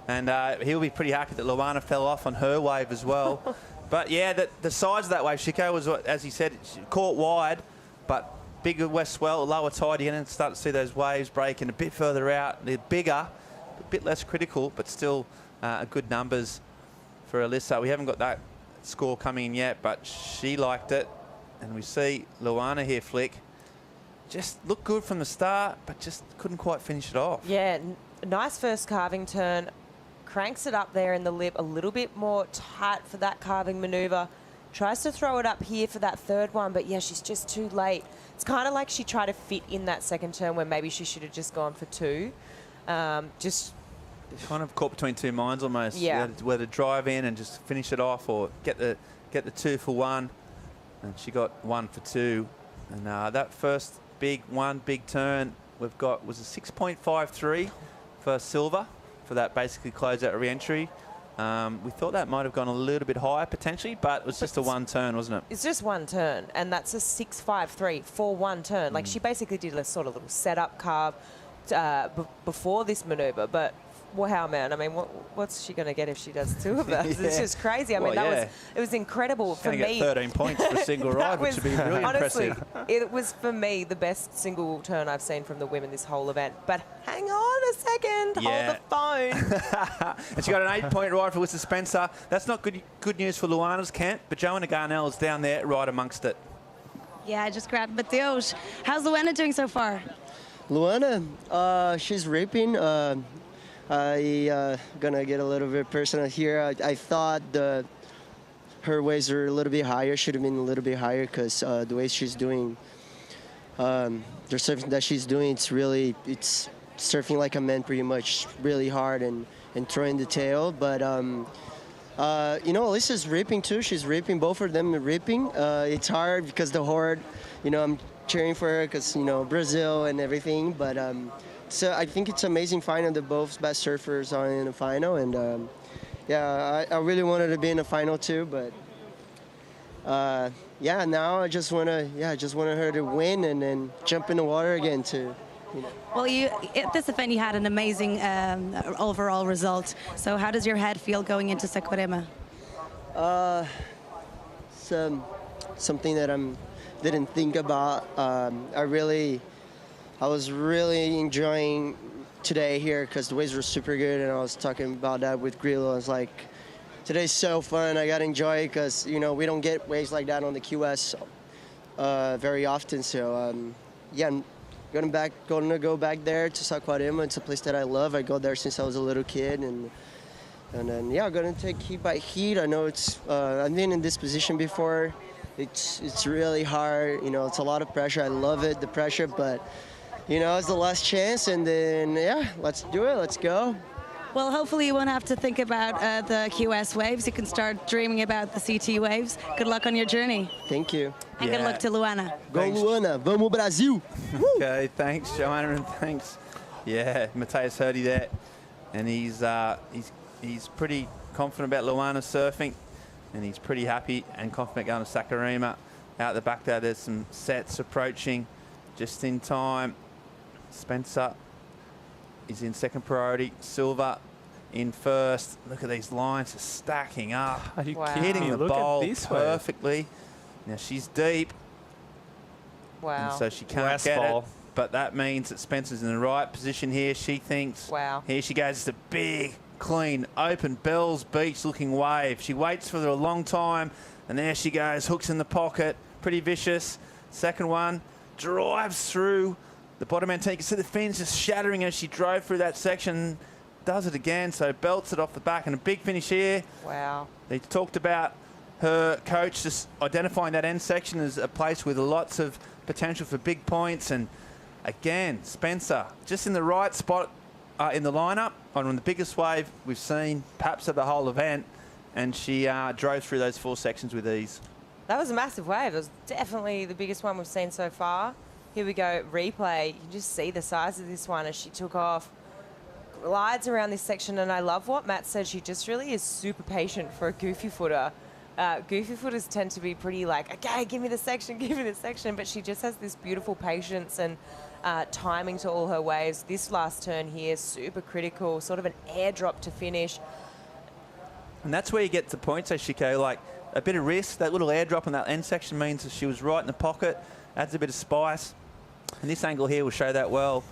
And he'll be pretty happy that Luana fell off on her wave as well. But, yeah, the size of that wave, Chico, was, as he said, caught wide, but bigger west swell, lower tide, you're going to start to see those waves breaking a bit further out. They're bigger, a bit less critical, but still good numbers for Alyssa. We haven't got that score coming in yet, but she liked it. And we see Luana here flick. Just looked good from the start, but just couldn't quite finish it off. Yeah, nice first carving turn. Cranks it up there in the lip a little bit more tight for that carving maneuver. Tries to throw it up here for that third one, but yeah, she's just too late. It's kind of like she tried to fit in that second turn where maybe she should have just gone for 2. Just kind of caught between two minds almost. Yeah. Whether to drive in and just finish it off or get the 2 for 1. And she got 1 for 2. And that first big turn we've got was a 6.53 for Silva for that basically close-out re-entry. We thought that might have gone a little bit higher potentially, but it was just a 1 turn, wasn't it? It's just 1 turn, and that's a 6.53 for 1 turn. Like, she basically did a sort of little setup carve before this maneuver, but wow, man, I mean, what's she going to get if she does 2 of those? Yeah. It's just crazy. I mean, it was incredible for me. Get 13 points for a single ride, which would be really honestly, impressive. It was, for me, the best single turn I've seen from the women this whole event. But hang on a second, hold the phone. And she got an 8-point ride for Wissa Spencer. That's not good news for Luana's camp, but Joanna Garnell is down there right amongst it. Yeah, I just grabbed Mateus. How's Luana doing so far? Luana, she's ripping. I gonna get a little bit personal here. I thought her waves were a little bit higher, should have been a little bit higher, because the way she's doing, the surfing that she's doing, it's surfing like a man pretty much, really hard and throwing the tail. But you know, Alyssa's ripping too. She's ripping. Both of them are ripping. It's hard because the horde, you know, I'm cheering for her because, you know, Brazil and everything. But so I think it's amazing final that both best surfers are in the final. And yeah, I really wanted to be in the final too. But yeah, now I just want her to win and then jump in the water again too. You know. Well, at this event you had an amazing overall result. So how does your head feel going into Saquarema? Something that I didn't think about. I was really enjoying today here because the waves were super good, and I was talking about that with Grillo. I was like, today's so fun. I got to enjoy it because, you know, we don't get waves like that on the QS very often. So yeah. Going to go back there to Saquarema. It's a place that I love. I go there since I was a little kid, and then yeah, going to take heat by heat. I know it's I've been in this position before. It's really hard. You know, it's a lot of pressure. I love it, the pressure, but you know, it's the last chance, and then yeah, let's do it. Let's go. Well, hopefully you won't have to think about the QS waves. You can start dreaming about the CT waves. Good luck on your journey. Thank you. And good luck to Luana. Go Luana, vamos Brasil. Okay, thanks, Joanna, and thanks. Yeah, Mateus heard you there, and he's pretty confident about Luana surfing, and he's pretty happy and confident going to Saquarema. Out the back there, there's some sets approaching just in time. Spencer is in second priority. Silva in first. Look at these lines just stacking up. Are you hitting the bowl perfectly. Way. Now she's deep. Wow. And so she can't get it. But that means that Spencer's in the right position here. She thinks. Wow. Here she goes. It's a big, clean, open Bells Beach looking wave. She waits for a long time. And there she goes. Hooks in the pocket. Pretty vicious. Second one. Drives through the bottom end. You can see the fins just shattering as she drove through that section. does it again. So belts it off the back and a big finish here. Wow. They talked about her coach just identifying that end section as a place with lots of potential for big points. And again, Spencer just in the right spot in the lineup on the biggest wave we've seen perhaps of the whole event. And she drove through those 4 sections with ease. That was a massive wave. It was definitely the biggest one we've seen so far. Here we go, replay. You can just see the size of this one as she took off. Glides around this section, and I love what Matt said. She just really is super patient for a goofy footer. Goofy footers tend to be pretty like, okay, give me the section, give me the section. But she just has this beautiful patience and timing to all her waves. This last turn here, super critical, sort of an airdrop to finish. And that's where you get to points, Shiko, like a bit of risk. That little airdrop in that end section means that she was right in the pocket, adds a bit of spice. And this angle here will show that well.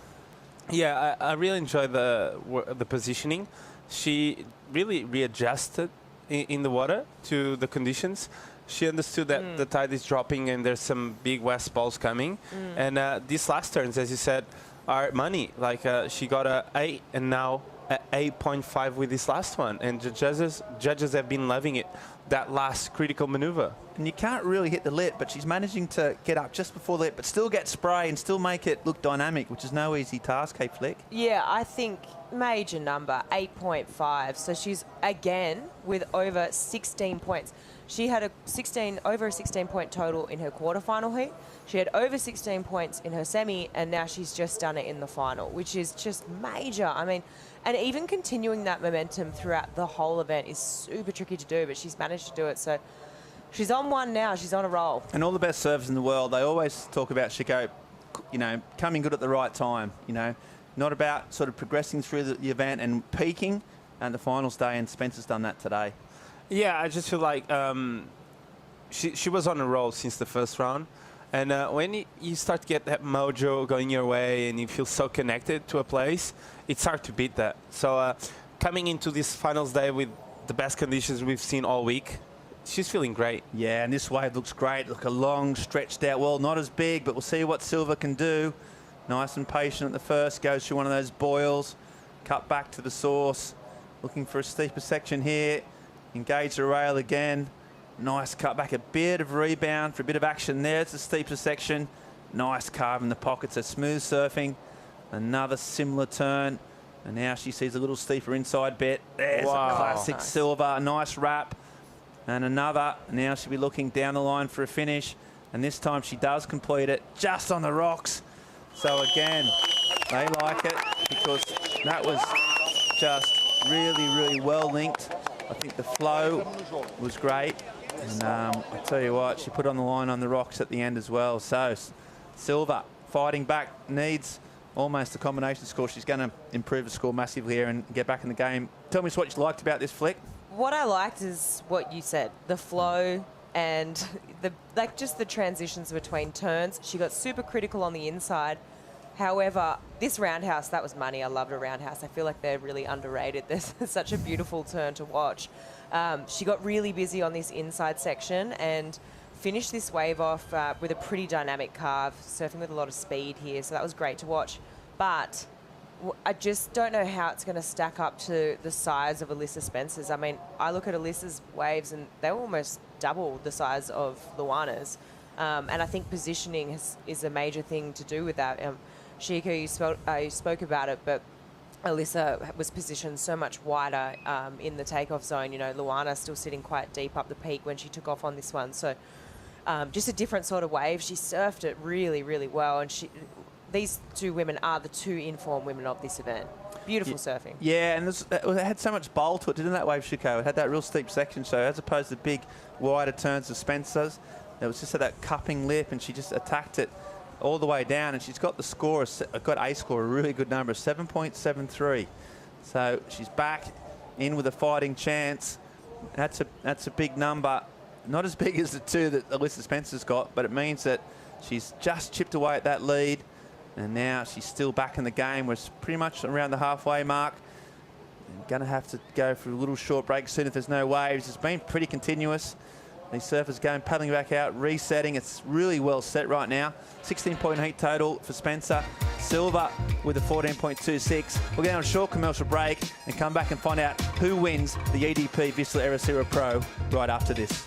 Yeah, I really enjoy the positioning. She really readjusted in the water to the conditions. She understood that the tide is dropping and there's some big west balls coming. And these last turns, as you said, are money. Like she got a 8 and now a 8.5 with this last one. And the judges have been loving it, that last critical maneuver. And you can't really hit the lip, but she's managing to get up just before the lip, but still get spray and still make it look dynamic, which is no easy task, hey Flick. Yeah, I think major number, 8.5. So she's, again, with over 16 points. She had over a 16-point total in her quarterfinal heat. She had over 16 points in her semi, and now she's just done it in the final, which is just major. I mean, and even continuing that momentum throughout the whole event is super tricky to do, but she's managed to do it. So she's on one now. She's on a roll. And all the best servers in the world, they always talk about Shiko, you know, coming good at the right time, you know, not about sort of progressing through the event and peaking and the finals day, and Spencer's done that today. Yeah, I just feel like she was on a roll since the first round. And when you start to get that mojo going your way and you feel so connected to a place, it's hard to beat that. So coming into this finals day with the best conditions we've seen all week, she's feeling great. Yeah, and this wave looks great. Look, a long, stretched out wall, not as big, but we'll see what Silva can do. Nice and patient at the first, goes through one of those boils, cut back to the source, looking for a steeper section here. Engage the rail again. Nice cut back, a bit of rebound for a bit of action there. It's a steeper section. Nice carve in the pockets, so smooth surfing. Another similar turn. And now she sees a little steeper inside bit. There's a classic Silva, nice wrap. And another. Now she'll be looking down the line for a finish. And this time she does complete it just on the rocks. So again, they like it because that was just really, really well linked. I think the flow was great. And I tell you what, she put on the line on the rocks at the end as well. So Silva fighting back, needs almost a combination score. She's going to improve the score massively here and get back in the game. Tell me what you liked about this flick. What I liked is what you said, the flow and just the transitions between turns. She got super critical on the inside. However, this roundhouse, that was money. I loved a roundhouse. I feel like they're really underrated. There's such a beautiful turn to watch. She got really busy on this inside section and finished this wave off with a pretty dynamic carve, surfing with a lot of speed here. So that was great to watch. But I just don't know how it's going to stack up to the size of Alyssa Spencer's. I mean, I look at Alyssa's waves and they were almost double the size of Luana's. And I think positioning is a major thing to do with that. Shiko, you spoke about it, but Alyssa was positioned so much wider in the takeoff zone. You know, Luana still sitting quite deep up the peak when she took off on this one. So just a different sort of wave. She surfed it really, really well. And these two women are the two informed women of this event. Beautiful surfing. Yeah, and it had so much bowl to it, didn't that wave, Shiko? It had that real steep section. So as opposed to big, wider turns of Spencer's, it was just that cupping lip, and she just attacked it all the way down, and she's got the score, got a score, a really good number, 7.73. So she's back in with a fighting chance. That's a big number. Not as big as the two that Alyssa Spencer's got, but it means that she's just chipped away at that lead, and now she's still back in the game. We're pretty much around the halfway mark. Going to have to go for a little short break soon if there's no waves. It's been pretty continuous. These surfers going paddling back out, resetting. It's really well set right now. 16-point heat total for Spencer. Silva with a 14.26. We'll get on a short commercial break and come back and find out who wins the EDP Vissla Ericeira Pro right after this.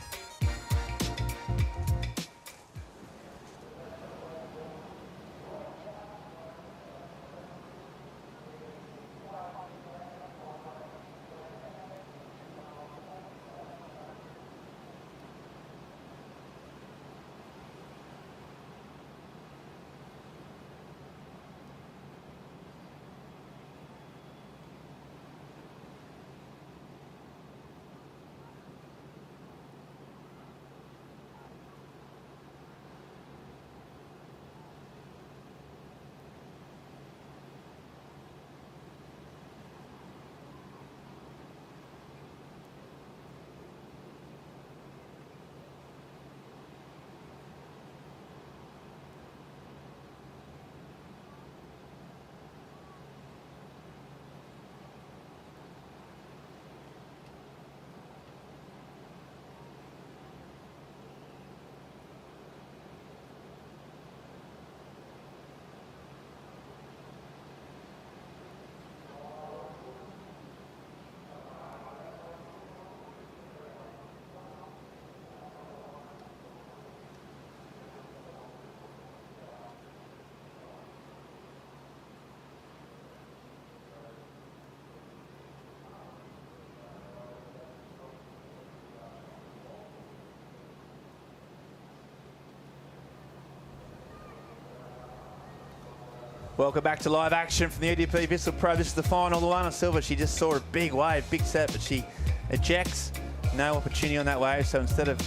Welcome back to live action from the EDP Vissla Pro. This is the final. Luana Silva, she just saw a big wave, big set, but she ejects. No opportunity on that wave, so instead of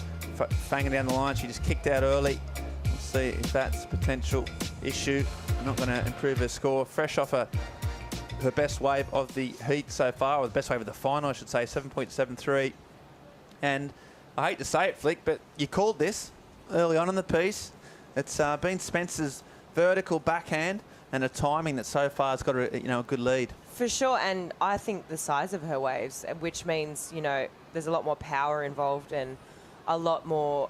fanging down the line, she just kicked out early. We'll see if that's a potential issue. Not going to improve her score. Fresh off her best wave of the heat so far, or the best wave of the final, I should say, 7.73. And I hate to say it, Flick, but you called this early on in the piece. It's been Spencer's vertical backhand and a timing that so far has got a good lead. For sure, and I think the size of her waves, which means, there's a lot more power involved and a lot more,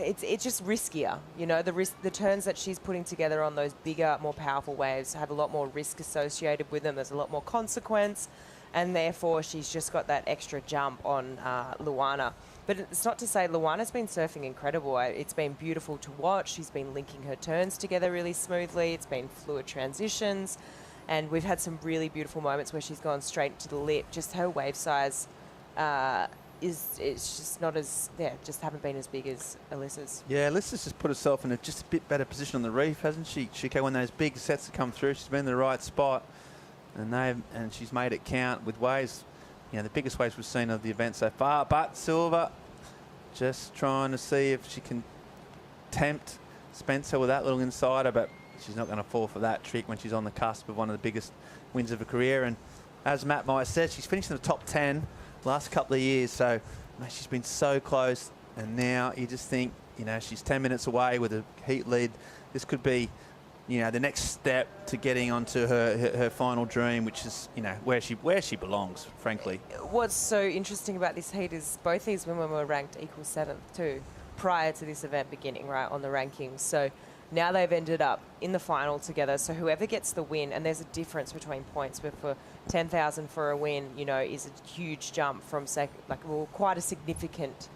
it's just riskier. The turns that she's putting together on those bigger, more powerful waves have a lot more risk associated with them. There's a lot more consequence, and therefore she's just got that extra jump on Luana. But it's not to say Luana's been surfing incredible. It's been beautiful to watch. She's been linking her turns together really smoothly. It's been fluid transitions. And we've had some really beautiful moments where she's gone straight to the lip. Just her wave size is just not as, just haven't been as big as Alyssa's. Yeah, Alyssa's just put herself in just a bit better position on the reef, hasn't she? When those big sets have come through, she's been in the right spot. And she's made it count with waves. The biggest waves we've seen of the event so far. But Silva just trying to see if she can tempt Spencer with that little insider, but she's not going to fall for that trick when she's on the cusp of one of the biggest wins of her career. And as Matt Meyer said, she's finished in the top 10 the last couple of years, so she's been so close. And now you just think, she's 10 minutes away with a heat lead. This could be the next step to getting onto her final dream, which is, where she belongs, frankly. What's so interesting about this heat is both these women were ranked equal 7th too, prior to this event beginning, right, on the rankings. So now they've ended up in the final together. So whoever gets the win, and there's a difference between points, but for 10,000 for a win, is a huge jump from quite a significant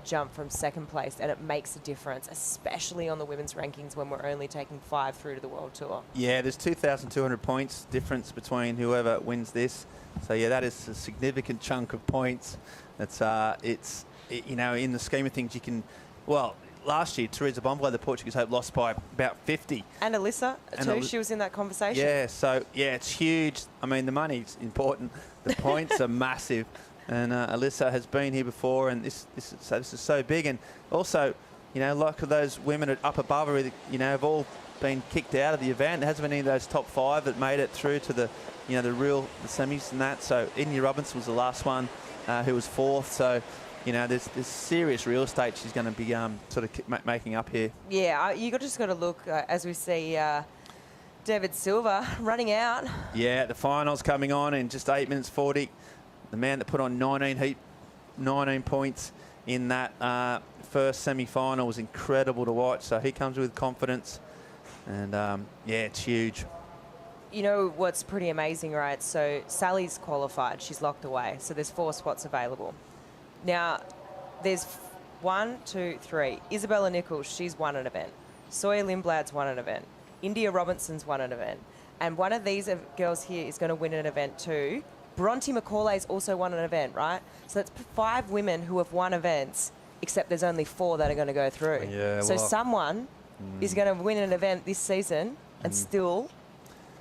jump from second place, and it makes a difference, especially on the women's rankings when we're only taking 5 through to the World Tour. Yeah, there's 2,200 points difference between whoever wins this. So yeah, that is a significant chunk of points. It's in the scheme of things, you can, last year, Teresa Bomblay, the Portuguese hope, lost by about 50. And Alyssa, too, she was in that conversation. Yeah, so yeah, it's huge. I mean, the money's important. The points are massive. And Alyssa has been here before, and this is so big. And also, like those women up above her, have all been kicked out of the event. There hasn't been any of those top 5 that made it through to the semis and that. So India Robinson was the last one who was 4th. So, there's serious real estate she's going to be sort of making up here. Yeah, you just got to look as we see David Silva running out. Yeah, the finals coming on in just 8 minutes 40. The man that put on 19 points in that first semi-final was incredible to watch. So he comes with confidence. And yeah, it's huge. You know what's pretty amazing, right? So Sally's qualified. She's locked away. So there's 4 spots available. Now, there's 1, 2, 3. Isabella Nichols, she's won an event. Sawyer Lindblad's won an event. India Robinson's won an event. And one of these girls here is going to win an event too. Bronte McCauley's also won an event, right? So that's 5 women who have won events, except there's only 4 that are going to go through. Yeah, so well, someone is going to win an event this season and still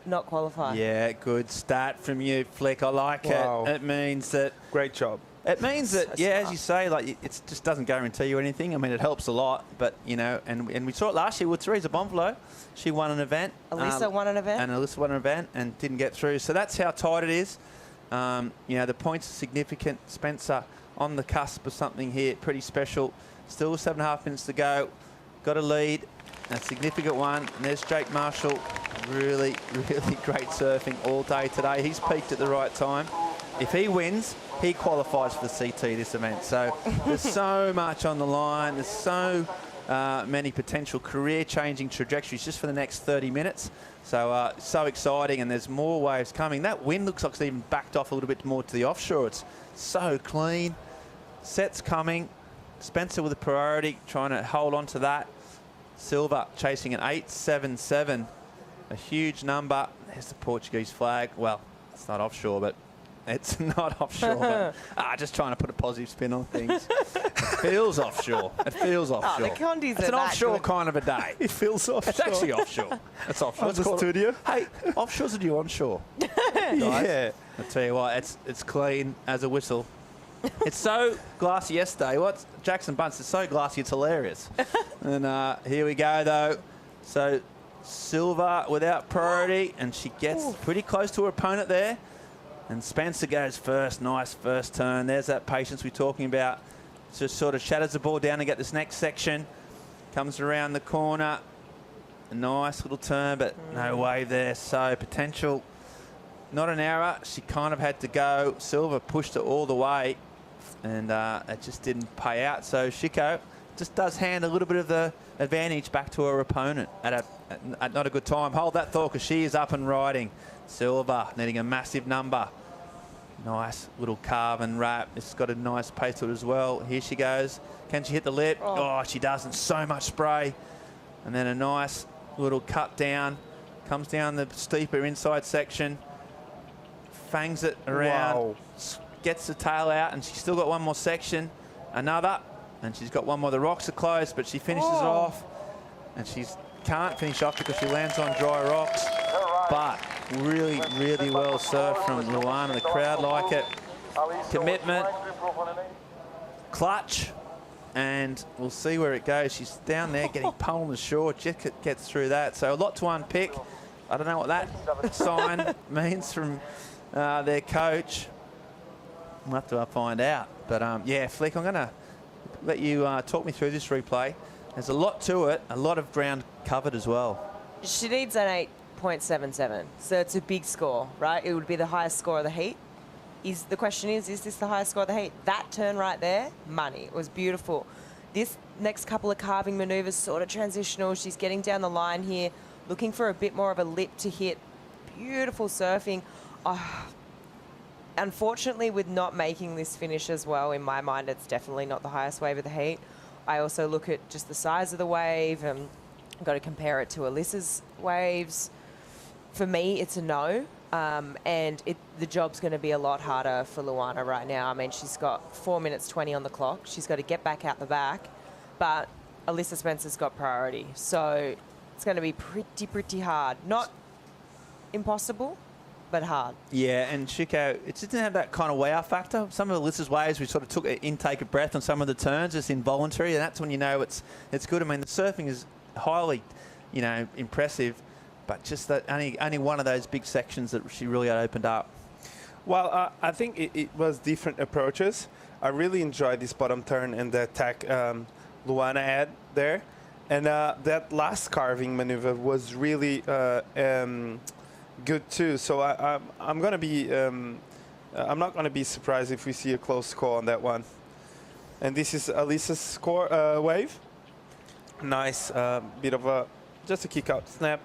not qualify. Yeah, good stat from you, Flick. I like Wow. it. It means that... Great job. It means that, So yeah, smart. as you say, like it just doesn't guarantee you anything. I mean, it helps a lot, but, you know, and we saw it last year with Teresa Bonvalo. She won an event. Alyssa won an event. And Alyssa won an event and didn't get through. So that's how tight it is. You know, the points are significant. Spencer on the cusp of something here, pretty special. Still 7.5 minutes to go. Got a lead, a significant one. And there's Jake Marshall. Really, really great surfing all day today. He's peaked at the right time. If he wins, he qualifies for the CT this event. So there's so much on the line. There's so many potential career-changing trajectories just for the next 30 minutes. So so exciting, and there's more waves coming. That wind looks like it's even backed off a little bit more to the offshore. It's so clean. Sets coming. Spencer with a priority, trying to hold on to that. Silva chasing an 8.77. A huge number. There's the Portuguese flag. Well, it's not offshore, but it's not offshore. But, just trying to put a positive spin on things. It feels offshore. It feels offshore. the condies It's are an that offshore good. kind of a day. It feels offshore. It's actually offshore. It's offshore. On the studio? Hey, offshore's a new onshore. Yeah. I'll tell you what, it's clean as a whistle. It's so glassy yesterday. What's Jackson Bunce? It's so glassy, it's hilarious. And here we go, though. So Silva without priority, and she gets pretty close to her opponent there. And Spencer goes first. Nice first turn. There's that patience we're talking about. Just sort of shatters the ball down and get this next section. Comes around the corner. A nice little turn, but no wave there. So potential, not an error. She kind of had to go. Silva pushed it all the way, and it just didn't pay out. So Shiko just does hand a little bit of the advantage back to her opponent at not a good time. Hold that thought, because she is up and riding. Silva needing a massive number. Nice little carve and wrap. It's got a nice pace to it as well. Here she goes. Can she hit the lip? Oh, she doesn't. So much spray. And then a nice little cut down. Comes down the steeper inside section. Fangs it around. Wow. Gets the tail out, and she's still got one more section. Another. And she's got one more. The rocks are close, but she finishes it off. And she can't finish off because she lands on dry rocks. But really, really well surfed from Luana. The crowd like it. Commitment. Clutch. And we'll see where it goes. She's down there getting pulled on the shore. Just gets through that. So a lot to unpick. I don't know what that sign means from their coach. We'll have to find out. But yeah, Flick, I'm going to let you talk me through this replay. There's a lot to it, a lot of ground covered as well. She needs an 8.77, so it's a big score, right? It would be the highest score of the heat. The question is this the highest score of the heat? That turn right there, money. It was beautiful. This next couple of carving maneuvers, sort of transitional. She's getting down the line here, looking for a bit more of a lip to hit. Beautiful surfing. Unfortunately, with not making this finish as well, in my mind, it's definitely not the highest wave of the heat. I also look at just the size of the wave, and I've got to compare it to Alyssa's waves. For me, it's a no, and the job's going to be a lot harder for Luana right now. I mean, she's got 4 minutes 20 on the clock. She's got to get back out the back, but Alyssa Spencer's got priority. So it's going to be pretty hard. Not impossible, but hard. Yeah, and Shiko, it didn't have that kind of wow factor. Some of Alyssa's waves, we sort of took an intake of breath on some of the turns, just involuntary, and that's when you know it's good. I mean, the surfing is highly, impressive, but just that only one of those big sections that she really had opened up. Well, I think it was different approaches. I really enjoyed this bottom turn and the attack Luana had there. And that last carving maneuver was really good too. So I'm going to be, I'm not going to be surprised if we see a close score on that one. And this is Alyssa's score wave. Nice bit of a just a kick out snap.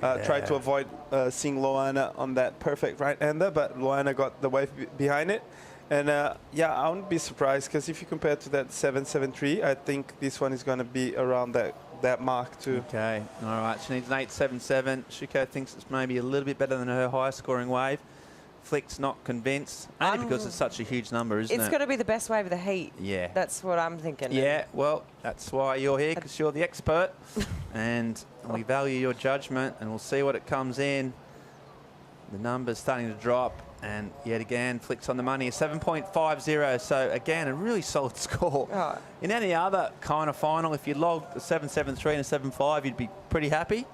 Tried to avoid seeing Loana on that perfect right-hander, but Loana got the wave behind it. And yeah, I wouldn't be surprised, because if you compare to that 7.73, I think this one is going to be around that mark too. Okay, all right. She needs an 8.77. Shuko thinks it's maybe a little bit better than her high-scoring wave. Flick's not convinced, only because it's such a huge number, isn't it? It's going to be the best wave of the heat. Yeah. That's what I'm thinking. Yeah, well, that's why you're here, because you're the expert. And we value your judgment, and we'll see what it comes in. The number's starting to drop, and yet again, Flick's on the money, a 7.50. So again, a really solid score. Oh. In any other kind of final, if you logged a 7.73 and a 7.5, you'd be pretty happy.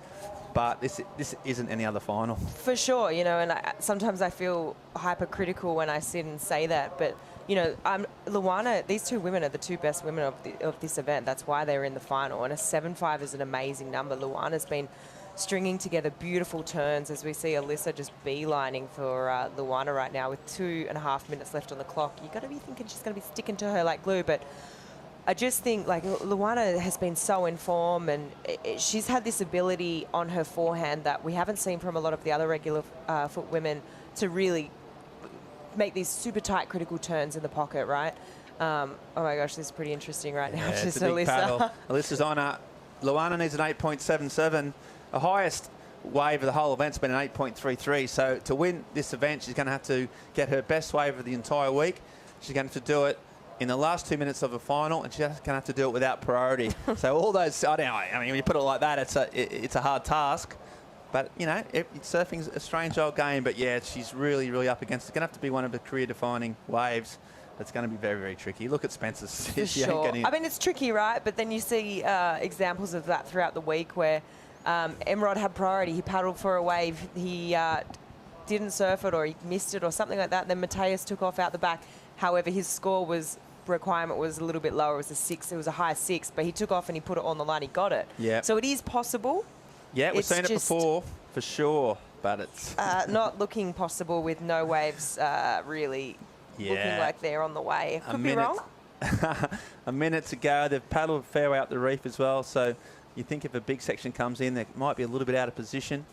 But this isn't any other final. For sure, you know, and sometimes I feel hypercritical when I sit and say that, but you know, Luana, these two women are the two best women of this event. That's why they're in the final, and a 7.5 is an amazing number. Luana's been stringing together beautiful turns, as we see Alyssa just beelining for Luana right now with 2.5 minutes left on the clock. You've got to be thinking she's going to be sticking to her like glue, but I just think like Luana has been so in form, and she's had this ability on her forehand that we haven't seen from a lot of the other regular foot women to really make these super tight critical turns in the pocket, right? Oh my gosh, this is pretty interesting right now. Yeah, Just it's a big paddle. Alyssa. Alyssa's on her. Luana needs an 8.77. The highest wave of the whole event's been an 8.33. So to win this event, she's going to have to get her best wave of the entire week. She's going to have to do it in the last 2 minutes of a final, and she's going to have to do it without priority. So all those, I don't know, I mean, when you put it like that, it's a hard task. But, you know, surfing's a strange old game. But, yeah, she's really, really up against it. It's going to have to be one of the career-defining waves. That's going to be very, very tricky. Look at Spencer's. For sure. I mean, it's tricky, right? But then you see examples of that throughout the week where Emrod had priority. He paddled for a wave. He didn't surf it, or he missed it or something like that. And then Mateus took off out the back. However, his requirement was a little bit lower. It was a 6. It was a high 6, but he took off and he put it on the line. He got it. Yeah. So it is possible. Yeah, we've seen it before, for sure, but it's not looking possible with no waves really looking like they're on the way. Could be wrong. A minute to go. They've paddled a fair way up the reef as well, so you think if a big section comes in, they might be a little bit out of position,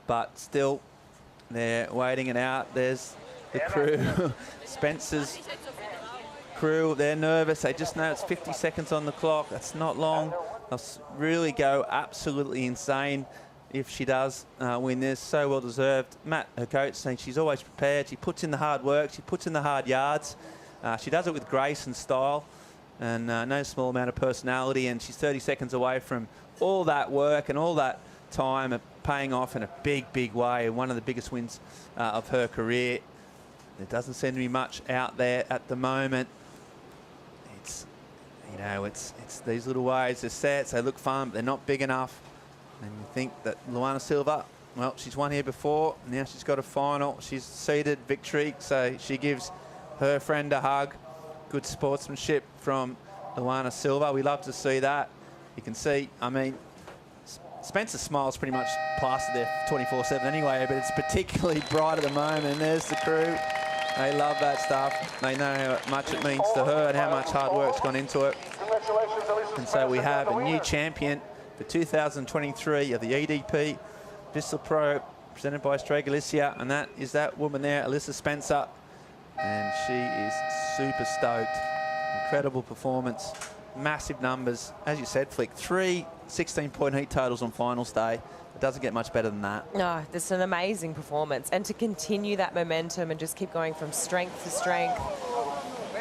but still, they're waiting it out. There's the crew. Spencer's crew, they're nervous. They just know it's 50 seconds on the clock. That's not long. They'll really go absolutely insane if she does win this. So well deserved. Matt, her coach, saying she's always prepared. She puts in the hard work. She puts in the hard yards. She does it with grace and style, and no small amount of personality. And she's 30 seconds away from all that work and all that time paying off in a big, big way. One of the biggest wins of her career. There doesn't seem to be much out there at the moment. It's, you know, it's these little waves, they're sets, they look fun, but they're not big enough. And you think that Luana Silva, well, she's won here before, now she's got a final, she's seeded victory, so she gives her friend a hug. Good sportsmanship from Luana Silva. We love to see that. You can see, I mean, Spencer's smile's pretty much plastered there 24/7 anyway, but it's particularly bright at the moment. And there's the crew. They love that stuff. They know how much it means to her and how much hard work's gone into it. And so we have a new champion for 2023 of the EDP Vissla Pro, presented by Estrella Galicia, and that is that woman there, Alyssa Spencer. And she is super stoked. Incredible performance. Massive numbers. As you said, Flick, 3 16-point heat totals on finals day. It doesn't get much better than that. No, it's an amazing performance. And to continue that momentum and just keep going from strength to strength,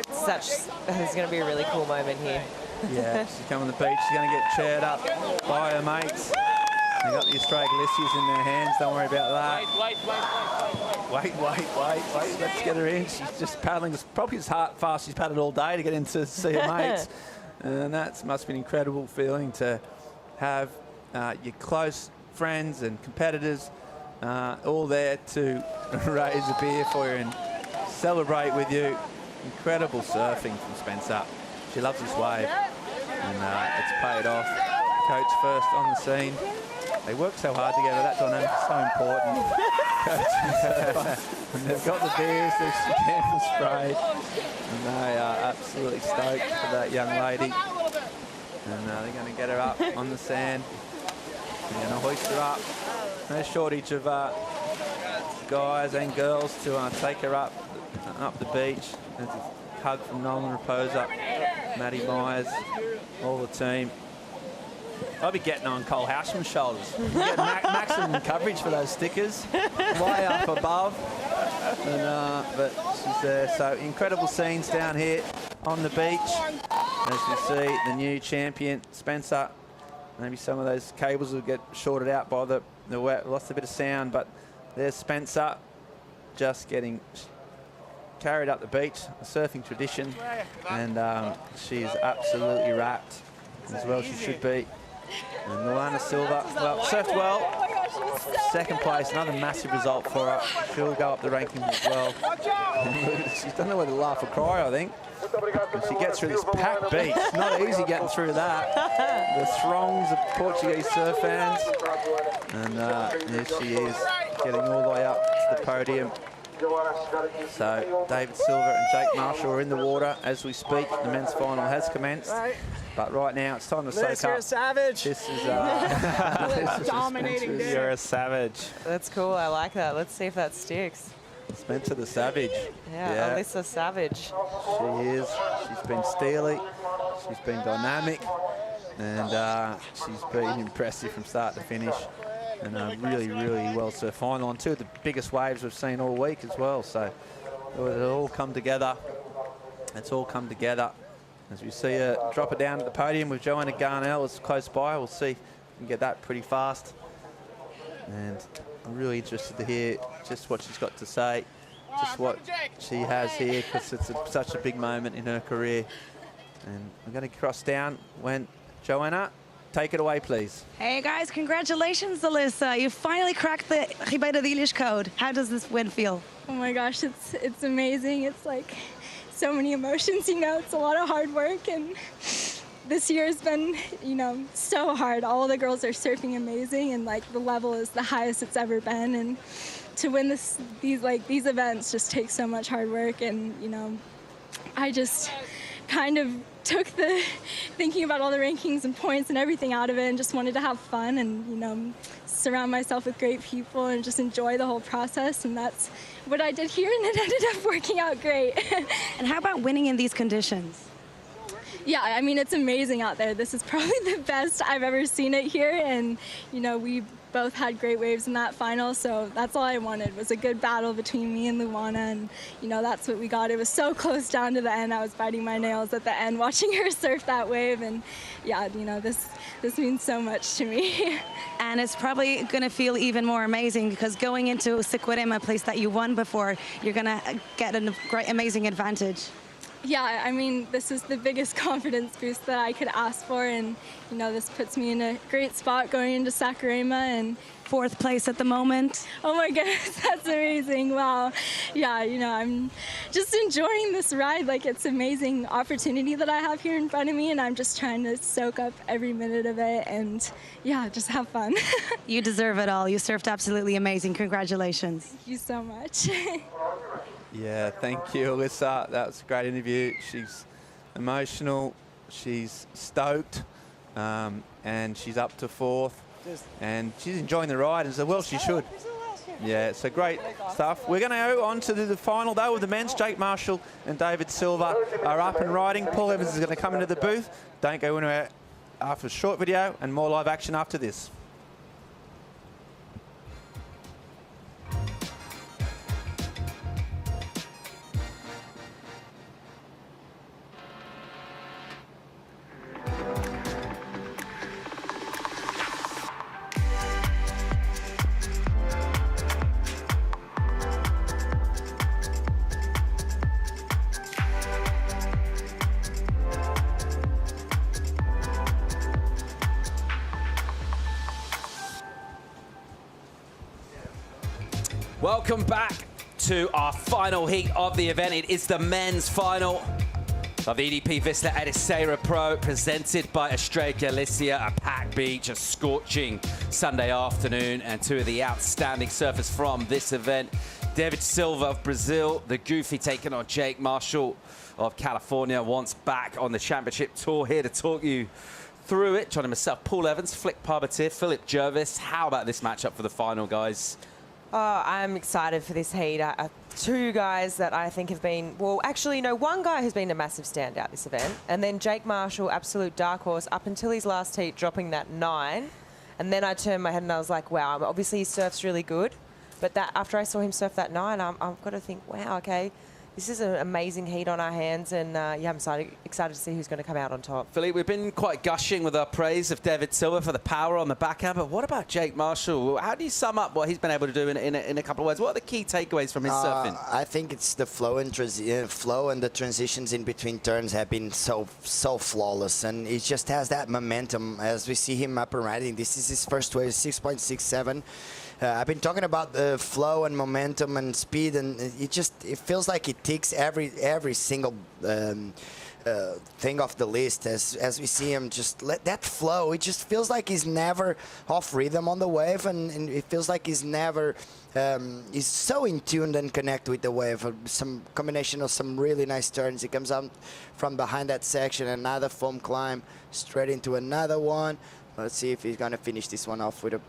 it's going to be a really cool moment here. Yeah, she's coming to the beach. She's going to get cheered up by her mates. They got the Estrella Galicias in their hands. Don't worry about that. Wait. Let's get her in. She's just paddling. It's probably as fast she's paddled all day to get in to see her mates. And that must be an incredible feeling to have your close friends and competitors all there to raise a beer for you and celebrate with you. Incredible surfing from Spencer. She loves this wave, and it's paid off. Coach first on the scene. They work so hard together. That dynamic is so important. And they've got the beers, they've scanned and sprayed, and they are absolutely stoked for that young lady. And they're going to get her up on the sand. We're going to hoist her up. No shortage of guys and girls to take her up the beach. There's a hug from Nolan Raposa, Maddie Myers, all the team. I'll be getting on Cole Houseman's shoulders. Get maximum coverage for those stickers, way up above. And, but she's there. So incredible scenes down here on the beach. As we see the new champion, Spencer. Maybe some of those cables will get shorted out by the wet. Lost a bit of sound, but there's Spencer just getting carried up the beach, a surfing tradition. And she is absolutely wrapped, as well she should be. And Luana Silva, well, surfed well. Second place, another massive result for her. She'll go up the rankings as well. She doesn't know whether to laugh or cry, I think. And she gets through this packed beach. Not easy getting through that. The throngs of Portuguese surf fans. And there she is, getting all the way up to the podium. So David Silva and Jake Marshall are in the water as we speak. The men's final has commenced. But right now it's time to soak up. You're a savage. This is, this is dominating day. You're a savage. That's cool. I like that. Let's see if that sticks. Spencer the Savage. Yeah, Alyssa Savage. She is. She's been steely. She's been dynamic. And she's been impressive from start to finish. And a really, really well surf final on two of the biggest waves we've seen all week as well. So it all come together. It's all come together. As we see her drop her down at the podium with Joanna Garnell is close by. We'll see if we can get that pretty fast. And I'm really interested to hear just what she's got to say, just what she has here, because it's such a big moment in her career. And I'm going to cross down when Joanna, take it away, please. Hey guys, congratulations, Alyssa. You finally cracked the Ribeira de Ilhas code. How does this win feel? Oh my gosh, it's amazing. It's like so many emotions, you know, it's a lot of hard work, and this year has been, you know, so hard. All the girls are surfing amazing, and like the level is the highest it's ever been, and to win these events just takes so much hard work. And you know, I just kind of took the thinking about all the rankings and points and everything out of it, and just wanted to have fun and, you know, surround myself with great people and just enjoy the whole process. And that's what I did here, and it ended up working out great. And how about winning in these conditions? Yeah, I mean, it's amazing out there. This is probably the best I've ever seen it here, and you know, we both had great waves in that final, so that's all I wanted, was a good battle between me and Luana, and you know, that's what we got. It was so close down to the end. I was biting my nails at the end watching her surf that wave, and yeah, you know, this means so much to me. And it's probably going to feel even more amazing, because going into Siquirema, a place that you won before, you're going to get a great, amazing advantage. Yeah, I mean, this is the biggest confidence boost that I could ask for, and you know, this puts me in a great spot going into Saquarema, and 4th place at the moment. Oh my goodness, that's amazing. Wow. Yeah, you know, I'm just enjoying this ride. Like, it's an amazing opportunity that I have here in front of me, and I'm just trying to soak up every minute of it and yeah, just have fun. You deserve it all. You surfed absolutely amazing. Congratulations. Thank you so much. Yeah, thank you, Alyssa. That was a great interview. She's emotional, she's stoked, and she's up to 4th. And she's enjoying the ride, and so well she should. Yeah, so great stuff. We're going to go on to the final, though, with the men's. Jake Marshall and David Silva are up and riding. Paul Evans is going to come into the booth. Don't go anywhere after a short video, and more live action after this. Welcome back to our final heat of the event. It is the men's final of the EDP Vissla Ericeira Pro, presented by Estrella Galicia, a packed beach, a scorching Sunday afternoon, and two of the outstanding surfers from this event. David Silva of Brazil, the Goofy, taking on Jake Marshall of California, once back on the championship tour, here to talk you through it. Johnny myself, Paul Evans, Flick Parmentier, Philip Jervis. How about this matchup for the final, guys? Oh, I'm excited for this heat. Two guys that I think have been, well, actually, no, one guy has been a massive standout this event, and then Jake Marshall, absolute dark horse, up until his last heat, dropping that 9. And then I turned my head and I was like, wow, obviously his surf's really good, but that after I saw him surf that 9, I've got to think, wow, okay, this is an amazing heat on our hands, and yeah, I'm excited to see who's going to come out on top. Philippe, we've been quite gushing with our praise of David Silva for the power on the backhand, but what about Jake Marshall? How do you sum up what he's been able to do in a couple of words? What are the key takeaways from his surfing? I think it's the flow and the transitions in between turns have been so flawless, and he just has that momentum as we see him up and riding. This is his first wave, 6.67. I've been talking about the flow and momentum and speed, and it feels like it ticks every single thing off the list as we see him just let that flow. It just feels like he's never off rhythm on the wave, and it feels like he's never he's so in tune and connect with the wave. Some combination of some really nice turns. He comes out from behind that section, another foam climb straight into another one. Let's see if he's gonna finish this one off with a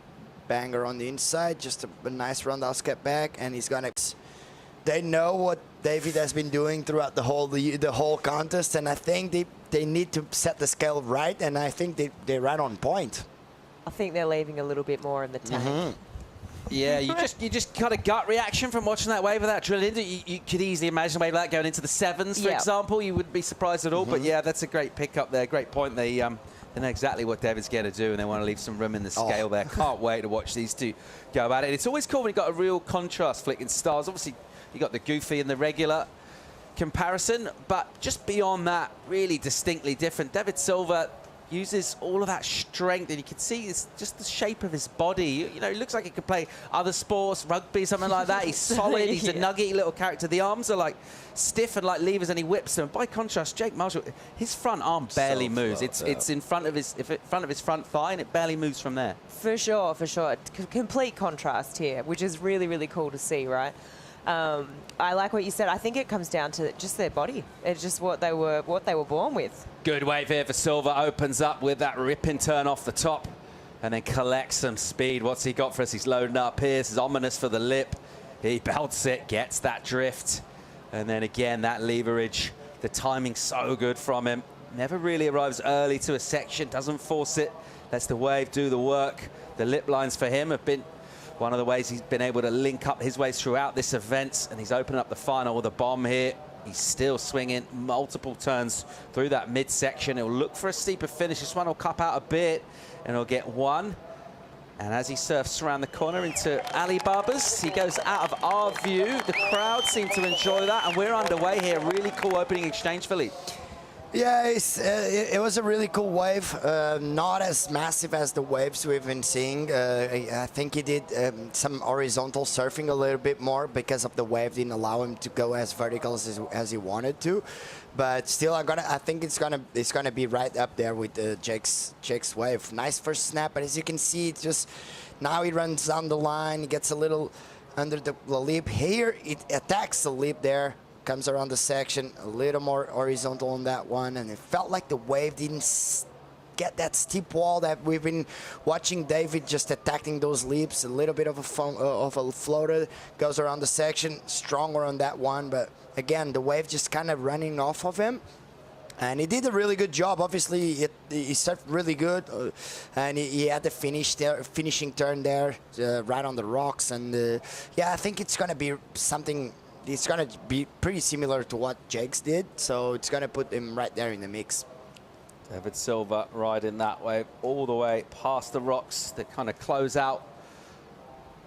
banger on the inside, just a nice roundhouse step back, and he's gonna. They know what David has been doing throughout the whole contest, and I think they need to set the scale right, and I think they're right on point. I think they're leaving a little bit more in the tank. Yeah, you just got a gut reaction from watching that wave of that drill into. You could easily imagine a wave like that going into the 7s, for example. You wouldn't be surprised at all. But yeah, that's a great pickup there. Great point. They know exactly what David's going to do, and they want to leave some room in the scale there. Can't wait to watch these two go at it. It's always cool when you've got a real contrast flicking styles. Obviously, you got the goofy and the regular comparison, but just beyond that, really distinctly different. David Silva uses all of that strength, and you can see it's just the shape of his body. You know, he looks like he could play other sports, rugby, something like that. He's solid. He's a nugget little character. The arms are like stiff and like levers, and he whips them. By contrast, Jake Marshall, his front arm barely moves. It's in front of his front thigh, and it barely moves from there. For sure, for sure. Complete contrast here, which is really, really cool to see, right? I like what you said. I think it comes down to just their body. It's just what they were born with. Good wave here for Silva. Opens up with that ripping turn off the top and then collects some speed. What's he got for us? He's loading up here. This is ominous for the lip. He belts it, gets that drift. And then again, that leverage. The timing's so good from him. Never really arrives early to a section, doesn't force it. Lets the wave do the work. The lip lines for him have been one of the ways he's been able to link up his ways throughout this event, and he's opening up the final with a bomb here. He's still swinging multiple turns through that midsection. He'll look for a steeper finish. This one will cup out a bit, and he'll get one. And as he surfs around the corner into Alibaba's, he goes out of our view. The crowd seem to enjoy that, and we're underway here. Really cool opening exchange, Philippe. Yeah, it was a really cool wave. Not as massive as the waves we've been seeing. I think he did some horizontal surfing a little bit more because of the wave didn't allow him to go as vertical as he wanted to. But still, I think it's gonna be right up there with Jake's wave. Nice first snap, but as you can see, it's just now he runs down the line. He gets a little under the lip here. It attacks the lip there. Comes around the section, a little more horizontal on that one, and it felt like the wave didn't get that steep wall that we've been watching David just attacking those leaps. A little bit of a floater goes around the section, stronger on that one, but again, the wave just kind of running off of him. And he did a really good job. Obviously, he surfed really good, and he had the finishing turn there, right on the rocks. And yeah, I think it's going to be something. It's going to be pretty similar to what Jake's did, so it's going to put him right there in the mix. David Silva riding that wave all the way past the rocks that kind of close out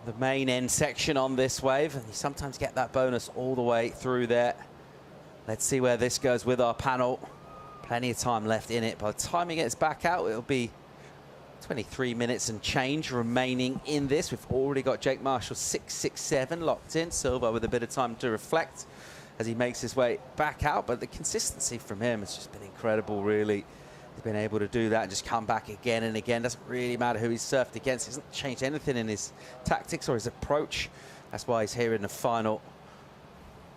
the main end section on this wave, and you sometimes get that bonus all the way through there. Let's see where this goes with our panel. Plenty of time left in it. By the time he gets back out, it'll be 23 minutes and change remaining in this. We've already got Jake Marshall 6.67 locked in. Silva with a bit of time to reflect as he makes his way back out. But the consistency from him has just been incredible, really. He's been able to do that and just come back again and again. Doesn't really matter who he's surfed against. He hasn't changed anything in his tactics or his approach. That's why he's here in the final.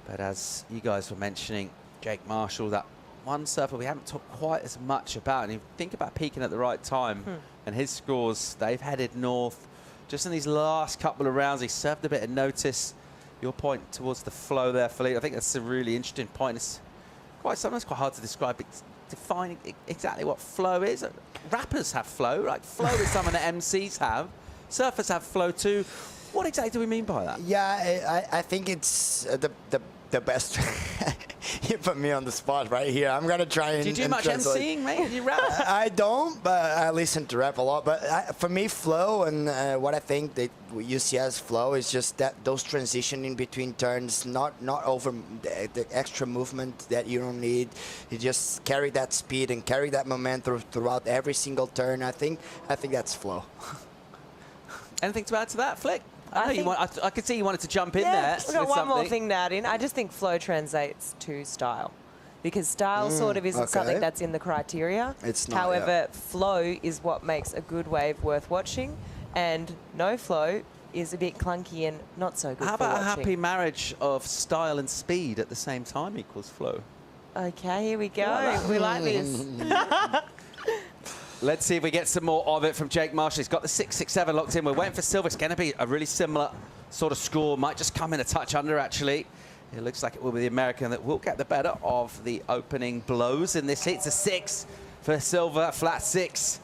But as you guys were mentioning, Jake Marshall, that one surfer we haven't talked quite as much about. And you think about peaking at the right time, and his scores, they've headed north. Just in these last couple of rounds, he served a bit of notice. Your point towards the flow there, Philippe, I think that's a really interesting point. It's sometimes quite hard to describe, define exactly what flow is. Rappers have flow, right? Flow is something that MCs have. Surfers have flow too. What exactly do we mean by that? Yeah, I think it's the best. You put me on the spot right here. I'm gonna try and. Do you do much translate. MCing, mate? You rap? I don't, but I listen to rap a lot. But for me, flow and what I think that you see as flow is just that those transitioning between turns, not over the extra movement that you don't need. You just carry that speed and carry that momentum throughout every single turn. I think that's flow. Anything to add to that, Flick? I could see you wanted to jump in there. We've got one more thing to add in. I just think flow translates to style, because style sort of isn't something that's in the criteria. It's not. However, flow is what makes a good wave worth watching, and no flow is a bit clunky and not so good How for about watching. a happy marriage of style and speed at the same time equals flow? Okay, here we go. We like this. Let's see if we get some more of it from Jake Marshall. He's got the 6.67 locked in. We're waiting for silver. It's going to be a really similar sort of score. Might just come in a touch under, actually. It looks like it will be the American that will get the better of the opening blows in this hit. It's a 6 for silver, flat 6.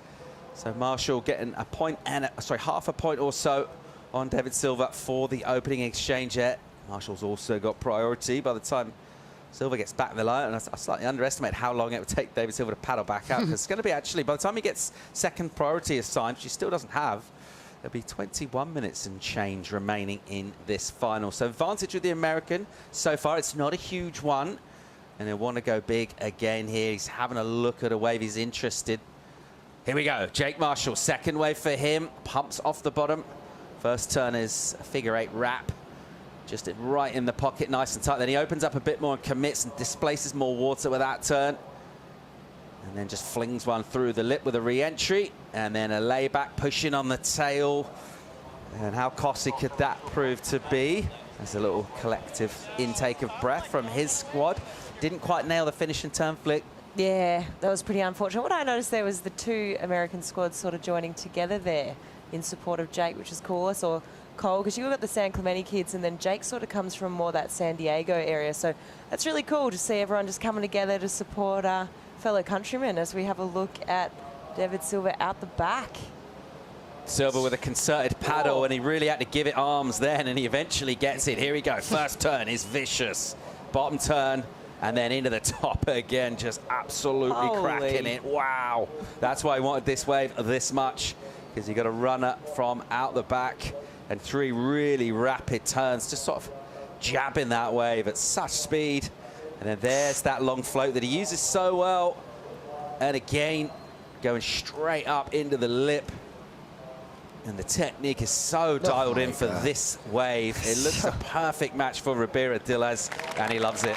So Marshall getting a point and half a point or so on David Silva for the opening exchange there. Marshall's also got priority by the time Silva gets back in the line, and I slightly underestimate how long it would take David Silva to paddle back out, because it's going to be actually, by the time he gets second priority assigned, which he still doesn't have, there'll be 21 minutes and change remaining in this final. So advantage with the American so far. It's not a huge one, and he'll want to go big again here. He's having a look at a wave. He's interested. Here we go. Jake Marshall, second wave for him. Pumps off the bottom. First turn is a figure 8 wrap. Just right in the pocket, nice and tight. Then he opens up a bit more and commits and displaces more water with that turn. And then just flings one through the lip with a re-entry. And then a layback, pushing on the tail. And how costly could that prove to be? There's a little collective intake of breath from his squad. Didn't quite nail the finishing turn, Flick. Yeah, that was pretty unfortunate. What I noticed there was the two American squads sort of joining together there in support of Jake, which is cool. I saw Cole, because you've got the San Clemente kids, and then Jake sort of comes from more that San Diego area. So that's really cool to see everyone just coming together to support our fellow countrymen as we have a look at David Silva out the back. Silva with a concerted paddle, and he really had to give it arms then, and he eventually gets it. Here we go. First turn is vicious. Bottom turn, and then into the top again, just absolutely cracking it. Wow. That's why he wanted this wave this much, because he got a runner from out the back. And 3 really rapid turns, just sort of jabbing that wave at such speed. And then there's that long float that he uses so well. And again, going straight up into the lip. And the technique is so dialed in for this wave. It looks a perfect match for Ribera Diaz, and he loves it.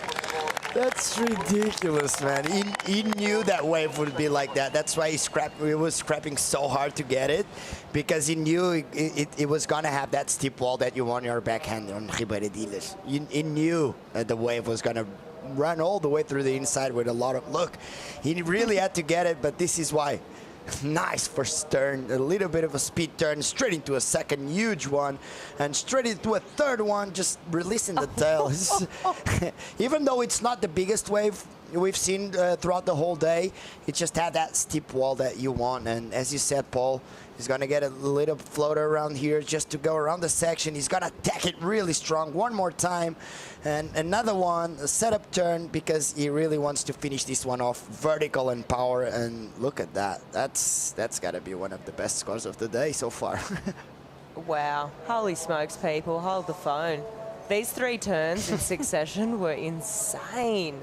That's ridiculous, man. He knew that wave would be like that. That's why he was scrapping so hard to get it, because he knew it was going to have that steep wall that you want your backhand on Ribera Diaz. He knew the wave was going to run all the way through the inside with a lot of... Look, he really had to get it, but this is why. Nice first turn, a little bit of a speed turn, straight into a second huge one, and straight into a third one, just releasing the tail. Even though it's not the biggest wave we've seen throughout the whole day, it just had that steep wall that you want. And as you said, Paul, he's going to get a little floater around here just to go around the section. He's going to attack it really strong one more time. And another one, a setup turn, because he really wants to finish this one off vertical and power. And look at that. That's got to be one of the best scores of the day so far. Wow. Holy smokes, people. Hold the phone. These 3 turns in succession were insane.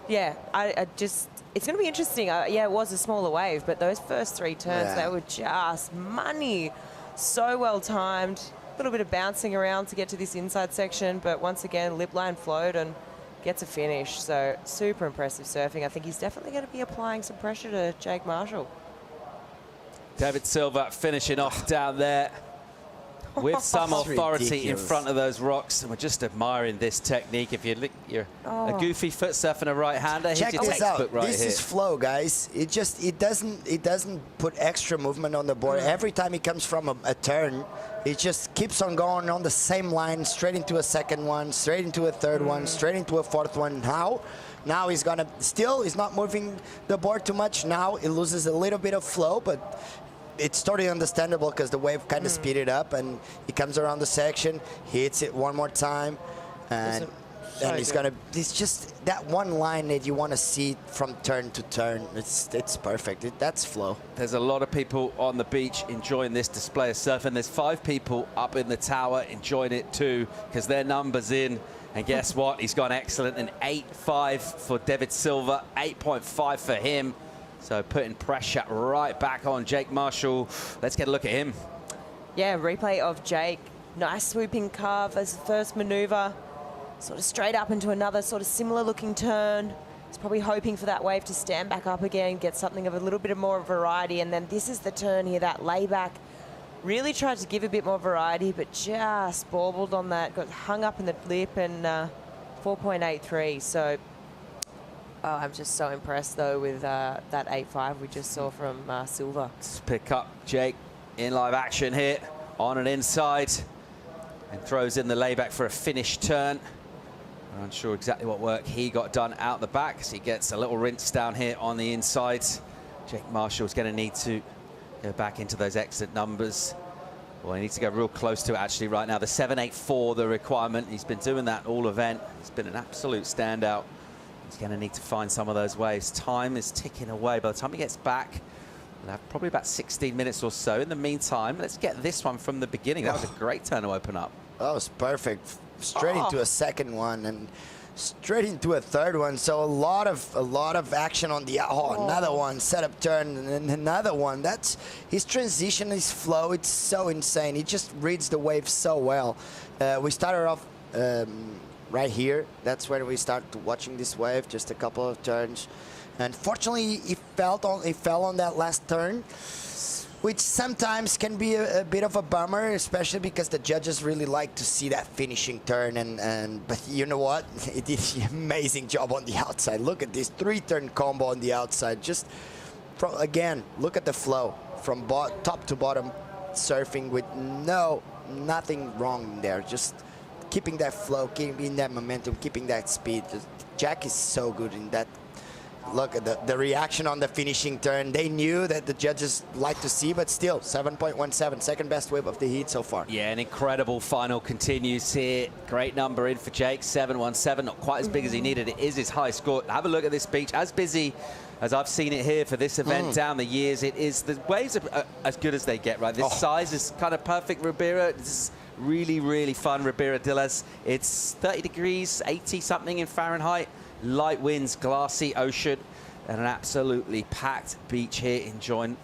Yeah, I just... It's going to be interesting. Yeah, it was a smaller wave, but those first 3 turns, they were just money. So well timed. A little bit of bouncing around to get to this inside section, but once again, lip line float and gets a finish. So super impressive surfing. I think he's definitely going to be applying some pressure to Jake Marshall. David Silva finishing off down there. with some That's authority in ridiculous. front of those rocks. And we're just admiring this technique. If you're a goofy foot surfer and a right-hander, here's Check your this out. textbook right This here. is flow, guys. It doesn't put extra movement on the board. Every time he comes from a turn, it just keeps on going on the same line, straight into a second one, straight into a third one, straight into a fourth one. Now he's gonna he's not moving the board too much. Now it loses a little bit of flow, but it's totally understandable because the wave kind of speeded up, and he comes around the section, hits it one more time, and it's just that one line that you want to see from turn to turn. It's perfect. That's flow. There's a lot of people on the beach enjoying this display of surfing. There's 5 people up in the tower enjoying it too, because their number's in. And guess what? He's gone excellent. An 8.5 for David Silva, 8.5 for him. So putting pressure right back on Jake Marshall. Let's get a look at him. Yeah, replay of Jake. Nice swooping carve as the first maneuver. Sort of straight up into another sort of similar looking turn. He's probably hoping for that wave to stand back up again, get something of a little bit more variety. And then this is the turn here, that layback. Really tried to give a bit more variety, but just baubled on that. Got hung up in the lip, and 4.83. So I'm just so impressed, though, with that 8.5 we just saw from Silva. Let's pick up Jake in live action here on an inside and throws in the layback for a finish turn. I'm unsure exactly what work he got done out the back, as he gets a little rinse down here on the inside. Jake Marshall's going to need to go back into those exit numbers. Well, he needs to go real close to it actually right now. The 7.84, the requirement. He's been doing that all event. He's been an absolute standout. He's going to need to find some of those waves. Time is ticking away. By the time he gets back, we'll have probably about 16 minutes or so. In the meantime, let's get this one from the beginning. That was a great turn to open up. That was perfect. Straight into a second one and straight into a third one. So a lot of action on the another one, setup turn, and another one. That's his transition, his flow. It's so insane. He just reads the wave so well. We started off right here. That's where we start watching this wave. Just a couple of turns, and fortunately, he fell on that last turn, which sometimes can be a bit of a bummer, especially because the judges really like to see that finishing turn. But you know what? He did an amazing job on the outside. Look at this 3-turn combo on the outside. Just again, look at the flow from top to bottom, surfing with nothing wrong there. Just keeping that flow, keeping that momentum, keeping that speed. Jack is so good in that. Look at the reaction on the finishing turn. They knew that the judges like to see, but still, 7.17, second best wave of the heat so far. Yeah, an incredible final continues here. Great number in for Jake, 7.17, not quite as big as he needed. It is his high score. Have a look at this beach. As busy as I've seen it here for this event down the years, it is, the waves are as good as they get, right? This size is kind of perfect, Ribeira. This is really, really fun, Ribeira Dillas. It's 30 degrees, 80 something in Fahrenheit. Light winds, glassy ocean, and an absolutely packed beach here enjoying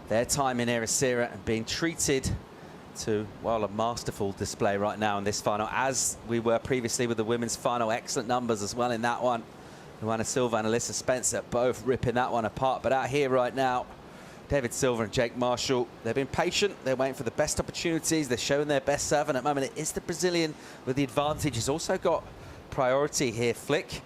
their time in Ericeira and being treated to, well, a masterful display right now in this final, as we were previously with the women's final. Excellent numbers as well in that one. Luana Silva and Alyssa Spencer both ripping that one apart. But out here right now, David Silva and Jake Marshall, they've been patient. They're waiting for the best opportunities. They're showing their best serve, and at the moment it is the Brazilian with the advantage. He's also got priority here, Flick.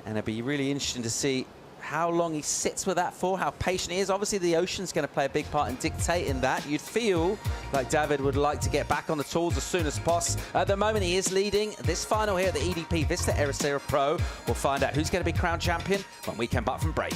And it'll be really interesting to see how long he sits with that for, how patient he is. Obviously, the ocean's going to play a big part in dictating that. You'd feel like David would like to get back on the tools as soon as possible. At the moment, he is leading this final here at the EDP Vissla Ericeira Pro. We'll find out who's going to be crowned champion when we come back from break.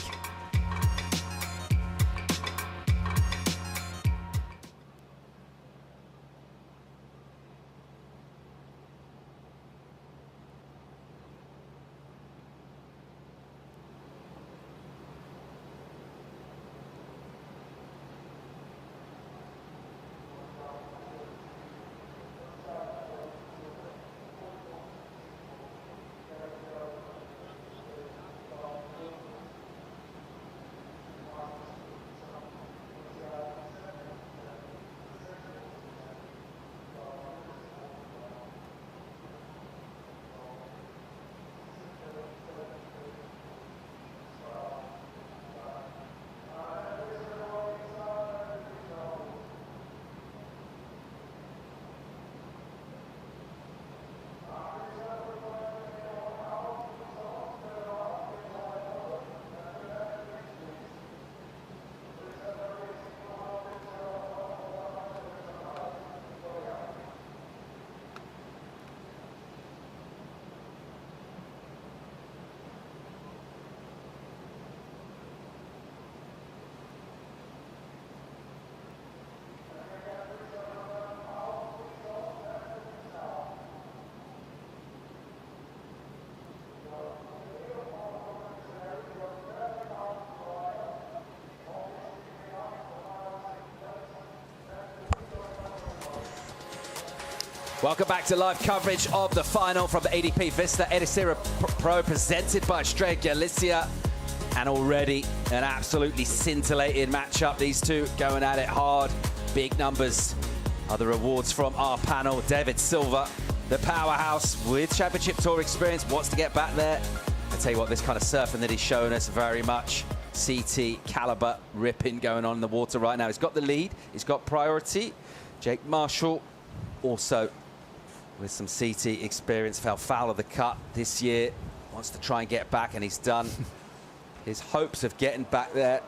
Welcome back to live coverage of the final from the EDP Vissla Ericeira Pro presented by Estrella Galicia. And already an absolutely scintillating matchup. These two going at it hard. Big numbers. Other awards from our panel. David Silva, the powerhouse with Championship Tour experience, wants to get back there. I tell you what, this kind of surfing that he's shown us very much. CT caliber ripping going on in the water right now. He's got the lead. He's got priority. Jake Marshall also with some CT experience, fell foul of the cut this year. Wants to try and get back, and he's done. His hopes of getting back there,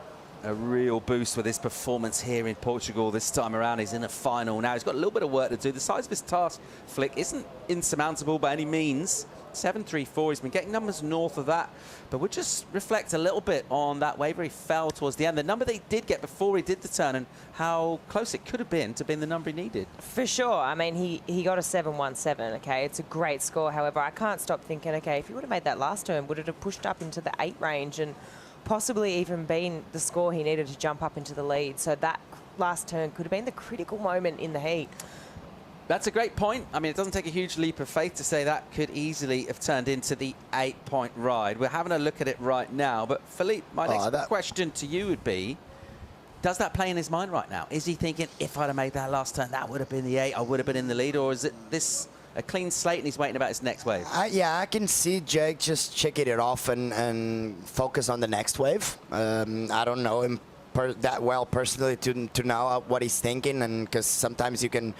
a real boost with his performance here in Portugal this time around. He's in a final now. He's got a little bit of work to do. The size of his task, Flick, isn't insurmountable by any means. 7.34, he's been getting numbers north of that, but we'll just reflect a little bit on that wave where he fell towards the end. The number that he did get before he did the turn and how close it could have been to being the number he needed. For sure. I mean, he got a 7.17, okay? It's a great score. However, I can't stop thinking, okay, if he would have made that last turn, would it have pushed up into the 8 range and possibly even been the score he needed to jump up into the lead? So that last turn could have been the critical moment in the heat. That's a great point. I mean, it doesn't take a huge leap of faith to say that could easily have turned into the 8-point ride. We're having a look at it right now. But, Philippe, my next question to you would be, does that play in his mind right now? Is he thinking, if I'd have made that last turn, that would have been the 8, I would have been in the lead? Or is it this a clean slate and he's waiting about his next wave? Yeah, I can see Jake just checking it off and focus on the next wave. I don't know him that well personally to know what he's thinking, and because sometimes you can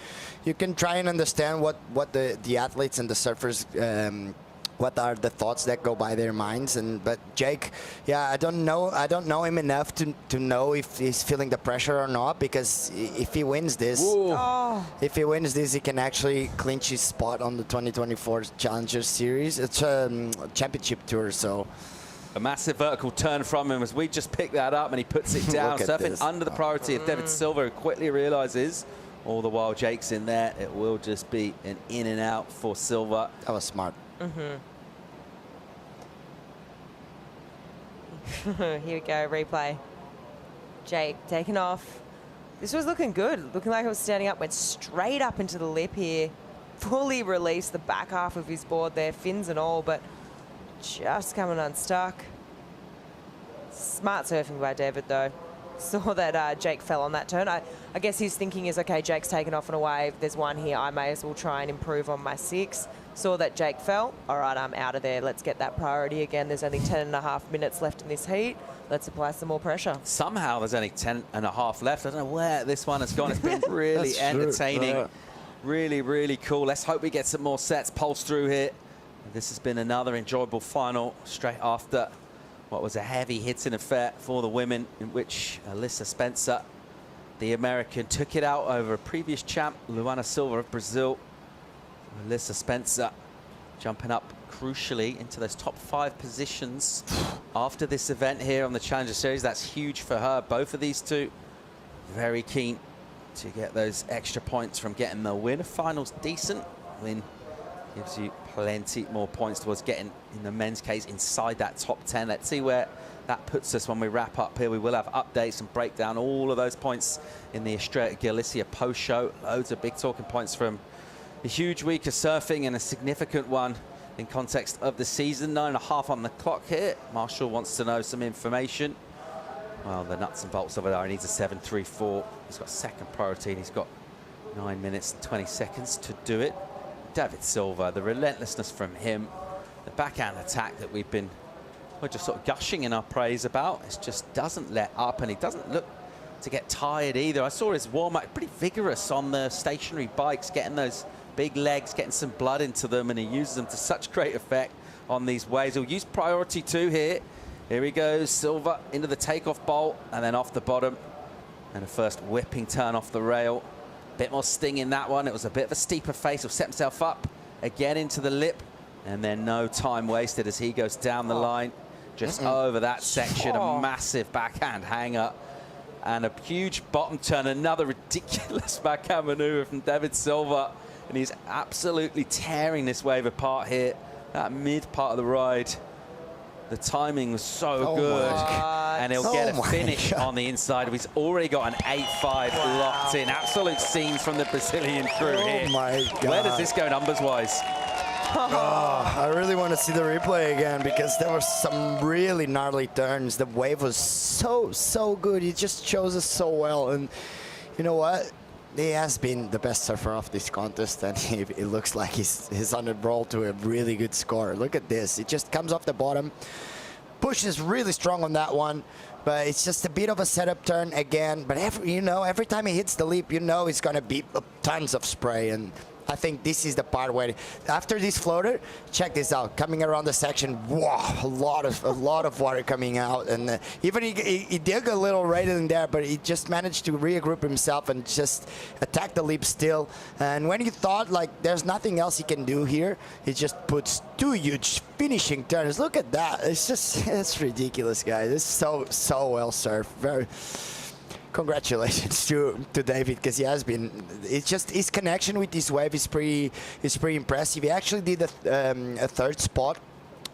try and understand what the athletes and the surfers what are the thoughts that go by their minds. But Jake, yeah, I don't know him enough to know if he's feeling the pressure or not, because if he wins this, he can actually clinch his spot on the 2024 Challenger Series. It's a championship tour, so. A massive vertical turn from him as we just pick that up and he puts it down, surfing under the priority of David Silva, who quickly realizes all the while Jake's in there, it will just be an in and out for Silva. That was smart. Here we go, replay. Jake taking off. This was looking good, looking like it was standing up, went straight up into the lip here, fully released the back half of his board there, fins and all, but just coming unstuck. Smart surfing by David, though. Saw that Jake fell on that turn. I guess his thinking is, okay, Jake's taken off on a wave. There's one here. I may as well try and improve on my 6. Saw that Jake fell. All right, I'm out of there. Let's get that priority again. There's only 10.5 minutes left in this heat. Let's apply some more pressure. Somehow there's only 10.5 left. I don't know where this one has gone. It's been really entertaining. Really, really cool. Let's hope we get some more sets pulsed through here. This has been another enjoyable final straight after what was a heavy hitting affair for the women, in which Alyssa Spencer, the American, took it out over a previous champ, Luana Silva of Brazil. Alyssa Spencer jumping up crucially into those top 5 positions after this event here on the Challenger Series. That's huge for her. Both of these two very keen to get those extra points from getting the win. A final's decent. Win gives you plenty more points towards getting, in the men's case, inside that top 10. Let's see where that puts us when we wrap up here. We will have updates and break down all of those points in the Estrella Galicia post-show. Loads of big talking points from a huge week of surfing and a significant one in context of the season. 9.5 on the clock here. Marshall wants to know some information. Well, the nuts and bolts of it are he needs a 7.34. He's got second priority and he's got 9 minutes and 20 seconds to do it. David Silva, the relentlessness from him, the backhand attack that we've been just sort of gushing in our praise about. It just doesn't let up, and he doesn't look to get tired either. I saw his warm-up pretty vigorous on the stationary bikes, getting those big legs, getting some blood into them, and he uses them to such great effect on these waves. He'll use priority 2 here. Here he goes, Silva into the takeoff bolt and then off the bottom, and a first whipping turn off the rail. Bit more sting in that one. It was a bit of a steeper face. He'll set himself up again into the lip, and then no time wasted as he goes down the line just over that section. A massive backhand hanger and a huge bottom turn. Another ridiculous backhand maneuver from David Silva, and he's absolutely tearing this wave apart here. That mid part of the ride The timing was so good. And he'll get a finish on the inside. He's already got an 8-5 locked in. Absolute scenes from the Brazilian crew here. Oh my God. Where does this go numbers-wise? Oh, I really want to see the replay again because there were some really gnarly turns. The wave was so good. He just chose us so well. And you know what? He has been the best surfer of this contest, and it looks like he's on the roll to a really good score. Look at this. It just comes off the bottom. Pushes really strong on that one, but it's just a bit of a setup turn again. But every time he hits the leap, it's going to be tons of spray. And I think this is the part where, after this floater, check this out. Coming around the section, wow, a lot of water coming out, and even he dug a little right in there, but he just managed to regroup himself and just attack the leap still. And when you thought like there's nothing else he can do here, he just puts 2 huge finishing turns. Look at that! It's ridiculous, guys. It's so well surfed. Very. Congratulations to David, because he has been. It's just his connection with this wave is pretty impressive. He actually did a 3rd spot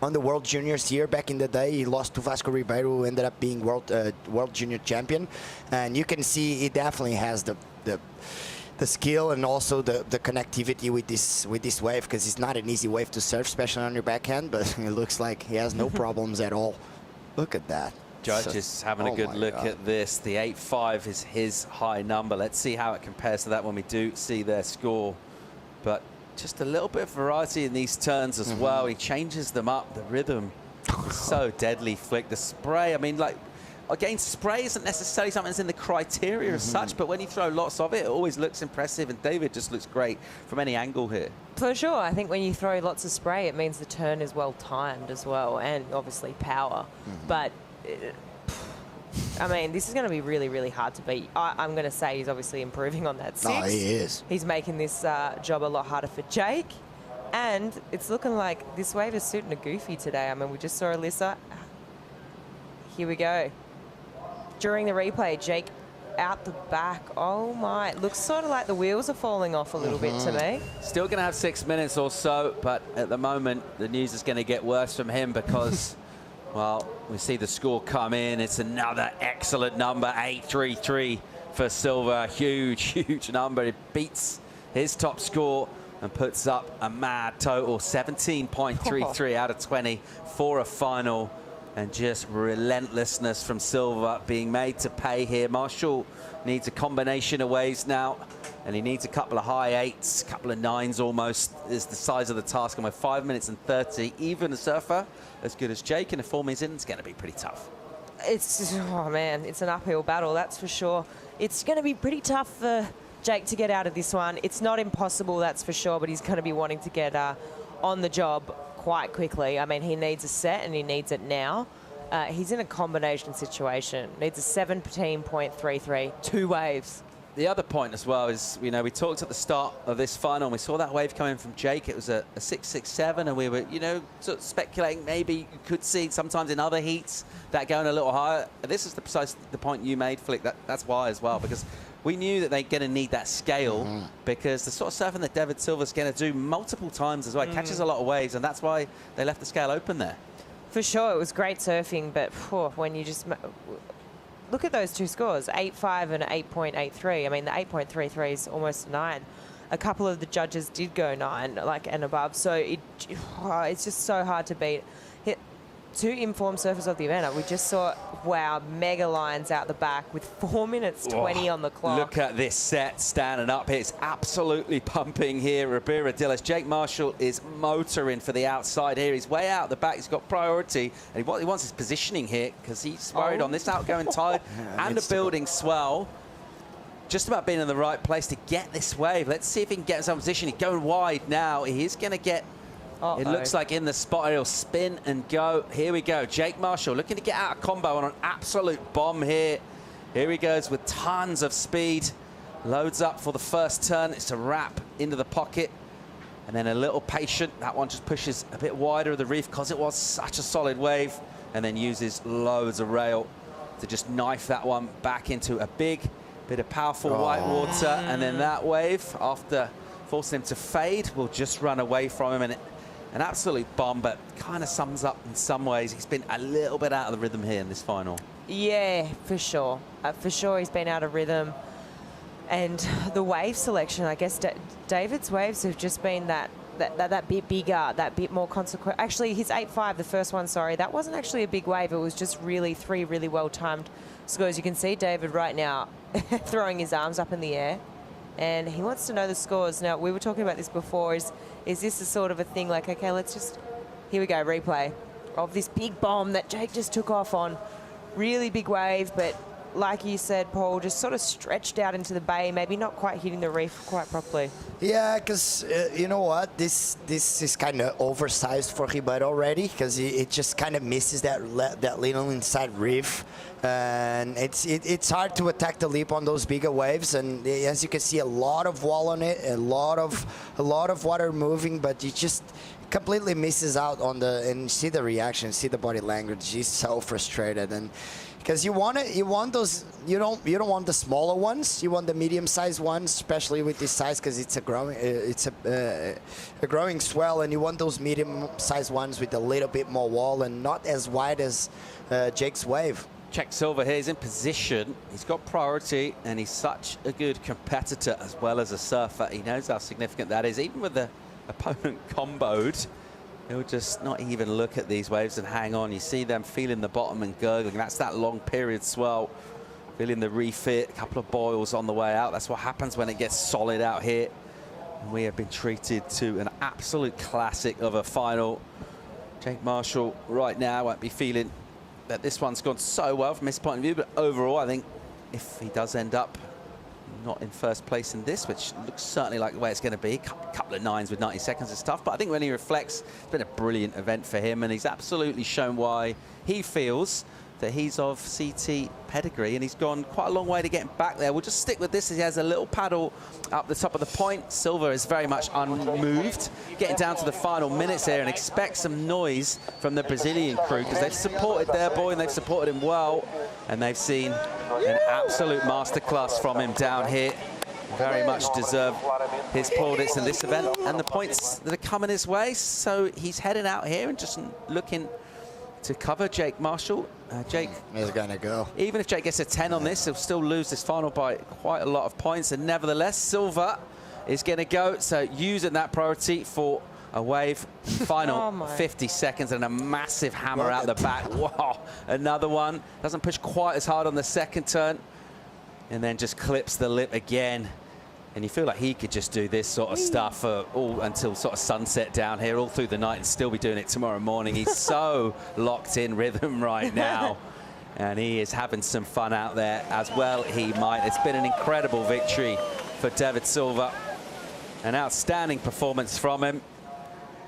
on the World Juniors here back in the day. He lost to Vasco Ribeiro, who ended up being World Junior champion. And you can see he definitely has the skill and also the connectivity with this wave, because it's not an easy wave to surf, especially on your backhand. But it looks like he has no problems at all. Look at that. Judges having a good look at this. The 8-5 is his high number. Let's see how it compares to that when we do see their score. But just a little bit of variety in these turns as well. He changes them up. The rhythm is so deadly. Flick the spray. I mean, like, again, spray isn't necessarily something that's in the criteria as such, but when you throw lots of it, it always looks impressive. And David just looks great from any angle here. For sure. I think when you throw lots of spray, it means the turn is well timed as well, and obviously power. But I mean, this is going to be really, really hard to beat. I'm going to say he's obviously improving on that 6. No, he is. He's making this job a lot harder for Jake. And it's looking like this wave is suiting a Goofy today. I mean, we just saw Alyssa. Here we go. During the replay, Jake out the back. Oh, my. It looks sort of like the wheels are falling off a little bit to me. Still going to have 6 minutes or so, but at the moment, the news is going to get worse from him because... Well, we see the score come in. It's another excellent number, 8.33 for Silva. Huge number. It beats his top score and puts up a mad total, 17.33 out of 20 for a final. And just relentlessness from Silva being made to pay here. Marshall needs a combination of waves now, and he needs a couple of high 8s, a couple of 9s almost is the size of the task. And with 5 minutes and 30, even a surfer as good as Jake in a form he's in, it's going to be pretty tough. Oh man, it's an uphill battle, that's for sure. It's going to be pretty tough for Jake to get out of this one. It's not impossible, that's for sure, but he's going to be wanting to get on the job quite quickly. I mean, he needs a set and he needs it now. He's in a combination situation. Needs a 17.33, 2 waves. The other point as well is, we talked at the start of this final, and we saw that wave coming from Jake. It was a 6.67, and we were, sort of speculating maybe you could see sometimes in other heats that going a little higher. This is the point you made, Flick. That's why as well, because we knew that they're going to need that scale because the sort of surfing that David Silva's going to do multiple times as well. It catches a lot of waves, and that's why they left the scale open there. For sure, it was great surfing, but when you just... Look at those 2 scores, 8.5 and 8.83. I mean, the 8.33 is almost 9. A couple of the judges did go 9, and above. So it's just so hard to beat. 2 informed surfers of the event. We just saw, wow, mega lines out the back with 4 minutes 20 on the clock. Look at this set standing up here. It's absolutely pumping here. Ribeira Dillis. Jake Marshall is motoring for the outside here. He's way out the back. He's got priority. And what he wants is positioning here because he's worried on this outgoing tide and a building swell. Just about being in the right place to get this wave. Let's see if he can get himself in position. He's going wide now. He is going to get... It looks like in the spot, he'll spin and go. Here we go. Jake Marshall looking to get out of combo on an absolute bomb here. Here he goes with tons of speed. Loads up for the first turn. It's a wrap into the pocket. And then a little patient. That one just pushes a bit wider of the reef because it was such a solid wave. And then uses loads of rail to just knife that one back into a big bit of powerful white water. And then that wave, after forcing him to fade, will just run away from him. an absolute bomb, but kind of sums up in some ways. He's been a little bit out of the rhythm here in this final. Yeah, for sure. For sure he's been out of rhythm. And the wave selection, I guess David's waves have just been that bit bigger, that bit more consequent. Actually, his 8.5, the first one, sorry, that wasn't actually a big wave. It was just really 3 really well-timed scores. You can see David right now throwing his arms up in the air, and he wants to know the scores. Now, we were talking about this before. Is this a sort of a thing like, okay, let's just, here we go, replay of this big bomb that Jake just took off on. Really big wave, but like you said, Paul, just sort of stretched out into the bay, maybe not quite hitting the reef quite properly. Yeah, because you know what, this is kind of oversized for Ribeiro already, because it just kind of misses that little inside reef, and it's hard to attack the lip on those bigger waves. And as you can see, a lot of wall on it, a lot of water moving, but you just completely misses out on and see the reaction, see the body language. He's so frustrated, and because you don't want the smaller ones, you want the medium-sized ones, especially with this size, because it's a growing swell, and you want those medium-sized ones with a little bit more wall and not as wide as Jake's wave. Jack Silva here is in position. He's got priority, and he's such a good competitor as well as a surfer. He knows how significant that is. Even with the opponent comboed, he'll just not even look at these waves and hang on. You see them feeling the bottom and gurgling. That's that long period swell, feeling the refit, a couple of boils on the way out. That's what happens when it gets solid out here. And we have been treated to an absolute classic of a final. Jake Marshall right now won't be feeling that this one's gone so well from his point of view, but overall, I think if he does end up not in first place in this, which looks certainly like the way it's going to be. Couple of 9s with 90 seconds is tough, but I think when he reflects, it's been a brilliant event for him, and he's absolutely shown why he feels that he's of CT pedigree, and he's gone quite a long way to getting back there. We'll just stick with this as he has a little paddle up the top of the point. Silva is very much unmoved, getting down to the final minutes here, and expect some noise from the Brazilian crew, because they've supported their boy and they've supported him well, and they've seen an absolute masterclass from him down here. Very much deserve his plaudits in this event and the points that are coming his way. So he's heading out here and just looking to cover Jake Marshall. Jake is going to go. Even if Jake gets a 10 on this, he'll still lose this final by quite a lot of points. And nevertheless, Silva is going to go. So using that priority for a wave final 50 seconds and a massive hammer out the back. Wow, another one. Doesn't push quite as hard on the second turn. And then just clips the lip again. And you feel like he could just do this sort of stuff all until sort of sunset down here, all through the night, and still be doing it tomorrow morning. He's so locked in rhythm right now. And he is having some fun out there as well. He might. It's been an incredible victory for David Silva. An outstanding performance from him.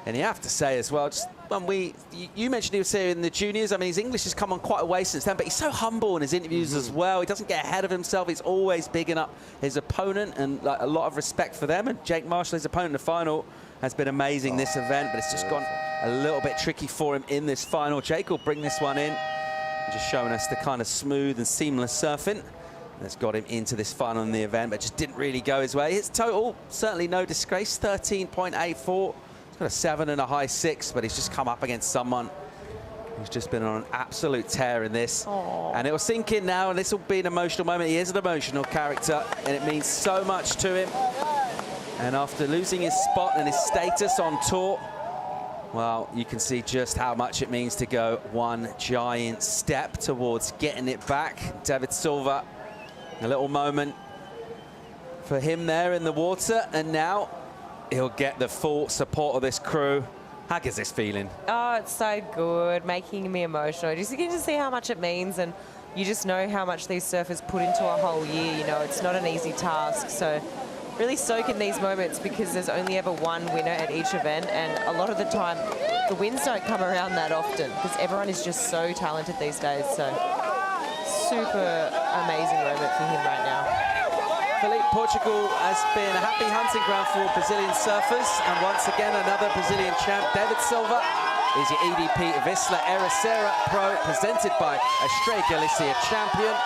And you have to say as well, just when you mentioned he was here in the juniors. I mean, his English has come on quite a way since then, but he's so humble in his interviews as well. He doesn't get ahead of himself. He's always bigging up his opponent, and like, a lot of respect for them. And Jake Marshall, his opponent in the final, has been amazing this event, but it's just gone a little bit tricky for him in this final. Jake will bring this one in, just showing us the kind of smooth and seamless surfing that's got him into this final in the event, but just didn't really go his way. His total, certainly no disgrace, 13.84. He's got a 7 and a high 6, but he's just come up against someone who's just been on an absolute tear in this. Aww. And it will sink in now, and this will be an emotional moment. He is an emotional character, and it means so much to him. And after losing his spot and his status on tour, well, you can see just how much it means to go one giant step towards getting it back. David Silva, a little moment for him there in the water, and now he'll get the full support of this crew. How is this feeling? Oh, it's so good, making me emotional. You can just see how much it means, and you just know how much these surfers put into a whole year. You know, it's not an easy task. So really soak in these moments, because there's only ever one winner at each event, and a lot of the time the wins don't come around that often, because everyone is just so talented these days. So super amazing moment for him right now. Felipe, Portugal has been a happy hunting ground for Brazilian surfers, and once again another Brazilian champ. David Silva is your EDP Vissla Ericeira Pro, presented by Estrella Galicia champion.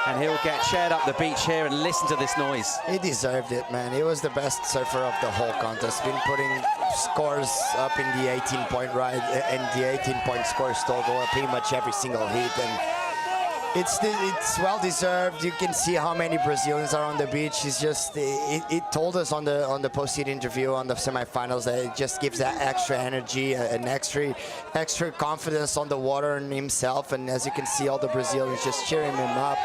And he'll get chaired up the beach here and listen to this noise. He deserved it, man. He was the best surfer of the whole contest. Been putting scores up in the 18-point ride and the 18-point scores total pretty much every single heat. And it's well deserved. You can see how many Brazilians are on the beach. It's just it told us on the post-heat interview on the semifinals that it just gives that extra energy, an extra confidence on the water and himself. And as you can see, all the Brazilians just cheering him up.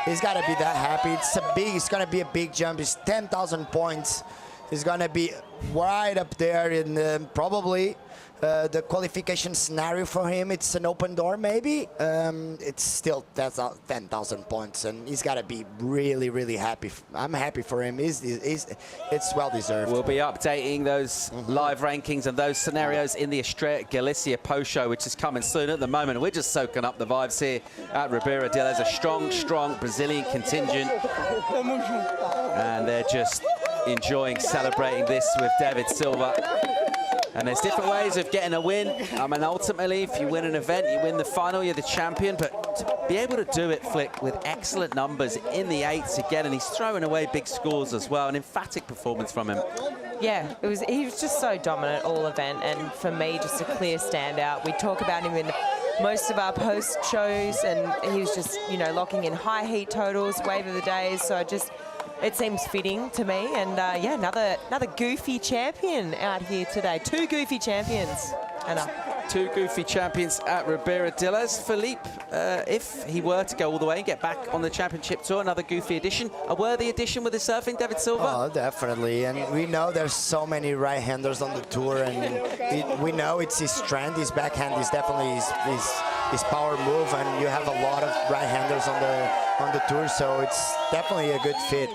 He's got to be that happy. It's going to be a big jump. It's 10,000 points. He's going to be right up there in probably the qualification scenario for him. It's an open door, maybe. It's still 10,000 points, and he's got to be really, really happy. I'm happy for him. It's well deserved. We'll be updating those live rankings and those scenarios in the Estrella Galicia post show, which is coming soon. At the moment, we're just soaking up the vibes here at Ribeira del. There's a strong, strong Brazilian contingent, and they're just enjoying celebrating this with David Silva. And there's different ways of getting a win. I mean, ultimately, if you win an event, you win the final, you're the champion. But to be able to do it, Flick, with excellent numbers in the eights again, and he's throwing away big scores as well. An emphatic performance from him. Yeah, he was just so dominant all event, and for me, just a clear standout. We talk about him in most of our post shows, and he was just, you know, locking in high heat totals, wave of the days. So it seems fitting to me, and yeah, another goofy champion out here today. Two goofy champions, Anna. Two goofy champions at Ribeira del. Philippe, if he were to go all the way and get back on the championship tour, another goofy addition, a worthy addition with the surfing, David Silva? Oh, definitely, and we know there's so many right-handers on the tour, and we know it's his strength. His backhand is definitely his power move, and you have a lot of right-handers on the tour, so it's definitely a good fit.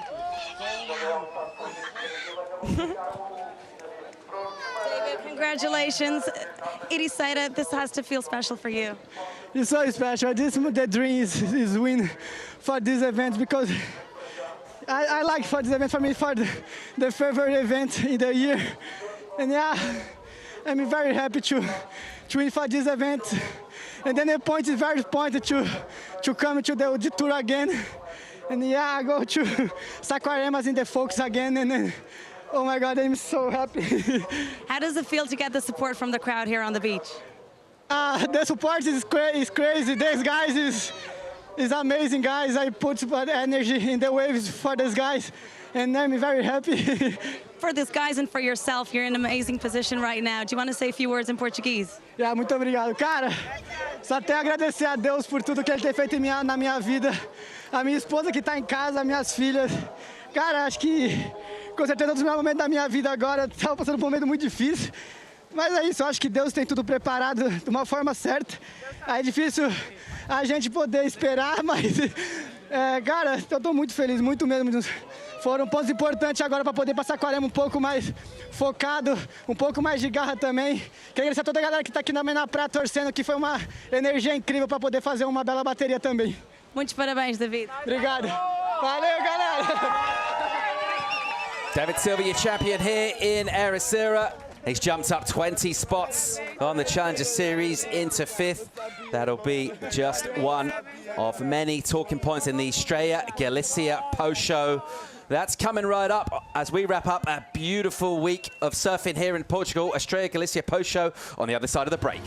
David, congratulations. Ericeira, this has to feel special for you. It's so special. The dream is win for this event, because I like for this event, for me, for the favorite event in the year. And yeah, I'm very happy to win for this event. And then the point is very important to come to the tour again. And yeah, I go to Saquaremas in the Focus again, and then, oh my God, I'm so happy. How does it feel to get the support from the crowd here on the beach? The support is crazy. These guys is amazing, guys. I put energy in the waves for these guys, and I'm very happy. For these guys and for yourself, you're in an amazing position right now. Do you want to say a few words in Portuguese? Yeah, muito obrigado. Cara, só tenho a agradecer a Deus por tudo que Ele tem feito na minha vida. A minha esposa que está em casa, minhas filhas. Cara, acho que com certeza um dos melhores momentos da minha vida agora. Estava passando por um momento muito difícil. Mas é isso, eu acho que Deus tem tudo preparado de uma forma certa. É difícil a gente poder esperar, mas, cara, eu estou muito feliz, muito mesmo. Foram pontos importantes agora para poder passar com a Arema um pouco mais focado, um pouco mais de garra também. Quero agradecer a toda a galera que está aqui na praia torcendo, que foi uma energia incrível para poder fazer uma bela bateria também. Muitos parabéns, David. Obrigado. Valeu, galera. David Silva, your champion here in Ericeira. He's jumped up 20 spots on the Challenger Series into 5th. That'll be just one of many talking points in the Estrella Galicia post show. That's coming right up as we wrap up a beautiful week of surfing here in Portugal. Estrella Galicia post show on the other side of the break.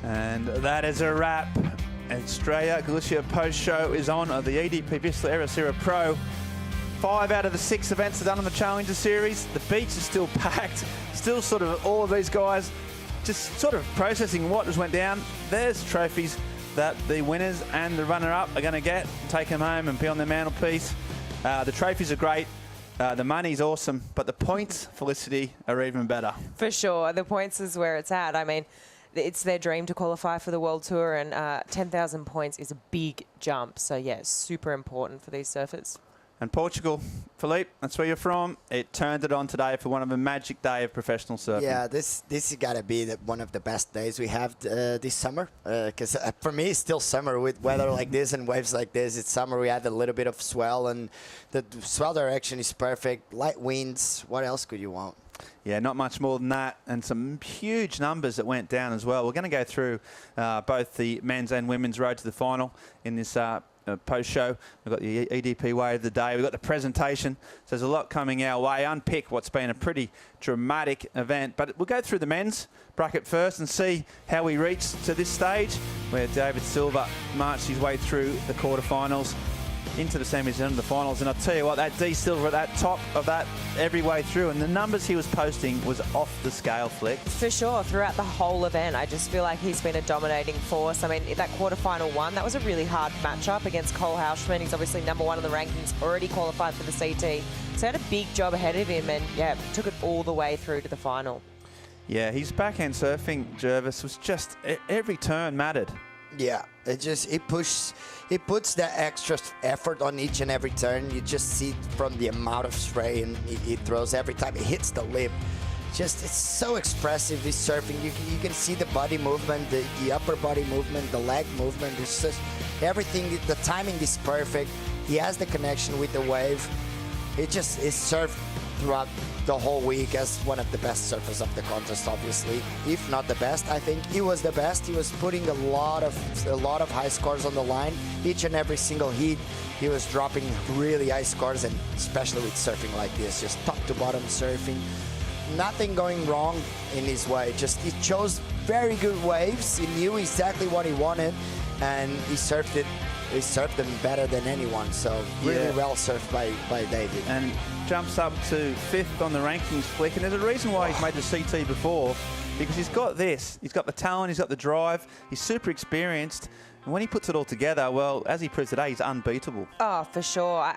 And that is a wrap. Estrella Galicia post-show is on the EDP Vissla Ericeira Pro. 5 out of the 6 events are done on the Challenger Series. The beach is still packed. Still sort of all of these guys just sort of processing what just went down. There's trophies that the winners and the runner-up are going to get, take them home and be on their mantelpiece. The trophies are great. The money's awesome, but the points, Felicity, are even better. For sure. The points is where it's at. I mean, it's their dream to qualify for the World Tour, and 10,000 points is a big jump. So, yeah, super important for these surfers. And Portugal, Philippe, that's where you're from. It turned it on today for one of a magic day of professional surfing. Yeah, this has got to be one of the best days we have this summer. Because for me, it's still summer with weather like this and waves like this. It's summer. We had a little bit of swell, and the swell direction is perfect. Light winds. What else could you want? Yeah, not much more than that, and some huge numbers that went down as well. We're going to go through both the men's and women's road to the final in this post-show. We've got the EDP Wave of the Day. We've got the presentation. So there's a lot coming our way. Unpick what's been a pretty dramatic event. But we'll go through the men's bracket first and see how we reached to this stage, where David Silva marched his way through the quarterfinals, into the semis and into the finals. And I'll tell you what, that D Silva at that top of that every way through, and the numbers he was posting was off the scale, Flick. For sure, throughout the whole event, I just feel like he's been a dominating force. I mean, that quarterfinal one, that was a really hard matchup against Cole Hauschman. He's obviously #1 in the rankings, already qualified for the CT. So he had a big job ahead of him, and yeah, took it all the way through to the final. Yeah, his backhand surfing, Jervis, was just every turn mattered. Yeah, it puts the extra effort on each and every turn. You just see from the amount of spray and he throws every time it hits the lip. It's so expressive, this surfing. You can see the body movement, the upper body movement, the leg movement. It's just everything. The timing is perfect. He has the connection with the wave. It just is surfed throughout the whole week as one of the best surfers of the contest, obviously, if not the best. I think he was the best. He was putting a lot of high scores on the line. Each and every single heat, he was dropping really high scores, and especially with surfing like this, just top to bottom surfing. Nothing going wrong in his way. Just he chose very good waves. He knew exactly what he wanted, and he surfed it. He surfed them better than anyone, so really well surfed by David. And jumps up to 5th on the rankings, Flick, and there's a reason why he's made the CT before, because he's got this. He's got the talent, he's got the drive, he's super experienced, and when he puts it all together, well, as he proves today, he's unbeatable. Oh, for sure.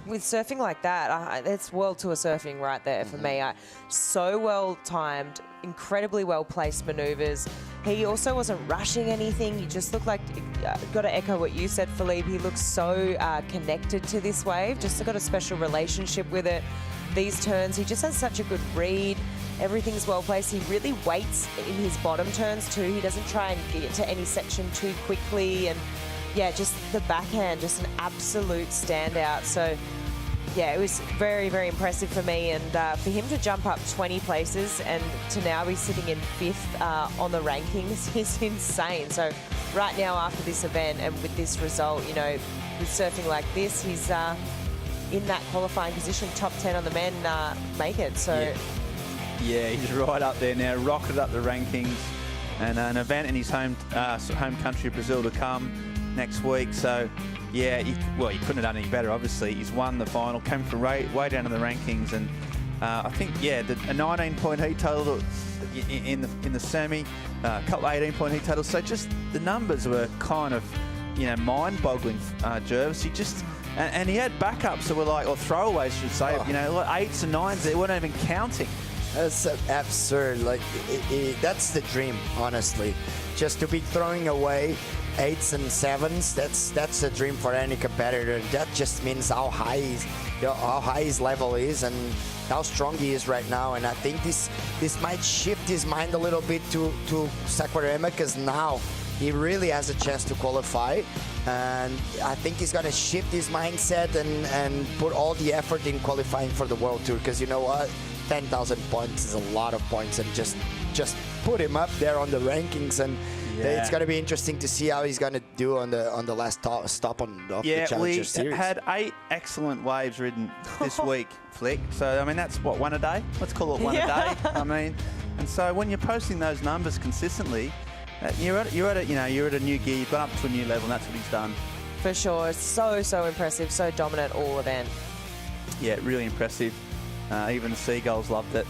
With surfing like that, it's World Tour surfing right there for me. So well timed, incredibly well placed maneuvers. He also wasn't rushing anything. He just looked like, got to echo what you said, Philippe, he looks so connected to this wave, just got a special relationship with it. These turns, he just has such a good read. Everything's well placed. He really waits in his bottom turns too. He doesn't try and get to any section too quickly. And yeah, just the backhand, just an absolute standout. So yeah, it was very, very impressive for me. And for him to jump up 20 places and to now be sitting in 5th on the rankings is insane. So right now after this event and with this result, you know, with surfing like this, he's in that qualifying position, top 10 on the men make it. So yeah, he's right up there now, rocketed up the rankings, and an event in his home country of Brazil to come next week. So yeah, he couldn't have done any better, obviously. He's won the final, came from way down in the rankings, and I think, yeah, a 19-point heat total in the semi, a couple of 18-point heat totals. So just the numbers were kind of, you know, mind-boggling, Jervis. He just, and he had backups that were like, or throwaways, should say, you know, like 8s and 9s, they weren't even counting. That's absurd. Like, that's the dream, honestly. Just to be throwing away 8s and 7s, that's a dream for any competitor. That just means how high his level is and how strong he is right now. And I think this might shift his mind a little bit to Saquarema, because now he really has a chance to qualify. And I think he's going to shift his mindset and put all the effort in qualifying for the World Tour, because you know what? 10,000 points is a lot of points, and just put him up there on the rankings, and it's going to be interesting to see how he's going to do on the last stop of the Challenger Series. We had 8 excellent waves ridden this week, Flick. So, I mean, that's what, 1 a day? Let's call it 1 a day. I mean, and so when you're posting those numbers consistently, you're at a new gear. You've gone up to a new level, and that's what he's done. For sure. So impressive, so dominant all event. Yeah, really impressive. Even the seagulls loved it.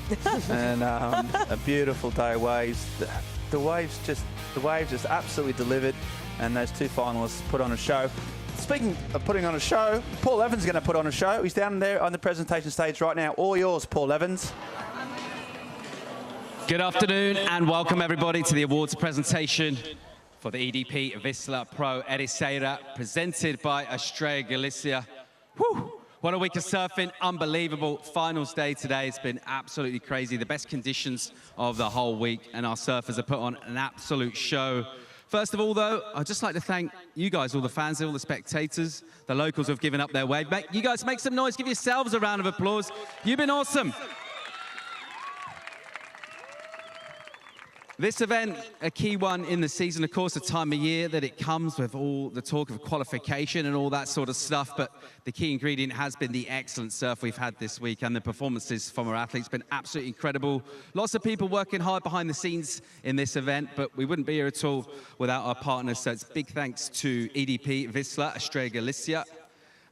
And a beautiful day of waves. The waves just absolutely delivered. And those two finalists put on a show. Speaking of putting on a show, Paul Evans is going to put on a show. He's down there on the presentation stage right now. All yours, Paul Evans. Good afternoon and welcome everybody to the awards presentation for the EDP Vissla Pro Ericeira, presented by Estrella Galicia. Whew. What a week of surfing, unbelievable. Finals day today, it's been absolutely crazy. The best conditions of the whole week, and our surfers have put on an absolute show. First of all, though, I'd just like to thank you guys, all the fans, all the spectators, the locals who have given up their wave. You guys make some noise, give yourselves a round of applause. You've been awesome. This event, a key one in the season, of course, the time of year that it comes with all the talk of qualification and all that sort of stuff, but the key ingredient has been the excellent surf we've had this week, and the performances from our athletes have been absolutely incredible. Lots of people working hard behind the scenes in this event, but we wouldn't be here at all without our partners, so it's big thanks to EDP Vissla, Estrella Galicia,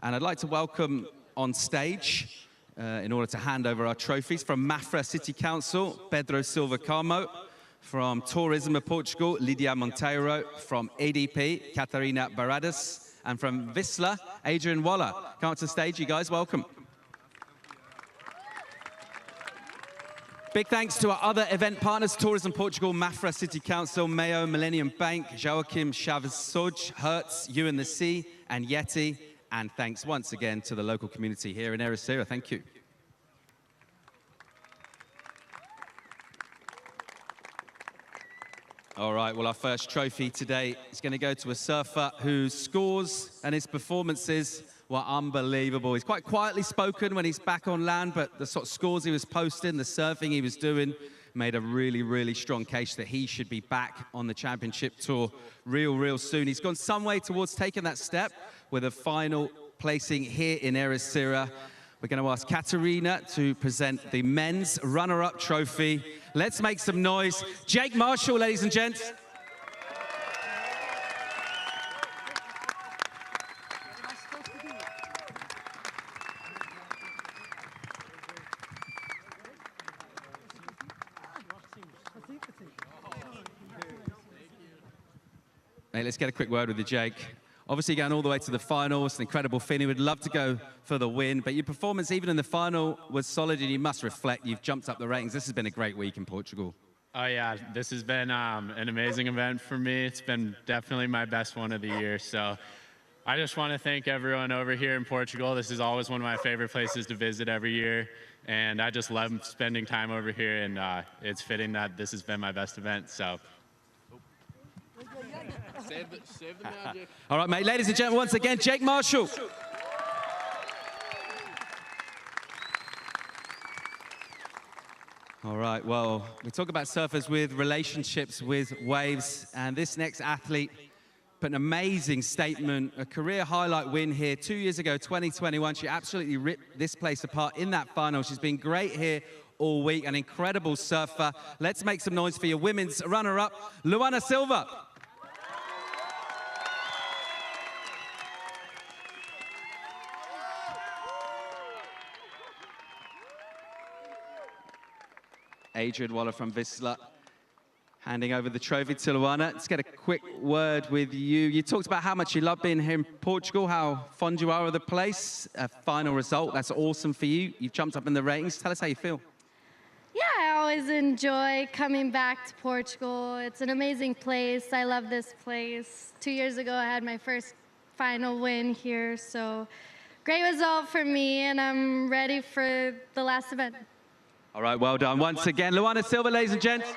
and I'd like to welcome on stage, in order to hand over our trophies, from Mafra City Council, Pedro Silva Carmo, from Tourism of Portugal, Lydia Monteiro, from EDP, Catarina Baradas, and from Vissla, Adrian Waller. Come up to the stage, you guys, welcome. Big thanks to our other event partners, Tourism Portugal, Mafra City Council, Mayo, Millennium Bank, Joaquim Chaves Soj, Hertz, You and the Sea, and Yeti. And thanks once again to the local community here in Ericeira. Thank you. All right, well, our first trophy today is going to go to a surfer whose scores and his performances were unbelievable. He's quite quietly spoken when he's back on land, but the sort of scores he was posting, the surfing he was doing, made a really, really strong case that he should be back on the championship tour real soon. He's gone some way towards taking that step with a final placing here in Ericeira. We're going to ask Katarina to present the men's runner-up trophy. Let's make some noise. Jake Marshall, ladies and gents. Hey, let's get a quick word with you, Jake. Obviously going all the way to the final, it's an incredible feeling. We'd love to go for the win, but your performance even in the final was solid, and you must reflect, you've jumped up the ratings. This has been a great week in Portugal. Oh yeah, this has been an amazing event for me. It's been definitely my best one of the year. So I just want to thank everyone over here in Portugal. This is always one of my favorite places to visit every year, and I just love spending time over here, and it's fitting that this has been my best event. So. All right, mate. Ladies and gentlemen, once again, Jake Marshall. All right, well, we talk about surfers with relationships with waves, and this next athlete put an amazing statement, a career highlight win here 2 years ago, 2021. She absolutely ripped this place apart in that final. She's been great here all week, an incredible surfer. Let's make some noise for your women's runner-up, Luana Silva. Adrian Waller from Vissla, handing over the trophy to Luana. Let's get a quick word with you. You talked about how much you love being here in Portugal, how fond you are of the place. A final result, that's awesome for you. You've jumped up in the ratings. Tell us how you feel. Yeah, I always enjoy coming back to Portugal. It's an amazing place. I love this place. 2 years ago, I had my first final win here, so great result for me, and I'm ready for the last event. All right, well done. Once again, Luana Silva, ladies and gents.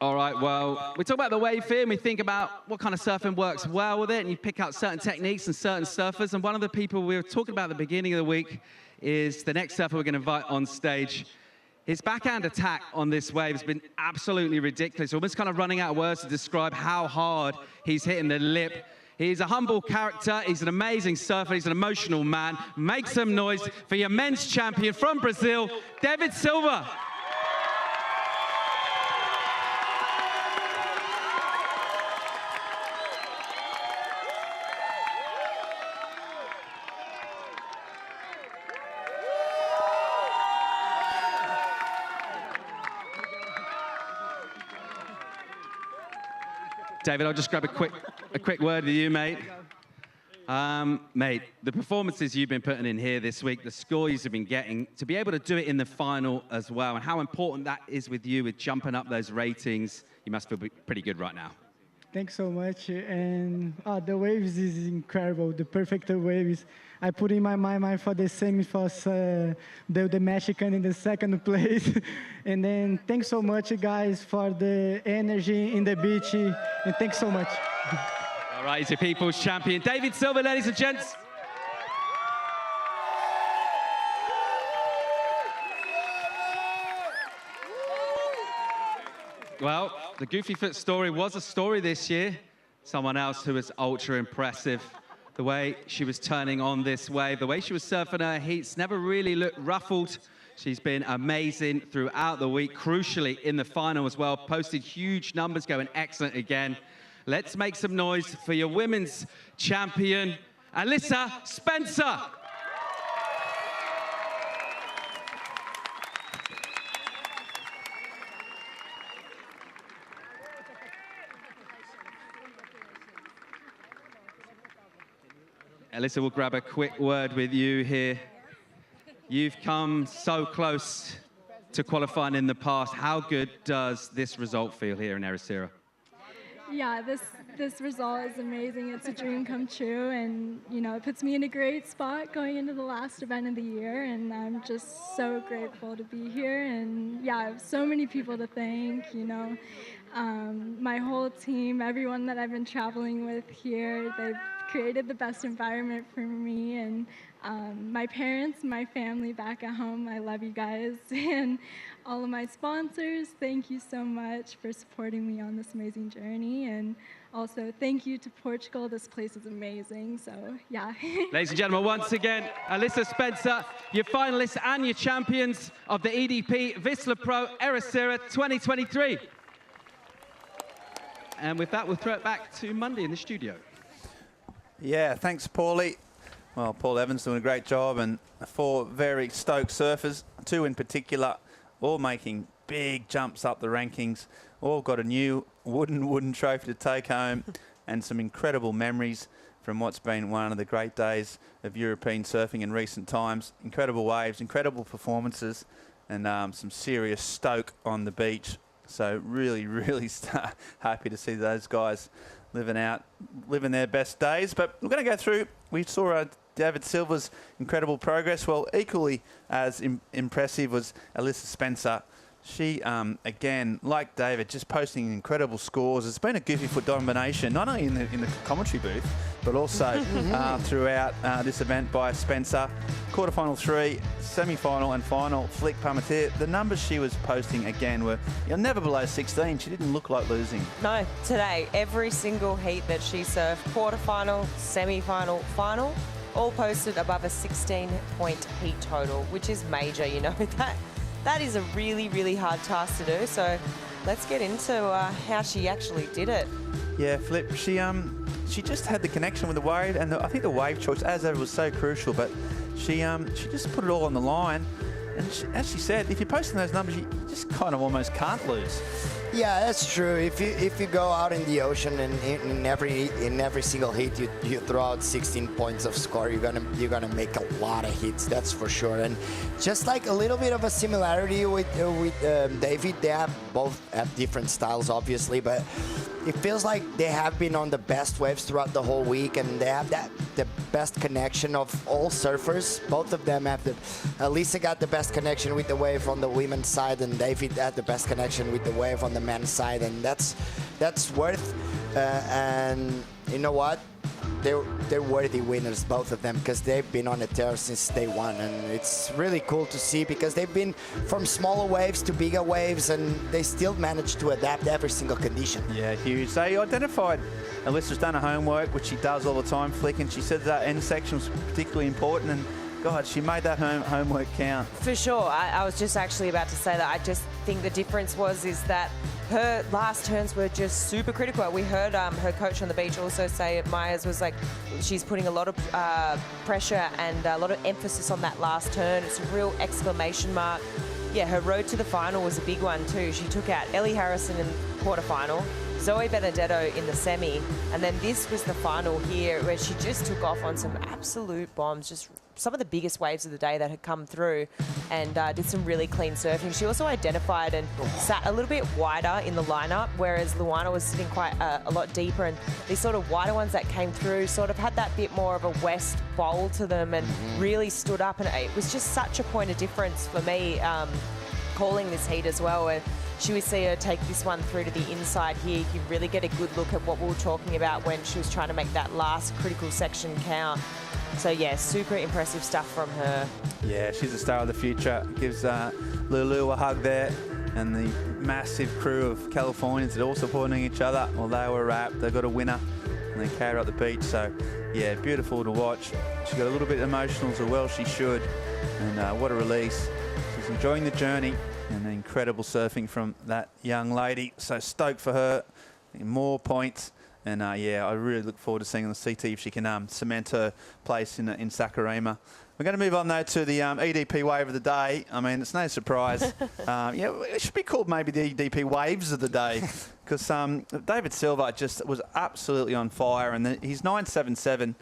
All right, well, we talk about the wave here, and we think about what kind of surfing works well with it, and you pick out certain techniques and certain surfers, and one of the people we were talking about at the beginning of the week is the next surfer we're going to invite on stage. His backhand attack on this wave has been absolutely ridiculous, almost kind of running out of words to describe how hard he's hitting the lip. He's a humble character. He's an amazing surfer. He's an emotional man. Make some noise for your men's champion from Brazil, David Silva. David, I'll just grab a quick word with you, mate. Mate, the performances you've been putting in here this week, the scores you've been getting, to be able to do it in the final as well, and how important that is with you with jumping up those ratings, you must feel pretty good right now. Thanks so much. And the waves is incredible, the perfect waves. I put in my mind for the semi for the Mexican in the second place. And then thanks so much, guys, for the energy in the beach. And thanks so much. All right, he's your people's champion, David Silva, ladies and gents. Well, the Goofy Foot story was a story this year. Someone else who was ultra impressive. The way she was turning on this wave, the way she was surfing her heats, never really looked ruffled. She's been amazing throughout the week, crucially in the final as well. Posted huge numbers, going excellent again. Let's make some noise for your women's champion, Alyssa Spencer. Alyssa, we'll grab a quick word with you here. You've come so close to qualifying in the past. How good does this result feel here in Ericeira? Yeah, this result is amazing. It's a dream come true, and you know, it puts me in a great spot going into the last event of the year, and I'm just so grateful to be here. And yeah, I have so many people to thank, you know. My whole team, everyone that I've been traveling with here, they've created the best environment for me, and my parents, my family back at home, I love you guys, and all of my sponsors, thank you so much for supporting me on this amazing journey, and also thank you to Portugal. This place is amazing, so yeah. Ladies and gentlemen, once again, Alyssa Spencer, your finalists and your champions of the EDP Vissla Pro Ericeira 2023. And with that, we'll throw it back to Monday in the studio. Yeah, thanks, Paulie. Well, Paul Evans doing a great job, and 4 very stoked surfers, 2 in particular, all making big jumps up the rankings, all got a new wooden trophy to take home, and some incredible memories from what's been one of the great days of European surfing in recent times. Incredible waves, incredible performances, and some serious stoke on the beach. So really, really happy to see those guys living their best days. But we're going to go through, we saw David Silva's incredible progress. Well, equally as impressive was Alyssa Spencer. She, again, like David, just posting incredible scores. It's been a Goofy Foot domination, not only in the commentary booth, but also throughout this event by Spencer. Quarterfinal 3, semi-final and final, Flick Parmentier. The numbers she was posting, again, were never below 16. She didn't look like losing. No, today, every single heat that she surfed, quarterfinal, semi-final, final, all posted above a 16-point heat total, which is major, you know. That is a really, really hard task to do. So let's get into how she actually did it. Yeah, Flip, she just had the connection with the wave, and I think the wave choice, as ever, was so crucial, but she just put it all on the line. And as she said, if you're posting those numbers, you just kind of almost can't lose. Yeah, that's true. If you go out in the ocean and in every single hit you throw out 16 points of score, you're gonna make a lot of hits. That's for sure. And just like a little bit of a similarity with David, they both have different styles, obviously, but it feels like they have been on the best waves throughout the whole week, and they have the best connection of all surfers. Both of them have Alyssa got the best connection with the wave on the women's side, and David had the best connection with the wave on the men's side, and that's worth. And you know what? they're worthy winners, both of them, because they've been on a tear since day one, and it's really cool to see because they've been from smaller waves to bigger waves, and they still manage to adapt every single condition. Yeah, huge. They identified Alyssa's done her homework, which she does all the time, Flick, and she said that end section was particularly important, and God, she made that homework count. For sure. I was just actually about to say that. I just think the difference is that her last turns were just super critical. We heard her coach on the beach also say Myers was like, she's putting a lot of pressure and a lot of emphasis on that last turn. It's a real exclamation mark. Yeah, her road to the final was a big one too. She took out Ellie Harrison in the quarterfinal, Zoe Benedetto in the semi, and then this was the final here where she just took off on some absolute bombs, just some of the biggest waves of the day that had come through, and did some really clean surfing. She also identified and sat a little bit wider in the lineup, whereas Luana was sitting quite a lot deeper, and these sort of wider ones that came through sort of had that bit more of a west bowl to them and really stood up, and it was just such a point of difference for me calling this heat as well. And she would see her take this one through to the inside here. You can really get a good look at what we were talking about when she was trying to make that last critical section count. So yeah, super impressive stuff from her. Yeah, she's a star of the future. Gives Lulu a hug there, and the massive crew of Californians that are all supporting each other. Well, they were wrapped. They got a winner, and they carried her up the beach. So yeah, beautiful to watch. She got a little bit emotional as well. She should, and what a release. She's enjoying the journey, and incredible surfing from that young lady. So stoked for her. More points. And yeah, I really look forward to seeing on the CT if she can cement her place in Saquarema. We're going to move on, though, to the EDP Wave of the Day. I mean, it's no surprise. Yeah, it should be called maybe the EDP Waves of the Day, because David Silva just was absolutely on fire. And his 977,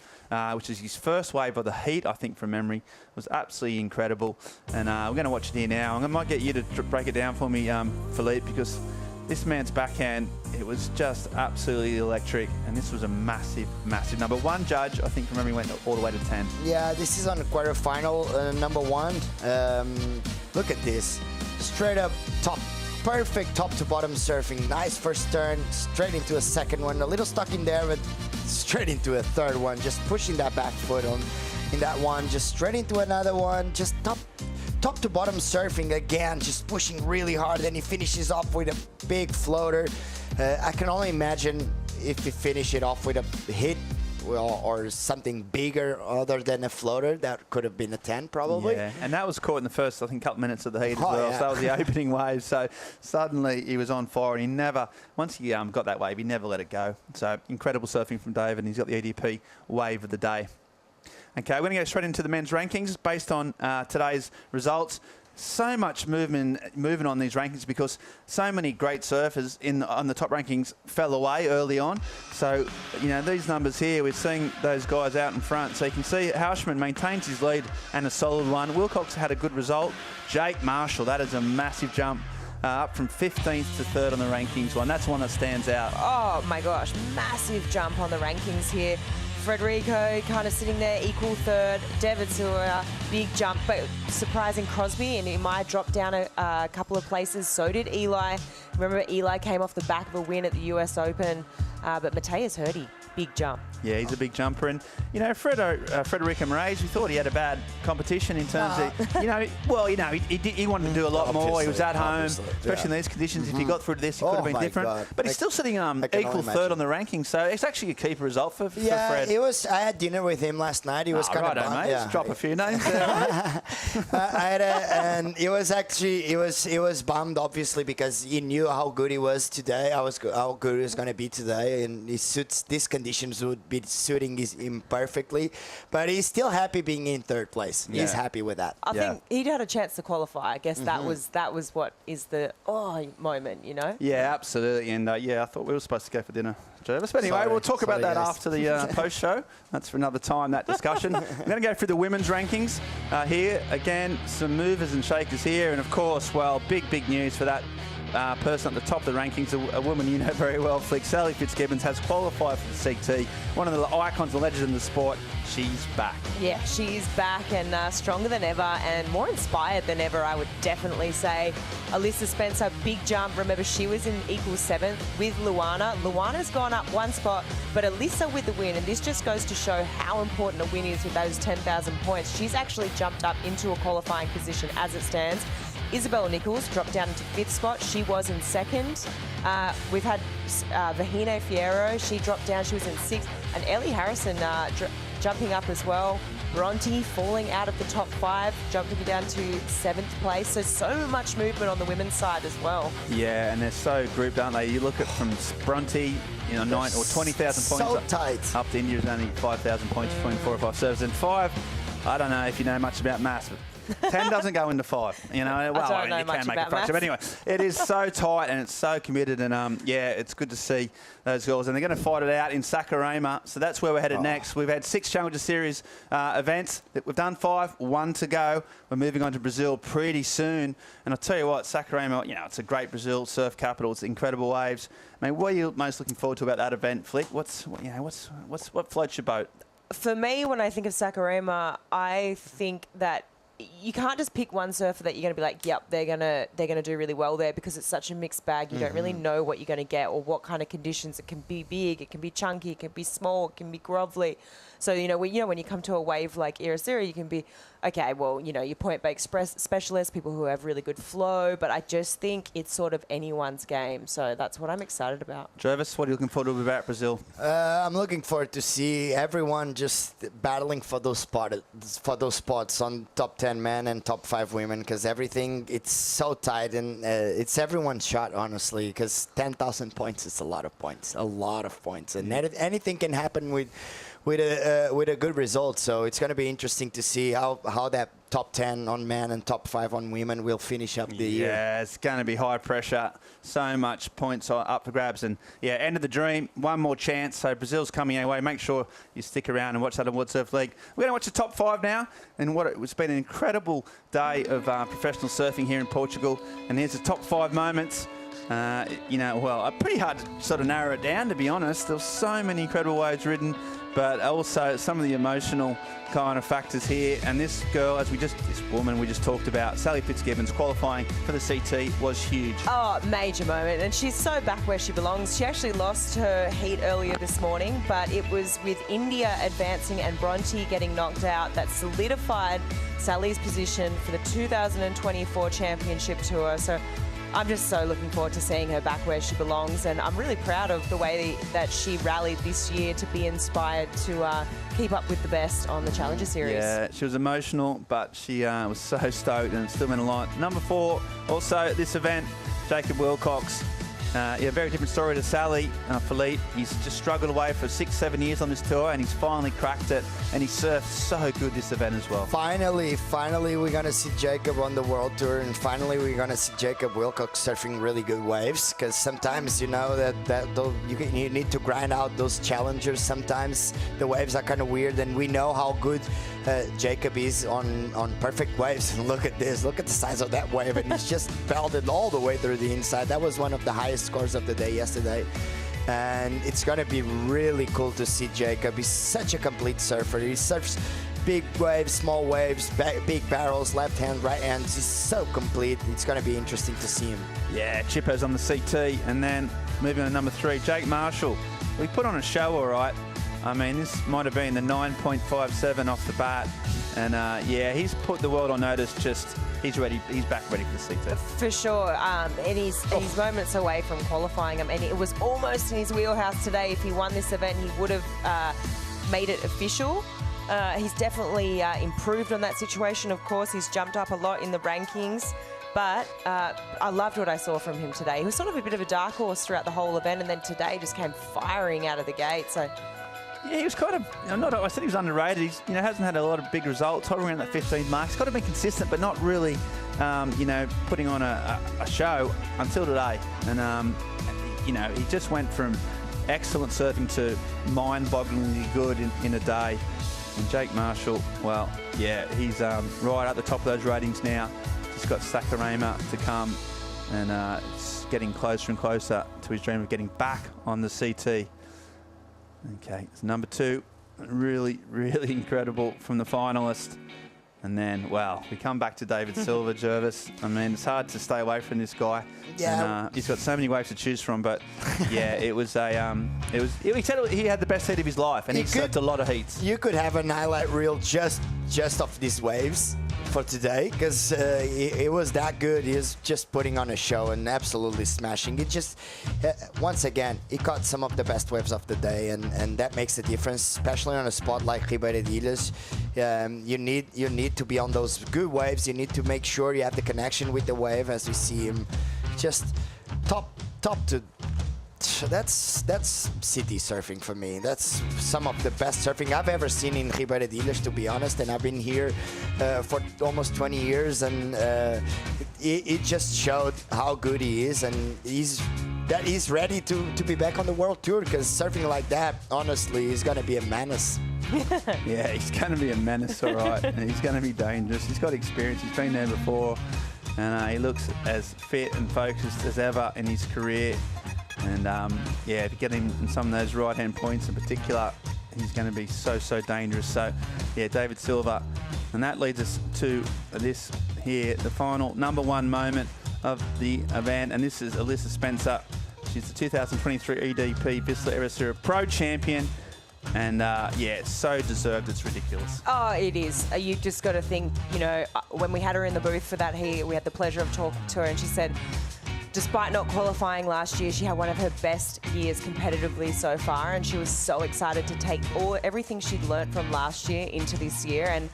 which is his first wave of the heat, I think, from memory, was absolutely incredible. And we're going to watch it here now. I might get you to break it down for me, Philippe, because this man's backhand, it was just absolutely electric, and this was a massive, massive number. One judge, I think from memory, went all the way to 10. Yeah, this is on the quarterfinal, number one. Look at this. Straight up top, perfect top to bottom surfing. Nice first turn, straight into a second one. A little stuck in there, but straight into a third one. Just pushing that back foot on in that one, just straight into another one. Just top to bottom surfing again, just pushing really hard. Then he finishes off with a big floater. I can only imagine if he finish it off with a hit or something bigger other than a floater, that could have been a 10 probably. Yeah, and that was caught in the first, I think, couple minutes of the heat as well. Yeah. So that was the opening wave. So suddenly he was on fire, and he never, once he got that wave, he never let it go. So incredible surfing from David, and he's got the EDP Wave of the Day. Okay, we're going to go straight into the men's rankings based on today's results. So much movement on these rankings because so many great surfers on the top rankings fell away early on. So, you know, these numbers here, we're seeing those guys out in front. So you can see Hauschman maintains his lead and a solid one. Willcox had a good result. Jake Marshall, that is a massive jump. Up from 15th to 3rd on the rankings one. That's one that stands out. Oh my gosh, massive jump on the rankings here. Frederico kind of sitting there, equal third. David Silva, big jump, but surprising Crosby, and he might drop down a couple of places. So did Eli. Remember, Eli came off the back of a win at the US Open, but Mateus Hurdy, big jump. Yeah, he's a big jumper. And, you know, Frederico Morais, we thought he had a bad competition in terms of, you know, well, you know, he wanted to do a lot more. He was at home, especially in these conditions. If he got through to this, he could have been different. God. But he's still sitting equal third on the rankings, so it's actually a keeper result for Fred. I had dinner with him last night. He was kind of bummed. Mate. Let's drop a few names there. And he was bummed, obviously, because he knew how good he was today, how good he was going to be today, and these conditions would be suiting him perfectly. But he's still happy being in third place. Yeah. He's happy with that. I think he'd had a chance to qualify. I guess that was what is the moment, you know? Yeah, absolutely. And I thought we were supposed to go for dinner, Jervis. But anyway, we'll talk about that after the post show. That's for another time, that discussion. We're going to go through the women's rankings here. Again, some movers and shakers here. And of course, well, big news for that person at the top of the rankings, a woman you know very well, Flick. Sally Fitzgibbons has qualified for the CT. One of the icons and legends in the sport. She's back. Yeah, she's back and stronger than ever and more inspired than ever, I would definitely say. Alyssa Spencer, big jump. Remember, she was in equal 7th with Luana. Luana's gone up 1 spot, but Alyssa with the win. And this just goes to show how important a win is with those 10,000 points. She's actually jumped up into a qualifying position as it stands. Isabella Nichols dropped down into 5th spot. She was in 2nd. We've had Vahine Fierro. She dropped down. She was in 6th. And Ellie Harrison jumping up as well. Bronte falling out of the top 5, jumping down to 7th place. So much movement on the women's side as well. Yeah, and they're so grouped, aren't they? You look at from Bronte, 9 or 20,000 points. So tight. Up to India's only 5,000 points between 4 or 5 serves. And 5, I don't know if you know much about maths, but 10 doesn't go into 5, Well, I don't know you much can make about a fraction. But anyway, it is so tight and it's so committed. And, yeah, it's good to see those girls. And they're going to fight it out in Saquarema. So that's where we're headed next. We've had 6 Challenger Series events. We've done 5, 1 to go. We're moving on to Brazil pretty soon. And I'll tell you what, Saquarema, it's a great Brazil surf capital. It's incredible waves. I mean, what are you most looking forward to about that event, Flick? What floats your boat? For me, when I think of Saquarema, I think that you can't just pick one surfer that you're going to be like, yep, they're gonna do really well there, because it's such a mixed bag. You don't really know what you're going to get or what kind of conditions. It can be big, it can be chunky, it can be small, it can be grovelly. So when you come to a wave like Ericeira, you can be okay. Well, your point bank specialists, people who have really good flow. But I just think it's sort of anyone's game. So that's what I'm excited about. Jervis, what are you looking forward to about Brazil? I'm looking forward to see everyone just battling for those spots on top 10 men and top 5 women, because it's so tight and it's everyone's shot, honestly, because 10,000 points is a lot of points, and anything can happen with a good result. So it's going to be interesting to see how that top 10 on men and top 5 on women will finish up the year. Yeah, it's going to be high pressure. So much points are up for grabs. And, yeah, end of the dream. One more chance. So Brazil's coming our way. Make sure you stick around and watch that World Surf League. We're going to watch the top 5 now. And it's been an incredible day of professional surfing here in Portugal. And here's the top 5 moments. Pretty hard to sort of narrow it down, to be honest. There were so many incredible waves ridden, but also some of the emotional kind of factors here. And this woman we just talked about, Sally Fitzgibbons, qualifying for the CT was huge. Oh, major moment. And she's so back where she belongs. She actually lost her heat earlier this morning, but it was with India advancing and Bronte getting knocked out that solidified Sally's position for the 2024 Championship Tour. So I'm just so looking forward to seeing her back where she belongs, and I'm really proud of the way that she rallied this year to be inspired to keep up with the best on the Challenger Series. Yeah, she was emotional, but she was so stoked, and it still meant a lot. Number 4, also at this event, Jacob Willcox. Very different story to Sally. Philippe, he's just struggled away for 6-7 years on this tour, and he's finally cracked it, and he surfed so good this event as well. Finally, we're going to see Jacob on the World Tour, and finally we're going to see Jacob Willcox surfing really good waves, because sometimes you need to grind out those challengers. Sometimes the waves are kind of weird, and we know how good Jacob is on perfect waves. And look at this, look at the size of that wave, and he's just belted all the way through the inside. That was one of the highest scores of the day yesterday, and it's going to be really cool to see Jacob. He's such a complete surfer. He surfs big waves, small waves, big barrels, left hand, right hand. He's so complete. It's going to be interesting to see him. Yeah, Chippo's on the CT, and then moving on to number 3, Jake Marshall. We put on a show, all right. I mean, this might have been the 9.57 off the bat, and he's put the world on notice. He's ready. He's back ready for the CT. For sure, and he's moments away from qualifying. I mean, it was almost in his wheelhouse today. If he won this event, he would have made it official. He's definitely improved on that situation. Of course, he's jumped up a lot in the rankings. But I loved what I saw from him today. He was sort of a bit of a dark horse throughout the whole event, and then today just came firing out of the gate. So. Yeah, he was kind of, I said he was underrated. He's, hasn't had a lot of big results, hovering around that 15 mark. He's got to be consistent, but not really, putting on a show until today. And, he just went from excellent surfing to mind-bogglingly good in a day. And Jake Marshall, well, yeah, he's right at the top of those ratings now. He's got Saquarema to come, and it's getting closer and closer to his dream of getting back on the CT. Okay, it's number 2. Really, really incredible from the finalist. And then, well, we come back to David Silva, Jervis. I mean, it's hard to stay away from this guy. Yeah. And, he's got so many waves to choose from, but yeah, it was a, he said he had the best heat of his life, and he surfed a lot of heats. You could have an highlight reel just of these waves for today, because it was that good. He was just putting on a show and absolutely smashing. It just, once again, he caught some of the best waves of the day, and that makes a difference, especially on a spot like Ribeira de Ilhas. You need to be on those good waves. You need to make sure you have the connection with the wave, as we see him just top to. That's city surfing for me. That's some of the best surfing I've ever seen in Ribeira de Ilhas, to be honest. And I've been here for almost 20 years, and it just showed how good he is, and he's ready to be back on the world tour, because surfing like that, honestly, is going to be a menace. Yeah, he's going to be a menace, all right. And he's going to be dangerous. He's got experience. He's been there before, and he looks as fit and focused as ever in his career. And yeah, to get him in some of those right-hand points in particular, he's going to be so dangerous. So yeah, David Silva. And that leads us to this here, the final #1 moment of the event. And this is Alyssa Spencer. She's the 2023 EDP Vissla Ericeira Pro Champion. And yeah, so deserved. It's ridiculous. Oh, it is. You just got to think, you know, when we had her in the booth for that heat, we had the pleasure of talking to her, and she said, despite not qualifying last year, she had one of her best years competitively so far, and she was so excited to take everything she'd learnt from last year into this year. And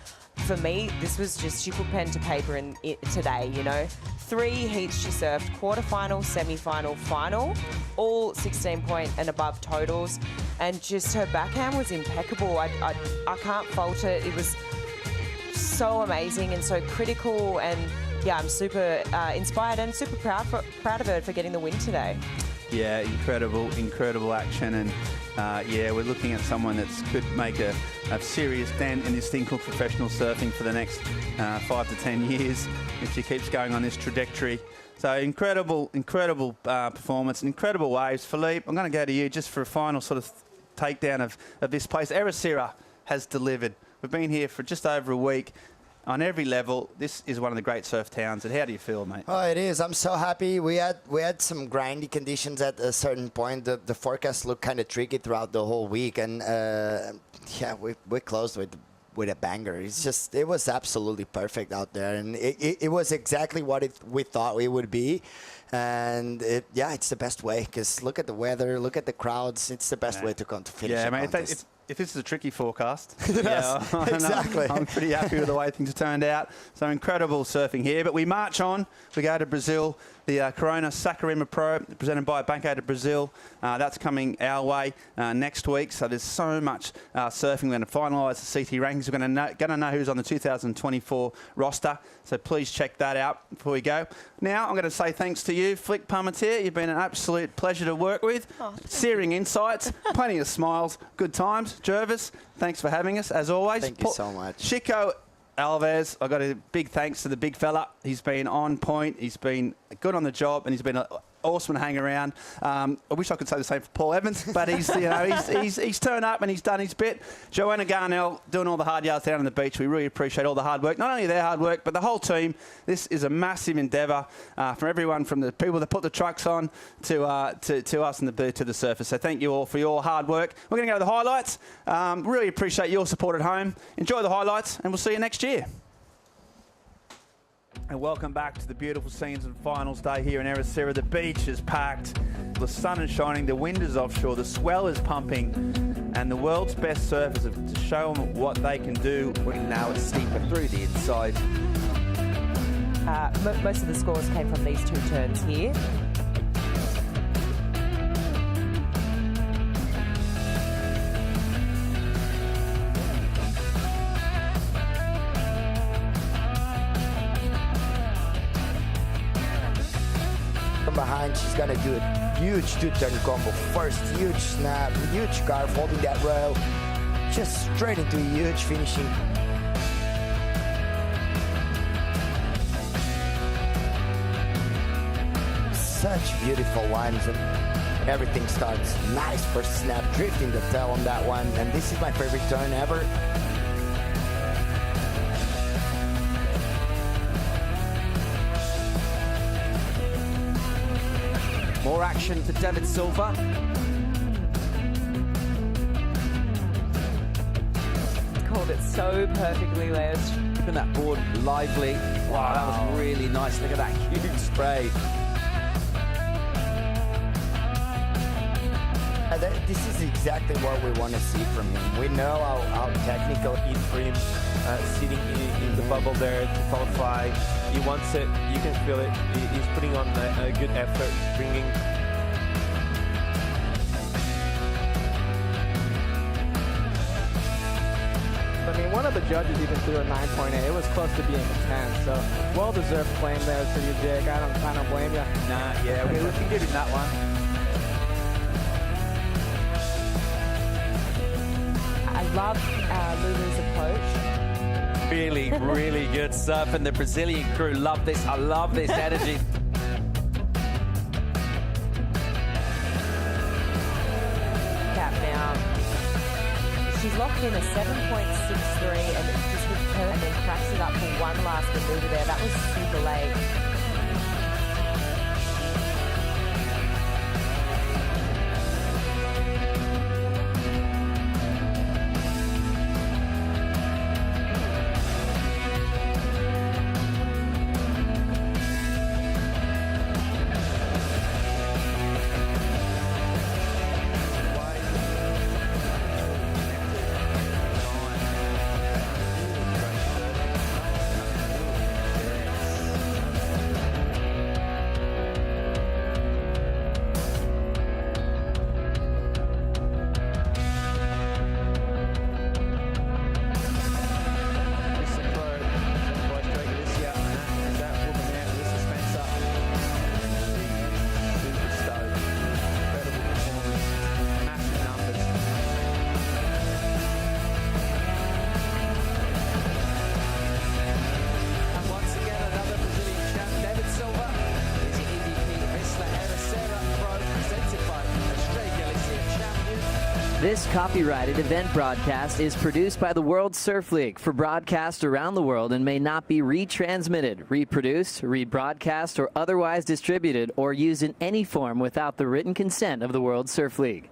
for me, this was just, she put pen to paper in it today, you know. 3 heats she surfed: quarterfinal, semi-final, final, all 16-point and above totals, and just her backhand was impeccable. I can't fault it. It was so amazing and so critical, and yeah, I'm super inspired and super proud of her for getting the win today. Yeah, incredible action, and yeah, we're looking at someone that could make a serious dent in this thing called professional surfing for the next 5 to 10 years if she keeps going on this trajectory. So incredible performance, incredible waves. Philippe, I'm going to go to you just for a final sort of takedown of this place. Ericeira has delivered. We've been here for just over a week. On every level, this is one of the great surf towns. And how do you feel, mate? Oh, it is. I'm so happy. We had some grindy conditions at a certain point. The forecast looked kind of tricky throughout the whole week, and yeah, we closed with a banger. It was absolutely perfect out there, and it was exactly what we thought it would be. And yeah, it's the best way, because look at the weather, look at the crowds. It's the best way to come to finish. Yeah, mate. If this is a tricky forecast, yes, yeah, exactly. I'm pretty happy with the way things have turned out. So incredible surfing here. But we march on. We go to Brazil. The Corona Saquarema Pro, presented by Banco de Brazil. That's coming our way next week. So there's so much surfing. We're going to finalise the CT rankings. We're going to know who's on the 2024 roster. So please check that out before we go. Now I'm going to say thanks to you, Flick Parmentier. You've been an absolute pleasure to work with. Oh. Searing insights, plenty of smiles, good times. Jervis, thanks for having us, as always. Thank you so much. Chico Alves, I got a big thanks to the big fella. He's been on point. He's been good on the job, and he's been awesome to hang around. I wish I could say the same for Paul Evans, but he's he's turned up and he's done his bit. Joanna Garnell doing all the hard yards down on the beach. We really appreciate all the hard work. Not only their hard work, but the whole team. This is a massive endeavour from everyone, from the people that put the trucks on to us in the booth to the surface. So thank you all for your hard work. We're going to go to the highlights. Really appreciate your support at home. Enjoy the highlights, and we'll see you next year. And welcome back to the beautiful scenes and finals day here in Ericeira. The beach is packed, the sun is shining, the wind is offshore, the swell is pumping, and the world's best surfers have to show them what they can do. Now it's steeper through the inside. Most of the scores came from these 2 turns here. Behind, she's gonna do a huge 2-turn combo. First huge snap, huge carve, holding that rail, just straight into a huge finishing. such beautiful lines, and everything starts nice first snap, drifting the tail on that one, and this is my favorite turn ever. More action for David Silva. Called it so perfectly, Les. Keeping that board lively. Wow, that was really nice. Look at that huge spray. This is exactly what we want to see from him. We know how technical Eat for him, sitting in the bubble there to qualify. He wants it. You can feel it. He's putting on a good effort, bringing. I mean, one of the judges even threw a 9.8. It was close to being a 10, so well-deserved claim there to you, Jake. I don't blame you. Nah, yeah, we can give him that one. I love Lulu's approach. Really, really good surf, and the Brazilian crew love this. I love this energy. Cap now. She's locked in a 7.63 and just with her, and then cracks it up for one last maneuver there. That was super late. This copyrighted event broadcast is produced by the World Surf League for broadcast around the world and may not be retransmitted, reproduced, rebroadcast, or otherwise distributed or used in any form without the written consent of the World Surf League.